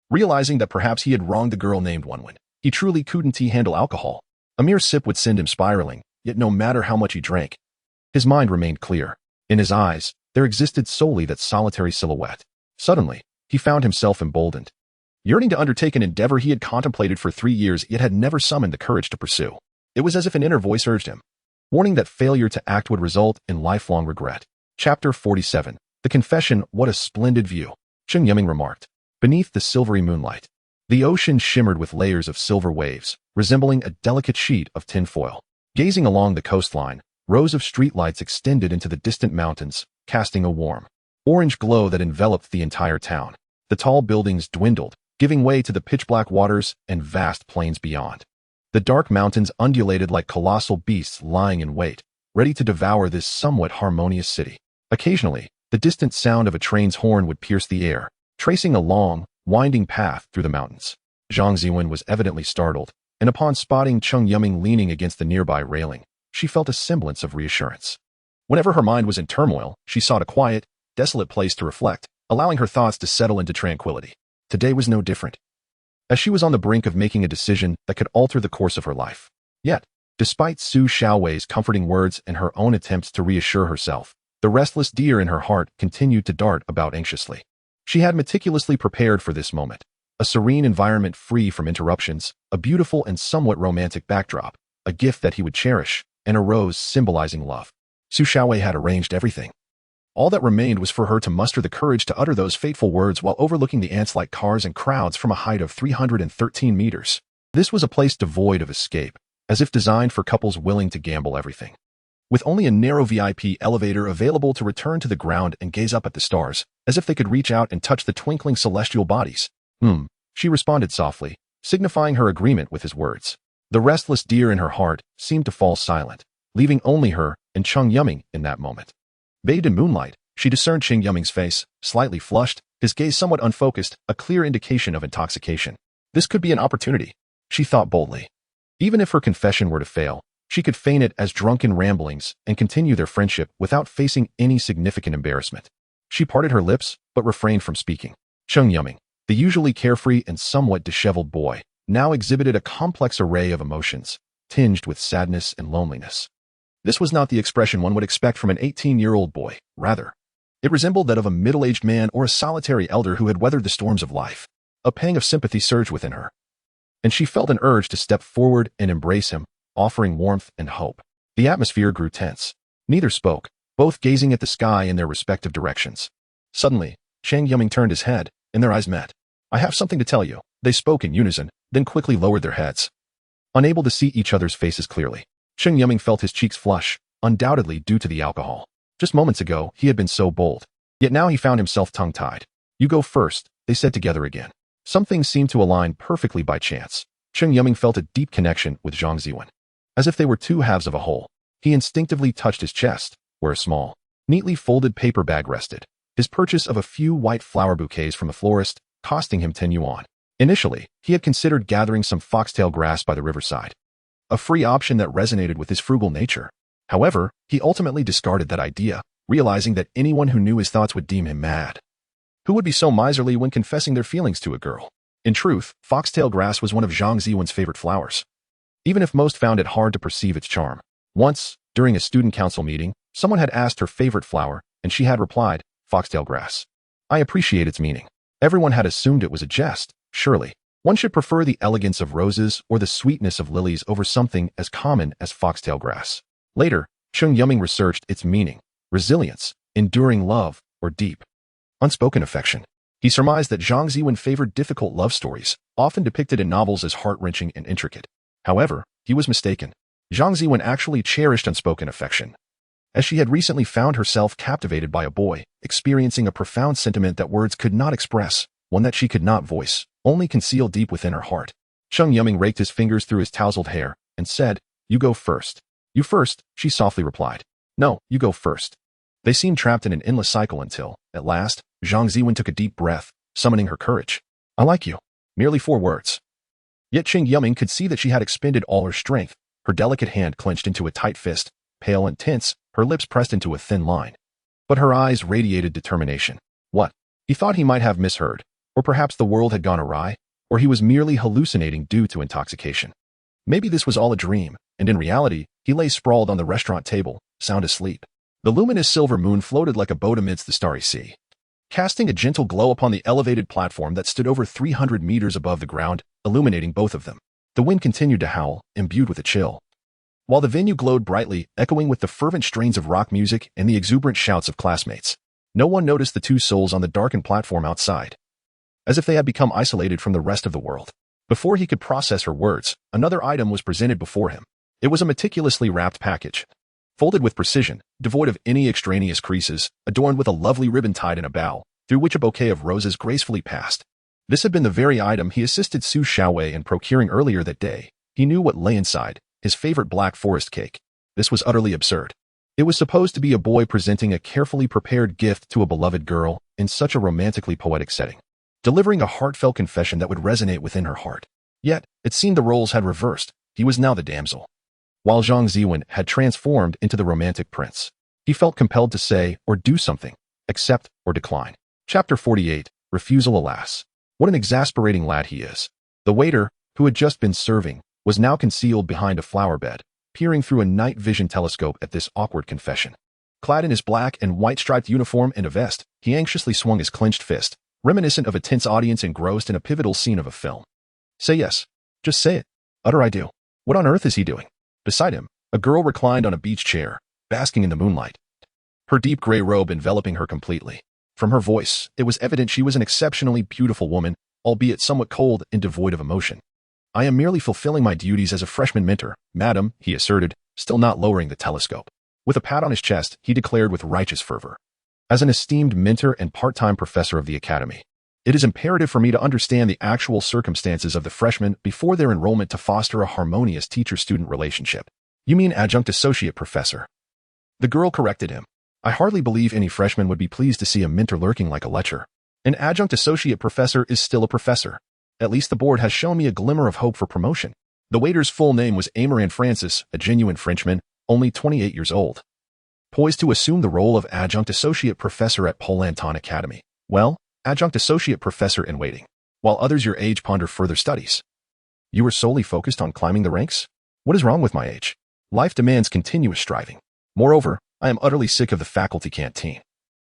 realizing that perhaps he had wronged the girl named Wenwen. He truly couldn't handle alcohol. A mere sip would send him spiraling, yet no matter how much he drank, his mind remained clear. In his eyes, there existed solely that solitary silhouette. Suddenly, he found himself emboldened, yearning to undertake an endeavor he had contemplated for 3 years yet had never summoned the courage to pursue. It was as if an inner voice urged him, warning that failure to act would result in lifelong regret. Chapter 47. The Confession. What a splendid view, Cheng Yuming remarked. Beneath the silvery moonlight, the ocean shimmered with layers of silver waves, resembling a delicate sheet of tinfoil. Gazing along the coastline, rows of streetlights extended into the distant mountains, casting a warm, orange glow that enveloped the entire town. The tall buildings dwindled, giving way to the pitch-black waters and vast plains beyond. The dark mountains undulated like colossal beasts lying in wait, ready to devour this somewhat harmonious city. Occasionally, the distant sound of a train's horn would pierce the air, tracing a long, winding path through the mountains. Zhang Ziwen was evidently startled, and upon spotting Cheng Yuming leaning against the nearby railing, she felt a semblance of reassurance. Whenever her mind was in turmoil, she sought a quiet, desolate place to reflect, allowing her thoughts to settle into tranquility. Today was no different, as she was on the brink of making a decision that could alter the course of her life. Yet, despite Su Xiaowei's comforting words and her own attempts to reassure herself, the restless deer in her heart continued to dart about anxiously. She had meticulously prepared for this moment, a serene environment free from interruptions, a beautiful and somewhat romantic backdrop, a gift that he would cherish, and a rose symbolizing love. Su Xiaowei had arranged everything. All that remained was for her to muster the courage to utter those fateful words while overlooking the ants-like cars and crowds from a height of 313 meters. This was a place devoid of escape, as if designed for couples willing to gamble everything. With only a narrow VIP elevator available to return to the ground and gaze up at the stars, as if they could reach out and touch the twinkling celestial bodies. She responded softly, signifying her agreement with his words. The restless deer in her heart seemed to fall silent, leaving only her and Cheng Yuming in that moment. Bathed in moonlight, she discerned Cheng Yuming's face, slightly flushed, his gaze somewhat unfocused, a clear indication of intoxication. This could be an opportunity, she thought boldly. Even if her confession were to fail, she could feign it as drunken ramblings and continue their friendship without facing any significant embarrassment. She parted her lips, but refrained from speaking. Cheng Yuming, the usually carefree and somewhat disheveled boy, now exhibited a complex array of emotions, tinged with sadness and loneliness. This was not the expression one would expect from an 18-year-old boy. Rather, it resembled that of a middle-aged man or a solitary elder who had weathered the storms of life. A pang of sympathy surged within her, and she felt an urge to step forward and embrace him, offering warmth and hope. The atmosphere grew tense. Neither spoke, both gazing at the sky in their respective directions. Suddenly, Cheng Yuming turned his head, and their eyes met. "I have something to tell you," they spoke in unison, then quickly lowered their heads. Unable to see each other's faces clearly, Cheng Yuming felt his cheeks flush, undoubtedly due to the alcohol. Just moments ago, he had been so bold. Yet now he found himself tongue-tied. "You go first," they said together again. Some things seemed to align perfectly by chance. Cheng Yuming felt a deep connection with Zhang Ziwen. As if they were two halves of a whole, he instinctively touched his chest, where a small, neatly folded paper bag rested. His purchase of a few white flower bouquets from the florist, costing him 10 yuan. Initially, he had considered gathering some foxtail grass by the riverside, a free option that resonated with his frugal nature. However, he ultimately discarded that idea, realizing that anyone who knew his thoughts would deem him mad. Who would be so miserly when confessing their feelings to a girl? In truth, foxtail grass was one of Zhang Ziwen's favorite flowers, even if most found it hard to perceive its charm. Once, during a student council meeting, someone had asked her favorite flower, and she had replied, "Foxtail grass." I appreciate its meaning. Everyone had assumed it was a jest. Surely, one should prefer the elegance of roses or the sweetness of lilies over something as common as foxtail grass. Later, Cheng Yuming researched its meaning: resilience, enduring love, or deep, unspoken affection. He surmised that Zhang Ziwen favored difficult love stories, often depicted in novels as heart-wrenching and intricate. However, he was mistaken. Zhang Ziwen actually cherished unspoken affection, as she had recently found herself captivated by a boy, experiencing a profound sentiment that words could not express, one that she could not voice, only conceal deep within her heart. Cheng Yuming raked his fingers through his tousled hair and said, "You go first." "You first," she softly replied. "No, you go first." They seemed trapped in an endless cycle until, at last, Zhang Ziwen took a deep breath, summoning her courage. "I like you." Merely 4 words. Yet Cheng Yuming could see that she had expended all her strength, her delicate hand clenched into a tight fist, pale and tense, her lips pressed into a thin line. But her eyes radiated determination. What? He thought he might have misheard, or perhaps the world had gone awry, or he was merely hallucinating due to intoxication. Maybe this was all a dream, and in reality, he lay sprawled on the restaurant table, sound asleep. The luminous silver moon floated like a boat amidst the starry sea, casting a gentle glow upon the elevated platform that stood over 300 meters above the ground, illuminating both of them. The wind continued to howl, imbued with a chill, while the venue glowed brightly, echoing with the fervent strains of rock music and the exuberant shouts of classmates. No one noticed the two souls on the darkened platform outside, as if they had become isolated from the rest of the world. Before he could process her words, another item was presented before him. It was a meticulously wrapped package, folded with precision, devoid of any extraneous creases, adorned with a lovely ribbon tied in a bow, through which a bouquet of roses gracefully passed. This had been the very item he assisted Su Xiaowei in procuring earlier that day. He knew what lay inside, his favorite black forest cake. This was utterly absurd. It was supposed to be a boy presenting a carefully prepared gift to a beloved girl in such a romantically poetic setting, delivering a heartfelt confession that would resonate within her heart. Yet, it seemed the roles had reversed. He was now the damsel, while Zhang Ziwen had transformed into the romantic prince. He felt compelled to say or do something, accept or decline. Chapter 48, Refusal. Alas, what an exasperating lad he is. The waiter, who had just been serving, was now concealed behind a flower bed, peering through a night vision telescope at this awkward confession. Clad in his black and white striped uniform and a vest, he anxiously swung his clenched fist, reminiscent of a tense audience engrossed in a pivotal scene of a film. "Say yes. Just say it." "Utter I do." "What on earth is he doing?" Beside him, a girl reclined on a beach chair, basking in the moonlight, her deep gray robe enveloping her completely. From her voice, it was evident she was an exceptionally beautiful woman, albeit somewhat cold and devoid of emotion. "I am merely fulfilling my duties as a freshman mentor, madam," he asserted, still not lowering the telescope. With a pat on his chest, he declared with righteous fervor, "As an esteemed mentor and part-time professor of the academy, it is imperative for me to understand the actual circumstances of the freshmen before their enrollment to foster a harmonious teacher-student relationship." "You mean adjunct associate professor?" The girl corrected him. "I hardly believe any freshman would be pleased to see a mentor lurking like a lecher. An adjunct associate professor is still a professor. At least the board has shown me a glimmer of hope for promotion." The waiter's full name was Amaran Francis, a genuine Frenchman, only 28 years old, poised to assume the role of adjunct associate professor at Polanton Academy. "Well, adjunct associate professor in waiting, while others your age ponder further studies. You are solely focused on climbing the ranks? What is wrong with my age? Life demands continuous striving. Moreover, I am utterly sick of the faculty canteen.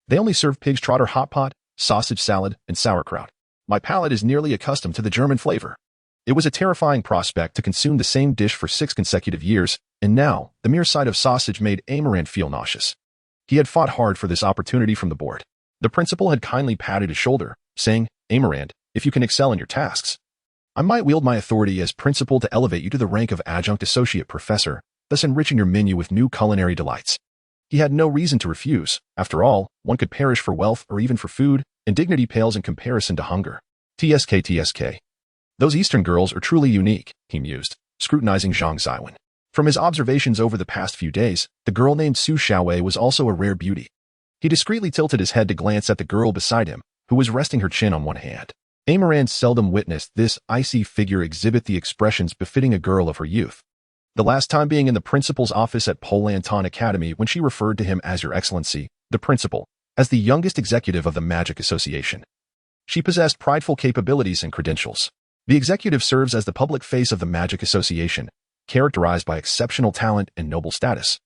They only serve pig's trotter hot pot, sausage salad, and sauerkraut. My palate is nearly accustomed to the German flavor. It was a terrifying prospect to consume the same dish for 6 consecutive years, and now, the mere sight of sausage made Amarant feel nauseous. He had fought hard for this opportunity from the board. The principal had kindly patted his shoulder, saying, Amarant, if you can excel in your tasks, I might wield my authority as principal to elevate you to the rank of adjunct associate professor, thus enriching your menu with new culinary delights. He had no reason to refuse. After all, one could perish for wealth or even for food, and dignity pales in comparison to hunger. TSK. Those Eastern girls are truly unique, he mused, scrutinizing Zhang Ziwen. From his observations over the past few days, the girl named Su Xiaowei was also a rare beauty. He discreetly tilted his head to glance at the girl beside him, who was resting her chin on one hand. Amarant seldom witnessed this icy figure exhibit the expressions befitting a girl of her youth. The last time being in the principal's office at Polanton Academy when she referred to him as Your Excellency, the principal, as the youngest executive of the Magic Association. She possessed prideful capabilities and credentials. The executive serves as the public face of the Magic Association, characterized by exceptional talent and noble status.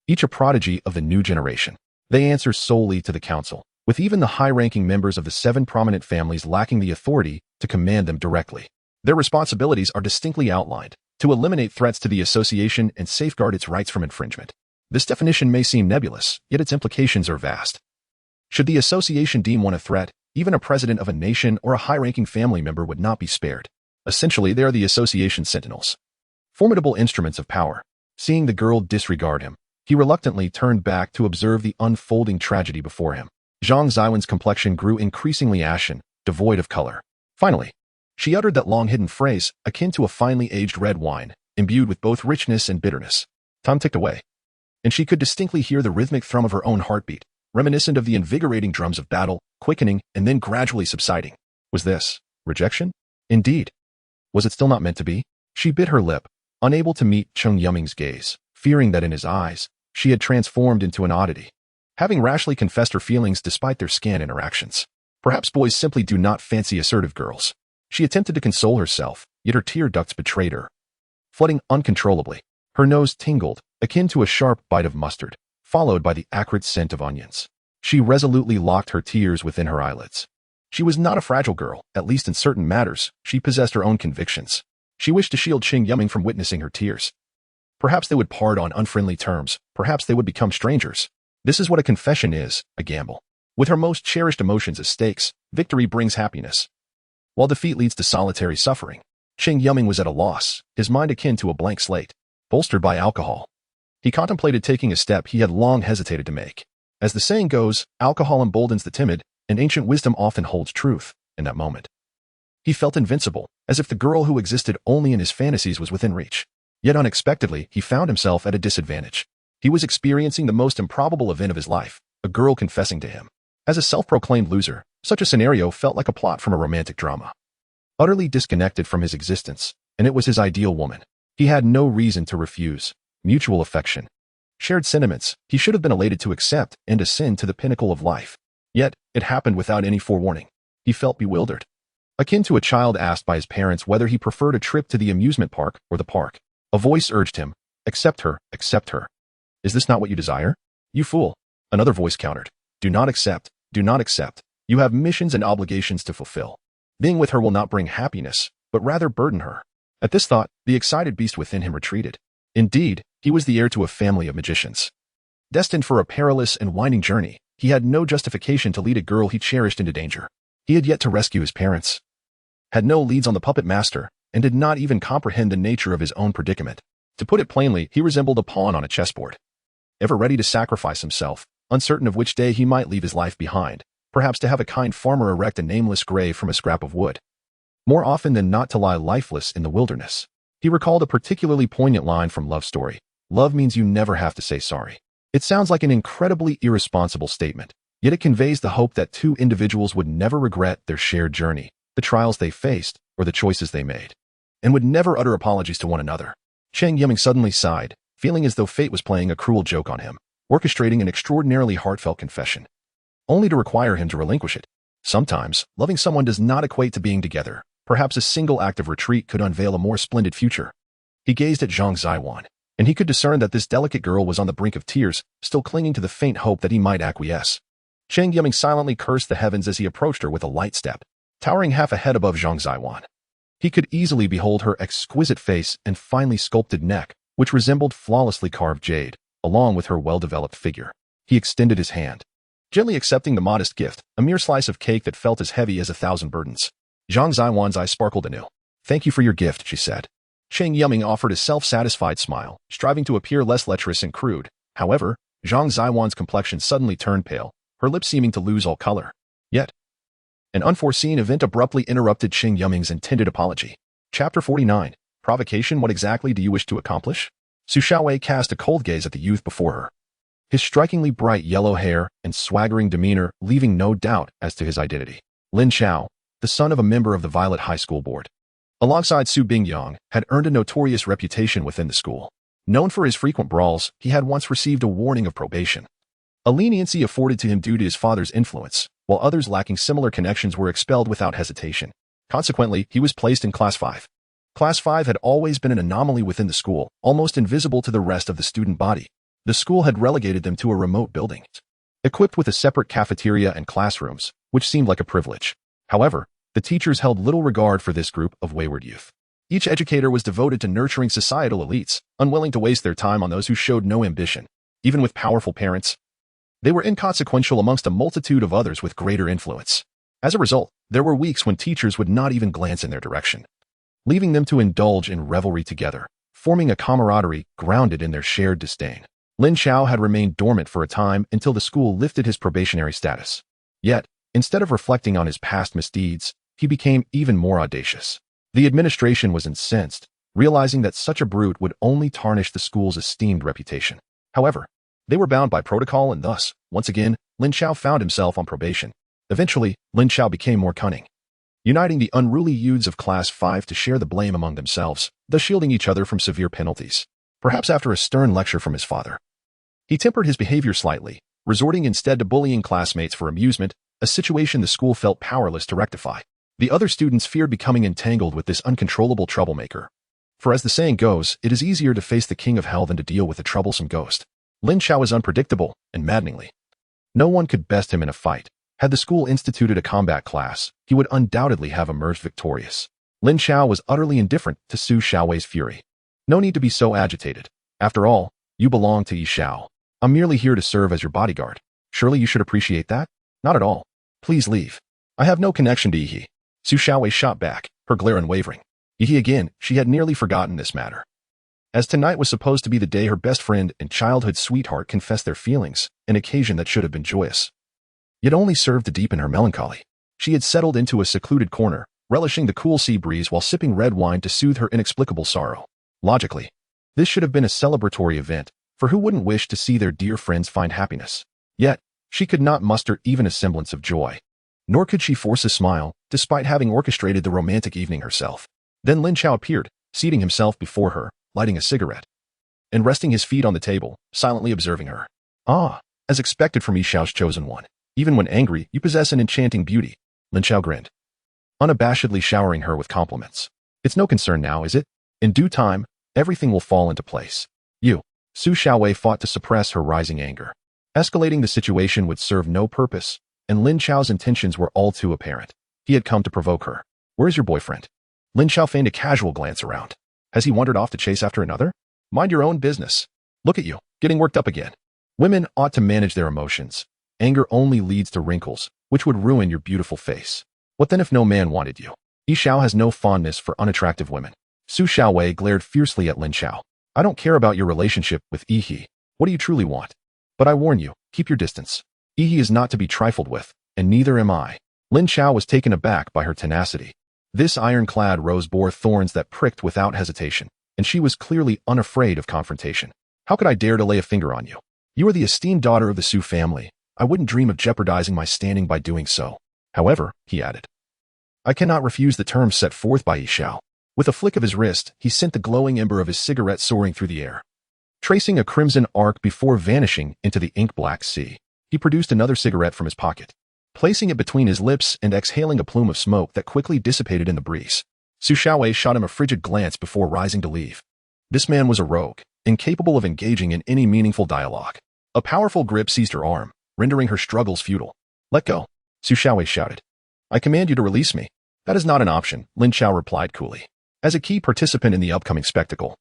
Each a prodigy of the new generation. They answer solely to the council, with even the high-ranking members of the 7 prominent families lacking the authority to command them directly. Their responsibilities are distinctly outlined, to eliminate threats to the association and safeguard its rights from infringement. This definition may seem nebulous, yet its implications are vast. Should the association deem one a threat, even a president of a nation or a high-ranking family member would not be spared. Essentially, they are the association's sentinels. Formidable instruments of power. Seeing the girl disregard him, he reluctantly turned back to observe the unfolding tragedy before him. Zhang Ziwen's complexion grew increasingly ashen, devoid of color. Finally, she uttered that long-hidden phrase, akin to a finely aged red wine, imbued with both richness and bitterness. Time ticked away, and she could distinctly hear the rhythmic thrum of her own heartbeat, reminiscent of the invigorating drums of battle, quickening and then gradually subsiding. Was this rejection? Indeed. Was it still not meant to be? She bit her lip, unable to meet Cheng Yuming's gaze, fearing that in his eyes, she had transformed into an oddity. Having rashly confessed her feelings despite their scant interactions. Perhaps boys simply do not fancy assertive girls. She attempted to console herself, yet her tear ducts betrayed her. Flooding uncontrollably, her nose tingled, akin to a sharp bite of mustard, followed by the acrid scent of onions. She resolutely locked her tears within her eyelids. She was not a fragile girl, at least in certain matters. She possessed her own convictions. She wished to shield Cheng Yuming from witnessing her tears. Perhaps they would part on unfriendly terms. Perhaps they would become strangers. This is what a confession is, a gamble. With her most cherished emotions as stakes, victory brings happiness, while defeat leads to solitary suffering. Cheng Yuming was at a loss, his mind akin to a blank slate, bolstered by alcohol. He contemplated taking a step he had long hesitated to make. As the saying goes, alcohol emboldens the timid, and ancient wisdom often holds truth in that moment. He felt invincible, as if the girl who existed only in his fantasies was within reach. Yet unexpectedly, he found himself at a disadvantage. He was experiencing the most improbable event of his life, a girl confessing to him. As a self-proclaimed loser, such a scenario felt like a plot from a romantic drama. Utterly disconnected from his existence, and it was his ideal woman. He had no reason to refuse. Mutual affection, shared sentiments, he should have been elated to accept and ascend to the pinnacle of life. Yet, it happened without any forewarning. He felt bewildered, akin to a child asked by his parents whether he preferred a trip to the amusement park or the park. A voice urged him, accept her, accept her. Is this not what you desire? You fool. Another voice countered, do not accept, do not accept. You have missions and obligations to fulfill. Being with her will not bring happiness, but rather burden her. At this thought, the excited beast within him retreated. Indeed, he was the heir to a family of magicians. Destined for a perilous and winding journey, he had no justification to lead a girl he cherished into danger. He had yet to rescue his parents, had no leads on the puppet master, and did not even comprehend the nature of his own predicament. To put it plainly, he resembled a pawn on a chessboard, ever ready to sacrifice himself, uncertain of which day he might leave his life behind, perhaps to have a kind farmer erect a nameless grave from a scrap of wood. More often than not to lie lifeless in the wilderness. He recalled a particularly poignant line from Love Story. Love means you never have to say sorry. It sounds like an incredibly irresponsible statement, yet it conveys the hope that two individuals would never regret their shared journey, the trials they faced, or the choices they made, and would never utter apologies to one another. Cheng Yuming suddenly sighed, feeling as though fate was playing a cruel joke on him, orchestrating an extraordinarily heartfelt confession, only to require him to relinquish it. Sometimes, loving someone does not equate to being together. Perhaps a single act of retreat could unveil a more splendid future. He gazed at Zhang Ziwen, and he could discern that this delicate girl was on the brink of tears, still clinging to the faint hope that he might acquiesce. Cheng Yuming silently cursed the heavens as he approached her with a light step. towering half a head above Zhang Zaiwan. He could easily behold her exquisite face and finely sculpted neck, which resembled flawlessly carved jade, along with her well-developed figure. He extended his hand, gently accepting the modest gift, a mere slice of cake that felt as heavy as 1,000 burdens. Zhang Zaiwan's eyes sparkled anew. "Thank you for your gift," she said. Cheng Yuming offered a self-satisfied smile, striving to appear less lecherous and crude. However, Zhang Zaiwan's complexion suddenly turned pale, her lips seeming to lose all color. Yet, an unforeseen event abruptly interrupted Cheng Yuming's intended apology. Chapter 49. Provocation. What exactly do you wish to accomplish? Su Xiaowei cast a cold gaze at the youth before her, his strikingly bright yellow hair and swaggering demeanor leaving no doubt as to his identity. Lin Xiao, the son of a member of the Violet High School Board, alongside Su Bingyang, had earned a notorious reputation within the school. Known for his frequent brawls, he had once received a warning of probation, a leniency afforded to him due to his father's influence, while others lacking similar connections were expelled without hesitation. Consequently, he was placed in Class 5. Class 5 had always been an anomaly within the school, almost invisible to the rest of the student body. The school had relegated them to a remote building, equipped with a separate cafeteria and classrooms, which seemed like a privilege. However, the teachers held little regard for this group of wayward youth. Each educator was devoted to nurturing societal elites, unwilling to waste their time on those who showed no ambition. Even with powerful parents, they were inconsequential amongst a multitude of others with greater influence. As a result, there were weeks when teachers would not even glance in their direction, leaving them to indulge in revelry together, forming a camaraderie grounded in their shared disdain. Lin Xiao had remained dormant for a time until the school lifted his probationary status. Yet, instead of reflecting on his past misdeeds, he became even more audacious. The administration was incensed, realizing that such a brute would only tarnish the school's esteemed reputation. However, they were bound by protocol and thus, once again, Lin Xiao found himself on probation. Eventually, Lin Xiao became more cunning, uniting the unruly youths of Class 5 to share the blame among themselves, thus shielding each other from severe penalties. Perhaps after a stern lecture from his father, he tempered his behavior slightly, resorting instead to bullying classmates for amusement, a situation the school felt powerless to rectify. The other students feared becoming entangled with this uncontrollable troublemaker. For as the saying goes, it is easier to face the king of hell than to deal with a troublesome ghost. Lin Xiao was unpredictable and maddeningly. No one could best him in a fight. Had the school instituted a combat class, he would undoubtedly have emerged victorious. Lin Xiao was utterly indifferent to Su Xiaowei's fury. No need to be so agitated. After all, you belong to Yi Xiao. I'm merely here to serve as your bodyguard. Surely you should appreciate that? Not at all. Please leave. I have no connection to Yi. Su Xiaowei shot back, her glare unwavering. Yi again, she had nearly forgotten this matter. As tonight was supposed to be the day her best friend and childhood sweetheart confessed their feelings, an occasion that should have been joyous, yet only served to deepen her melancholy. She had settled into a secluded corner, relishing the cool sea breeze while sipping red wine to soothe her inexplicable sorrow. Logically, this should have been a celebratory event, for who wouldn't wish to see their dear friends find happiness? Yet, she could not muster even a semblance of joy. Nor could she force a smile, despite having orchestrated the romantic evening herself. Then Lin Xiao appeared, seating himself before her, lighting a cigarette, and resting his feet on the table, silently observing her. "Ah, as expected from Yi Xiao's chosen one. Even when angry, you possess an enchanting beauty." Lin Xiao grinned, unabashedly showering her with compliments. "It's no concern now, is it? In due time, everything will fall into place." Su Xiaowei fought to suppress her rising anger. Escalating the situation would serve no purpose, and Lin Xiao's intentions were all too apparent. He had come to provoke her. "Where is your boyfriend?" Lin Xiao feigned a casual glance around. "Has he wandered off to chase after another? Mind your own business. Look at you, getting worked up again." Women ought to manage their emotions. Anger only leads to wrinkles, which would ruin your beautiful face. What then if no man wanted you? Yi Xiao has no fondness for unattractive women. Su Xiaowei glared fiercely at Lin Xiao. "I don't care about your relationship with Yi. What do you truly want? But I warn you, keep your distance. Yi is not to be trifled with, and neither am I." Lin Xiao was taken aback by her tenacity. This ironclad rose bore thorns that pricked without hesitation, and she was clearly unafraid of confrontation. "How could I dare to lay a finger on you? You are the esteemed daughter of the Su family. I wouldn't dream of jeopardizing my standing by doing so. However," he added, "I cannot refuse the terms set forth by Yi Xiao." With a flick of his wrist, he sent the glowing ember of his cigarette soaring through the air, tracing a crimson arc before vanishing into the ink-black sea. He produced another cigarette from his pocket, placing it between his lips and exhaling a plume of smoke that quickly dissipated in the breeze. Su Xiaowei shot him a frigid glance before rising to leave. This man was a rogue, incapable of engaging in any meaningful dialogue. A powerful grip seized her arm, rendering her struggles futile. "Let go," Su Xiaowei shouted. I command you to release me. That is not an option, Lin Chao replied coolly. As a key participant in the upcoming spectacle,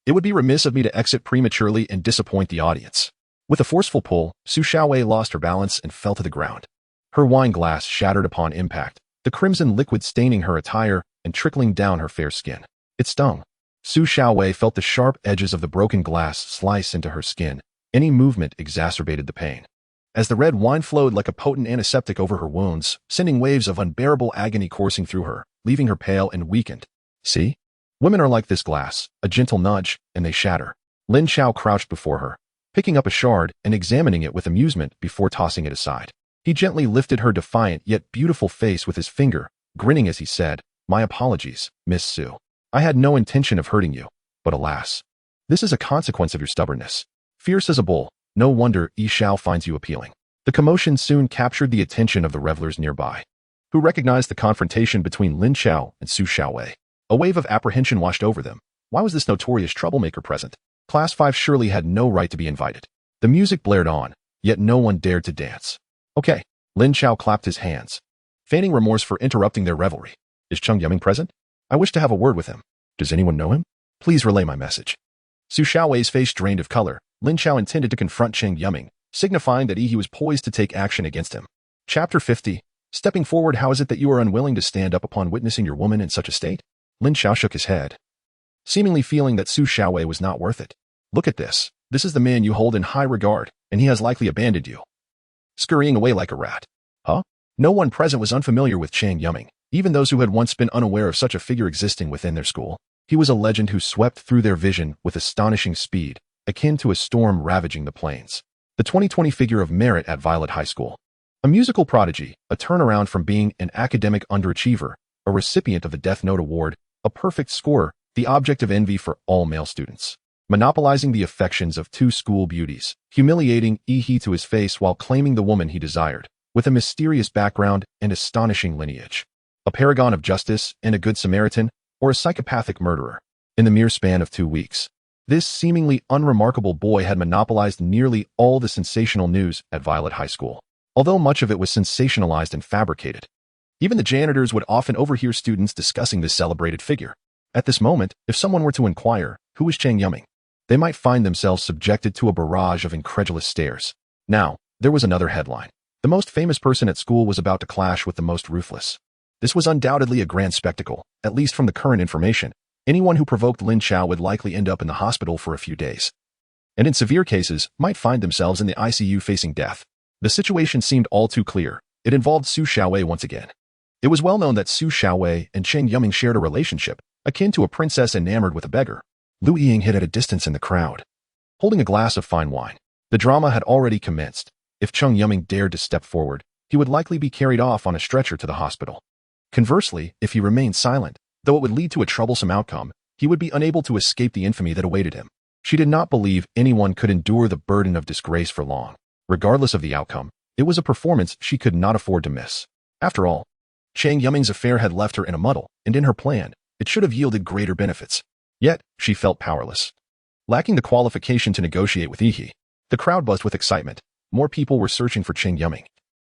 it would be remiss of me to exit prematurely and disappoint the audience. With a forceful pull, Su Xiaowei lost her balance and fell to the ground. Her wine glass shattered upon impact, the crimson liquid staining her attire and trickling down her fair skin. It stung. Su Xiaowei felt the sharp edges of the broken glass slice into her skin. Any movement exacerbated the pain. As the red wine flowed like a potent antiseptic over her wounds, sending waves of unbearable agony coursing through her, leaving her pale and weakened. See? Women are like this glass, a gentle nudge, and they shatter. Lin Chao crouched before her, picking up a shard and examining it with amusement before tossing it aside. He gently lifted her defiant yet beautiful face with his finger, grinning as he said, "My apologies, Miss Su. I had no intention of hurting you, but alas. This is a consequence of your stubbornness. Fierce as a bull, no wonder Yi Xiao finds you appealing." The commotion soon captured the attention of the revelers nearby, who recognized the confrontation between Lin Chao and Su Xiaowei. A wave of apprehension washed over them. Why was this notorious troublemaker present? Class 5 surely had no right to be invited. The music blared on, yet no one dared to dance. Okay, Lin Chao clapped his hands, feigning remorse for interrupting their revelry. Is Cheng Yuming present? I wish to have a word with him. Does anyone know him? Please relay my message. Su Xiaowei's face drained of color. Lin Chao intended to confront Cheng Yuming, signifying that he was poised to take action against him. Chapter 50. Stepping forward, how is it that you are unwilling to stand up upon witnessing your woman in such a state? Lin Chao shook his head, seemingly feeling that Su Xiaowei was not worth it. Look at this. This is the man you hold in high regard, and he has likely abandoned you. Scurrying away like a rat. Huh? No one present was unfamiliar with Cheng Yuming, even those who had once been unaware of such a figure existing within their school. He was a legend who swept through their vision with astonishing speed, akin to a storm ravaging the plains. The 2020 figure of merit at Violet High School. A musical prodigy, a turnaround from being an academic underachiever, a recipient of the Death Note Award, a perfect scorer, the object of envy for all male students. Monopolizing the affections of two school beauties, humiliating Yi to his face while claiming the woman he desired, with a mysterious background and astonishing lineage. A paragon of justice and a good Samaritan, or a psychopathic murderer. In the mere span of 2 weeks, this seemingly unremarkable boy had monopolized nearly all the sensational news at Violet High School, although much of it was sensationalized and fabricated. Even the janitors would often overhear students discussing this celebrated figure. At this moment, if someone were to inquire, who is Cheng Yuming, they might find themselves subjected to a barrage of incredulous stares. Now, there was another headline. The most famous person at school was about to clash with the most ruthless. This was undoubtedly a grand spectacle, at least from the current information. Anyone who provoked Lin Chao would likely end up in the hospital for a few days, and in severe cases, might find themselves in the ICU facing death. The situation seemed all too clear. It involved Su Xiaowei once again. It was well known that Su Xiaowei and Cheng Yuming shared a relationship, akin to a princess enamored with a beggar. Lu Ying hid at a distance in the crowd, holding a glass of fine wine. The drama had already commenced. If Cheng Yuming dared to step forward, he would likely be carried off on a stretcher to the hospital. Conversely, if he remained silent, though it would lead to a troublesome outcome, he would be unable to escape the infamy that awaited him. She did not believe anyone could endure the burden of disgrace for long. Regardless of the outcome, it was a performance she could not afford to miss. After all, Cheng Yuming's affair had left her in a muddle, and in her plan, it should have yielded greater benefits. Yet, she felt powerless. Lacking the qualification to negotiate with Yi. The crowd buzzed with excitement. More people were searching for Cheng Yuming,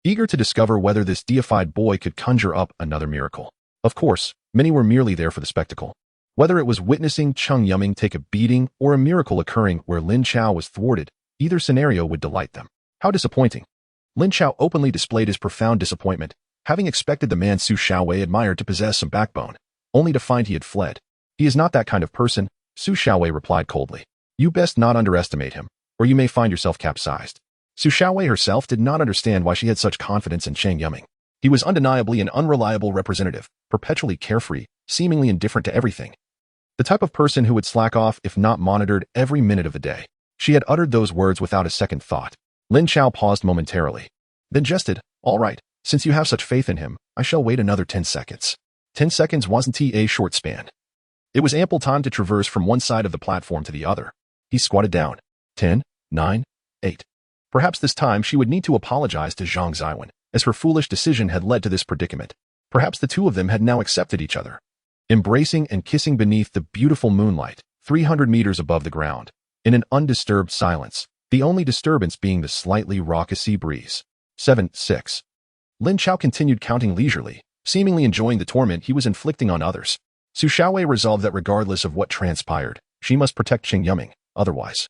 eager to discover whether this deified boy could conjure up another miracle. Of course, many were merely there for the spectacle. Whether it was witnessing Cheng Yuming take a beating or a miracle occurring where Lin Chao was thwarted, either scenario would delight them. How disappointing. Lin Chao openly displayed his profound disappointment, having expected the man Su Xiaowei admired to possess some backbone, only to find he had fled. He is not that kind of person, Su Xiaowei replied coldly. You best not underestimate him, or you may find yourself capsized. Su Xiaowei herself did not understand why she had such confidence in Cheng Yuming. He was undeniably an unreliable representative, perpetually carefree, seemingly indifferent to everything. The type of person who would slack off if not monitored every minute of the day. She had uttered those words without a second thought. Lin Chao paused momentarily, then jested, all right, since you have such faith in him, I shall wait another 10 seconds. 10 seconds wasn't a short span. It was ample time to traverse from one side of the platform to the other. He squatted down. 10, 9, 8. Perhaps this time she would need to apologize to Zhang Ziwen, as her foolish decision had led to this predicament. Perhaps the two of them had now accepted each other, embracing and kissing beneath the beautiful moonlight, 300 meters above the ground, in an undisturbed silence, the only disturbance being the slightly raucous sea breeze. 7, 6. Lin Chao continued counting leisurely, seemingly enjoying the torment he was inflicting on others. Su Xiaowei resolved that regardless of what transpired, she must protect Cheng Yuming, otherwise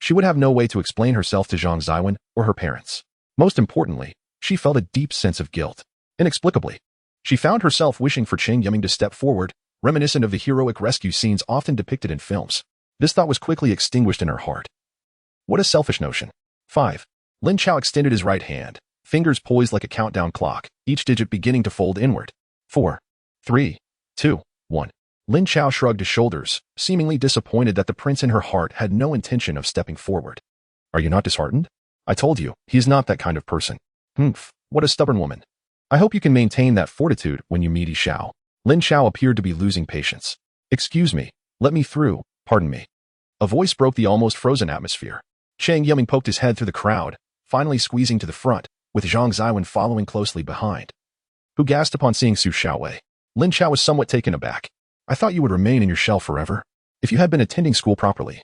she would have no way to explain herself to Zhang Ziwen or her parents. Most importantly, she felt a deep sense of guilt. Inexplicably, she found herself wishing for Cheng Yuming to step forward, reminiscent of the heroic rescue scenes often depicted in films. This thought was quickly extinguished in her heart. What a selfish notion. 5. Lin Chao extended his right hand, fingers poised like a countdown clock, each digit beginning to fold inward. 4, 3, 2, 1. Lin Chao shrugged his shoulders, seemingly disappointed that the prince in her heart had no intention of stepping forward. Are you not disheartened? I told you, he is not that kind of person. Humph, what a stubborn woman. I hope you can maintain that fortitude when you meet Yi Xiao. Lin Chao appeared to be losing patience. Excuse me, let me through, pardon me. A voice broke the almost frozen atmosphere. Cheng Yuming poked his head through the crowd, finally squeezing to the front, with Zhang Ziwen following closely behind. Who gasped upon seeing Su Xiaowei. Lin Chao was somewhat taken aback. I thought you would remain in your shell forever. If you had been attending school properly,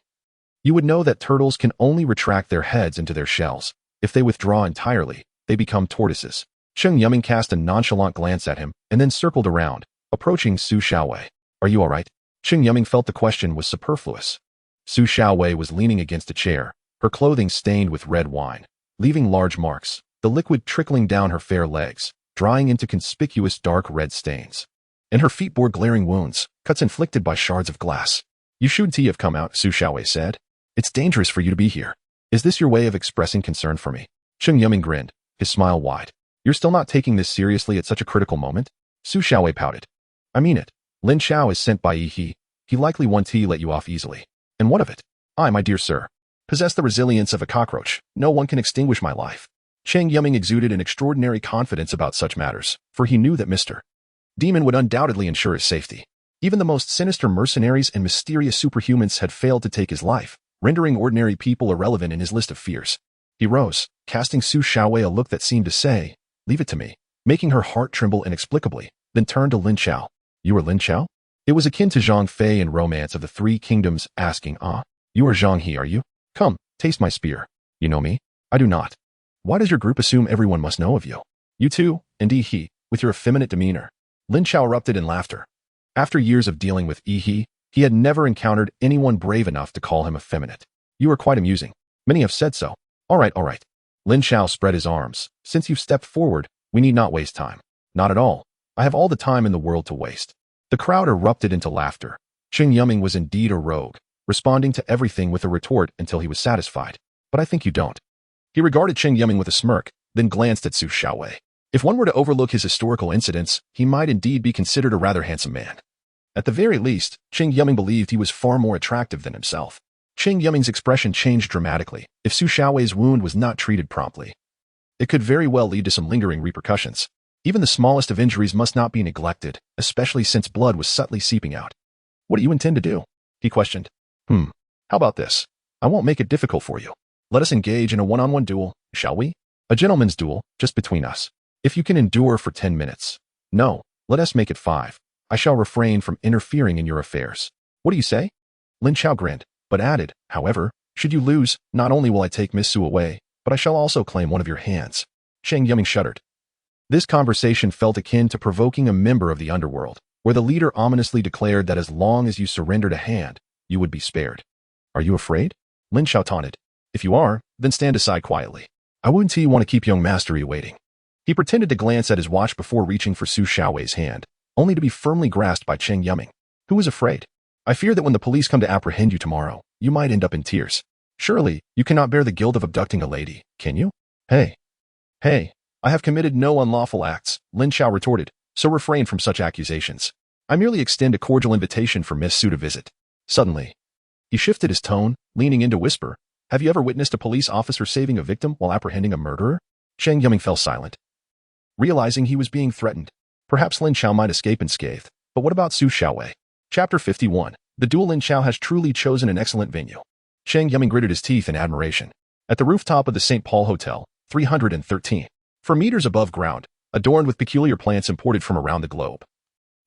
you would know that turtles can only retract their heads into their shells. If they withdraw entirely, they become tortoises. Cheng Yuming cast a nonchalant glance at him and then circled around, approaching Su Xiaowei. Are you all right? Cheng Yuming felt the question was superfluous. Su Xiaowei was leaning against a chair, her clothing stained with red wine, leaving large marks, the liquid trickling down her fair legs, drying into conspicuous dark red stains. And her feet bore glaring wounds, cuts inflicted by shards of glass. You shouldn't have come out, Su Xiaowei said. It's dangerous for you to be here. Is this your way of expressing concern for me? Cheng Yuming grinned, his smile wide. You're still not taking this seriously at such a critical moment? Su Xiaowei pouted. I mean it. Lin Chao is sent by Yi He. He likely won't let you off easily. And what of it? I, my dear sir, possess the resilience of a cockroach. No one can extinguish my life. Cheng Yuming exuded an extraordinary confidence about such matters, for he knew that Mr. Demon would undoubtedly ensure his safety. Even the most sinister mercenaries and mysterious superhumans had failed to take his life, rendering ordinary people irrelevant in his list of fears. He rose, casting Su Xiaowei a look that seemed to say, leave it to me, making her heart tremble inexplicably, then turned to Lin Chao. You are Lin Chao? It was akin to Zhang Fei in Romance of the Three Kingdoms asking, you are Zhang He, are you? Come, taste my spear. You know me? I do not. Why does your group assume everyone must know of you? You too, and Yi He, with your effeminate demeanor. Lin Chao erupted in laughter. After years of dealing with Yi He, he had never encountered anyone brave enough to call him effeminate. You are quite amusing. Many have said so. All right. Lin Chao spread his arms. Since you've stepped forward, we need not waste time. Not at all. I have all the time in the world to waste. The crowd erupted into laughter. Cheng Yuming was indeed a rogue, responding to everything with a retort until he was satisfied. But I think you don't. He regarded Cheng Yuming with a smirk, then glanced at Su Xiaowei. If one were to overlook his historical incidents, he might indeed be considered a rather handsome man. At the very least, Cheng Yuming believed he was far more attractive than himself. Cheng Yuming's expression changed dramatically. If Su Xiaowei's wound was not treated promptly, it could very well lead to some lingering repercussions. Even the smallest of injuries must not be neglected, especially since blood was subtly seeping out. What do you intend to do? He questioned. How about this? I won't make it difficult for you. Let us engage in a one-on-one duel, shall we? A gentleman's duel, just between us. If you can endure for 10 minutes. No, let us make it 5. I shall refrain from interfering in your affairs. What do you say? Lin Chao grinned, but added, however, should you lose, not only will I take Miss Su away, but I shall also claim one of your hands. Cheng Yuming shuddered. This conversation felt akin to provoking a member of the underworld, where the leader ominously declared that as long as you surrendered a hand, you would be spared. Are you afraid? Lin Chao taunted. If you are, then stand aside quietly. I wouldn't want to keep young mastery waiting. He pretended to glance at his watch before reaching for Su Xiaowei's hand, only to be firmly grasped by Cheng Yuming. Who was afraid? I fear that when the police come to apprehend you tomorrow, you might end up in tears. Surely, you cannot bear the guilt of abducting a lady, can you? Hey, I have committed no unlawful acts, Lin Chao retorted, so refrain from such accusations. I merely extend a cordial invitation for Miss Su to visit. Suddenly, he shifted his tone, leaning in to whisper, have you ever witnessed a police officer saving a victim while apprehending a murderer? Cheng Yuming fell silent, realizing he was being threatened. Perhaps Lin Chao might escape unscathed, but what about Su Xiaowei? Chapter 51. The duel. Lin Chao has truly chosen an excellent venue. Cheng Yuming gritted his teeth in admiration. At the rooftop of the St. Paul Hotel, 313, for meters above ground, adorned with peculiar plants imported from around the globe,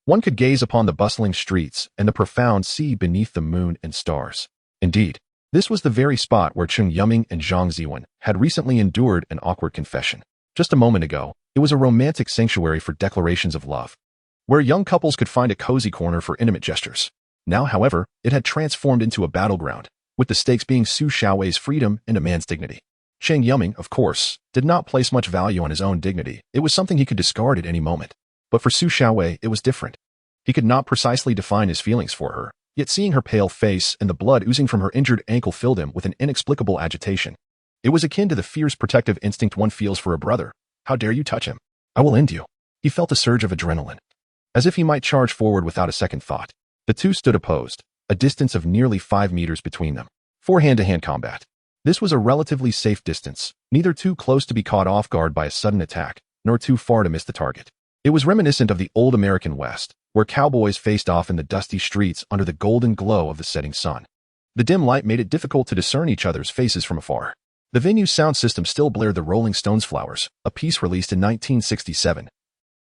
one could gaze upon the bustling streets and the profound sea beneath the moon and stars. Indeed, this was the very spot where Cheng Yuming and Zhang Ziwen had recently endured an awkward confession. Just a moment ago, It was a romantic sanctuary for declarations of love, where young couples could find a cozy corner for intimate gestures. Now, however, it had transformed into a battleground, with the stakes being Su Xiaowei's freedom and a man's dignity. Cheng Yuming, of course, did not place much value on his own dignity. It was something he could discard at any moment. But for Su Xiaowei, it was different. He could not precisely define his feelings for her, yet seeing her pale face and the blood oozing from her injured ankle filled him with an inexplicable agitation. It was akin to the fierce protective instinct one feels for a brother. How dare you touch him? I will end you. He felt a surge of adrenaline. As if he might charge forward without a second thought. The two stood opposed, a distance of nearly 5 meters between them. For hand-to-hand combat. This was a relatively safe distance, neither too close to be caught off guard by a sudden attack, nor too far to miss the target. It was reminiscent of the old American West, where cowboys faced off in the dusty streets under the golden glow of the setting sun. The dim light made it difficult to discern each other's faces from afar. The venue's sound system still blared the Rolling Stones' Flowers, a piece released in 1967,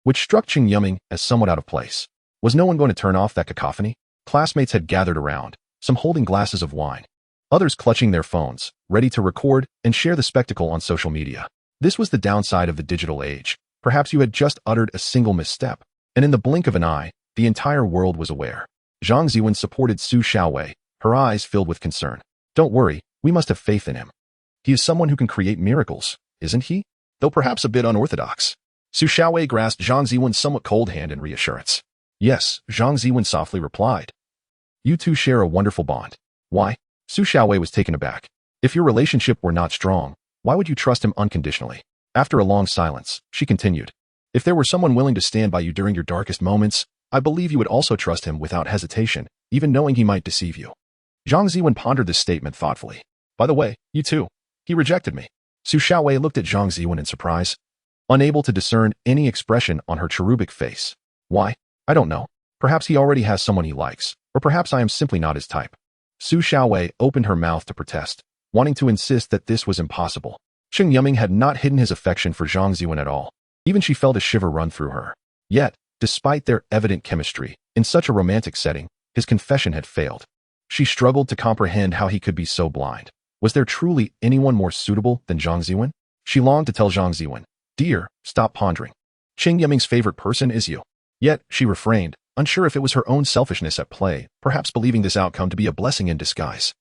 which struck Cheng Yuming as somewhat out of place. Was no one going to turn off that cacophony? Classmates had gathered around, some holding glasses of wine, others clutching their phones, ready to record and share the spectacle on social media. This was the downside of the digital age. Perhaps you had just uttered a single misstep, and in the blink of an eye, the entire world was aware. Zhang Ziwen supported Su Xiaowei, her eyes filled with concern. Don't worry, we must have faith in him. He is someone who can create miracles, isn't he? Though perhaps a bit unorthodox. Su Xiaowei grasped Zhang Ziwen's somewhat cold hand in reassurance. Yes, Zhang Ziwen softly replied. You two share a wonderful bond. Why? Su Xiaowei was taken aback. If your relationship were not strong, why would you trust him unconditionally? After a long silence, she continued. If there were someone willing to stand by you during your darkest moments, I believe you would also trust him without hesitation, even knowing he might deceive you. Zhang Ziwen pondered this statement thoughtfully. By the way, you too. He rejected me. Su Xiaowei looked at Zhang Ziwen in surprise, unable to discern any expression on her cherubic face. Why? I don't know. Perhaps he already has someone he likes, or perhaps I am simply not his type. Su Xiaowei opened her mouth to protest, wanting to insist that this was impossible. Cheng Yuming had not hidden his affection for Zhang Ziwen at all. Even she felt a shiver run through her. Yet, despite their evident chemistry, in such a romantic setting, his confession had failed. She struggled to comprehend how he could be so blind. Was there truly anyone more suitable than Zhang Ziwen? She longed to tell Zhang Ziwen, Dear, stop pondering. Cheng Yuming's favorite person is you. Yet, she refrained, unsure if it was her own selfishness at play, perhaps believing this outcome to be a blessing in disguise.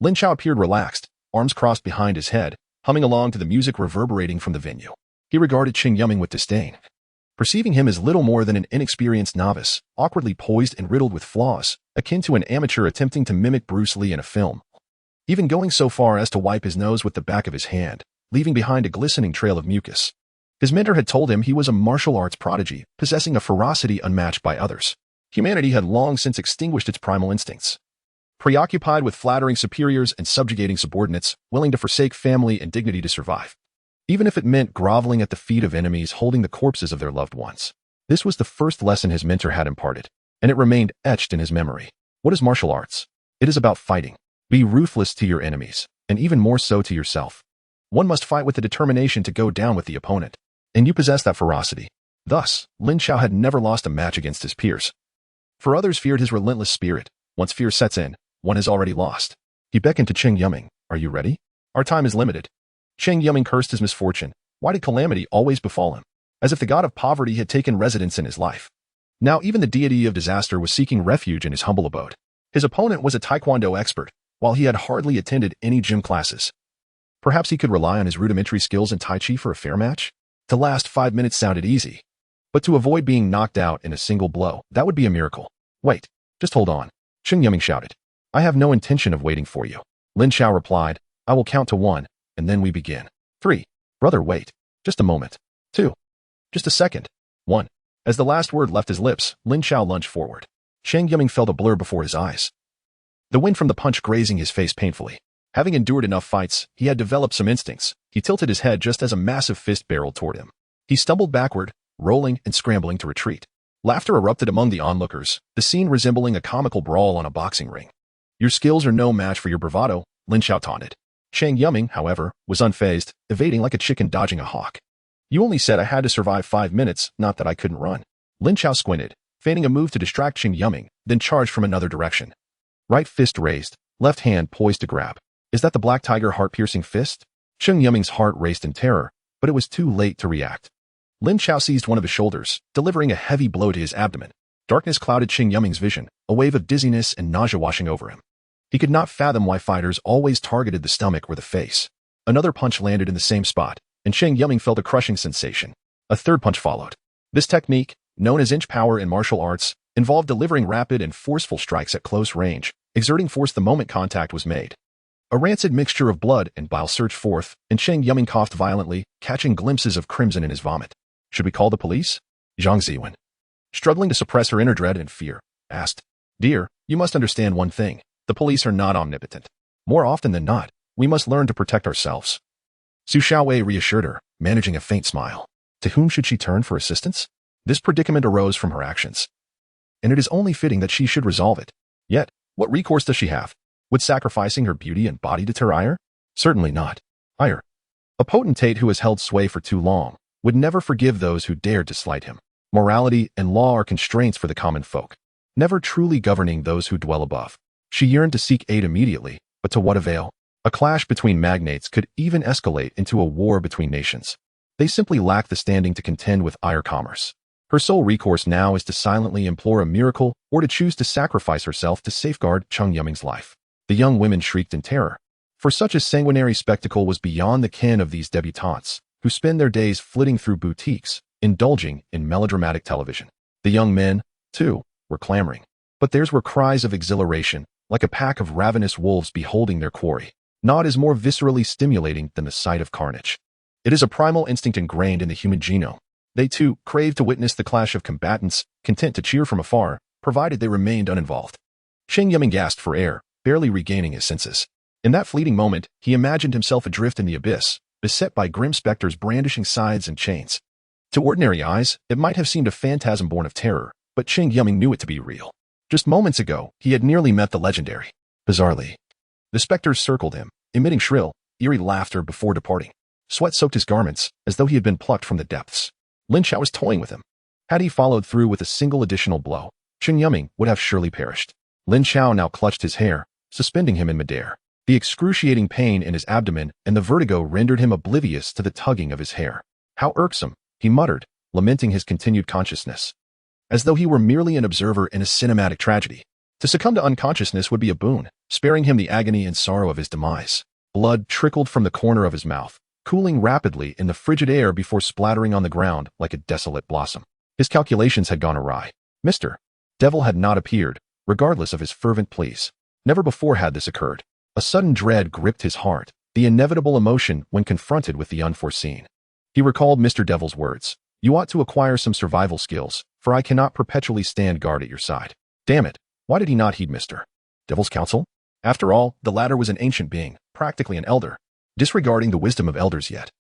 Lin Chao appeared relaxed, arms crossed behind his head, humming along to the music reverberating from the venue. He regarded Cheng Yuming with disdain, perceiving him as little more than an inexperienced novice, awkwardly poised and riddled with flaws, akin to an amateur attempting to mimic Bruce Lee in a film. Even going so far as to wipe his nose with the back of his hand, leaving behind a glistening trail of mucus. His mentor had told him he was a martial arts prodigy, possessing a ferocity unmatched by others. Humanity had long since extinguished its primal instincts. Preoccupied with flattering superiors and subjugating subordinates, willing to forsake family and dignity to survive. Even if it meant groveling at the feet of enemies holding the corpses of their loved ones. This was the first lesson his mentor had imparted, and it remained etched in his memory. What is martial arts? It is about fighting. Be ruthless to your enemies, and even more so to yourself. One must fight with the determination to go down with the opponent, and you possess that ferocity. Thus, Lin Chao had never lost a match against his peers. For others feared his relentless spirit. Once fear sets in, one has already lost. He beckoned to Cheng Yuming. Are you ready? Our time is limited. Cheng Yuming cursed his misfortune. Why did calamity always befall him? As if the god of poverty had taken residence in his life. Now even the deity of disaster was seeking refuge in his humble abode. His opponent was a taekwondo expert, while he had hardly attended any gym classes. Perhaps he could rely on his rudimentary skills in Tai Chi for a fair match? To last 5 minutes sounded easy. But to avoid being knocked out in a single blow, that would be a miracle. Wait, just hold on. Cheng Yuming shouted. I have no intention of waiting for you. Lin Chao replied, I will count to 1, and then we begin. 3. Brother, wait. Just a moment. 2. Just a second. 1. As the last word left his lips, Lin Chao lunged forward. Cheng Yuming felt a blur before his eyes. The wind from the punch grazing his face painfully. Having endured enough fights, he had developed some instincts. He tilted his head just as a massive fist barreled toward him. He stumbled backward, rolling and scrambling to retreat. Laughter erupted among the onlookers, the scene resembling a comical brawl on a boxing ring. Your skills are no match for your bravado, Lin Chao taunted. Cheng Yuming, however, was unfazed, evading like a chicken dodging a hawk. You only said I had to survive 5 minutes, not that I couldn't run. Lin Chao squinted, feigning a move to distract Cheng Yuming, then charged from another direction. Right fist raised, left hand poised to grab. Is that the Black Tiger heart-piercing fist? Cheng Yuming's heart raced in terror, but it was too late to react. Lin Chao seized one of his shoulders, delivering a heavy blow to his abdomen. Darkness clouded Cheng Yuming's vision, a wave of dizziness and nausea washing over him. He could not fathom why fighters always targeted the stomach or the face. Another punch landed in the same spot, and Cheng Yuming felt a crushing sensation. A third punch followed. This technique, known as inch power in martial arts, involved delivering rapid and forceful strikes at close range, exerting force the moment contact was made. A rancid mixture of blood and bile surged forth, and Cheng Yuming coughed violently, catching glimpses of crimson in his vomit. Should we call the police? Zhang Ziwen, struggling to suppress her inner dread and fear, asked. Dear, you must understand one thing. The police are not omnipotent. More often than not, we must learn to protect ourselves. Su Xiaowei reassured her, managing a faint smile. To whom should she turn for assistance? This predicament arose from her actions, and it is only fitting that she should resolve it. Yet, what recourse does she have? Would sacrificing her beauty and body deter ire? Certainly not. Ire, a potentate who has held sway for too long, would never forgive those who dared to slight him. Morality and law are constraints for the common folk, never truly governing those who dwell above. She yearned to seek aid immediately, but to what avail? A clash between magnates could even escalate into a war between nations. They simply lack the standing to contend with ire commerce. Her sole recourse now is to silently implore a miracle or to choose to sacrifice herself to safeguard Cheng Yuming's life. The young women shrieked in terror, for such a sanguinary spectacle was beyond the ken of these debutantes, who spend their days flitting through boutiques, indulging in melodramatic television. The young men, too, were clamoring, but theirs were cries of exhilaration, like a pack of ravenous wolves beholding their quarry. Naught is more viscerally stimulating than the sight of carnage. It is a primal instinct ingrained in the human genome. They, too, crave to witness the clash of combatants, content to cheer from afar, provided they remained uninvolved. Cheng Yuming gasped for air, barely regaining his senses. In that fleeting moment, he imagined himself adrift in the abyss, beset by grim specters brandishing scythes and chains. To ordinary eyes, it might have seemed a phantasm born of terror, but Cheng Yuming knew it to be real. Just moments ago, he had nearly met the legendary. Bizarrely, the specters circled him, emitting shrill, eerie laughter before departing. Sweat soaked his garments, as though he had been plucked from the depths. Lin Chao was toying with him. Had he followed through with a single additional blow, Cheng Yuming would have surely perished. Lin Chao now clutched his hair, suspending him in midair. The excruciating pain in his abdomen and the vertigo rendered him oblivious to the tugging of his hair. How irksome, he muttered, lamenting his continued consciousness, as though he were merely an observer in a cinematic tragedy. To succumb to unconsciousness would be a boon, sparing him the agony and sorrow of his demise. Blood trickled from the corner of his mouth, cooling rapidly in the frigid air before splattering on the ground like a desolate blossom. His calculations had gone awry. Mr. Devil had not appeared, regardless of his fervent pleas. Never before had this occurred. A sudden dread gripped his heart, the inevitable emotion when confronted with the unforeseen. He recalled Mr. Devil's words. You ought to acquire some survival skills, for I cannot perpetually stand guard at your side. Damn it, why did he not heed Mr. Devil's counsel? After all, the latter was an ancient being, practically an elder, disregarding the wisdom of elders yet.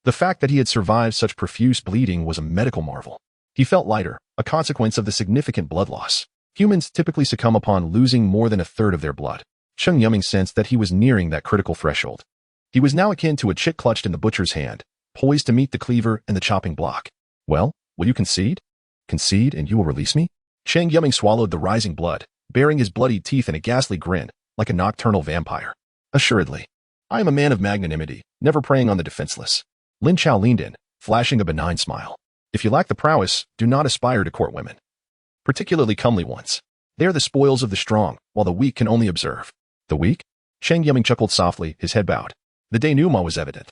The fact that he had survived such profuse bleeding was a medical marvel. He felt lighter, a consequence of the significant blood loss. Humans typically succumb upon losing more than a third of their blood. Cheng Yuming sensed that he was nearing that critical threshold. He was now akin to a chick clutched in the butcher's hand, poised to meet the cleaver and the chopping block. Well, will you concede? Concede and you will release me? Cheng Yuming swallowed the rising blood, baring his bloody teeth in a ghastly grin, like a nocturnal vampire. Assuredly. I am a man of magnanimity, never preying on the defenseless. Lin Chao leaned in, flashing a benign smile. If you lack the prowess, do not aspire to court women, particularly comely ones. They are the spoils of the strong, while the weak can only observe. The weak? Cheng Yuming chuckled softly, his head bowed. The denouement was evident.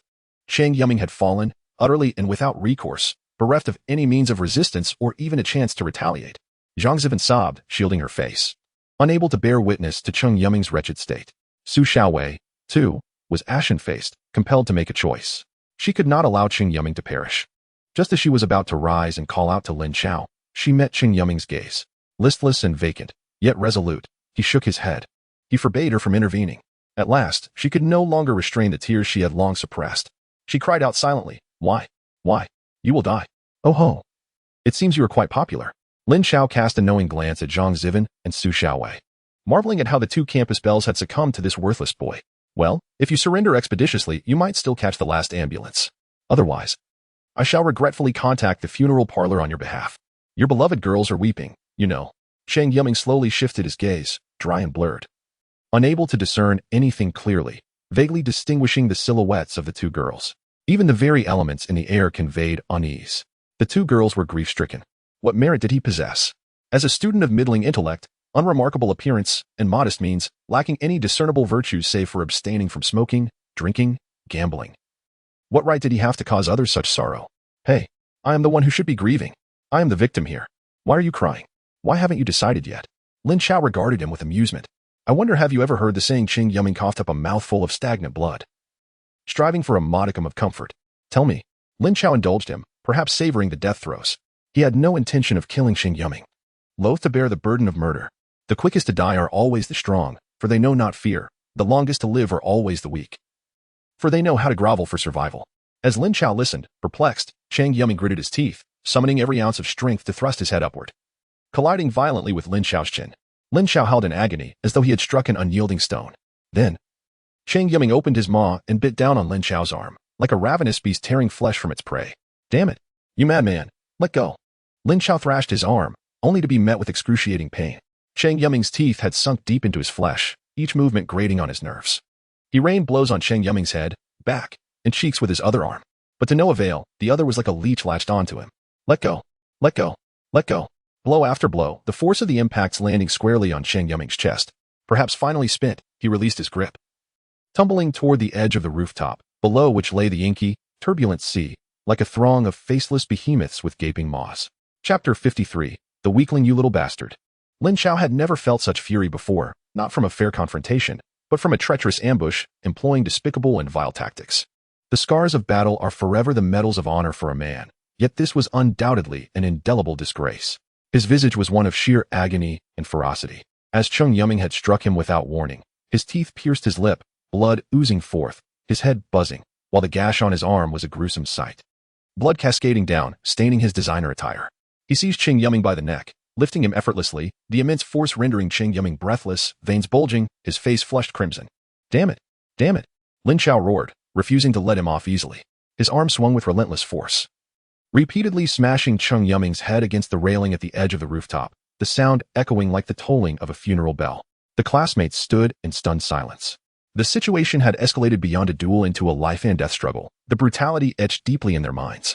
Cheng Yuming had fallen, utterly and without recourse, bereft of any means of resistance or even a chance to retaliate. Zhang Ziwen sobbed, shielding her face, unable to bear witness to Cheng Yuming's wretched state. Su Xiaowei, too, was ashen-faced, compelled to make a choice. She could not allow Cheng Yuming to perish. Just as she was about to rise and call out to Lin Chao, she met Cheng Yuming's gaze. Listless and vacant, yet resolute, he shook his head. He forbade her from intervening. At last, she could no longer restrain the tears she had long suppressed. She cried out silently, Why? Why? You will die. Oh ho. It seems you are quite popular. Lin Chao cast a knowing glance at Zhang Ziwen and Su Xiaowei, marveling at how the two campus belles had succumbed to this worthless boy. Well, if you surrender expeditiously, you might still catch the last ambulance. Otherwise, I shall regretfully contact the funeral parlor on your behalf. Your beloved girls are weeping, you know. Cheng Yuming slowly shifted his gaze, dry and blurred, unable to discern anything clearly, vaguely distinguishing the silhouettes of the two girls. Even the very elements in the air conveyed unease. The two girls were grief-stricken. What merit did he possess? As a student of middling intellect, unremarkable appearance, and modest means, lacking any discernible virtues save for abstaining from smoking, drinking, gambling. What right did he have to cause others such sorrow? Hey, I am the one who should be grieving. I am the victim here. Why are you crying? Why haven't you decided yet? Lin Chao regarded him with amusement. I wonder, have you ever heard the saying Cheng Yuming coughed up a mouthful of stagnant blood? Striving for a modicum of comfort. Tell me. Lin Chao indulged him, perhaps savoring the death throes. He had no intention of killing Cheng Yuming. Loath to bear the burden of murder. The quickest to die are always the strong, for they know not fear. The longest to live are always the weak, for they know how to grovel for survival. As Lin Chao listened, perplexed, Cheng Yuming gritted his teeth, summoning every ounce of strength to thrust his head upward. Colliding violently with Lin Chao's chin, Lin Chao howled in agony as though he had struck an unyielding stone. Then, Cheng Yuming opened his maw and bit down on Lin Chao's arm, like a ravenous beast tearing flesh from its prey. Damn it! You madman! Let go! Lin Chao thrashed his arm, only to be met with excruciating pain. Cheng Yuming's teeth had sunk deep into his flesh, each movement grating on his nerves. He rained blows on Cheng Yuming's head, back, and cheeks with his other arm. But to no avail, the other was like a leech latched onto him. Let go! Let go! Let go! Blow after blow, the force of the impacts landing squarely on Cheng Yuming's chest. Perhaps finally spent, he released his grip. Tumbling toward the edge of the rooftop, below which lay the inky, turbulent sea, like a throng of faceless behemoths with gaping maws. Chapter 53. The Weakling, You Little Bastard. Lin Chao had never felt such fury before, not from a fair confrontation, but from a treacherous ambush, employing despicable and vile tactics. The scars of battle are forever the medals of honor for a man, yet this was undoubtedly an indelible disgrace. His visage was one of sheer agony and ferocity. As Cheng Yuming had struck him without warning, his teeth pierced his lip, blood oozing forth, his head buzzing, while the gash on his arm was a gruesome sight. Blood cascading down, staining his designer attire. He seized Cheng Yuming by the neck, lifting him effortlessly, the immense force rendering Cheng Yuming breathless, veins bulging, his face flushed crimson. Damn it! Damn it! Lin Chao roared, refusing to let him off easily. His arm swung with relentless force, repeatedly smashing Cheng Yuming's head against the railing at the edge of the rooftop, the sound echoing like the tolling of a funeral bell. The classmates stood in stunned silence. The situation had escalated beyond a duel into a life-and-death struggle, the brutality etched deeply in their minds.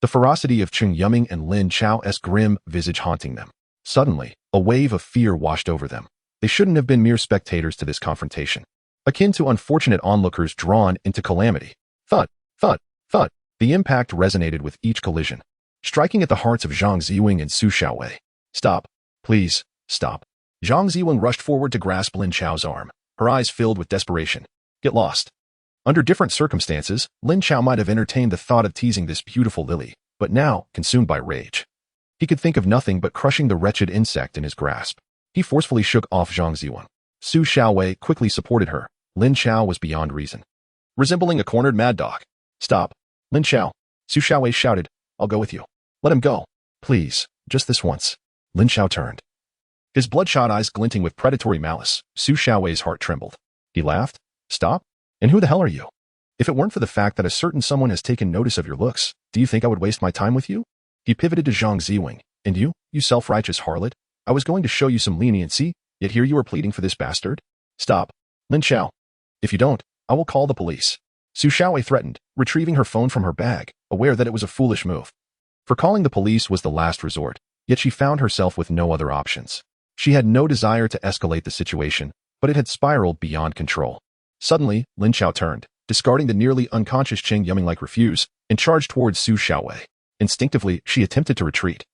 The ferocity of Cheng Yuming and Lin Chao's grim visage haunting them. Suddenly, a wave of fear washed over them. They shouldn't have been mere spectators to this confrontation, akin to unfortunate onlookers drawn into calamity. Thud, thud, thud. The impact resonated with each collision, striking at the hearts of Zhang Ziwing and Su Xiaowei. Stop. Please, stop. Zhang Ziwing rushed forward to grasp Lin Chao's arm, her eyes filled with desperation. Get lost. Under different circumstances, Lin Chao might have entertained the thought of teasing this beautiful lily, but now, consumed by rage, he could think of nothing but crushing the wretched insect in his grasp. He forcefully shook off Zhang Ziwing. Su Xiaowei quickly supported her. Lin Chao was beyond reason, resembling a cornered mad dog. Stop. Lin Chao. Su Xiaowei shouted. I'll go with you. Let him go. Please, just this once. Lin Chao turned, his bloodshot eyes glinting with predatory malice. Su Xiaowei's heart trembled. He laughed. Stop? And who the hell are you? If it weren't for the fact that a certain someone has taken notice of your looks, do you think I would waste my time with you? He pivoted to Zhang Ziwing. And you self-righteous harlot? I was going to show you some leniency, yet here you are pleading for this bastard? Stop. Lin Chao. If you don't, I will call the police. Su Xiaowei threatened, retrieving her phone from her bag, aware that it was a foolish move. For calling the police was the last resort, yet she found herself with no other options. She had no desire to escalate the situation, but it had spiraled beyond control. Suddenly, Lin Chao turned, discarding the nearly unconscious Cheng Yuming like refuse, and charged towards Su Xiaowei. Instinctively, she attempted to retreat,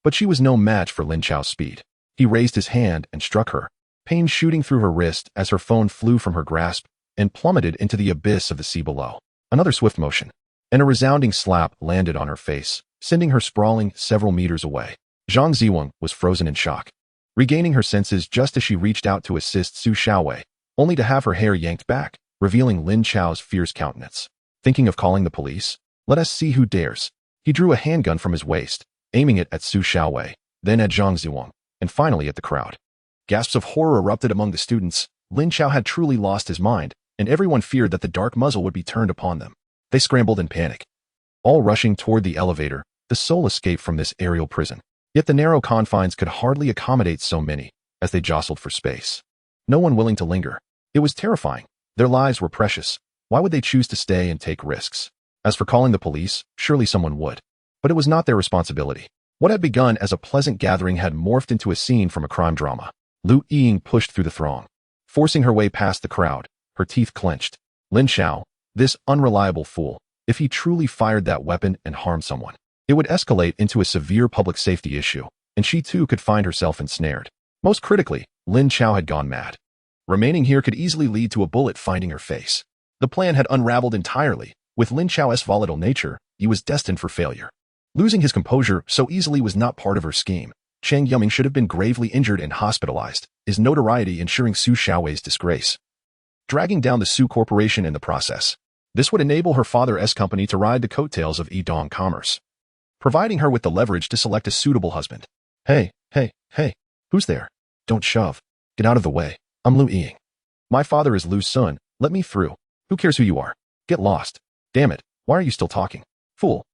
but she was no match for Lin Chao's speed. He raised his hand and struck her, pain shooting through her wrist as her phone flew from her grasp and plummeted into the abyss of the sea below. Another swift motion, and a resounding slap landed on her face, sending her sprawling several meters away. Zhang Ziwing was frozen in shock, regaining her senses just as she reached out to assist Su Xiaowei, only to have her hair yanked back, revealing Lin Chao's fierce countenance. Thinking of calling the police? Let us see who dares. He drew a handgun from his waist, aiming it at Su Xiaowei, then at Zhang Ziwing, and finally at the crowd. Gasps of horror erupted among the students. Lin Chao had truly lost his mind, and everyone feared that the dark muzzle would be turned upon them. They scrambled in panic, all rushing toward the elevator, the sole escape from this aerial prison. Yet the narrow confines could hardly accommodate so many, as they jostled for space. No one willing to linger. It was terrifying. Their lives were precious. Why would they choose to stay and take risks? As for calling the police, surely someone would. But it was not their responsibility. What had begun as a pleasant gathering had morphed into a scene from a crime drama. Lu Ying pushed through the throng, forcing her way past the crowd, her teeth clenched. Lin Xiao, this unreliable fool, if he truly fired that weapon and harmed someone, it would escalate into a severe public safety issue, and she too could find herself ensnared. Most critically, Lin Xiao had gone mad. Remaining here could easily lead to a bullet finding her face. The plan had unraveled entirely. With Lin Xiao's volatile nature, he was destined for failure. Losing his composure so easily was not part of her scheme. Cheng Yuming should have been gravely injured and hospitalized, his notoriety ensuring Su Xiaowei's disgrace, dragging down the Su Corporation in the process. This would enable her father's company to ride the coattails of Yidong commerce, providing her with the leverage to select a suitable husband. Hey, who's there? Don't shove. Get out of the way. I'm Lu Ying. My father is Lu Sun. Let me through. Who cares who you are? Get lost. Damn it, why are you still talking? Fool.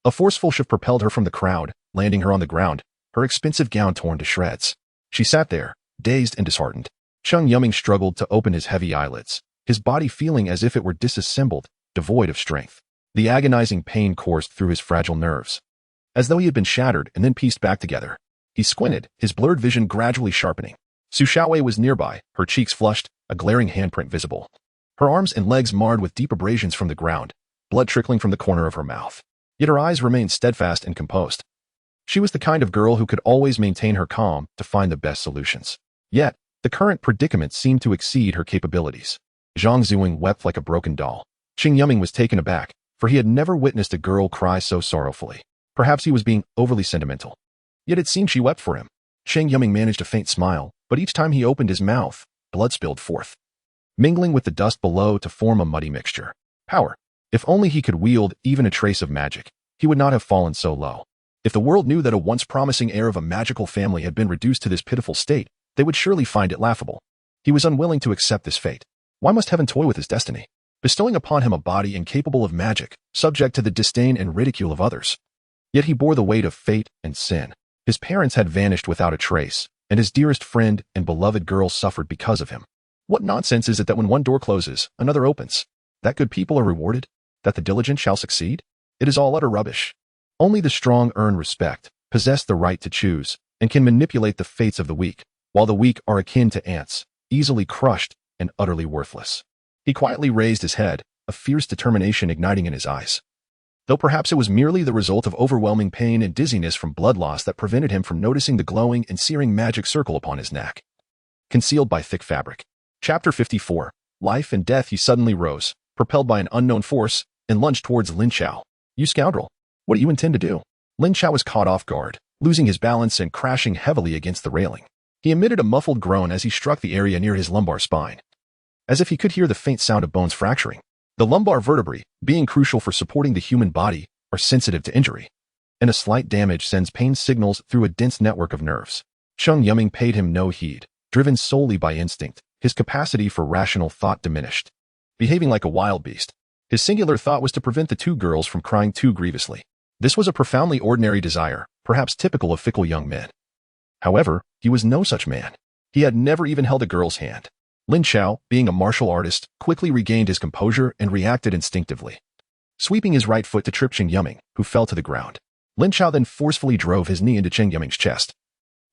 A forceful shove propelled her from the crowd, landing her on the ground, her expensive gown torn to shreds. She sat there, dazed and disheartened. Cheng Yuming struggled to open his heavy eyelids, his body feeling as if it were disassembled, devoid of strength. The agonizing pain coursed through his fragile nerves, as though he had been shattered and then pieced back together. He squinted, his blurred vision gradually sharpening. Su Xiaowei was nearby, her cheeks flushed, a glaring handprint visible. Her arms and legs marred with deep abrasions from the ground, blood trickling from the corner of her mouth. Yet her eyes remained steadfast and composed. She was the kind of girl who could always maintain her calm to find the best solutions. Yet, the current predicament seemed to exceed her capabilities. Zhang Zuing wept like a broken doll. Cheng Yuming was taken aback, for he had never witnessed a girl cry so sorrowfully. Perhaps he was being overly sentimental. Yet it seemed she wept for him. Cheng Yuming managed a faint smile, but each time he opened his mouth, blood spilled forth, mingling with the dust below to form a muddy mixture. Power. If only he could wield even a trace of magic, he would not have fallen so low. If the world knew that a once promising heir of a magical family had been reduced to this pitiful state, they would surely find it laughable. He was unwilling to accept this fate. Why must heaven toy with his destiny, bestowing upon him a body incapable of magic, subject to the disdain and ridicule of others? Yet he bore the weight of fate and sin. His parents had vanished without a trace, and his dearest friend and beloved girl suffered because of him. What nonsense is it that when one door closes, another opens? That good people are rewarded? That the diligent shall succeed? It is all utter rubbish. Only the strong earn respect, possess the right to choose, and can manipulate the fates of the weak, while the weak are akin to ants, easily crushed and utterly worthless. He quietly raised his head, a fierce determination igniting in his eyes. Though perhaps it was merely the result of overwhelming pain and dizziness from blood loss that prevented him from noticing the glowing and searing magic circle upon his neck, concealed by thick fabric. Chapter 54. Life and Death. He suddenly rose, propelled by an unknown force, and lunged towards Lin Xiao. You scoundrel! What do you intend to do? Lin Xiao was caught off guard, losing his balance and crashing heavily against the railing. He emitted a muffled groan as he struck the area near his lumbar spine, as if he could hear the faint sound of bones fracturing. The lumbar vertebrae, being crucial for supporting the human body, are sensitive to injury, and a slight damage sends pain signals through a dense network of nerves. Cheng Yuming paid him no heed, driven solely by instinct, his capacity for rational thought diminished. Behaving like a wild beast, his singular thought was to prevent the two girls from crying too grievously. This was a profoundly ordinary desire, perhaps typical of fickle young men. However, he was no such man. He had never even held a girl's hand. Lin Xiao, being a martial artist, quickly regained his composure and reacted instinctively, sweeping his right foot to trip Cheng Yuming, who fell to the ground. Lin Xiao then forcefully drove his knee into Cheng Yuming's chest,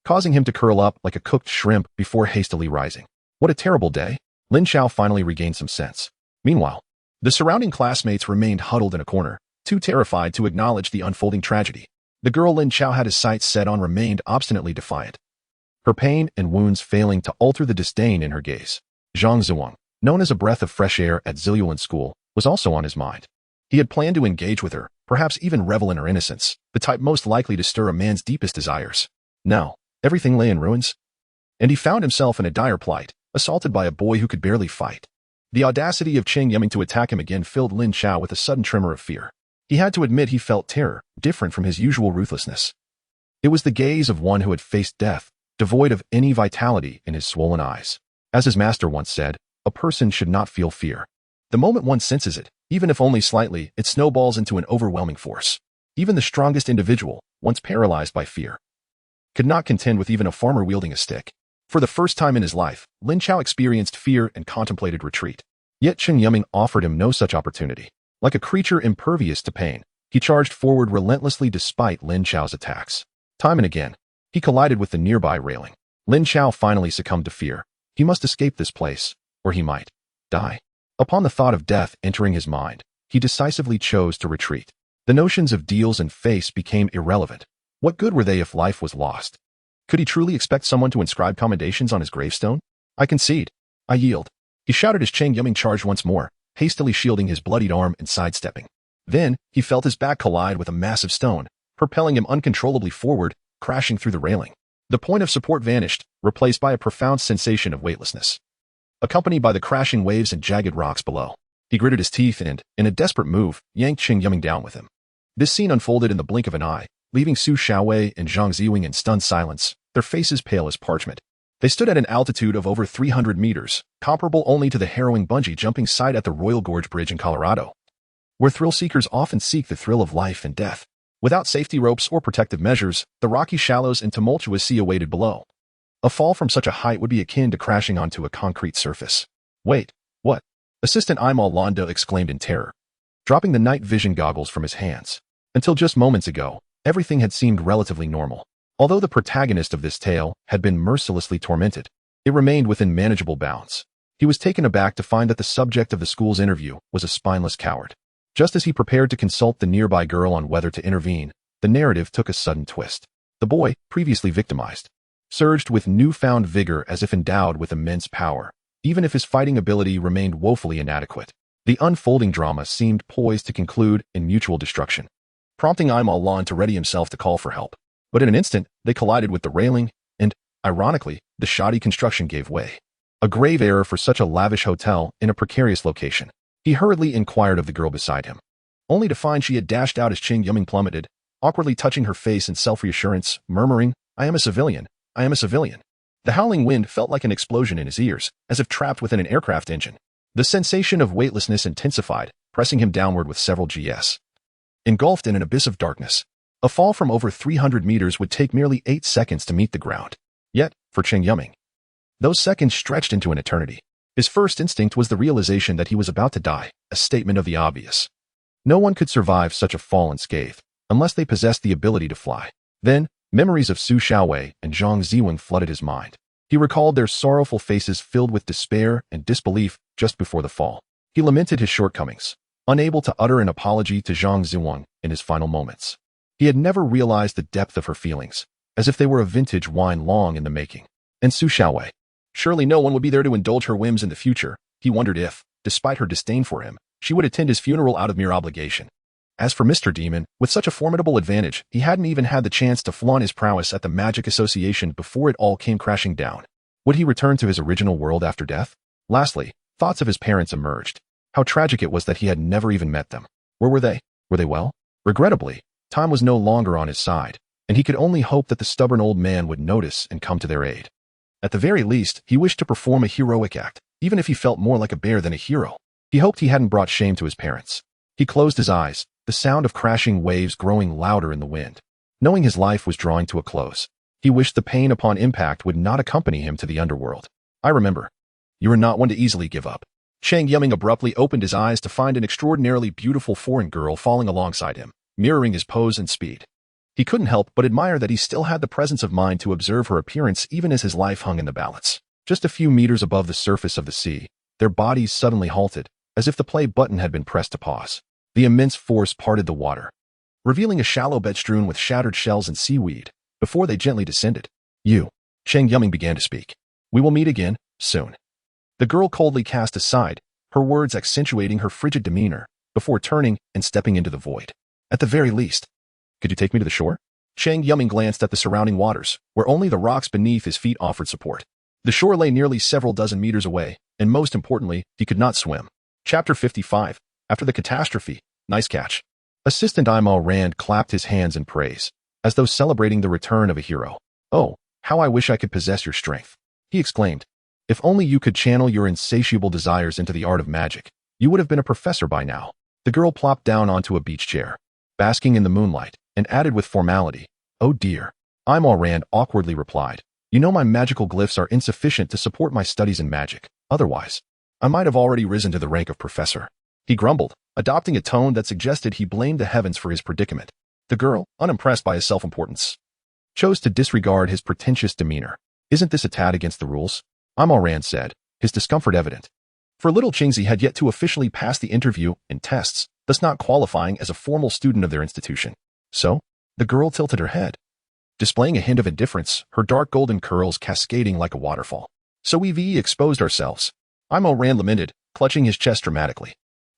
causing him to curl up like a cooked shrimp before hastily rising. What a terrible day! Lin Xiao finally regained some sense. Meanwhile, the surrounding classmates remained huddled in a corner, too terrified to acknowledge the unfolding tragedy. The girl Lin Xiao had his sights set on remained obstinately defiant, her pain and wounds failing to alter the disdain in her gaze. Zhang Zuang, known as a breath of fresh air at Ziluan School, was also on his mind. He had planned to engage with her, perhaps even revel in her innocence, the type most likely to stir a man's deepest desires. Now, everything lay in ruins, and he found himself in a dire plight, assaulted by a boy who could barely fight. The audacity of Cheng Yuming to attack him again filled Lin Xiao with a sudden tremor of fear. He had to admit he felt terror, different from his usual ruthlessness. It was the gaze of one who had faced death, devoid of any vitality in his swollen eyes. As his master once said, a person should not feel fear. The moment one senses it, even if only slightly, it snowballs into an overwhelming force. Even the strongest individual, once paralyzed by fear, could not contend with even a farmer wielding a stick. For the first time in his life, Lin Xiao experienced fear and contemplated retreat. Yet Cheng Yuming offered him no such opportunity. Like a creature impervious to pain, he charged forward relentlessly despite Lin Chao's attacks. Time and again, he collided with the nearby railing. Lin Chao finally succumbed to fear. He must escape this place, or he might die. Upon the thought of death entering his mind, he decisively chose to retreat. The notions of deals and face became irrelevant. What good were they if life was lost? Could he truly expect someone to inscribe commendations on his gravestone? I concede. I yield. He shouted as Cheng Yuming charged once more, hastily shielding his bloodied arm and sidestepping. Then, he felt his back collide with a massive stone, propelling him uncontrollably forward, crashing through the railing. The point of support vanished, replaced by a profound sensation of weightlessness, accompanied by the crashing waves and jagged rocks below. He gritted his teeth and, in a desperate move, yanked Cheng Yuming down with him. This scene unfolded in the blink of an eye, leaving Su Xiaowei and Zhang Ziwing in stunned silence, their faces pale as parchment. They stood at an altitude of over 300 meters, comparable only to the harrowing bungee jumping site at the Royal Gorge Bridge in Colorado, where thrill-seekers often seek the thrill of life and death. Without safety ropes or protective measures, the rocky shallows and tumultuous sea awaited below. A fall from such a height would be akin to crashing onto a concrete surface. Wait, what? Assistant Imal Londo exclaimed in terror, dropping the night vision goggles from his hands. Until just moments ago, everything had seemed relatively normal. Although the protagonist of this tale had been mercilessly tormented, it remained within manageable bounds. He was taken aback to find that the subject of the school's interview was a spineless coward. Just as he prepared to consult the nearby girl on whether to intervene, the narrative took a sudden twist. The boy, previously victimized, surged with newfound vigor as if endowed with immense power, even if his fighting ability remained woefully inadequate. The unfolding drama seemed poised to conclude in mutual destruction, prompting Imal Lon to ready himself to call for help. But in an instant, they collided with the railing, and, ironically, the shoddy construction gave way. A grave error for such a lavish hotel in a precarious location. He hurriedly inquired of the girl beside him, only to find she had dashed out as Cheng Yuming plummeted, awkwardly touching her face in self-reassurance, murmuring, "I am a civilian. I am a civilian." The howling wind felt like an explosion in his ears, as if trapped within an aircraft engine. The sensation of weightlessness intensified, pressing him downward with several gs. Engulfed in an abyss of darkness, a fall from over 300 meters would take merely 8 seconds to meet the ground. Yet, for Cheng Yuming, those seconds stretched into an eternity. His first instinct was the realization that he was about to die, a statement of the obvious. No one could survive such a fall unscathed, unless they possessed the ability to fly. Then, memories of Su Xiaowei and Zhang Ziwing flooded his mind. He recalled their sorrowful faces filled with despair and disbelief just before the fall. He lamented his shortcomings, unable to utter an apology to Zhang Ziwing in his final moments. He had never realized the depth of her feelings, as if they were a vintage wine long in the making. And Su Xiaowei. Surely no one would be there to indulge her whims in the future. He wondered if, despite her disdain for him, she would attend his funeral out of mere obligation. As for Mr. Demon, with such a formidable advantage, he hadn't even had the chance to flaunt his prowess at the Magic Association before it all came crashing down. Would he return to his original world after death? Lastly, thoughts of his parents emerged. How tragic it was that he had never even met them. Where were they? Were they well? Regrettably, time was no longer on his side, and he could only hope that the stubborn old man would notice and come to their aid. At the very least, he wished to perform a heroic act, even if he felt more like a bear than a hero. He hoped he hadn't brought shame to his parents. He closed his eyes, the sound of crashing waves growing louder in the wind. Knowing his life was drawing to a close, he wished the pain upon impact would not accompany him to the underworld. I remember. You are not one to easily give up. Cheng Yuming abruptly opened his eyes to find an extraordinarily beautiful foreign girl falling alongside him, mirroring his pose and speed. He couldn't help but admire that he still had the presence of mind to observe her appearance even as his life hung in the balance. Just a few meters above the surface of the sea, their bodies suddenly halted, as if the play button had been pressed to pause. The immense force parted the water, revealing a shallow bed strewn with shattered shells and seaweed, before they gently descended. You. Cheng Yuming began to speak. We will meet again, soon. The girl coldly cast aside, her words accentuating her frigid demeanor, before turning and stepping into the void. At the very least. Could you take me to the shore? Cheng Yuming glanced at the surrounding waters, where only the rocks beneath his feet offered support. The shore lay nearly several dozen meters away, and most importantly, he could not swim. Chapter 55. After the catastrophe. Nice catch. Assistant Imal Rand clapped his hands in praise, as though celebrating the return of a hero. Oh, how I wish I could possess your strength, he exclaimed. If only you could channel your insatiable desires into the art of magic, you would have been a professor by now. The girl plopped down onto a beach chair, basking in the moonlight, and added with formality, "Oh dear." Imal Rand awkwardly replied, "You know my magical glyphs are insufficient to support my studies in magic. Otherwise, I might have already risen to the rank of professor." he grumbled, adopting a tone that suggested he blamed the heavens for his predicament. The girl, unimpressed by his self-importance, chose to disregard his pretentious demeanor. Isn't this a tad against the rules? Rand said, his discomfort evident. For little Chingzi had yet to officially pass the interview and tests, thus not qualifying as a formal student of their institution. So, the girl tilted her head, displaying a hint of indifference, her dark golden curls cascading like a waterfall. So we've exposed ourselves. Rand lamented, clutching his chest dramatically.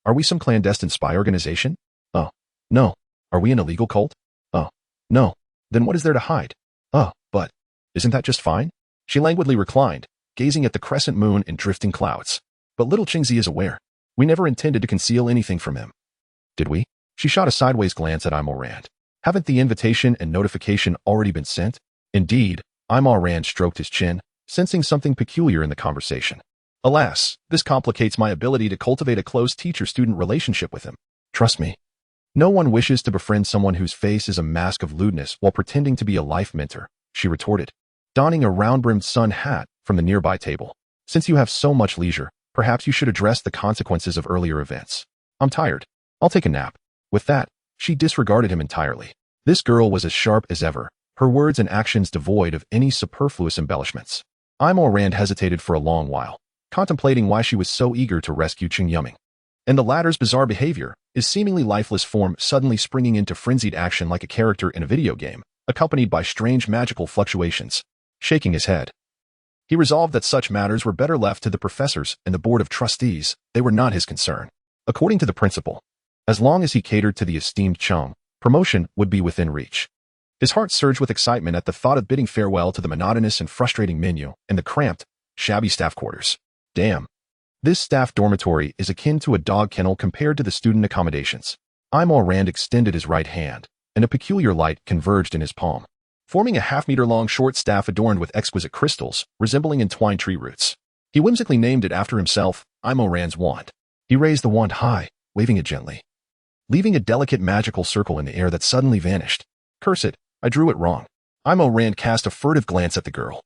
Are we some clandestine spy organization? Oh, no. Are we an illegal cult? Oh, no. Then what is there to hide? Oh, but isn't that just fine? She languidly reclined, gazing at the crescent moon and drifting clouds. But little Chingzi is aware. We never intended to conceal anything from him. Did we? She shot a sideways glance at Rand. Haven't the invitation and notification already been sent? Indeed, Rand stroked his chin, sensing something peculiar in the conversation. Alas, this complicates my ability to cultivate a close teacher-student relationship with him. Trust me. No one wishes to befriend someone whose face is a mask of lewdness while pretending to be a life mentor, she retorted, donning a round-brimmed sun hat from the nearby table. Since you have so much leisure, perhaps you should address the consequences of earlier events. I'm tired. I'll take a nap. With that, she disregarded him entirely. This girl was as sharp as ever, her words and actions devoid of any superfluous embellishments. Rand hesitated for a long while, contemplating why she was so eager to rescue Cheng Yuming. And the latter's bizarre behavior, his seemingly lifeless form suddenly springing into frenzied action like a character in a video game, accompanied by strange magical fluctuations. Shaking his head, he resolved that such matters were better left to the professors and the board of trustees. They were not his concern. According to the principal, as long as he catered to the esteemed Cheng, promotion would be within reach. His heart surged with excitement at the thought of bidding farewell to the monotonous and frustrating menu and the cramped, shabby staff quarters. Damn. This staff dormitory is akin to a dog kennel compared to the student accommodations. Rand extended his right hand, and a peculiar light converged in his palm, forming a half-meter-long short staff adorned with exquisite crystals, resembling entwined tree roots. He whimsically named it after himself, Rand's wand. He raised the wand high, waving it gently, leaving a delicate magical circle in the air that suddenly vanished. Curse it, I drew it wrong. Rand cast a furtive glance at the girl.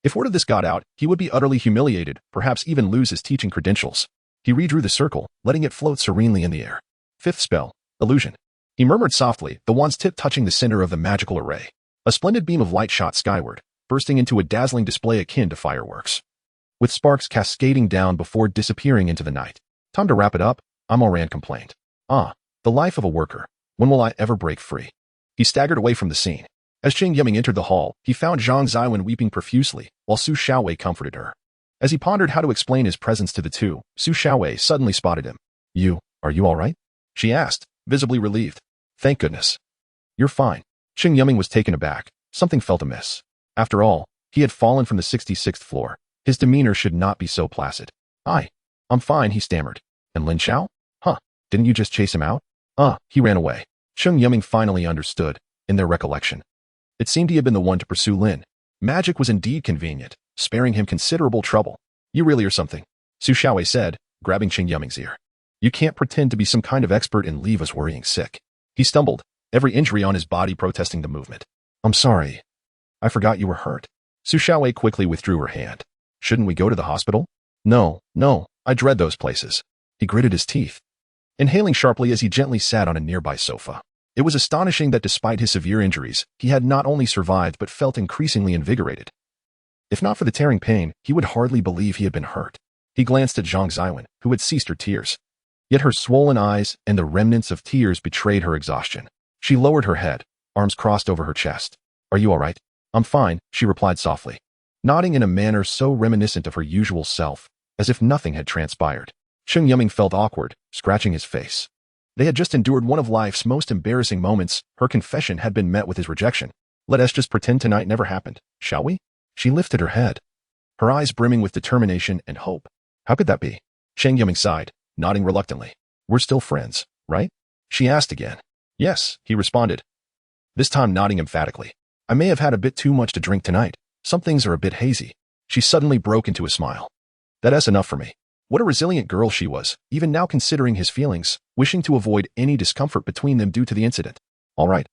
If word of this got out, he would be utterly humiliated, perhaps even lose his teaching credentials. He redrew the circle, letting it float serenely in the air. Fifth spell, illusion. He murmured softly, the wand's tip touching the center of the magical array. A splendid beam of light shot skyward, bursting into a dazzling display akin to fireworks, with sparks cascading down before disappearing into the night. Time to wrap it up, Rand complained. The life of a worker. When will I ever break free? He staggered away from the scene. As Cheng Yuming entered the hall, he found Zhang Ziwen weeping profusely, while Su Xiaowei comforted her. As he pondered how to explain his presence to the two, Su Xiaowei suddenly spotted him. Are you all right? She asked, visibly relieved. Thank goodness. You're fine. Cheng Yuming was taken aback. Something felt amiss. After all, he had fallen from the 66th floor. His demeanor should not be so placid. I'm fine, he stammered. And Lin Xiao? Didn't you just chase him out? He ran away. Cheng Yuming finally understood, in their recollection. It seemed he had been the one to pursue Lin. Magic was indeed convenient, sparing him considerable trouble. You really are something, Su Xiaowei said, grabbing Cheng Yuming's ear. You can't pretend to be some kind of expert and leave us worrying sick. He stumbled, every injury on his body protesting the movement. I'm sorry. I forgot you were hurt. Su Xiaowei quickly withdrew her hand. Shouldn't we go to the hospital? No, I dread those places. He gritted his teeth, inhaling sharply as he gently sat on a nearby sofa. It was astonishing that despite his severe injuries, he had not only survived but felt increasingly invigorated. If not for the tearing pain, he would hardly believe he had been hurt. He glanced at Zhang Ziwen, who had ceased her tears. Yet her swollen eyes and the remnants of tears betrayed her exhaustion. She lowered her head, arms crossed over her chest. Are you all right? I'm fine, she replied softly, nodding in a manner so reminiscent of her usual self, as if nothing had transpired. Cheng Yuming felt awkward, scratching his face. They had just endured one of life's most embarrassing moments. Her confession had been met with his rejection. Let us just pretend tonight never happened, shall we? She lifted her head, her eyes brimming with determination and hope. How could that be? Cheng Yuming sighed, nodding reluctantly. We're still friends, right? She asked again. Yes, he responded, this time nodding emphatically. I may have had a bit too much to drink tonight. Some things are a bit hazy. She suddenly broke into a smile. That's enough for me. What a resilient girl she was, even now considering his feelings, wishing to avoid any discomfort between them due to the incident. All right.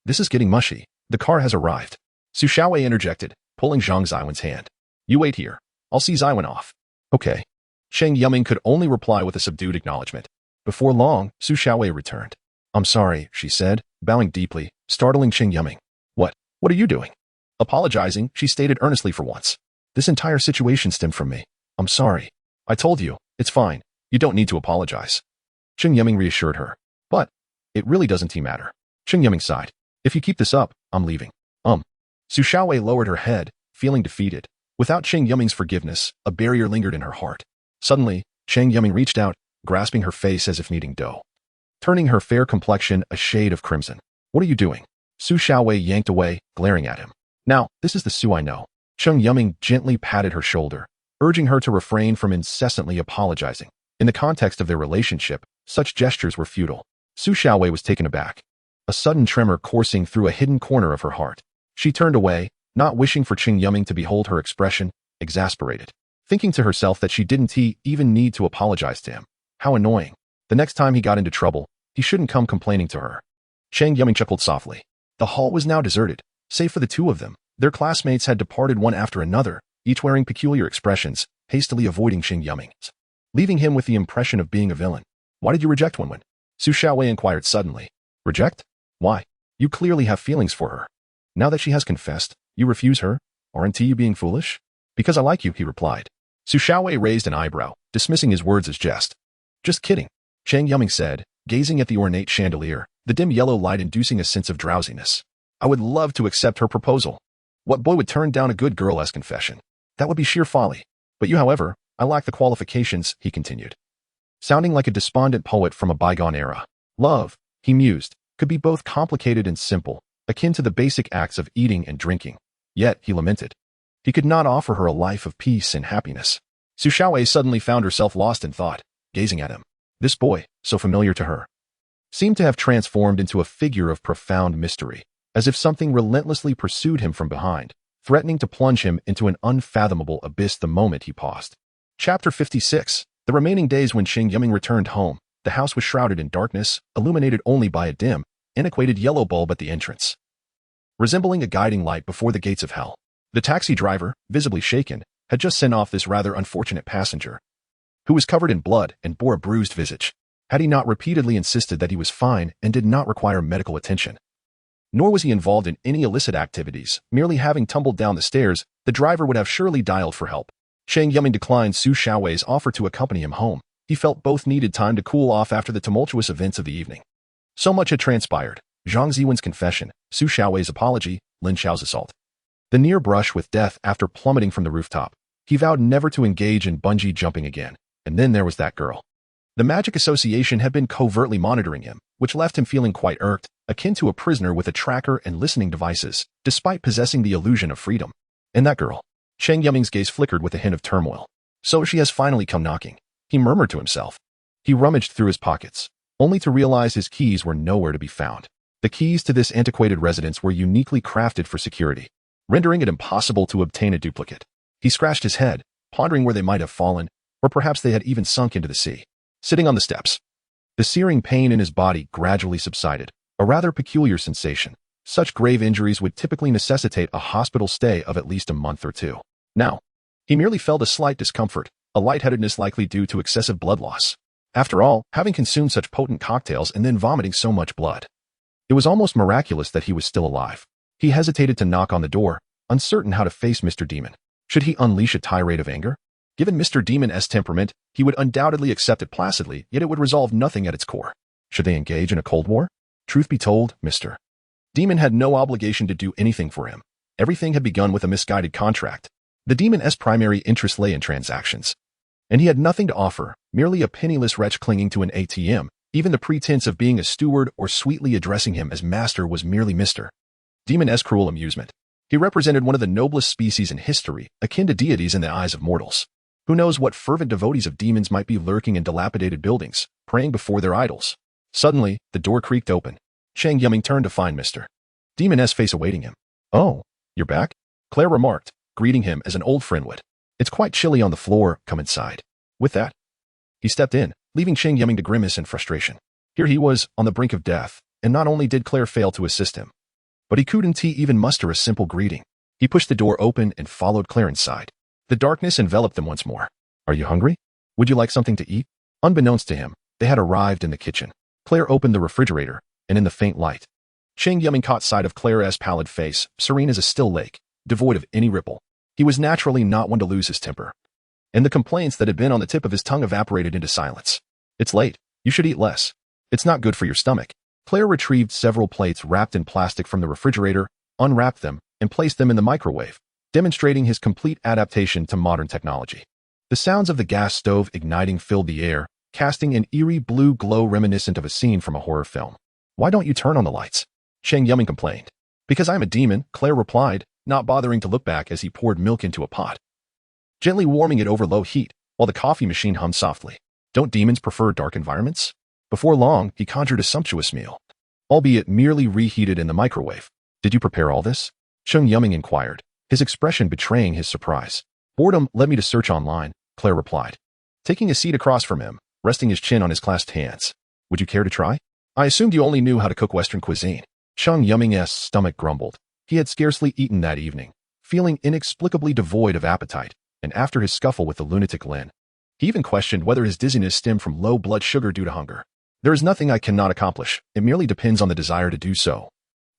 This is getting mushy. The car has arrived. Su Xiaowei interjected, pulling Zhang Ziwen's hand. You wait here. I'll see Ziwen off. Okay. Cheng Yuming could only reply with a subdued acknowledgement. Before long, Su Xiaowei returned. I'm sorry, she said, bowing deeply, startling Cheng Yuming. What are you doing? Apologizing, she stated earnestly for once. This entire situation stemmed from me. I'm sorry. I told you, it's fine. You don't need to apologize. Cheng Yuming reassured her. But it really doesn't matter. Cheng Yuming sighed. If you keep this up, I'm leaving. Su Xiaowei lowered her head, feeling defeated. Without Cheng Yuming's forgiveness, a barrier lingered in her heart. Suddenly, Cheng Yuming reached out, grasping her face as if needing dough, turning her fair complexion a shade of crimson. What are you doing? Su Xiaowei yanked away, glaring at him. Now, this is the Su I know. Cheng Yuming gently patted her shoulder, urging her to refrain from incessantly apologizing. In the context of their relationship, such gestures were futile. Su Xiaowei was taken aback, a sudden tremor coursing through a hidden corner of her heart. She turned away, not wishing for Cheng Yuming to behold her expression, exasperated, thinking to herself that she didn't even need to apologize to him. How annoying. The next time he got into trouble, he shouldn't come complaining to her. Cheng Yuming chuckled softly. The hall was now deserted, save for the two of them. Their classmates had departed one after another, each wearing peculiar expressions, hastily avoiding Cheng Yuming, leaving him with the impression of being a villain. Why did you reject Wenwen? Su Xiaowei inquired suddenly. Reject? Why? You clearly have feelings for her. Now that she has confessed, you refuse her? Aren't you being foolish? Because I like you, he replied. Su Xiaowei raised an eyebrow, dismissing his words as jest. Just kidding, Cheng Yuming said, gazing at the ornate chandelier, the dim yellow light inducing a sense of drowsiness. I would love to accept her proposal. What boy would turn down a good girl as confession? That would be sheer folly. But you, however, I lack the qualifications, he continued, sounding like a despondent poet from a bygone era. Love, he mused, could be both complicated and simple, akin to the basic acts of eating and drinking. Yet, he lamented, he could not offer her a life of peace and happiness. Su Xiaowei suddenly found herself lost in thought, gazing at him. This boy, so familiar to her, seemed to have transformed into a figure of profound mystery, as if something relentlessly pursued him from behind, threatening to plunge him into an unfathomable abyss the moment he paused. Chapter 56. The remaining days when Cheng Yuming returned home, the house was shrouded in darkness, illuminated only by a dim, antiquated yellow bulb at the entrance, resembling a guiding light before the gates of hell. The taxi driver, visibly shaken, had just sent off this rather unfortunate passenger, who was covered in blood and bore a bruised visage. Had he not repeatedly insisted that he was fine and did not require medical attention, nor was he involved in any illicit activities, merely having tumbled down the stairs, the driver would have surely dialed for help. Cheng Yuming declined Su Xiaowei's offer to accompany him home. He felt both needed time to cool off after the tumultuous events of the evening. So much had transpired. Zhang Ziwen's confession, Su Xiaowei's apology, Lin Xiao's assault, the near brush with death after plummeting from the rooftop. He vowed never to engage in bungee jumping again. And then there was that girl. The Magic Association had been covertly monitoring him, which left him feeling quite irked, akin to a prisoner with a tracker and listening devices, despite possessing the illusion of freedom. And that girl. Cheng Yuming's gaze flickered with a hint of turmoil. So she has finally come knocking, he murmured to himself. He rummaged through his pockets, only to realize his keys were nowhere to be found. The keys to this antiquated residence were uniquely crafted for security, rendering it impossible to obtain a duplicate. He scratched his head, pondering where they might have fallen, or perhaps they had even sunk into the sea. Sitting on the steps, the searing pain in his body gradually subsided, a rather peculiar sensation. Such grave injuries would typically necessitate a hospital stay of at least a month or two. Now, he merely felt a slight discomfort, a lightheadedness likely due to excessive blood loss. After all, having consumed such potent cocktails and then vomiting so much blood, it was almost miraculous that he was still alive. He hesitated to knock on the door, uncertain how to face Mr. Demon. Should he unleash a tirade of anger? Given Mr. Demon's temperament, he would undoubtedly accept it placidly, yet it would resolve nothing at its core. Should they engage in a cold war? Truth be told, Mr. Demon had no obligation to do anything for him. Everything had begun with a misguided contract. The Demon's primary interest lay in transactions, and he had nothing to offer, merely a penniless wretch clinging to an ATM. Even the pretense of being a steward or sweetly addressing him as master was merely Mr. Demon's cruel amusement. He represented one of the noblest species in history, akin to deities in the eyes of mortals. Who knows what fervent devotees of demons might be lurking in dilapidated buildings, praying before their idols. Suddenly, the door creaked open. Cheng Yuming turned to find Mr. Demon's face awaiting him. Oh, you're back? Claire remarked, greeting him as an old friend would. It's quite chilly on the floor, come inside. With that, he stepped in, leaving Cheng Yuming to grimace in frustration. Here he was, on the brink of death, and not only did Claire fail to assist him, but he couldn't even muster a simple greeting. He pushed the door open and followed Claire inside. The darkness enveloped them once more. Are you hungry? Would you like something to eat? Unbeknownst to him, they had arrived in the kitchen. Claire opened the refrigerator, and in the faint light, Cheng Yuming caught sight of Claire's pallid face, serene as a still lake, devoid of any ripple. He was naturally not one to lose his temper, and the complaints that had been on the tip of his tongue evaporated into silence. It's late. You should eat less. It's not good for your stomach. Claire retrieved several plates wrapped in plastic from the refrigerator, unwrapped them, and placed them in the microwave, demonstrating his complete adaptation to modern technology. The sounds of the gas stove igniting filled the air, casting an eerie blue glow reminiscent of a scene from a horror film. Why don't you turn on the lights? Cheng Yuming complained. Because I'm a demon, Claire replied, not bothering to look back as he poured milk into a pot, gently warming it over low heat, while the coffee machine hummed softly. Don't demons prefer dark environments? Before long, he conjured a sumptuous meal, albeit merely reheated in the microwave. Did you prepare all this? Cheng Yuming inquired, his expression betraying his surprise. Boredom led me to search online, Claire replied, taking a seat across from him, resting his chin on his clasped hands. Would you care to try? I assumed you only knew how to cook Western cuisine. Cheng Yuming's stomach grumbled. He had scarcely eaten that evening, feeling inexplicably devoid of appetite, and after his scuffle with the lunatic Lin, he even questioned whether his dizziness stemmed from low blood sugar due to hunger. There is nothing I cannot accomplish. It merely depends on the desire to do so,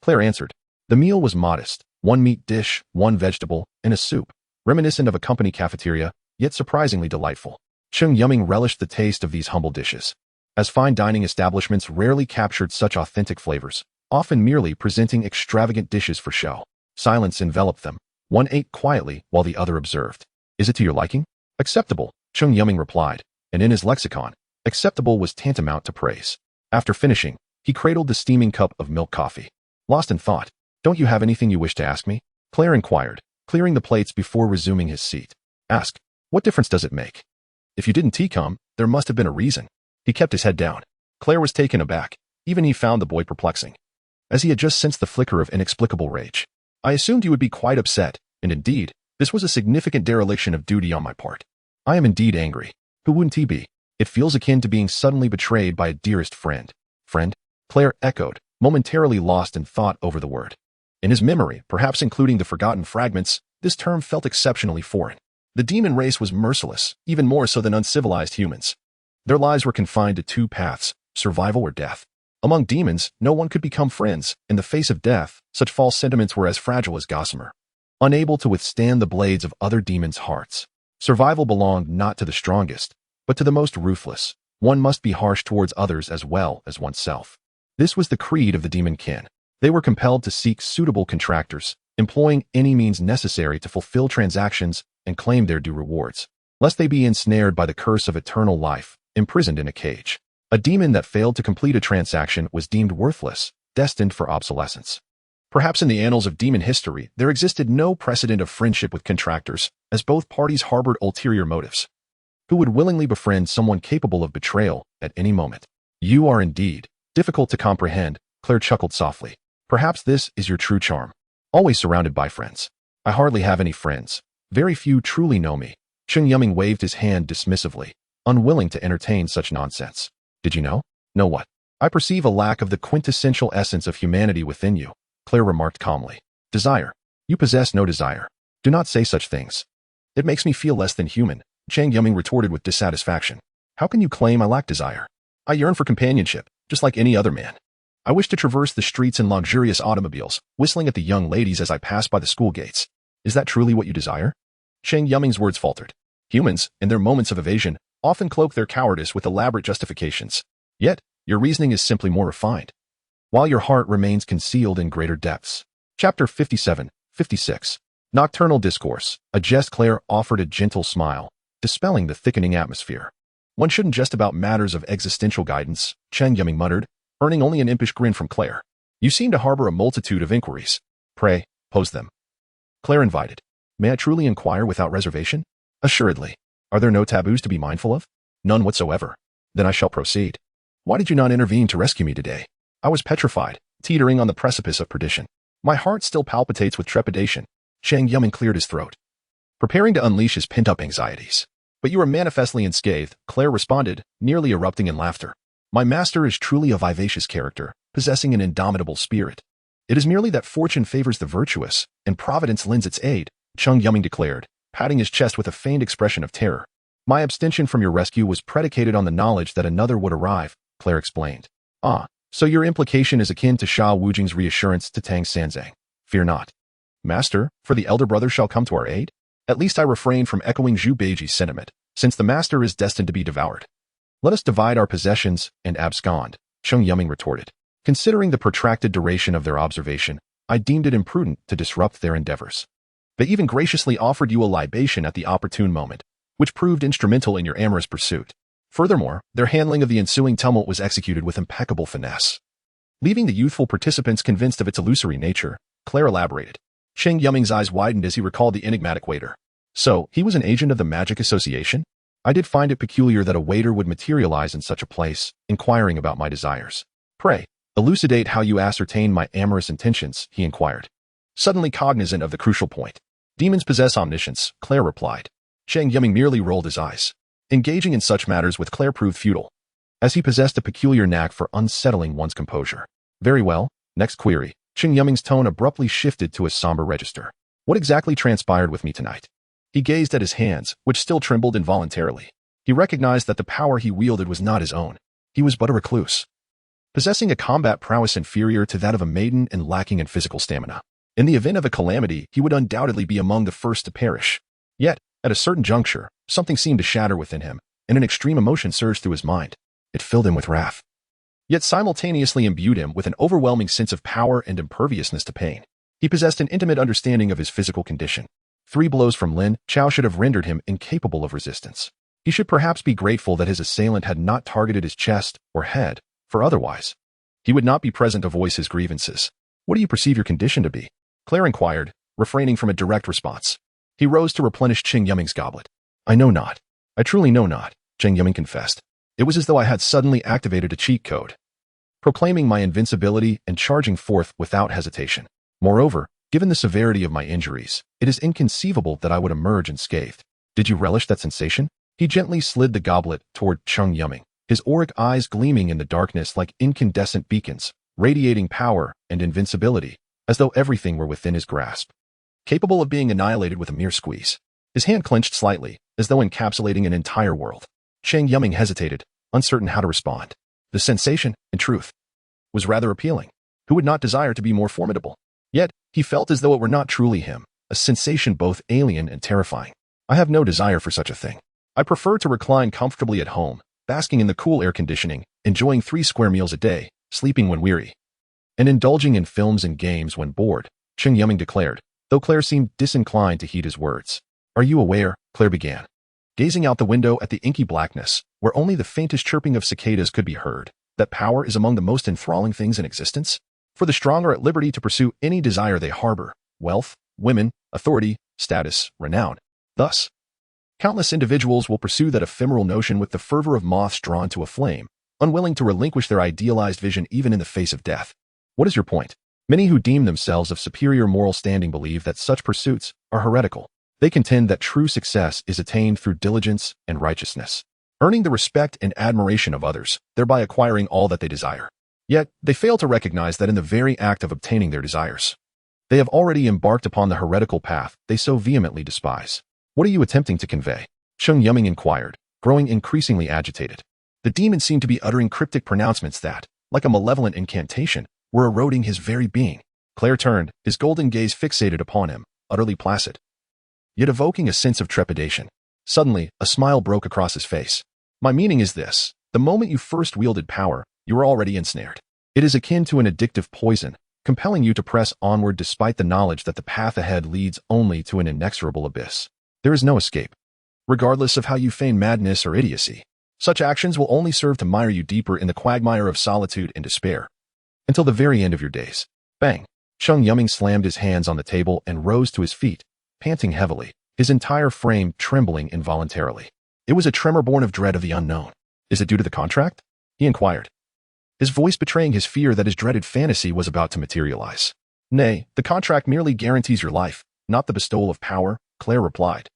Claire answered. The meal was modest, one meat dish, one vegetable, and a soup, reminiscent of a company cafeteria, yet surprisingly delightful. Cheng Yuming relished the taste of these humble dishes, as fine dining establishments rarely captured such authentic flavors, often merely presenting extravagant dishes for show. Silence enveloped them. One ate quietly while the other observed. Is it to your liking? Acceptable, Cheng Yuming replied, and in his lexicon, acceptable was tantamount to praise. After finishing, he cradled the steaming cup of milk coffee. Lost in thought, don't you have anything you wish to ask me? Claire inquired, clearing the plates before resuming his seat. Ask. What difference does it make? If you didn't come, there must have been a reason. He kept his head down. Claire was taken aback. Even he found the boy perplexing, as he had just sensed the flicker of inexplicable rage. I assumed you would be quite upset, and indeed, this was a significant dereliction of duty on my part. I am indeed angry. Who wouldn't he be? It feels akin to being suddenly betrayed by a dearest friend. Friend? Claire echoed, momentarily lost in thought over the word. In his memory, perhaps including the forgotten fragments, this term felt exceptionally foreign. The demon race was merciless, even more so than uncivilized humans. Their lives were confined to two paths, survival or death. Among demons, no one could become friends. In the face of death, such false sentiments were as fragile as gossamer, unable to withstand the blades of other demons' hearts. Survival belonged not to the strongest, but to the most ruthless. One must be harsh towards others as well as oneself. This was the creed of the demon kin. They were compelled to seek suitable contractors, employing any means necessary to fulfill transactions and claim their due rewards, lest they be ensnared by the curse of eternal life, imprisoned in a cage. A demon that failed to complete a transaction was deemed worthless, destined for obsolescence. Perhaps in the annals of demon history, there existed no precedent of friendship with contractors, as both parties harbored ulterior motives. Who would willingly befriend someone capable of betrayal at any moment? You are indeed difficult to comprehend, Claire chuckled softly. Perhaps this is your true charm. Always surrounded by friends. I hardly have any friends. Very few truly know me. Cheng Yuming waved his hand dismissively, unwilling to entertain such nonsense. Did you know? Know what? I perceive a lack of the quintessential essence of humanity within you, Claire remarked calmly. Desire. You possess no desire. Do not say such things. It makes me feel less than human, Cheng Yuming retorted with dissatisfaction. How can you claim I lack desire? I yearn for companionship, just like any other man. I wish to traverse the streets in luxurious automobiles, whistling at the young ladies as I pass by the school gates. Is that truly what you desire? Cheng Yuming's words faltered. Humans, in their moments of evasion, often cloak their cowardice with elaborate justifications. Yet, your reasoning is simply more refined, while your heart remains concealed in greater depths. Chapter 57, 56. Nocturnal Discourse. A jest. Claire offered a gentle smile, dispelling the thickening atmosphere. One shouldn't jest about matters of existential guidance, Cheng Yuming muttered, earning only an impish grin from Claire. You seem to harbor a multitude of inquiries. Pray, pose them. Claire invited. May I truly inquire without reservation? Assuredly. Are there no taboos to be mindful of? None whatsoever. Then I shall proceed. Why did you not intervene to rescue me today? I was petrified, teetering on the precipice of perdition. My heart still palpitates with trepidation. Cheng Yuming cleared his throat, preparing to unleash his pent-up anxieties. But you are manifestly unscathed, Claire responded, nearly erupting in laughter. My master is truly a vivacious character, possessing an indomitable spirit. It is merely that fortune favors the virtuous, and providence lends its aid, Cheng Yuming declared, patting his chest with a feigned expression of terror. My abstention from your rescue was predicated on the knowledge that another would arrive, Claire explained. Ah, so your implication is akin to Sha Wujing's reassurance to Tang Sanzang. Fear not. Master, for the elder brother shall come to our aid? At least I refrain from echoing Zhu Beiji's sentiment, since the master is destined to be devoured. Let us divide our possessions and abscond, Cheng Yuming retorted. Considering the protracted duration of their observation, I deemed it imprudent to disrupt their endeavors. They even graciously offered you a libation at the opportune moment, which proved instrumental in your amorous pursuit. Furthermore, their handling of the ensuing tumult was executed with impeccable finesse. Leaving the youthful participants convinced of its illusory nature, Claire elaborated. Cheng Yuming's eyes widened as he recalled the enigmatic waiter. So, he was an agent of the Magic Association? I did find it peculiar that a waiter would materialize in such a place, inquiring about my desires. Pray, elucidate how you ascertain my amorous intentions, he inquired. Suddenly cognizant of the crucial point. Demons possess omniscience, Claire replied. Cheng Yuming merely rolled his eyes. Engaging in such matters with Claire proved futile, as he possessed a peculiar knack for unsettling one's composure. Very well, next query. Cheng Yuming's tone abruptly shifted to a somber register. What exactly transpired with me tonight? He gazed at his hands, which still trembled involuntarily. He recognized that the power he wielded was not his own. He was but a recluse, possessing a combat prowess inferior to that of a maiden and lacking in physical stamina. In the event of a calamity, he would undoubtedly be among the first to perish. Yet, at a certain juncture, something seemed to shatter within him, and an extreme emotion surged through his mind. It filled him with wrath, yet simultaneously imbued him with an overwhelming sense of power and imperviousness to pain. He possessed an intimate understanding of his physical condition. 3 blows from Lin Chao should have rendered him incapable of resistance. He should perhaps be grateful that his assailant had not targeted his chest or head, for otherwise, he would not be present to voice his grievances. What do you perceive your condition to be? Claire inquired, refraining from a direct response. He rose to replenish Cheng Yuming's goblet. I know not. I truly know not, Cheng Yuming confessed. It was as though I had suddenly activated a cheat code, proclaiming my invincibility and charging forth without hesitation. Moreover, given the severity of my injuries, it is inconceivable that I would emerge unscathed. Did you relish that sensation? He gently slid the goblet toward Cheng Yuming, his auric eyes gleaming in the darkness like incandescent beacons, radiating power and invincibility, as though everything were within his grasp, capable of being annihilated with a mere squeeze. His hand clenched slightly, as though encapsulating an entire world. Cheng Yuming hesitated, uncertain how to respond. The sensation, in truth, was rather appealing. Who would not desire to be more formidable? Yet, he felt as though it were not truly him, a sensation both alien and terrifying. I have no desire for such a thing. I prefer to recline comfortably at home, basking in the cool air conditioning, enjoying 3 square meals a day, sleeping when weary, and indulging in films and games when bored, Cheng Yuming declared, though Claire seemed disinclined to heed his words. Are you aware, Claire began, gazing out the window at the inky blackness, where only the faintest chirping of cicadas could be heard, that power is among the most enthralling things in existence? For the strong are at liberty to pursue any desire they harbor, wealth, women, authority, status, renown. Thus, countless individuals will pursue that ephemeral notion with the fervor of moths drawn to a flame, unwilling to relinquish their idealized vision even in the face of death. What is your point? Many who deem themselves of superior moral standing believe that such pursuits are heretical. They contend that true success is attained through diligence and righteousness, earning the respect and admiration of others, thereby acquiring all that they desire. Yet, they fail to recognize that in the very act of obtaining their desires, they have already embarked upon the heretical path they so vehemently despise. What are you attempting to convey? Cheng Yuming inquired, growing increasingly agitated. The demon seemed to be uttering cryptic pronouncements that, like a malevolent incantation, were eroding his very being. Claire turned, his golden gaze fixated upon him, utterly placid, yet evoking a sense of trepidation. Suddenly, a smile broke across his face. My meaning is this. The moment you first wielded power, you were already ensnared. It is akin to an addictive poison, compelling you to press onward despite the knowledge that the path ahead leads only to an inexorable abyss. There is no escape, regardless of how you feign madness or idiocy. Such actions will only serve to mire you deeper in the quagmire of solitude and despair, until the very end of your days. Bang! Cheng Yuming slammed his hands on the table and rose to his feet, panting heavily, his entire frame trembling involuntarily. It was a tremor born of dread of the unknown. Is it due to the contract? He inquired, his voice betraying his fear that his dreaded fantasy was about to materialize. Nay, the contract merely guarantees your life, not the bestowal of power, Claire replied,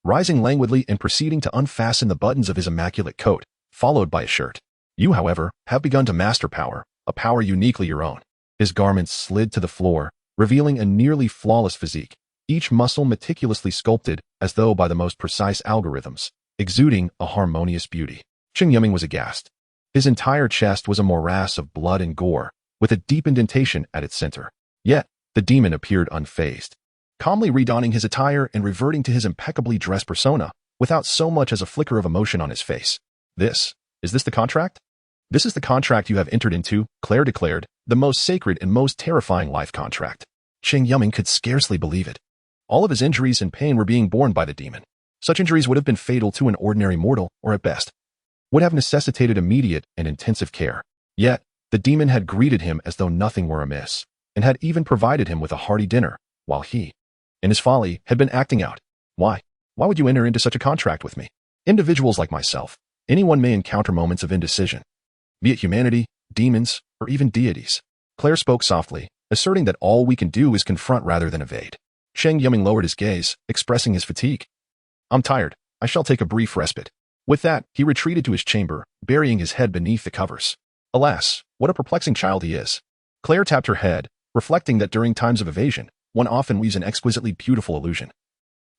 rising languidly and proceeding to unfasten the buttons of his immaculate coat, followed by a shirt. You, however, have begun to master power, a power uniquely your own. His garments slid to the floor, revealing a nearly flawless physique, each muscle meticulously sculpted as though by the most precise algorithms. exuding a harmonious beauty. Cheng Yuming was aghast. His entire chest was a morass of blood and gore, with a deep indentation at its center. Yet, the demon appeared unfazed, calmly redonning his attire and reverting to his impeccably dressed persona, without so much as a flicker of emotion on his face. Is this the contract? This is the contract you have entered into, Claire declared, the most sacred and most terrifying life contract. Cheng Yuming could scarcely believe it. All of his injuries and pain were being borne by the demon. Such injuries would have been fatal to an ordinary mortal, or at best, would have necessitated immediate and intensive care. Yet, the demon had greeted him as though nothing were amiss, and had even provided him with a hearty dinner, while he, in his folly, had been acting out. Why? Why would you enter into such a contract with me? Individuals like myself, anyone may encounter moments of indecision, be it humanity, demons, or even deities. Claire spoke softly, asserting that all we can do is confront rather than evade. Cheng Yuming lowered his gaze, expressing his fatigue. I'm tired. I shall take a brief respite. With that, he retreated to his chamber, burying his head beneath the covers. Alas, what a perplexing child he is. Claire tapped her head, reflecting that during times of evasion, one often weaves an exquisitely beautiful illusion,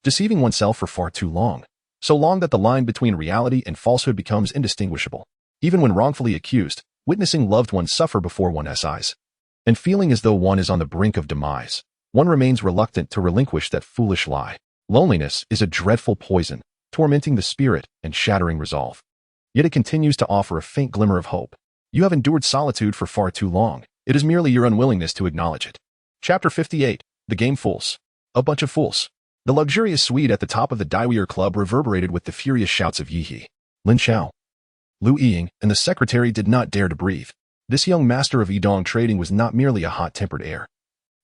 deceiving oneself for far too long, so long that the line between reality and falsehood becomes indistinguishable. Even when wrongfully accused, witnessing loved ones suffer before one's eyes, and feeling as though one is on the brink of demise, one remains reluctant to relinquish that foolish lie. Loneliness is a dreadful poison, tormenting the spirit and shattering resolve. Yet it continues to offer a faint glimmer of hope. You have endured solitude for far too long. It is merely your unwillingness to acknowledge it. Chapter 58. The Game Fools. A bunch of fools. The luxurious suite at the top of the Daiweir Club reverberated with the furious shouts of Yi, Lin Xiao, Lu Ying, and the secretary did not dare to breathe. This young master of Yidong trading was not merely a hot-tempered heir.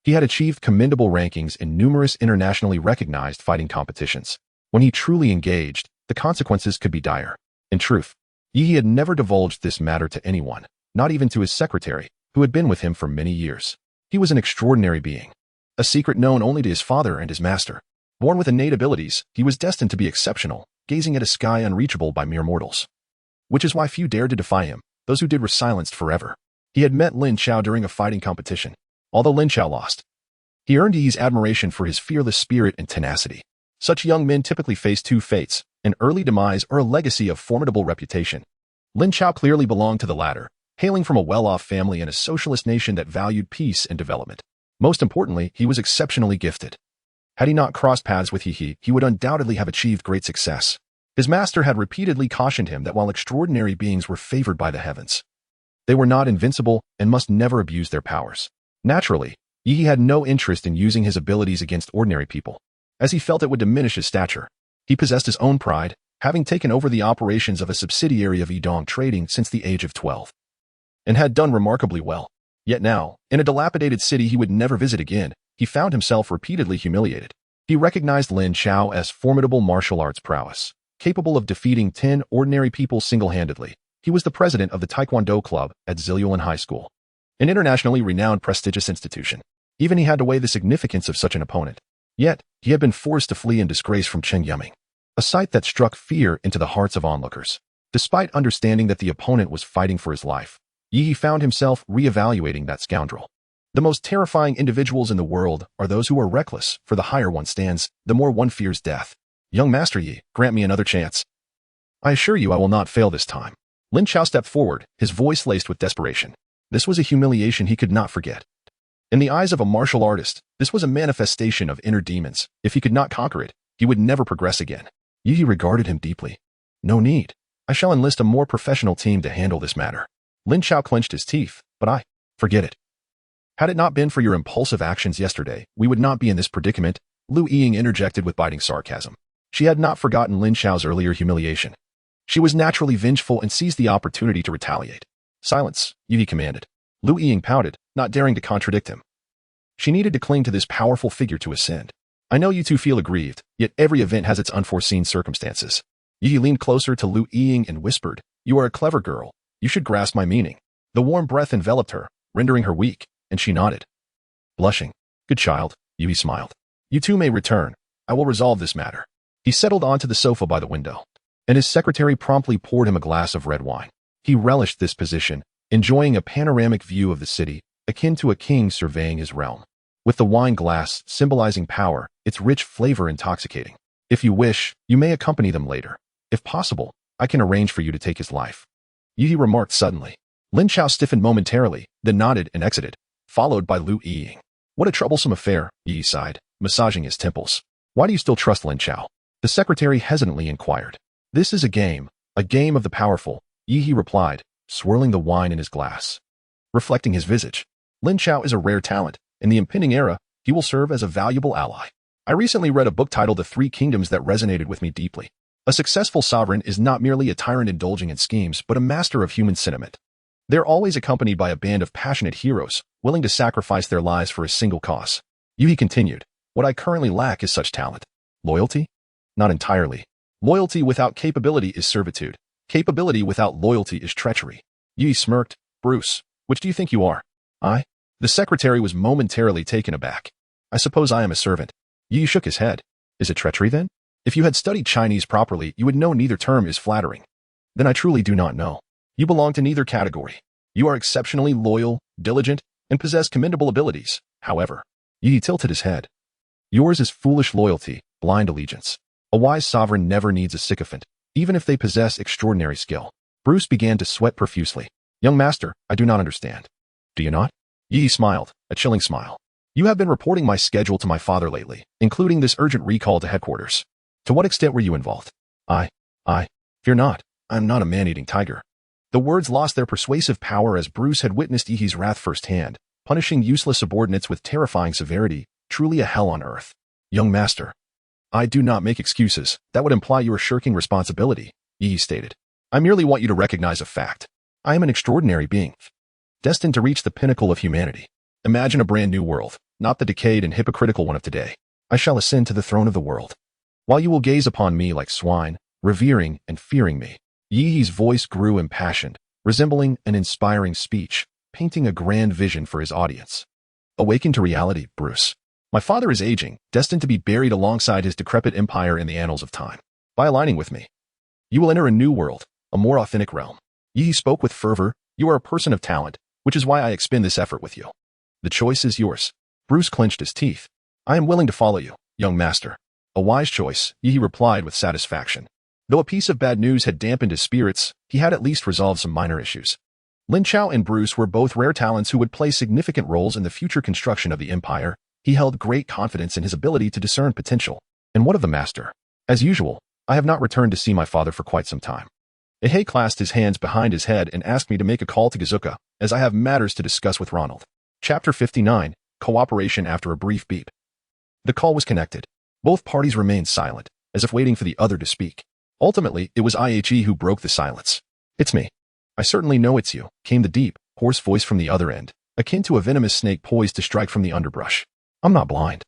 He had achieved commendable rankings in numerous internationally recognized fighting competitions. When he truly engaged, the consequences could be dire. In truth, Yi had never divulged this matter to anyone, not even to his secretary, who had been with him for many years. He was an extraordinary being, a secret known only to his father and his master. Born with innate abilities, he was destined to be exceptional, gazing at a sky unreachable by mere mortals. Which is why few dared to defy him. Those who did were silenced forever. He had met Lin Xiao during a fighting competition. Although Lin Xiao lost, he earned Yi's admiration for his fearless spirit and tenacity. Such young men typically face two fates, an early demise or a legacy of formidable reputation. Lin Xiao clearly belonged to the latter, hailing from a well-off family in a socialist nation that valued peace and development. Most importantly, he was exceptionally gifted. Had he not crossed paths with Yi, he would undoubtedly have achieved great success. His master had repeatedly cautioned him that while extraordinary beings were favored by the heavens, they were not invincible and must never abuse their powers. Naturally, Yi had no interest in using his abilities against ordinary people, as he felt it would diminish his stature. He possessed his own pride, having taken over the operations of a subsidiary of Yidong Trading since the age of 12, and had done remarkably well. Yet now, in a dilapidated city he would never visit again, he found himself repeatedly humiliated. He recognized Lin Xiao as formidable martial arts prowess, capable of defeating 10 ordinary people single-handedly. He was the president of the Taekwondo Club at Ziluan High School, an internationally renowned prestigious institution. Even he had to weigh the significance of such an opponent. Yet, he had been forced to flee in disgrace from Cheng Yuming, a sight that struck fear into the hearts of onlookers. Despite understanding that the opponent was fighting for his life, Yi found himself re-evaluating that scoundrel. The most terrifying individuals in the world are those who are reckless, for the higher one stands, the more one fears death. Young Master Yi, grant me another chance. I assure you I will not fail this time. Lin Xiao stepped forward, his voice laced with desperation. This was a humiliation he could not forget. In the eyes of a martial artist, this was a manifestation of inner demons. If he could not conquer it, he would never progress again. Yi regarded him deeply. No need. I shall enlist a more professional team to handle this matter. Lin Xiao clenched his teeth, but forget it. Had it not been for your impulsive actions yesterday, we would not be in this predicament, Lu Ying interjected with biting sarcasm. She had not forgotten Lin Xiao's earlier humiliation. She was naturally vengeful and seized the opportunity to retaliate. Silence, Yi commanded. Lu Ying pouted, not daring to contradict him. She needed to cling to this powerful figure to ascend. I know you two feel aggrieved, yet every event has its unforeseen circumstances. Yi leaned closer to Lu Ying and whispered, You are a clever girl. You should grasp my meaning. The warm breath enveloped her, rendering her weak, and she nodded. Blushing. Good child, Yi smiled. You two may return. I will resolve this matter. He settled onto the sofa by the window, and his secretary promptly poured him a glass of red wine. He relished this position, enjoying a panoramic view of the city, akin to a king surveying his realm. With the wine glass symbolizing power, its rich flavor intoxicating. If you wish, you may accompany them later. If possible, I can arrange for you to take his life. Yi remarked suddenly. Lin Chao stiffened momentarily, then nodded and exited, followed by Lu Yiying. What a troublesome affair, Yi sighed, massaging his temples. Why do you still trust Lin Chao? The secretary hesitantly inquired. This is a game of the powerful, Yi replied, swirling the wine in his glass. Reflecting his visage. Lin Chao is a rare talent. In the impending era, he will serve as a valuable ally. I recently read a book titled The Three Kingdoms that resonated with me deeply. A successful sovereign is not merely a tyrant indulging in schemes, but a master of human sentiment. They're always accompanied by a band of passionate heroes, willing to sacrifice their lives for a single cause. Yi continued, what I currently lack is such talent. Loyalty? Not entirely. Loyalty without capability is servitude. Capability without loyalty is treachery. Yi smirked. Bruce, which do you think you are? I? The secretary was momentarily taken aback. I suppose I am a servant. Yi shook his head. Is it treachery then? If you had studied Chinese properly, you would know neither term is flattering. Then I truly do not know. You belong to neither category. You are exceptionally loyal, diligent, and possess commendable abilities. However, Yi tilted his head. Yours is foolish loyalty, blind allegiance. A wise sovereign never needs a sycophant, even if they possess extraordinary skill. Bruce began to sweat profusely. Young master, I do not understand. Do you not? Yi smiled, a chilling smile. You have been reporting my schedule to my father lately, including this urgent recall to headquarters. To what extent were you involved? I fear not. I am not a man-eating tiger. The words lost their persuasive power as Bruce had witnessed Yi's wrath firsthand, punishing useless subordinates with terrifying severity, truly a hell on earth. Young master. I do not make excuses. That would imply you are shirking responsibility, Yi stated. I merely want you to recognize a fact. I am an extraordinary being, destined to reach the pinnacle of humanity. Imagine a brand new world, not the decayed and hypocritical one of today. I shall ascend to the throne of the world. While you will gaze upon me like swine, revering and fearing me. Yi's voice grew impassioned, resembling an inspiring speech, painting a grand vision for his audience. Awaken to reality, Bruce. My father is aging, destined to be buried alongside his decrepit empire in the annals of time. By aligning with me, you will enter a new world, a more authentic realm. Yi spoke with fervor. You are a person of talent, which is why I expend this effort with you. The choice is yours. Bruce clenched his teeth. I am willing to follow you, young master. A wise choice, Yi replied with satisfaction. Though a piece of bad news had dampened his spirits, he had at least resolved some minor issues. Lin Chao and Bruce were both rare talents who would play significant roles in the future construction of the empire. He held great confidence in his ability to discern potential. And what of the master? As usual, I have not returned to see my father for quite some time. Ehei clasped his hands behind his head and asked me to make a call to Gazuka, as I have matters to discuss with Ronald. Chapter 59, Cooperation after a brief beep. The call was connected. Both parties remained silent, as if waiting for the other to speak. Ultimately, it was IHE who broke the silence. It's me. I certainly know it's you, came the deep, hoarse voice from the other end, akin to a venomous snake poised to strike from the underbrush. I'm not blind.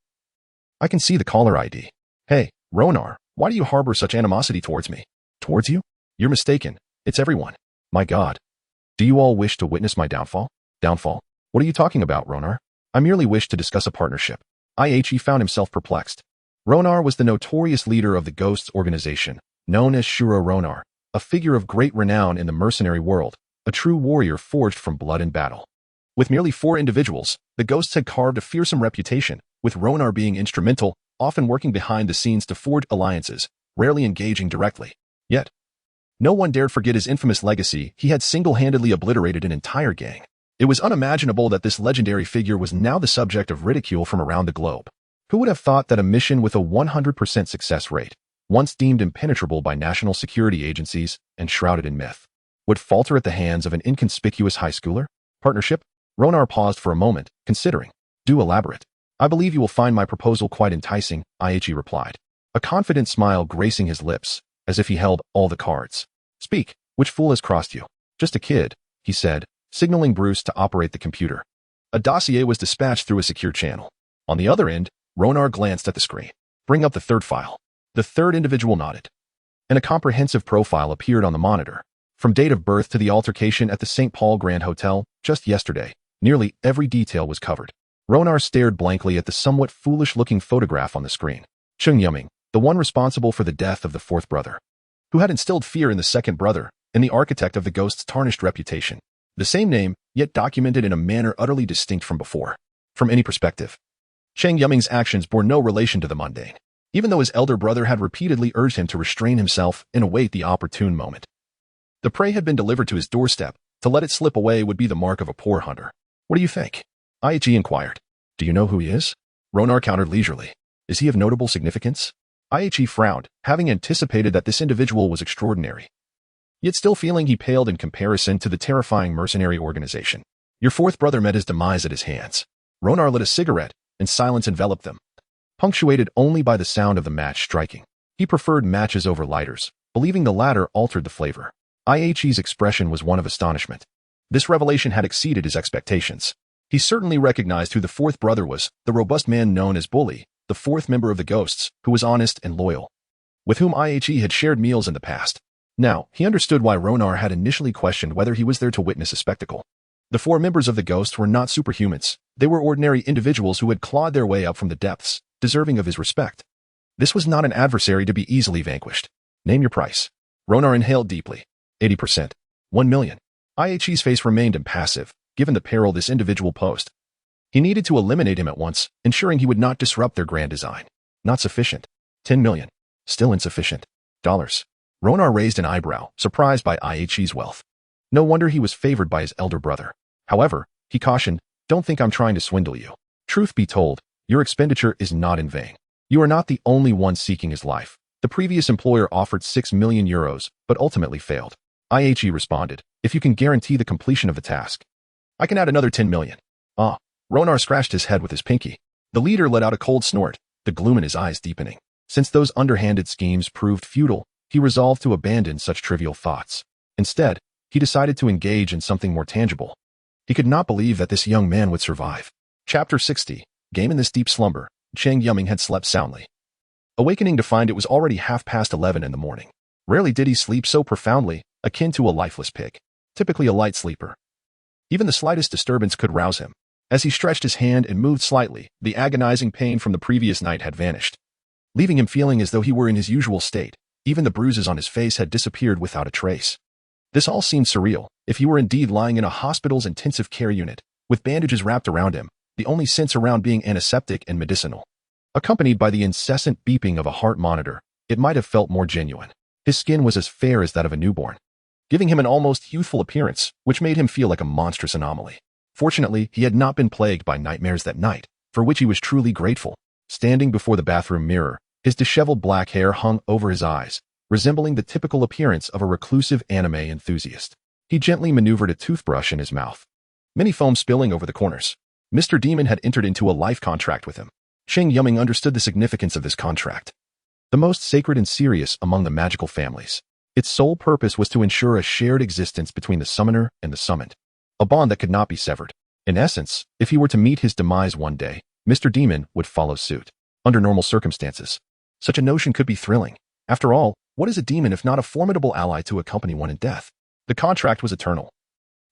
I can see the caller ID. Hey, Ronar, why do you harbor such animosity towards me? Towards you? You're mistaken. It's everyone. My God. Do you all wish to witness my downfall? Downfall? What are you talking about, Ronar? I merely wish to discuss a partnership. IHE found himself perplexed. Ronar was the notorious leader of the Ghosts organization, known as Shuro Ronar, a figure of great renown in the mercenary world, a true warrior forged from blood and battle. With merely 4 individuals, the Ghosts had carved a fearsome reputation, with Ronar being instrumental, often working behind the scenes to forge alliances, rarely engaging directly. Yet, no one dared forget his infamous legacy. He had single-handedly obliterated an entire gang. It was unimaginable that this legendary figure was now the subject of ridicule from around the globe. Who would have thought that a mission with a 100% success rate, once deemed impenetrable by national security agencies and shrouded in myth, would falter at the hands of an inconspicuous high schooler? Partnership? Ronar paused for a moment, considering. Do elaborate. I believe you will find my proposal quite enticing, IHE replied, a confident smile gracing his lips, as if he held all the cards. Speak, which fool has crossed you? Just a kid, he said, signaling Bruce to operate the computer. A dossier was dispatched through a secure channel. On the other end, Ronar glanced at the screen. Bring up the third file. The third individual nodded. And a comprehensive profile appeared on the monitor. From date of birth to the altercation at the St. Paul Grand Hotel, just yesterday, nearly every detail was covered. Ronar stared blankly at the somewhat foolish-looking photograph on the screen. Cheng Yuming, the one responsible for the death of the 4th brother, who had instilled fear in the 2nd brother, and the architect of the Ghost's tarnished reputation. The same name, yet documented in a manner utterly distinct from before. From any perspective, Cheng Yuming's actions bore no relation to the mundane. even though his elder brother had repeatedly urged him to restrain himself and await the opportune moment. The prey had been delivered to his doorstep. To let it slip away would be the mark of a poor hunter. What do you think? IHE inquired. Do you know who he is? Ronar countered leisurely. Is he of notable significance? IHE frowned, having anticipated that this individual was extraordinary, yet still feeling he paled in comparison to the terrifying mercenary organization. Your fourth brother met his demise at his hands. Ronar lit a cigarette, and silence enveloped them, punctuated only by the sound of the match striking. He preferred matches over lighters, believing the latter altered the flavor. IHE's expression was one of astonishment. This revelation had exceeded his expectations. He certainly recognized who the fourth brother was, the robust man known as Bully, the fourth member of the Ghosts, who was honest and loyal, with whom IHE had shared meals in the past. Now, he understood why Ronar had initially questioned whether he was there to witness a spectacle. The four members of the Ghosts were not superhumans. They were ordinary individuals who had clawed their way up from the depths, deserving of his respect. This was not an adversary to be easily vanquished. Name your price. Ronar inhaled deeply. 80%. 1 million. IHE's face remained impassive, given the peril this individual posed. He needed to eliminate him at once, ensuring he would not disrupt their grand design. Not sufficient. 10 million. Still insufficient. Dollars. Ronar raised an eyebrow, surprised by IHE's wealth. No wonder he was favored by his elder brother. However, he cautioned, don't think I'm trying to swindle you. Truth be told, your expenditure is not in vain. You are not the only one seeking his life. The previous employer offered 6 million euros, but ultimately failed. IHE responded, if you can guarantee the completion of the task, I can add another 10 million. Ah. Ronar scratched his head with his pinky. The leader let out a cold snort, the gloom in his eyes deepening. Since those underhanded schemes proved futile, he resolved to abandon such trivial thoughts. Instead, he decided to engage in something more tangible. He could not believe that this young man would survive. Chapter 60. Game. In this deep slumber, Cheng Yuming had slept soundly, awakening to find it was already 11:30 in the morning. Rarely did he sleep so profoundly, akin to a lifeless pig. Typically a light sleeper, even the slightest disturbance could rouse him. As he stretched his hand and moved slightly, the agonizing pain from the previous night had vanished, leaving him feeling as though he were in his usual state. Even the bruises on his face had disappeared without a trace. This all seemed surreal. If he were indeed lying in a hospital's intensive care unit, with bandages wrapped around him, the only sense around being antiseptic and medicinal, accompanied by the incessant beeping of a heart monitor, it might have felt more genuine. His skin was as fair as that of a newborn, giving him an almost youthful appearance, which made him feel like a monstrous anomaly. Fortunately, he had not been plagued by nightmares that night, for which he was truly grateful. Standing before the bathroom mirror, his disheveled black hair hung over his eyes, resembling the typical appearance of a reclusive anime enthusiast. He gently maneuvered a toothbrush in his mouth, many foam spilling over the corners. Mr. Demon had entered into a life contract with him. Cheng Yuming understood the significance of this contract, the most sacred and serious among the magical families. Its sole purpose was to ensure a shared existence between the summoner and the summoned, a bond that could not be severed. In essence, if he were to meet his demise one day, Mr. Demon would follow suit. Under normal circumstances, such a notion could be thrilling. After all, what is a demon if not a formidable ally to accompany one in death? The contract was eternal,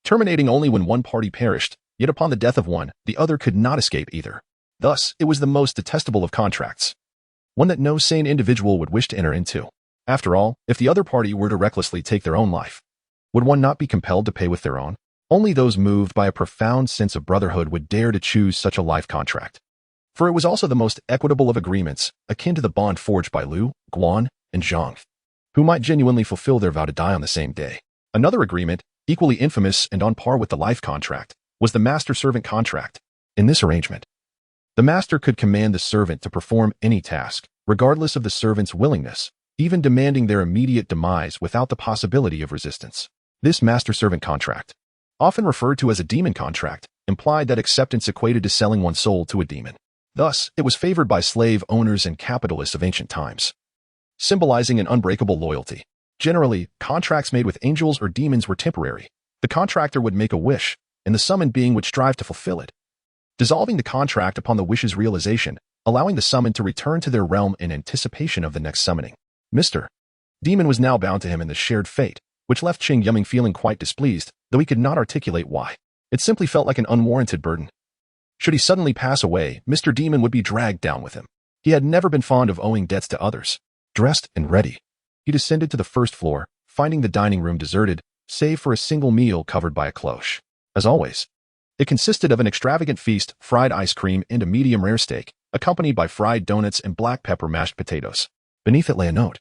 terminating only when one party perished, yet upon the death of one, the other could not escape either. Thus, it was the most detestable of contracts, one that no sane individual would wish to enter into. After all, if the other party were to recklessly take their own life, would one not be compelled to pay with their own? Only those moved by a profound sense of brotherhood would dare to choose such a life contract. For it was also the most equitable of agreements, akin to the bond forged by Liu, Guan, and Zhang, who might genuinely fulfill their vow to die on the same day. Another agreement, equally infamous and on par with the life contract, was the master-servant contract. In this arrangement, the master could command the servant to perform any task, regardless of the servant's willingness, even demanding their immediate demise without the possibility of resistance. This master-servant contract, often referred to as a demon contract, implied that acceptance equated to selling one's soul to a demon. Thus, it was favored by slave owners and capitalists of ancient times, symbolizing an unbreakable loyalty. Generally, contracts made with angels or demons were temporary. The contractor would make a wish, and the summoned being would strive to fulfill it, dissolving the contract upon the wish's realization, allowing the summoned to return to their realm in anticipation of the next summoning. Mr. Demon was now bound to him in the shared fate, which left Cheng Yuming feeling quite displeased, though he could not articulate why. It simply felt like an unwarranted burden. Should he suddenly pass away, Mr. Demon would be dragged down with him. He had never been fond of owing debts to others. Dressed and ready, he descended to the first floor, finding the dining room deserted, save for a single meal covered by a cloche. As always, it consisted of an extravagant feast, fried ice cream, and a medium-rare steak. accompanied by fried donuts and black pepper mashed potatoes. Beneath it lay a note,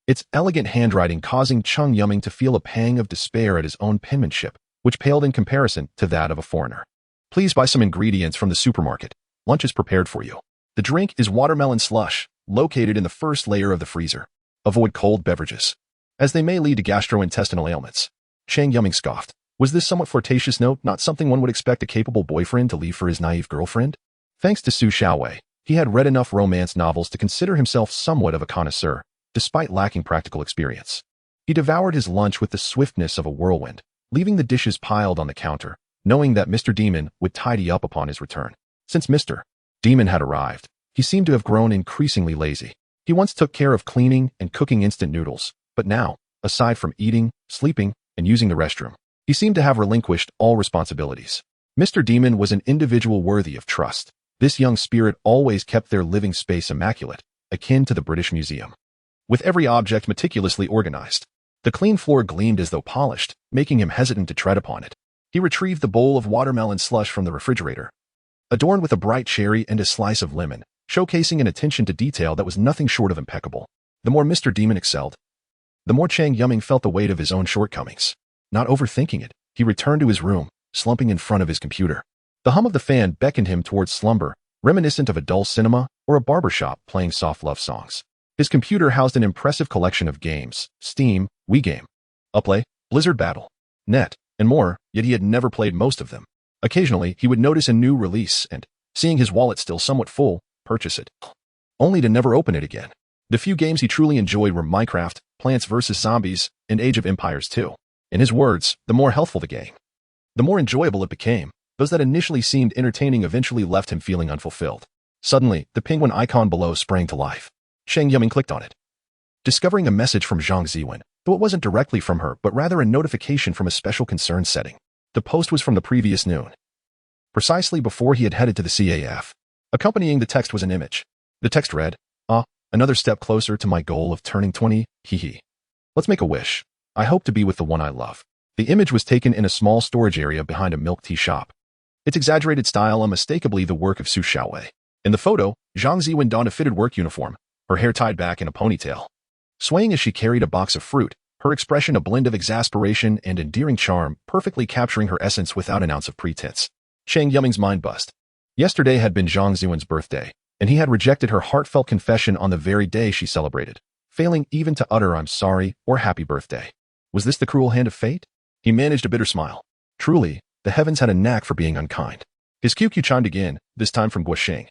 its elegant handwriting causing Cheng Yuming to feel a pang of despair at his own penmanship, which paled in comparison to that of a foreigner. Please buy some ingredients from the supermarket. Lunch is prepared for you. The drink is watermelon slush, located in the first layer of the freezer. Avoid cold beverages, as they may lead to gastrointestinal ailments. Cheng Yuming scoffed. Was this somewhat flirtatious note not something one would expect a capable boyfriend to leave for his naive girlfriend? Thanks to Su Xiaowei, he had read enough romance novels to consider himself somewhat of a connoisseur, despite lacking practical experience. He devoured his lunch with the swiftness of a whirlwind, leaving the dishes piled on the counter, knowing that Mr. Demon would tidy up upon his return. Since Mr. Demon had arrived, he seemed to have grown increasingly lazy. He once took care of cleaning and cooking instant noodles, but now, aside from eating, sleeping, and using the restroom, he seemed to have relinquished all responsibilities. Mr. Demon was an individual worthy of trust. This young spirit always kept their living space immaculate, akin to the British Museum, with every object meticulously organized. The clean floor gleamed as though polished, making him hesitant to tread upon it. He retrieved the bowl of watermelon slush from the refrigerator, adorned with a bright cherry and a slice of lemon, showcasing an attention to detail that was nothing short of impeccable. The more Mr. Demon excelled, the more Cheng Yuming felt the weight of his own shortcomings. Not overthinking it, he returned to his room, slumping in front of his computer. The hum of the fan beckoned him towards slumber, reminiscent of a dull cinema or a barbershop playing soft love songs. His computer housed an impressive collection of games: Steam, WeGame, Uplay, Blizzard Battle, Net, and more, yet he had never played most of them. Occasionally, he would notice a new release and, seeing his wallet still somewhat full, purchase it, only to never open it again. The few games he truly enjoyed were Minecraft, Plants vs. Zombies, and Age of Empires 2. In his words, the more healthful the game, the more enjoyable it became. Those that initially seemed entertaining eventually left him feeling unfulfilled. Suddenly, the penguin icon below sprang to life. Cheng Yuming clicked on it, discovering a message from Zhang Ziwen, though it wasn't directly from her but rather a notification from a special concern setting. The post was from the previous noon, precisely before he had headed to the CAF. Accompanying the text was an image. The text read, another step closer to my goal of turning 20, hee. Let's make a wish. I hope to be with the one I love. The image was taken in a small storage area behind a milk tea shop. Its exaggerated style unmistakably the work of Su Xiaowei. In the photo, Zhang Ziwen donned a fitted work uniform, her hair tied back in a ponytail. Swaying as she carried a box of fruit, her expression a blend of exasperation and endearing charm, perfectly capturing her essence without an ounce of pretense. Cheng Yuming's mind buzzed. Yesterday had been Zhang Ziwen's birthday, and he had rejected her heartfelt confession on the very day she celebrated, failing even to utter "I'm sorry" or "Happy birthday." Was this the cruel hand of fate? He managed a bitter smile. Truly, the heavens had a knack for being unkind. His QQ chimed again, this time from Guosheng,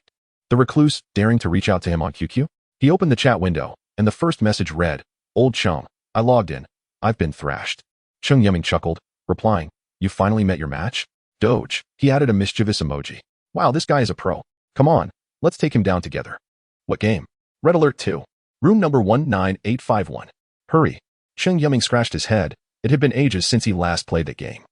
the recluse, daring to reach out to him on QQ. He opened the chat window, and the first message read, "Old chum, I logged in. I've been thrashed." Cheng Yuming chuckled, replying, "You finally met your match?" Doge. He added a mischievous emoji. Wow, this guy is a pro. Come on, let's take him down together. What game? Red Alert 2. Room number 19851. Hurry. Cheng Yuming scratched his head. It had been ages since he last played that game,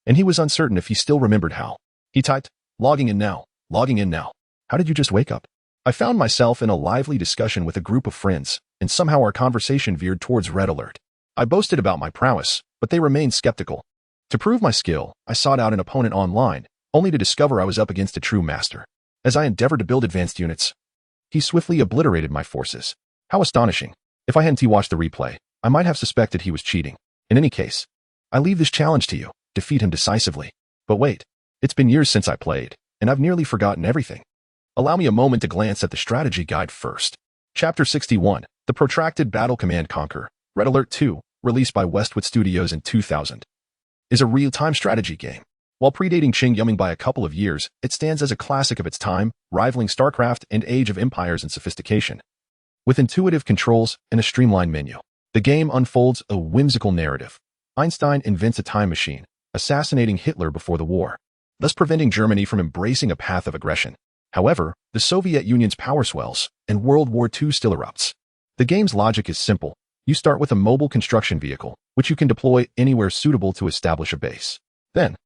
and he was uncertain if he still remembered how. He typed, logging in now. How did you just wake up? I found myself in a lively discussion with a group of friends, and somehow our conversation veered towards Red Alert. I boasted about my prowess, but they remained skeptical. To prove my skill, I sought out an opponent online, only to discover I was up against a true master. As I endeavored to build advanced units, he swiftly obliterated my forces. How astonishing. If I hadn't watched the replay, I might have suspected he was cheating. In any case, I leave this challenge to you. Defeat him decisively. But wait, it's been years since I played, and I've nearly forgotten everything. Allow me a moment to glance at the strategy guide first. Chapter 61, The Protracted Battle Command Conquer, Red Alert 2, released by Westwood Studios in 2000, is a real-time strategy game. While predating Cheng Yuming by a couple of years, it stands as a classic of its time, rivaling StarCraft and Age of Empires in sophistication. With intuitive controls and a streamlined menu, the game unfolds a whimsical narrative. Einstein invents a time machine, assassinating Hitler before the war, thus preventing Germany from embracing a path of aggression. However, the Soviet Union's power swells, and World War II still erupts. The game's logic is simple. You start with a mobile construction vehicle, which you can deploy anywhere suitable to establish a base. Then,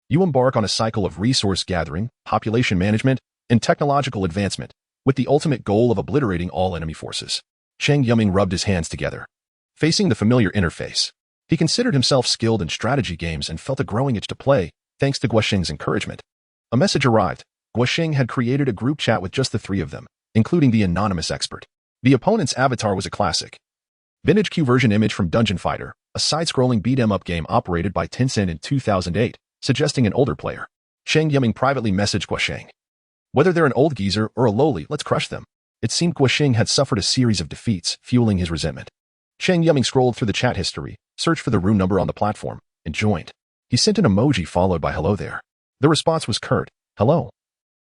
you embark on a cycle of resource gathering, population management, and technological advancement, with the ultimate goal of obliterating all enemy forces. Cheng Yuming rubbed his hands together, facing the familiar interface. He considered himself skilled in strategy games and felt a growing itch to play, thanks to Guosheng's encouragement. A message arrived. Guosheng had created a group chat with just the three of them, including the anonymous expert. The opponent's avatar was a classic vintage Q version image from Dungeon Fighter, a side-scrolling beat-em-up game operated by Tencent in 2008, suggesting an older player. Cheng Yuming privately messaged Guosheng. Whether they're an old geezer or a lowly, let's crush them. It seemed Guosheng had suffered a series of defeats, fueling his resentment. Cheng Yuming scrolled through the chat history, searched for the room number on the platform, and joined. He sent an emoji followed by hello there. The response was curt, hello,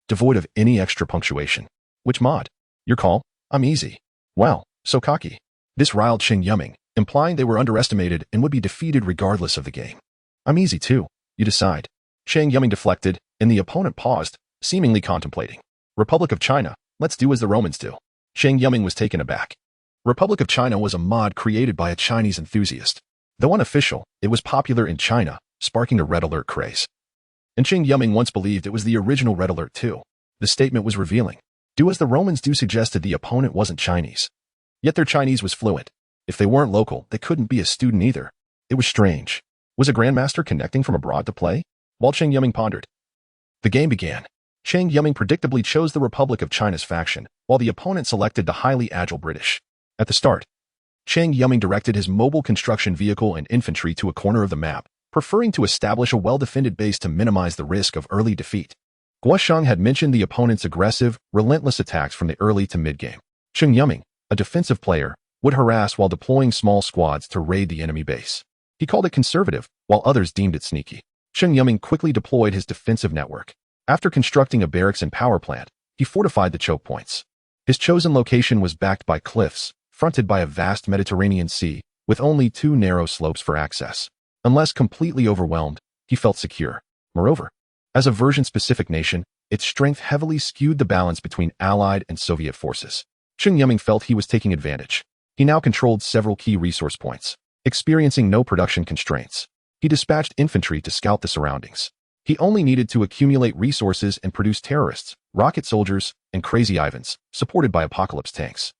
devoid of any extra punctuation. Which mod? Your call? I'm easy. Wow, so cocky. This riled Cheng Yuming, implying they were underestimated and would be defeated regardless of the game. I'm easy too, you decide. Cheng Yuming deflected, and the opponent paused, seemingly contemplating. Republic of China, let's do as the Romans do. Cheng Yuming was taken aback. Republic of China was a mod created by a Chinese enthusiast. Though unofficial, it was popular in China, sparking a red alert craze. And Cheng Yuming once believed it was the original red alert too. The statement was revealing. Do as the Romans do suggested the opponent wasn't Chinese. Yet their Chinese was fluent. If they weren't local, they couldn't be a student either. It was strange. Was a grandmaster connecting from abroad to play? While Cheng Yuming pondered. The game began. Cheng Yuming predictably chose the Republic of China's faction, while the opponent selected the highly agile British. At the start, Cheng Yuming directed his mobile construction vehicle and infantry to a corner of the map, preferring to establish a well-defended base to minimize the risk of early defeat. Guosheng had mentioned the opponent's aggressive, relentless attacks from the early to mid-game. Cheng Yuming, a defensive player, would harass while deploying small squads to raid the enemy base. He called it conservative, while others deemed it sneaky. Cheng Yuming quickly deployed his defensive network. After constructing a barracks and power plant, he fortified the choke points. His chosen location was backed by cliffs, fronted by a vast Mediterranean Sea, with only 2 narrow slopes for access. Unless completely overwhelmed, he felt secure. Moreover, as a version-specific nation, its strength heavily skewed the balance between Allied and Soviet forces. Cheng Yuming felt he was taking advantage. He now controlled several key resource points, experiencing no production constraints. He dispatched infantry to scout the surroundings. He only needed to accumulate resources and produce terrorists, rocket soldiers, and crazy Ivans, supported by apocalypse tanks,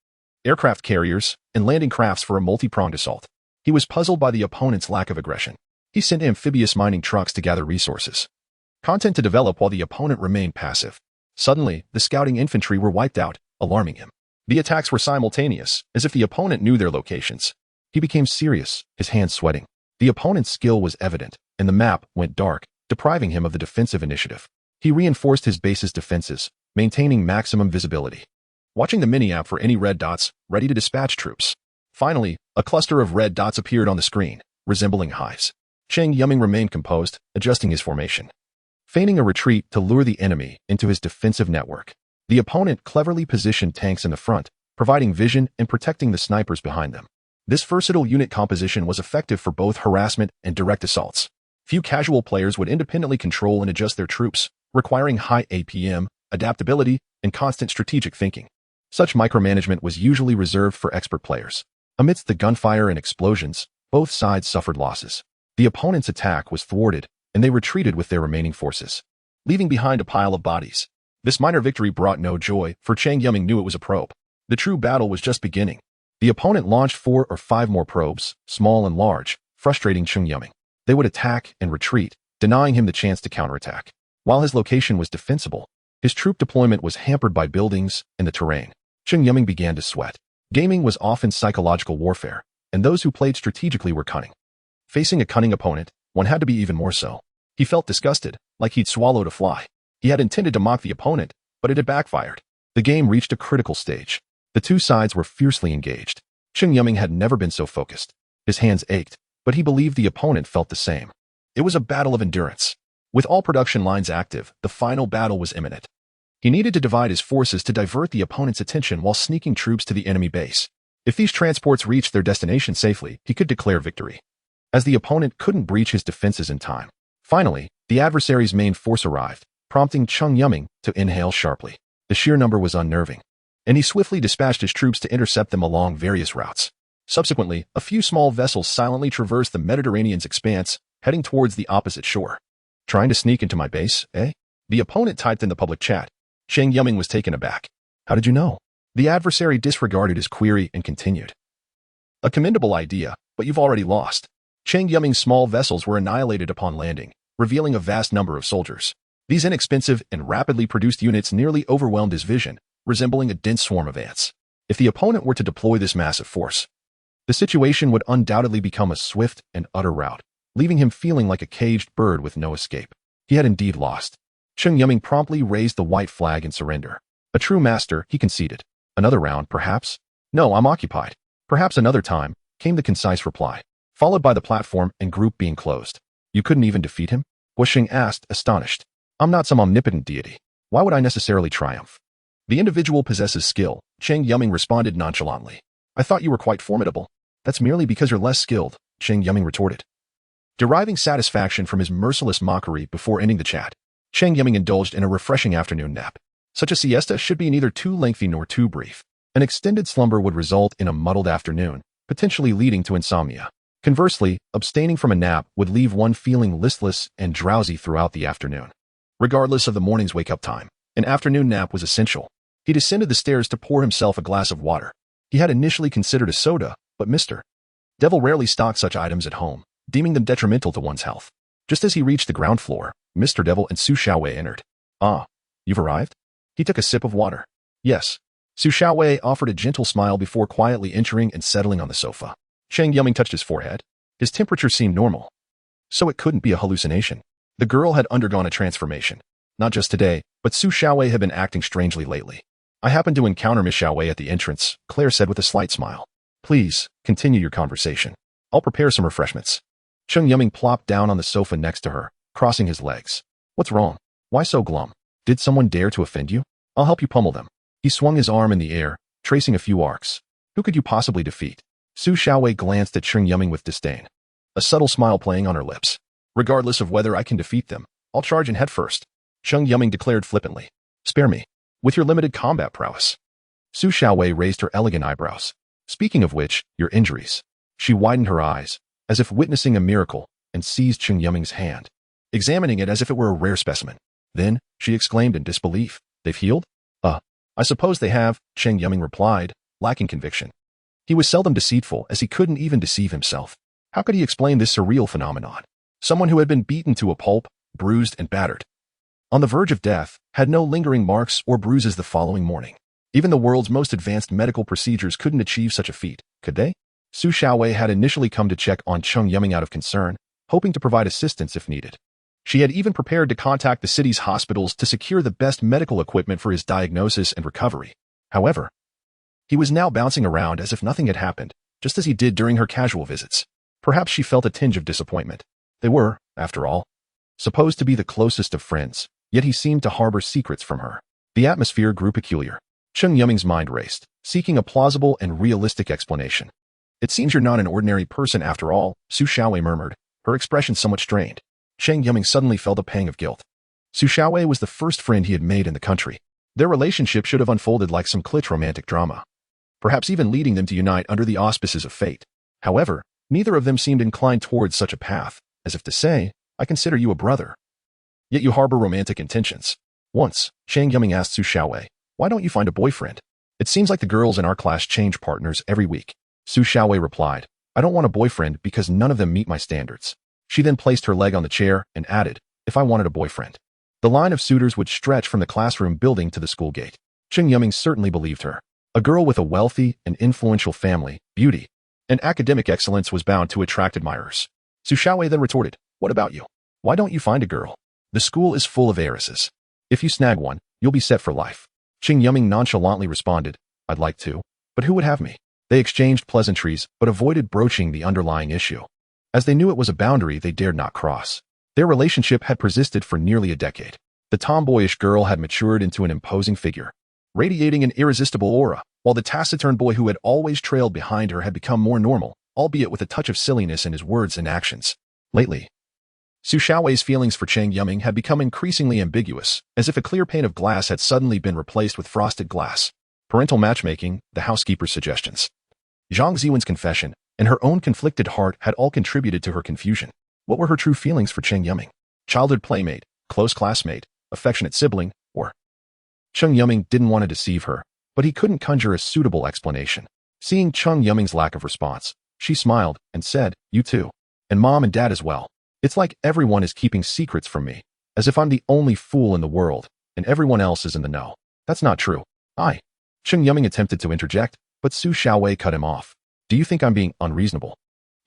aircraft carriers, and landing crafts for a multi-pronged assault. He was puzzled by the opponent's lack of aggression. He sent amphibious mining trucks to gather resources, content to develop while the opponent remained passive. Suddenly, the scouting infantry were wiped out, alarming him. The attacks were simultaneous, as if the opponent knew their locations. He became serious, his hands sweating. The opponent's skill was evident, and the map went dark, depriving him of the defensive initiative. He reinforced his base's defenses, maintaining maximum visibility, watching the mini-app for any red dots, ready to dispatch troops. Finally, a cluster of red dots appeared on the screen, resembling hives. Cheng Yuming remained composed, adjusting his formation, feigning a retreat to lure the enemy into his defensive network. The opponent cleverly positioned tanks in the front, providing vision and protecting the snipers behind them. This versatile unit composition was effective for both harassment and direct assaults. Few casual players would independently control and adjust their troops, requiring high APM, adaptability, and constant strategic thinking. Such micromanagement was usually reserved for expert players. Amidst the gunfire and explosions, both sides suffered losses. The opponent's attack was thwarted, and they retreated with their remaining forces, leaving behind a pile of bodies. This minor victory brought no joy, for Cheng Yuming knew it was a probe. The true battle was just beginning. The opponent launched 4 or 5 more probes, small and large, frustrating Cheng Yuming. They would attack and retreat, denying him the chance to counterattack. While his location was defensible, his troop deployment was hampered by buildings and the terrain. Cheng Yuming began to sweat. Gaming was often psychological warfare, and those who played strategically were cunning. Facing a cunning opponent, one had to be even more so. He felt disgusted, like he'd swallowed a fly. He had intended to mock the opponent, but it had backfired. The game reached a critical stage. The two sides were fiercely engaged. Cheng Yuming had never been so focused. His hands ached, but he believed the opponent felt the same. It was a battle of endurance. With all production lines active, the final battle was imminent. He needed to divide his forces to divert the opponent's attention while sneaking troops to the enemy base. If these transports reached their destination safely, he could declare victory, as the opponent couldn't breach his defenses in time. Finally, the adversary's main force arrived, prompting Cheng Yuming to inhale sharply. The sheer number was unnerving, and he swiftly dispatched his troops to intercept them along various routes. Subsequently, a few small vessels silently traversed the Mediterranean's expanse, heading towards the opposite shore. Trying to sneak into my base, eh? The opponent typed in the public chat. Cheng Yuming was taken aback. How did you know? The adversary disregarded his query and continued. A commendable idea, but you've already lost. Cheng Yuming's small vessels were annihilated upon landing, revealing a vast number of soldiers. These inexpensive and rapidly produced units nearly overwhelmed his vision, resembling a dense swarm of ants. If the opponent were to deploy this massive force, the situation would undoubtedly become a swift and utter rout, leaving him feeling like a caged bird with no escape. He had indeed lost. Cheng Yuming promptly raised the white flag in surrender. A true master, he conceded. Another round, perhaps? No, I'm occupied. Perhaps another time, came the concise reply, followed by the platform and group being closed. You couldn't even defeat him? Guosheng asked, astonished. I'm not some omnipotent deity. Why would I necessarily triumph? The individual possesses skill, Cheng Yuming responded nonchalantly. I thought you were quite formidable. That's merely because you're less skilled, Cheng Yuming retorted. Deriving satisfaction from his merciless mockery before ending the chat, Cheng Yuming indulged in a refreshing afternoon nap. Such a siesta should be neither too lengthy nor too brief. An extended slumber would result in a muddled afternoon, potentially leading to insomnia. Conversely, abstaining from a nap would leave one feeling listless and drowsy throughout the afternoon. Regardless of the morning's wake-up time, an afternoon nap was essential. He descended the stairs to pour himself a glass of water. He had initially considered a soda, but Mr. Devil rarely stocked such items at home, deeming them detrimental to one's health. Just as he reached the ground floor, Mr. Devil and Su Xiaowei entered. Ah, you've arrived? He took a sip of water. Yes. Su Xiaowei offered a gentle smile before quietly entering and settling on the sofa. Cheng Yuming touched his forehead. His temperature seemed normal. So it couldn't be a hallucination. The girl had undergone a transformation. Not just today, but Su Xiaowei had been acting strangely lately. I happened to encounter Miss Xiaowei at the entrance, Claire said with a slight smile. Please, continue your conversation. I'll prepare some refreshments. Cheng Yuming plopped down on the sofa next to her, crossing his legs. What's wrong? Why so glum? Did someone dare to offend you? I'll help you pummel them. He swung his arm in the air, tracing a few arcs. Who could you possibly defeat? Su Xiaowei glanced at Cheng Yuming with disdain, a subtle smile playing on her lips. Regardless of whether I can defeat them, I'll charge in head first, Cheng Yuming declared flippantly. Spare me. With your limited combat prowess. Su Xiaowei raised her elegant eyebrows. Speaking of which, your injuries. She widened her eyes, as if witnessing a miracle, and seized Cheng Yuming's hand, examining it as if it were a rare specimen. Then, she exclaimed in disbelief, They've healed? I suppose they have, Cheng Yuming replied, lacking conviction. He was seldom deceitful, as he couldn't even deceive himself. How could he explain this surreal phenomenon? Someone who had been beaten to a pulp, bruised and battered, on the verge of death, had no lingering marks or bruises the following morning. Even the world's most advanced medical procedures couldn't achieve such a feat, could they? Su Xiaowei had initially come to check on Cheng Yuming out of concern, hoping to provide assistance if needed. She had even prepared to contact the city's hospitals to secure the best medical equipment for his diagnosis and recovery. However, he was now bouncing around as if nothing had happened, just as he did during her casual visits. Perhaps she felt a tinge of disappointment. They were, after all, supposed to be the closest of friends, yet he seemed to harbor secrets from her. The atmosphere grew peculiar. Cheng Yuming's mind raced, seeking a plausible and realistic explanation. It seems you're not an ordinary person after all, Su Xiaowei murmured, her expression somewhat strained. Cheng Yuming suddenly felt a pang of guilt. Su Xiaowei was the first friend he had made in the country. Their relationship should have unfolded like some kitsch romantic drama, perhaps even leading them to unite under the auspices of fate. However, neither of them seemed inclined towards such a path, as if to say, I consider you a brother. Yet you harbor romantic intentions. Once, Cheng Yuming asked Su Xiaowei, why don't you find a boyfriend? It seems like the girls in our class change partners every week. Su Xiaowei replied, I don't want a boyfriend because none of them meet my standards. She then placed her leg on the chair and added, if I wanted a boyfriend. The line of suitors would stretch from the classroom building to the school gate. Cheng Yuming certainly believed her. A girl with a wealthy and influential family, beauty, and academic excellence was bound to attract admirers. Su Xiaowei then retorted, what about you? Why don't you find a girl? The school is full of heiresses. If you snag one, you'll be set for life. Cheng Yuming nonchalantly responded, I'd like to, but who would have me? They exchanged pleasantries, but avoided broaching the underlying issue, as they knew it was a boundary they dared not cross. Their relationship had persisted for nearly a decade. The tomboyish girl had matured into an imposing figure, radiating an irresistible aura, while the taciturn boy who had always trailed behind her had become more normal, albeit with a touch of silliness in his words and actions. Lately, Su Xiaowei's feelings for Cheng Yuming had become increasingly ambiguous, as if a clear pane of glass had suddenly been replaced with frosted glass. Parental matchmaking, the housekeeper's suggestions, Zhang Ziwen's confession, and her own conflicted heart had all contributed to her confusion. What were her true feelings for Cheng Yuming? Childhood playmate, close classmate, affectionate sibling, or? Cheng Yuming didn't want to deceive her, but he couldn't conjure a suitable explanation. Seeing Cheng Yuming's lack of response, she smiled and said, you too. And mom and dad as well. It's like everyone is keeping secrets from me. as if I'm the only fool in the world, and everyone else is in the know. That's not true. Cheng Yuming attempted to interject, but Su Xiaowei cut him off. Do you think I'm being unreasonable?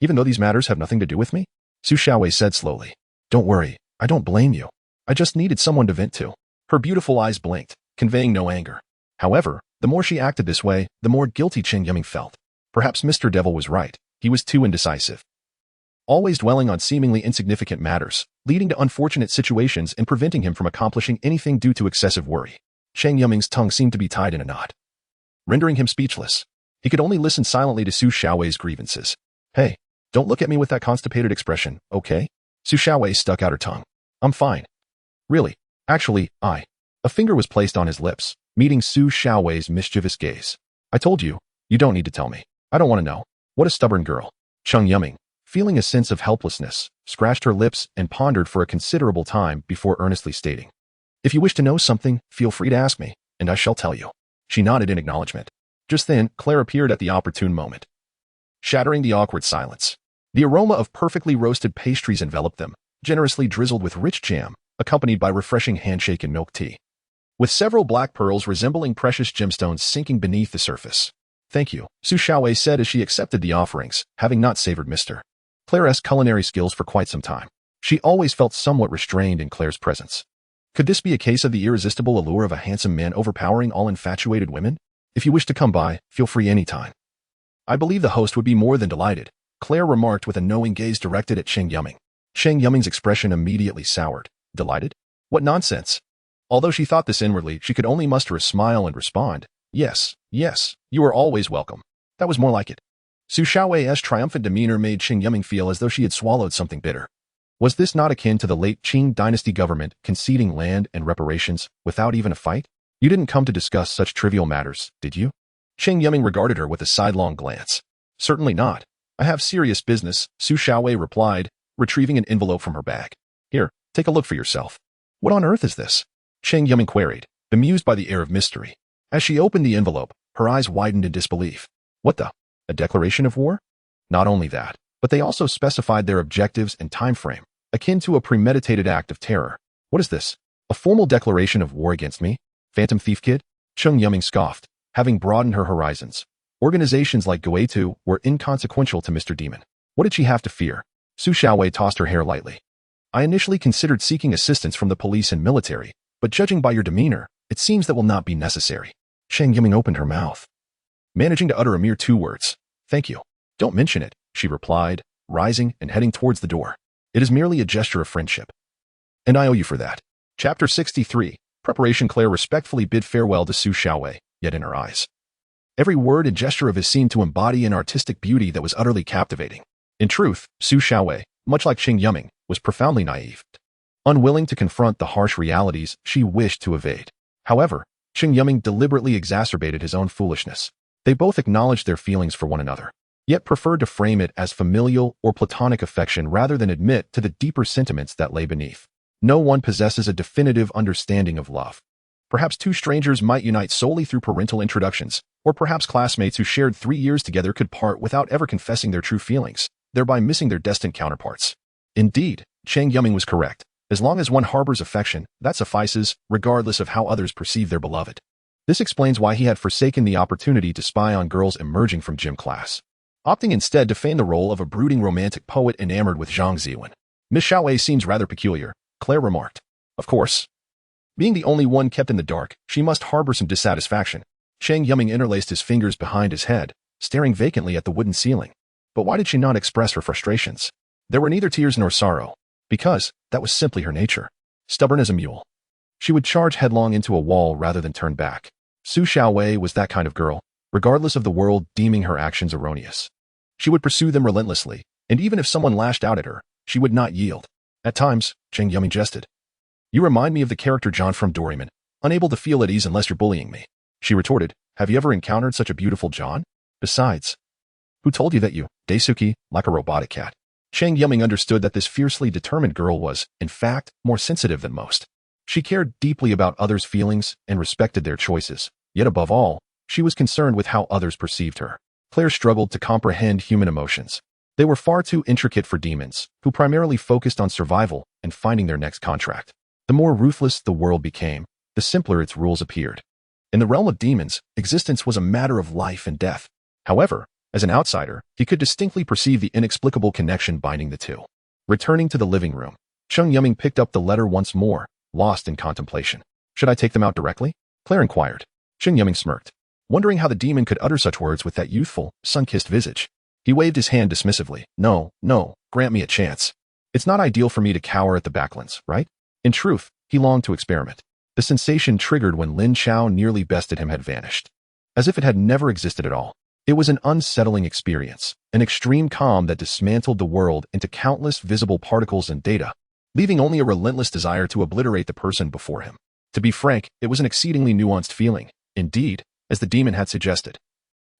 Even though these matters have nothing to do with me? Su Xiaowei said slowly. Don't worry, I don't blame you. I just needed someone to vent to. Her beautiful eyes blinked, conveying no anger. However, the more she acted this way, the more guilty Cheng Yuming felt. Perhaps Mr. Devil was right. He was too indecisive. Always dwelling on seemingly insignificant matters, leading to unfortunate situations and preventing him from accomplishing anything due to excessive worry. Cheng Yuming's tongue seemed to be tied in a knot, rendering him speechless. He could only listen silently to Su Xiaowei's grievances. Hey, don't look at me with that constipated expression, okay? Su Xiaowei stuck out her tongue. I'm fine. Really? Actually, A finger was placed on his lips, meeting Su Xiaowei's mischievous gaze. I told you, you don't need to tell me. I don't want to know. What a stubborn girl. Cheng Yuming, feeling a sense of helplessness, scratched her lips and pondered for a considerable time before earnestly stating, If you wish to know something, feel free to ask me, and I shall tell you. She nodded in acknowledgement. Just then, Claire appeared at the opportune moment, shattering the awkward silence. The aroma of perfectly roasted pastries enveloped them, generously drizzled with rich jam, accompanied by refreshing handshake and milk tea, with several black pearls resembling precious gemstones sinking beneath the surface. Thank you, Su Xiaowei said as she accepted the offerings, having not savored Mr. Claire's culinary skills for quite some time. She always felt somewhat restrained in Claire's presence. Could this be a case of the irresistible allure of a handsome man overpowering all infatuated women? If you wish to come by, feel free anytime. I believe the host would be more than delighted, Claire remarked with a knowing gaze directed at Cheng Yuming. Cheng Yuming's expression immediately soured. Delighted? What nonsense! Although she thought this inwardly, she could only muster a smile and respond, Yes, you are always welcome. That was more like it. Su Xiaowei's triumphant demeanor made Cheng Yuming feel as though she had swallowed something bitter. Was this not akin to the late Qing dynasty government conceding land and reparations without even a fight? You didn't come to discuss such trivial matters, did you? Cheng Yuming regarded her with a sidelong glance. Certainly not. I have serious business, Su Xiaowei replied, retrieving an envelope from her bag. Here, take a look for yourself. What on earth is this? Cheng Yuming queried, bemused by the air of mystery. As she opened the envelope, her eyes widened in disbelief. What the? A declaration of war? Not only that, but they also specified their objectives and time frame, akin to a premeditated act of terror. What is this? A formal declaration of war against me? Phantom thief kid? Cheng Yuming scoffed, having broadened her horizons. Organizations like Goetu were inconsequential to Mr. Demon. What did she have to fear? Su Xiaowei tossed her hair lightly. I initially considered seeking assistance from the police and military, but judging by your demeanor, it seems that will not be necessary. Cheng Yuming opened her mouth, managing to utter a mere 2 words. Thank you. Don't mention it, she replied, rising and heading towards the door. It is merely a gesture of friendship. And I owe you for that. Chapter 63. Preparation. Claire respectfully bid farewell to Su Xiaowei, yet in her eyes, every word and gesture of his seemed to embody an artistic beauty that was utterly captivating. In truth, Su Xiaowei, much like Cheng Yuming, was profoundly naive, unwilling to confront the harsh realities she wished to evade. However, Cheng Yuming deliberately exacerbated his own foolishness. They both acknowledged their feelings for one another, yet preferred to frame it as familial or platonic affection rather than admit to the deeper sentiments that lay beneath. No one possesses a definitive understanding of love. Perhaps 2 strangers might unite solely through parental introductions, or perhaps classmates who shared 3 years together could part without ever confessing their true feelings, thereby missing their destined counterparts. Indeed, Cheng Yuming was correct. As long as one harbors affection, that suffices, regardless of how others perceive their beloved. This explains why he had forsaken the opportunity to spy on girls emerging from gym class, opting instead to feign the role of a brooding romantic poet enamored with Zhang Ziwen. Miss Xiaowei seems rather peculiar, Claire remarked. Of course. Being the only one kept in the dark, she must harbor some dissatisfaction. Cheng Yuming interlaced his fingers behind his head, staring vacantly at the wooden ceiling. But why did she not express her frustrations? There were neither tears nor sorrow, because that was simply her nature. Stubborn as a mule, she would charge headlong into a wall rather than turn back. Su Xiaowei was that kind of girl, regardless of the world deeming her actions erroneous. She would pursue them relentlessly, and even if someone lashed out at her, she would not yield. At times, Cheng Yuming jested. You remind me of the character John from Doraemon, unable to feel at ease unless you're bullying me. She retorted, have you ever encountered such a beautiful John? Besides, who told you that you, Daisuke, like a robotic cat? Cheng Yuming understood that this fiercely determined girl was, in fact, more sensitive than most. She cared deeply about others' feelings and respected their choices, yet above all, she was concerned with how others perceived her. Claire struggled to comprehend human emotions. They were far too intricate for demons, who primarily focused on survival and finding their next contract. The more ruthless the world became, the simpler its rules appeared. In the realm of demons, existence was a matter of life and death. However, as an outsider, he could distinctly perceive the inexplicable connection binding the two. Returning to the living room, Cheng Yuming picked up the letter once more, lost in contemplation. Should I take them out directly? Claire inquired. Cheng Yuming smirked, wondering how the demon could utter such words with that youthful, sun-kissed visage. He waved his hand dismissively. No, grant me a chance. It's not ideal for me to cower at the backlands, right? In truth, he longed to experiment. The sensation triggered when Lin Chao nearly bested him had vanished. As if it had never existed at all. It was an unsettling experience, an extreme calm that dismantled the world into countless visible particles and data, leaving only a relentless desire to obliterate the person before him. To be frank, it was an exceedingly nuanced feeling, indeed, as the demon had suggested.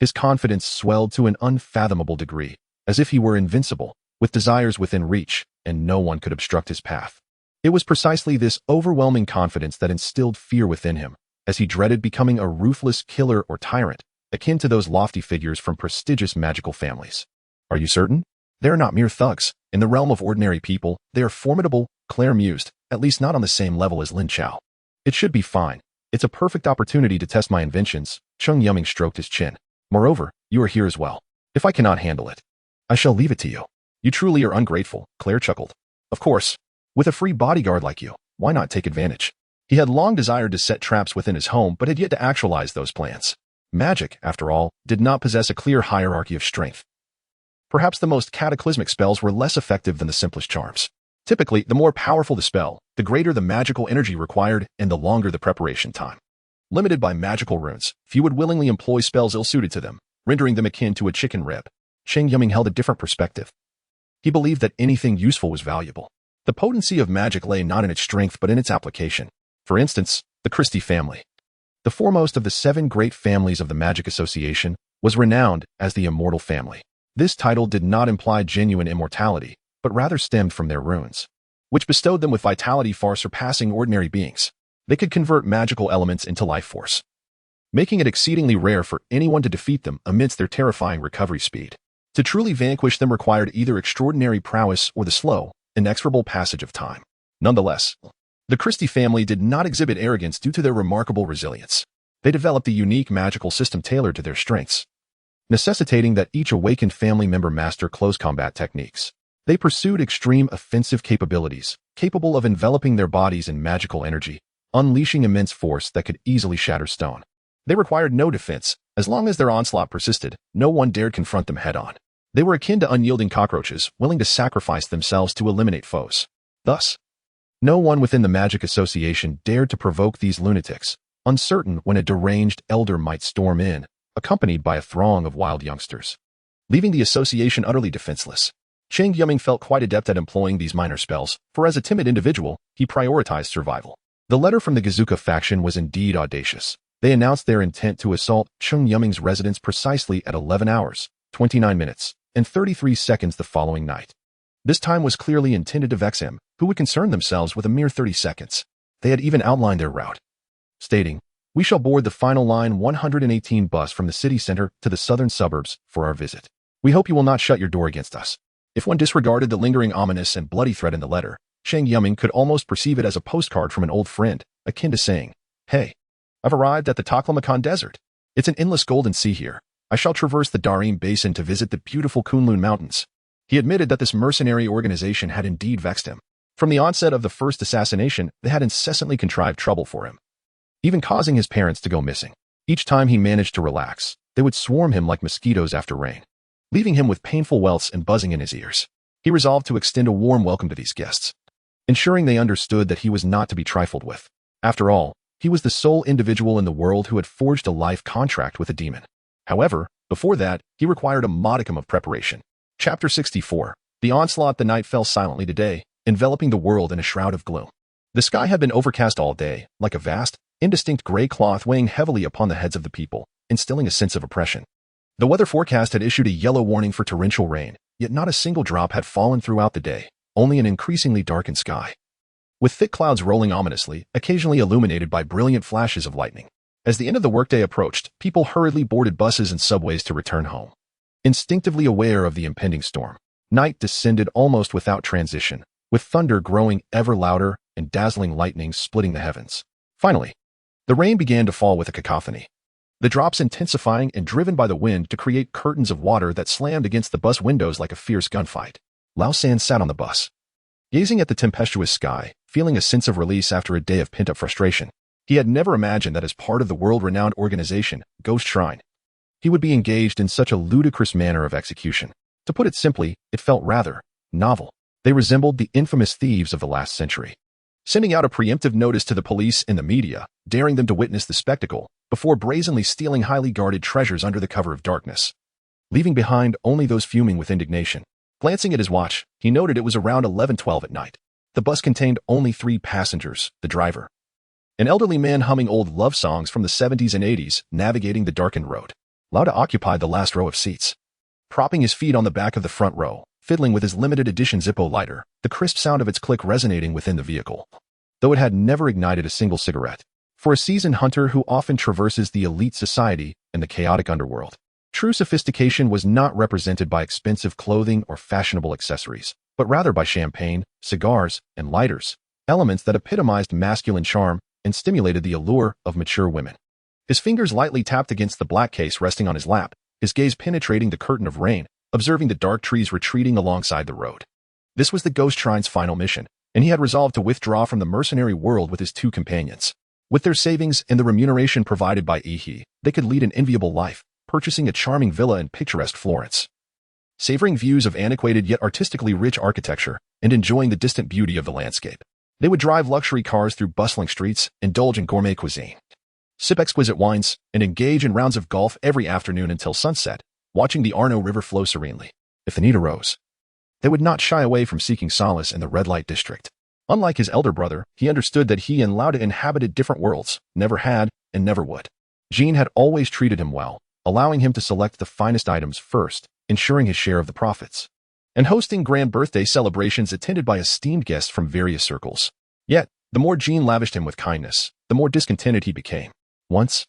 His confidence swelled to an unfathomable degree, as if he were invincible, with desires within reach, and no one could obstruct his path. It was precisely this overwhelming confidence that instilled fear within him, as he dreaded becoming a ruthless killer or tyrant, akin to those lofty figures from prestigious magical families. Are you certain? They are not mere thugs. In the realm of ordinary people, they are formidable, Claire mused, at least not on the same level as Lin Chao. It should be fine. It's a perfect opportunity to test my inventions. Cheng Yuming stroked his chin. Moreover, you are here as well. If I cannot handle it, I shall leave it to you. You truly are ungrateful, Claire chuckled. Of course. With a free bodyguard like you, why not take advantage? He had long desired to set traps within his home, but had yet to actualize those plans. Magic, after all, did not possess a clear hierarchy of strength. Perhaps the most cataclysmic spells were less effective than the simplest charms. Typically, the more powerful the spell, the greater the magical energy required and the longer the preparation time. Limited by magical runes, few would willingly employ spells ill-suited to them, rendering them akin to a chicken rib. Cheng Yuming held a different perspective. He believed that anything useful was valuable. The potency of magic lay not in its strength but in its application. For instance, the Christie family. The foremost of the 7 great families of the Magic Association was renowned as the Immortal Family. This title did not imply genuine immortality, but rather stemmed from their runes, which bestowed them with vitality far surpassing ordinary beings. They could convert magical elements into life force, making it exceedingly rare for anyone to defeat them amidst their terrifying recovery speed. To truly vanquish them required either extraordinary prowess or the slow, inexorable passage of time. Nonetheless, the Christie family did not exhibit arrogance due to their remarkable resilience. They developed a unique magical system tailored to their strengths, necessitating that each awakened family member master close combat techniques. They pursued extreme offensive capabilities, capable of enveloping their bodies in magical energy, unleashing immense force that could easily shatter stone. They required no defense. As long as their onslaught persisted, no one dared confront them head-on. They were akin to unyielding cockroaches, willing to sacrifice themselves to eliminate foes. Thus, no one within the Magic Association dared to provoke these lunatics, uncertain when a deranged elder might storm in, accompanied by a throng of wild youngsters, leaving the association utterly defenseless. Cheng Yuming felt quite adept at employing these minor spells, for as a timid individual, he prioritized survival. The letter from the Gazuka faction was indeed audacious. They announced their intent to assault Cheng Yuming's residence precisely at 11 hours, 29 minutes, and 33 seconds the following night. This time was clearly intended to vex him, who would concern themselves with a mere 30 seconds. They had even outlined their route, stating, "We shall board the final line 118 bus from the city center to the southern suburbs for our visit. We hope you will not shut your door against us." If one disregarded the lingering ominous and bloody threat in the letter, Cheng Yuming could almost perceive it as a postcard from an old friend, akin to saying, "Hey, I've arrived at the Taklamakan Desert. It's an endless golden sea here. I shall traverse the Darim Basin to visit the beautiful Kunlun Mountains." He admitted that this mercenary organization had indeed vexed him. From the onset of the first assassination, they had incessantly contrived trouble for him, even causing his parents to go missing. Each time he managed to relax, they would swarm him like mosquitoes after rain, leaving him with painful welts and buzzing in his ears. He resolved to extend a warm welcome to these guests, ensuring they understood that he was not to be trifled with. After all, he was the sole individual in the world who had forged a life contract with a demon. However, before that, he required a modicum of preparation. Chapter 64. The onslaught. The night fell silently today, enveloping the world in a shroud of gloom. The sky had been overcast all day, like a vast, indistinct gray cloth weighing heavily upon the heads of the people, instilling a sense of oppression. The weather forecast had issued a yellow warning for torrential rain, yet not a single drop had fallen throughout the day, only an increasingly darkened sky, with thick clouds rolling ominously, occasionally illuminated by brilliant flashes of lightning. As the end of the workday approached, people hurriedly boarded buses and subways to return home. Instinctively aware of the impending storm, night descended almost without transition, with thunder growing ever louder and dazzling lightning splitting the heavens. Finally, the rain began to fall with a cacophony, the drops intensifying and driven by the wind to create curtains of water that slammed against the bus windows like a fierce gunfight. Lao San sat on the bus, gazing at the tempestuous sky, feeling a sense of release after a day of pent-up frustration. He had never imagined that as part of the world-renowned organization, Ghost Shrine, he would be engaged in such a ludicrous manner of execution. To put it simply, it felt rather novel. They resembled the infamous thieves of the last century, sending out a preemptive notice to the police and the media, daring them to witness the spectacle, before brazenly stealing highly guarded treasures under the cover of darkness, leaving behind only those fuming with indignation. Glancing at his watch, he noted it was around 11:12 at night. The bus contained only 3 passengers, the driver, an elderly man humming old love songs from the 70s and 80s, navigating the darkened road. Lauda occupied the last row of seats, propping his feet on the back of the front row, fiddling with his limited edition Zippo lighter, the crisp sound of its click resonating within the vehicle, though it had never ignited a single cigarette. For a seasoned hunter who often traverses the elite society and the chaotic underworld, true sophistication was not represented by expensive clothing or fashionable accessories, but rather by champagne, cigars, and lighters, elements that epitomized masculine charm and stimulated the allure of mature women. His fingers lightly tapped against the black case resting on his lap, his gaze penetrating the curtain of rain, observing the dark trees retreating alongside the road. This was the Ghost Shrine's final mission, and he had resolved to withdraw from the mercenary world with his 2 companions. With their savings and the remuneration provided by Ihi, they could lead an enviable life, purchasing a charming villa in picturesque Florence, savoring views of antiquated yet artistically rich architecture, and enjoying the distant beauty of the landscape. They would drive luxury cars through bustling streets, indulge in gourmet cuisine, sip exquisite wines, and engage in rounds of golf every afternoon until sunset, watching the Arno River flow serenely. If the need arose, they would not shy away from seeking solace in the red light district. Unlike his elder brother, he understood that he and Lauda inhabited different worlds, never had, and never would. Jean had always treated him well, allowing him to select the finest items first, ensuring his share of the profits, and hosting grand birthday celebrations attended by esteemed guests from various circles. Yet, the more Jean lavished him with kindness, the more discontented he became. Once,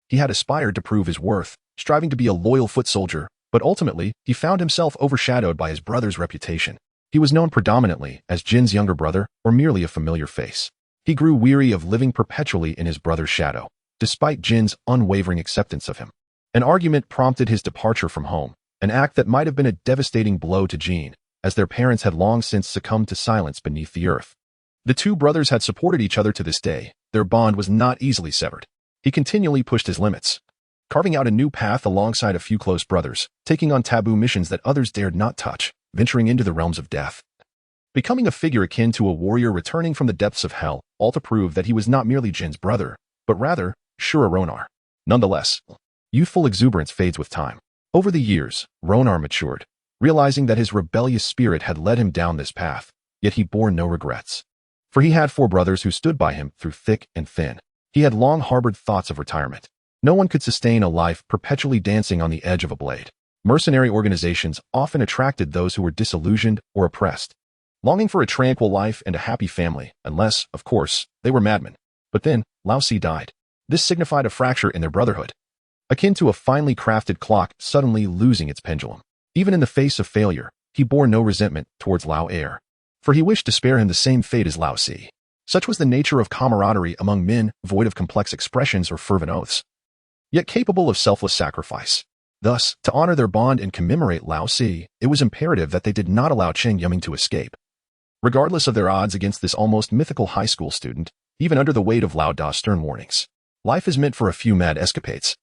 he had aspired to prove his worth, striving to be a loyal foot soldier, but ultimately, he found himself overshadowed by his brother's reputation. He was known predominantly as Jin's younger brother or merely a familiar face. He grew weary of living perpetually in his brother's shadow, despite Jin's unwavering acceptance of him. An argument prompted his departure from home, an act that might have been a devastating blow to Jin, as their parents had long since succumbed to silence beneath the earth. The 2 brothers had supported each other to this day. Their bond was not easily severed. He continually pushed his limits, carving out a new path alongside a few close brothers, taking on taboo missions that others dared not touch, venturing into the realms of death, becoming a figure akin to a warrior returning from the depths of hell, all to prove that he was not merely Jin's brother, but rather Shura Ronar. Nonetheless, youthful exuberance fades with time. Over the years, Ronar matured, realizing that his rebellious spirit had led him down this path, yet he bore no regrets. For he had 4 brothers who stood by him through thick and thin. He had long harbored thoughts of retirement. No one could sustain a life perpetually dancing on the edge of a blade. Mercenary organizations often attracted those who were disillusioned or oppressed, longing for a tranquil life and a happy family, unless, of course, they were madmen. But then, Lao Si died. This signified a fracture in their brotherhood, akin to a finely crafted clock suddenly losing its pendulum. Even in the face of failure, he bore no resentment towards Lao Er, for he wished to spare him the same fate as Lao Si. Such was the nature of camaraderie among men void of complex expressions or fervent oaths, yet capable of selfless sacrifice. Thus, to honor their bond and commemorate Lao Si, it was imperative that they did not allow Cheng Yuming to escape. Regardless of their odds against this almost mythical high school student, even under the weight of Lao Da's stern warnings, life is meant for a few mad escapades.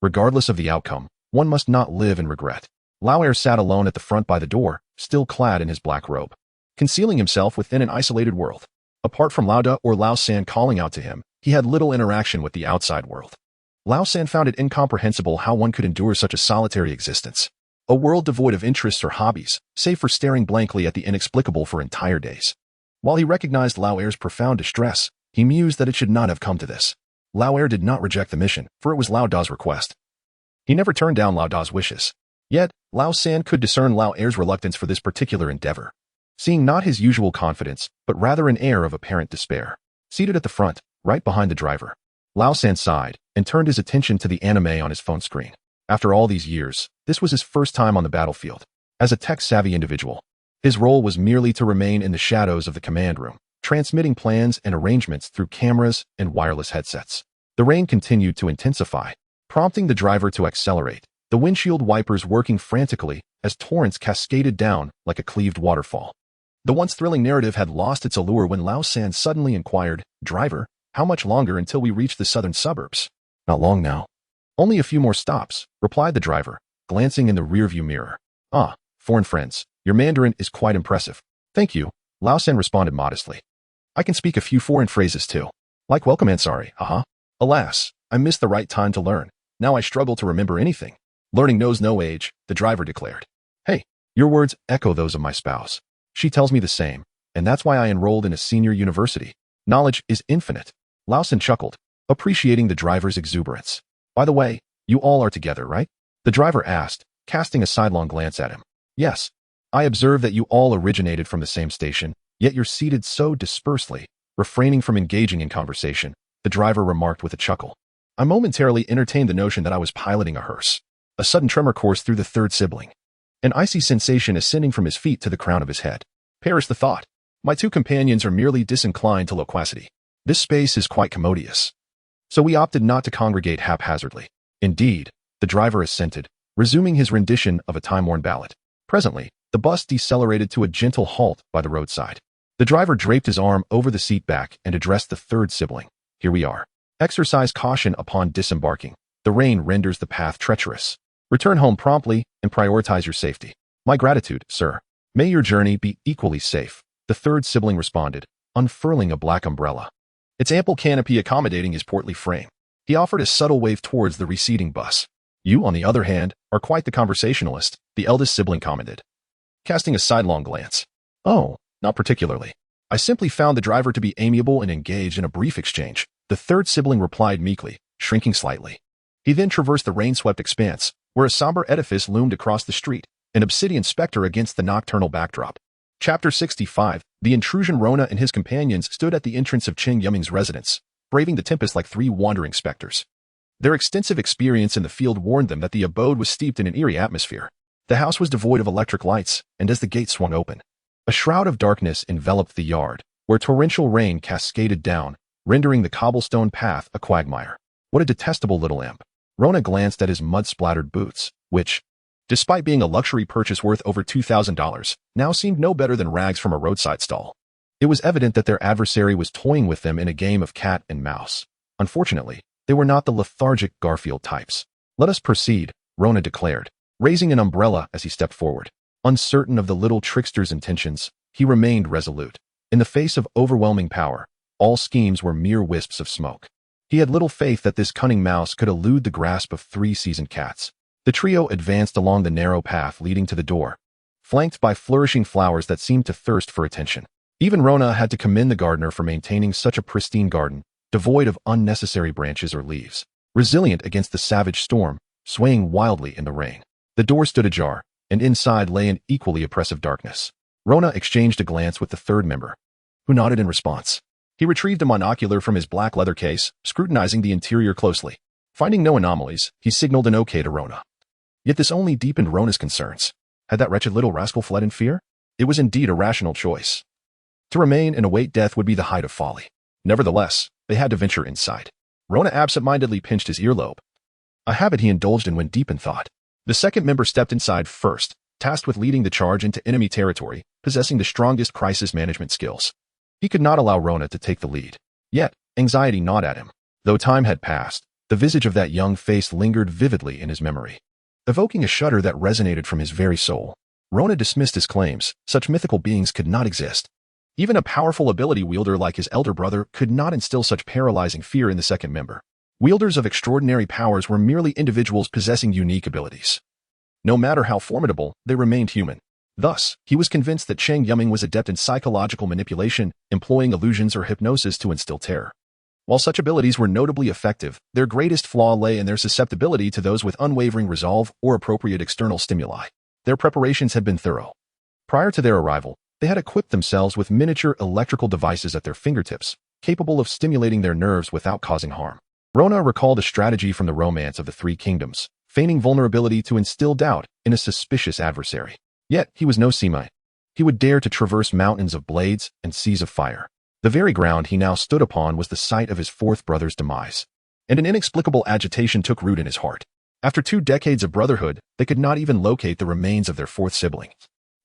Regardless of the outcome, one must not live in regret. Lao Er sat alone at the front by the door, still clad in his black robe, concealing himself within an isolated world. Apart from Lao Da or Lao San calling out to him, he had little interaction with the outside world. Lao San found it incomprehensible how one could endure such a solitary existence. A world devoid of interests or hobbies, save for staring blankly at the inexplicable for entire days. While he recognized Lao Er's profound distress, he mused that it should not have come to this. Lao Er did not reject the mission, for it was Lao Da's request. He never turned down Lao Da's wishes. Yet, Lao San could discern Lao Er's reluctance for this particular endeavor, seeing not his usual confidence, but rather an air of apparent despair. Seated at the front, right behind the driver, Lao San sighed and turned his attention to the anime on his phone screen. After all these years, this was his first time on the battlefield. As a tech-savvy individual, his role was merely to remain in the shadows of the command room, transmitting plans and arrangements through cameras and wireless headsets. The rain continued to intensify, prompting the driver to accelerate, the windshield wipers working frantically as torrents cascaded down like a cleaved waterfall. The once thrilling narrative had lost its allure when Lao San suddenly inquired, "Driver, how much longer until we reach the southern suburbs?" "Not long now. Only a few more stops," replied the driver, glancing in the rearview mirror. "Ah, foreign friends, your Mandarin is quite impressive." "Thank you," Lao San responded modestly. "I can speak a few foreign phrases too. Like welcome and sorry, haha." "Alas, I missed the right time to learn. Now I struggle to remember anything." "Learning knows no age," the driver declared. "Hey, your words echo those of my spouse. She tells me the same, and that's why I enrolled in a senior university. Knowledge is infinite." Lao San chuckled, appreciating the driver's exuberance. "By the way, you all are together, right?" the driver asked, casting a sidelong glance at him. "Yes. I observe that you all originated from the same station, yet you're seated so dispersely." Refraining from engaging in conversation, the driver remarked with a chuckle. I momentarily entertained the notion that I was piloting a hearse. A sudden tremor coursed through the third sibling, an icy sensation ascending from his feet to the crown of his head. Perish the thought. My two companions are merely disinclined to loquacity. This space is quite commodious. So we opted not to congregate haphazardly. Indeed, the driver assented, resuming his rendition of a time-worn ballad. Presently, the bus decelerated to a gentle halt by the roadside. The driver draped his arm over the seat back and addressed the third sibling. "Here we are. Exercise caution upon disembarking. The rain renders the path treacherous. Return home promptly and prioritize your safety." "My gratitude, sir. May your journey be equally safe," the third sibling responded, unfurling a black umbrella, its ample canopy accommodating his portly frame. He offered a subtle wave towards the receding bus. "You, on the other hand, are quite the conversationalist," the eldest sibling commented, casting a sidelong glance. "Oh, not particularly. I simply found the driver to be amiable and engaged in a brief exchange," the third sibling replied meekly, shrinking slightly. He then traversed the rain-swept expanse, where a somber edifice loomed across the street, an obsidian specter against the nocturnal backdrop. Chapter 65. The intrusion. Rona and his companions stood at the entrance of Cheng Yuming's residence, braving the tempest like three wandering specters. Their extensive experience in the field warned them that the abode was steeped in an eerie atmosphere. The house was devoid of electric lights, and as the gate swung open, a shroud of darkness enveloped the yard, where torrential rain cascaded down, rendering the cobblestone path a quagmire. What a detestable little imp. Rona glanced at his mud-splattered boots, which, despite being a luxury purchase worth over $2,000, now seemed no better than rags from a roadside stall. It was evident that their adversary was toying with them in a game of cat and mouse. Unfortunately, they were not the lethargic Garfield types. "Let us proceed," Rona declared, raising an umbrella as he stepped forward. Uncertain of the little trickster's intentions, he remained resolute. In the face of overwhelming power, all schemes were mere wisps of smoke. He had little faith that this cunning mouse could elude the grasp of three seasoned cats. The trio advanced along the narrow path leading to the door, flanked by flourishing flowers that seemed to thirst for attention. Even Rona had to commend the gardener for maintaining such a pristine garden, devoid of unnecessary branches or leaves, resilient against the savage storm, swaying wildly in the rain. The door stood ajar, and inside lay an equally oppressive darkness. Rona exchanged a glance with the third member, who nodded in response. He retrieved a monocular from his black leather case, scrutinizing the interior closely. Finding no anomalies, he signaled an okay to Rona. Yet this only deepened Rona's concerns. Had that wretched little rascal fled in fear? It was indeed a rational choice. To remain and await death would be the height of folly. Nevertheless, they had to venture inside. Rona absent-mindedly pinched his earlobe, a habit he indulged in when deep in thought. The second member stepped inside first, tasked with leading the charge into enemy territory, possessing the strongest crisis management skills. He could not allow Rona to take the lead. Yet, anxiety gnawed at him. Though time had passed, the visage of that young face lingered vividly in his memory, evoking a shudder that resonated from his very soul. Rona dismissed his claims. Such mythical beings could not exist. Even a powerful ability wielder like his elder brother could not instill such paralyzing fear in the second member. Wielders of extraordinary powers were merely individuals possessing unique abilities. No matter how formidable, they remained human. Thus, he was convinced that Cheng Yuming was adept in psychological manipulation, employing illusions or hypnosis to instill terror. While such abilities were notably effective, their greatest flaw lay in their susceptibility to those with unwavering resolve or appropriate external stimuli. Their preparations had been thorough. Prior to their arrival, they had equipped themselves with miniature electrical devices at their fingertips, capable of stimulating their nerves without causing harm. Rona recalled a strategy from the Romance of the Three Kingdoms, feigning vulnerability to instill doubt in a suspicious adversary. Yet, he was no Semite. He would dare to traverse mountains of blades and seas of fire. The very ground he now stood upon was the site of his fourth brother's demise, and an inexplicable agitation took root in his heart. After 2 decades of brotherhood, they could not even locate the remains of their fourth sibling.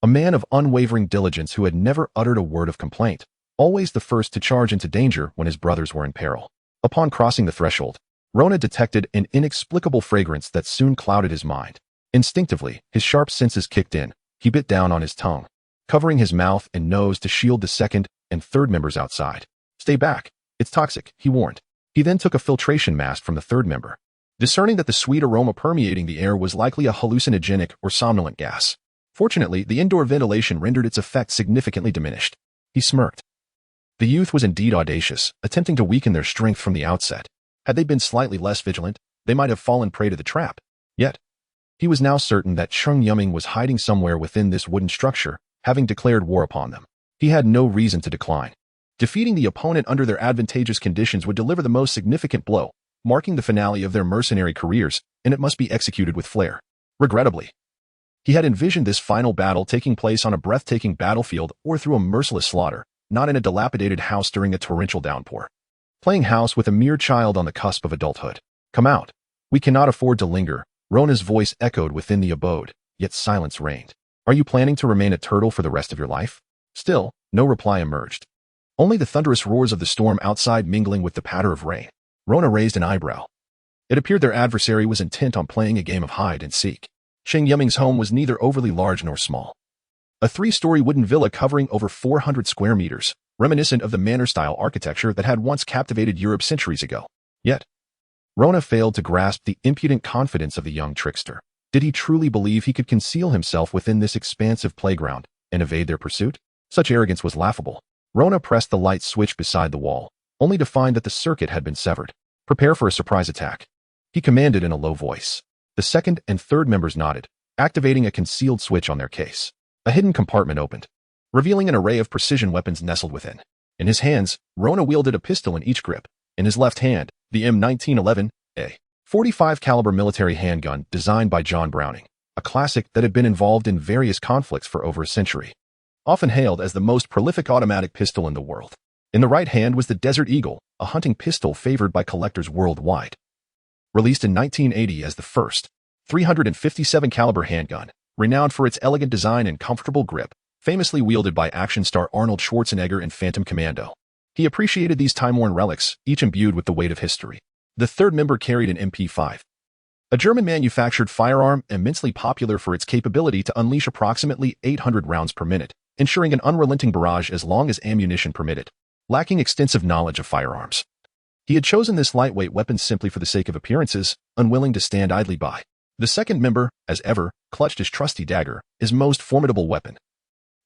A man of unwavering diligence who had never uttered a word of complaint, always the first to charge into danger when his brothers were in peril. Upon crossing the threshold, Rona detected an inexplicable fragrance that soon clouded his mind. Instinctively, his sharp senses kicked in. He bit down on his tongue, covering his mouth and nose to shield the second and third members outside. "Stay back. It's toxic," he warned. He then took a filtration mask from the third member, discerning that the sweet aroma permeating the air was likely a hallucinogenic or somnolent gas. Fortunately, the indoor ventilation rendered its effect significantly diminished. He smirked. The youth was indeed audacious, attempting to weaken their strength from the outset. Had they been slightly less vigilant, they might have fallen prey to the trap. Yet, he was now certain that Cheng Yuming was hiding somewhere within this wooden structure, having declared war upon them. He had no reason to decline. Defeating the opponent under their advantageous conditions would deliver the most significant blow, marking the finale of their mercenary careers, and it must be executed with flair. Regrettably, he had envisioned this final battle taking place on a breathtaking battlefield or through a merciless slaughter, not in a dilapidated house during a torrential downpour. Playing house with a mere child on the cusp of adulthood. "Come out. We cannot afford to linger," Rona's voice echoed within the abode, yet silence reigned. "Are you planning to remain a turtle for the rest of your life?" Still, no reply emerged. Only the thunderous roars of the storm outside mingling with the patter of rain. Rona raised an eyebrow. It appeared their adversary was intent on playing a game of hide and seek. Cheng Yuming's home was neither overly large nor small. A 3-story wooden villa covering over 400 square meters, reminiscent of the manor-style architecture that had once captivated Europe centuries ago. Yet, Rona failed to grasp the impudent confidence of the young trickster. Did he truly believe he could conceal himself within this expansive playground and evade their pursuit? Such arrogance was laughable. Rona pressed the light switch beside the wall, only to find that the circuit had been severed. "Prepare for a surprise attack," he commanded in a low voice. The second and third members nodded, activating a concealed switch on their case. A hidden compartment opened, revealing an array of precision weapons nestled within. In his hands, Rona wielded a pistol in each grip. In his left hand, the M1911, a .45 caliber military handgun designed by John Browning, a classic that had been involved in various conflicts for over a century. Often hailed as the most prolific automatic pistol in the world. In the right hand was the Desert Eagle, a hunting pistol favored by collectors worldwide. Released in 1980 as the first .357 caliber handgun, renowned for its elegant design and comfortable grip, famously wielded by action star Arnold Schwarzenegger in Phantom Commando. He appreciated these time-worn relics, each imbued with the weight of history. The third member carried an MP5, a German-manufactured firearm immensely popular for its capability to unleash approximately 800 rounds per minute, ensuring an unrelenting barrage as long as ammunition permitted. Lacking extensive knowledge of firearms, he had chosen this lightweight weapon simply for the sake of appearances, unwilling to stand idly by. The second member, as ever, clutched his trusty dagger, his most formidable weapon.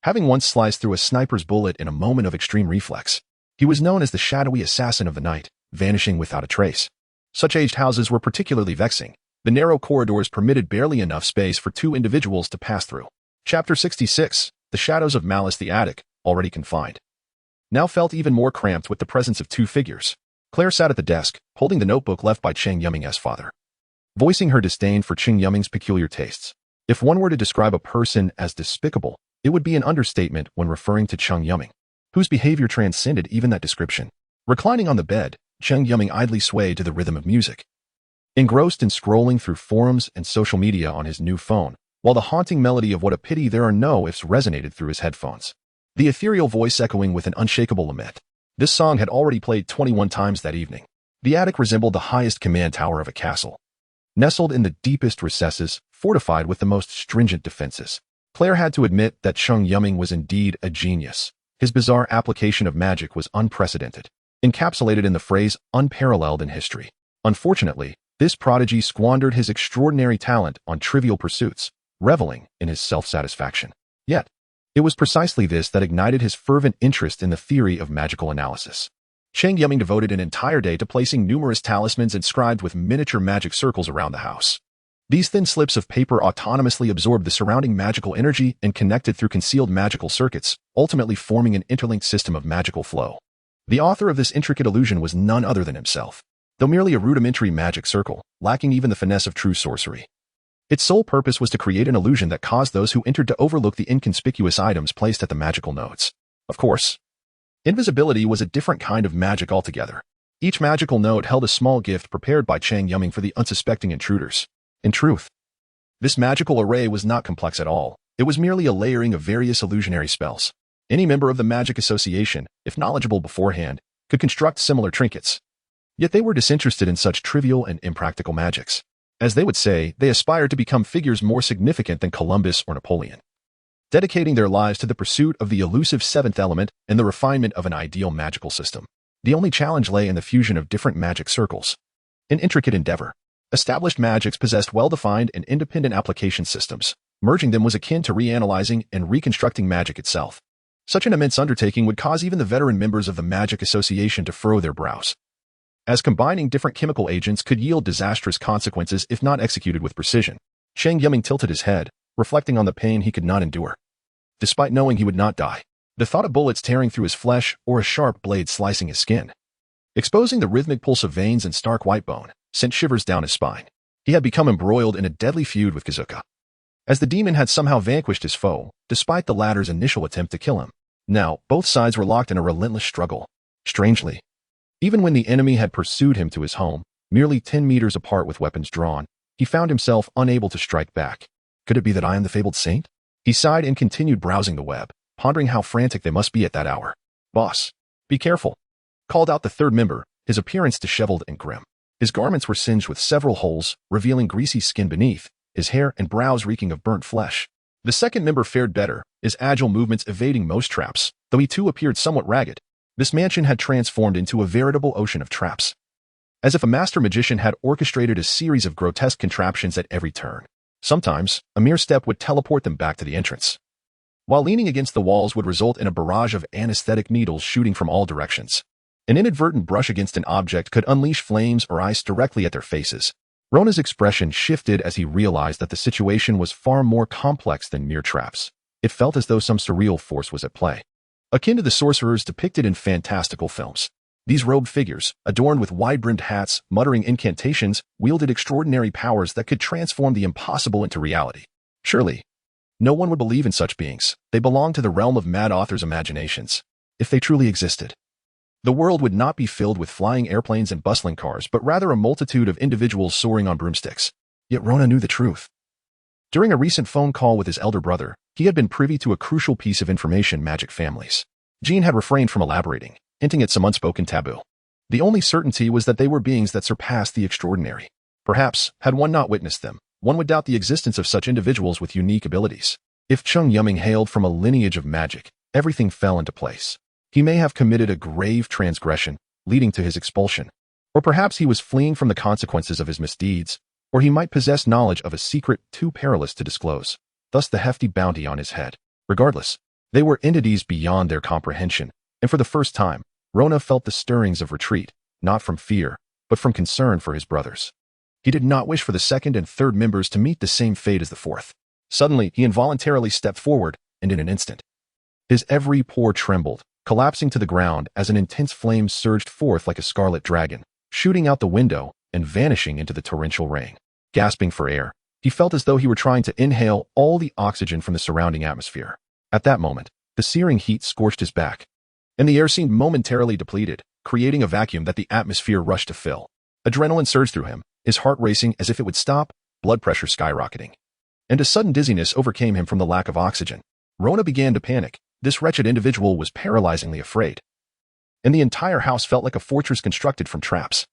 Having once sliced through a sniper's bullet in a moment of extreme reflex, he was known as the shadowy assassin of the night, vanishing without a trace. Such aged houses were particularly vexing. The narrow corridors permitted barely enough space for 2 individuals to pass through. Chapter 66, The Shadows of Malice. The attic, already confined, now felt even more cramped with the presence of 2 figures. Claire sat at the desk, holding the notebook left by Cheng Yuming's father, voicing her disdain for Cheng Yuming's peculiar tastes. If one were to describe a person as despicable, it would be an understatement when referring to Cheng Yuming, whose behavior transcended even that description. Reclining on the bed, Cheng Yuming idly swayed to the rhythm of music, engrossed in scrolling through forums and social media on his new phone, while the haunting melody of "What a Pity There Are No Ifs" resonated through his headphones, the ethereal voice echoing with an unshakable lament. This song had already played 21 times that evening. The attic resembled the highest command tower of a castle, nestled in the deepest recesses, fortified with the most stringent defenses. Claire had to admit that Cheng Yuming was indeed a genius. His bizarre application of magic was unprecedented, encapsulated in the phrase "unparalleled in history." Unfortunately, this prodigy squandered his extraordinary talent on trivial pursuits, reveling in his self-satisfaction. Yet, it was precisely this that ignited his fervent interest in the theory of magical analysis. Cheng Yuming devoted an entire day to placing numerous talismans inscribed with miniature magic circles around the house. These thin slips of paper autonomously absorbed the surrounding magical energy and connected through concealed magical circuits, ultimately forming an interlinked system of magical flow. The author of this intricate illusion was none other than himself, though merely a rudimentary magic circle, lacking even the finesse of true sorcery. Its sole purpose was to create an illusion that caused those who entered to overlook the inconspicuous items placed at the magical nodes. Of course, Invisibility was a different kind of magic altogether. Each magical note held a small gift prepared by Cheng Yuming for the unsuspecting intruders. In truth, this magical array was not complex at all. It was merely a layering of various illusionary spells. Any member of the Magic Association, if knowledgeable beforehand, could construct similar trinkets. Yet they were disinterested in such trivial and impractical magics. As they would say, they aspired to become figures more significant than Columbus or Napoleon, dedicating their lives to the pursuit of the elusive seventh element and the refinement of an ideal magical system. The only challenge lay in the fusion of different magic circles. An intricate endeavor. Established magics possessed well-defined and independent application systems. Merging them was akin to reanalyzing and reconstructing magic itself. Such an immense undertaking would cause even the veteran members of the Magic Association to furrow their brows, as combining different chemical agents could yield disastrous consequences if not executed with precision. Cheng Yuming tilted his head, reflecting on the pain he could not endure. Despite knowing he would not die, the thought of bullets tearing through his flesh or a sharp blade slicing his skin, exposing the rhythmic pulse of veins and stark white bone, sent shivers down his spine. He had become embroiled in a deadly feud with Kazuka, as the demon had somehow vanquished his foe, despite the latter's initial attempt to kill him. Now, both sides were locked in a relentless struggle. Strangely, even when the enemy had pursued him to his home, merely 10 meters apart with weapons drawn, he found himself unable to strike back. Could it be that I am the fabled saint? He sighed and continued browsing the web, pondering how frantic they must be at that hour. Boss, be careful, called out the third member, his appearance disheveled and grim. His garments were singed with several holes, revealing greasy skin beneath, his hair and brows reeking of burnt flesh. The second member fared better, his agile movements evading most traps, though he too appeared somewhat ragged. This mansion had transformed into a veritable ocean of traps, as if a master magician had orchestrated a series of grotesque contraptions at every turn. Sometimes, a mere step would teleport them back to the entrance, while leaning against the walls would result in a barrage of anesthetic needles shooting from all directions. An inadvertent brush against an object could unleash flames or ice directly at their faces. Rona's expression shifted as he realized that the situation was far more complex than mere traps. It felt as though some surreal force was at play, akin to the sorcerers depicted in fantastical films. These robed figures, adorned with wide-brimmed hats, muttering incantations, wielded extraordinary powers that could transform the impossible into reality. Surely, no one would believe in such beings. They belonged to the realm of mad authors' imaginations. If they truly existed, the world would not be filled with flying airplanes and bustling cars, but rather a multitude of individuals soaring on broomsticks. Yet Rona knew the truth. During a recent phone call with his elder brother, he had been privy to a crucial piece of information magic families. Jean had refrained from elaborating, hinting at some unspoken taboo. The only certainty was that they were beings that surpassed the extraordinary. Perhaps, had one not witnessed them, one would doubt the existence of such individuals with unique abilities. If Cheng Yuming hailed from a lineage of magic, everything fell into place. He may have committed a grave transgression, leading to his expulsion. Or perhaps he was fleeing from the consequences of his misdeeds, or he might possess knowledge of a secret too perilous to disclose, thus the hefty bounty on his head. Regardless, they were entities beyond their comprehension, and for the first time, Rona felt the stirrings of retreat, not from fear, but from concern for his brothers. He did not wish for the second and third members to meet the same fate as the fourth. Suddenly, he involuntarily stepped forward, and in an instant, his every pore trembled, collapsing to the ground as an intense flame surged forth like a scarlet dragon, shooting out the window and vanishing into the torrential rain. Gasping for air, he felt as though he were trying to inhale all the oxygen from the surrounding atmosphere. At that moment, the searing heat scorched his back, and the air seemed momentarily depleted, creating a vacuum that the atmosphere rushed to fill. Adrenaline surged through him, his heart racing as if it would stop, blood pressure skyrocketing. And a sudden dizziness overcame him from the lack of oxygen. Rona began to panic. This wretched individual was paralyzingly afraid, and the entire house felt like a fortress constructed from traps.